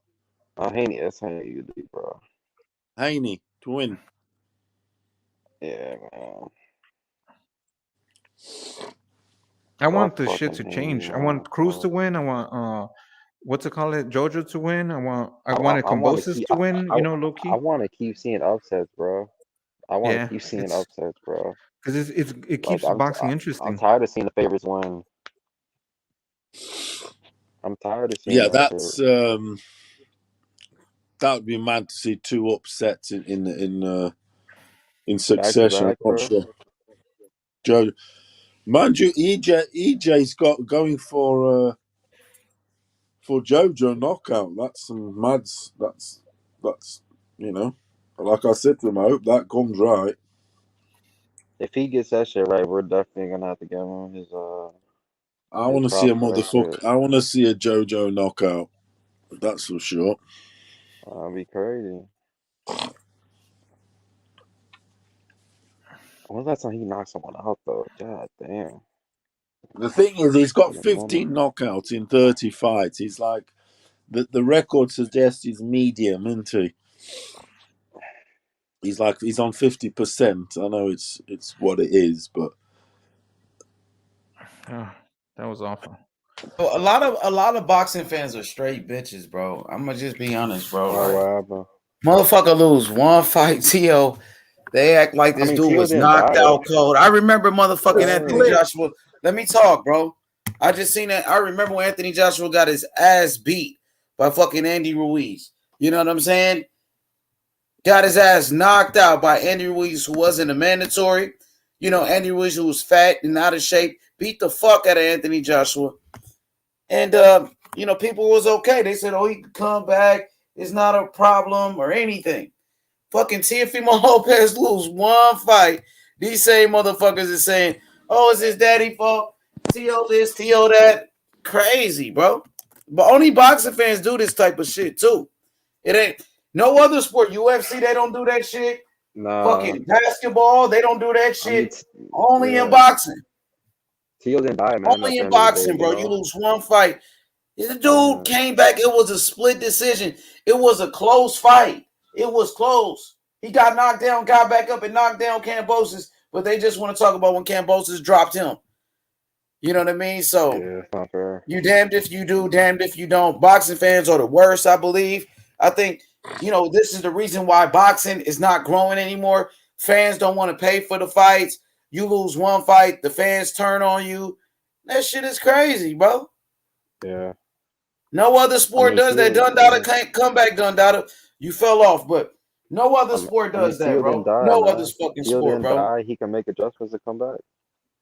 Haney. That's Haney, bro. Haney to win. Yeah, man. I want the shit to change. I want Cruz to win. I want what's it called? JoJo to win. I wanted Kambosos to win. Low key. I want to keep seeing upsets, bro. I want to keep Yeah, seeing upsets, bro. because it keeps boxing interesting. I'm tired of seeing the favorites win. I'm tired of seeing. Yeah, that's that would be mad to see two upsets in succession. Back-to-back, I'm not sure. Joe, mind you, EJ's got going for JoJo knockout. That's some mads. That's like I said to him, I hope that comes right. If he gets that shit right, we're definitely gonna have to give him his. I want to see a motherfucker. I want to see a JoJo knockout. That's for sure. That'd be crazy. When's the last time he knocked someone out though? God damn. The thing is, he's got 15 knockouts in 30 fights. He's like the record suggests he's medium, isn't he? He's on 50%. I know it's what it is, but that was awful. A lot of boxing fans are straight bitches, bro. I'm gonna just be honest, bro. Motherfucker lose one fight, Tio. They act like this dude was knocked out cold. I remember motherfucking Anthony Joshua. Let me talk, bro. I just seen that. I remember when Anthony Joshua got his ass beat by fucking Andy Ruiz. You know what I'm saying? Got his ass knocked out by Andy Ruiz, who wasn't a mandatory. Andy Ruiz, who was fat and out of shape, beat the fuck out of Anthony Joshua. And, people was okay. They said, he could come back. It's not a problem or anything. Fucking Teofimo Lopez lose one fight. These same motherfuckers is saying, it's his daddy fault. T.O. this, T.O. that. Crazy, bro. But only boxing fans do this type of shit, too. It ain't no other sport. UFC, they don't do that shit. Nah. Fucking basketball, they don't do that shit. Only in boxing. T.O. didn't die, man. Only in boxing, bro. You lose one fight. The dude came back. It was a split decision. It was a close fight. It was close. He got knocked down, got back up, and knocked down Kambosos. But they just want to talk about when Kambosos dropped him. You know what I mean? So it's not fair. You damned if you do, damned if you don't. Boxing fans are the worst, I believe. I think, this is the reason why boxing is not growing anymore. Fans don't want to pay for the fights. You lose one fight, the fans turn on you. That shit is crazy, bro. Yeah. No other sport does that. Dundada can't come back, Dundada. You fell off, but no other sport does that, bro. No other fucking sport, bro. Die, he can make adjustments to come back.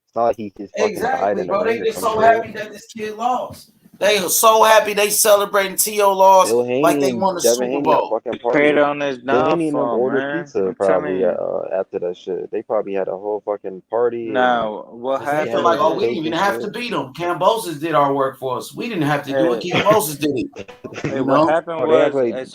It's not like he just fucking died in the bro. They ring just so happy that this kid lost. They are so happy they celebrating T.O. loss like they won the Super Bowl. Paid on his downfall, ordered pizza probably after that shit. They probably had a whole fucking party. Now, what happened? They feel like, we didn't even have to beat them. Kambosos did our work for us. We didn't have to do it. Kambosos did it. Hey, what happened was as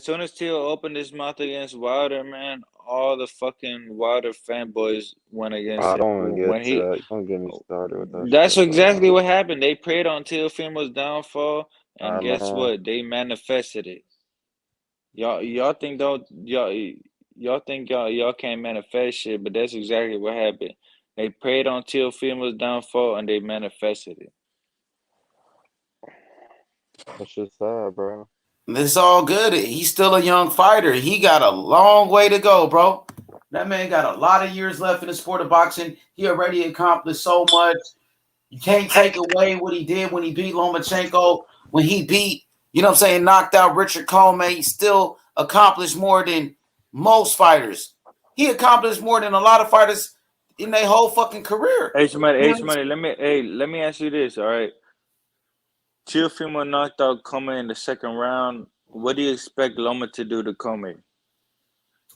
soon as T.O. opened his mouth against Wilder, man, all the fucking Wilder fanboys went against him. Don't get me started with that. That's exactly what happened. They preyed on Teofimo's downfall, and guess what? They manifested it. Y'all think y'all can't manifest shit, but that's exactly what happened. They preyed on Teofimo's downfall, and they manifested it. That's just sad, bro. It's all good. He's still a young fighter. He got a long way to go, bro. That man got a lot of years left in the sport of boxing. He already accomplished so much. You can't take away what he did when he beat Lomachenko, when he beat, knocked out Richard Coleman. He still accomplished more than most fighters. He accomplished more than a lot of fighters in their whole fucking career. H Money, let me ask you this, all right? Teofimo knocked out Coleman in the second round. What do you expect Loma to do to Coleman?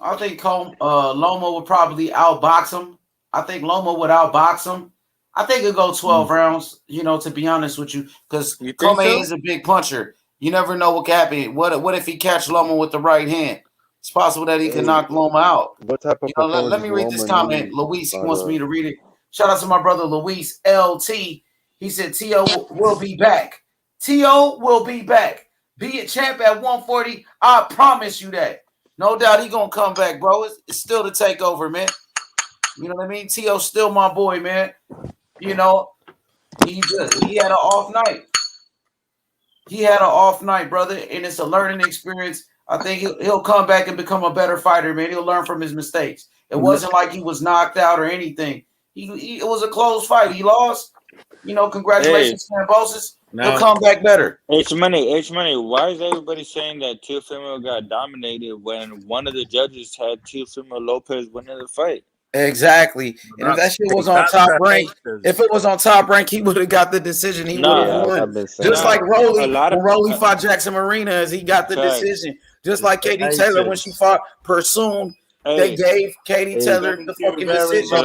I think Loma would probably outbox him. I think Loma would outbox him. I think it'd go 12 rounds, to be honest with you, because Coleman is a big puncher. You never know what can happen. What if he catch Loma with the right hand? It's possible that he can knock Loma out. What type of let me read this comment. Luis wants me to read it. Shout out to my brother Luis LT. He said T.O. will be back. T.O. will be back. Be a champ at 140. I promise you that. No doubt he gonna come back, bro. It's still the takeover, man. You know what I mean? T.O.'s still my boy, man. You know, he had an off night. He had an off night, brother, and it's a learning experience. I think he'll come back and become a better fighter, man. He'll learn from his mistakes. It wasn't like he was knocked out or anything. It was a close fight. He lost. You know, congratulations, Kambosos. He'll come back better. H Money. Why is everybody saying that Teofimo got dominated when one of the judges had Teofimo Lopez winning the fight? Exactly. And if that shit was on Top Rank, he would have got the decision. He would have won. Just like Rolly, when Rolly fought Jackson Martinez, he got the decision. Just like Katie Taylor when she fought Pursoon, they gave Katie Taylor the fucking decision.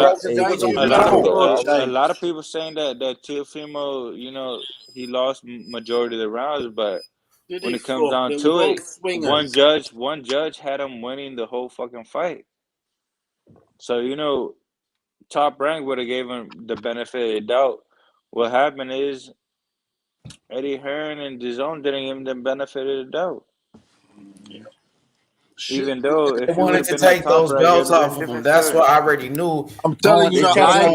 A lot of people saying that Teofimo, you know, he lost majority of the rounds, but when it comes down to it, one judge had him winning the whole fucking fight. So, you know, Top Rank would have gave him the benefit of the doubt. What happened is Eddie Hearn and DAZN didn't give him the benefit of the doubt. Even though if they wanted to take those belts off of him, that's what I already knew. I'm telling you, I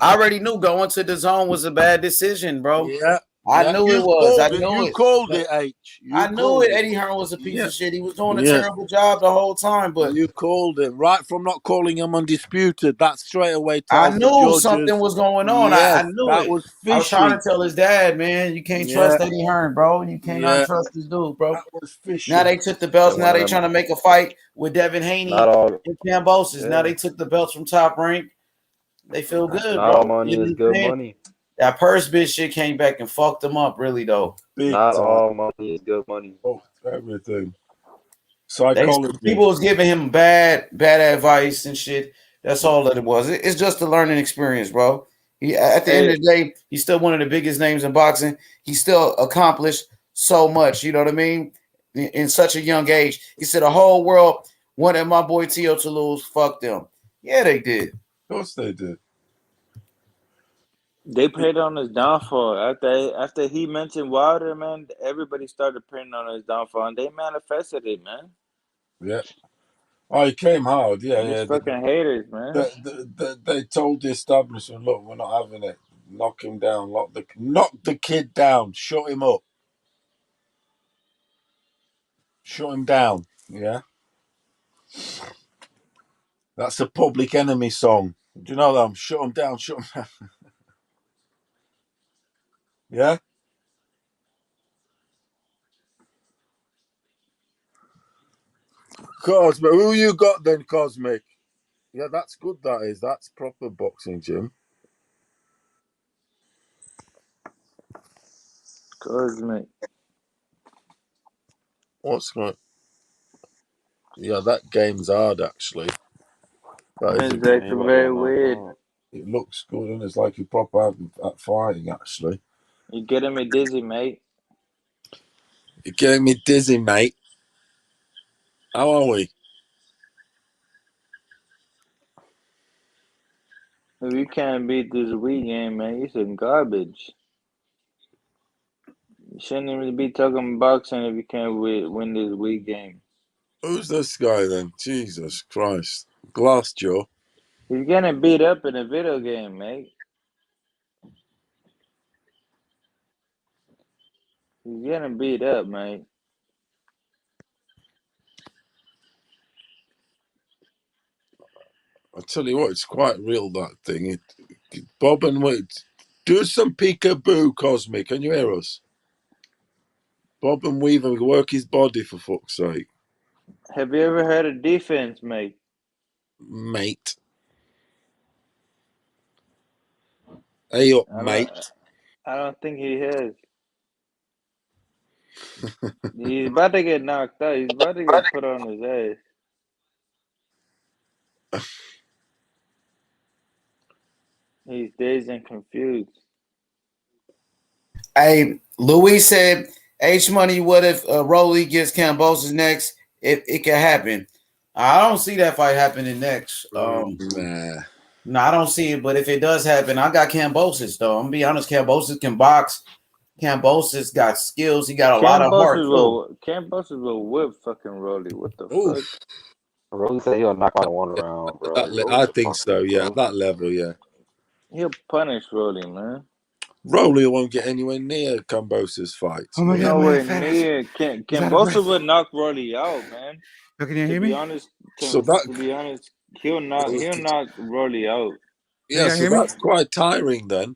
already knew going to DAZN was a bad decision, bro. Yeah. I knew it was. You called it, H. I knew it. Eddie Hearn was a piece of shit. He was doing a terrible job the whole time. But you called it right from not calling him undisputed. That straight away. I knew something was going on. I knew that it. Was I was trying to tell his dad, man, you can't trust Eddie Hearn, bro. You cannot trust this dude, bro. That was fishy. Now they took the belts. Now they trying to make a fight with Devin Haney and Kambosos. Now they took the belts from Top Rank. They feel good, Not bro. all money is good money. That purse bitch shit came back and fucked them up, really though. Not all money is good money. Oh, everything. Psychology. People was giving him bad advice and shit. That's all that it was. It's just a learning experience, bro. At the end of the day, he's still one of the biggest names in boxing. He still accomplished so much. You know what I mean? In such a young age, he said the whole world wanted my boy T.O. to lose. Fuck them. Yeah, they did. Of course they did. They played on his downfall. After he mentioned Wilder, man, everybody started playing on his downfall, and they manifested it, man. Yeah. Oh, he came hard. Yeah. Fucking haters, man. They told the establishment, look, we're not having it. Knock him down. Knock the kid down. Shut him up. Shut him down. Yeah. That's a Public Enemy song. Do you know that? Shut him down. Shut him down. Yeah. Cosmic. Who you got then, Cosmic? Yeah, that's good. That is. That's proper boxing, Jim. Cosmic. What's going? Yeah, that game's hard actually. It's very weird. It looks good, and it's like you proper at fighting actually. You're getting me dizzy, mate. You're getting me dizzy, mate. How are we? If you can't beat this Wii game, man, you're some garbage. You shouldn't even be talking boxing if you can't win this Wii game. Who's this guy then? Jesus Christ. Glassjaw. He's getting beat up in a video game, mate. He's getting beat up, mate. I tell you what, it's quite real, that thing. Bob and Wade, do some peekaboo, Cosmic. Can you hear us? Bob and Weaver work his body, for fuck's sake. Have you ever heard of defense, mate? Mate. Hey up, mate. I don't think he has. He's about to get knocked out. He's about to get put on his ass. He's dazed and confused. Hey, Louis said, H Money, what if Rolly gets Kambosos next? It could happen. I don't see that fight happening next. Nah. No, I don't see it. But if it does happen, I got Kambosos though. I'm gonna be honest. Kambosos can box. Kambosos got skills. He got a lot of heart too. Kambosos will whip fucking Rolly. What the Oof. fuck? Rolly said he'll knock out one round, bro. I think so. Yeah, at that level, yeah. He'll punish Rolly, man. Rolly won't get anywhere near Kambosos' fights. Oh my God, Nowhere man, near. Kambosos would knock Rolly out, man. Can you To hear be me? honest, So that, to be honest, he'll knock Rolly out. yeah, so that's quite tiring then.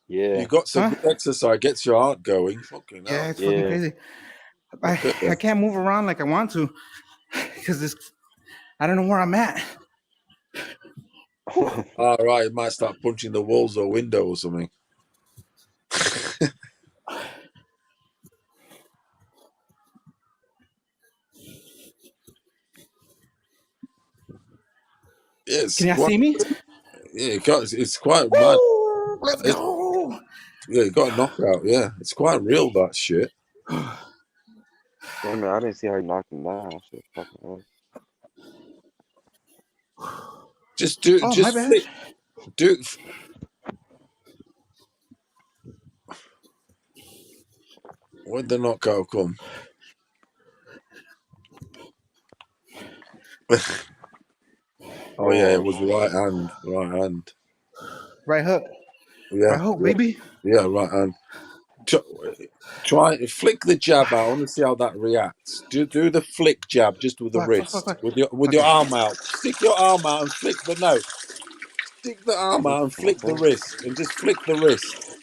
Yeah. You got some good exercise, gets your heart going. Fucking hell. Yeah, it's fucking crazy. I can't move around like I want to because I don't know where I'm at. All right, it might start punching the walls or window or something. Yes. Can you see me? Yeah, it's quite mad. Let's go. Yeah, you got a knockout. Yeah, it's quite real, that shit. Damn it, I didn't see how you knocked him down. Shit, fucking hell. Just do, just flick, do. Where'd the knockout come? Oh yeah, it was right hand. Right hook. Yeah, Right hook, baby. Yeah, right hand. Try flick the jab out. I want to see how that reacts. Do the flick jab just with the wrist, with your arm out. Stick your arm out and flick the Stick the arm out and flick the wrist, and just flick the wrist.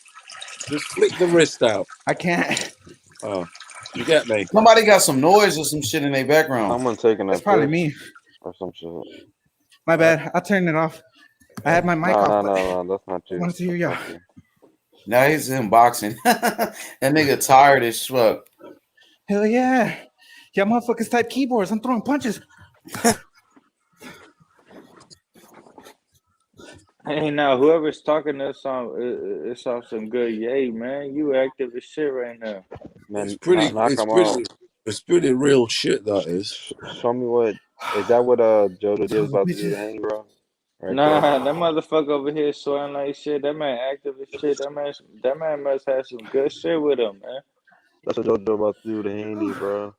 Just flick the wrist out. I can't. Oh, you get me? Somebody got some noise or some shit in their background. Someone taking a That's probably me. Or some shit. My bad. I'll turn it off. I had my mic off. No, that's not you. I wanted to hear y'all. Now he's in boxing. That nigga tired as fuck. Hell yeah. Y'all motherfuckers type keyboards. I'm throwing punches. Hey, now whoever's talking this song, it's off some good yay, man. You active as shit right now. Man, it's pretty real shit. That is. Show me what is that? What Jojo did was about to do to Haney, bro? Right Nah, that motherfucker over here swearing like shit. That man active as shit. That man must have some good shit with him, man. That's what Jojo about to do to Haney, bro.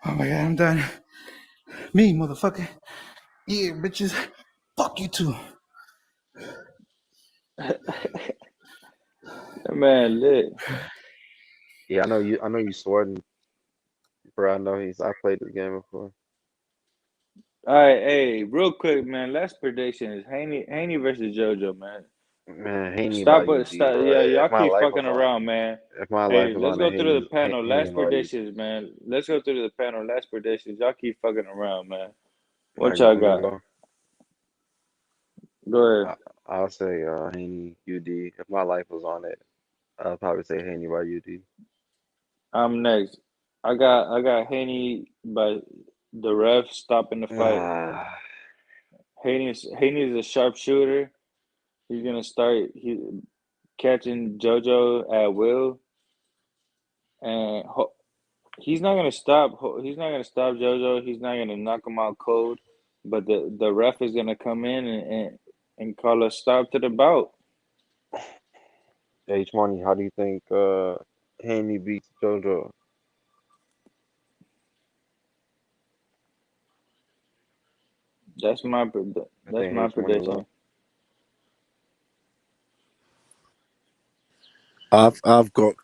Oh my God, I'm done. Me, motherfucker. Yeah, bitches. Fuck you too. That man lit. Yeah, I know you sweating, bro. I played this game before. All right, hey, real quick, man. Last prediction is Haney versus JoJo, man. Man, Haney Stop by it. UD, Stop. bro. Yeah, y'all keep life fucking was around, man. If my life Hey, was let's on go it, through the panel. Haney Last by UD. predictions, man. Let's go through the panel. Last predictions. Y'all keep fucking around, man. What Alright, y'all you want me to got? go? Go ahead. I'll say Haney UD. If my life was on it, I'll probably say Haney by UD. I'm next. I got Haney by the ref stopping the fight. Haney's a sharpshooter. He's gonna start catching JoJo at will, and he's not gonna stop. He's not gonna stop JoJo. He's not gonna knock him out cold. But the ref is gonna come in and call a stop to the bout. H-Money, how do you think Haney beats JoJo? That's my prediction. I've got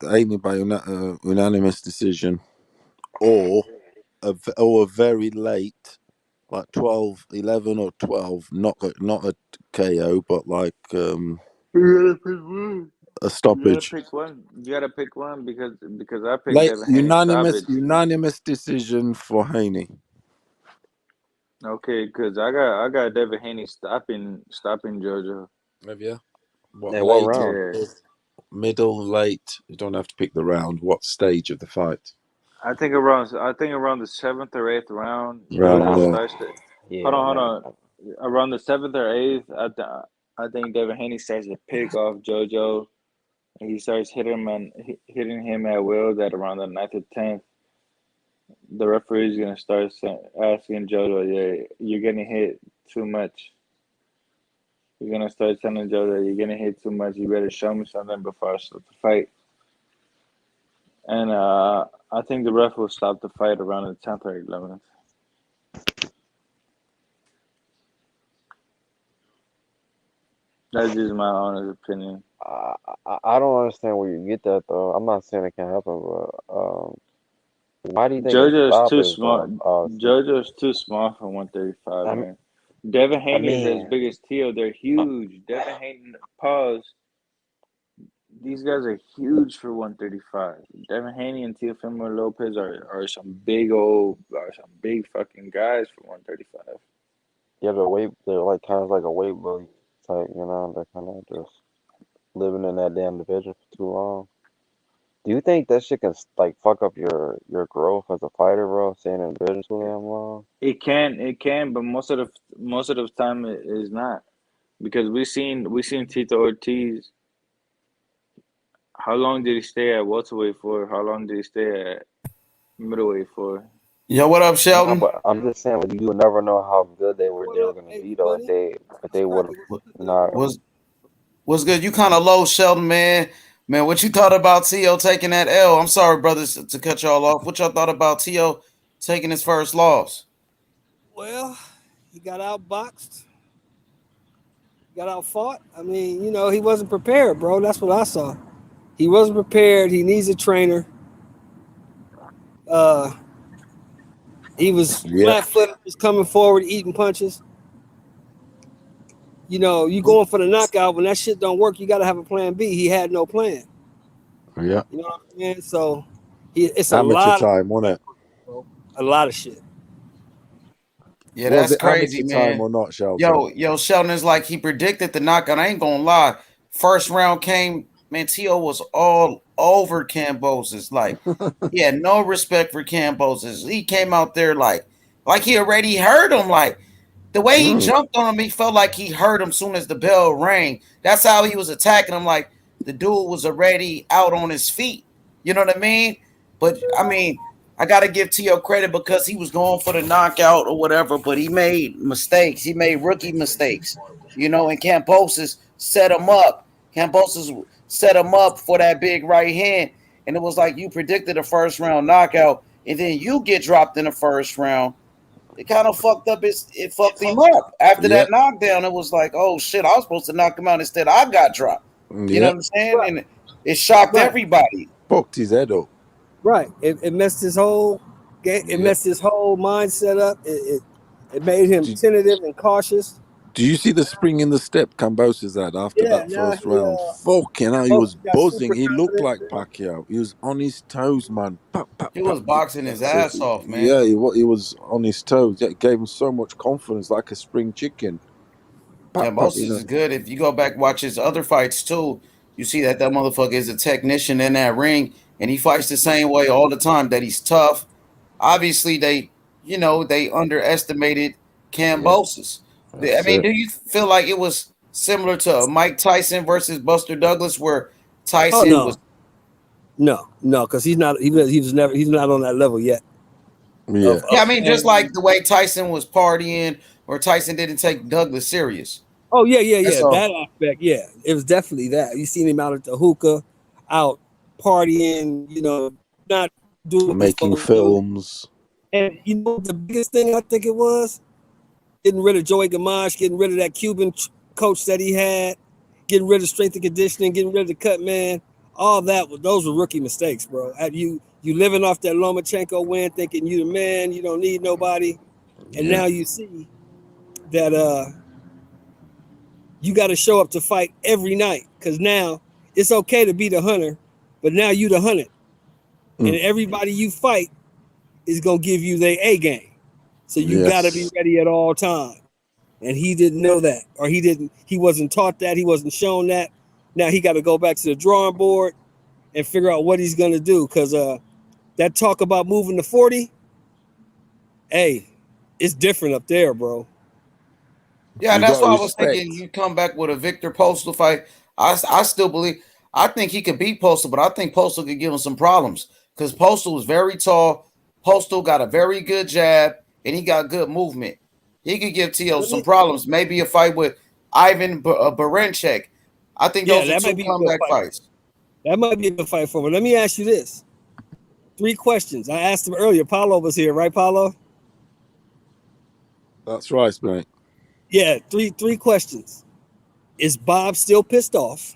Haney by unanimous decision, or a very late, like 12, 11 or 12, not a KO, but like a stoppage. You gotta pick one because I picked Like Devin Haney stoppage. unanimous decision for Haney. Okay, because I got Devin Haney stopping JoJo. Have you? What round? Yeah. Middle, late. You don't have to pick the round. What stage of the fight? I think around the 7th or 8th round. Round, JoJo yeah. starts to hold on. Around the 7th or 8th, I think Devin Haney starts to pick off JoJo, and he starts hitting him at will. That around the 9th or 10th, the referee is gonna start asking JoJo, "Yeah, you're getting hit too much. You're gonna start telling Joe that you're gonna hit too much. You better show me something before I start the fight. And I think the ref will stop the fight around the 10th or 11th. That's just my honest opinion. I don't understand where you get that though. I'm not saying it can't happen, but why do you think JoJo's too is small. JoJo's too small for 135, man. Devin Haney is as big as Tio. They're huge. Devin Haney, pause. These guys are huge for 135. Devin Haney and Teofimo Lopez are some big fucking guys for 135. Yeah, they're like kind of like a weight bully type, you know. They're kind of just living in that damn division for too long. Do you think that shit can like fuck up your growth as a fighter, bro? Staying in the division too damn long. It can, but most of the time it is not, because we seen Tito Ortiz. How long did he stay at welterweight for? How long did he stay at middleweight for? Yo, what up, Sheldon? No, but I'm just saying, like, you would never know how good they were going to be though if they would have not. What's good? You kind of low, Sheldon, man. Man, what you thought about Tio taking that L? I'm sorry, brothers, to cut y'all off. What y'all thought about Tio taking his first loss? Well, he got outboxed. Got outfought. I mean, you know, he wasn't prepared, bro. That's what I saw. He wasn't prepared. He needs a trainer. He was flat-footed, was coming forward, eating punches. You know, you going for the knockout. When that shit don't work, you got to have a plan B. He had no plan. Yeah. You know what I'm saying? So it's amateur a lot time, wasn't it? A lot of shit. Yeah, Was that's it crazy, amateur man. time or not, Sheldon? Yo, Sheldon is like he predicted the knockout. I ain't gonna lie. First round came, man. Tio was all over Kambosos. Like he had no respect for Kambosos. He came out there like he already heard him. Like the way he jumped on him, he felt like he heard him soon as the bell rang. That's how he was attacking him. Like the dude was already out on his feet. You know what I mean? But I mean, I got to give Tio credit because he was going for the knockout or whatever, but he made mistakes. He made rookie mistakes, you know, and Kambosos set him up. Kambosos set him up for that big right hand, and it was like you predicted a first round knockout, and then you get dropped in the first round. It kind of fucked up it fucked him up. After that knockdown, it was like, oh shit, I was supposed to knock him out instead. I got dropped. You know what I'm saying? And it shocked everybody. Fucked his head up. Right. It messed his whole game. It messed his whole mindset up. It made him tentative and cautious. Do you see the spring in the step Kambosos had after that first round? Fucking hell, he was buzzing. He looked like Pacquiao. He was on his toes, man. He was boxing his ass off, man. Yeah, he was on his toes. It gave him so much confidence, like a spring chicken. Kambosos is good. If you go back watch his other fights too, you see that motherfucker is a technician in that ring, and he fights the same way all the time. That he's tough. Obviously, they underestimated Kambosos. I mean, do you feel like it was similar to Mike Tyson versus Buster Douglas, where Tyson was? No, because he's not on that level yet. Yeah, I mean, just like the way Tyson was partying, or Tyson didn't take Douglas serious. Oh yeah. That aspect, yeah, it was definitely that. You seen him out at the hookah, out partying, you know, not doing making films. And you know the biggest thing I think it was getting rid of Joey Gamache, getting rid of that Cuban coach that he had, getting rid of strength and conditioning, getting rid of the cut man. All those were rookie mistakes, bro. You living off that Lomachenko win, thinking you the man, you don't need nobody, and now you see that you got to show up to fight every night, because now it's okay to be the hunter, but now you the hunted, and everybody you fight is gonna give you their A game. So you got to be ready at all times. And he didn't know that, or he wasn't taught that, he wasn't shown that. Now he got to go back to the drawing board and figure out what he's going to do, because that talk about moving to 40, hey, it's different up there, bro. Yeah, that's why I was thinking you come back with a Victor Postal fight. I still believe, I think he could beat Postal, but I think Postal could give him some problems, because Postal was very tall. Postal got a very good jab, and he got good movement. He could give T.O. some problems. Maybe a fight with Ivan Baranchyk. I think those are two comeback fights. That might be a good fight for him. Let me ask you this. 3 questions. I asked him earlier. Paulo was here, right, Paulo? That's right, mate. Yeah, three questions. Is Bob still pissed off?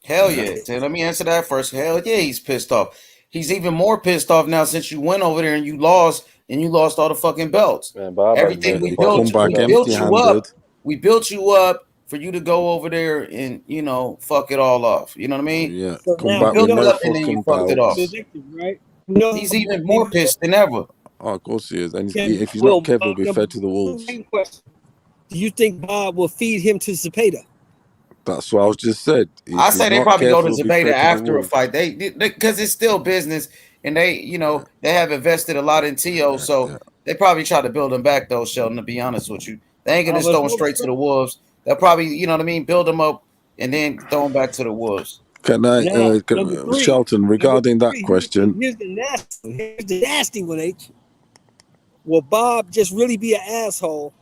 Hell yeah. So let me answer that first. Hell yeah, he's pissed off. He's even more pissed off now since you went over there and you lost all the fucking belts. Man, Bob, everything we built you up. We built you up for you to go over there and, you know, fuck it all off. You know what I mean? Yeah. So Come back with no fucking belts. Right? He's even more pissed than ever. Oh, of course he is. And if he's not careful, he'll be fed to the wolves. Do you think Bob will feed him to Zepeda? That's what I was just said. I say they probably go to Zepeda after a fight. They because it's still business, and they, you know, they have invested a lot in T.O., so they probably try to build him back though, Sheldon, to be honest with you. They ain't gonna just throw him straight to the wolves. They'll probably, you know what I mean, build him up and then throw him back to the wolves. Can I, Shelton, regarding that question? Here's the nasty one, H. Will Bob just really be an asshole,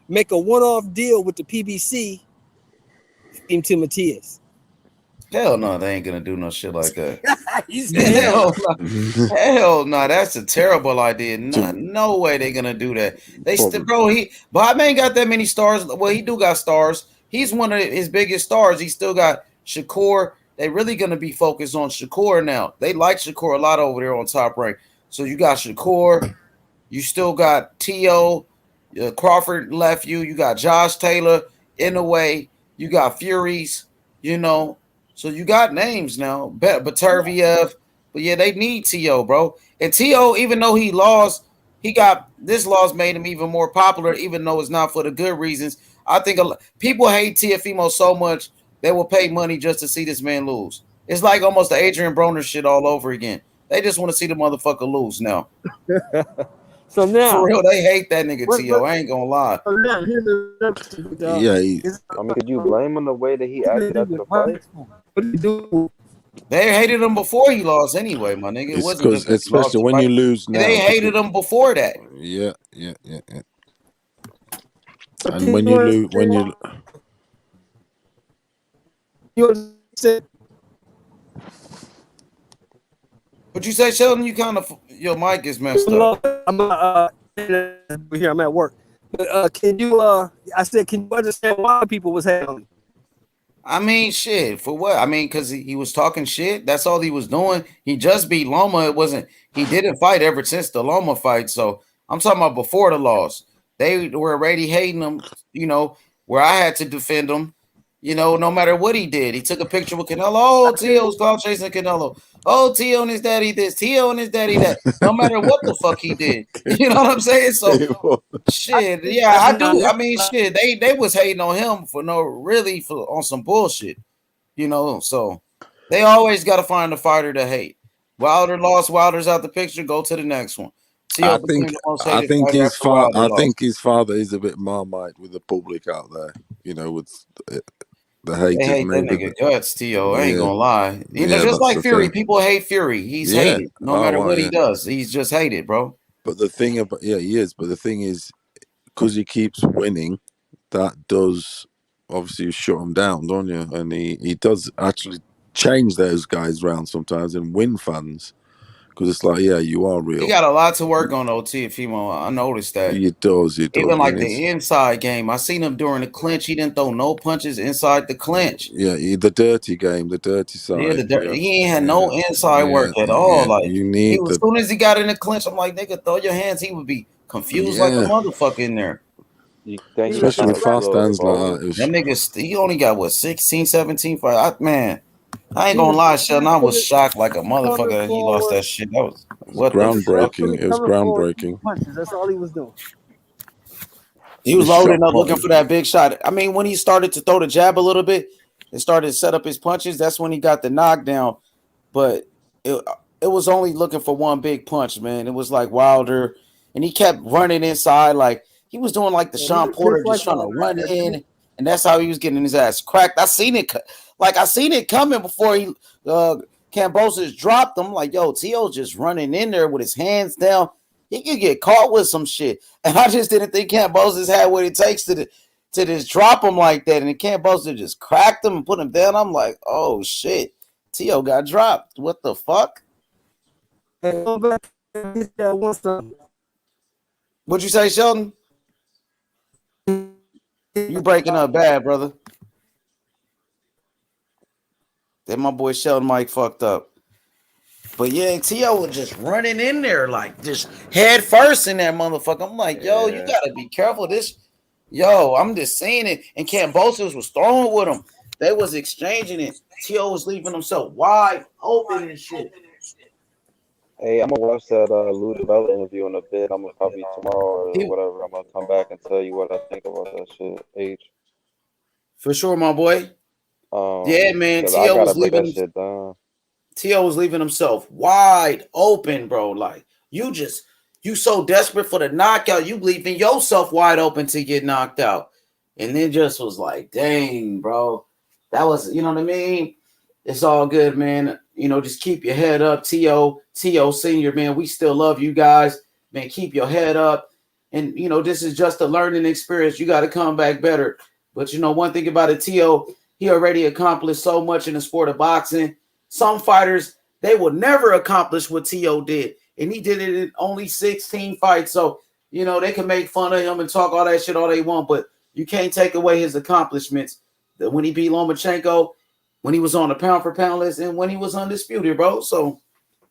make a one-off deal with the PBC, feed to Matias? Hell no, they ain't gonna do no shit like that. Hell no, that's a terrible idea. No way they gonna do that. They still, bro. Bob ain't got that many stars. Well, he do got stars. He's one of his biggest stars. He still got Shakur. They really gonna be focused on Shakur now. They like Shakur a lot over there on Top Rank. So you got Shakur. You still got T.O. Crawford left you. You got Josh Taylor in the way. You got Furies. You know. So you got names now, Baturviev, but yeah, they need T.O., bro. And T.O., even though he lost, this loss made him even more popular, even though it's not for the good reasons. I think people hate Teofimo so much they will pay money just to see this man lose. It's like almost the Adrian Broner shit all over again. They just want to see the motherfucker lose now. So now, for real, they hate that nigga T.O. I ain't gonna lie. Yeah. I mean, could you blame him the way that he acted after the fight? They hated him before he lost anyway, my nigga. It's because, especially when you lose now. They hated him before that. Yeah. And when you lose, What you say, Sheldon? You kind of, your mic is messed up. I'm here. I'm at work. But can you? I said, can you understand why people was hating on him? I mean, shit. For what? I mean, because he was talking shit. That's all he was doing. He just beat Loma. It wasn't. He didn't fight ever since the Loma fight. So I'm talking about before the loss. They were already hating him. You know, where I had to defend him. You know, no matter what he did, he took a picture with Canelo. Oh, T.O.'s clout chasing Canelo. Oh, T.O. and his daddy this. T.O. and his daddy that. No matter what the fuck he did. You know what I'm saying? So, shit. Yeah, I do. I mean, shit. They was hating on him on some bullshit. You know, so they always got to find a fighter to hate. Wilder lost. Wilder's out the picture. Go to the next one. I think his father is a bit Marmite with the public out there. You know, with the haters. They hate that nigga guts, T.O. I ain't gonna lie. You know, just like Fury, people hate Fury. He's hated no matter what he does. He's just hated, bro. But the thing about he is. But the thing is, because he keeps winning, that does obviously shut him down, don't you? And he does actually change those guys around sometimes and win fans. Because it's like, yeah, you are real. He got a lot to work on, Teofimo. I noticed that. He does. Even like the inside game. I seen him during the clinch. He didn't throw no punches inside the clinch. Yeah, the dirty game, the dirty side. Yeah, he ain't had no inside work at all. Like, as soon as he got in the clinch, I'm like, nigga, throw your hands. He would be confused like a motherfucker in there. Especially with fast hands like that. That nigga, he only got, 16, 17 fights. Man. I ain't gonna lie, Sheldon. I was shocked like a motherfucker that he lost that shit. That was groundbreaking. It was groundbreaking. That's all he was doing. He was loading up, looking for that big shot. I mean, when he started to throw the jab a little bit, and started to set up his punches, that's when he got the knockdown. But it was only looking for one big punch, man. It was like Wilder, and he kept running inside, like he was doing like the Sean Porter, just trying to run in, and that's how he was getting his ass cracked. I seen it coming before he Kambosos dropped him. Like, yo, T.O. just running in there with his hands down. he could get caught with some shit. And I just didn't think Kambosos had what it takes to just drop him like that. And Kambosos just cracked him and put him down. I'm like, oh shit, T.O. got dropped. What the fuck? Hey, go back to one something. What'd you say, Sheldon? You breaking up bad, brother. Then my boy Sheldon Mike fucked up. But yeah, T.O. was just running in there, like just head first in that motherfucker. I'm like, yo, you gotta be careful. I'm just saying it. And Kambosos was throwing with him. They was exchanging it. T.O. was leaving himself wide open and shit. Hey, I'm gonna watch that Lou Bella interview in a bit. I'm gonna probably tomorrow or whatever. I'm gonna come back and tell you what I think about that shit. H. For sure, my boy. Yeah, man. T.O. was leaving himself wide open, bro. Like you so desperate for the knockout, you leaving yourself wide open to get knocked out. And then just was like, dang, bro. That was, you know what I mean? It's all good, man. You know, just keep your head up. T.O. Senior, man, we still love you guys. Man, keep your head up. And, you know, this is just a learning experience. You got to come back better. But, you know, one thing about it, T.O., he already accomplished so much in the sport of boxing. Some fighters, they will never accomplish what T.O. did. And he did it in only 16 fights. So, you know, they can make fun of him and talk all that shit all they want, but you can't take away his accomplishments. When he beat Lomachenko, when he was on the pound-for-pound list, and when he was undisputed, bro. So,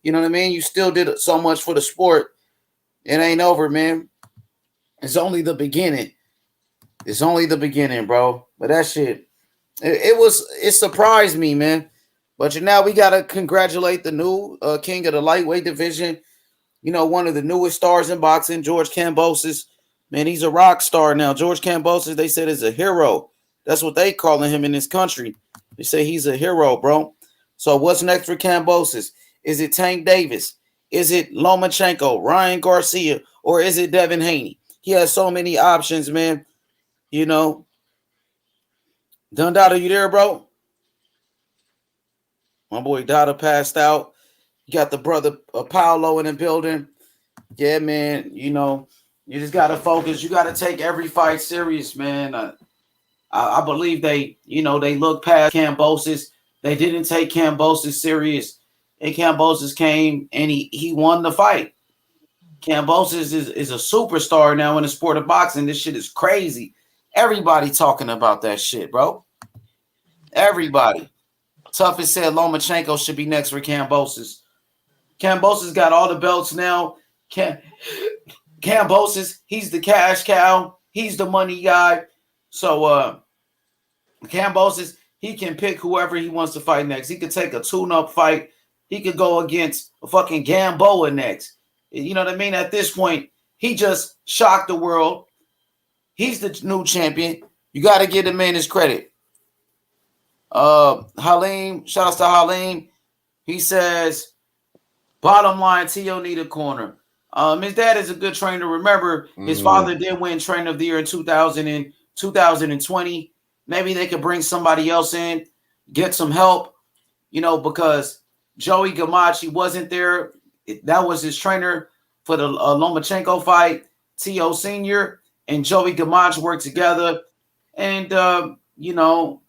you know what I mean? You still did so much for the sport. It ain't over, man. It's only the beginning. It's only the beginning, bro. But that shit, it surprised me, man. But now we got to congratulate the new king of the lightweight division. You know, one of the newest stars in boxing, George Kambosos. Man, he's a rock star now. George Kambosos, they said, is a hero. That's what they calling him in this country. They say he's a hero, bro. So what's next for Kambosos? Is it Tank Davis? Is it Lomachenko, Ryan Garcia, or is it Devin Haney? He has so many options, man. You know. Dundada, you there, bro? My boy Dada passed out. You got the brother Paolo in the building. Yeah, man. You know, you just got to focus. You got to take every fight serious, man. I believe they look past Kambosos. They didn't take Kambosos serious. And Kambosos came and he won the fight. Kambosos is a superstar now in the sport of boxing. This shit is crazy. Everybody talking about that shit, bro. Everybody. Toughest said Lomachenko should be next for Kambosos. Kambosos got all the belts now. Kambosos, he's the cash cow. He's the money guy. So Kambosos, he can pick whoever he wants to fight next. He could take a tune-up fight. He could go against a fucking Gamboa next. You know what I mean? At this point, he just shocked the world. He's the new champion. You got to give the man his credit. Halim, shout out to Halim. He says, bottom line, T.O. need a corner. His dad is a good trainer. Remember, his father did win Trainer of the Year in 2020. Maybe they could bring somebody else in, get some help, you know, because Joey Gamache wasn't there. That was his trainer for the Lomachenko fight. T.O. Senior and Joey Gamache worked together. And, you know,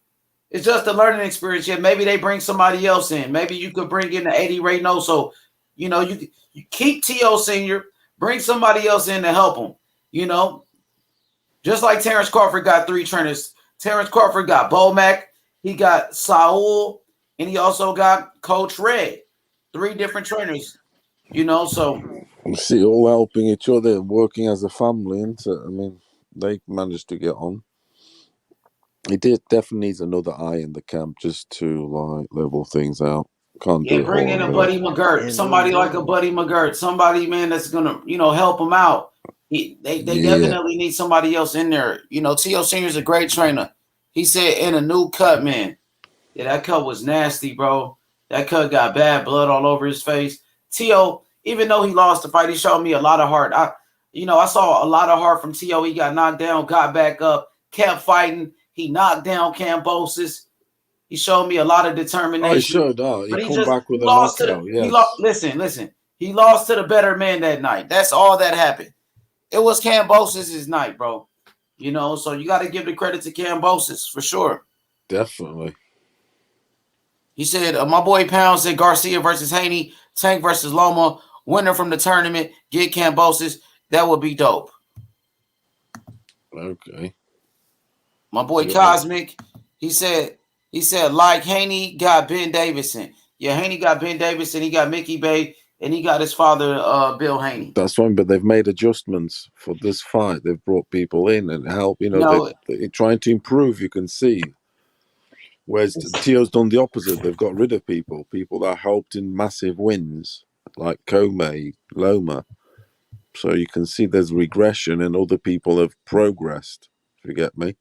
it's just a learning experience. Yeah, maybe they bring somebody else in. Maybe you could bring in the Eddie Reynoso. You know, you keep T.O. Senior, bring somebody else in to help him. You know, just like Terrence Crawford got 3 trainers. Terrence Crawford got Bomac, he got Saul, and he also got Coach Red. 3 different trainers. You know, so see, all helping each other, working as a family, and I mean, they managed to get on. He definitely needs another eye in the camp just to like level things out. Can't do it. Bring in a Buddy McGirt, somebody like a Buddy McGirt, somebody, man, that's gonna, you know, help him out. They definitely need somebody else in there. You know, T.O. Senior is a great trainer. He said in a new cut, man. Yeah, that cut was nasty, bro. That cut got bad blood all over his face. T.O., even though he lost the fight, he showed me a lot of heart. I saw a lot of heart from T.O. He got knocked down, got back up, kept fighting. He knocked down Kambosos. He showed me a lot of determination. Oh, he showed out. He come back with a knockout. Yes. Listen. He lost to the better man that night. That's all that happened. It was Kambosos' night, bro. You know, so you got to give the credit to Kambosos for sure. Definitely. He said, my boy Pound said Garcia versus Haney, Tank versus Loma, winner from the tournament, get Kambosos. That would be dope. Okay. My boy Cosmic, he said, like Haney got Ben Davison. Yeah, Haney got Ben Davison, he got Mickey Bay, and he got his father, Bill Haney. That's fine, but they've made adjustments for this fight. They've brought people in and help. You know, they're trying to improve. You can see. Whereas Tio's done the opposite. They've got rid of people that helped in massive wins, like Comey, Loma. So you can see there's regression, and other people have progressed. If you get me.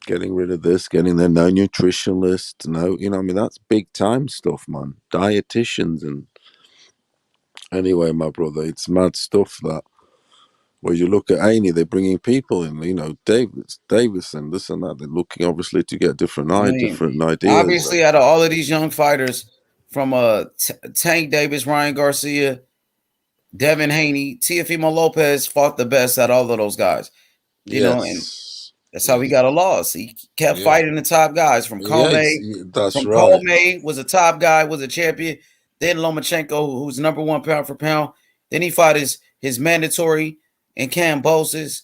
Getting rid of this, getting there, no nutritionalists, no, you know, I mean, that's big time stuff, man. Dietitians and anyway, my brother, it's mad stuff that where you look at Haney, they're bringing people in, you know, Davison, this and that. They're looking obviously to get different ideas. Obviously, out of all of these young fighters, from Tank Davis, Ryan Garcia, Devin Haney, Teofimo Lopez fought the best out of all of those guys. You know, and that's how he got a loss. He kept fighting the top guys from Comey. Comey was a top guy, was a champion. Then Lomachenko, who's number one pound for pound. Then he fought his mandatory and Kambosos.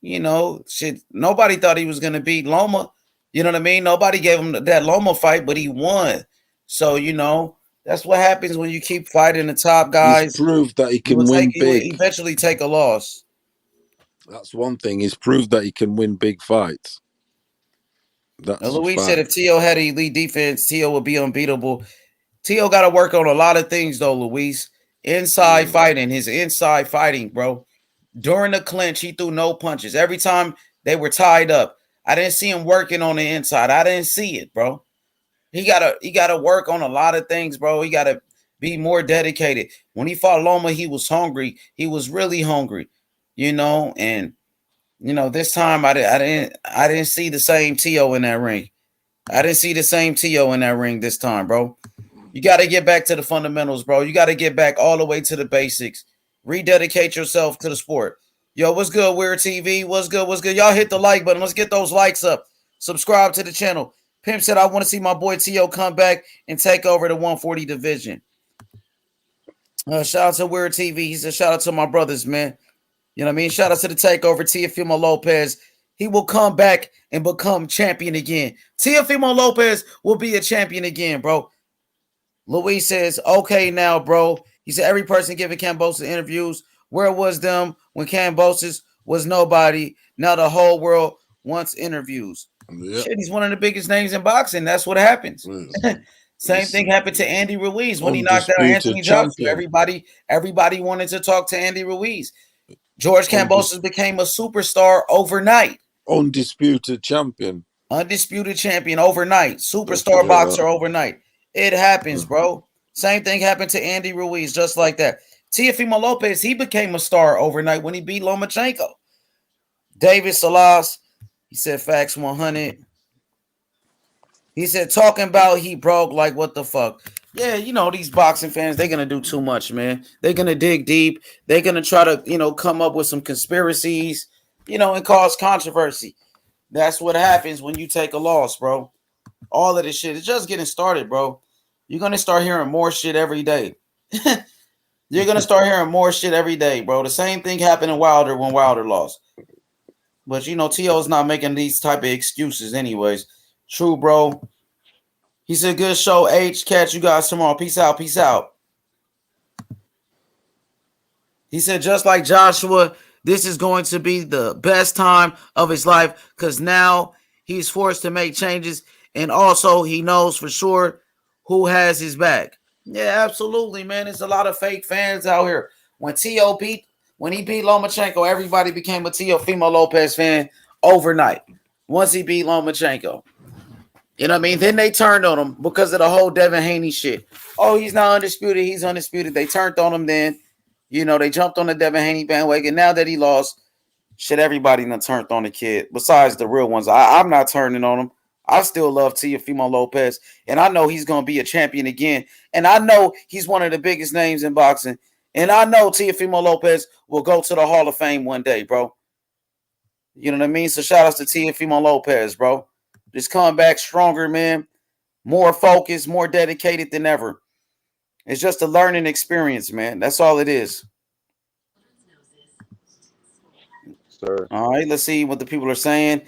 You know, shit. Nobody thought he was gonna beat Loma. You know what I mean? Nobody gave him that Loma fight, but he won. So you know that's what happens when you keep fighting the top guys. He's proved that he can win big. He will eventually take a loss. That's one thing. He's proved that he can win big fights. Luis said if Tio had an elite defense, Tio would be unbeatable. Tio got to work on a lot of things, though, Luis. Inside fighting, his inside fighting, bro. During the clinch, he threw no punches. Every time they were tied up, I didn't see him working on the inside. I didn't see it, bro. He gotta work on a lot of things, bro. He gotta be more dedicated. When he fought Loma, he was hungry. He was really hungry. You know, and you know, this time I didn't see the same Tio in that ring. I didn't see the same Tio in that ring this time, bro. You got to get back to the fundamentals, bro. You got to get back all the way to the basics. Rededicate yourself to the sport. Yo, what's good, Weird TV? What's good? What's good? Y'all hit the like button. Let's get those likes up. Subscribe to the channel. Pimp said, I want to see my boy Tio come back and take over the 140 division. Shout out to Weird TV. He said, shout out to my brothers, man. You know what I mean? Shout out to the takeover, Teofimo Lopez. He will come back and become champion again. Teofimo Lopez will be a champion again, bro. Luis says, okay now, bro. He said, every person giving Kambosos interviews, where was them when Kambosos was nobody? Now the whole world wants interviews. Yep. Shit, he's one of the biggest names in boxing. That's what happens. Same thing happened to Andy Ruiz when he knocked out Anthony Johnson. Everybody wanted to talk to Andy Ruiz. George Kambosos became a superstar overnight. Undisputed champion. Undisputed champion overnight. Superstar boxer overnight. It happens, bro. Same thing happened to Andy Ruiz, just like that. Teofimo Lopez, he became a star overnight when he beat Lomachenko. David Salas, he said facts 100. He said talking about he broke, like what the fuck. Yeah, you know, these boxing fans, they're going to do too much, man. They're going to dig deep. They're going to try to, you know, come up with some conspiracies, you know, and cause controversy. That's what happens when you take a loss, bro. All of this shit is just getting started, bro. You're going to start hearing more shit every day. You're going to start hearing more shit every day, bro. The same thing happened in Wilder when Wilder lost. But, you know, T.O.'s not making these type of excuses anyways. True, bro. He said, good show, H. Catch you guys tomorrow. Peace out. Peace out. He said, just like Joshua, this is going to be the best time of his life because now he's forced to make changes. And also he knows for sure who has his back. Yeah, absolutely, man. There's a lot of fake fans out here. When he beat Lomachenko, everybody became a Teofimo Lopez fan overnight. Once he beat Lomachenko. You know what I mean? Then they turned on him because of the whole Devin Haney shit. Oh, he's not undisputed. He's undisputed. They turned on him then. You know, they jumped on the Devin Haney bandwagon. Now that he lost, shit, everybody done turned on the kid. Besides the real ones. I'm not turning on him. I still love Teofimo Lopez, and I know he's going to be a champion again. And I know he's one of the biggest names in boxing. And I know Teofimo Lopez will go to the Hall of Fame one day, bro. You know what I mean? So shout out to Teofimo Lopez, bro. Just come back stronger, man. More focused, more dedicated than ever. It's just a learning experience, man. That's all it is. Sir. All right, let's see what the people are saying.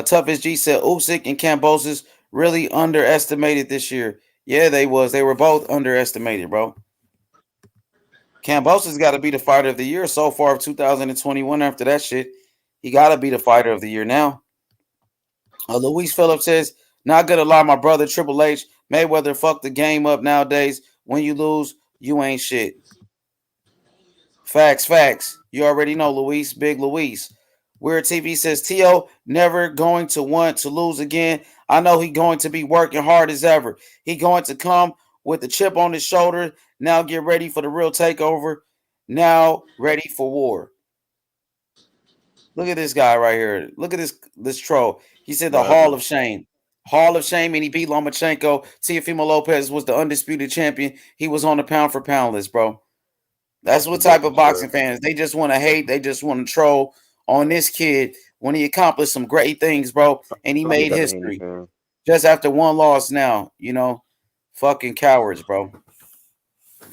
Toughest G said Usyk and Kambosos really underestimated this year. Yeah, they was. They were both underestimated, bro. Kambosos got to be the fighter of the year so far of 2021. After that shit, he got to be the fighter of the year now. Luis Phillips says, not gonna lie, my brother Triple H, Mayweather fucked the game up nowadays. When you lose, you ain't shit. Facts. You already know, Luis, Big Luis. Weird TV says, T.O. never going to want to lose again. I know he going to be working hard as ever. He going to come with a chip on his shoulder. Now get ready for the real takeover. Now ready for war. Look at this guy right here. Look at this troll. He said the Hall of Shame. Hall of Shame, and he beat Lomachenko. Teofimo Lopez was the undisputed champion. He was on the pound for pound list, bro. That's what type of boxing fans. They just want to hate. They just want to troll on this kid when he accomplished some great things, bro. And he made history. Just after one loss now, you know. Fucking cowards, bro.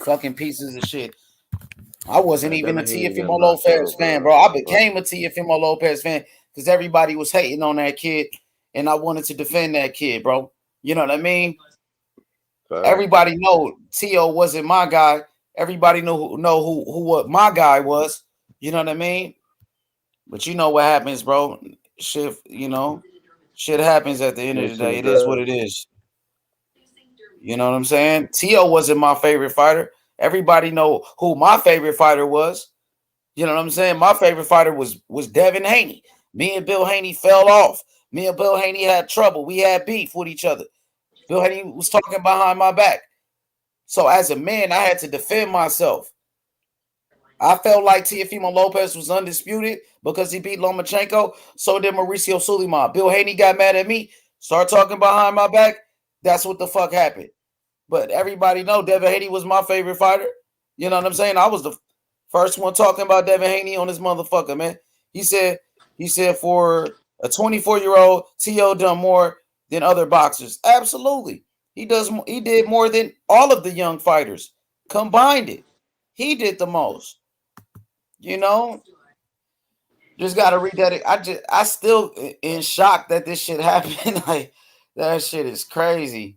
Fucking pieces of shit. I wasn't even a Teofimo Lopez fan, bro. I became a Teofimo Lopez fan because everybody was hating on that kid, and I wanted to defend that kid, bro. You know what I mean? Everybody know T.O. wasn't my guy. Everybody know who what my guy was. You know what I mean? But you know what happens, bro. Shit, you know, shit happens at the end of the day. It is what it is. You know what I'm saying? T.O. wasn't my favorite fighter. Everybody know who my favorite fighter was. You know what I'm saying? My favorite fighter was Devin Haney. Me and Bill Haney fell off. Me and Bill Haney had trouble. We had beef with each other. Bill Haney was talking behind my back. So as a man, I had to defend myself. I felt like Teofimo Lopez was undisputed because he beat Lomachenko. So did Mauricio Sulaiman. Bill Haney got mad at me, started talking behind my back. That's what the fuck happened. But everybody know Devin Haney was my favorite fighter. You know what I'm saying? I was the first one talking about Devin Haney on this motherfucker, man. He said for a 24-year-old, T.O. done more than other boxers. Absolutely. He did more than all of the young fighters combined it. He did the most. You know? Just gotta read that. I still in shock that this shit happened. Like, that shit is crazy.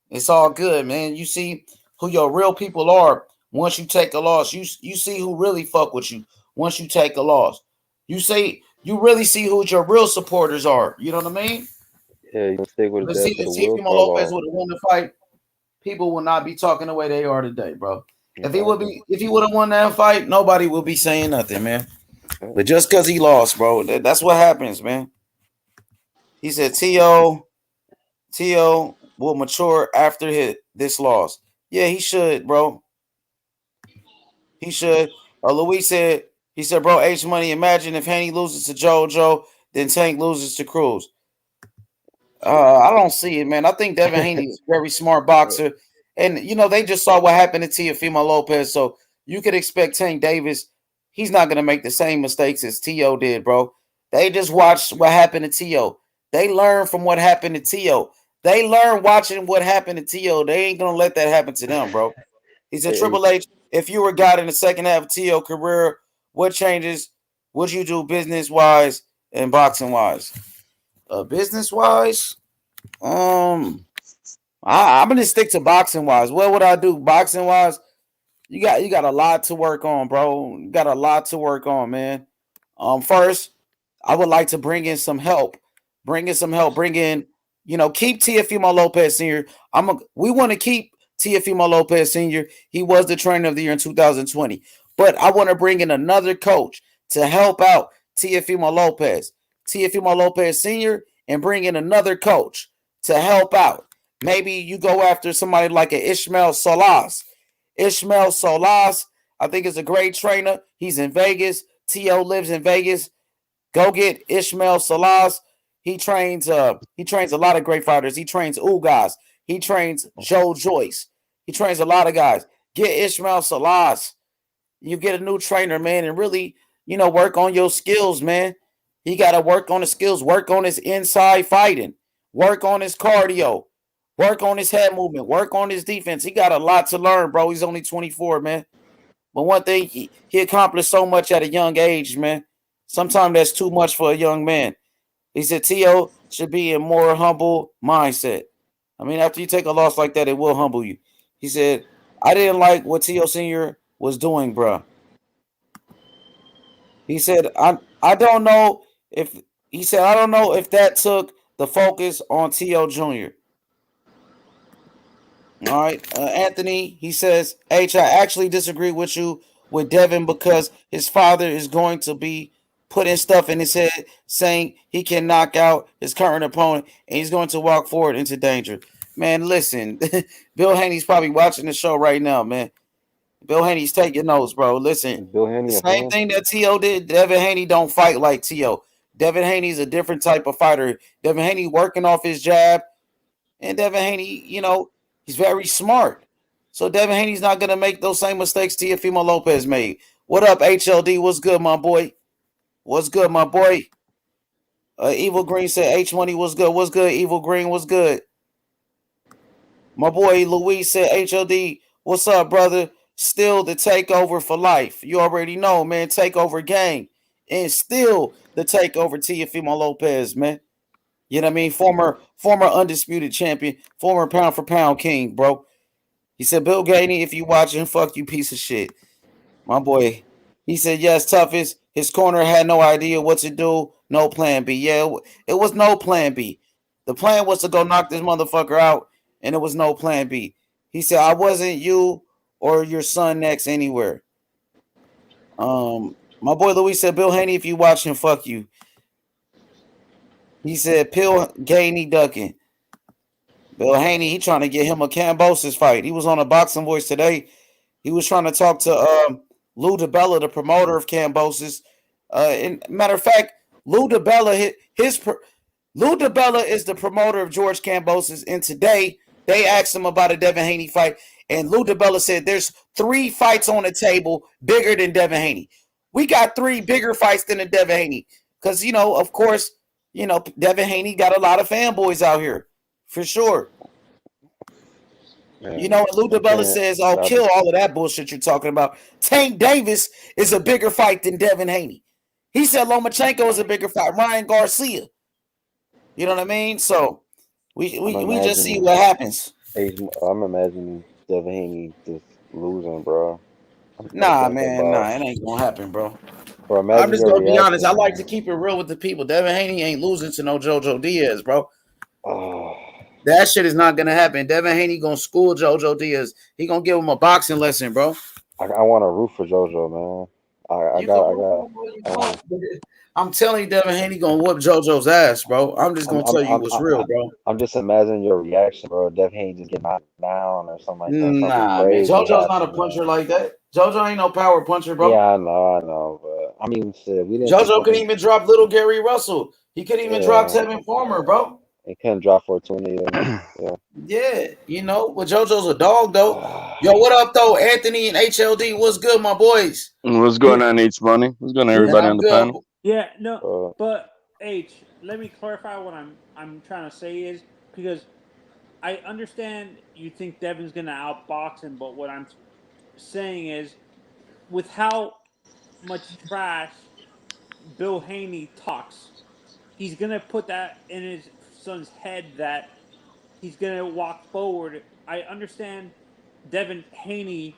It's all good, man. You see who your real people are once you take a loss. You see who really fuck with you once you take a loss. You really see who your real supporters are. You know what I mean? Yeah, you can stay with that. If Teofimo Lopez would have won the fight, people will not be talking the way they are today, bro. If he would have won that fight, nobody would be saying nothing, man. But just because he lost, bro, that's what happens, man. He said T.O. will mature after this loss. Yeah, he should, bro. He should. Luis said, bro, H Money, imagine if Haney loses to JoJo, then Tank loses to Cruz. I don't see it, man. I think Devin Haney is a very smart boxer. And, you know, they just saw what happened to Teofimo Lopez. So you could expect Tank Davis. He's not going to make the same mistakes as T.O. did, bro. They just watched what happened to T.O. They learned from what happened to T.O. They learned watching what happened to T.O. They ain't going to let that happen to them, bro. He said, Triple H, if you were God in the second half of T.O. career, what changes would you do business-wise and boxing-wise? Business-wise, I'm going to stick to boxing-wise. What would I do boxing-wise? You got a lot to work on, bro. You got a lot to work on, man. First, I would like to bring in some help. Bring in, keep Teofimo Lopez Sr. We want to keep Teofimo Lopez Sr. He was the trainer of the year in 2020. But I want to bring in another coach to help out Teofimo Lopez Sr. and bring in another coach to help out. Maybe you go after somebody like an Ishmael Salas. Ishmael Salas, I think, is a great trainer. He's in Vegas. T.O. lives in Vegas. Go get Ishmael Salas. He trains a lot of great fighters. He trains Ugas. He trains Joe Joyce. He trains a lot of guys. Get Ishmael Salas. You get a new trainer, man, and really, work on your skills, man. He got to work on the skills, work on his inside fighting, work on his cardio, work on his head movement, work on his defense. He got a lot to learn, bro. He's only 24, man. But one thing, he accomplished so much at a young age, man. Sometimes that's too much for a young man. He said T.O. should be in more humble mindset. I mean, after you take a loss like that, it will humble you. He said, I didn't like what T.O. Sr. was doing, bro. He said, I don't know if that took the focus on T.O. Jr. All right. Anthony, he says, H, I actually disagree with you with Devin because his father is going to be putting stuff in his head saying he can knock out his current opponent and he's going to walk forward into danger. Man, listen, Bill Haney's probably watching the show right now, man. Bill Haney's taking notes, bro. Listen, Bill Haney, the same thing that T.O. did, Devin Haney don't fight like T.O. Devin Haney's a different type of fighter. Devin Haney working off his jab, and Devin Haney, he's very smart. So Devin Haney's not going to make those same mistakes Teofimo Lopez made. What up, HLD? What's good, my boy? What's good, my boy? Evil Green said, H-Money, what's good? What's good, Evil Green? What's good? My boy Luis said, HLD, what's up, brother? Still the takeover for life. You already know, man. Takeover gang. And still the takeover Teofimo Lopez, man. You know what I mean? Former undisputed champion, former pound for pound king, bro. He said, Bill Haney, if you watching, fuck you, piece of shit. My boy. He said, yes, toughest. His corner had no idea what to do. No plan B. Yeah, it was no plan B. The plan was to go knock this motherfucker out, and it was no plan B. He said, I wasn't you or your son next anywhere. My boy Louis said, Bill Haney, if you watching, fuck you. He said, Bill Haney ducking. Bill Haney, he trying to get him a Kambosos fight. He was on a Boxing Voice today. He was trying to talk to Lou DiBella, the promoter of Kambosos. And matter of fact, Lou DiBella, Lou DiBella is the promoter of George Kambosos. And today they asked him about a Devin Haney fight. And Lou DiBella said there's 3 fights on the table bigger than Devin Haney. We got 3 bigger fights than the Devin Haney. Because, of course, Devin Haney got a lot of fanboys out here. For sure. Man, Lou DiBella says, I'll kill all of that bullshit you're talking about. Tank Davis is a bigger fight than Devin Haney. He said Lomachenko is a bigger fight. Ryan Garcia. You know what I mean? So we just see what happens. I'm imagining Devin Haney just losing, bro. Nah, man. Nah, it ain't going to happen, bro. Bro, I'm just going to be honest. I man. like to keep it real with the people. Devin Haney ain't losing to no JoJo Diaz, bro. That shit is not gonna happen. Devin Haney gonna school JoJo Diaz. He gonna give him a boxing lesson, bro. I want to root for JoJo, man. I'm telling you, Devin Haney gonna whoop JoJo's ass, bro. I'm just gonna tell you what's real, bro. I'm just imagining your reaction, bro. Devin Haney just get knocked down or something like that. Nah, man. JoJo's not a puncher like that. JoJo ain't no power puncher, bro. Yeah, I know, but I mean, shit, we didn't. JoJo couldn't even drop little Gary Russell. He couldn't even drop Tevin Farmer, bro. He couldn't drop Fortuny. Yeah, but JoJo's a dog, though. Yo, what up, though? Anthony and HLD, what's good, my boys? What's going on, H-Money? What's going on, everybody on the panel? Yeah, no, but H, let me clarify what I'm trying to say is, because I understand you think Devin's going to outbox him, but what I'm saying is, with how much trash Bill Haney talks, he's going to put that in his son's head that he's going to walk forward. I understand Devin Haney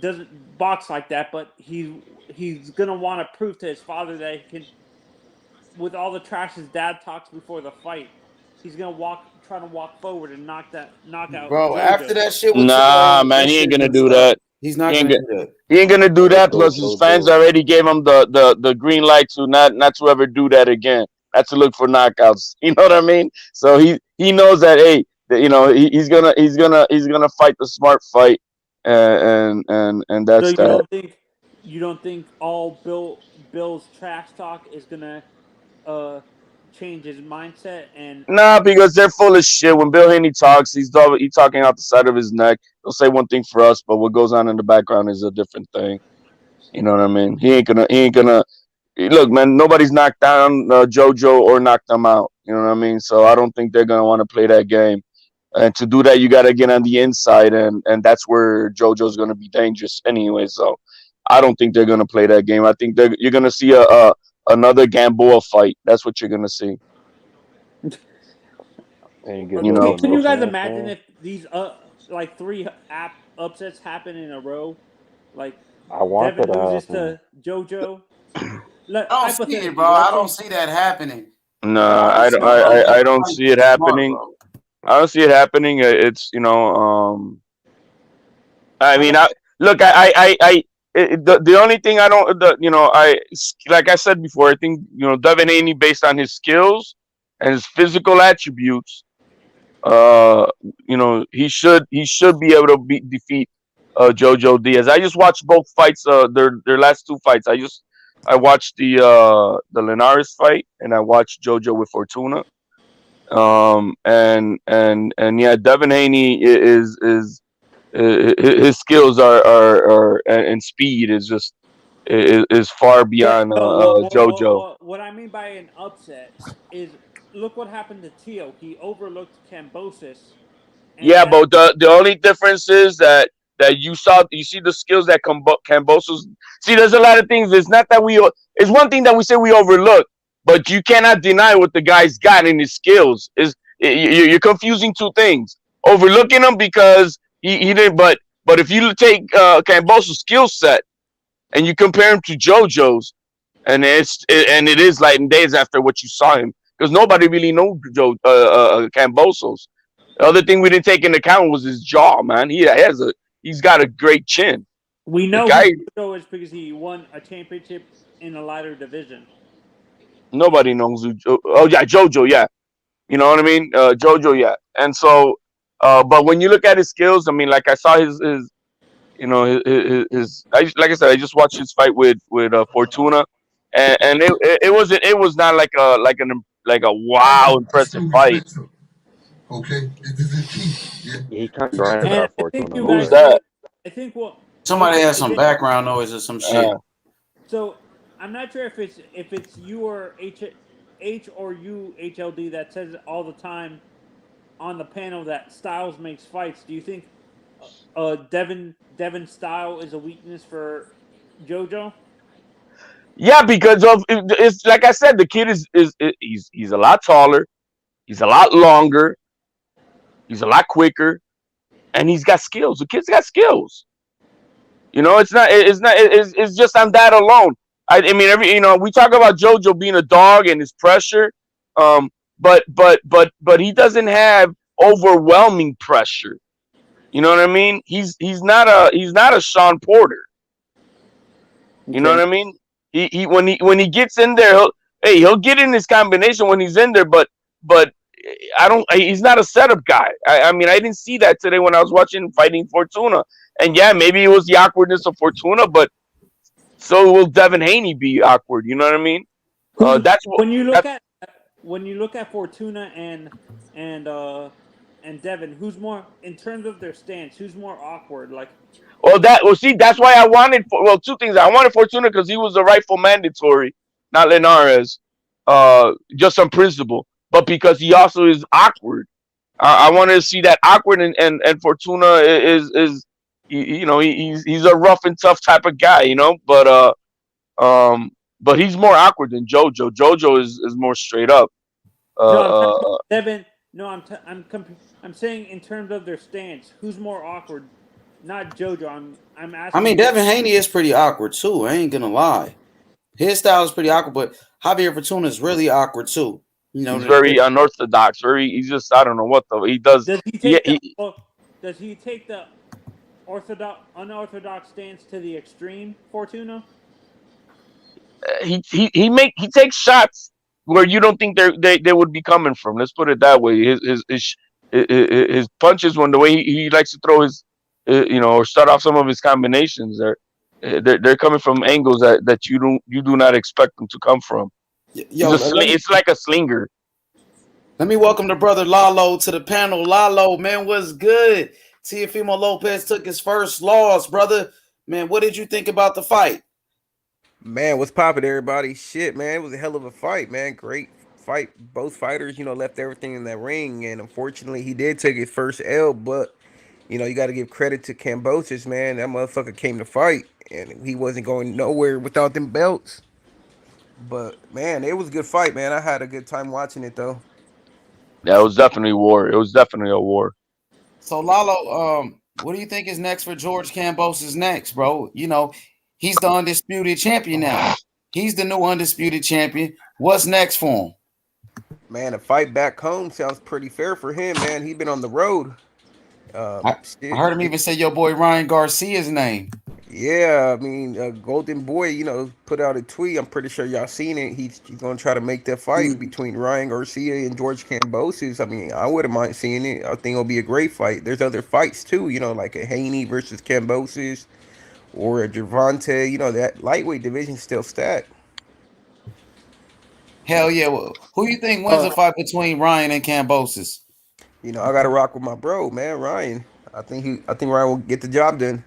doesn't box like that, but he's going to want to prove to his father that he can, with all the trash his dad talks before the fight, he's going to try to walk forward and knock out Bro, JoJo. after that shit with Nah, man, he ain't going to do that. He's not going to do that. He ain't gonna do that. Plus, his fans already gave him the green light to not to ever do that again. Not to look for knockouts. You know what I mean? So he knows that. Hey, he's gonna fight the smart fight, and that's so that. You don't think all Bill's trash talk is gonna change his mindset and? Nah, because they're full of shit. When Bill Haney talks, he's talking out the side of his neck. He'll say one thing for us, but what goes on in the background is a different thing. You know what I mean? He ain't gonna. Look, man. Nobody's knocked down JoJo or knocked them out. You know what I mean? So I don't think they're gonna want to play that game. And to do that, you got to get on the inside, and that's where JoJo's gonna be dangerous anyway. So I don't think they're gonna play that game. I think you're gonna see another Gamboa fight. That's what you're gonna see. You know, Can you guys imagine if these like 3 upsets happen in a row? Like I want Devin that loses to JoJo. I don't see it, bro. Let's I don't say- see that happening. No, I don't see it happening. I don't see it happening. It's I mean, look, the only thing I don't, like I said before, I think Devin Haney, based on his skills and his physical attributes, he should be able to defeat JoJo Diaz. I just watched both fights, their last 2 fights. I watched the Linares fight, and I watched JoJo with Fortuna. And yeah, Devin Haney is his skills are and speed is far beyond JoJo. What I mean by an upset is look what happened to Tio. He overlooked Kambosos. Yeah, but the only difference is that you see the skills that Kambosos. See, there's a lot of things. It's not that it's one thing that we say we overlook, but you cannot deny what the guy's got in his skills. You're confusing 2 things. Overlooking him because he didn't, but if you take Kambosos' skill set and you compare him to JoJo's, and it is light and days after what you saw him, because nobody really knew Kambosos. The other thing we didn't take into account was his jaw, man. He's got a great chin. We know JoJo is because he won a championship in a lighter division. Nobody knows who. Oh yeah, JoJo, yeah. You know what I mean? JoJo, yeah. And so, but when you look at his skills, I mean, like I saw his like I said, I just watched his fight with Fortuna, and it was not like a wow impressive fight. Okay, this is key. Yeah. He kind of grinded out Fortuna. Who's that? I think somebody has some background noise or some shit. So I'm not sure if it's you or H or you HLD that says it all the time on the panel that Styles makes fights. Do you think Devin's style is a weakness for JoJo? Yeah, because it's like I said, the kid he's a lot taller, he's a lot longer, he's a lot quicker, and he's got skills. The kid's got skills. It's just on that alone. I mean, we talk about JoJo being a dog and his pressure, but he doesn't have overwhelming pressure. You know what I mean? He's not a Sean Porter. You know what I mean? He when he gets in there, he'll get in his combination when he's in there, but he's not a setup guy. I mean, I didn't see that today when I was watching fighting Fortuna. And yeah, maybe it was the awkwardness of Fortuna, but so will Devin Haney be awkward. You know what I mean? When you look at Fortuna and Devin, who's more in terms of their stance? Who's more awkward? See, that's why I wanted. 2 things. I wanted Fortuna because he was the rightful mandatory, not Linares, just on principle, but because he also is awkward. I wanted to see that awkward, and Fortuna is he's a rough and tough type of guy, but he's more awkward than JoJo. JoJo is more straight up. Devin, no, I'm saying in terms of their stance, who's more awkward? Not JoJo. I'm asking. I mean, Devin Haney is pretty awkward too. I ain't gonna lie. His style is pretty awkward, but Javier Fortuna is really awkward too. He's very unorthodox. He's just, I don't know what he does. Does he take the unorthodox stance to the extreme, Fortuna? He takes shots where you don't think they would be coming from. Let's put it that way. His punches, when the way he likes to throw his, or start off some of his combinations, they're coming from angles that you do not expect them to come from. Yo, it's like a slinger. Let me welcome the brother Lalo to the panel. Lalo, man, what's good? Teofimo Lopez took his first loss, brother. Man, what did you think about the fight? Man, what's poppin', everybody? Shit, man, it was a hell of a fight, man. Great fight. Both fighters, left everything in that ring, and unfortunately, he did take his first L. But you got to give credit to Kambosos, man. That motherfucker came to fight, and he wasn't going nowhere without them belts. But man, it was a good fight, man. I had a good time watching it, though. Yeah, it was definitely war. It was definitely a war. So Lalo, what do you think is next for George Kambosos next, bro? He's the undisputed champion now. He's the new undisputed champion. What's next for him? Man, a fight back home sounds pretty fair for him, man. He's been on the road. I heard him even say your boy Ryan Garcia's name. Yeah, I mean, Golden Boy, put out a tweet. I'm pretty sure y'all seen it. He's going to try to make that fight between Ryan Garcia and George Kambosos. I mean, I wouldn't mind seeing it. I think it'll be a great fight. There's other fights, too, like a Haney versus Kambosos or a Gervonta. That lightweight division's still stacked. Hell yeah. Well, who do you think wins a fight between Ryan and Kambosos? I got to rock with my bro, man, Ryan. I think Ryan will get the job done.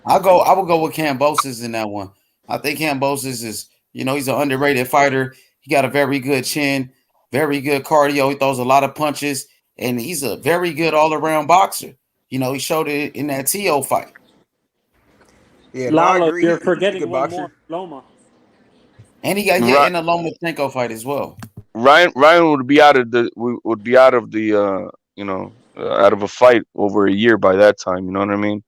I would go with Kambosos in that one. I think Kambosos is, he's an underrated fighter. He got a very good chin, very good cardio. He throws a lot of punches, and he's a very good all-around boxer. He showed it in that TO fight. Yeah, Lalo, you're forgetting one more, Loma. And he got in the Lomachenko fight as well. Ryan would be out of the out of a fight over a year by that time. You know what I mean?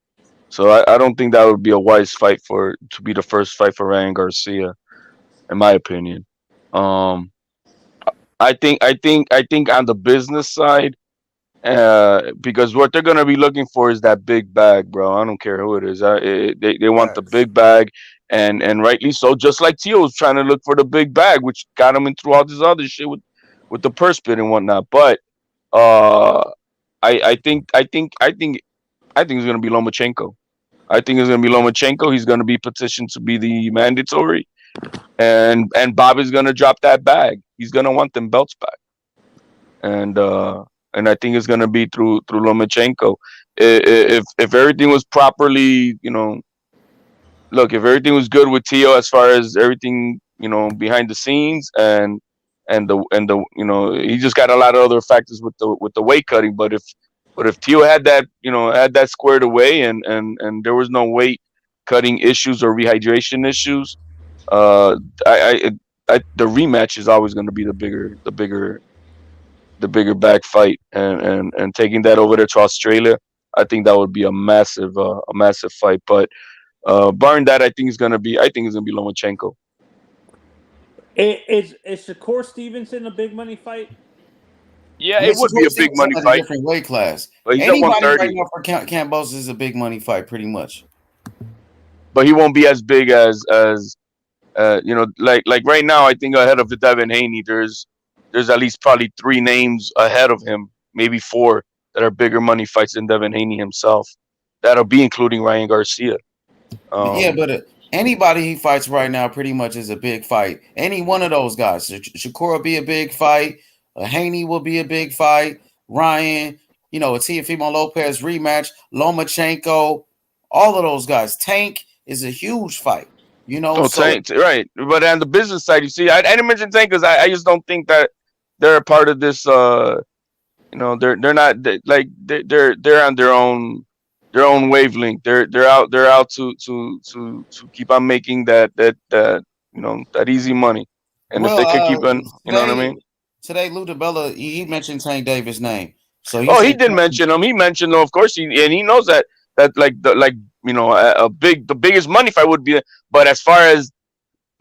So I don't think that would be a wise fight to be the first fight for Ryan Garcia, in my opinion. I think on the business side, because what they're gonna be looking for is that big bag, bro. I don't care who it is. They want the big bag, and rightly so. Just like Tio was trying to look for the big bag, which got him into all this other shit with the purse bid and whatnot. But I think it's gonna be Lomachenko. I think it's gonna be Lomachenko. He's gonna be petitioned to be the mandatory, and Bob is gonna drop that bag. He's gonna want them belts back, and I think it's gonna be through Lomachenko. If everything was properly, look, if everything was good with Tio as far as everything, behind the scenes, and he just got a lot of other factors with the weight cutting. But if Tio had that, had that squared away, and there was no weight cutting issues or rehydration issues, the rematch is always going to be the bigger back fight, and taking that over there to Australia, I think that would be a massive fight. But barring that, I think it's gonna be Lomachenko. Is Shakur Stevenson a big money fight? Yeah, it would be a big money fight. Different weight class. But he's Anybody at 130. right now for Kambosos is a big money fight, pretty much. But he won't be as big as like right now. I think ahead of the Devin Haney, there's at least probably 3 names ahead of him, maybe 4, that are bigger money fights than Devin Haney himself. That'll be including Ryan Garcia. But anybody he fights right now pretty much is a big fight. Any one of those guys. Shakur will be a big fight. Haney will be a big fight. Ryan, a Teofimo Lopez rematch. Lomachenko, all of those guys. Tank is a huge fight. Tank, right? But on the business side, you see, I didn't mention Tank because I just don't think that they're a part of this. They're not like they're on their own wavelength. They're out to keep on making that easy money. And if they could keep on, you know what I mean. Today, Lou DiBella, he mentioned Tank Davis' name. So he did mention him. He mentioned him, of course. He knows that the biggest money fight would be. But as far as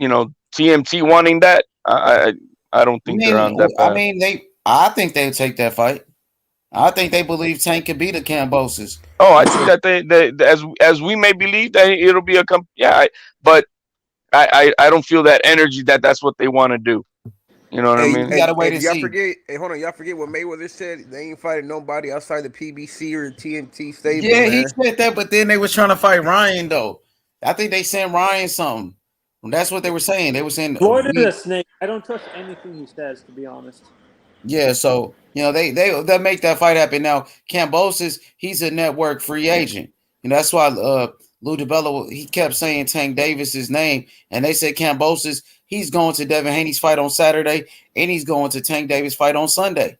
TMT wanting that, I don't think they're on that path. I think they would take that fight. I think they believe Tank could beat the Kambosos. Oh, I think that they as we may believe that it'll be but I don't feel that energy that's what they want to do. You know what I mean? You gotta wait and see. Hold on, y'all forget what Mayweather said? They ain't fighting nobody outside the PBC or the TNT stable. Yeah, he said that, but then they was trying to fight Ryan though. I think they sent Ryan something. That's what they were saying. They were saying Floyd is a snake. I don't trust anything he says, to be honest. Yeah, so they'll make that fight happen. Now, Kambosos, he's a network free agent. That's why Lou DiBella, he kept saying Tank Davis's name, and they said Kambosos, he's going to Devin Haney's fight on Saturday, and he's going to Tank Davis' fight on Sunday.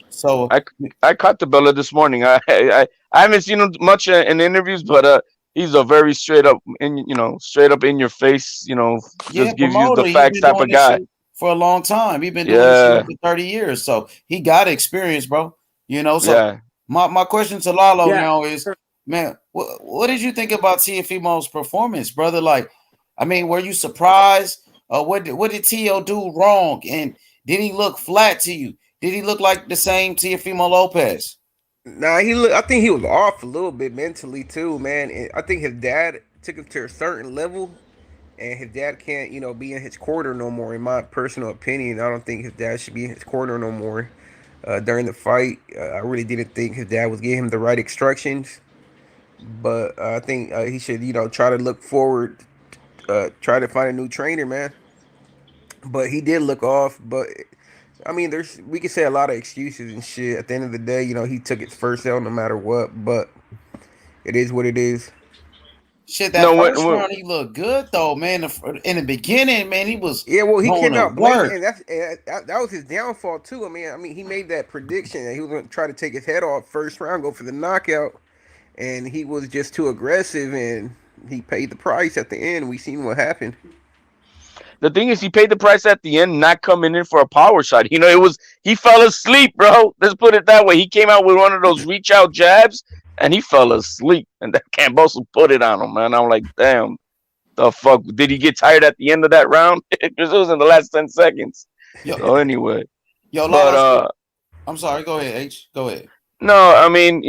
So I caught DiBella this morning. I haven't seen him much in interviews, but he's a very straight up in your face. Just gives you the facts type of guy. For a long time, he's been doing this shit for 30 years, so he got experience, bro. So my question to Lalo now is, man, what did you think about Teofimo's performance, brother? Like, I mean, were you surprised? What did Tio do wrong, and did he look flat to you? Did he look like the same Teofimo Lopez? Nah, I think he was off a little bit mentally too, man. And I think his dad took him to a certain level, and his dad can't, be in his corner no more. In my personal opinion, I don't think his dad should be in his corner no more during the fight. I really didn't think his dad was giving him the right instructions, but I think he should, try to look forward, try to find a new trainer, man. But he did look off. But I mean, we could say a lot of excuses and shit. At the end of the day, he took his first L no matter what. But it is what it is. Shit, that first round he looked good though, man. In the beginning, man, he was he came out blatant, and that was his downfall too. I mean, he made that prediction that he was going to try to take his head off first round, go for the knockout, and he was just too aggressive, and he paid the price at the end. We seen what happened. The thing is, he paid the price at the end, not coming in for a power shot. He fell asleep, bro. Let's put it that way. He came out with one of those reach out jabs, and he fell asleep. And that Kambosos put it on him, man. I'm like, damn, the fuck? Did he get tired at the end of that round? Because it was in the last 10 seconds. So anyway. I'm sorry. Go ahead, H. Go ahead. No, I mean,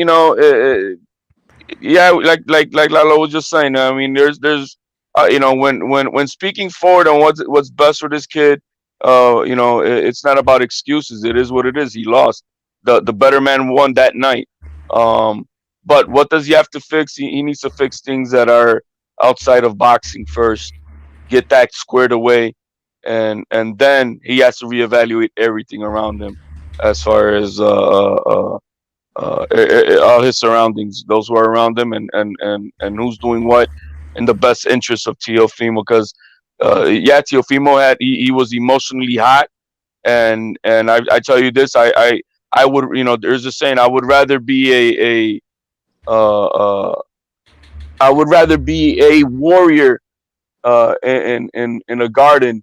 yeah, like Lalo was just saying. I mean, there's when speaking forward on what's best for this kid, it's not about excuses. It is what it is. He lost. The better man won that night. But what does he have to fix? He needs to fix things that are outside of boxing first. Get that squared away, and then he has to reevaluate everything around him, as far as all his surroundings, those who are around him, and who's doing what in the best interest of Teofimo. Because Teofimo he was emotionally hot, and I tell you this, I would, there's a saying, I would rather be I would rather be a warrior in a garden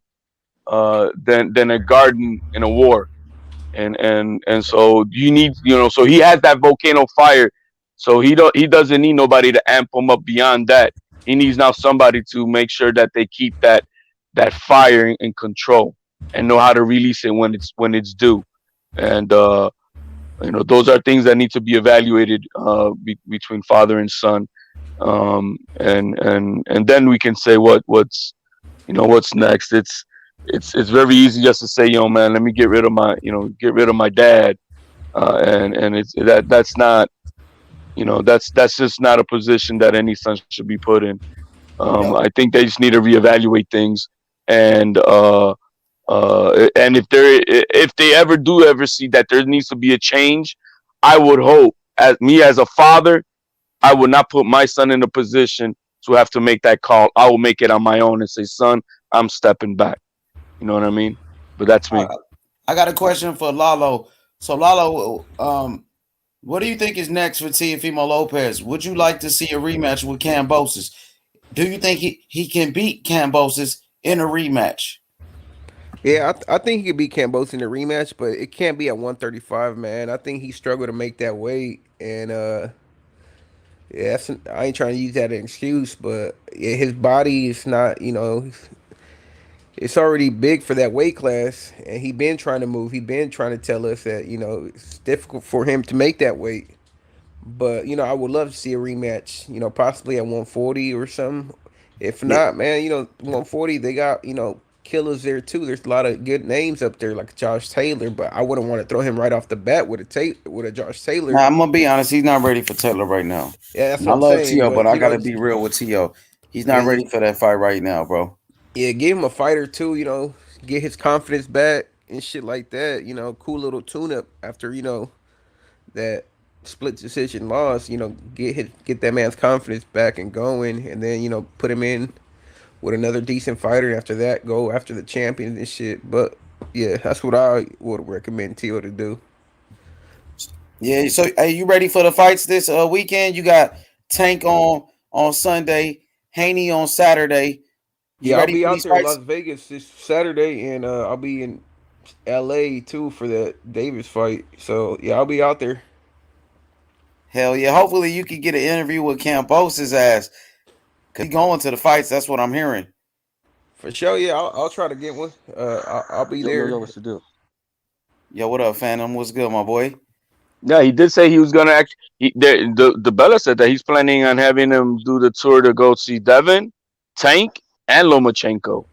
than a garden in a war. And so you need, so he has that volcano fire. So he doesn't need nobody to amp him up beyond that. He needs now somebody to make sure that they keep that fire in control and know how to release it when it's due. And those are things that need to be evaluated between father and son. And then we can say what's next. It's very easy just to say, yo, man, let me get rid of my dad. And it's that's not, that's just not a position that any son should be put in. I think they just need to reevaluate things. And if they ever see that there needs to be a change, I would hope, as a father, I would not put my son in a position to have to make that call. I will make it on my own and say, son, I'm stepping back. You know what I mean? But that's me. I got a question for Lalo. So Lalo, what do you think is next for Teofimo Lopez? Would you like to see a rematch with Kambosos? Do you think he can beat Kambosos in a rematch? Yeah, I think he could beat Kambosos in a rematch, but it can't be at 135, man. I think he struggled to make that weight, and I ain't trying to use that as an excuse, but his body is not, it's already big for that weight class, and he been trying to move. He been trying to tell us that, it's difficult for him to make that weight. But, I would love to see a rematch, possibly at 140 or something. If not, man, 140, they got, killers there too. There's a lot of good names up there, like Josh Taylor, but I wouldn't want to throw him right off the bat with a Josh Taylor. Nah, I'm gonna be honest, he's not ready for Taylor right now. Yeah, that's what I'm saying. Tio, but I gotta be real with Tio. He's not ready for that fight right now, bro. Yeah, give him a fight or two, get his confidence back and shit like that. Cool little tune up after, that split decision loss, get that man's confidence back and going, and then, put him in with another decent fighter, and after that go after the champion and shit. But yeah, that's what I would recommend Tio to do. Yeah, so are you ready for the fights this weekend? You got Tank on Sunday, Haney on Saturday. You Yeah, I'll ready be for out these there in fights? Las Vegas this Saturday, and I'll be in LA too for the Davis fight. So yeah, I'll be out there. Hell yeah. Hopefully you can get an interview with Kambosos' ass. Cause he going to the fights. That's what I'm hearing. For sure, yeah, I'll try to get one. I'll be there. What's the deal? Yo, what up, Phantom? What's good, my boy? Yeah, he did say he was gonna the Bella said that he's planning on having him do the tour to go see Devin, Tank, and Lomachenko.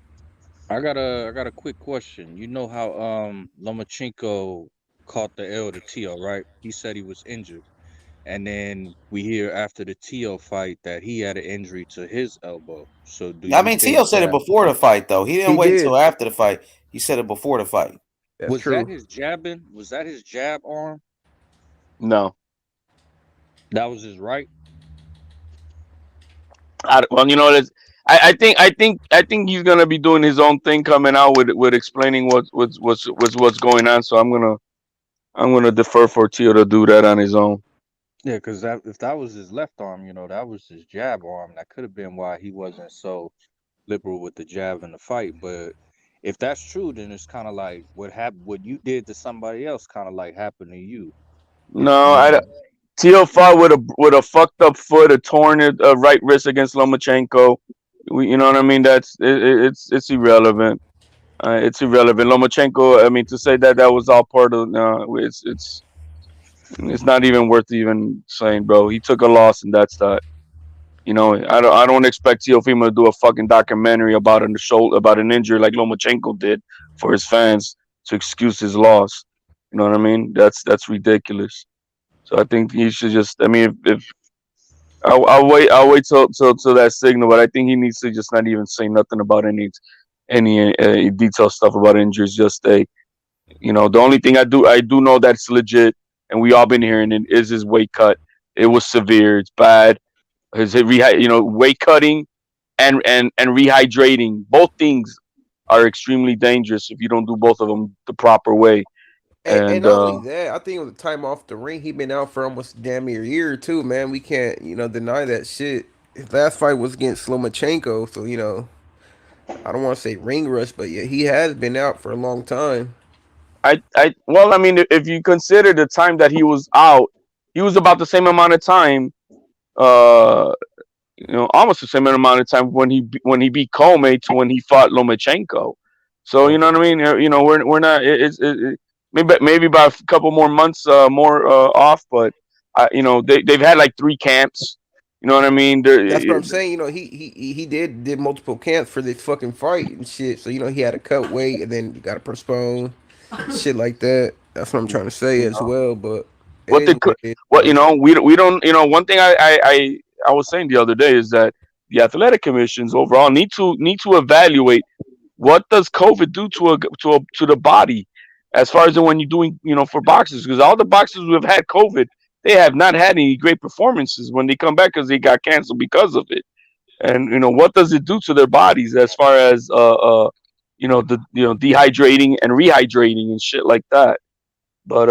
I got a quick question. You know how Lomachenko caught the L to Tio, right? He said he was injured. And then we hear after the Tio fight that he had an injury to his elbow. So do I you mean, think Tio said it that before the fight, though. He didn't He wait did. till after the fight. He said it before the fight. That's was true. that his jabbing? Was that his jab arm? No, That was his right? well, I think he's gonna be doing his own thing, coming out with explaining what's going on. So I'm gonna defer for Tio to do that on his own. Yeah, because if that was his left arm, that was his jab arm. That could have been why he wasn't so liberal with the jab in the fight. But if that's true, then it's kind of like what you did to somebody else kind of like happened to you. No, You know? Tio fought with a fucked up foot, a torn right wrist against Lomachenko. You know what I mean? It's irrelevant. It's irrelevant. Lomachenko. I mean, to say that was all part of. It's not even worth even saying, bro. He took a loss, and that's that. I don't expect Teofimo to do a fucking documentary about about an injury like Lomachenko did for his fans to excuse his loss. You know what I mean? That's ridiculous. So I think he should just. I mean, if I'll wait till that signal, but I think he needs to just not even say nothing about any detailed stuff about injuries. Just the only thing I do know that's legit, and we all been hearing it, is his weight cut. It was severe. It's bad. His weight cutting and rehydrating, both things are extremely dangerous if you don't do both of them the proper way. And not only that, I think with the time off the ring, he been out for almost damn near a year too, man. We can't, deny that shit. His last fight was against Lomachenko, so I don't want to say ring rust, but yeah, he has been out for a long time. Well, I mean, if you consider the time that he was out, he was about the same amount of time, almost the same amount of time when he beat Comey to when he fought Lomachenko. So you know what I mean? We're not. Maybe by a couple more months more off, but they've had like 3 camps. You know what I mean? That's what I'm saying. He did multiple camps for this fucking fight and shit. So he had to cut weight and then you got to postpone shit like that. That's what I'm trying to say as well. But we don't. One thing I was saying the other day is that the athletic commissions overall need to evaluate what does COVID do to the body, as far as when you're doing for boxers, because all the boxers who have had COVID, they have not had any great performances when they come back because they got canceled because of it. And what does it do to their bodies as far as dehydrating and rehydrating and shit like that. But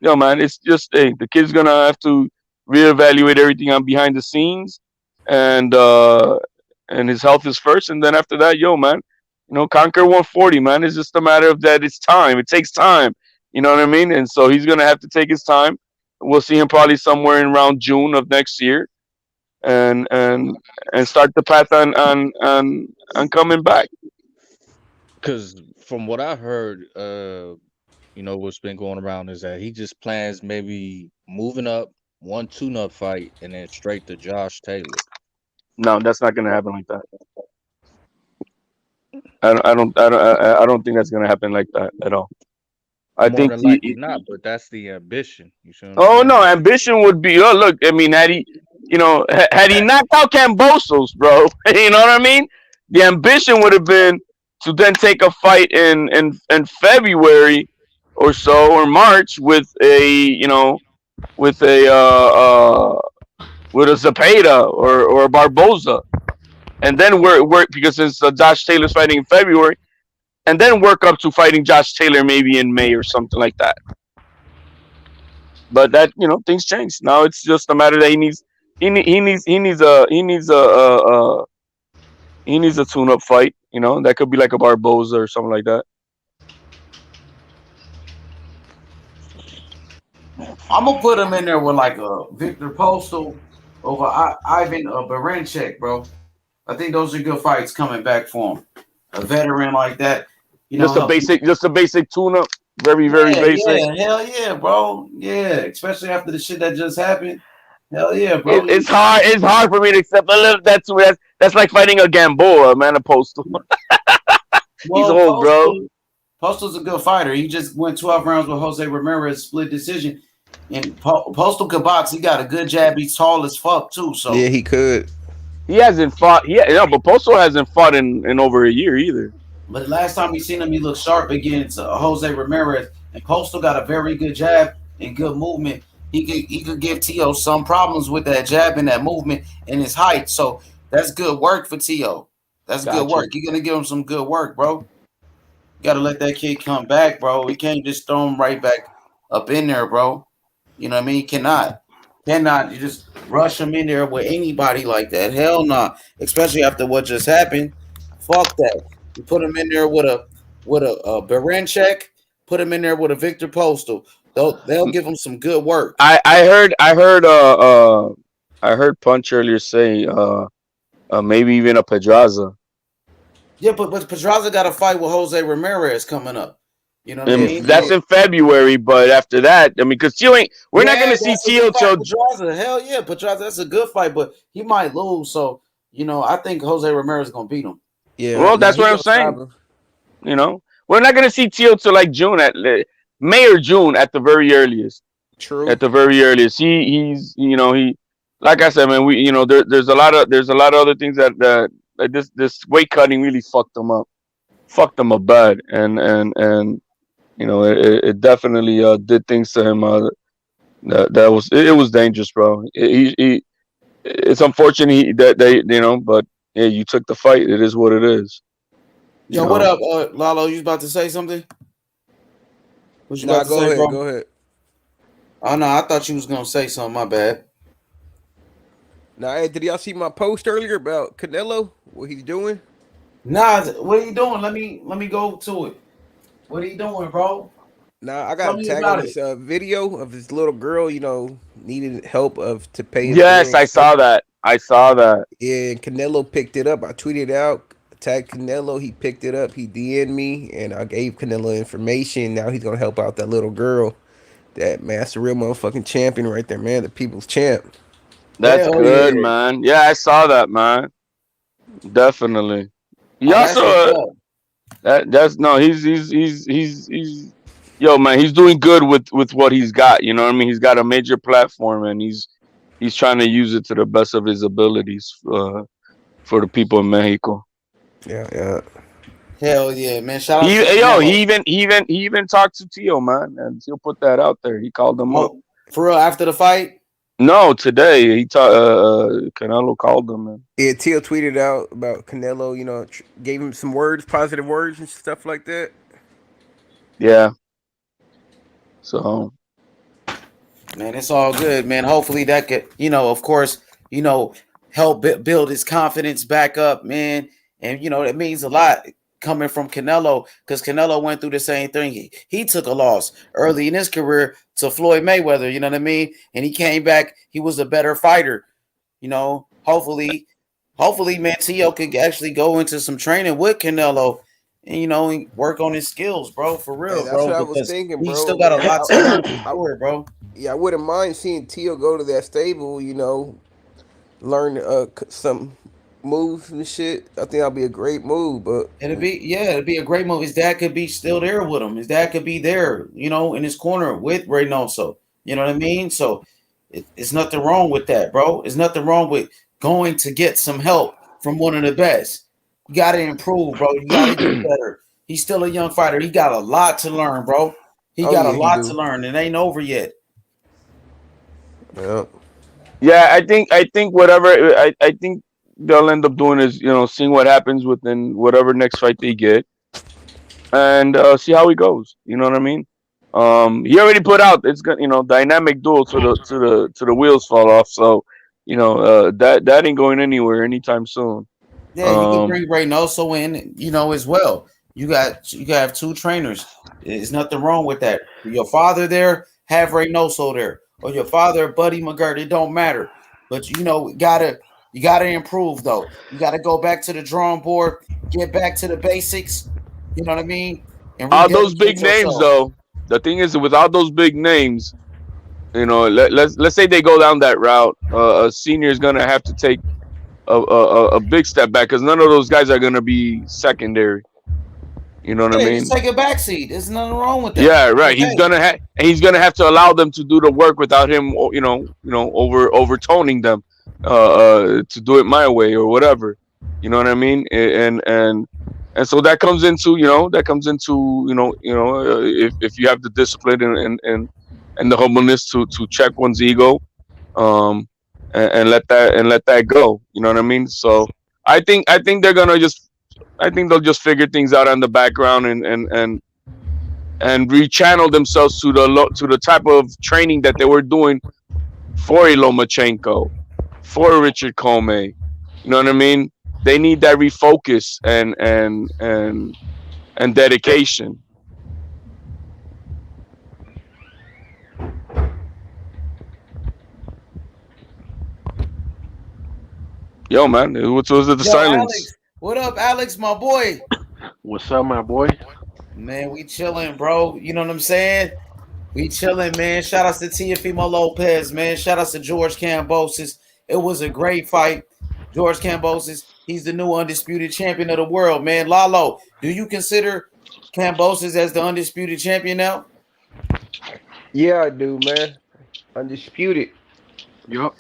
man, it's just the kid's gonna have to reevaluate everything on behind the scenes, and his health is first, and then after that, man, conquer 140, man. It's just a matter of that. It's time. It takes time. You know what I mean? And so he's gonna have to take his time. We'll see him probably somewhere in around June of next year, and start the path on coming back. Because from what I heard, what's been going around is that he just plans maybe moving up 1 tune-up fight and then straight to Josh Taylor. No, that's not gonna happen like that. I don't think that's gonna happen like that at all. I More think than likely not, but that's the ambition. You see what I'm Oh saying? no, ambition would be. Oh look, I mean, had he knocked out Kambosos, bro, you know what I mean? The ambition would have been to then take a fight in February or so, or March, with a Zepeda or a Barboza, and then work because since Josh Taylor's fighting in February, and then work up to fighting Josh Taylor maybe in May or something like that. But that things change. Now it's just a matter that he needs a tune-up fight. That could be like a Barboza or something like that. I'm gonna put him in there with like a Victor Postal over Ivan Baranchyk, bro. I think those are good fights coming back for him. A veteran like that, just a basic tune-up, very basic. Yeah, hell yeah, bro. Yeah, especially after the shit that just happened. Hell yeah, bro. It's hard. It's hard for me to accept a little that too. That's like fighting a Gamboa, man. A Postal. He's old, bro. Postal's a good fighter. He just went 12 rounds with Jose Ramirez, split decision. And Postal could box. He got a good jab. He's tall as fuck too. So yeah, he could. He hasn't fought. But Postal hasn't fought in over a year either. But last time we seen him, he looked sharp against Jose Ramirez. And Postal got a very good jab and good movement. He could give Tio some problems with that jab and that movement and his height. So that's good work for Tio. That's good work. You're gonna give him some good work, bro. You gotta let that kid come back, bro. We can't just throw him right back up in there, bro. You know what I mean? Cannot you just rush him in there with anybody like that. Hell no. Nah. Especially after what just happened. Fuck that. You put him in there with a Baranchyk, put him in there with a Victor Postal. They'll give him some good work. I heard Punch earlier say maybe even a Pedraza. Yeah, but Pedraza got a fight with Jose Ramirez coming up. You know what I mean? That's in February, but after that, I mean, because we're not gonna see Tio till Pedraza. Hell yeah, Pedraza. That's a good fight, but he might lose. So I think Jose Ramirez is gonna beat him. Yeah, well, that's what I'm saying. We're not gonna see Tio till like June, at May or June at the very earliest. True. At the very earliest, he's like I said, man. There's a lot of other things that this weight cutting really fucked him up bad, and it definitely did things to him. It was dangerous, bro. It's unfortunate that they but yeah, you took the fight. It is what it is. Yo, what up, Lalo? You about to say something? What you about to say, bro? Go ahead. Oh no, I thought you was gonna say something. My bad. Nah, hey, did y'all see my post earlier about Canelo? What he's doing? Nah, what are you doing? Let me go to it. What are you doing, bro? Nah, I got tagged on this video of this little girl, needed help to pay. Yes, I saw that. Yeah, and Canelo picked it up. I tweeted out, tagged Canelo. He picked it up. He DM'd me, and I gave Canelo information. Now he's gonna help out that little girl. That's the real motherfucking champion right there, man. The people's champ. That's good, man. Yeah, I saw that, man. Definitely. He also he's yo, man, he's doing good with what he's got. You know what I mean? He's got a major platform, and he's trying to use it to the best of his abilities for the people in Mexico. Yeah. Hell yeah, man! Shout out. He even talked to Tio, man, and he'll put that out there. He called him up for real after the fight. No, today he Canelo called him. Man. Yeah, Tio tweeted out about Canelo. Gave him some positive words and stuff like that. Yeah. So, man, it's all good, man. Hopefully that could, of course, help build his confidence back up, man. And it means a lot coming from Canelo, because Canelo went through the same thing. He took a loss early in his career to Floyd Mayweather, you know what I mean? And he came back. He was a better fighter. Hopefully, man, Tio could actually go into some training with Canelo and, work on his skills, bro, for real, that's bro. what I was thinking, bro. He still got a lot to learn for it, bro. Yeah, I wouldn't mind seeing Tio go to that stable, learn some moves and shit. I think that'll be a great move, but it'd be a great move. His dad could be still there with him. His dad could be there, in his corner with Reynoso. You know what I mean? So it's nothing wrong with that, bro. It's nothing wrong with going to get some help from one of the best. You got to improve, bro. You got to get better. He's still a young fighter. He got a lot to learn, bro. He got a lot to learn. It ain't over yet. Yeah, I think whatever I think they'll end up doing is seeing what happens within whatever next fight they get, and see how he goes. You know what I mean? He already put out it's gonna dynamic duel to the wheels fall off. So that ain't going anywhere anytime soon. Yeah, you can bring Reynoso in, as well. You got to have two trainers. There's nothing wrong with that. Your father there, have Reynoso there, or your father, Buddy McGirt. It don't matter. But you gotta improve though. You gotta go back to the drawing board, get back to the basics. You know what I mean? And all those big names though. The thing is, with all those big names, let's say they go down that route. A senior is gonna have to take a big step back because none of those guys are gonna be secondary. You know what I mean? Just take a backseat. There's nothing wrong with that. Yeah, right. Okay. He's gonna have to allow them to do the work without him, overtoning them, to do it my way or whatever. You know what I mean? And so that comes into if you have the discipline and the humbleness to check one's ego, and let that go. You know what I mean? So I think they'll just figure things out on the background and rechannel themselves to the type of training that they were doing for a Lomachenko, for a Richard Comey. You know what I mean? They need that refocus and dedication. Yo, man, what was it? The silence. Alex, what up, Alex, my boy? What's up, my boy? Man, we chilling, bro. You know what I'm saying? We chilling, man. Shout out to Teofimo Lopez, man. Shout out to George Kambosos. It was a great fight. George Kambosos, he's the new undisputed champion of the world, man. Lalo, do you consider Kambosos as the undisputed champion now? Yeah, I do, man. Undisputed. Yup.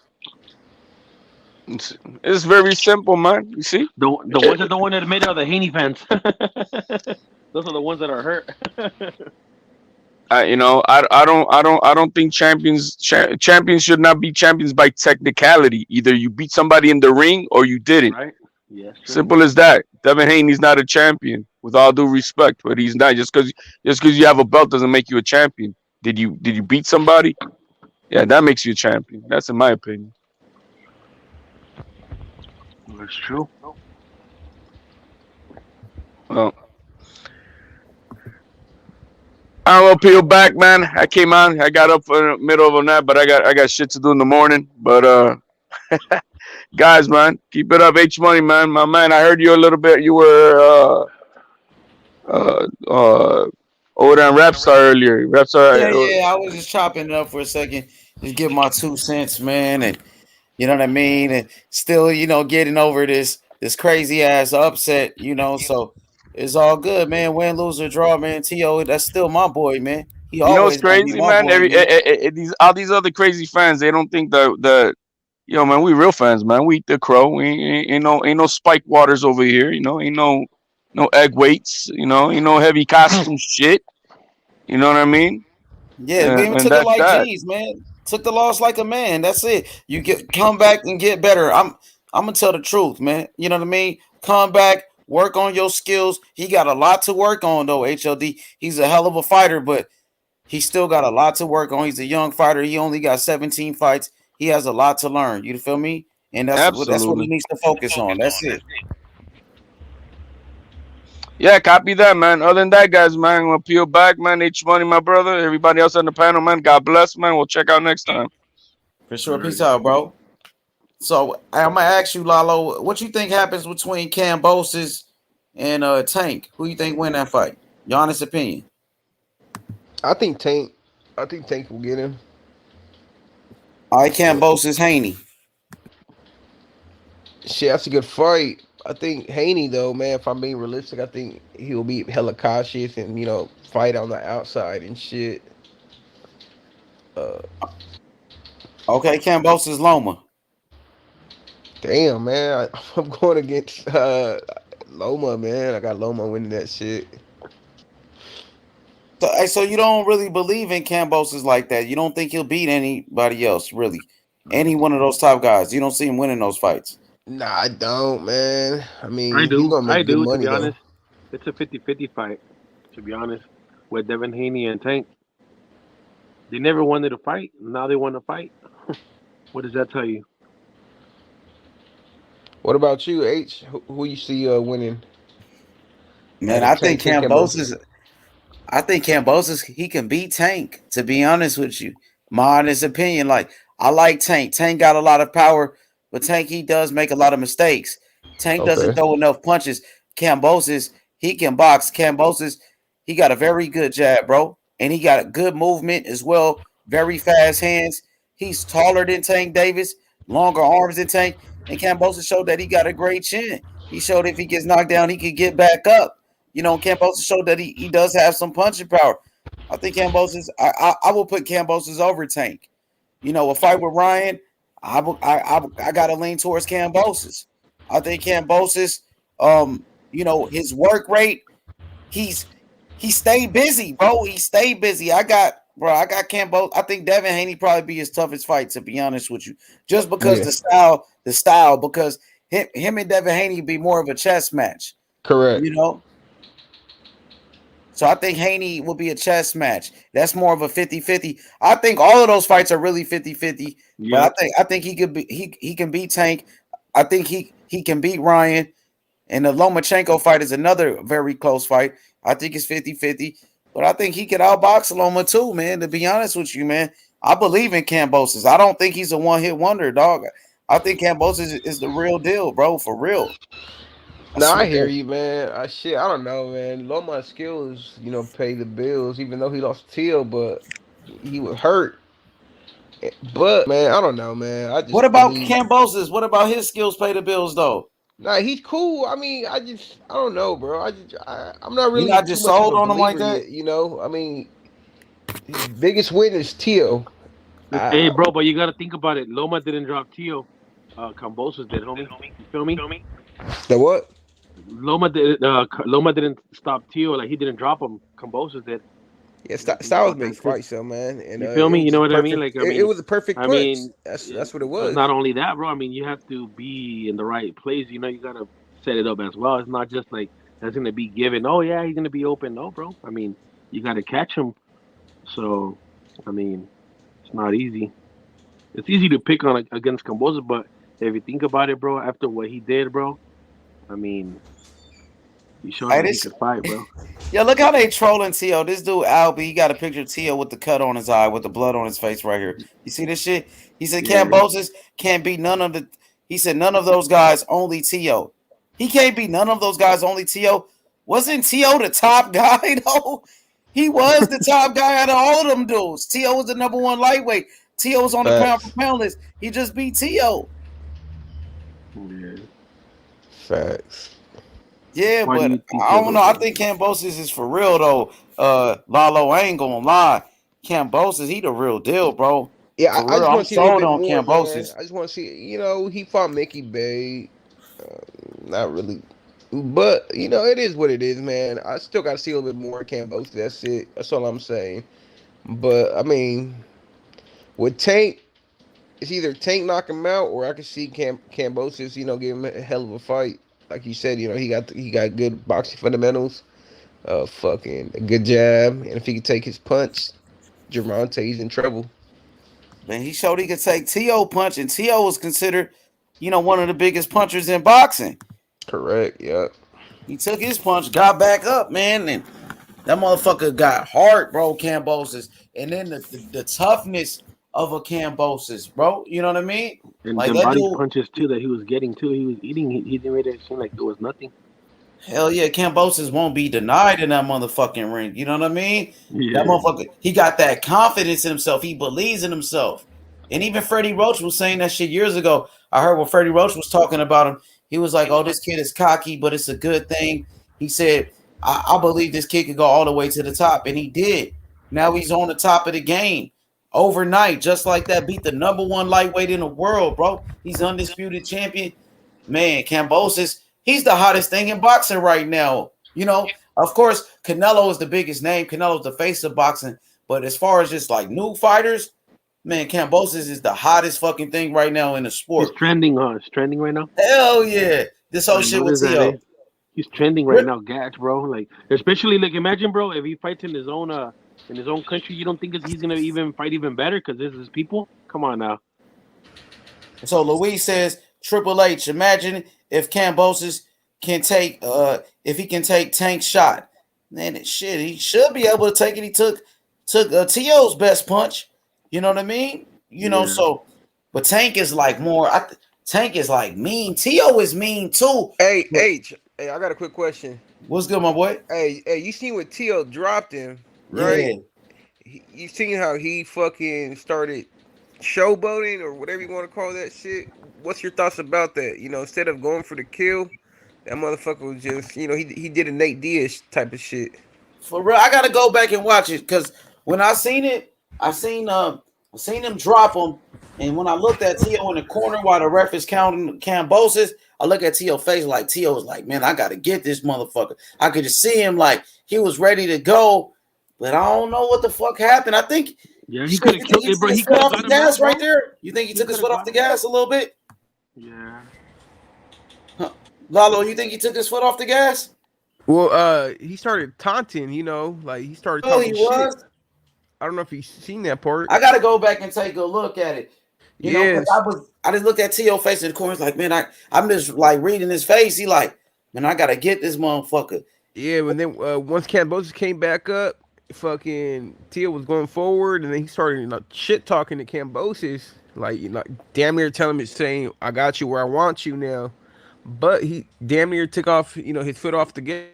It's very simple, man. You see, the ones that don't want to admit are the Haney fans. Those are the ones that are hurt. I don't think champions should not be champions by technicality. Either you beat somebody in the ring or you didn't. Right. Yes. Sure. Simple as that. Devin Haney's not a champion, with all due respect, but he's not. Just because you have a belt doesn't make you a champion. Did you beat somebody? Yeah, that makes you a champion. That's in my opinion. That's true. Well, I'm gonna peel back, man. I came on. I got up in the middle of a nap, but I got shit to do in the morning. But guys, man, keep it up. H Money, man. My man, I heard you a little bit. You were over there in Rapstar earlier. Rapstar. Yeah. I was just chopping it up for a second. Just give my 2 cents, man, and you know what I mean, and still, getting over this crazy ass upset, so it's all good, man. Win, lose, or draw, man. T.O., that's still my boy, man. He always it's crazy, man. All these other crazy fans, they don't think that man, we real fans, man. We eat the crow. We ain't no spike waters over here, ain't no egg weights, ain't no heavy costume shit. You know what I mean? Yeah, we took it like G's, man. Took the loss like a man. That's it. You come back and get better. I'm gonna tell the truth, man. You know what I mean? Come back, work on your skills. He got a lot to work on, though. HLD. He's a hell of a fighter, but he still got a lot to work on. He's a young fighter. He only got 17 fights. He has a lot to learn. You feel me? And that's what he needs to focus on. That's it. Yeah, copy that, man. Other than that, guys, man, I'm gonna peel back, man. H Money, my brother. Everybody else on the panel, man. God bless, man. We'll check out next time. For sure. Peace out, bro. So I'm gonna ask you, Lalo, what you think happens between Kambosos and Tank? Who you think win that fight? Your honest opinion. I think Tank will get him. I Kambosos Haney. Shit, that's a good fight. I think Haney, though, man, if I'm being realistic, I think he'll be hella cautious and, fight on the outside and shit. Okay, Kambosos Loma. Damn, man. I'm going against Loma, man. I got Loma winning that shit. So you don't really believe in Kambosos like that. You don't think he'll beat anybody else, really. Any one of those top guys. You don't see him winning those fights. Nah, I don't, man. I mean, I he's do. gonna make good To money be though. honest. It's a 50-50 fight, to be honest, with Devin Haney and Tank. They never wanted to fight. Now they want to fight. What does that tell you? What about you, H? Who you see winning? Man, I think Kambosos. I think Kambosos, he can beat Tank, to be honest with you. My honest opinion. Like, I like Tank. Tank got a lot of power, but Tank, he does make a lot of mistakes. Tank doesn't throw enough punches. Kambosos, he can box. Kambosos, he got a very good jab, bro. And he got a good movement as well. Very fast hands. He's taller than Tank Davis, longer arms than Tank. And Kambosos showed that he got a great chin. He showed if he gets knocked down, he could get back up. You know, Kambosos showed that he does have some punching power. I think Kambosos, I will put Kambosos over Tank. You know, a fight with Ryan, I got to lean towards Kambosos. I think Kambosos, you know, his work rate, he stayed busy, bro. He stayed busy. I got Kambosos. I think Devin Haney probably be his toughest fight, to be honest with you, just because the style, because him and Devin Haney be more of a chess match. Correct. You know. So I think Haney will be a chess match. That's more of a 50-50. I think all of those fights are really 50-50. Yeah. But I think he could be he can beat Tank. I think he can beat Ryan. And the Lomachenko fight is another very close fight. I think it's 50-50. But I think he could outbox Loma too, man. To be honest with you, man. I believe in Kambosos. I don't think he's a one-hit wonder, dog. I think Kambosos is the real deal, bro, for real. I hear you, man. I don't know, man. Loma's skills, you know, pay the bills, even though he lost Teal, but he was hurt. But man, I don't know, man. What about Kambosos? What about his skills pay the bills though? Nah, he's cool. I mean, I don't know, bro. I'm not really. You're not just sold on him like that, yet, you know. I mean, his biggest win is Teal. Hey, bro, but you got to think about it. Loma didn't drop Teal. Kambosos did, homie. You feel me? The what? Loma didn't stop Teal, like he didn't drop him. Kambosos did. Yeah, styles make fights, so man. And, you feel me? You know what I mean? Like it was a perfect punch. I mean, that's what it was. Not only that, bro. I mean, you have to be in the right place. You know, you gotta set it up as well. It's not just like that's gonna be given. Oh yeah, he's gonna be open. No, bro. I mean, you gotta catch him. So, I mean, it's not easy. It's easy to pick on against Kambosos, but if you think about it, bro, after what he did, bro, I mean, he showed that he could fight, bro. Yeah, look how they trolling Tio. This dude Albie, he got a picture of Tio with the cut on his eye, with the blood on his face right here. You see this shit? He said Kambosos can't beat none of the. He said none of those guys, only Tio. He can't beat none of those guys, only Tio. Wasn't Tio the top guy though? He was the top guy out of all of them dudes. Tio was the number one lightweight. Tio was on the pound for pound list. He just beat Tio. Yeah. Facts. Yeah, but I don't know. I think Kambosos is for real though. Lalo, I ain't gonna lie. Kambosos, he the real deal, bro. Yeah, I just want to see a little bit more, Kambosos. man. I just want to see. You know, he fought Mickey Bay. Not really, but you know, it is what it is, man. I still got to see a little bit more of Kambosos. That's it. That's all I'm saying. But I mean, with Tank, it's either Tank knock him out, or I can see Kambosos, you know, give him a hell of a fight. Like you said, you know, he got good boxing fundamentals, fucking a good jab, and if he could take his punch, Gervonta, he's in trouble. Man, he showed he could take T.O. punch, and T.O. was considered, you know, one of the biggest punchers in boxing. Correct. Yeah. He took his punch, got back up, man, and that motherfucker got hard, bro. Kambosos, and then the toughness of a Kambosos, bro. You know what I mean? And like the body punches too that he was getting too. He was eating. He didn't make it seem like there was nothing. Hell yeah, Kambosos won't be denied in that motherfucking ring. You know what I mean? Yeah. That motherfucker, he got that confidence in himself. He believes in himself. And even Freddie Roach was saying that shit years ago. I heard when Freddie Roach was talking about him, he was like, "Oh, this kid is cocky, but it's a good thing." He said, I believe this kid could go all the way to the top," and he did. Now he's on the top of the game. Overnight, just like that, beat the number one lightweight in the world, bro. He's undisputed champion. Man, Kambosos, He's the hottest thing in boxing right now. You know, of course, Canelo is the biggest name. Canelo's the face of boxing. But as far as just like new fighters, man, Kambosos is the hottest fucking thing right now in the sport. He's trending, It's trending right now. Hell yeah. This whole shit with Tio. He's trending right now, Gatch, bro. Like, especially like, imagine, bro, if he fights in his own country, you don't think he's gonna even fight even better because this is people? Come on now. So Luis says, Triple H, imagine if Kambosos can take if he can take Tank's shot. Man, shit, he should be able to take it. He took Tio's best punch. You know what I mean? You know, so but Tank is like more Tank is like mean. Tio is mean too. Hey, H, hey, I got a quick question. What's good, my boy? Hey, you seen what Tio dropped him, right? Yeah. You seen how he fucking started showboating or whatever you want to call that shit? What's your thoughts about that? You know, instead of going for the kill, that motherfucker was just, you know, he did a Nate Diaz type of shit. For real, I gotta go back and watch it because when I seen it, I seen him drop him, and when I looked at Tio in the corner while the ref is counting Kambosos, I look at Tio's face like Tio was like, man, I gotta get this motherfucker. I could just see him like he was ready to go, but I don't know what the fuck happened. I think he could have killed it, bro. He could have off the gas right there. You think he took his foot off the gas a little bit? Yeah. Lalo, you think he took his foot off the gas? Well, he started taunting, you know, like he started talking shit. I don't know if he's seen that part. I gotta go back and take a look at it. You know, I just looked at Tio face in the corner, like, man, I'm just like reading his face. He like, man, I gotta get this motherfucker. Yeah, but then once Kambosos came back up, fucking Tio was going forward, and then he started shit talking to Kambosos, like, you know, damn near telling him, saying, I got you where I want you now. But he damn near took off, you know, his foot off the gas.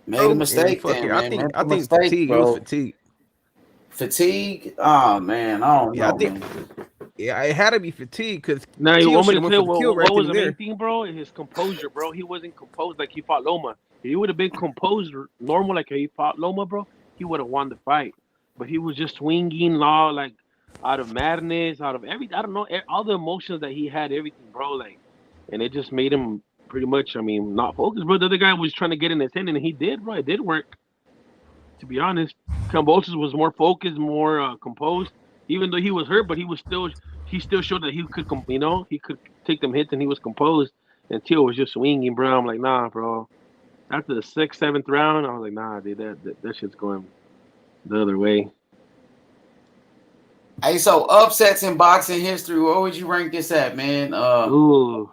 Made a mistake, man. I think fatigue. It was fatigue. Fatigue? Oh man, I don't know. Yeah, it had to be fatigue because now you want me to tell what was the main thing, bro? His composure, bro. He wasn't composed like he fought Loma. If he would have been composed normal like he fought Loma, bro, he would have won the fight. But he was just swinging like out of madness, out of everything. I don't know, all the emotions that he had, everything, bro. Like, and it just made him pretty much, I mean, not focused, bro. The other guy was trying to get in his hand, and he did, bro. It did work. To be honest, Kambosos was more focused, more composed. Even though he was hurt, but he still showed that he could, you know, he could take them hits, and he was composed. And Tio was just swinging, bro. I'm like, nah, bro. After the 6th, 7th round, I was like, nah, dude, that shit's going the other way. Hey, so upsets in boxing history, where would you rank this at, man? Ooh.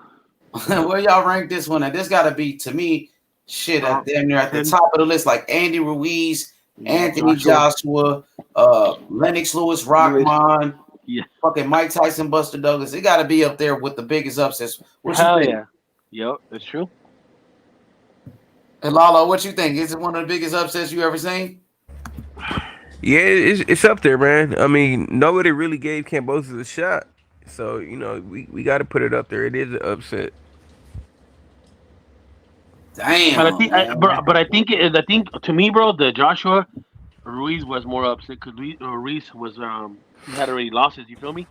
Where y'all rank this one at? This got to be, to me, shit, damn near at the top of the list, like Andy Ruiz, Anthony Joshua, Lennox Lewis, Rockman, fucking Mike Tyson, Buster Douglas. It got to be up there with the biggest upsets. Hell yeah. Yep, that's true. And Lalo, what you think? Is it one of the biggest upsets you ever seen? Yeah, it's up there, man. I mean, nobody really gave Kambosos a shot. So, you know, we got to put it up there. It is an upset. Damn. But I think to me, bro, the Joshua Ruiz was more upset because Ruiz was he had already losses. You feel me?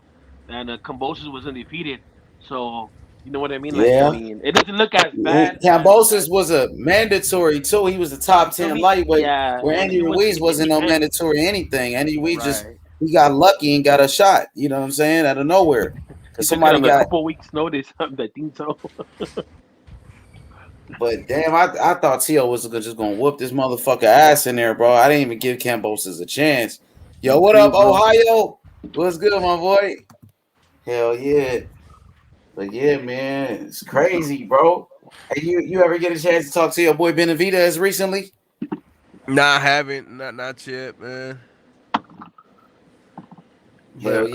And Kambosos was undefeated. So you know what I mean? Like, yeah. I mean, it doesn't look as bad. Kambosos was a mandatory too. He was a top 10 lightweight. Where Andy Ruiz wasn't no mandatory anything. Andy Ruiz he got lucky and got a shot. You know what I'm saying? Out of nowhere. Somebody got a couple weeks notice. I think so. But damn, I thought Tio was just gonna whoop this motherfucker ass in there, bro. I didn't even give Kambosos a chance. Yo, what up, Ohio? What's good, my boy? Hell yeah. But yeah, man, it's crazy, bro. Hey, you ever get a chance to talk to your boy Benavidez recently? Nah, I haven't. Not yet, man. But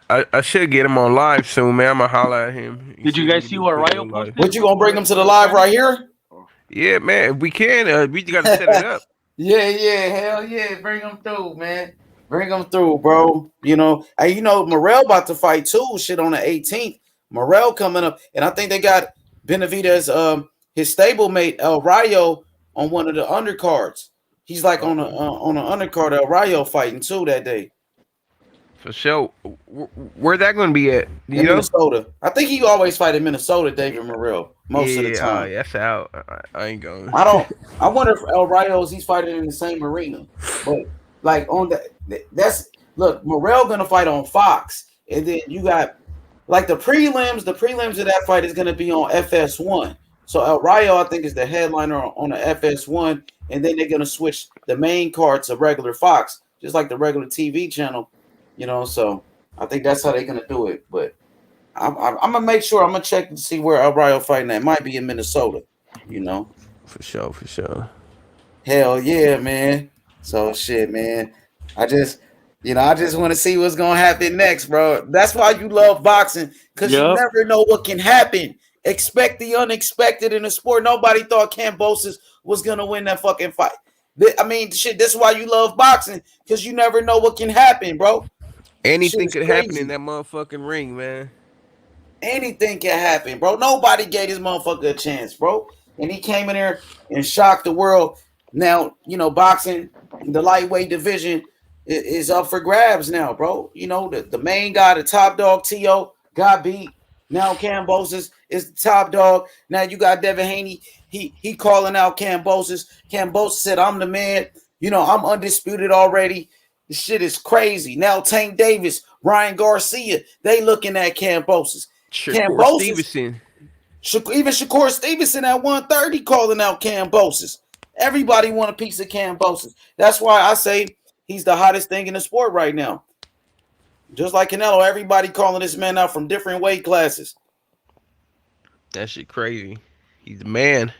I should get him on live soon, man. I'm gonna holler at him. Did you guys see what Ryo posted? What, you gonna bring him to the live right here? Yeah, man. If we can, we gotta set it up. Yeah, hell yeah. Bring him through, man. Bring him through, bro. You know, hey, Morrell about to fight too. Shit on the 18th. Morrell coming up, and I think they got Benavidez, his stablemate El Rayo on one of the undercards. He's like on an undercard, El Rayo fighting too that day. For sure. Where that going to be at? In Minnesota. I think he always fight in Minnesota, David Morrell, most of the time. That's out. I ain't going. I wonder if El Rayo's he's fighting in the same arena. But like on look, Morrell gonna fight on Fox, and then you got like the prelims of that fight is gonna be on FS1. So El Rayo, I think, is the headliner on the FS1, and then they're gonna switch the main card to regular Fox, just like the regular TV channel. So I think that's how they're gonna do it. But I'm gonna make sure I'm gonna check to see where El Rayo fighting at. It might be in Minnesota, For sure. Hell yeah, man. So shit, man. I just want to see what's gonna happen next, bro. That's why you love boxing, because you never know what can happen. Expect the unexpected in the sport. Nobody thought Kambosos was gonna win that fucking fight. I mean, shit, that's why you love boxing, because you never know what can happen, bro. Anything could happen in that motherfucking ring, man. Anything can happen, bro. Nobody gave this motherfucker a chance, bro. And he came in there and shocked the world. Now, boxing, the lightweight division is up for grabs now, bro. The main guy, the top dog, T.O., got beat. Now Kambosos is the top dog. Now you got Devin Haney. He calling out Kambosos. Kambosos said, I'm the man. I'm undisputed already. This shit is crazy. Now Tank Davis, Ryan Garcia, they looking at Kambosos. Shakur Stevenson. Even Shakur Stevenson at 130 calling out Kambosos. Everybody want a piece of Kambosos. That's why I say he's the hottest thing in the sport right now. Just like Canelo, everybody calling this man out from different weight classes. That shit crazy. He's the man.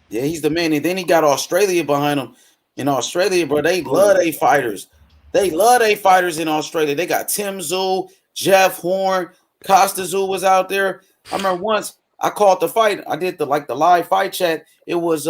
Yeah, he's the man. And then he got Australia behind him. In Australia, bro, they love their fighters. They love their fighters in Australia. They got Tim Tszyu, Jeff Horn, Costa Tszyu was out there. I remember once I called the fight. I did the live fight chat. It was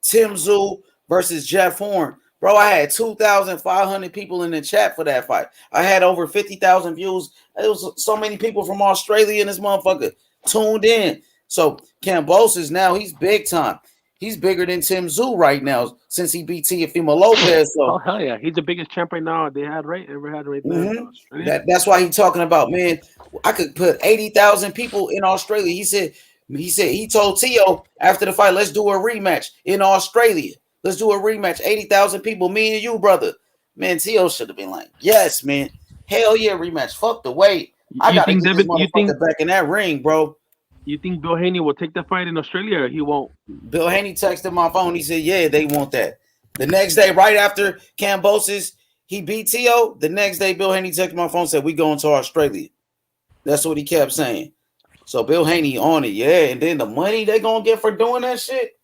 Tim Tszyu versus Jeff Horn. Bro, I had 2,500 people in the chat for that fight. I had over 50,000 views. It was so many people from Australia in this motherfucker tuned in. So Kambosos now, he's big time. He's bigger than Tim Tszyu right now since he beat Teofimo Lopez. So, hell yeah, he's the biggest champ right now they had ever had right there. That's why he's talking about, man, I could put 80,000 people in Australia. He said he told Tio after the fight, let's do a rematch in Australia. Let's do a rematch. 80,000 people, me and you, brother. Man, Tio should have been like, yes, man. Hell yeah, rematch. Fuck the weight. I got to get this motherfucker back in that ring, bro. You think Bill Haney will take that fight in Australia, or he won't? Bill Haney texted my phone. He said, yeah, they want that. The next day, right after Kambosos, he beat Tio. The next day, Bill Haney texted my phone and said, we going to Australia. That's what he kept saying. So Bill Haney on it, yeah. And then the money they going to get for doing that shit,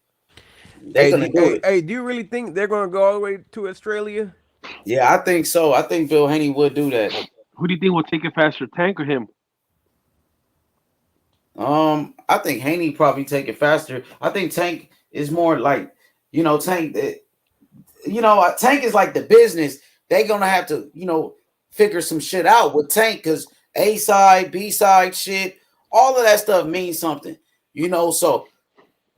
they're going to do it. Hey, do you really think they're going to go all the way to Australia? Yeah, I think so. I think Bill Haney would do that. Who do you think will take it faster, Tank or him? I think Haney probably take it faster. I think Tank is more like, Tank. Tank is like the business. They're gonna have to, figure some shit out with Tank, because A side, B side shit, all of that stuff means something, So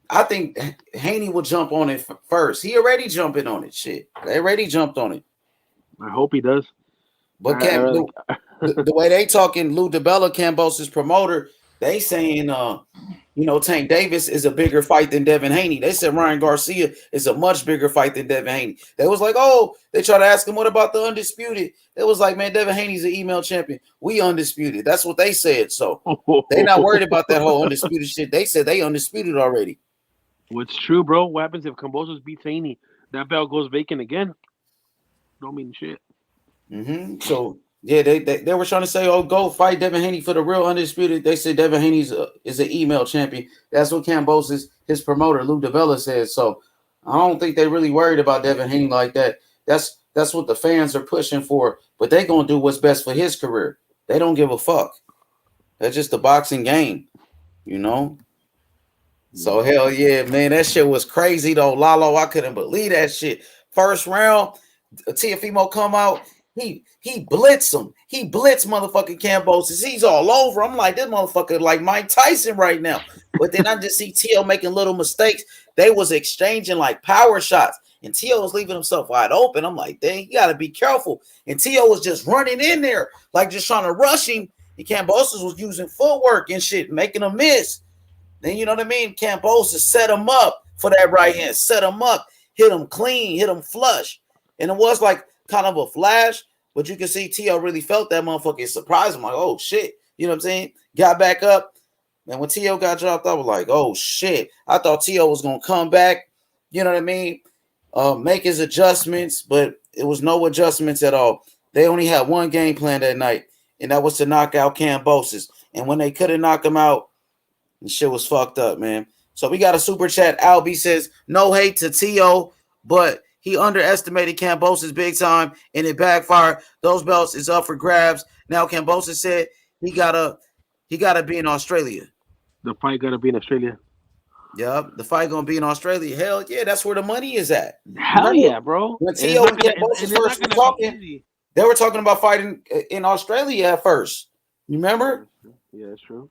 I think Haney will jump on it first. He already jumping on it. Shit, they already jumped on it. I hope he does. But the way they talking, Lou DiBella, Kambosos' promoter. They saying, Tank Davis is a bigger fight than Devin Haney. They said Ryan Garcia is a much bigger fight than Devin Haney. They was like, they try to ask him, what about the undisputed? It was like, man, Devin Haney's an email champion. We undisputed. That's what they said. So they not worried about that whole undisputed shit. They said they undisputed already. What's true, bro? What happens if Kambosos beats Haney? That belt goes vacant again. Don't mean shit. So yeah, they were trying to say, go fight Devin Haney for the real undisputed. They said Devin Haney is an email champion. That's what Kambosos, his promoter, Lou DiBella, said. So I don't think they really worried about Devin Haney like that. That's what the fans are pushing for. But they going to do what's best for his career. They don't give a fuck. That's just the boxing game, So hell yeah, man. That shit was crazy, though, Lalo. I couldn't believe that shit. First round, Teofimo come out. He blitzed him. He blitzed motherfucking Kambosos. He's all over. I'm like, this motherfucker like Mike Tyson right now. But then I just see Tio making little mistakes. They was exchanging like power shots. and T.O. was leaving himself wide open. I'm like, dang, you got to be careful. And T.O. was just running in there, like just trying to rush him. And Kambosos was using footwork and shit, making him miss. Then, you know what I mean? Kambosos set him up for that right hand, set him up, hit him clean, hit him flush. And it was like kind of a flash, but you can see T.O. really felt that motherfucker. It surprised him, like, oh, shit. You know what I'm saying? Got back up. And when T.O. got dropped, I was like, oh, shit. I thought T.O. was going to come back, you know what I mean? Make his adjustments, but it was no adjustments at all. They only had one game plan that night, and that was to knock out Kambosos. And when they couldn't knock him out, the shit was fucked up, man. So we got a super chat. Albie says, no hate to T.O., but he underestimated Kambosos big time, and it backfired. Those belts is up for grabs. Now Kambosos said he gotta be in Australia. The fight gotta be in Australia. Yep, the fight gonna be in Australia. Hell yeah, that's where the money is at. Hell yeah, bro. When T.O. and Kambosos first were talking, they were talking about fighting in Australia at first. You remember? Yeah, that's true.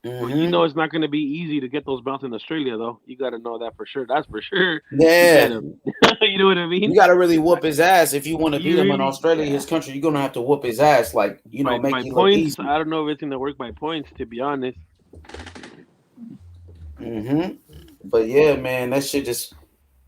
Well, you know it's not going to be easy to get those belts in Australia, though. You got to know that for sure. That's for sure. Yeah. You know what I mean? You got to really whoop his ass if you want to beat him in Australia, his country. You're going to have to whoop his ass, like, you know, make it look points. easy. I don't know if it's going to work by points, to be honest. But yeah, man, that shit just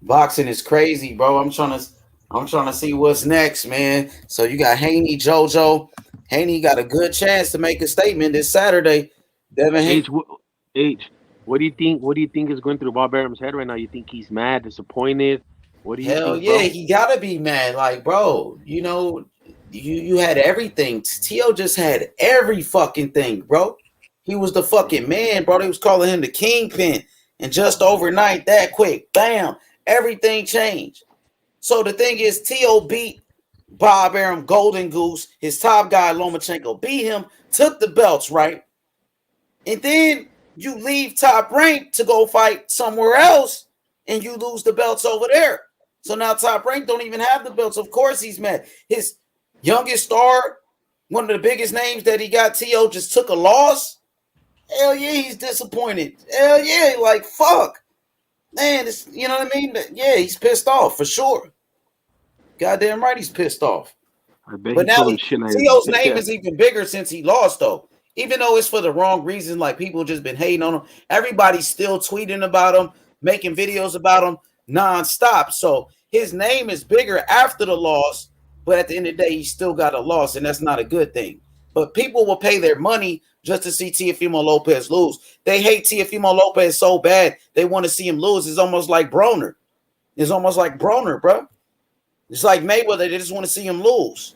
boxing is crazy, bro. I'm trying to see what's next, man. So you got Haney, JoJo. Haney got a good chance to make a statement this Saturday. Devin Haney. What do you think? What do you think is going through Bob Arum's head right now? You think he's mad, disappointed? What do you Hell think? yeah, bro? he gotta be mad. Like, bro, you know, you had everything. T.O. just had every fucking thing, bro. He was the fucking man, bro. They was calling him the kingpin. And just overnight, that quick, bam, everything changed. So the thing is, T.O. beat Bob Arum, Golden Goose, his top guy, Lomachenko, beat him, took the belts, right? And then you leave Top Rank to go fight somewhere else, and you lose the belts over there. So now Top Rank don't even have the belts. Of course he's mad. His youngest star, one of the biggest names that he got, T.O., just took a loss. Hell yeah, he's disappointed. Hell yeah, like, fuck. Man, it's, you know what I mean? Yeah, he's pissed off for sure. Goddamn right he's pissed off. But now T.O.'s name is even bigger since he lost, though. Even though it's for the wrong reason, like people just been hating on him. Everybody's still tweeting about him, making videos about him nonstop. So his name is bigger after the loss, but at the end of the day, he still got a loss, and that's not a good thing. But people will pay their money just to see Teofimo Lopez lose. They hate Teofimo Lopez so bad, they want to see him lose. It's almost like Broner. It's almost like Broner, bro. It's like Mayweather. They just want to see him lose.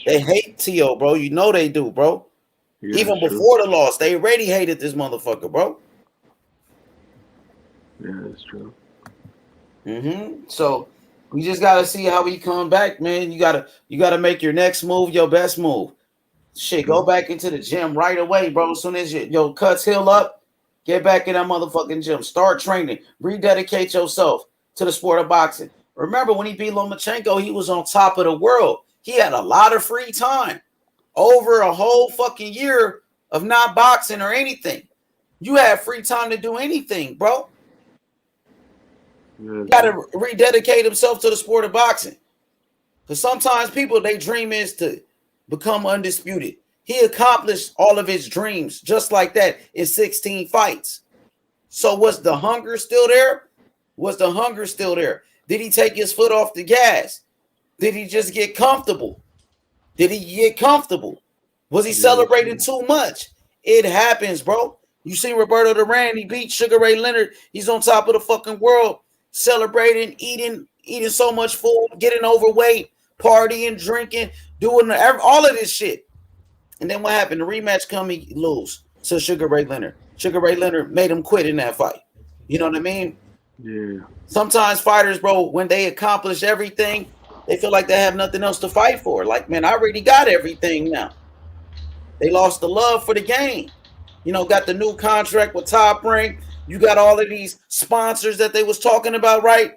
They hate T.O., bro. You know they do, bro. Yeah, even before the loss, they already hated this motherfucker, bro. Yeah, that's true. So we just gotta see how he come back, man. You gotta make your next move your best move. Shit, go back into the gym right away, bro. As soon as your cuts heal up, get back in that motherfucking gym. Start training. Rededicate yourself to the sport of boxing. Remember when he beat Lomachenko, he was on top of the world. He had a lot of free time over a whole fucking year of not boxing or anything. You had free time to do anything, bro. You got to rededicate himself to the sport of boxing. Because sometimes people, their dream is to become undisputed. He accomplished all of his dreams just like that in 16 fights. So was the hunger still there? Was the hunger still there? Did he take his foot off the gas? Did he just get comfortable? Did he get comfortable? Was he celebrating too much? It happens, bro. You see Roberto Duran, he beat Sugar Ray Leonard. He's on top of the fucking world, celebrating, eating so much food, getting overweight, partying, drinking, doing all of this shit. And then what happened? The rematch come, he lose to Sugar Ray Leonard. Sugar Ray Leonard made him quit in that fight. You know what I mean? Yeah. Sometimes fighters, bro, when they accomplish everything, they feel like they have nothing else to fight for. Like, man, I already got everything now. They lost the love for the game. You know, got the new contract with Top Rank. You got all of these sponsors that they was talking about, right?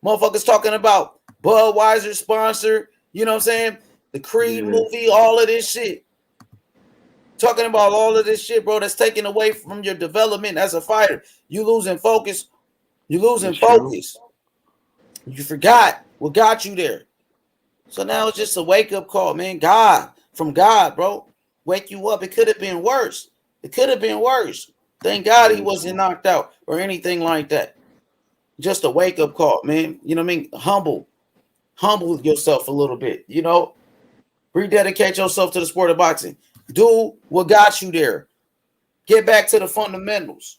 Motherfuckers talking about Budweiser sponsor. You know what I'm saying? The Creed movie, all of this shit. Talking about all of this shit, bro, that's taken away from your development as a fighter. You losing focus You're losing focus. You forgot what got you there. So now it's just a wake-up call, man. From God, bro. Wake you up. It could have been worse. Thank God he wasn't knocked out or anything like that. Just a wake-up call, man. You know what I mean? Humble yourself a little bit, you know? Rededicate yourself to the sport of boxing. Do what got you there. Get back to the fundamentals,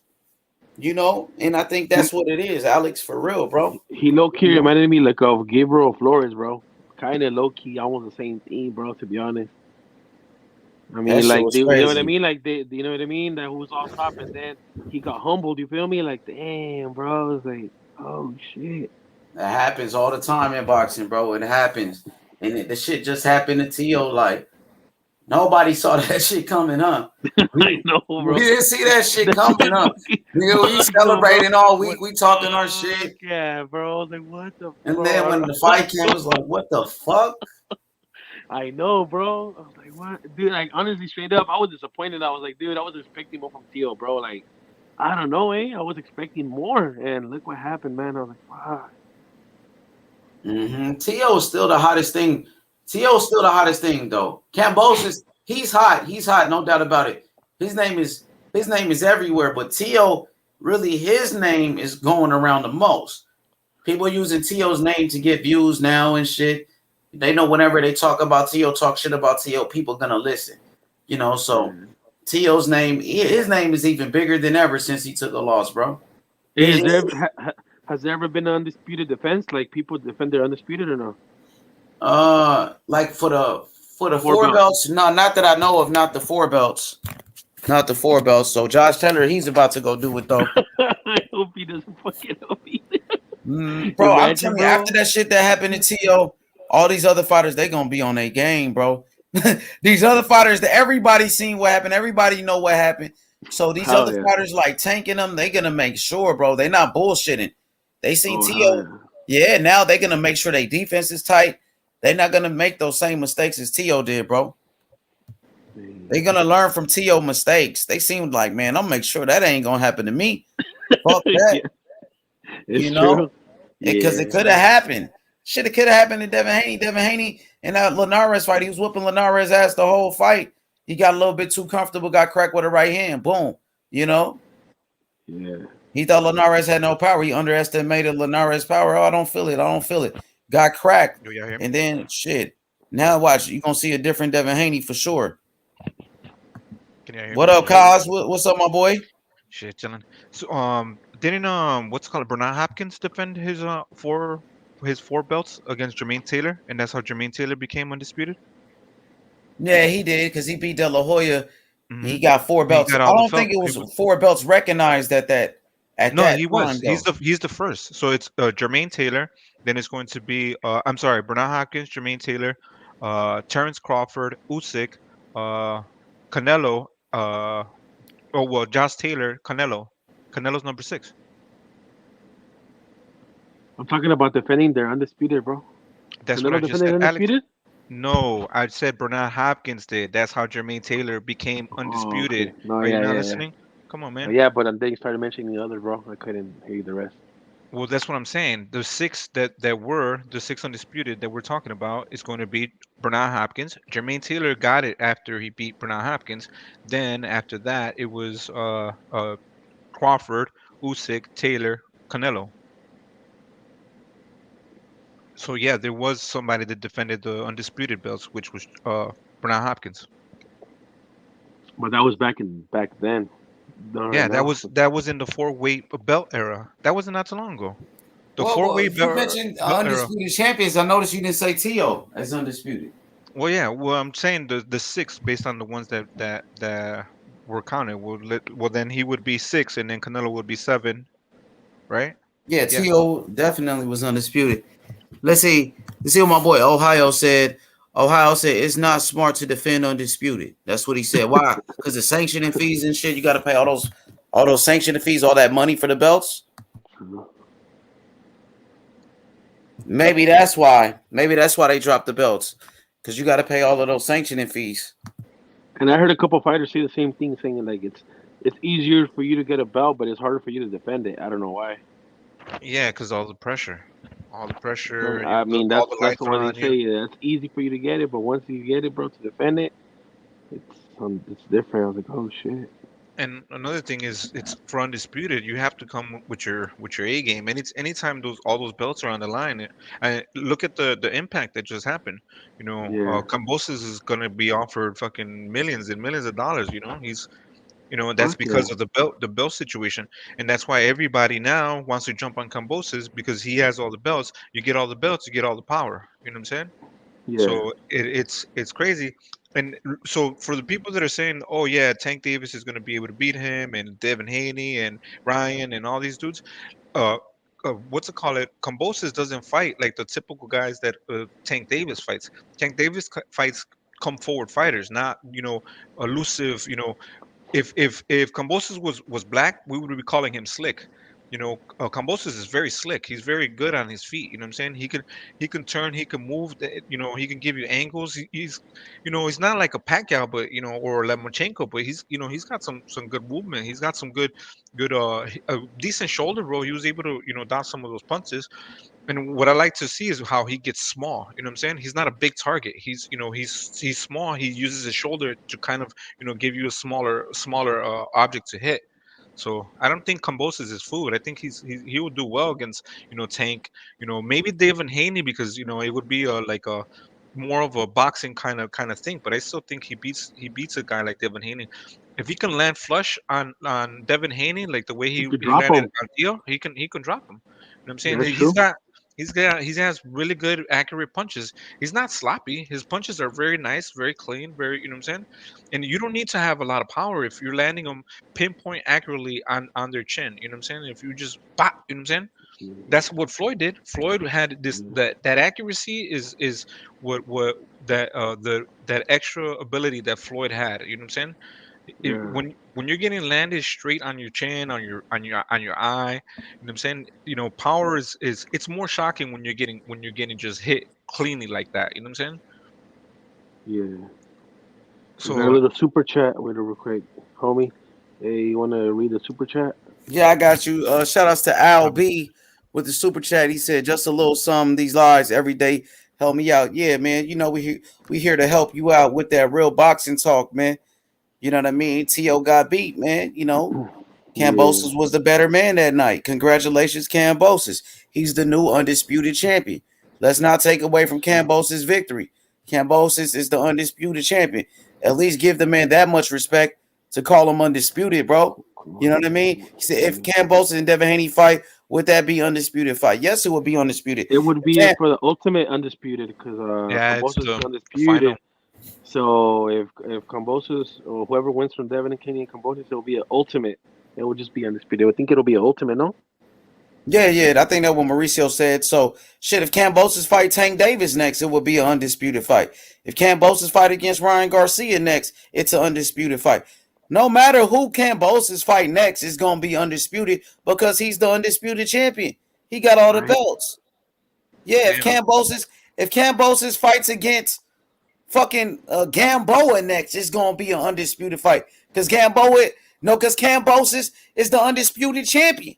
you know? And I think that's what it is, Alex, for real, bro. He low-key reminded me like of Gabriel Flores, bro. Kind of low-key, almost the same thing, bro, to be honest. I mean, like, you know what I mean? Like, you know what I mean? That was off top, and then he got humbled, you feel me? Like, damn, bro. It's like, oh, shit. That happens all the time in boxing, bro. It happens. And the shit just happened to Tio. Like, nobody saw that shit coming up. I know, bro. We didn't see that shit coming up. We celebrating all week. We talking our shit. Yeah, bro. Like, what the fuck? And then when the fight came, it was like, what the fuck? I know, bro. I was like, what? Dude, like, honestly, straight up, I was disappointed. I was like, dude, I was expecting more from Tio, bro. Like, I don't know, I was expecting more. And look what happened, man. I was like, fuck. Tio is still the hottest thing. Though. Kambosos, he's hot, no doubt about it. His name is everywhere, but Tio, really, his name is going around the most. People using Tio's name to get views now and shit. They know whenever they talk about Tio, talk shit about Tio, people gonna listen. You know, so Tio's name, his name is even bigger than ever since he took a loss, bro. Has there ever been an undisputed defense? Like, people defend their undisputed or no? Like for the four belts? No, not that I know of. Not the four belts. So Josh Taylor, he's about to go do it though. I hope he doesn't fucking help me. Bro, I'm telling you, after that shit that happened to Tio, all these other fighters, they gonna be on their game, bro. These other fighters, that everybody seen what happened, everybody know what happened. So these other fighters like tanking them, they gonna make sure, bro, they not bullshitting. They seen Tio. Yeah, now they gonna make sure their defense is tight. They're not gonna make those same mistakes as Tio did, bro. They're gonna learn from Tio mistakes. They seemed like, man, I'll make sure that ain't gonna happen to me. Fuck that. You know, because it could have happened. Shit, it could have happened to Devin Haney. Devin Haney in that Linares fight, he was whooping Linares' ass the whole fight. He got a little bit too comfortable, got cracked with a right hand. Boom. You know? Yeah. He thought Linares had no power. He underestimated Linares' power. Oh, I don't feel it. Got cracked. And then, shit. Now watch. You're going to see a different Devin Haney for sure. What up, Kaz? What's up, my boy? Shit, chilling. So, didn't what's it called, Bernard Hopkins defend his four belts against Jermaine Taylor, and that's how Jermaine Taylor became undisputed? Yeah, he did, because he beat De La Hoya. He got four belts. I don't think it was four belts recognized at that. He was. He's the first. So it's Jermaine Taylor. Then it's going to be Bernard Hopkins, Jermaine Taylor, Terrence Crawford, Usyk, Canelo. Josh Taylor, Canelo. Canelo's number 6. I'm talking about defending their undisputed, bro. That's Canelo what I just said. Undisputed? No, I said Bernard Hopkins did. That's how Jermaine Taylor became undisputed. Okay. No, Are you not listening? Come on, man. Yeah, but then you started mentioning the other, bro. I couldn't hear the rest. Well, that's what I'm saying. The 6 that were the 6 undisputed that we're talking about is going to be Bernard Hopkins. Jermaine Taylor got it after he beat Bernard Hopkins. Then after that, it was Crawford, Usyk, Taylor, Canelo. So yeah, there was somebody that defended the undisputed belts, which was Bernard Hopkins. But that was back then. Yeah, that was in the 4-weight belt era. That wasn't not too long ago. The 4-weight belt. You mentioned undisputed champions. I noticed you didn't say Tio as undisputed. Well, yeah. Well, I'm saying the 6 based on the ones that were counted. Well, then he would be 6, and then Canelo would be 7, right? Yeah, Tio definitely was undisputed. Let's see what my boy Ohio said. Ohio said it's not smart to defend undisputed. That's what he said. Why? Because the sanctioning fees and shit. You got to pay all those sanctioning fees, all that money for the belts. Maybe that's why. Maybe that's why they dropped the belts, because you got to pay all of those sanctioning fees. And I heard a couple fighters say the same thing, saying like it's easier for you to get a belt, but it's harder for you to defend it. I don't know why. Yeah, because all the pressure. I mean, All the that's lights are why they on you. say it's easy for you to get it, but once you get it, bro, to defend it, it's different. I was like, oh shit. And another thing is, it's for undisputed. You have to come with your A game, and it's anytime all those belts are on the line. And look at the impact that just happened. Yeah. Kambosos is gonna be offered fucking millions and millions of dollars. That's Fuck yeah. because of the belt situation, and that's why everybody now wants to jump on Kambosos because he has all the belts. You get all the belts, you get all the power. You know what I'm saying? Yeah. So it's crazy. And so for the people that are saying, "Oh yeah, Tank Davis is going to be able to beat him," and Devin Haney and Ryan and all these dudes, uh, what's it call it? Kambosos doesn't fight like the typical guys that Tank Davis fights. Tank Davis fights come forward fighters, not elusive. If Kambosos was black, we would be calling him slick. Kambosos is very slick. He's very good on his feet. You know what I'm saying? He can turn, he can move. He can give you angles. He's not like a Pacquiao, but or Lomachenko, but he's got some good movement. He's got some good a decent shoulder roll. He was able to dodge some of those punches. And what I like to see is how he gets small. You know what I'm saying? He's not a big target. He's small. He uses his shoulder to kind of give you a smaller object to hit. So I don't think Kambosos is food. I think he would do well against Tank. Maybe Devin Haney because it would be like a more of a boxing kind of thing. But I still think he beats a guy like Devin Haney. If he can land flush on Devin Haney like the way You he could he drop landed him. on Theo, he can drop him. You know what I'm saying? That's true. He has really good accurate punches. He's not sloppy. His punches are very nice, very clean, very what I'm saying? And you don't need to have a lot of power if you're landing them pinpoint accurately on their chin. You know what I'm saying? If you just bop, you know what I'm saying? That's what Floyd did. Floyd had that accuracy is what that extra ability that Floyd had. You know what I'm saying? Yeah. When you're getting landed straight on your chin, on your eye, you know what I'm saying? Power is it's more shocking when you're getting just hit cleanly like that. You know what I'm saying? Yeah. We got a So little super chat with a real quick, homie. Hey, you want to read the super chat? Yeah, I got you. Shout outs to Al B with the super chat. He said, just a little something. These lives every day help me out. Yeah, man. We here to help you out with that real boxing talk, man. You know what I mean? T.O. got beat, man. Yeah. Kambosos was the better man that night. Congratulations, Kambosos. He's the new undisputed champion. Let's not take away from Kambosos' victory. Kambosos is the undisputed champion. At least give the man that much respect to call him undisputed, bro. You know what I mean? He said if Kambosos and Devin Haney fight, would that be undisputed fight? Yes, it would be undisputed. It would be Cam- for the ultimate undisputed because yeah, it's Kambosos is the undisputed. final. So if Kambosos or whoever wins from Devin and Kenny and Kambosos, it will be an ultimate. It will just be undisputed. I think it'll be an ultimate, no? Yeah, I think that's what Mauricio said. So, shit, if Kambosos fight Tank Davis next, it would be an undisputed fight. If Kambosos fight against Ryan Garcia next, it's an undisputed fight. No matter who Kambosos fight next, it's going to be undisputed because he's the undisputed champion. He got all the Right. belts. Yeah, if Kambosos fights against fucking Gamboa next, it's going to be an undisputed fight because Kambosos is the undisputed champion.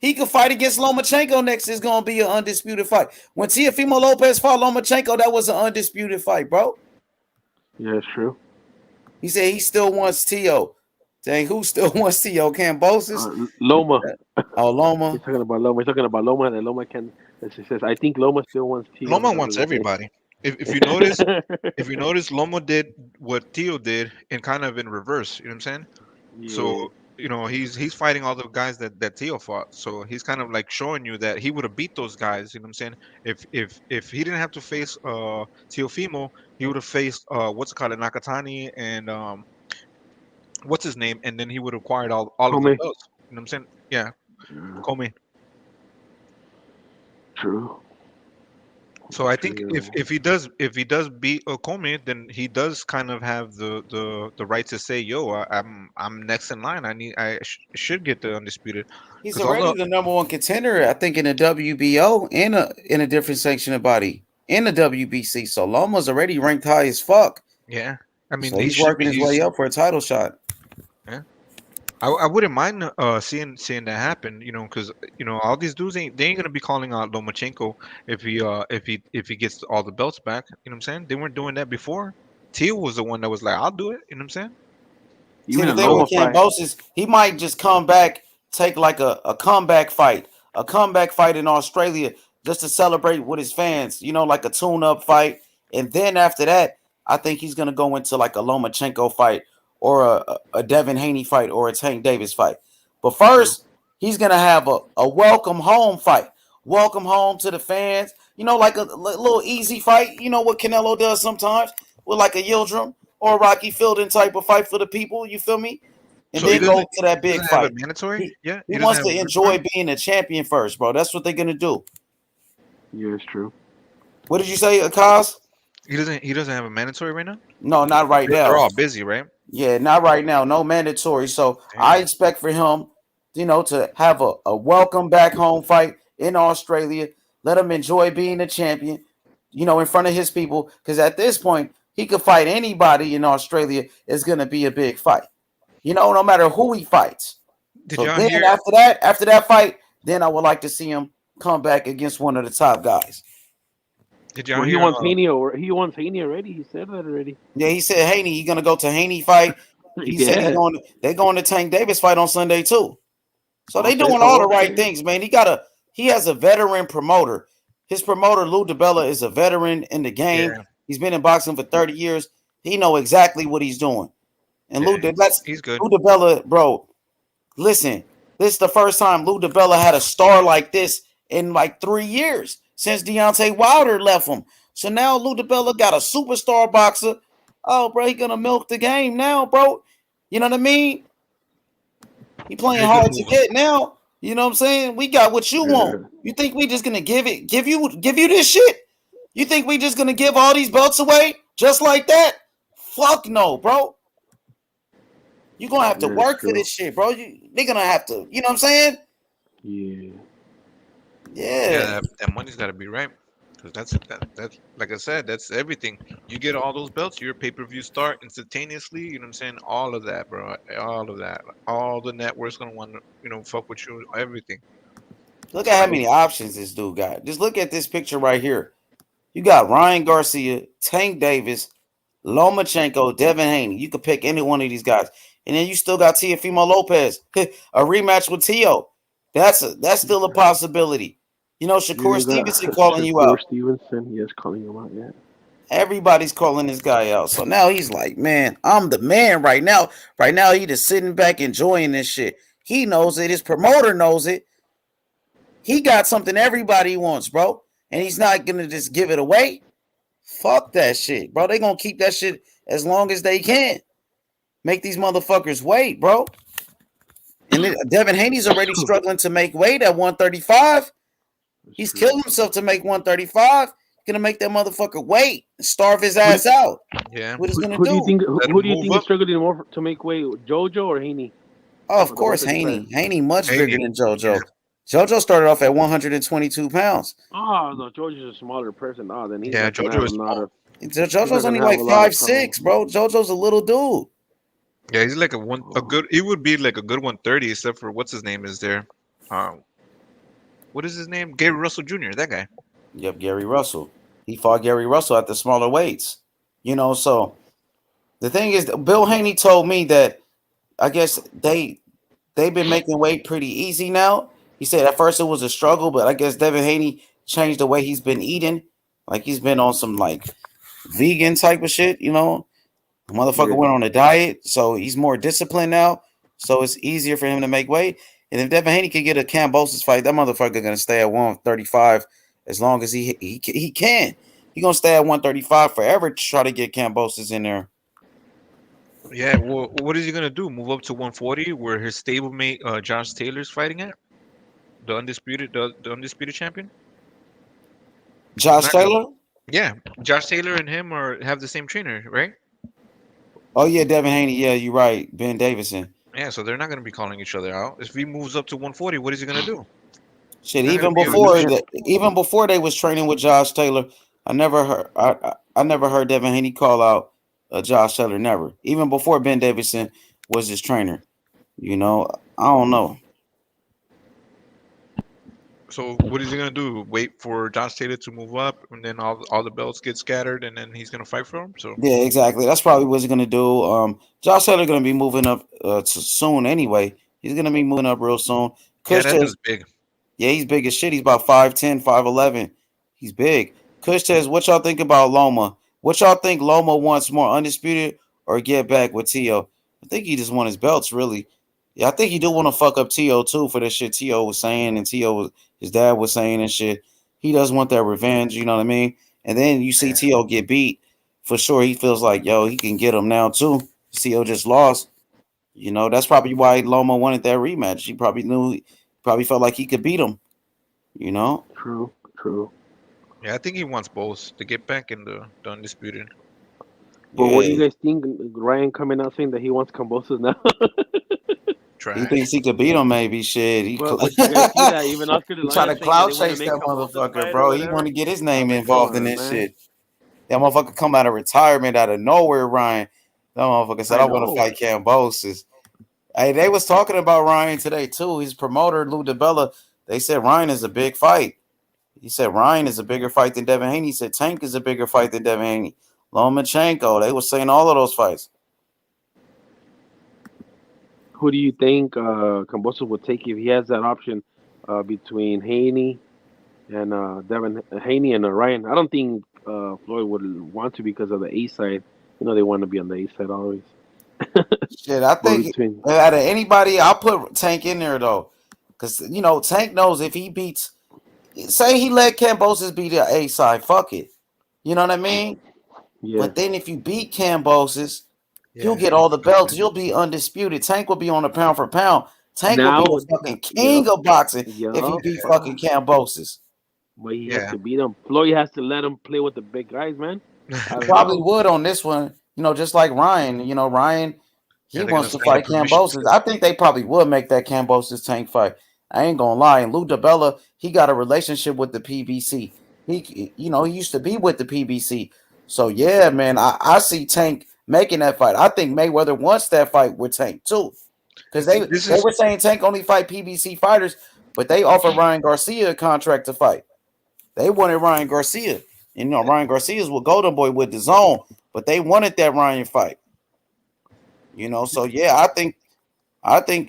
He could fight against Lomachenko next. It's going to be an undisputed fight. When Teofimo Lopez fought Lomachenko, that was an undisputed fight, bro. Yeah, it's true. He said he still wants Tio. Dang, who still wants Tio? Kambosos? Loma. Oh, Loma. He's talking about Loma. He's talking about Loma, and Loma can. As he says, I think Loma still wants Tio. Loma wants everybody. If you notice, Loma did what Theo did and kind of in reverse. You know what I'm saying? Yeah. So he's fighting all the guys that Theo fought. So he's kind of like showing you that he would have beat those guys. You know what I'm saying? If he didn't have to face Teofimo, he would have faced what's it called, Nakatani and what's his name, and then he would have acquired all of the Comey. belts. You know what I'm saying? Yeah, Comey. True. So I think if he does beat Okome, then he does kind of have the right to say, "Yo, I'm next in line. Should get the undisputed." He's already the number one contender, I think, in the WBO and in a different sanctioning body in the WBC. So Loma's already ranked high as fuck. Yeah, I mean, so he's working his way up for a title shot. Yeah. I wouldn't mind seeing that happen, because all these dudes ain't gonna be calling out Lomachenko if he gets all the belts back. You know what I'm saying? They weren't doing that before. Teal was the one that was like, "I'll do it." You know what I'm saying? See, Even the a thing Loma with fight. Kambosos, he might just come back, take like a comeback fight in Australia just to celebrate with his fans, like a tune-up fight. And then after that, I think he's going to go into like a Lomachenko fight or a Devin Haney fight or a Tank Davis fight. But first, he's going to have a welcome home fight. Welcome home to the fans. Like a little easy fight. You know what Canelo does sometimes with like a Yildirim or a Rocky Fielding type of fight for the people. You feel me? And So he then go to that he big doesn't have a fight. mandatory. Yeah, He he doesn't wants have to a enjoy mandatory. being a champion first, bro. That's what they're gonna do. Yeah, it's true. What did you say, Akaz? He doesn't have a mandatory right now. No, not right They're now. all busy, right? Yeah, not right now. No mandatory. So I Damn. expect for him, to have a welcome back home fight in Australia. Let him enjoy being a champion, in front of his people. Because at this point, he could fight anybody in Australia. It's gonna be a big fight. No matter who he fights. Did So y'all then hear? after that fight, then I would like to see him come back against one of the top guys. Did y'all Well, he hear? wants Haney already. He said that already. Yeah, he said Haney, he's gonna go to Haney fight. He said Yeah. they're going to Tank Davis fight on Sunday too. So they Okay. doing all the Oh, right okay. things, man. He has a veteran promoter. His promoter, Lou DiBella, is a veteran in the game. Yeah. He's been in boxing for 30 years. He know exactly what he's doing. And Yeah, he's good. Lou DiBella, bro. Listen, this is the first time Lou DiBella had a star like this in like 3 years since Deontay Wilder left him. So now Lou DiBella got a superstar boxer. Oh, bro, he gonna milk the game now, bro. You know what I mean? He playing Very good hard to move. get now. You know what I'm saying? We got what you want. You think we just gonna give you this shit? You think we just gonna give all these belts away just like that? Fuck no, bro. You're gonna have to Yeah, it's work for true. this shit, bro. They're gonna have to, you know what I'm saying? Yeah. Yeah. That money's got to be right. Because that's like I said, that's everything. You get all those belts, your pay-per-view start instantaneously. You know what I'm saying? All of that, bro. All of that. All the networks gonna want to, fuck with you. Everything. Look at how many options this dude got. Just look at this picture right here. You got Ryan Garcia, Tank Davis, Lomachenko, Devin Haney. You could pick any one of these guys. And then you still got Teofimo Lopez. A rematch with Tio. That's still a possibility. Shakur You Stevenson got calling you Shakur out. Stevenson. Yes, calling him out. Yeah. Everybody's calling this guy out. So now he's like, man, I'm the man right now. Right now, he just sitting back enjoying this shit. He knows it. His promoter knows it. He got something everybody wants, bro. And he's not going to just give it away. Fuck that shit, bro. They going to keep that shit as long as they can. Make these motherfuckers wait, bro. And then Devin Haney's already struggling to make weight at 135. He's killing himself to make 135. Gonna make that motherfucker wait and starve his ass out. Yeah. What he's gonna Who do you do? think? Who do you think is struggling more to make weight? JoJo or Haney? Oh, of course, Haney. Haney much bigger than JoJo. Yeah. JoJo started off at 122 pounds. Oh no, JoJo's a smaller person. Oh, then he's Yeah, not gonna JoJo have is a lot small. of. JoJo's only like 5'6", bro. JoJo's a little dude. Yeah, he's like a good. He would be like a good 130, except for what's his name is there. What is his name? Gary Russell Jr. That guy. Yep, Gary Russell. He fought Gary Russell at the smaller weights. So the thing is, Bill Haney told me that I guess they've been making weight pretty easy now. He said at first it was a struggle, but I guess Devin Haney changed the way he's been eating. Like he's been on some like vegan type of shit, The motherfucker went on a diet, so he's more disciplined now. So it's easier for him to make weight. And if Devin Haney could get a Kambosos fight, that motherfucker gonna stay at 135 as long as he can. He gonna stay at 135 forever to try to get Kambosos in there. Yeah. Well, what is he gonna do? Move up to 140, where his stablemate Josh Taylor's fighting at? The undisputed champion. Josh Taylor? Yeah, Josh Taylor and him have the same trainer, right? Oh yeah, Devin Haney. Yeah, you're right. Ben Davison. Yeah, so they're not going to be calling each other out. If he moves up to 140, what is he going to do? Shit, even before they was training with Josh Taylor, I never heard Devin Haney call out Josh Taylor. Never. Even before Ben Davison was his trainer. You know, I don't know. So what is he gonna do? Wait for Josh Taylor to move up, and then all the belts get scattered, and then he's gonna fight for him. So Yeah, exactly. That's probably what he's gonna do. Josh Taylor gonna be moving up soon anyway. He's gonna be moving up real soon. yeah, Kush that says, dude's big. yeah, he's big as shit. He's about 5'10", 5'11". He's big. Kush says, what y'all think about Loma? What y'all think Loma wants more, undisputed or get back with Tio? I think he just want his belts, really. Yeah, I think he do want to fuck up Tio too for the shit Tio was saying and his dad was saying and shit. He does want that revenge, you know what I mean? And then you see Tio get beat. For sure, he feels like, yo, he can get him now too. Tio just lost. You know, that's probably why Loma wanted that rematch. He probably felt like he could beat him. You know? True. Yeah, I think he wants both to get back in the undisputed. But what do you guys think? Ryan coming out saying that he wants Kambosos now. He thinks he could beat him, maybe. Shit. But you guys see that even Oscar De He La trying Hoya to saying that cloud they want to chase make that Kambosos motherfucker, fight or bro. He whatever. want to get his I name mean, involved come in on, this man. shit. That motherfucker come out of retirement out of nowhere, Ryan. That motherfucker said, I want to know. fight Kambosos. Hey, they was talking about Ryan today, too. His promoter, Lou DiBella, they said Ryan is a big fight. He said Ryan is a bigger fight than Devin Haney. He said Tank is a bigger fight than Devin Haney. Lomachenko, they were saying all of those fights. Who do you think Kambosos would take if he has that option between Haney and Devin Haney and Ryan? I don't think Floyd would want to because of the A side. You know they want to be on the A side always. Shit, I think out of anybody, I'll put Tank in there though, because you know Tank knows if he beats, say he let Kambosos beat the A side, fuck it, you know what I mean? Yeah. But then if you beat Kambosos, you'll get all the belts. You'll be undisputed. Tank will be on the pound for pound. Tank will be the fucking king of boxing if he beat fucking Kambosos. But he has to beat him. Floyd has to let him play with the big guys, man. Probably would on this one, you know, just like Ryan. You know, Ryan, he wants to fight Kambosos. I think they probably would make that Kambosos Tank fight. I ain't gonna lie. And Lou DiBella, he got a relationship with the PBC. He used to be with the PBC. So yeah, man, I see Tank making that fight. I think Mayweather wants that fight with Tank too, because they were saying Tank only fight PBC fighters, but they offered Ryan Garcia a contract to fight. They wanted Ryan Garcia. And, you know, Ryan Garcia's with Golden Boy with the zone, but they wanted that Ryan fight. You know, so yeah, I think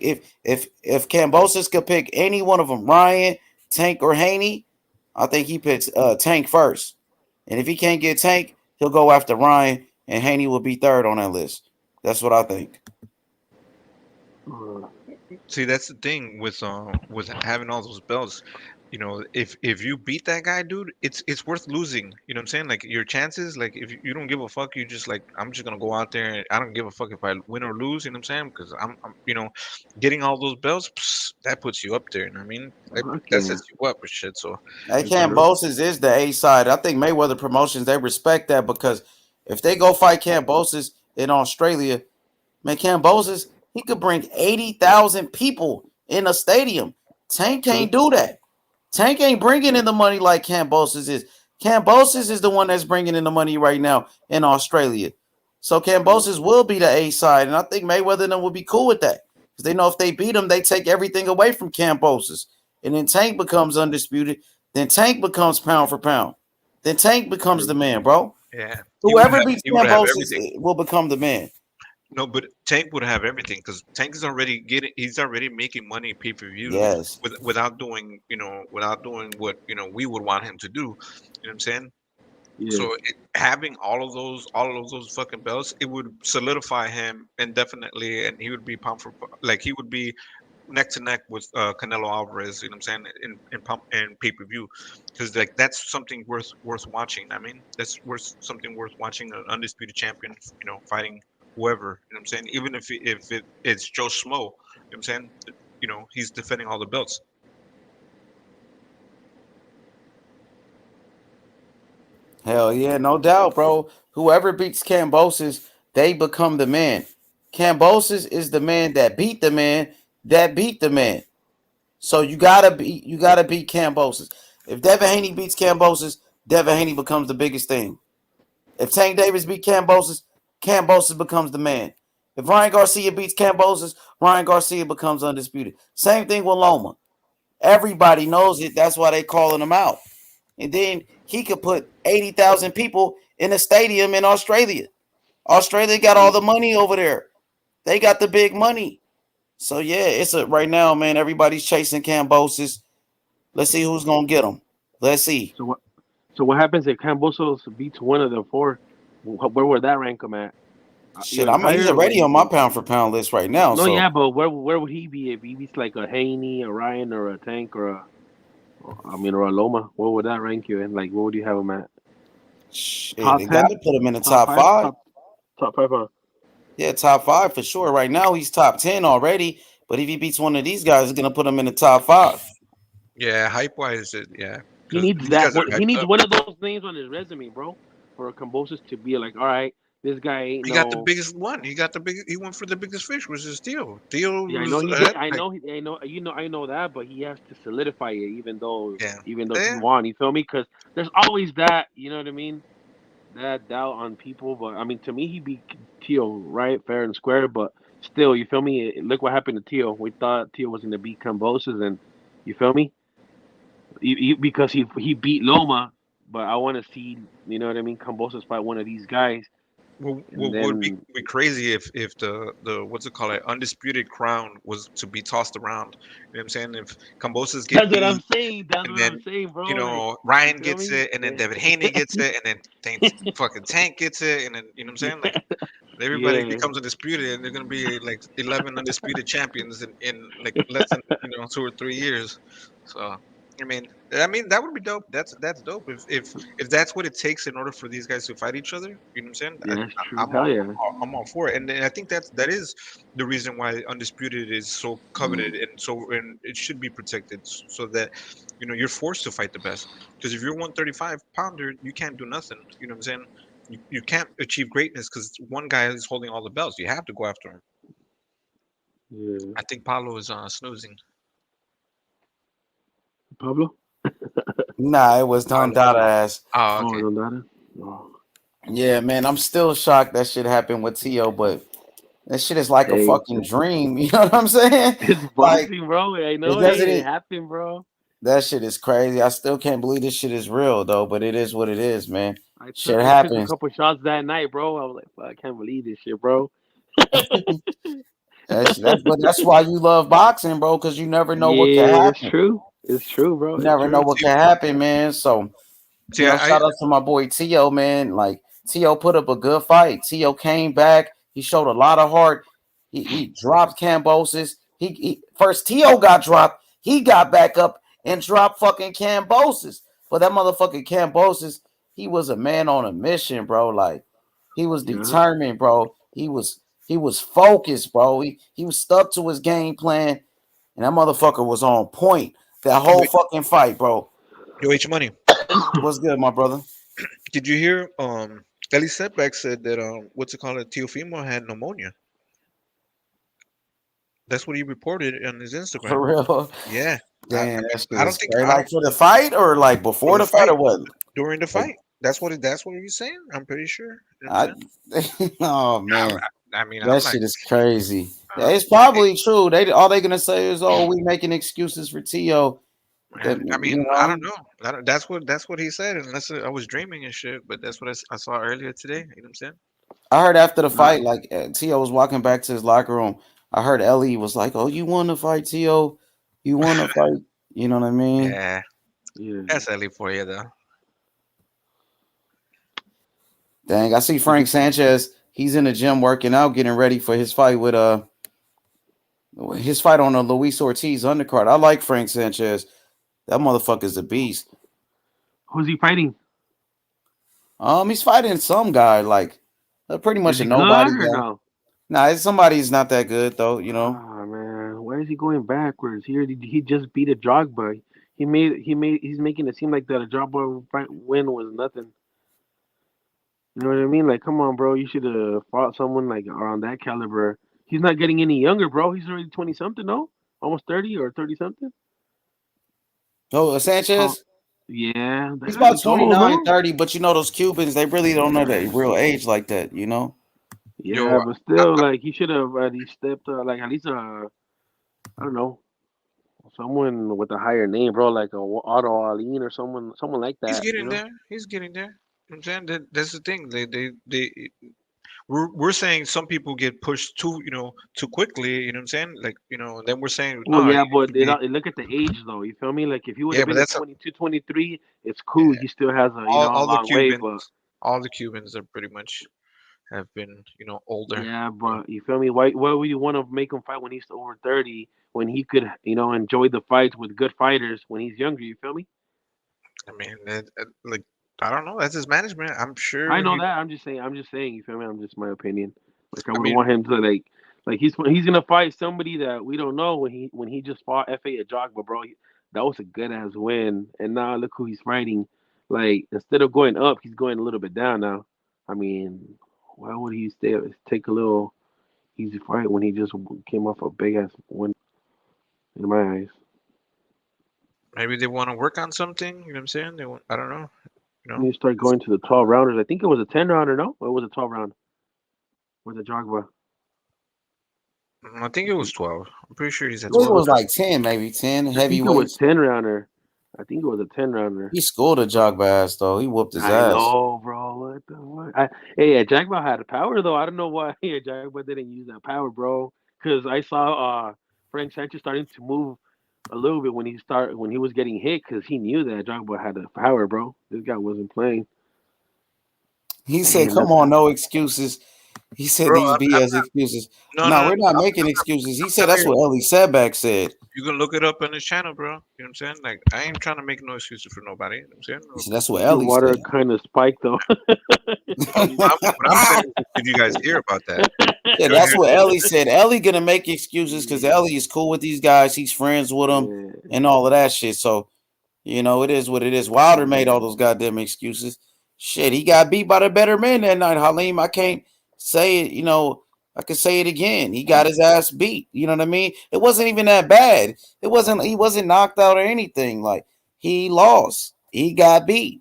if Kambosos could pick any one of them, Ryan, Tank, or Haney, I think he picks Tank first. And if he can't get Tank, he'll go after Ryan, and Haney will be third on that list. That's what I think. See, that's the thing with having all those belts. You know, if you beat that guy, dude, it's worth losing. You know what I'm saying? Like your chances, like if you don't give a fuck, you just like I'm just gonna go out there and I don't give a fuck if I win or lose. You know what I'm saying? Because I'm you know, getting all those belts, that puts you up there. You know what I mean? That sets you up for shit. So, Hey, Kambosos is the A side. I think Mayweather Promotions, they respect that because if they go fight Kambosos in Australia, man, Kambosos, he could bring 80,000 people in a stadium. Tank can't do that. Tank ain't bringing in the money like Kambosos is. Kambosos is the one that's bringing in the money right now in Australia. So Kambosos will be the A side, and I think Mayweather and them will be cool with that because they know if they beat him, they take everything away from Kambosos, and then Tank becomes undisputed. Then Tank becomes pound for pound. Then Tank becomes the man, bro. yeah, Whoever beats he would have Kambosos everything. will become the man. No, but Tank would have everything because Tank is already he's already making money pay-per-views Yes. without doing, without doing what, we would want him to do. You know what I'm saying? Yeah. So having all of those fucking belts, it would solidify him indefinitely, and he would be pumped for like he would be neck to neck with Canelo Alvarez. You know what I'm saying? In pay-per-view, because like that's something worth watching. I mean, that's something worth watching. An undisputed champion, fighting whoever. You know what I'm saying? Even if it's Joe Schmo. You know what I'm saying? He's defending all the belts. Hell yeah, no doubt, bro. Whoever beats Kambosos, they become the man. Kambosos is the man that beat the man that beat the man. So you gotta beat Kambosos. If Devin Haney beats Kambosos, Devin Haney becomes the biggest thing. If Tank Davis beat Kambosos, Kambosos becomes the man. If Ryan Garcia beats Kambosos, Ryan Garcia becomes undisputed. Same thing with Loma. Everybody knows it. That's why they calling him out. And then he could put 80,000 people in a stadium in Australia. Australia got all the money over there. They got the big money. So yeah, it's a right now, man. Everybody's chasing Kambosos. Let's see who's gonna get him. Let's see. So what happens if Kambosos beats one of the four? Where would that rank him at? Shit, he's already on my pound for pound list right now. No, so. yeah, but where would he be if he beats like a Haney, a Ryan, or a Tank, or a Loma? Where would that rank you in? Like, what would you have him at? Shit, they got to put him in the top five. Top five, huh? Yeah, top 5 for sure. Right now, he's top 10 already. But if he beats one of these guys, it's gonna put him in the top 5. Yeah, hype wise, yeah. He needs that. He needs one of those names on his resume, bro, for Kambosos to be like, all right, this guy ain't. He got the biggest one. He went for the biggest fish, which is Theo. Theo. Yeah, I know he did. I know that, but he has to solidify it, even though he won. You feel me? Because there's always that. You know what I mean? That doubt on people, but I mean, to me, he beat Theo, right, fair and square. But still, you feel me? Look what happened to Theo. We thought Theo was going to beat Kambosos, and you feel me? Because he beat Loma, but I want to see, you know what I mean, Kambosos fight one of these guys. Well, would be crazy if the what's it called, undisputed crown was to be tossed around. You know what I'm saying? If Kambosos gets That's what I'm saying. That's what I'm saying, bro. You know, Ryan gets it, and then Devin Haney gets it, and then fucking Tank gets it, and then you know what I'm saying? Like everybody becomes undisputed, and they're gonna be like 11 undisputed champions in like less than 2 or 3 years. So. I mean that would be dope. That's dope. If that's what it takes in order for these guys to fight each other, you know what I'm saying? Yeah, that's true. I'm all for it, and I think that is the reason why undisputed is so coveted and it should be protected, so that you're forced to fight the best. Because if you're 135 pounder, you can't do nothing. You know what I'm saying? You can't achieve greatness because one guy is holding all the belts. You have to go after him. Yeah. I think Paulo is snoozing. Pablo? Nah, it was Don Dada ass. Oh, okay. Don Dada? Oh. Yeah, man, I'm still shocked that shit happened with Tio, but that shit is like a fucking dream. You know what I'm saying? It's boxing, bro. I know it happened, bro. That shit is crazy. I still can't believe this shit is real, though, but it is what it is, man. I shit happens. took a couple shots that night, bro. I was like, fuck, I can't believe this shit, bro. That's why you love boxing, bro, because you never know what can happen. It's true. It's true, bro. You never know what can happen, man. So, shout out to my boy Tio, man. Like, Tio put up a good fight. Tio came back. He showed a lot of heart. He dropped Kambosos. First Tio got dropped. He got back up and dropped fucking Kambosos. But that motherfucking Kambosos, he was a man on a mission, bro. Like, he was determined, bro. He was focused, bro. He was stuck to his game plan, and that motherfucker was on point. That whole fucking fight, bro. Yo, H Money. What's good, my brother? Did you hear? Ellie Setback said that what's it called? Teofimo had pneumonia. That's what he reported on his Instagram. For real? Yeah. Damn, I don't think like for the fight or like before the fight or what? During the fight. That's what he's saying. I'm pretty sure. Oh man. I mean, that shit is crazy. It's probably true. All they gonna say is, "Oh, we making excuses for Tio." I mean, I don't know. That's what he said. Unless I was dreaming and shit, but that's what I saw earlier today. You know what I'm saying? I heard after the fight, like Tio was walking back to his locker room. I heard Ellie was like, "Oh, you want to fight Tio? You want to fight?" You know what I mean? Yeah. That's Ellie for you, though. Dang, I see Frank Sanchez. He's in the gym working out, getting ready for his fight with his fight on a Luis Ortiz undercard. I like Frank Sanchez. That motherfucker's a beast. Who's he fighting? He's fighting some guy like pretty much a nobody. No? Nah, it's somebody who's not that good though. You know. Oh man, why is he going backwards? He just beat a Drogba. He's making it seem like that a Drogba win was nothing. You know what I mean? Like, come on, bro. You should have fought someone like around that caliber. He's not getting any younger, bro. He's already 20-something, no? Almost 30 or 30-something. Oh, Sanchez? Yeah. He's about 29, 30, but you know those Cubans, they really don't know their real age like that, you know? Yeah, but still, like he should have at least stepped like at least I don't know, someone with a higher name, bro, like a Otto Aline or someone like He's that, you getting know? there. He's getting there. I'm saying that's the thing. We're saying some people get pushed too quickly. You know what I'm saying? Like and then we're saying Well, no, he yeah, but should be. look at the age though. You feel me? Like if he would Yeah, have but been a that's 22, 23, it's cool. He still has a a all the long way, but All the Cubans are pretty much have been older. yeah, but you feel me? Why would you want to make him fight when he's over 30 when he could enjoy the fights with good fighters when he's younger? You feel me? I mean, like I don't know. That's his management. I'm I sure know he. that. I'm just saying. I'm just saying. You feel me? I'm just my opinion. Like I I would mean, want him to like he's gonna fight somebody that we don't know when he just fought Fa at Jogba, bro. That was a good ass win. And now look who he's fighting. Like instead of going up, he's going a little bit down now. I mean, why would he take a little easy fight when he just came off a big ass win? In my eyes, maybe they want to work on something. You know what I'm saying? They want. I don't know. when you start going to the 12 rounders, I think it was a 10 rounder, no? Or it was a 12 round with the Jogba. I think it was 12. I'm pretty sure he's I at think it 12. was like 10, maybe 10 I think it was heavyweights. 10 rounder. I think it was a 10 rounder. He scored a Jogba ass though. He whooped his I ass. know, bro. What the what? Yeah, Jagba had power though. I don't know why Jagba didn't use that power, bro. Because I saw Frank Sanchez starting to move a little bit when he was getting hit, because he knew that Jagba had the power, bro. This guy wasn't playing. He said, And "Come on, no excuses." He said Bro, these I'm BS not. excuses. No, No, no, no. we're not I'm, making excuses. He I'm said telling that's you. what Ellie Sedback said. You can look it up on his channel, bro. You know what I'm saying? Like, I ain't trying to make no excuses for nobody. You know what I'm saying? He said that's what your Ellie water said. kind of spiked though. What I'm saying is, did you guys hear about that? Yeah, You don't that's hear what that? Ellie said. Ellie gonna make excuses because Ellie is cool with these guys. He's friends with them and all of that shit. So, it is what it is. Wilder made all those goddamn excuses. Shit, he got beat by the better man that night, Halim. I can't say it, I can say it again. He got his ass beat. You know what I mean? It wasn't even that bad. He wasn't knocked out or anything. Like, he lost. He got beat.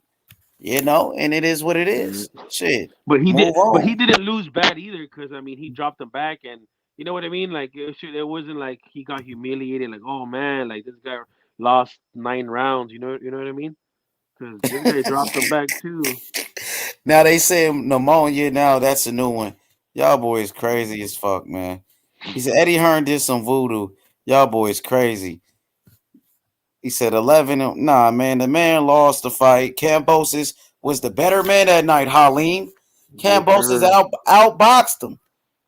And it is what it is. Shit. But Move he on. didn't lose bad either, because I mean he dropped him back, and you know what I mean. Like it wasn't like he got humiliated. Like, oh man, like this guy lost 9 rounds. You know what I mean? Because this guy dropped him back too. Now they say pneumonia. Now that's a new one. Y'all boys crazy as fuck, man. He said Eddie Hearn did some voodoo. Y'all boys crazy. He said 11. Nah, man, the man lost the fight. Kambosos was the better man that night, Halim. Yes, Kambosos sir. outboxed him.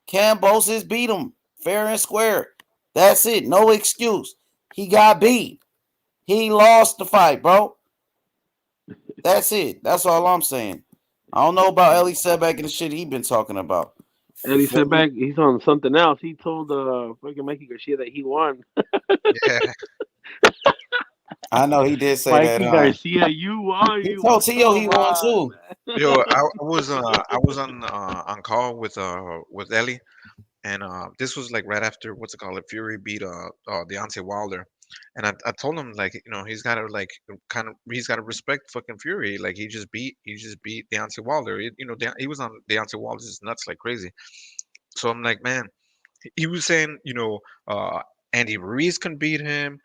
Kambosos beat him fair and square. That's it. No excuse. He got beat. He lost the fight, bro. That's it. That's all I'm saying. I don't know about Ellie Sedback and the shit he been talking about. Ellie said back he's on something else. He told fucking Mikey Garcia that he won. Yeah. I know he did say that, Mikey huh? Garcia, you won. He You told Tio he come won on, too. man. Yo, I was on call with Ellie, and this was like right after what's it called? Fury beat Deontay Wilder, and I told him, like, he's got to, like, he's got to respect fucking Fury. Like, he just beat Deontay Wilder. He was on Deontay Wilder's nuts like crazy. So I'm like, man, he was saying, Andy Ruiz can beat him,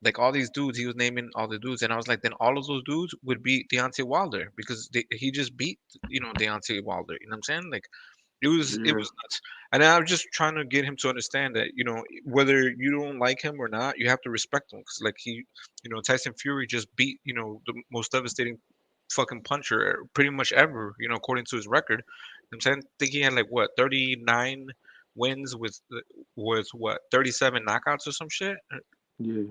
like all these dudes. He was naming all the dudes, and I was like, then all of those dudes would beat Deontay Wilder, because he just beat, Deontay Wilder. You know what I'm saying? Like, it Yeah. was nuts. And I was just trying to get him to understand that, whether you don't like him or not, you have to respect him, because, like, Tyson Fury just beat, the most devastating fucking puncher pretty much ever, according to his record. You know what I'm saying? I think he had, like, what, 39 wins with what, 37 knockouts or some shit, Yeah.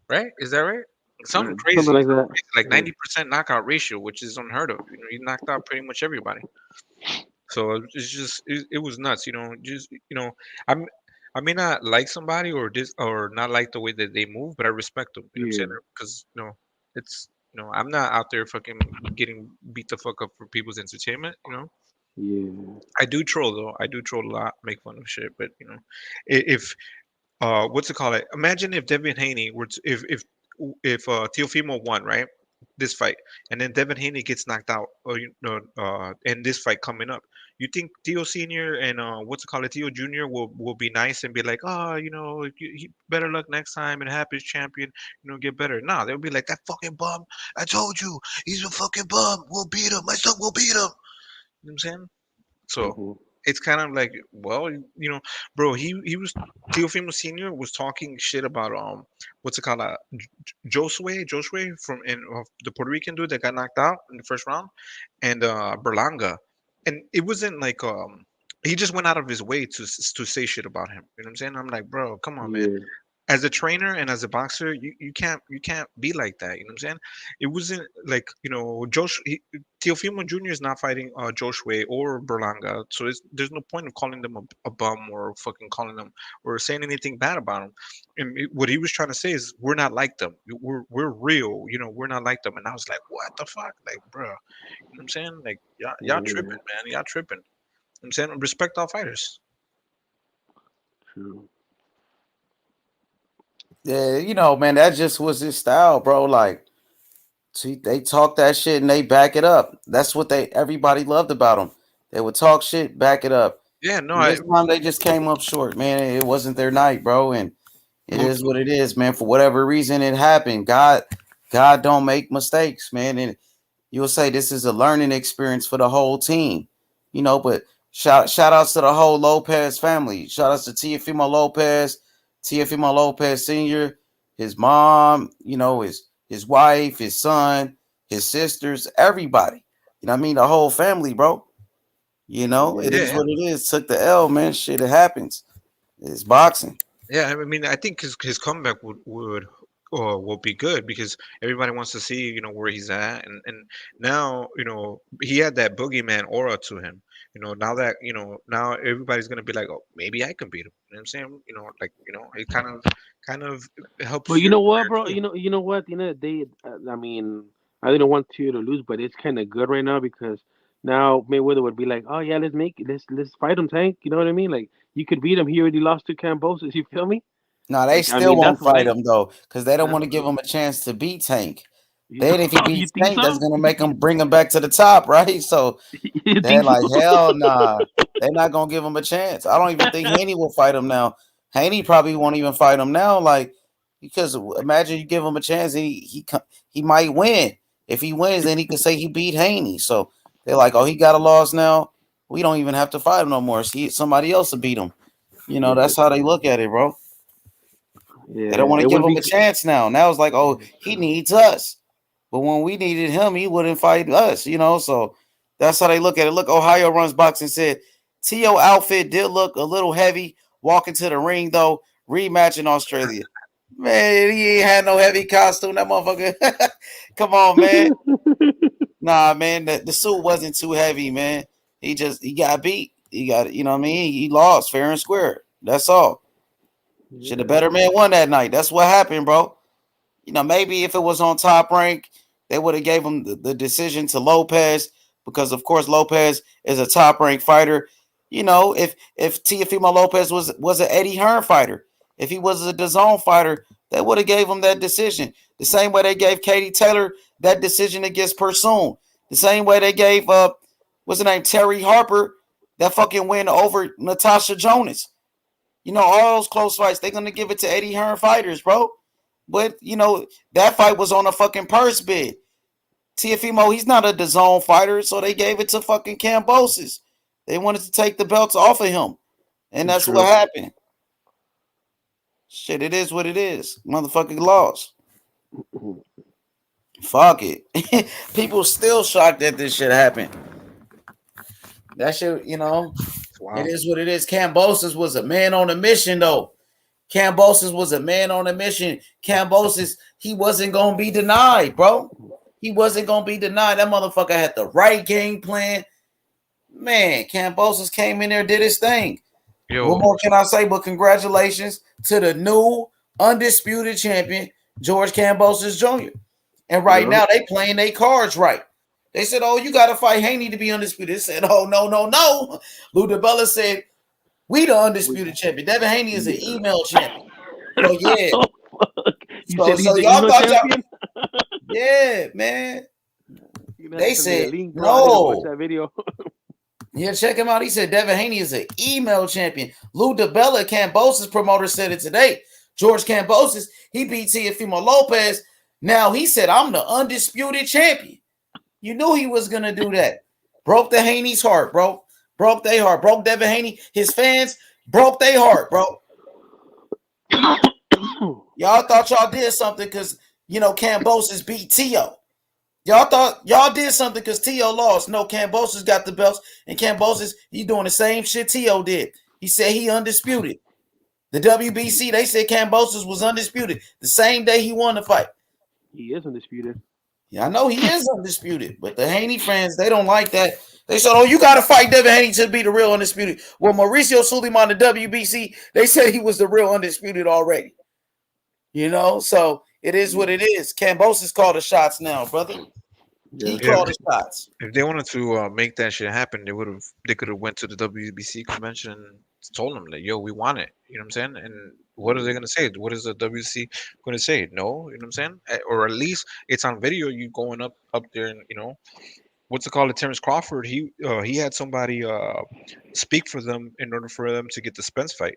right? Is that right? Something Something crazy, like that. like Yeah. 90% knockout ratio, which is unheard of. He knocked out pretty much everybody. So it's just it was nuts. Just I'm I may not like somebody or not like the way that they move, but I respect them. You know what I'm saying? Yeah. Because it's I'm not out there fucking getting beat the fuck up for people's entertainment. Yeah. I do troll though. I do troll a lot, make fun of shit. But if what's it called? Imagine if Devin Haney were to, if Teofimo won, right, this fight, and then Devin Haney gets knocked out, or in this fight coming up, you think Tio Senior and what's it called, Tio Junior will be nice and be like, oh, better luck next time and happy champion, get better. Nah, they'll be like, that fucking bum. I told you, he's a fucking bum. We'll beat him. My son will beat him. You know what I'm saying? So it's kind of like, well, bro, he was Teofimo Senior was talking shit about what's it called, Josue from the Puerto Rican dude that got knocked out in the first round, and Berlanga, and it wasn't like he just went out of his way to say shit about him. You know what I'm saying? I'm like, bro, come on, man. As a trainer and as a boxer, you can't be like that. You know what I'm saying? It wasn't like, Teofimo Jr. is not fighting Joshua or Berlanga, so there's no point of calling them a bum or fucking calling them or saying anything bad about them. And what he was trying to say is, we're not like them. We're real. We're not like them. And I was like, what the fuck, like, bro? You know what I'm saying? Like, y'all tripping, man. Y'all tripping. You know what I'm saying, respect all fighters. True. Yeah, man, that just was his style, bro. Like, see, they talk that shit and they back it up. That's what everybody loved about him. They would talk shit, back it up. Yeah, no, this time they just came up short, man. It wasn't their night, bro, and it is what it is, man. For whatever reason, it happened. God don't make mistakes, man. And you'll say this is a learning experience for the whole team, But shout outs to the whole Lopez family. Shout outs to Teofimo Lopez Sr., his mom, his wife, his son, his sisters, everybody. You know what I mean? The whole family, bro. It is what it is. Took the L, man. Shit, it happens. It's boxing. Yeah, I mean, I think his comeback will be good because everybody wants to see, where he's at, and now, he had that boogeyman aura to him. Now that now everybody's gonna be like, oh, maybe I can beat him. You know what I'm saying? It kind of helps. But you know what, bro? You know what? I mean, I didn't want to lose, but it's kind of good right now because now Mayweather would be like, oh yeah, let's fight him, Tank. You know what I mean? Like, you could beat him. He already lost to Kambosos. You feel me? No, they still won't fight him though, because they don't want to give him a chance to beat Tank. If he beats Tank, that's gonna make him bring him back to the top, right? So they're like, hell nah, they're not gonna give him a chance. I don't even think Haney will fight him now. Haney probably won't even fight him now, like, because imagine you give him a chance, he might win. If he wins, then he can say he beat Haney. So they're like, oh, he got a loss now. We don't even have to fight him no more. See, somebody else will beat him. That's how they look at it, bro. Yeah, they don't want to give him a chance now. Now it's like, oh, he needs us. But when we needed him, he wouldn't fight us, So that's how they look at it. Look, Ohio Runs Boxing said, T.O. outfit did look a little heavy walking to the ring, though. Rematch in Australia. Man, he ain't had no heavy costume, that motherfucker. Come on, man. Nah, man, the suit wasn't too heavy, man. He got beat. He got, what I mean? He lost fair and square. That's all. Should the better man won that night. That's what happened, bro. Maybe if it was on Top Rank, they would have gave him the decision to Lopez because, of course, Lopez is a Top Rank fighter. If Teofimo Lopez was an Eddie Hearn fighter, if he was a DAZN fighter, they would have gave him that decision. The same way they gave Katie Taylor that decision against Pursoon. The same way they gave what's the name, Terry Harper, that fucking win over Natasha Jonas. All those close fights, they're going to give it to Eddie Hearn fighters, bro. But, that fight was on a fucking purse bid. Teofimo, he's not a DAZN fighter, so they gave it to fucking Kambosos. They wanted to take the belts off of him. And that's what happened. Shit, it is what it is. Motherfucking lost. Fuck it. People still shocked that this shit happened. That shit, wow. It is what it is. Kambosos was a man on a mission, though. Kambosos was a man on a mission. Kambosos, he wasn't going to be denied, bro. He wasn't going to be denied. That motherfucker had the right game plan. Man, Kambosos came in there, did his thing. What more can I say? But congratulations to the new undisputed champion, George Kambosos Jr. And right now, they playing their cards right. They said, oh, you got to fight Haney to be undisputed. They said, oh, no. Lou DiBella said, we the undisputed champion. Devin Haney is an email champion. So, yeah. So y'all thought champion? Yeah, man. They said, no. That video. Yeah, check him out. He said Devin Haney is an email champion. Lou DiBella, Kambosos promoter, said it today. George Kambosos, he beat Teofimo Lopez. Now he said, I'm the undisputed champion. You knew he was going to do that. Broke the Haney's heart, bro. Broke their heart. Broke Devin Haney. His fans broke their heart, bro. Y'all thought y'all did something because, Kambosos beat Tio. Y'all thought y'all did something because Tio lost. No, Kambosos got the belts, and Kambosos, he doing the same shit Tio did. He said he undisputed. The WBC, they said Kambosos was undisputed the same day he won the fight. He is undisputed. Yeah, I know he is undisputed, but the Haney fans, they don't like that. They said, oh, you got to fight Devin Haney to be the real undisputed. Well, Mauricio Suleiman, the WBC, they said he was the real undisputed already. So it is what it is. Kambosos called the shots now, brother. He called the shots. If they wanted to make that shit happen, they could have went to the WBC convention and told them like, yo, we want it. You know what I'm saying? And what are they gonna say? What is the WBC gonna say? No, you know what I'm saying? Or at least it's on video. You going up there and what's it called? Terrence Crawford. He had somebody speak for them in order for them to get the Spence fight,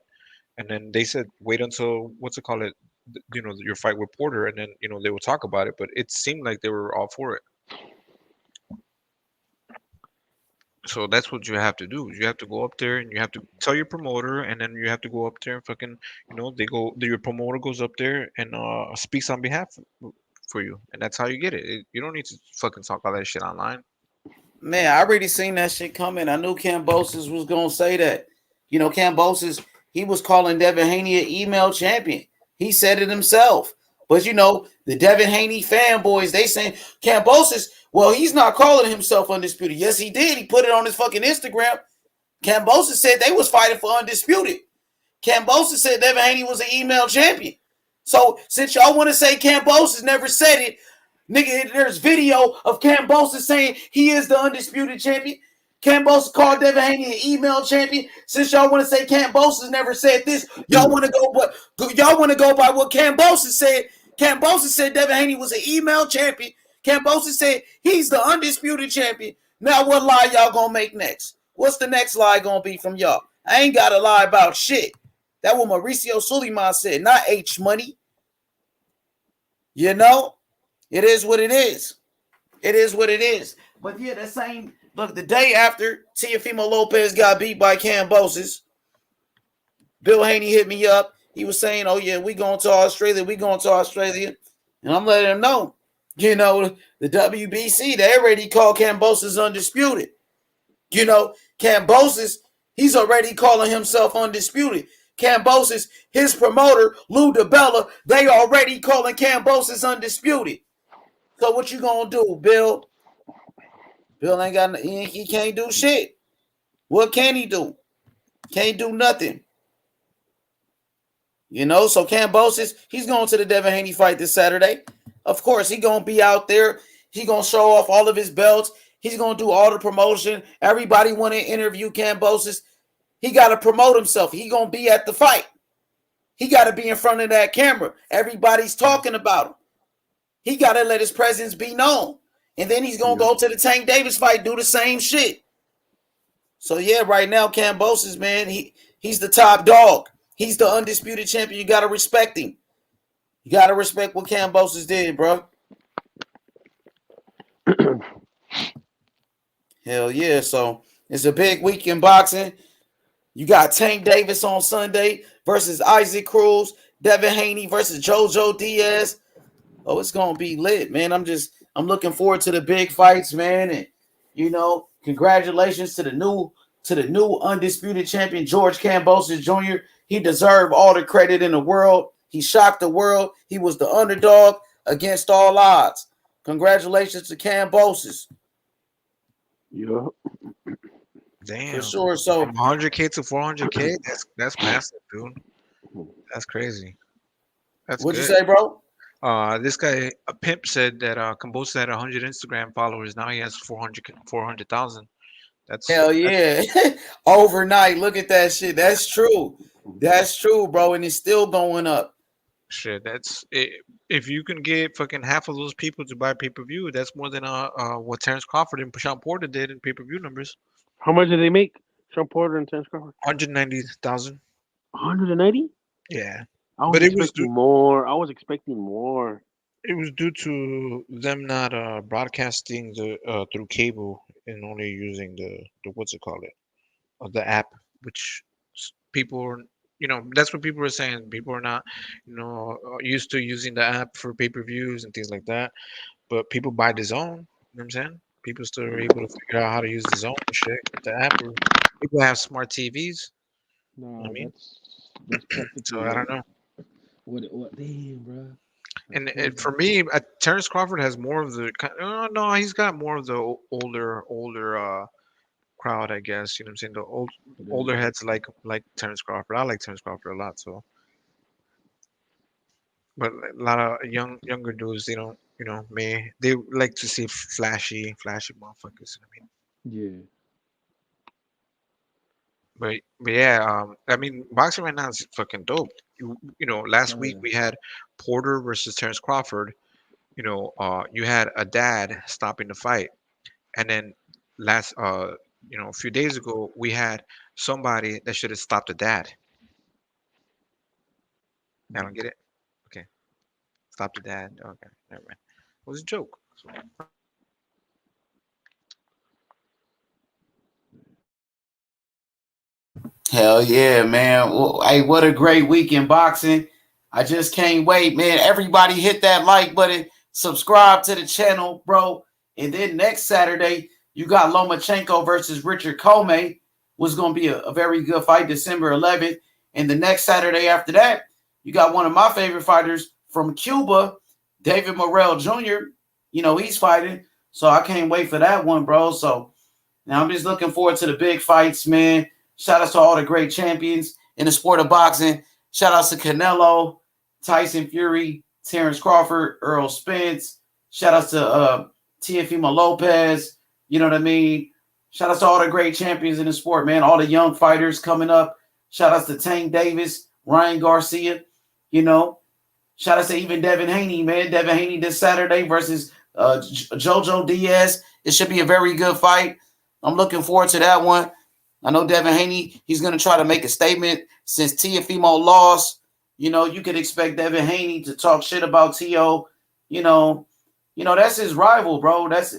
and then they said wait until your fight with Porter, and then they will talk about it. But it seemed like they were all for it. So that's what you have to do. You have to go up there and you have to tell your promoter, and then you have to go up there and fucking, your promoter goes up there and speaks on behalf for you, and that's how you get it. You don't need to fucking talk all that shit online. Man, I already seen that shit coming. I knew Kambosos was gonna say that. Kambosos, he was calling Devin Haney an email champion. He said it himself. But the Devin Haney fanboys, they saying Kambosos, well, he's not calling himself undisputed. Yes, he did. He put it on his fucking Instagram. Kambosos said they was fighting for undisputed. Kambosos said Devin Haney was an email champion. So since y'all want to say Kambosos never said it, nigga, there's video of Kambosos saying he is the undisputed champion. Kambosos called Devin Haney an email champion. Since y'all want to say Kambosos never said this, y'all want to go by what Kambosos said. Kambosos said Devin Haney was an email champion. Kambosos said he's the undisputed champion. Now what lie y'all gonna make next? What's the next lie gonna be from y'all? I ain't gotta lie about shit. That what Mauricio Suleiman said, not H Money. It is what it is. It is what it is. But yeah, the same. Look, the day after Teofimo Lopez got beat by Kambosos, Bill Haney hit me up. He was saying, oh, yeah, we going to Australia. We going to Australia. And I'm letting him know, the WBC, they already called Kambosos undisputed. Kambosos, he's already calling himself undisputed. Kambosos, his promoter, Lou DiBella, they already calling Kambosos undisputed. So what you going to do, Bill? Bill ain't got, he can't do shit. What can he do? Can't do nothing. So Kambosos, he's going to the Devin Haney fight this Saturday. Of course, he going to be out there. He going to show off all of his belts. He's going to do all the promotion. Everybody want to interview Kambosos. He got to promote himself. He going to be at the fight. He got to be in front of that camera. Everybody's talking about him. He got to let his presence be known. And then he's going to go to the Tank Davis fight, do the same shit. So, yeah, right now, Kambosos, man, he's the top dog. He's the undisputed champion. You got to respect him. You got to respect what Kambosos did, bro. Hell yeah. So, it's a big week in boxing. You got Tank Davis on Sunday versus Isaac Cruz. Devin Haney versus JoJo Diaz. Oh, it's going to be lit, man. I'm looking forward to the big fights, man. And, congratulations to the new undisputed champion, George Kambosos Jr. He deserved all the credit in the world. He shocked the world. He was the underdog against all odds. Congratulations to Kambosos. Yeah. Damn. For sure. So from 100K to 400K, that's massive, dude. That's crazy. That's what'd good. You say, bro? This guy, a pimp, said that Kambosos had 100 Instagram followers. Now he has 400,000. That's hell yeah. Overnight. Look at that shit. That's true. That's true, bro. And it's still going up. Shit, that's it. If you can get fucking half of those people to buy pay-per-view, that's more than what Terrence Crawford and Prashant Porter did in pay-per-view numbers. How much did they make? Sean Porter and Terence Crawford. 190,000. 190. Yeah, I was but expecting more. I was expecting more. it was due to them not broadcasting the through cable and only using the what's it called it the app, which people are, that's what people are saying. People are not used to using the app for pay-per-views and things like that. But people buy the zone. You know what I'm saying? People still are able to figure out how to use the zone and shit with the app. Or people have smart TVs. No, I mean, that's so practically I like don't know. what? Damn, bro. And for me, Terrence Crawford has more of the. No, he's got more of the older crowd, I guess. You know what I'm saying? The older heads like Terrence Crawford. I like Terrence Crawford a lot. So, but a lot of younger dudes, they don't. They like to see flashy motherfuckers. I mean, Yeah. but yeah, I mean, boxing right now is fucking dope. Last Oh week yeah. we had Porter versus Terrence Crawford. You had a dad stopping the fight, and then a few days ago we had somebody that should have stopped the dad. I don't get it. Okay, stop the dad. Okay, never mind. It was a joke. So, Hell yeah, man. Well, hey, what a great week in boxing. I just can't wait, man. Everybody hit that like button, subscribe to the channel, bro. And then next Saturday, you got Lomachenko versus Richard Comey. Was going to be a very good fight, December 11th. And the next Saturday after that, you got one of my favorite fighters from Cuba, David Morrell Jr. He's fighting. So I can't wait for that one, bro. So now I'm just looking forward to the big fights, man. Shout out to all the great champions in the sport of boxing. Shout out to Canelo, Tyson Fury, Terrence Crawford, Earl Spence. Shout out to Teofimo Lopez. You know what I mean? Shout out to all the great champions in the sport, man. All the young fighters coming up. Shout out to Tank Davis, Ryan Garcia. Shout out to even Devin Haney, man. Devin Haney this Saturday versus Jojo Diaz. It should be a very good fight. I'm looking forward to that one. I know Devin Haney, he's going to try to make a statement since Teofimo lost. You could expect Devin Haney to talk shit about Teo. That's his rival, bro. That's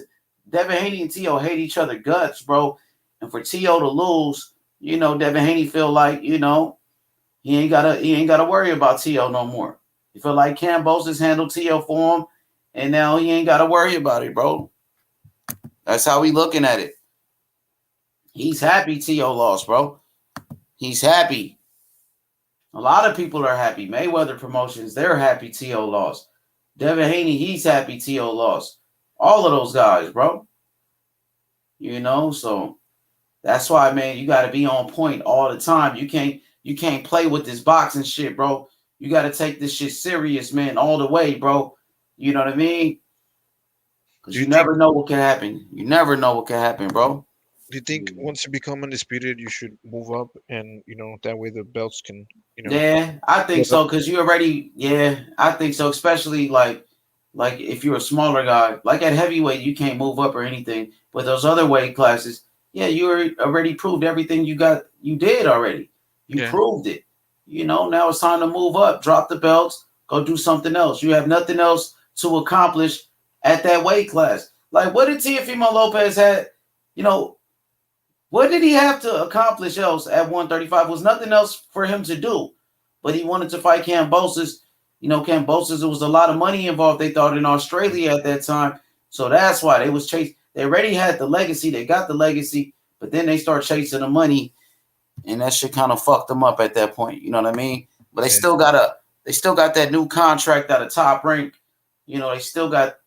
Devin Haney and Teo hate each other guts, bro. And for Teo to lose, Devin Haney feel like, he ain't gotta worry about Teo no more. He feel like Kambosos handled Teo for him, and now he ain't gotta worry about it, bro. That's how we looking at it. He's happy Teo lost, bro. He's happy. A lot of people are happy. Mayweather Promotions, they're happy Teo lost. Devin Haney, he's happy Teo lost. All of those guys, bro. So that's why, man, you got to be on point all the time. You can't play with this boxing shit, bro. You got to take this shit serious, man, all the way, bro. You know what I mean? Because you never know what can happen. You never know what can happen, bro. do you think once you become undisputed, you should move up, and that way the belts can, Yeah, I think so. Because you already, I think so. Especially like if you're a smaller guy, like at heavyweight, you can't move up or anything. But those other weight classes, you already proved everything you did already. You proved it. Now it's time to move up, drop the belts, go do something else. You have nothing else to accomplish at that weight class. Like, what did Teofimo Lopez had? What did he have to accomplish else at 135? Was nothing else for him to do. But he wanted to fight Kambosos. Kambosos, there was a lot of money involved, they thought, in Australia at that time. So that's why they was chasing. They already had the legacy. They got the legacy. But then they start chasing the money. And that shit kind of fucked them up at that point. You know what I mean? But they still got that new contract at a Top Rank. They still got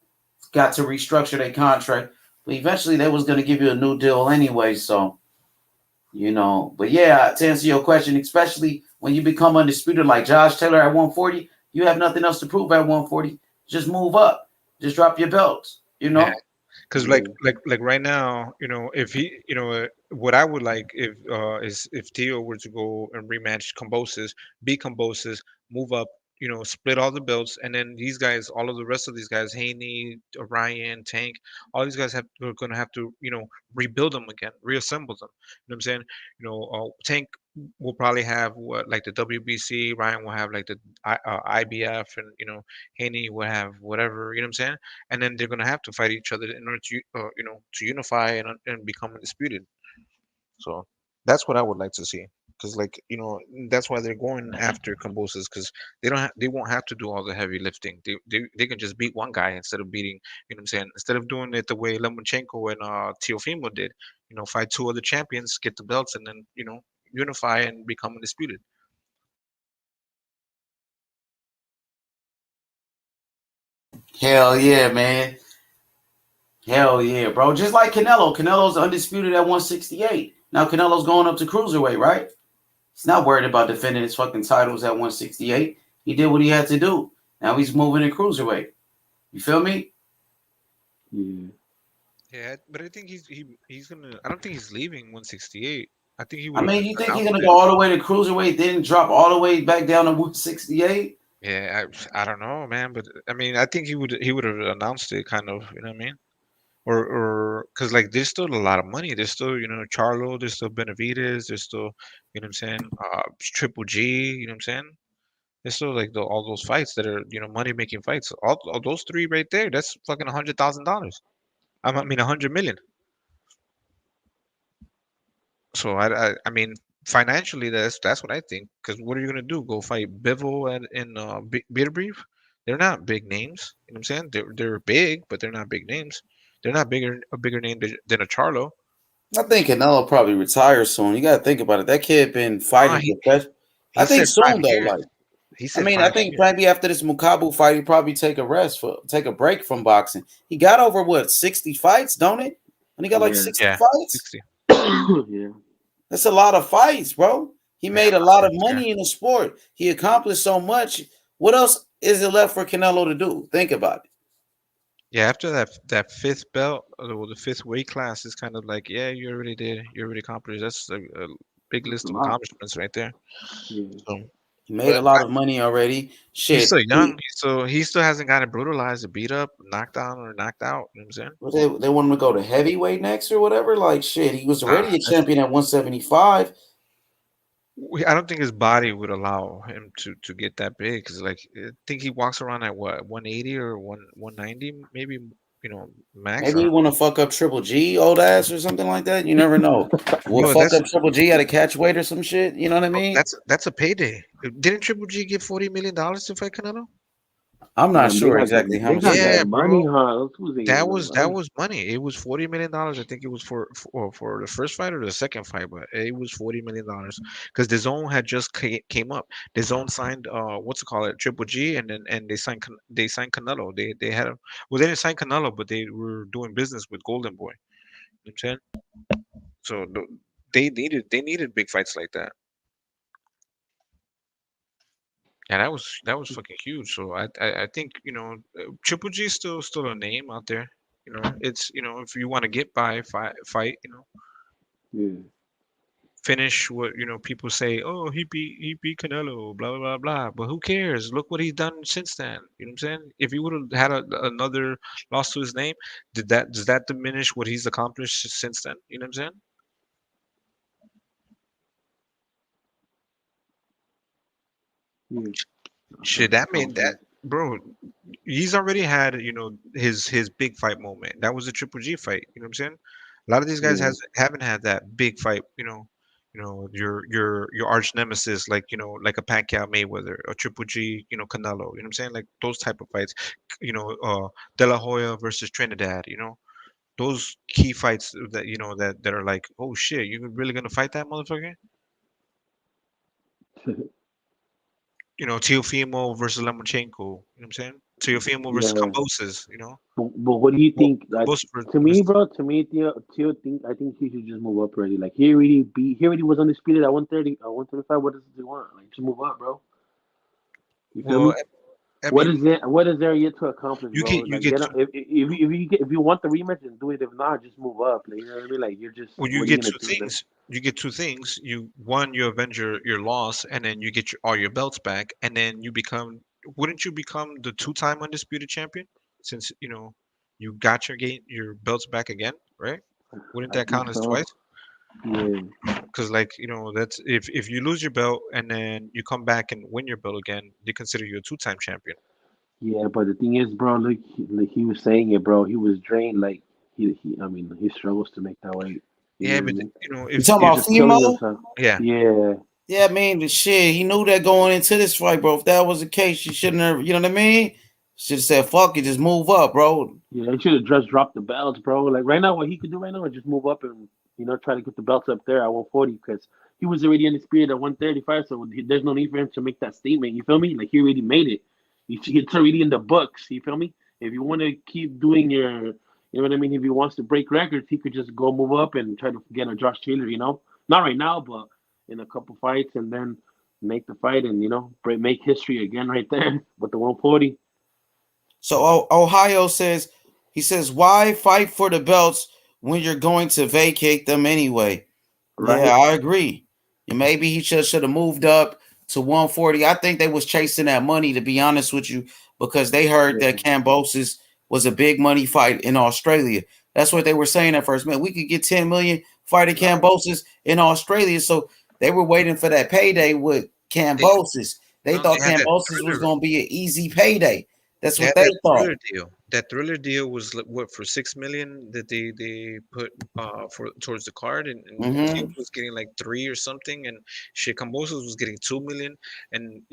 to restructure their contract. But eventually they was going to give you a new deal anyway. So, but yeah, to answer your question, especially when you become undisputed like Josh Taylor at 140, you have nothing else to prove at 140. Just move up. Just drop your belts, Because like right now, if he, what I would like is if Teo were to go and rematch Kambosos, beat Kambosos, move up, split all the belts, and then these guys, all of the rest of these guys, Haney, Ryan, Tank, all these guys are going to have to, rebuild them again, reassemble them. You know what I'm saying? Tank will probably have what, like the WBC. Ryan will have like the IBF, and Haney will have whatever. You know what I'm saying? And then they're going to have to fight each other in order to, to unify and become undisputed. So that's what I would like to see, because that's why they're going after Kambosos, because they won't have to do all the heavy lifting. They can just beat one guy instead of beating, what I'm saying, instead of doing it the way Lomachenko and Teofimo did. Fight two other champions, get the belts, and then unify and become undisputed. Hell yeah, man. Hell yeah, bro. Just like Canelo. Canelo's undisputed at 168. Now Canelo's going up to cruiserweight, right? He's not worried about defending his fucking titles at 168. He did what he had to do. Now he's moving in cruiserweight. You feel me? Yeah. Yeah, but I think he's gonna. I don't think he's leaving 168. I think he I would. mean, you think he's gonna go all the way to cruiserweight, then drop all the way back down to 168? Yeah, I don't know, man, but I mean, I think he would have announced it, kind of. You know what I mean? Or because there's still a lot of money. There's still Charlo. There's still Benavides. There's still I'm saying Triple G. You know what I'm saying? There's still all those fights that are money making fights. All those three right there. That's fucking $100,000. I mean 100 million. So I mean financially that's what I think. Because what are you gonna do? Go fight Bivol and Bitterbrief? They're not big names. You know what I'm saying? They're big, but they're not big names. They're not a bigger name than a Charlo. I think Canelo probably retires soon. You got to think about it. That kid been fighting professional. I think said 5 soon though. years. He said I think maybe after this Mukabu fight, he probably take a break from boxing. He got over what 60 fights, don't it? And he got 60 fights. 60. Yeah. That's a lot of fights, bro. He made a lot of money in the sport. He accomplished so much. What else is it left for Canelo to do? Think about it. Yeah, after that fifth belt, or the fifth weight class, is kind of like, yeah, you already accomplished. That's a big list of accomplishments right there. Yeah. So, he made a lot of money already. Shit, he's still young. He still hasn't gotten brutalized, or beat up, knocked down, or knocked out. You know what I'm saying? They want him to go to heavyweight next or whatever. Like shit, he was already a champion at 175. I don't think his body would allow him to get that big, because I think he walks around at what 180 or 190, maybe max. Maybe you want to fuck up Triple G, old ass, or something like that. You never know. We'll fuck up Triple G at a catch weight or some shit. You know what I mean? That's a payday. Didn't Triple G get $40 million to fight Canelo? I'm not sure exactly how much. Yeah, money, huh? That was money. It was $40 million. I think it was for the first fight or the second fight, but it was $40 million because the zone had just came up. The zone signed Triple G, and they signed Canelo. They had they didn't sign Canelo, but they were doing business with Golden Boy. You know what I'm saying? So they needed big fights like that. Yeah, that was fucking huge. So I think Triple G is still a name out there. It's if you want to get by fight. Yeah. Finish what people say. Oh, he beat Canelo. Blah blah blah blah. But who cares? Look what he's done since then. You know what I'm saying? If he would have had another loss to his name, does that diminish what he's accomplished since then? You know what I'm saying? Yeah. Shit, that made that, bro. He's already had his big fight moment. That was a Triple G fight. You know what I'm saying? A lot of these guys haven't had that big fight. Your arch nemesis, like a Pacquiao Mayweather, or Triple G, Canelo. You know what I'm saying? Like those type of fights. De La Hoya versus Trinidad. Those key fights that that are like, oh shit, you really gonna fight that motherfucker? Teofimo versus Lomachenko. You know what I'm saying? Teofimo versus Kambosos. But what do you think? Like, Kambosos to me, bro. To me, Theo I think he should just move up already. Like he already was undisputed at 130, 135. What does he want? Like, just move up, bro. You feel me? What is there yet to accomplish, bro? If you want the rematch, then do it. If not, just move up. Like, you know what I mean? Like you're just. Well, you get two things. You get two things. You avenge your loss, and then you get all your belts back, and then you become wouldn't you become the 2-time undisputed champion since you got your belts back again, right? Wouldn't I that think count as so. twice? Yeah. Because that's if you lose your belt and then you come back and win your belt again, they consider you a 2-time champion. Yeah, but the thing is, bro, look, like he was saying it, bro. He was drained. Like I mean, he struggles to make that weight. You know Yeah, what I but mean? You if talking He's about just killing Fimo? himself. yeah, Yeah. Yeah, I mean, the shit. He knew that going into this fight, bro. If that was the case, you shouldn't have. You know what I mean? Should have said, "Fuck it, just move up, bro." Yeah, he should have just dropped the belts, bro. Like right now, what he could do right now is just move up and try to get the belts up there at 140 because he was already in the spirit at 135. So there's no need for him to make that statement. You feel me? Like he already made it. It's already in the books. You feel me? If you want to keep doing you know what I mean. If he wants to break records, he could just go move up and try to get a Josh Taylor. Not right now, but in a couple fights and then make the fight and make history again right there with the 140. So Ohio says, he says, why fight for the belts when you're going to vacate them anyway? Right. Yeah, I agree. And maybe he should have moved up to 140. I think they was chasing that money, to be honest with you, because they heard that Kambosos was a big money fight in Australia. That's what they were saying at first. Man, we could get 10 million fighting Kambosos in Australia. So they were waiting for that payday with Kambosos. They thought they had that Kambosos was going to be an easy payday. That's They what had they that thought. thriller deal. That thriller deal was what, for 6 million that they put for towards the card, and Theo was getting like 3 or something, and shit Kambosos was getting 2 million, and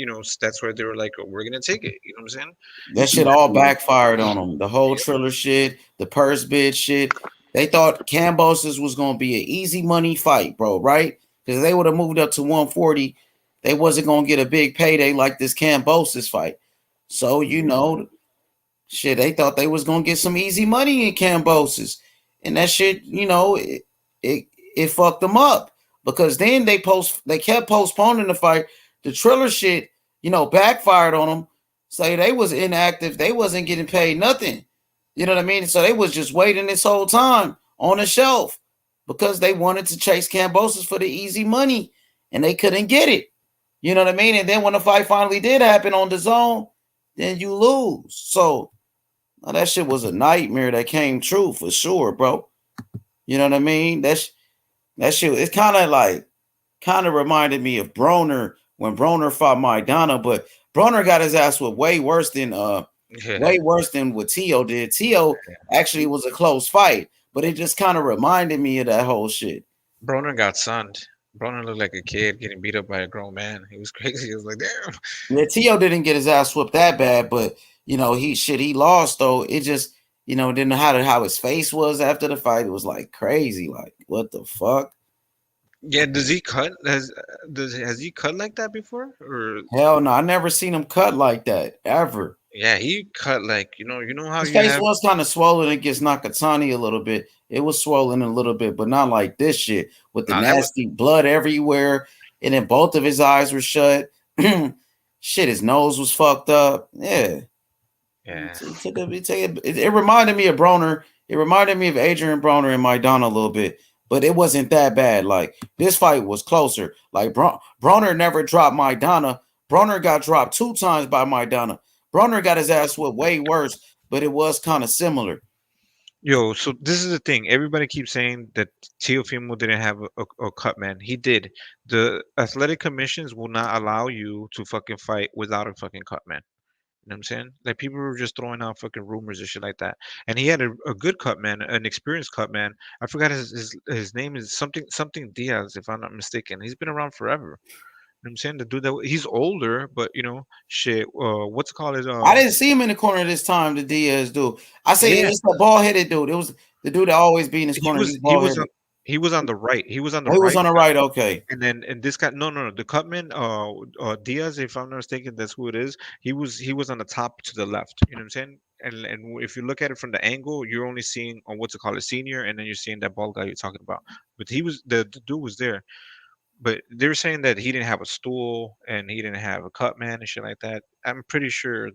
that's where they were like, oh, we're gonna take it. You know what I'm saying? That shit all backfired on them. The whole Triller shit, the purse bid shit. They thought Kambosos was gonna be an easy money fight, bro, right? Because they would have moved up to 140, they wasn't gonna get a big payday like this Kambosos fight. So shit, they thought they was gonna get some easy money in Kambosos, and that shit, it fucked them up because then they kept postponing the fight. The Triller shit, backfired on them. So they was inactive. They wasn't getting paid nothing. You know what I mean? So they was just waiting this whole time on the shelf because they wanted to chase Kambosos for the easy money, and they couldn't get it. You know what I mean? And then when the fight finally did happen on the zone, then you lose. So that shit was a nightmare that came true for sure, bro. You know what I mean? That shit. It's kind of reminded me of Broner when Broner fought Maidana, but Broner got his ass with way worse than what Tio did. Tio actually was a close fight, but it just kind of reminded me of that whole shit. Broner got sunned. Broner looked like a kid getting beat up by a grown man. He was crazy. He was like, damn. Yeah, Tio didn't get his ass whooped that bad, but he lost though. It just didn't know how his face was after the fight. It was like crazy. Like, what the fuck? Yeah, does he cut? Has he cut like that before? Or hell no, I never seen him cut like that ever. Yeah, he cut like how his face was kind of swollen against Nakatani a little bit. It was swollen a little bit, but not like this shit with the nasty blood everywhere, and then both of his eyes were shut. Shit, his nose was fucked up. Yeah. It reminded me of Broner. It reminded me of Adrian Broner and Maidana a little bit, but it wasn't that bad. Like, this fight was closer. Like, Broner never dropped Maidana. Broner got dropped 2 times by Maidana. Broner got his ass whipped way worse, but it was kind of similar. Yo, so this is the thing. Everybody keeps saying that Teofimo didn't have a cut man. He did. The athletic commissions will not allow you to fucking fight without a fucking cut man. You know what I'm saying? Like, people were just throwing out fucking rumors and shit like that. And he had a good cut man, an experienced cut man. I forgot his name is something Diaz, if I'm not mistaken. He's been around forever. You know what I'm saying? The dude that he's older, but shit. What's it called? I didn't see him in the corner this time. The Diaz dude. I say it's the ball headed dude. It was the dude that always be in his corner. He was on the right. He was on the right. He was on the right. Okay. And this guy, no, the cutman, Diaz, if I'm not mistaken, that's who it is. He was on the top to the left. You know what I'm saying? And if you look at it from the angle, you're only seeing on what's it called, a senior, and then you're seeing that bald guy you're talking about. But he was the dude was there. But they're saying that he didn't have a stool and he didn't have a cut man and shit like that. I'm pretty sure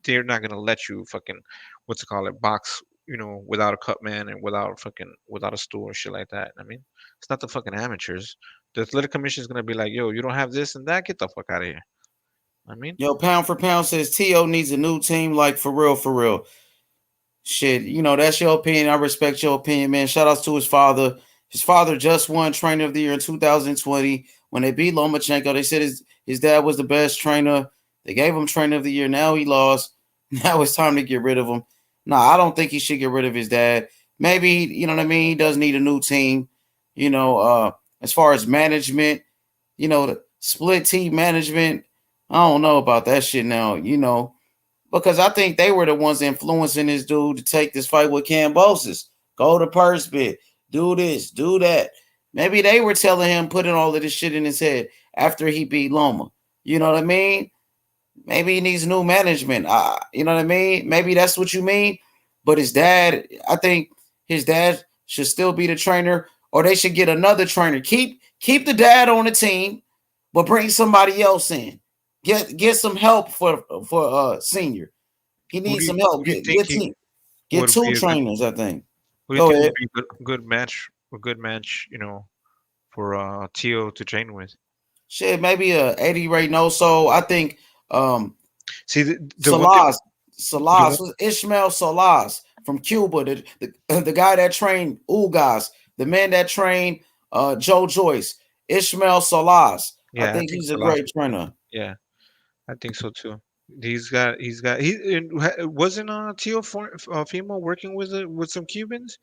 they're not gonna let you fucking what's it called, box, without a cut man and without a stool or shit like that. I mean, it's not the fucking amateurs. The athletic commission is gonna be like, yo, you don't have this and that, get the fuck out of here. I mean, yo, pound for pound says T.O. needs a new team, like for real, for real. Shit, that's your opinion. I respect your opinion, man. Shout outs to his father. His father just won Trainer of the Year in 2020 when they beat Lomachenko. They said his dad was the best trainer. They gave him Trainer of the Year. Now he lost. Now it's time to get rid of him. No, I don't think he should get rid of his dad. Maybe, you know what I mean? He does need a new team. As far as management, the split team management, I don't know about that shit now, because I think they were the ones influencing this dude to take this fight with Kambosos. Go to purse bid, do this, do that. Maybe they were telling him, putting all of this shit in his head after he beat Loma. You know what I mean? Maybe he needs new management. You know what I mean? Maybe that's what you mean. But his dad, I think his dad should still be the trainer, or they should get another trainer. Keep the dad on the team, but bring somebody else in. Get some help for Senior. He needs some help. Get two trainers, I think. Who do you think would be a good match, for Tio to train with? Shit, maybe Eddie Reynoso. I think see Salas was Ishmael Salas from Cuba, the guy that trained Ugas, the man that trained Joe Joyce, Ishmael Salas. Yeah, I think he's a great trainer. Yeah, I think so too. He wasn't Tio Fimo working with some Cubans.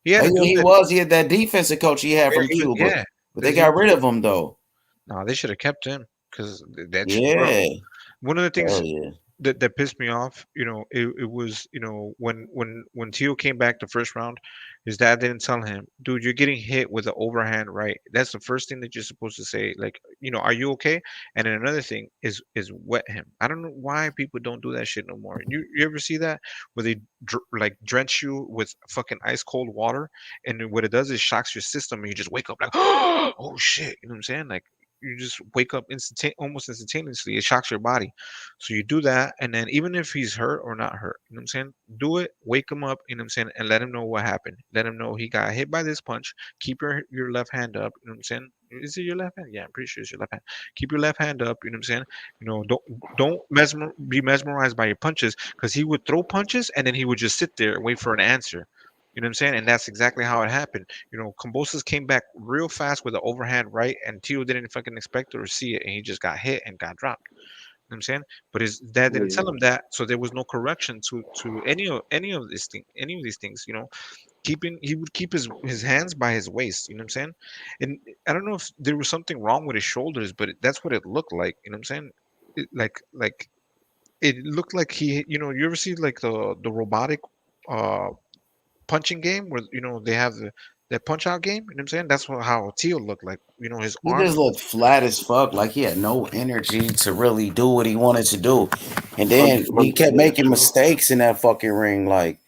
He had that defensive coach he had from Cuba. Yeah, but they got rid of him though. No, they should have kept him because that's one of the things that pissed me off. It was when Tio came back the first round, his dad didn't tell him, dude, you're getting hit with an overhand right. That's the first thing that you're supposed to say. Like, are you okay? And then another thing is wet him. I don't know why people don't do that shit no more. You ever see that where they drench you with fucking ice cold water, and what it does is shocks your system, and you just wake up like, oh shit, you know what I'm saying? Like, you just wake up almost instantaneously. It shocks your body. So you do that, and then even if he's hurt or not hurt, you know what I'm saying? Do it, wake him up, you know what I'm saying, and let him know what happened. Let him know he got hit by this punch. Keep your left hand up, you know what I'm saying? Is it your left hand? Yeah, I'm pretty sure it's your left hand. Keep your left hand up, you know what I'm saying? Don't be mesmerized by your punches, because he would throw punches and then he would just sit there and wait for an answer. You know what I'm saying? And that's exactly how it happened. Kambosos came back real fast with an overhand right, and Tio didn't fucking expect it or see it, and he just got hit and got dropped. You know what I'm saying? But his dad didn't tell him that, so there was no correction to any of these things. He would keep his hands by his waist. You know what I'm saying? And I don't know if there was something wrong with his shoulders, but that's what it looked like. You know what I'm saying? It looked like he. You ever see like the robotic punching game where they have that punch out game? You know what I'm saying? That's how Tio looked like. His He arm just looked flat as fuck, like he had no energy to really do what he wanted to do. And then he kept making mistakes in that fucking ring, like,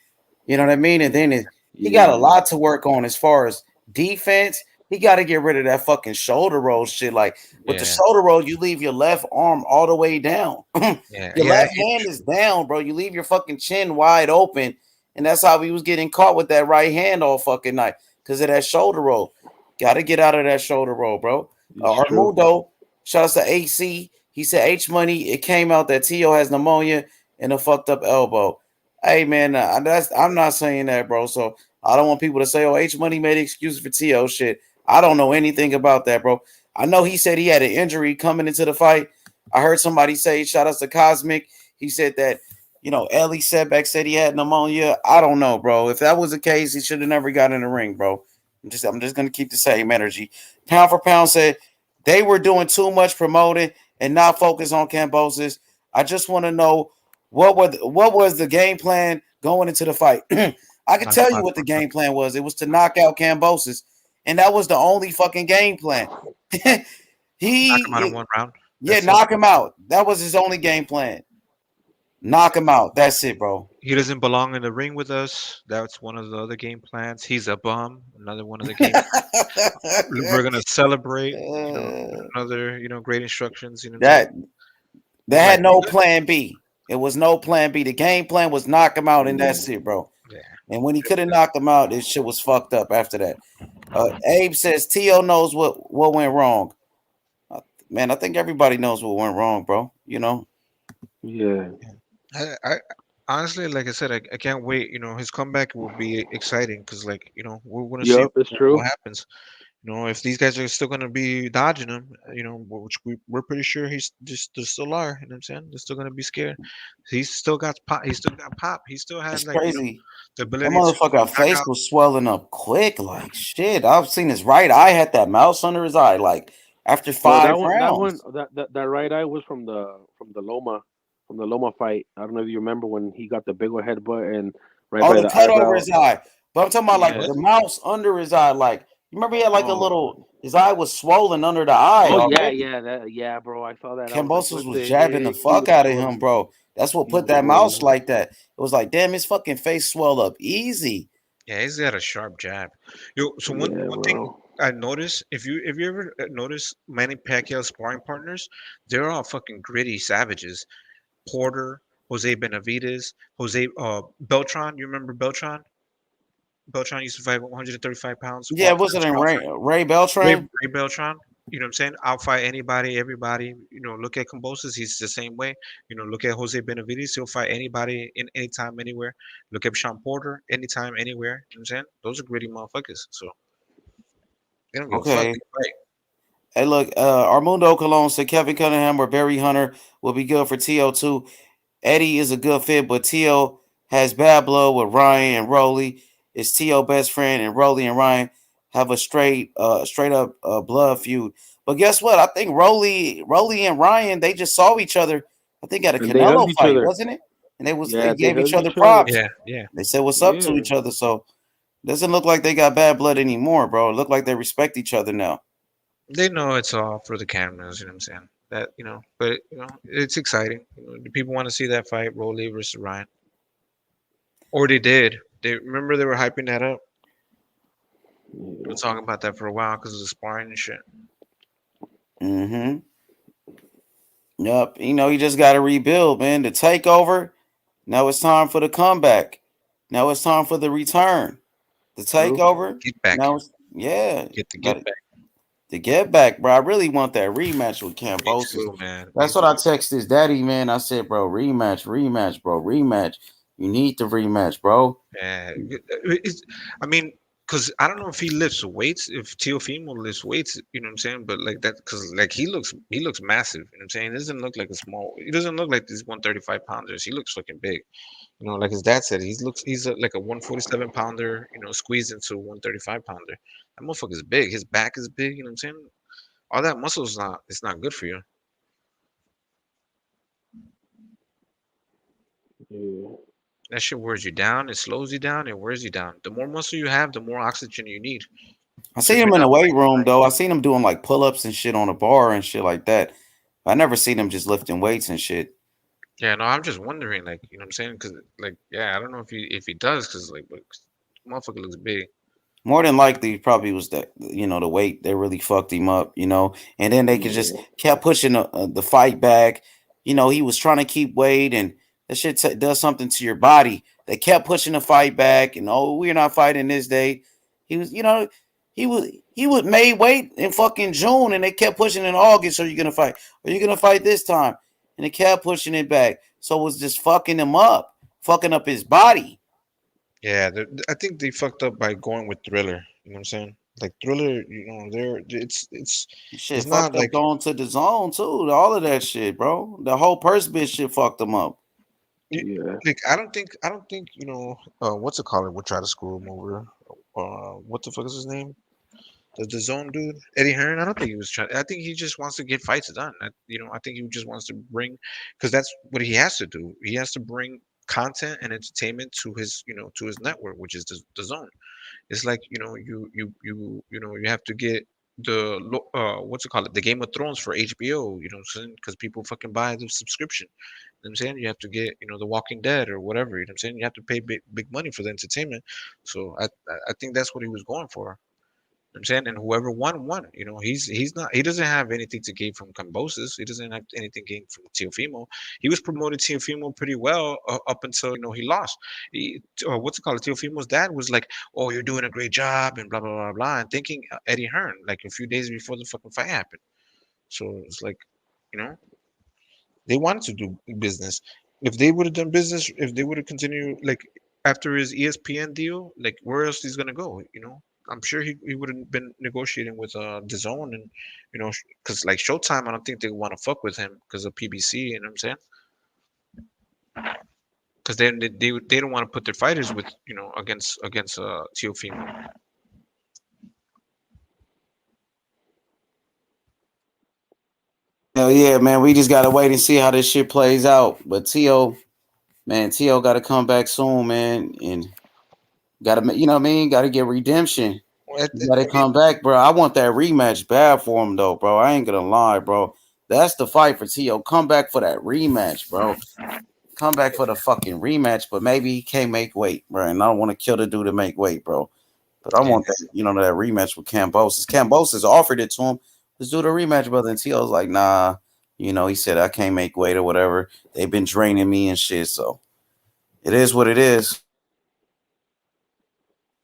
you know what I mean? And then he got a lot to work on as far as defense. He got to get rid of that fucking shoulder roll shit. Like, with the shoulder roll, you leave your left arm all the way down. Your left hand is down, bro. You leave your fucking chin wide open. And that's how he was getting caught with that right hand all fucking night, because of that shoulder roll. Got to get out of that shoulder roll, bro. Armundo, shout out to AC. He said, H Money, it came out that Tio has pneumonia and a fucked up elbow. Hey, man, I'm not saying that, bro. So I don't want people to say, oh, H Money made excuses for Tio. Shit, I don't know anything about that, bro. I know he said he had an injury coming into the fight. I heard somebody say, shout out to Cosmic. He said that, Ellie Setback said he had pneumonia. I don't know, bro. If that was the case, he should have never got in the ring, bro. I'm just gonna keep the same energy. Pound for Pound said they were doing too much promoting and not focus on Kambosos. I just want to know what was the game plan going into the fight. I can tell you what the game plan was. It was to knock out Kambosos, and that was the only fucking game plan. knock him out in one round. Knock him out. That was his only game plan. Knock him out. That's it, bro. He doesn't belong in the ring with us. That's one of the other game plans. He's a bum. Another one of the game. We're gonna celebrate. Another great instructions. That had no plan B. It was no plan B. The game plan was knock him out, and that's it, bro. Yeah. And when he couldn't knock him out, this shit was fucked up after that. Abe says Tio knows what went wrong. man, I think everybody knows what went wrong, bro. You know. Yeah. I honestly, like I said, I can't wait. His comeback will be exciting because, like, we're gonna see Yep, it's what true. happens. If these guys are still gonna be dodging him, which we're pretty sure they still are. You know what I'm saying? They're still gonna be scared. He's still got pop. He still got pop. He still It's had, like, crazy. the That ability to motherfucker knock face out. was swelling up quick, like shit. I've seen his right eye had that mouse under his eye, like after Well, 5 rounds. that right eye was from the Loma fight. I don't know if you remember when he got the big old headbutt and right Oh, by the the cut over eyebrow. his eye. But I'm talking about like Yeah. the mouse under his eye. Like you remember he had like a Oh. little. His eye was swollen under the eye Oh yeah, already. yeah, yeah, bro. I saw that. I was like, Kambosos what was the jabbing the heck? He fuck was out of him, swelling. bro. That's what He put was that mouse swelling. like that. It was like, damn, his fucking face swelled up easy. Yeah, he's got a sharp jab. So one Yeah, one thing bro. I noticed, if you ever notice Manny Pacquiao sparring partners, they're all fucking gritty savages. Porter, Jose Benavidez, Jose Beltran. You remember Beltran? Beltran used to fight 135 pounds, Yeah, fought wasn't Terence it Crawford. Ray Ray, Beltran? Ray Beltran. You know what I'm saying? I'll fight anybody, everybody. Look at Kambosos, he's the same way. Look at Jose Benavidez, he'll fight anybody in anytime, anywhere. Look at Sean Porter, anytime, anywhere. You know what I'm saying? Those are gritty motherfuckers. So they don't give a fuck. They Okay. fight. Hey, look, Armando Colon said Kevin Cunningham or Barry Hunter will be good for TO2. Eddie is a good fit, but T.O. has bad blood with Ryan and Rolly. Is T.O. best friend, and Rolly and Ryan have a straight up blood feud. But guess what? I think Rolly and Ryan, they just saw each other. I think at a And they hugged Canelo each fight, other. wasn't it? And they Yeah, they gave each hugged other each other. props. Yeah, yeah. They said what's up to Yeah. each other. So doesn't look like they got bad blood anymore, bro. It look like they respect each other now. They know it's all for the cameras. You know what I'm saying? That but it's exciting. Do people want to see that fight, Rolly versus Ryan? Or they did. They remember they were hyping that up. We were talking about that for a while because of the sparring and shit. Mm-hmm. Yep. You just got to rebuild, man. The takeover. Now it's time for the comeback. Now it's time for the return. The True. takeover. Get back. Now it's Get the got get back. to get back, bro. I really want that rematch with Me Kambosos. too, man. Me That's what I texted his daddy, man. I said, bro, rematch, bro, rematch. You need the rematch, bro. Yeah, I mean, because I don't know if he lifts weights, if Teofimo lifts weights, you know what I'm saying? But like that, because like he looks massive, you know what I'm saying? He doesn't look like a small, he doesn't look like these 135 pounders. He looks fucking big. Like his dad said, like a 147 pounder, squeezed into a 135 pounder. That motherfucker's big. His back is big, you know what I'm saying? All that muscle is not, it's not good for you. Yeah. That shit wears you down. It slows you down. It wears you down. The more muscle you have, the more oxygen you need. I So seen if him you're in the not weight fighting, room though. I seen him doing like pull ups and shit on a bar and shit like that. I never seen him just lifting weights and shit. yeah, no, I'm just wondering, like, you know what I'm saying? Because, like, yeah, I don't know if he does, because, like, but motherfucker looks big. More than likely, probably was the weight they really fucked him up, and then they could just Yeah. kept pushing the fight back. He was trying to keep weight, and that shit does something to your body. They kept pushing the fight back, and we're not fighting this day. He was, he was made weight in fucking June, and they kept pushing in August. Are you gonna fight? Are you gonna fight this time? And they kept pushing it back, so it was just fucking him up, fucking up his body. Yeah, I think they fucked up by going with Thriller. You know what I'm saying? Like Thriller, Shit it's not fucked up like going to the zone too. All of that shit, bro. The whole purse bitch shit fucked them up. Yeah. like I don't think what's it called? Would try to screw him over. What the fuck is his name? The zone dude, Eddie Hearn. I don't think he was trying. I think he just wants to get fights done. I think he just wants to bring, because that's what he has to do. He has to bring content and entertainment to his network, which is the zone. It's like you have to get what's it called? The Game of Thrones for HBO. You know what I'm saying? Because people fucking buy the subscription. You know what I'm saying? You have to get The Walking Dead or whatever. You know what I'm saying? You have to pay big money for the entertainment. So I think that's what he was going for. I'm saying, and whoever won. He doesn't have anything to gain from Cambosis. He doesn't have anything to gain from Teofimo. He was promoted Teofimo pretty well up until he lost. What's it called? Teofimo's dad was like, "Oh, you're doing a great job," and blah blah blah blah, and thinking Eddie Hearn like a few days before the fucking fight happened. So it's like, you know, they wanted to do business. If they would have done business, if they would have continued like after his ESPN deal, like where else he's gonna go? You know, I'm sure he would have been negotiating with DAZN and you know, because like Showtime, I don't think they want to fuck with him because of PBC. You know what I'm saying? Because they don't want to put their fighters with you know against Teofimo. Hell yeah, man. We just gotta wait and see how this shit plays out. But Tio got to come back soon, man, and gotta, you know what I mean? Got to get redemption. You got to come back, bro. I want that rematch bad for him, though, bro. I ain't gonna lie, bro. That's the fight for Tio. Come back for that rematch, bro. Come back for the fucking rematch, but maybe he can't make weight, bro. And I don't want to kill the dude to make weight, bro. But I want that, you know, that rematch with Kambosos. Kambosos offered it to him. Let's do the rematch, brother. And Tio's like, nah. You know, he said I can't make weight or whatever. They've been draining me and shit, so it is what it is.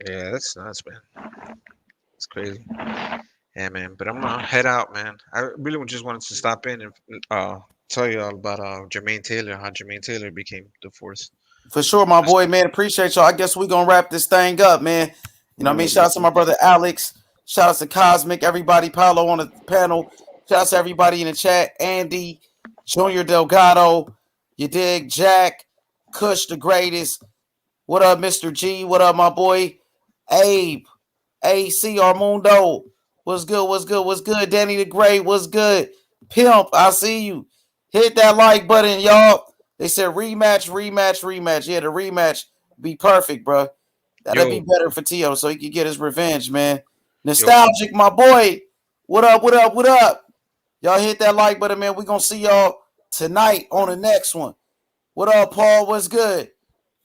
Yeah, that's nuts, man. It's crazy. Yeah, man. But I'm gonna head out, man. I really just wanted to stop in and tell you all about Jermaine Taylor, how Jermaine Taylor became the fourth. For sure, my boy, man. Appreciate y'all. I guess we're gonna wrap this thing up, man. You know what I mean? Shout out to my brother Alex. Shout out to Cosmic, everybody, Paolo on the panel. Shout out to everybody in the chat. Andy, Junior Delgado, you dig, Jack, Kush the greatest. What up, Mr. G? What up, my boy? Abe, AC Armundo. What's good? What's good? What's good? Danny the Great. What's good? Pimp, I see you. Hit that like button, y'all. They said rematch. Yeah, the rematch be perfect, bro. That'll be better for Tio so he can get his revenge, man. Nostalgic, my boy. What up? Y'all hit that like button, man. We're going to see y'all tonight on the next one. What up, Paul? What's good?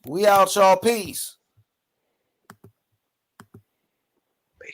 We out, y'all. Peace.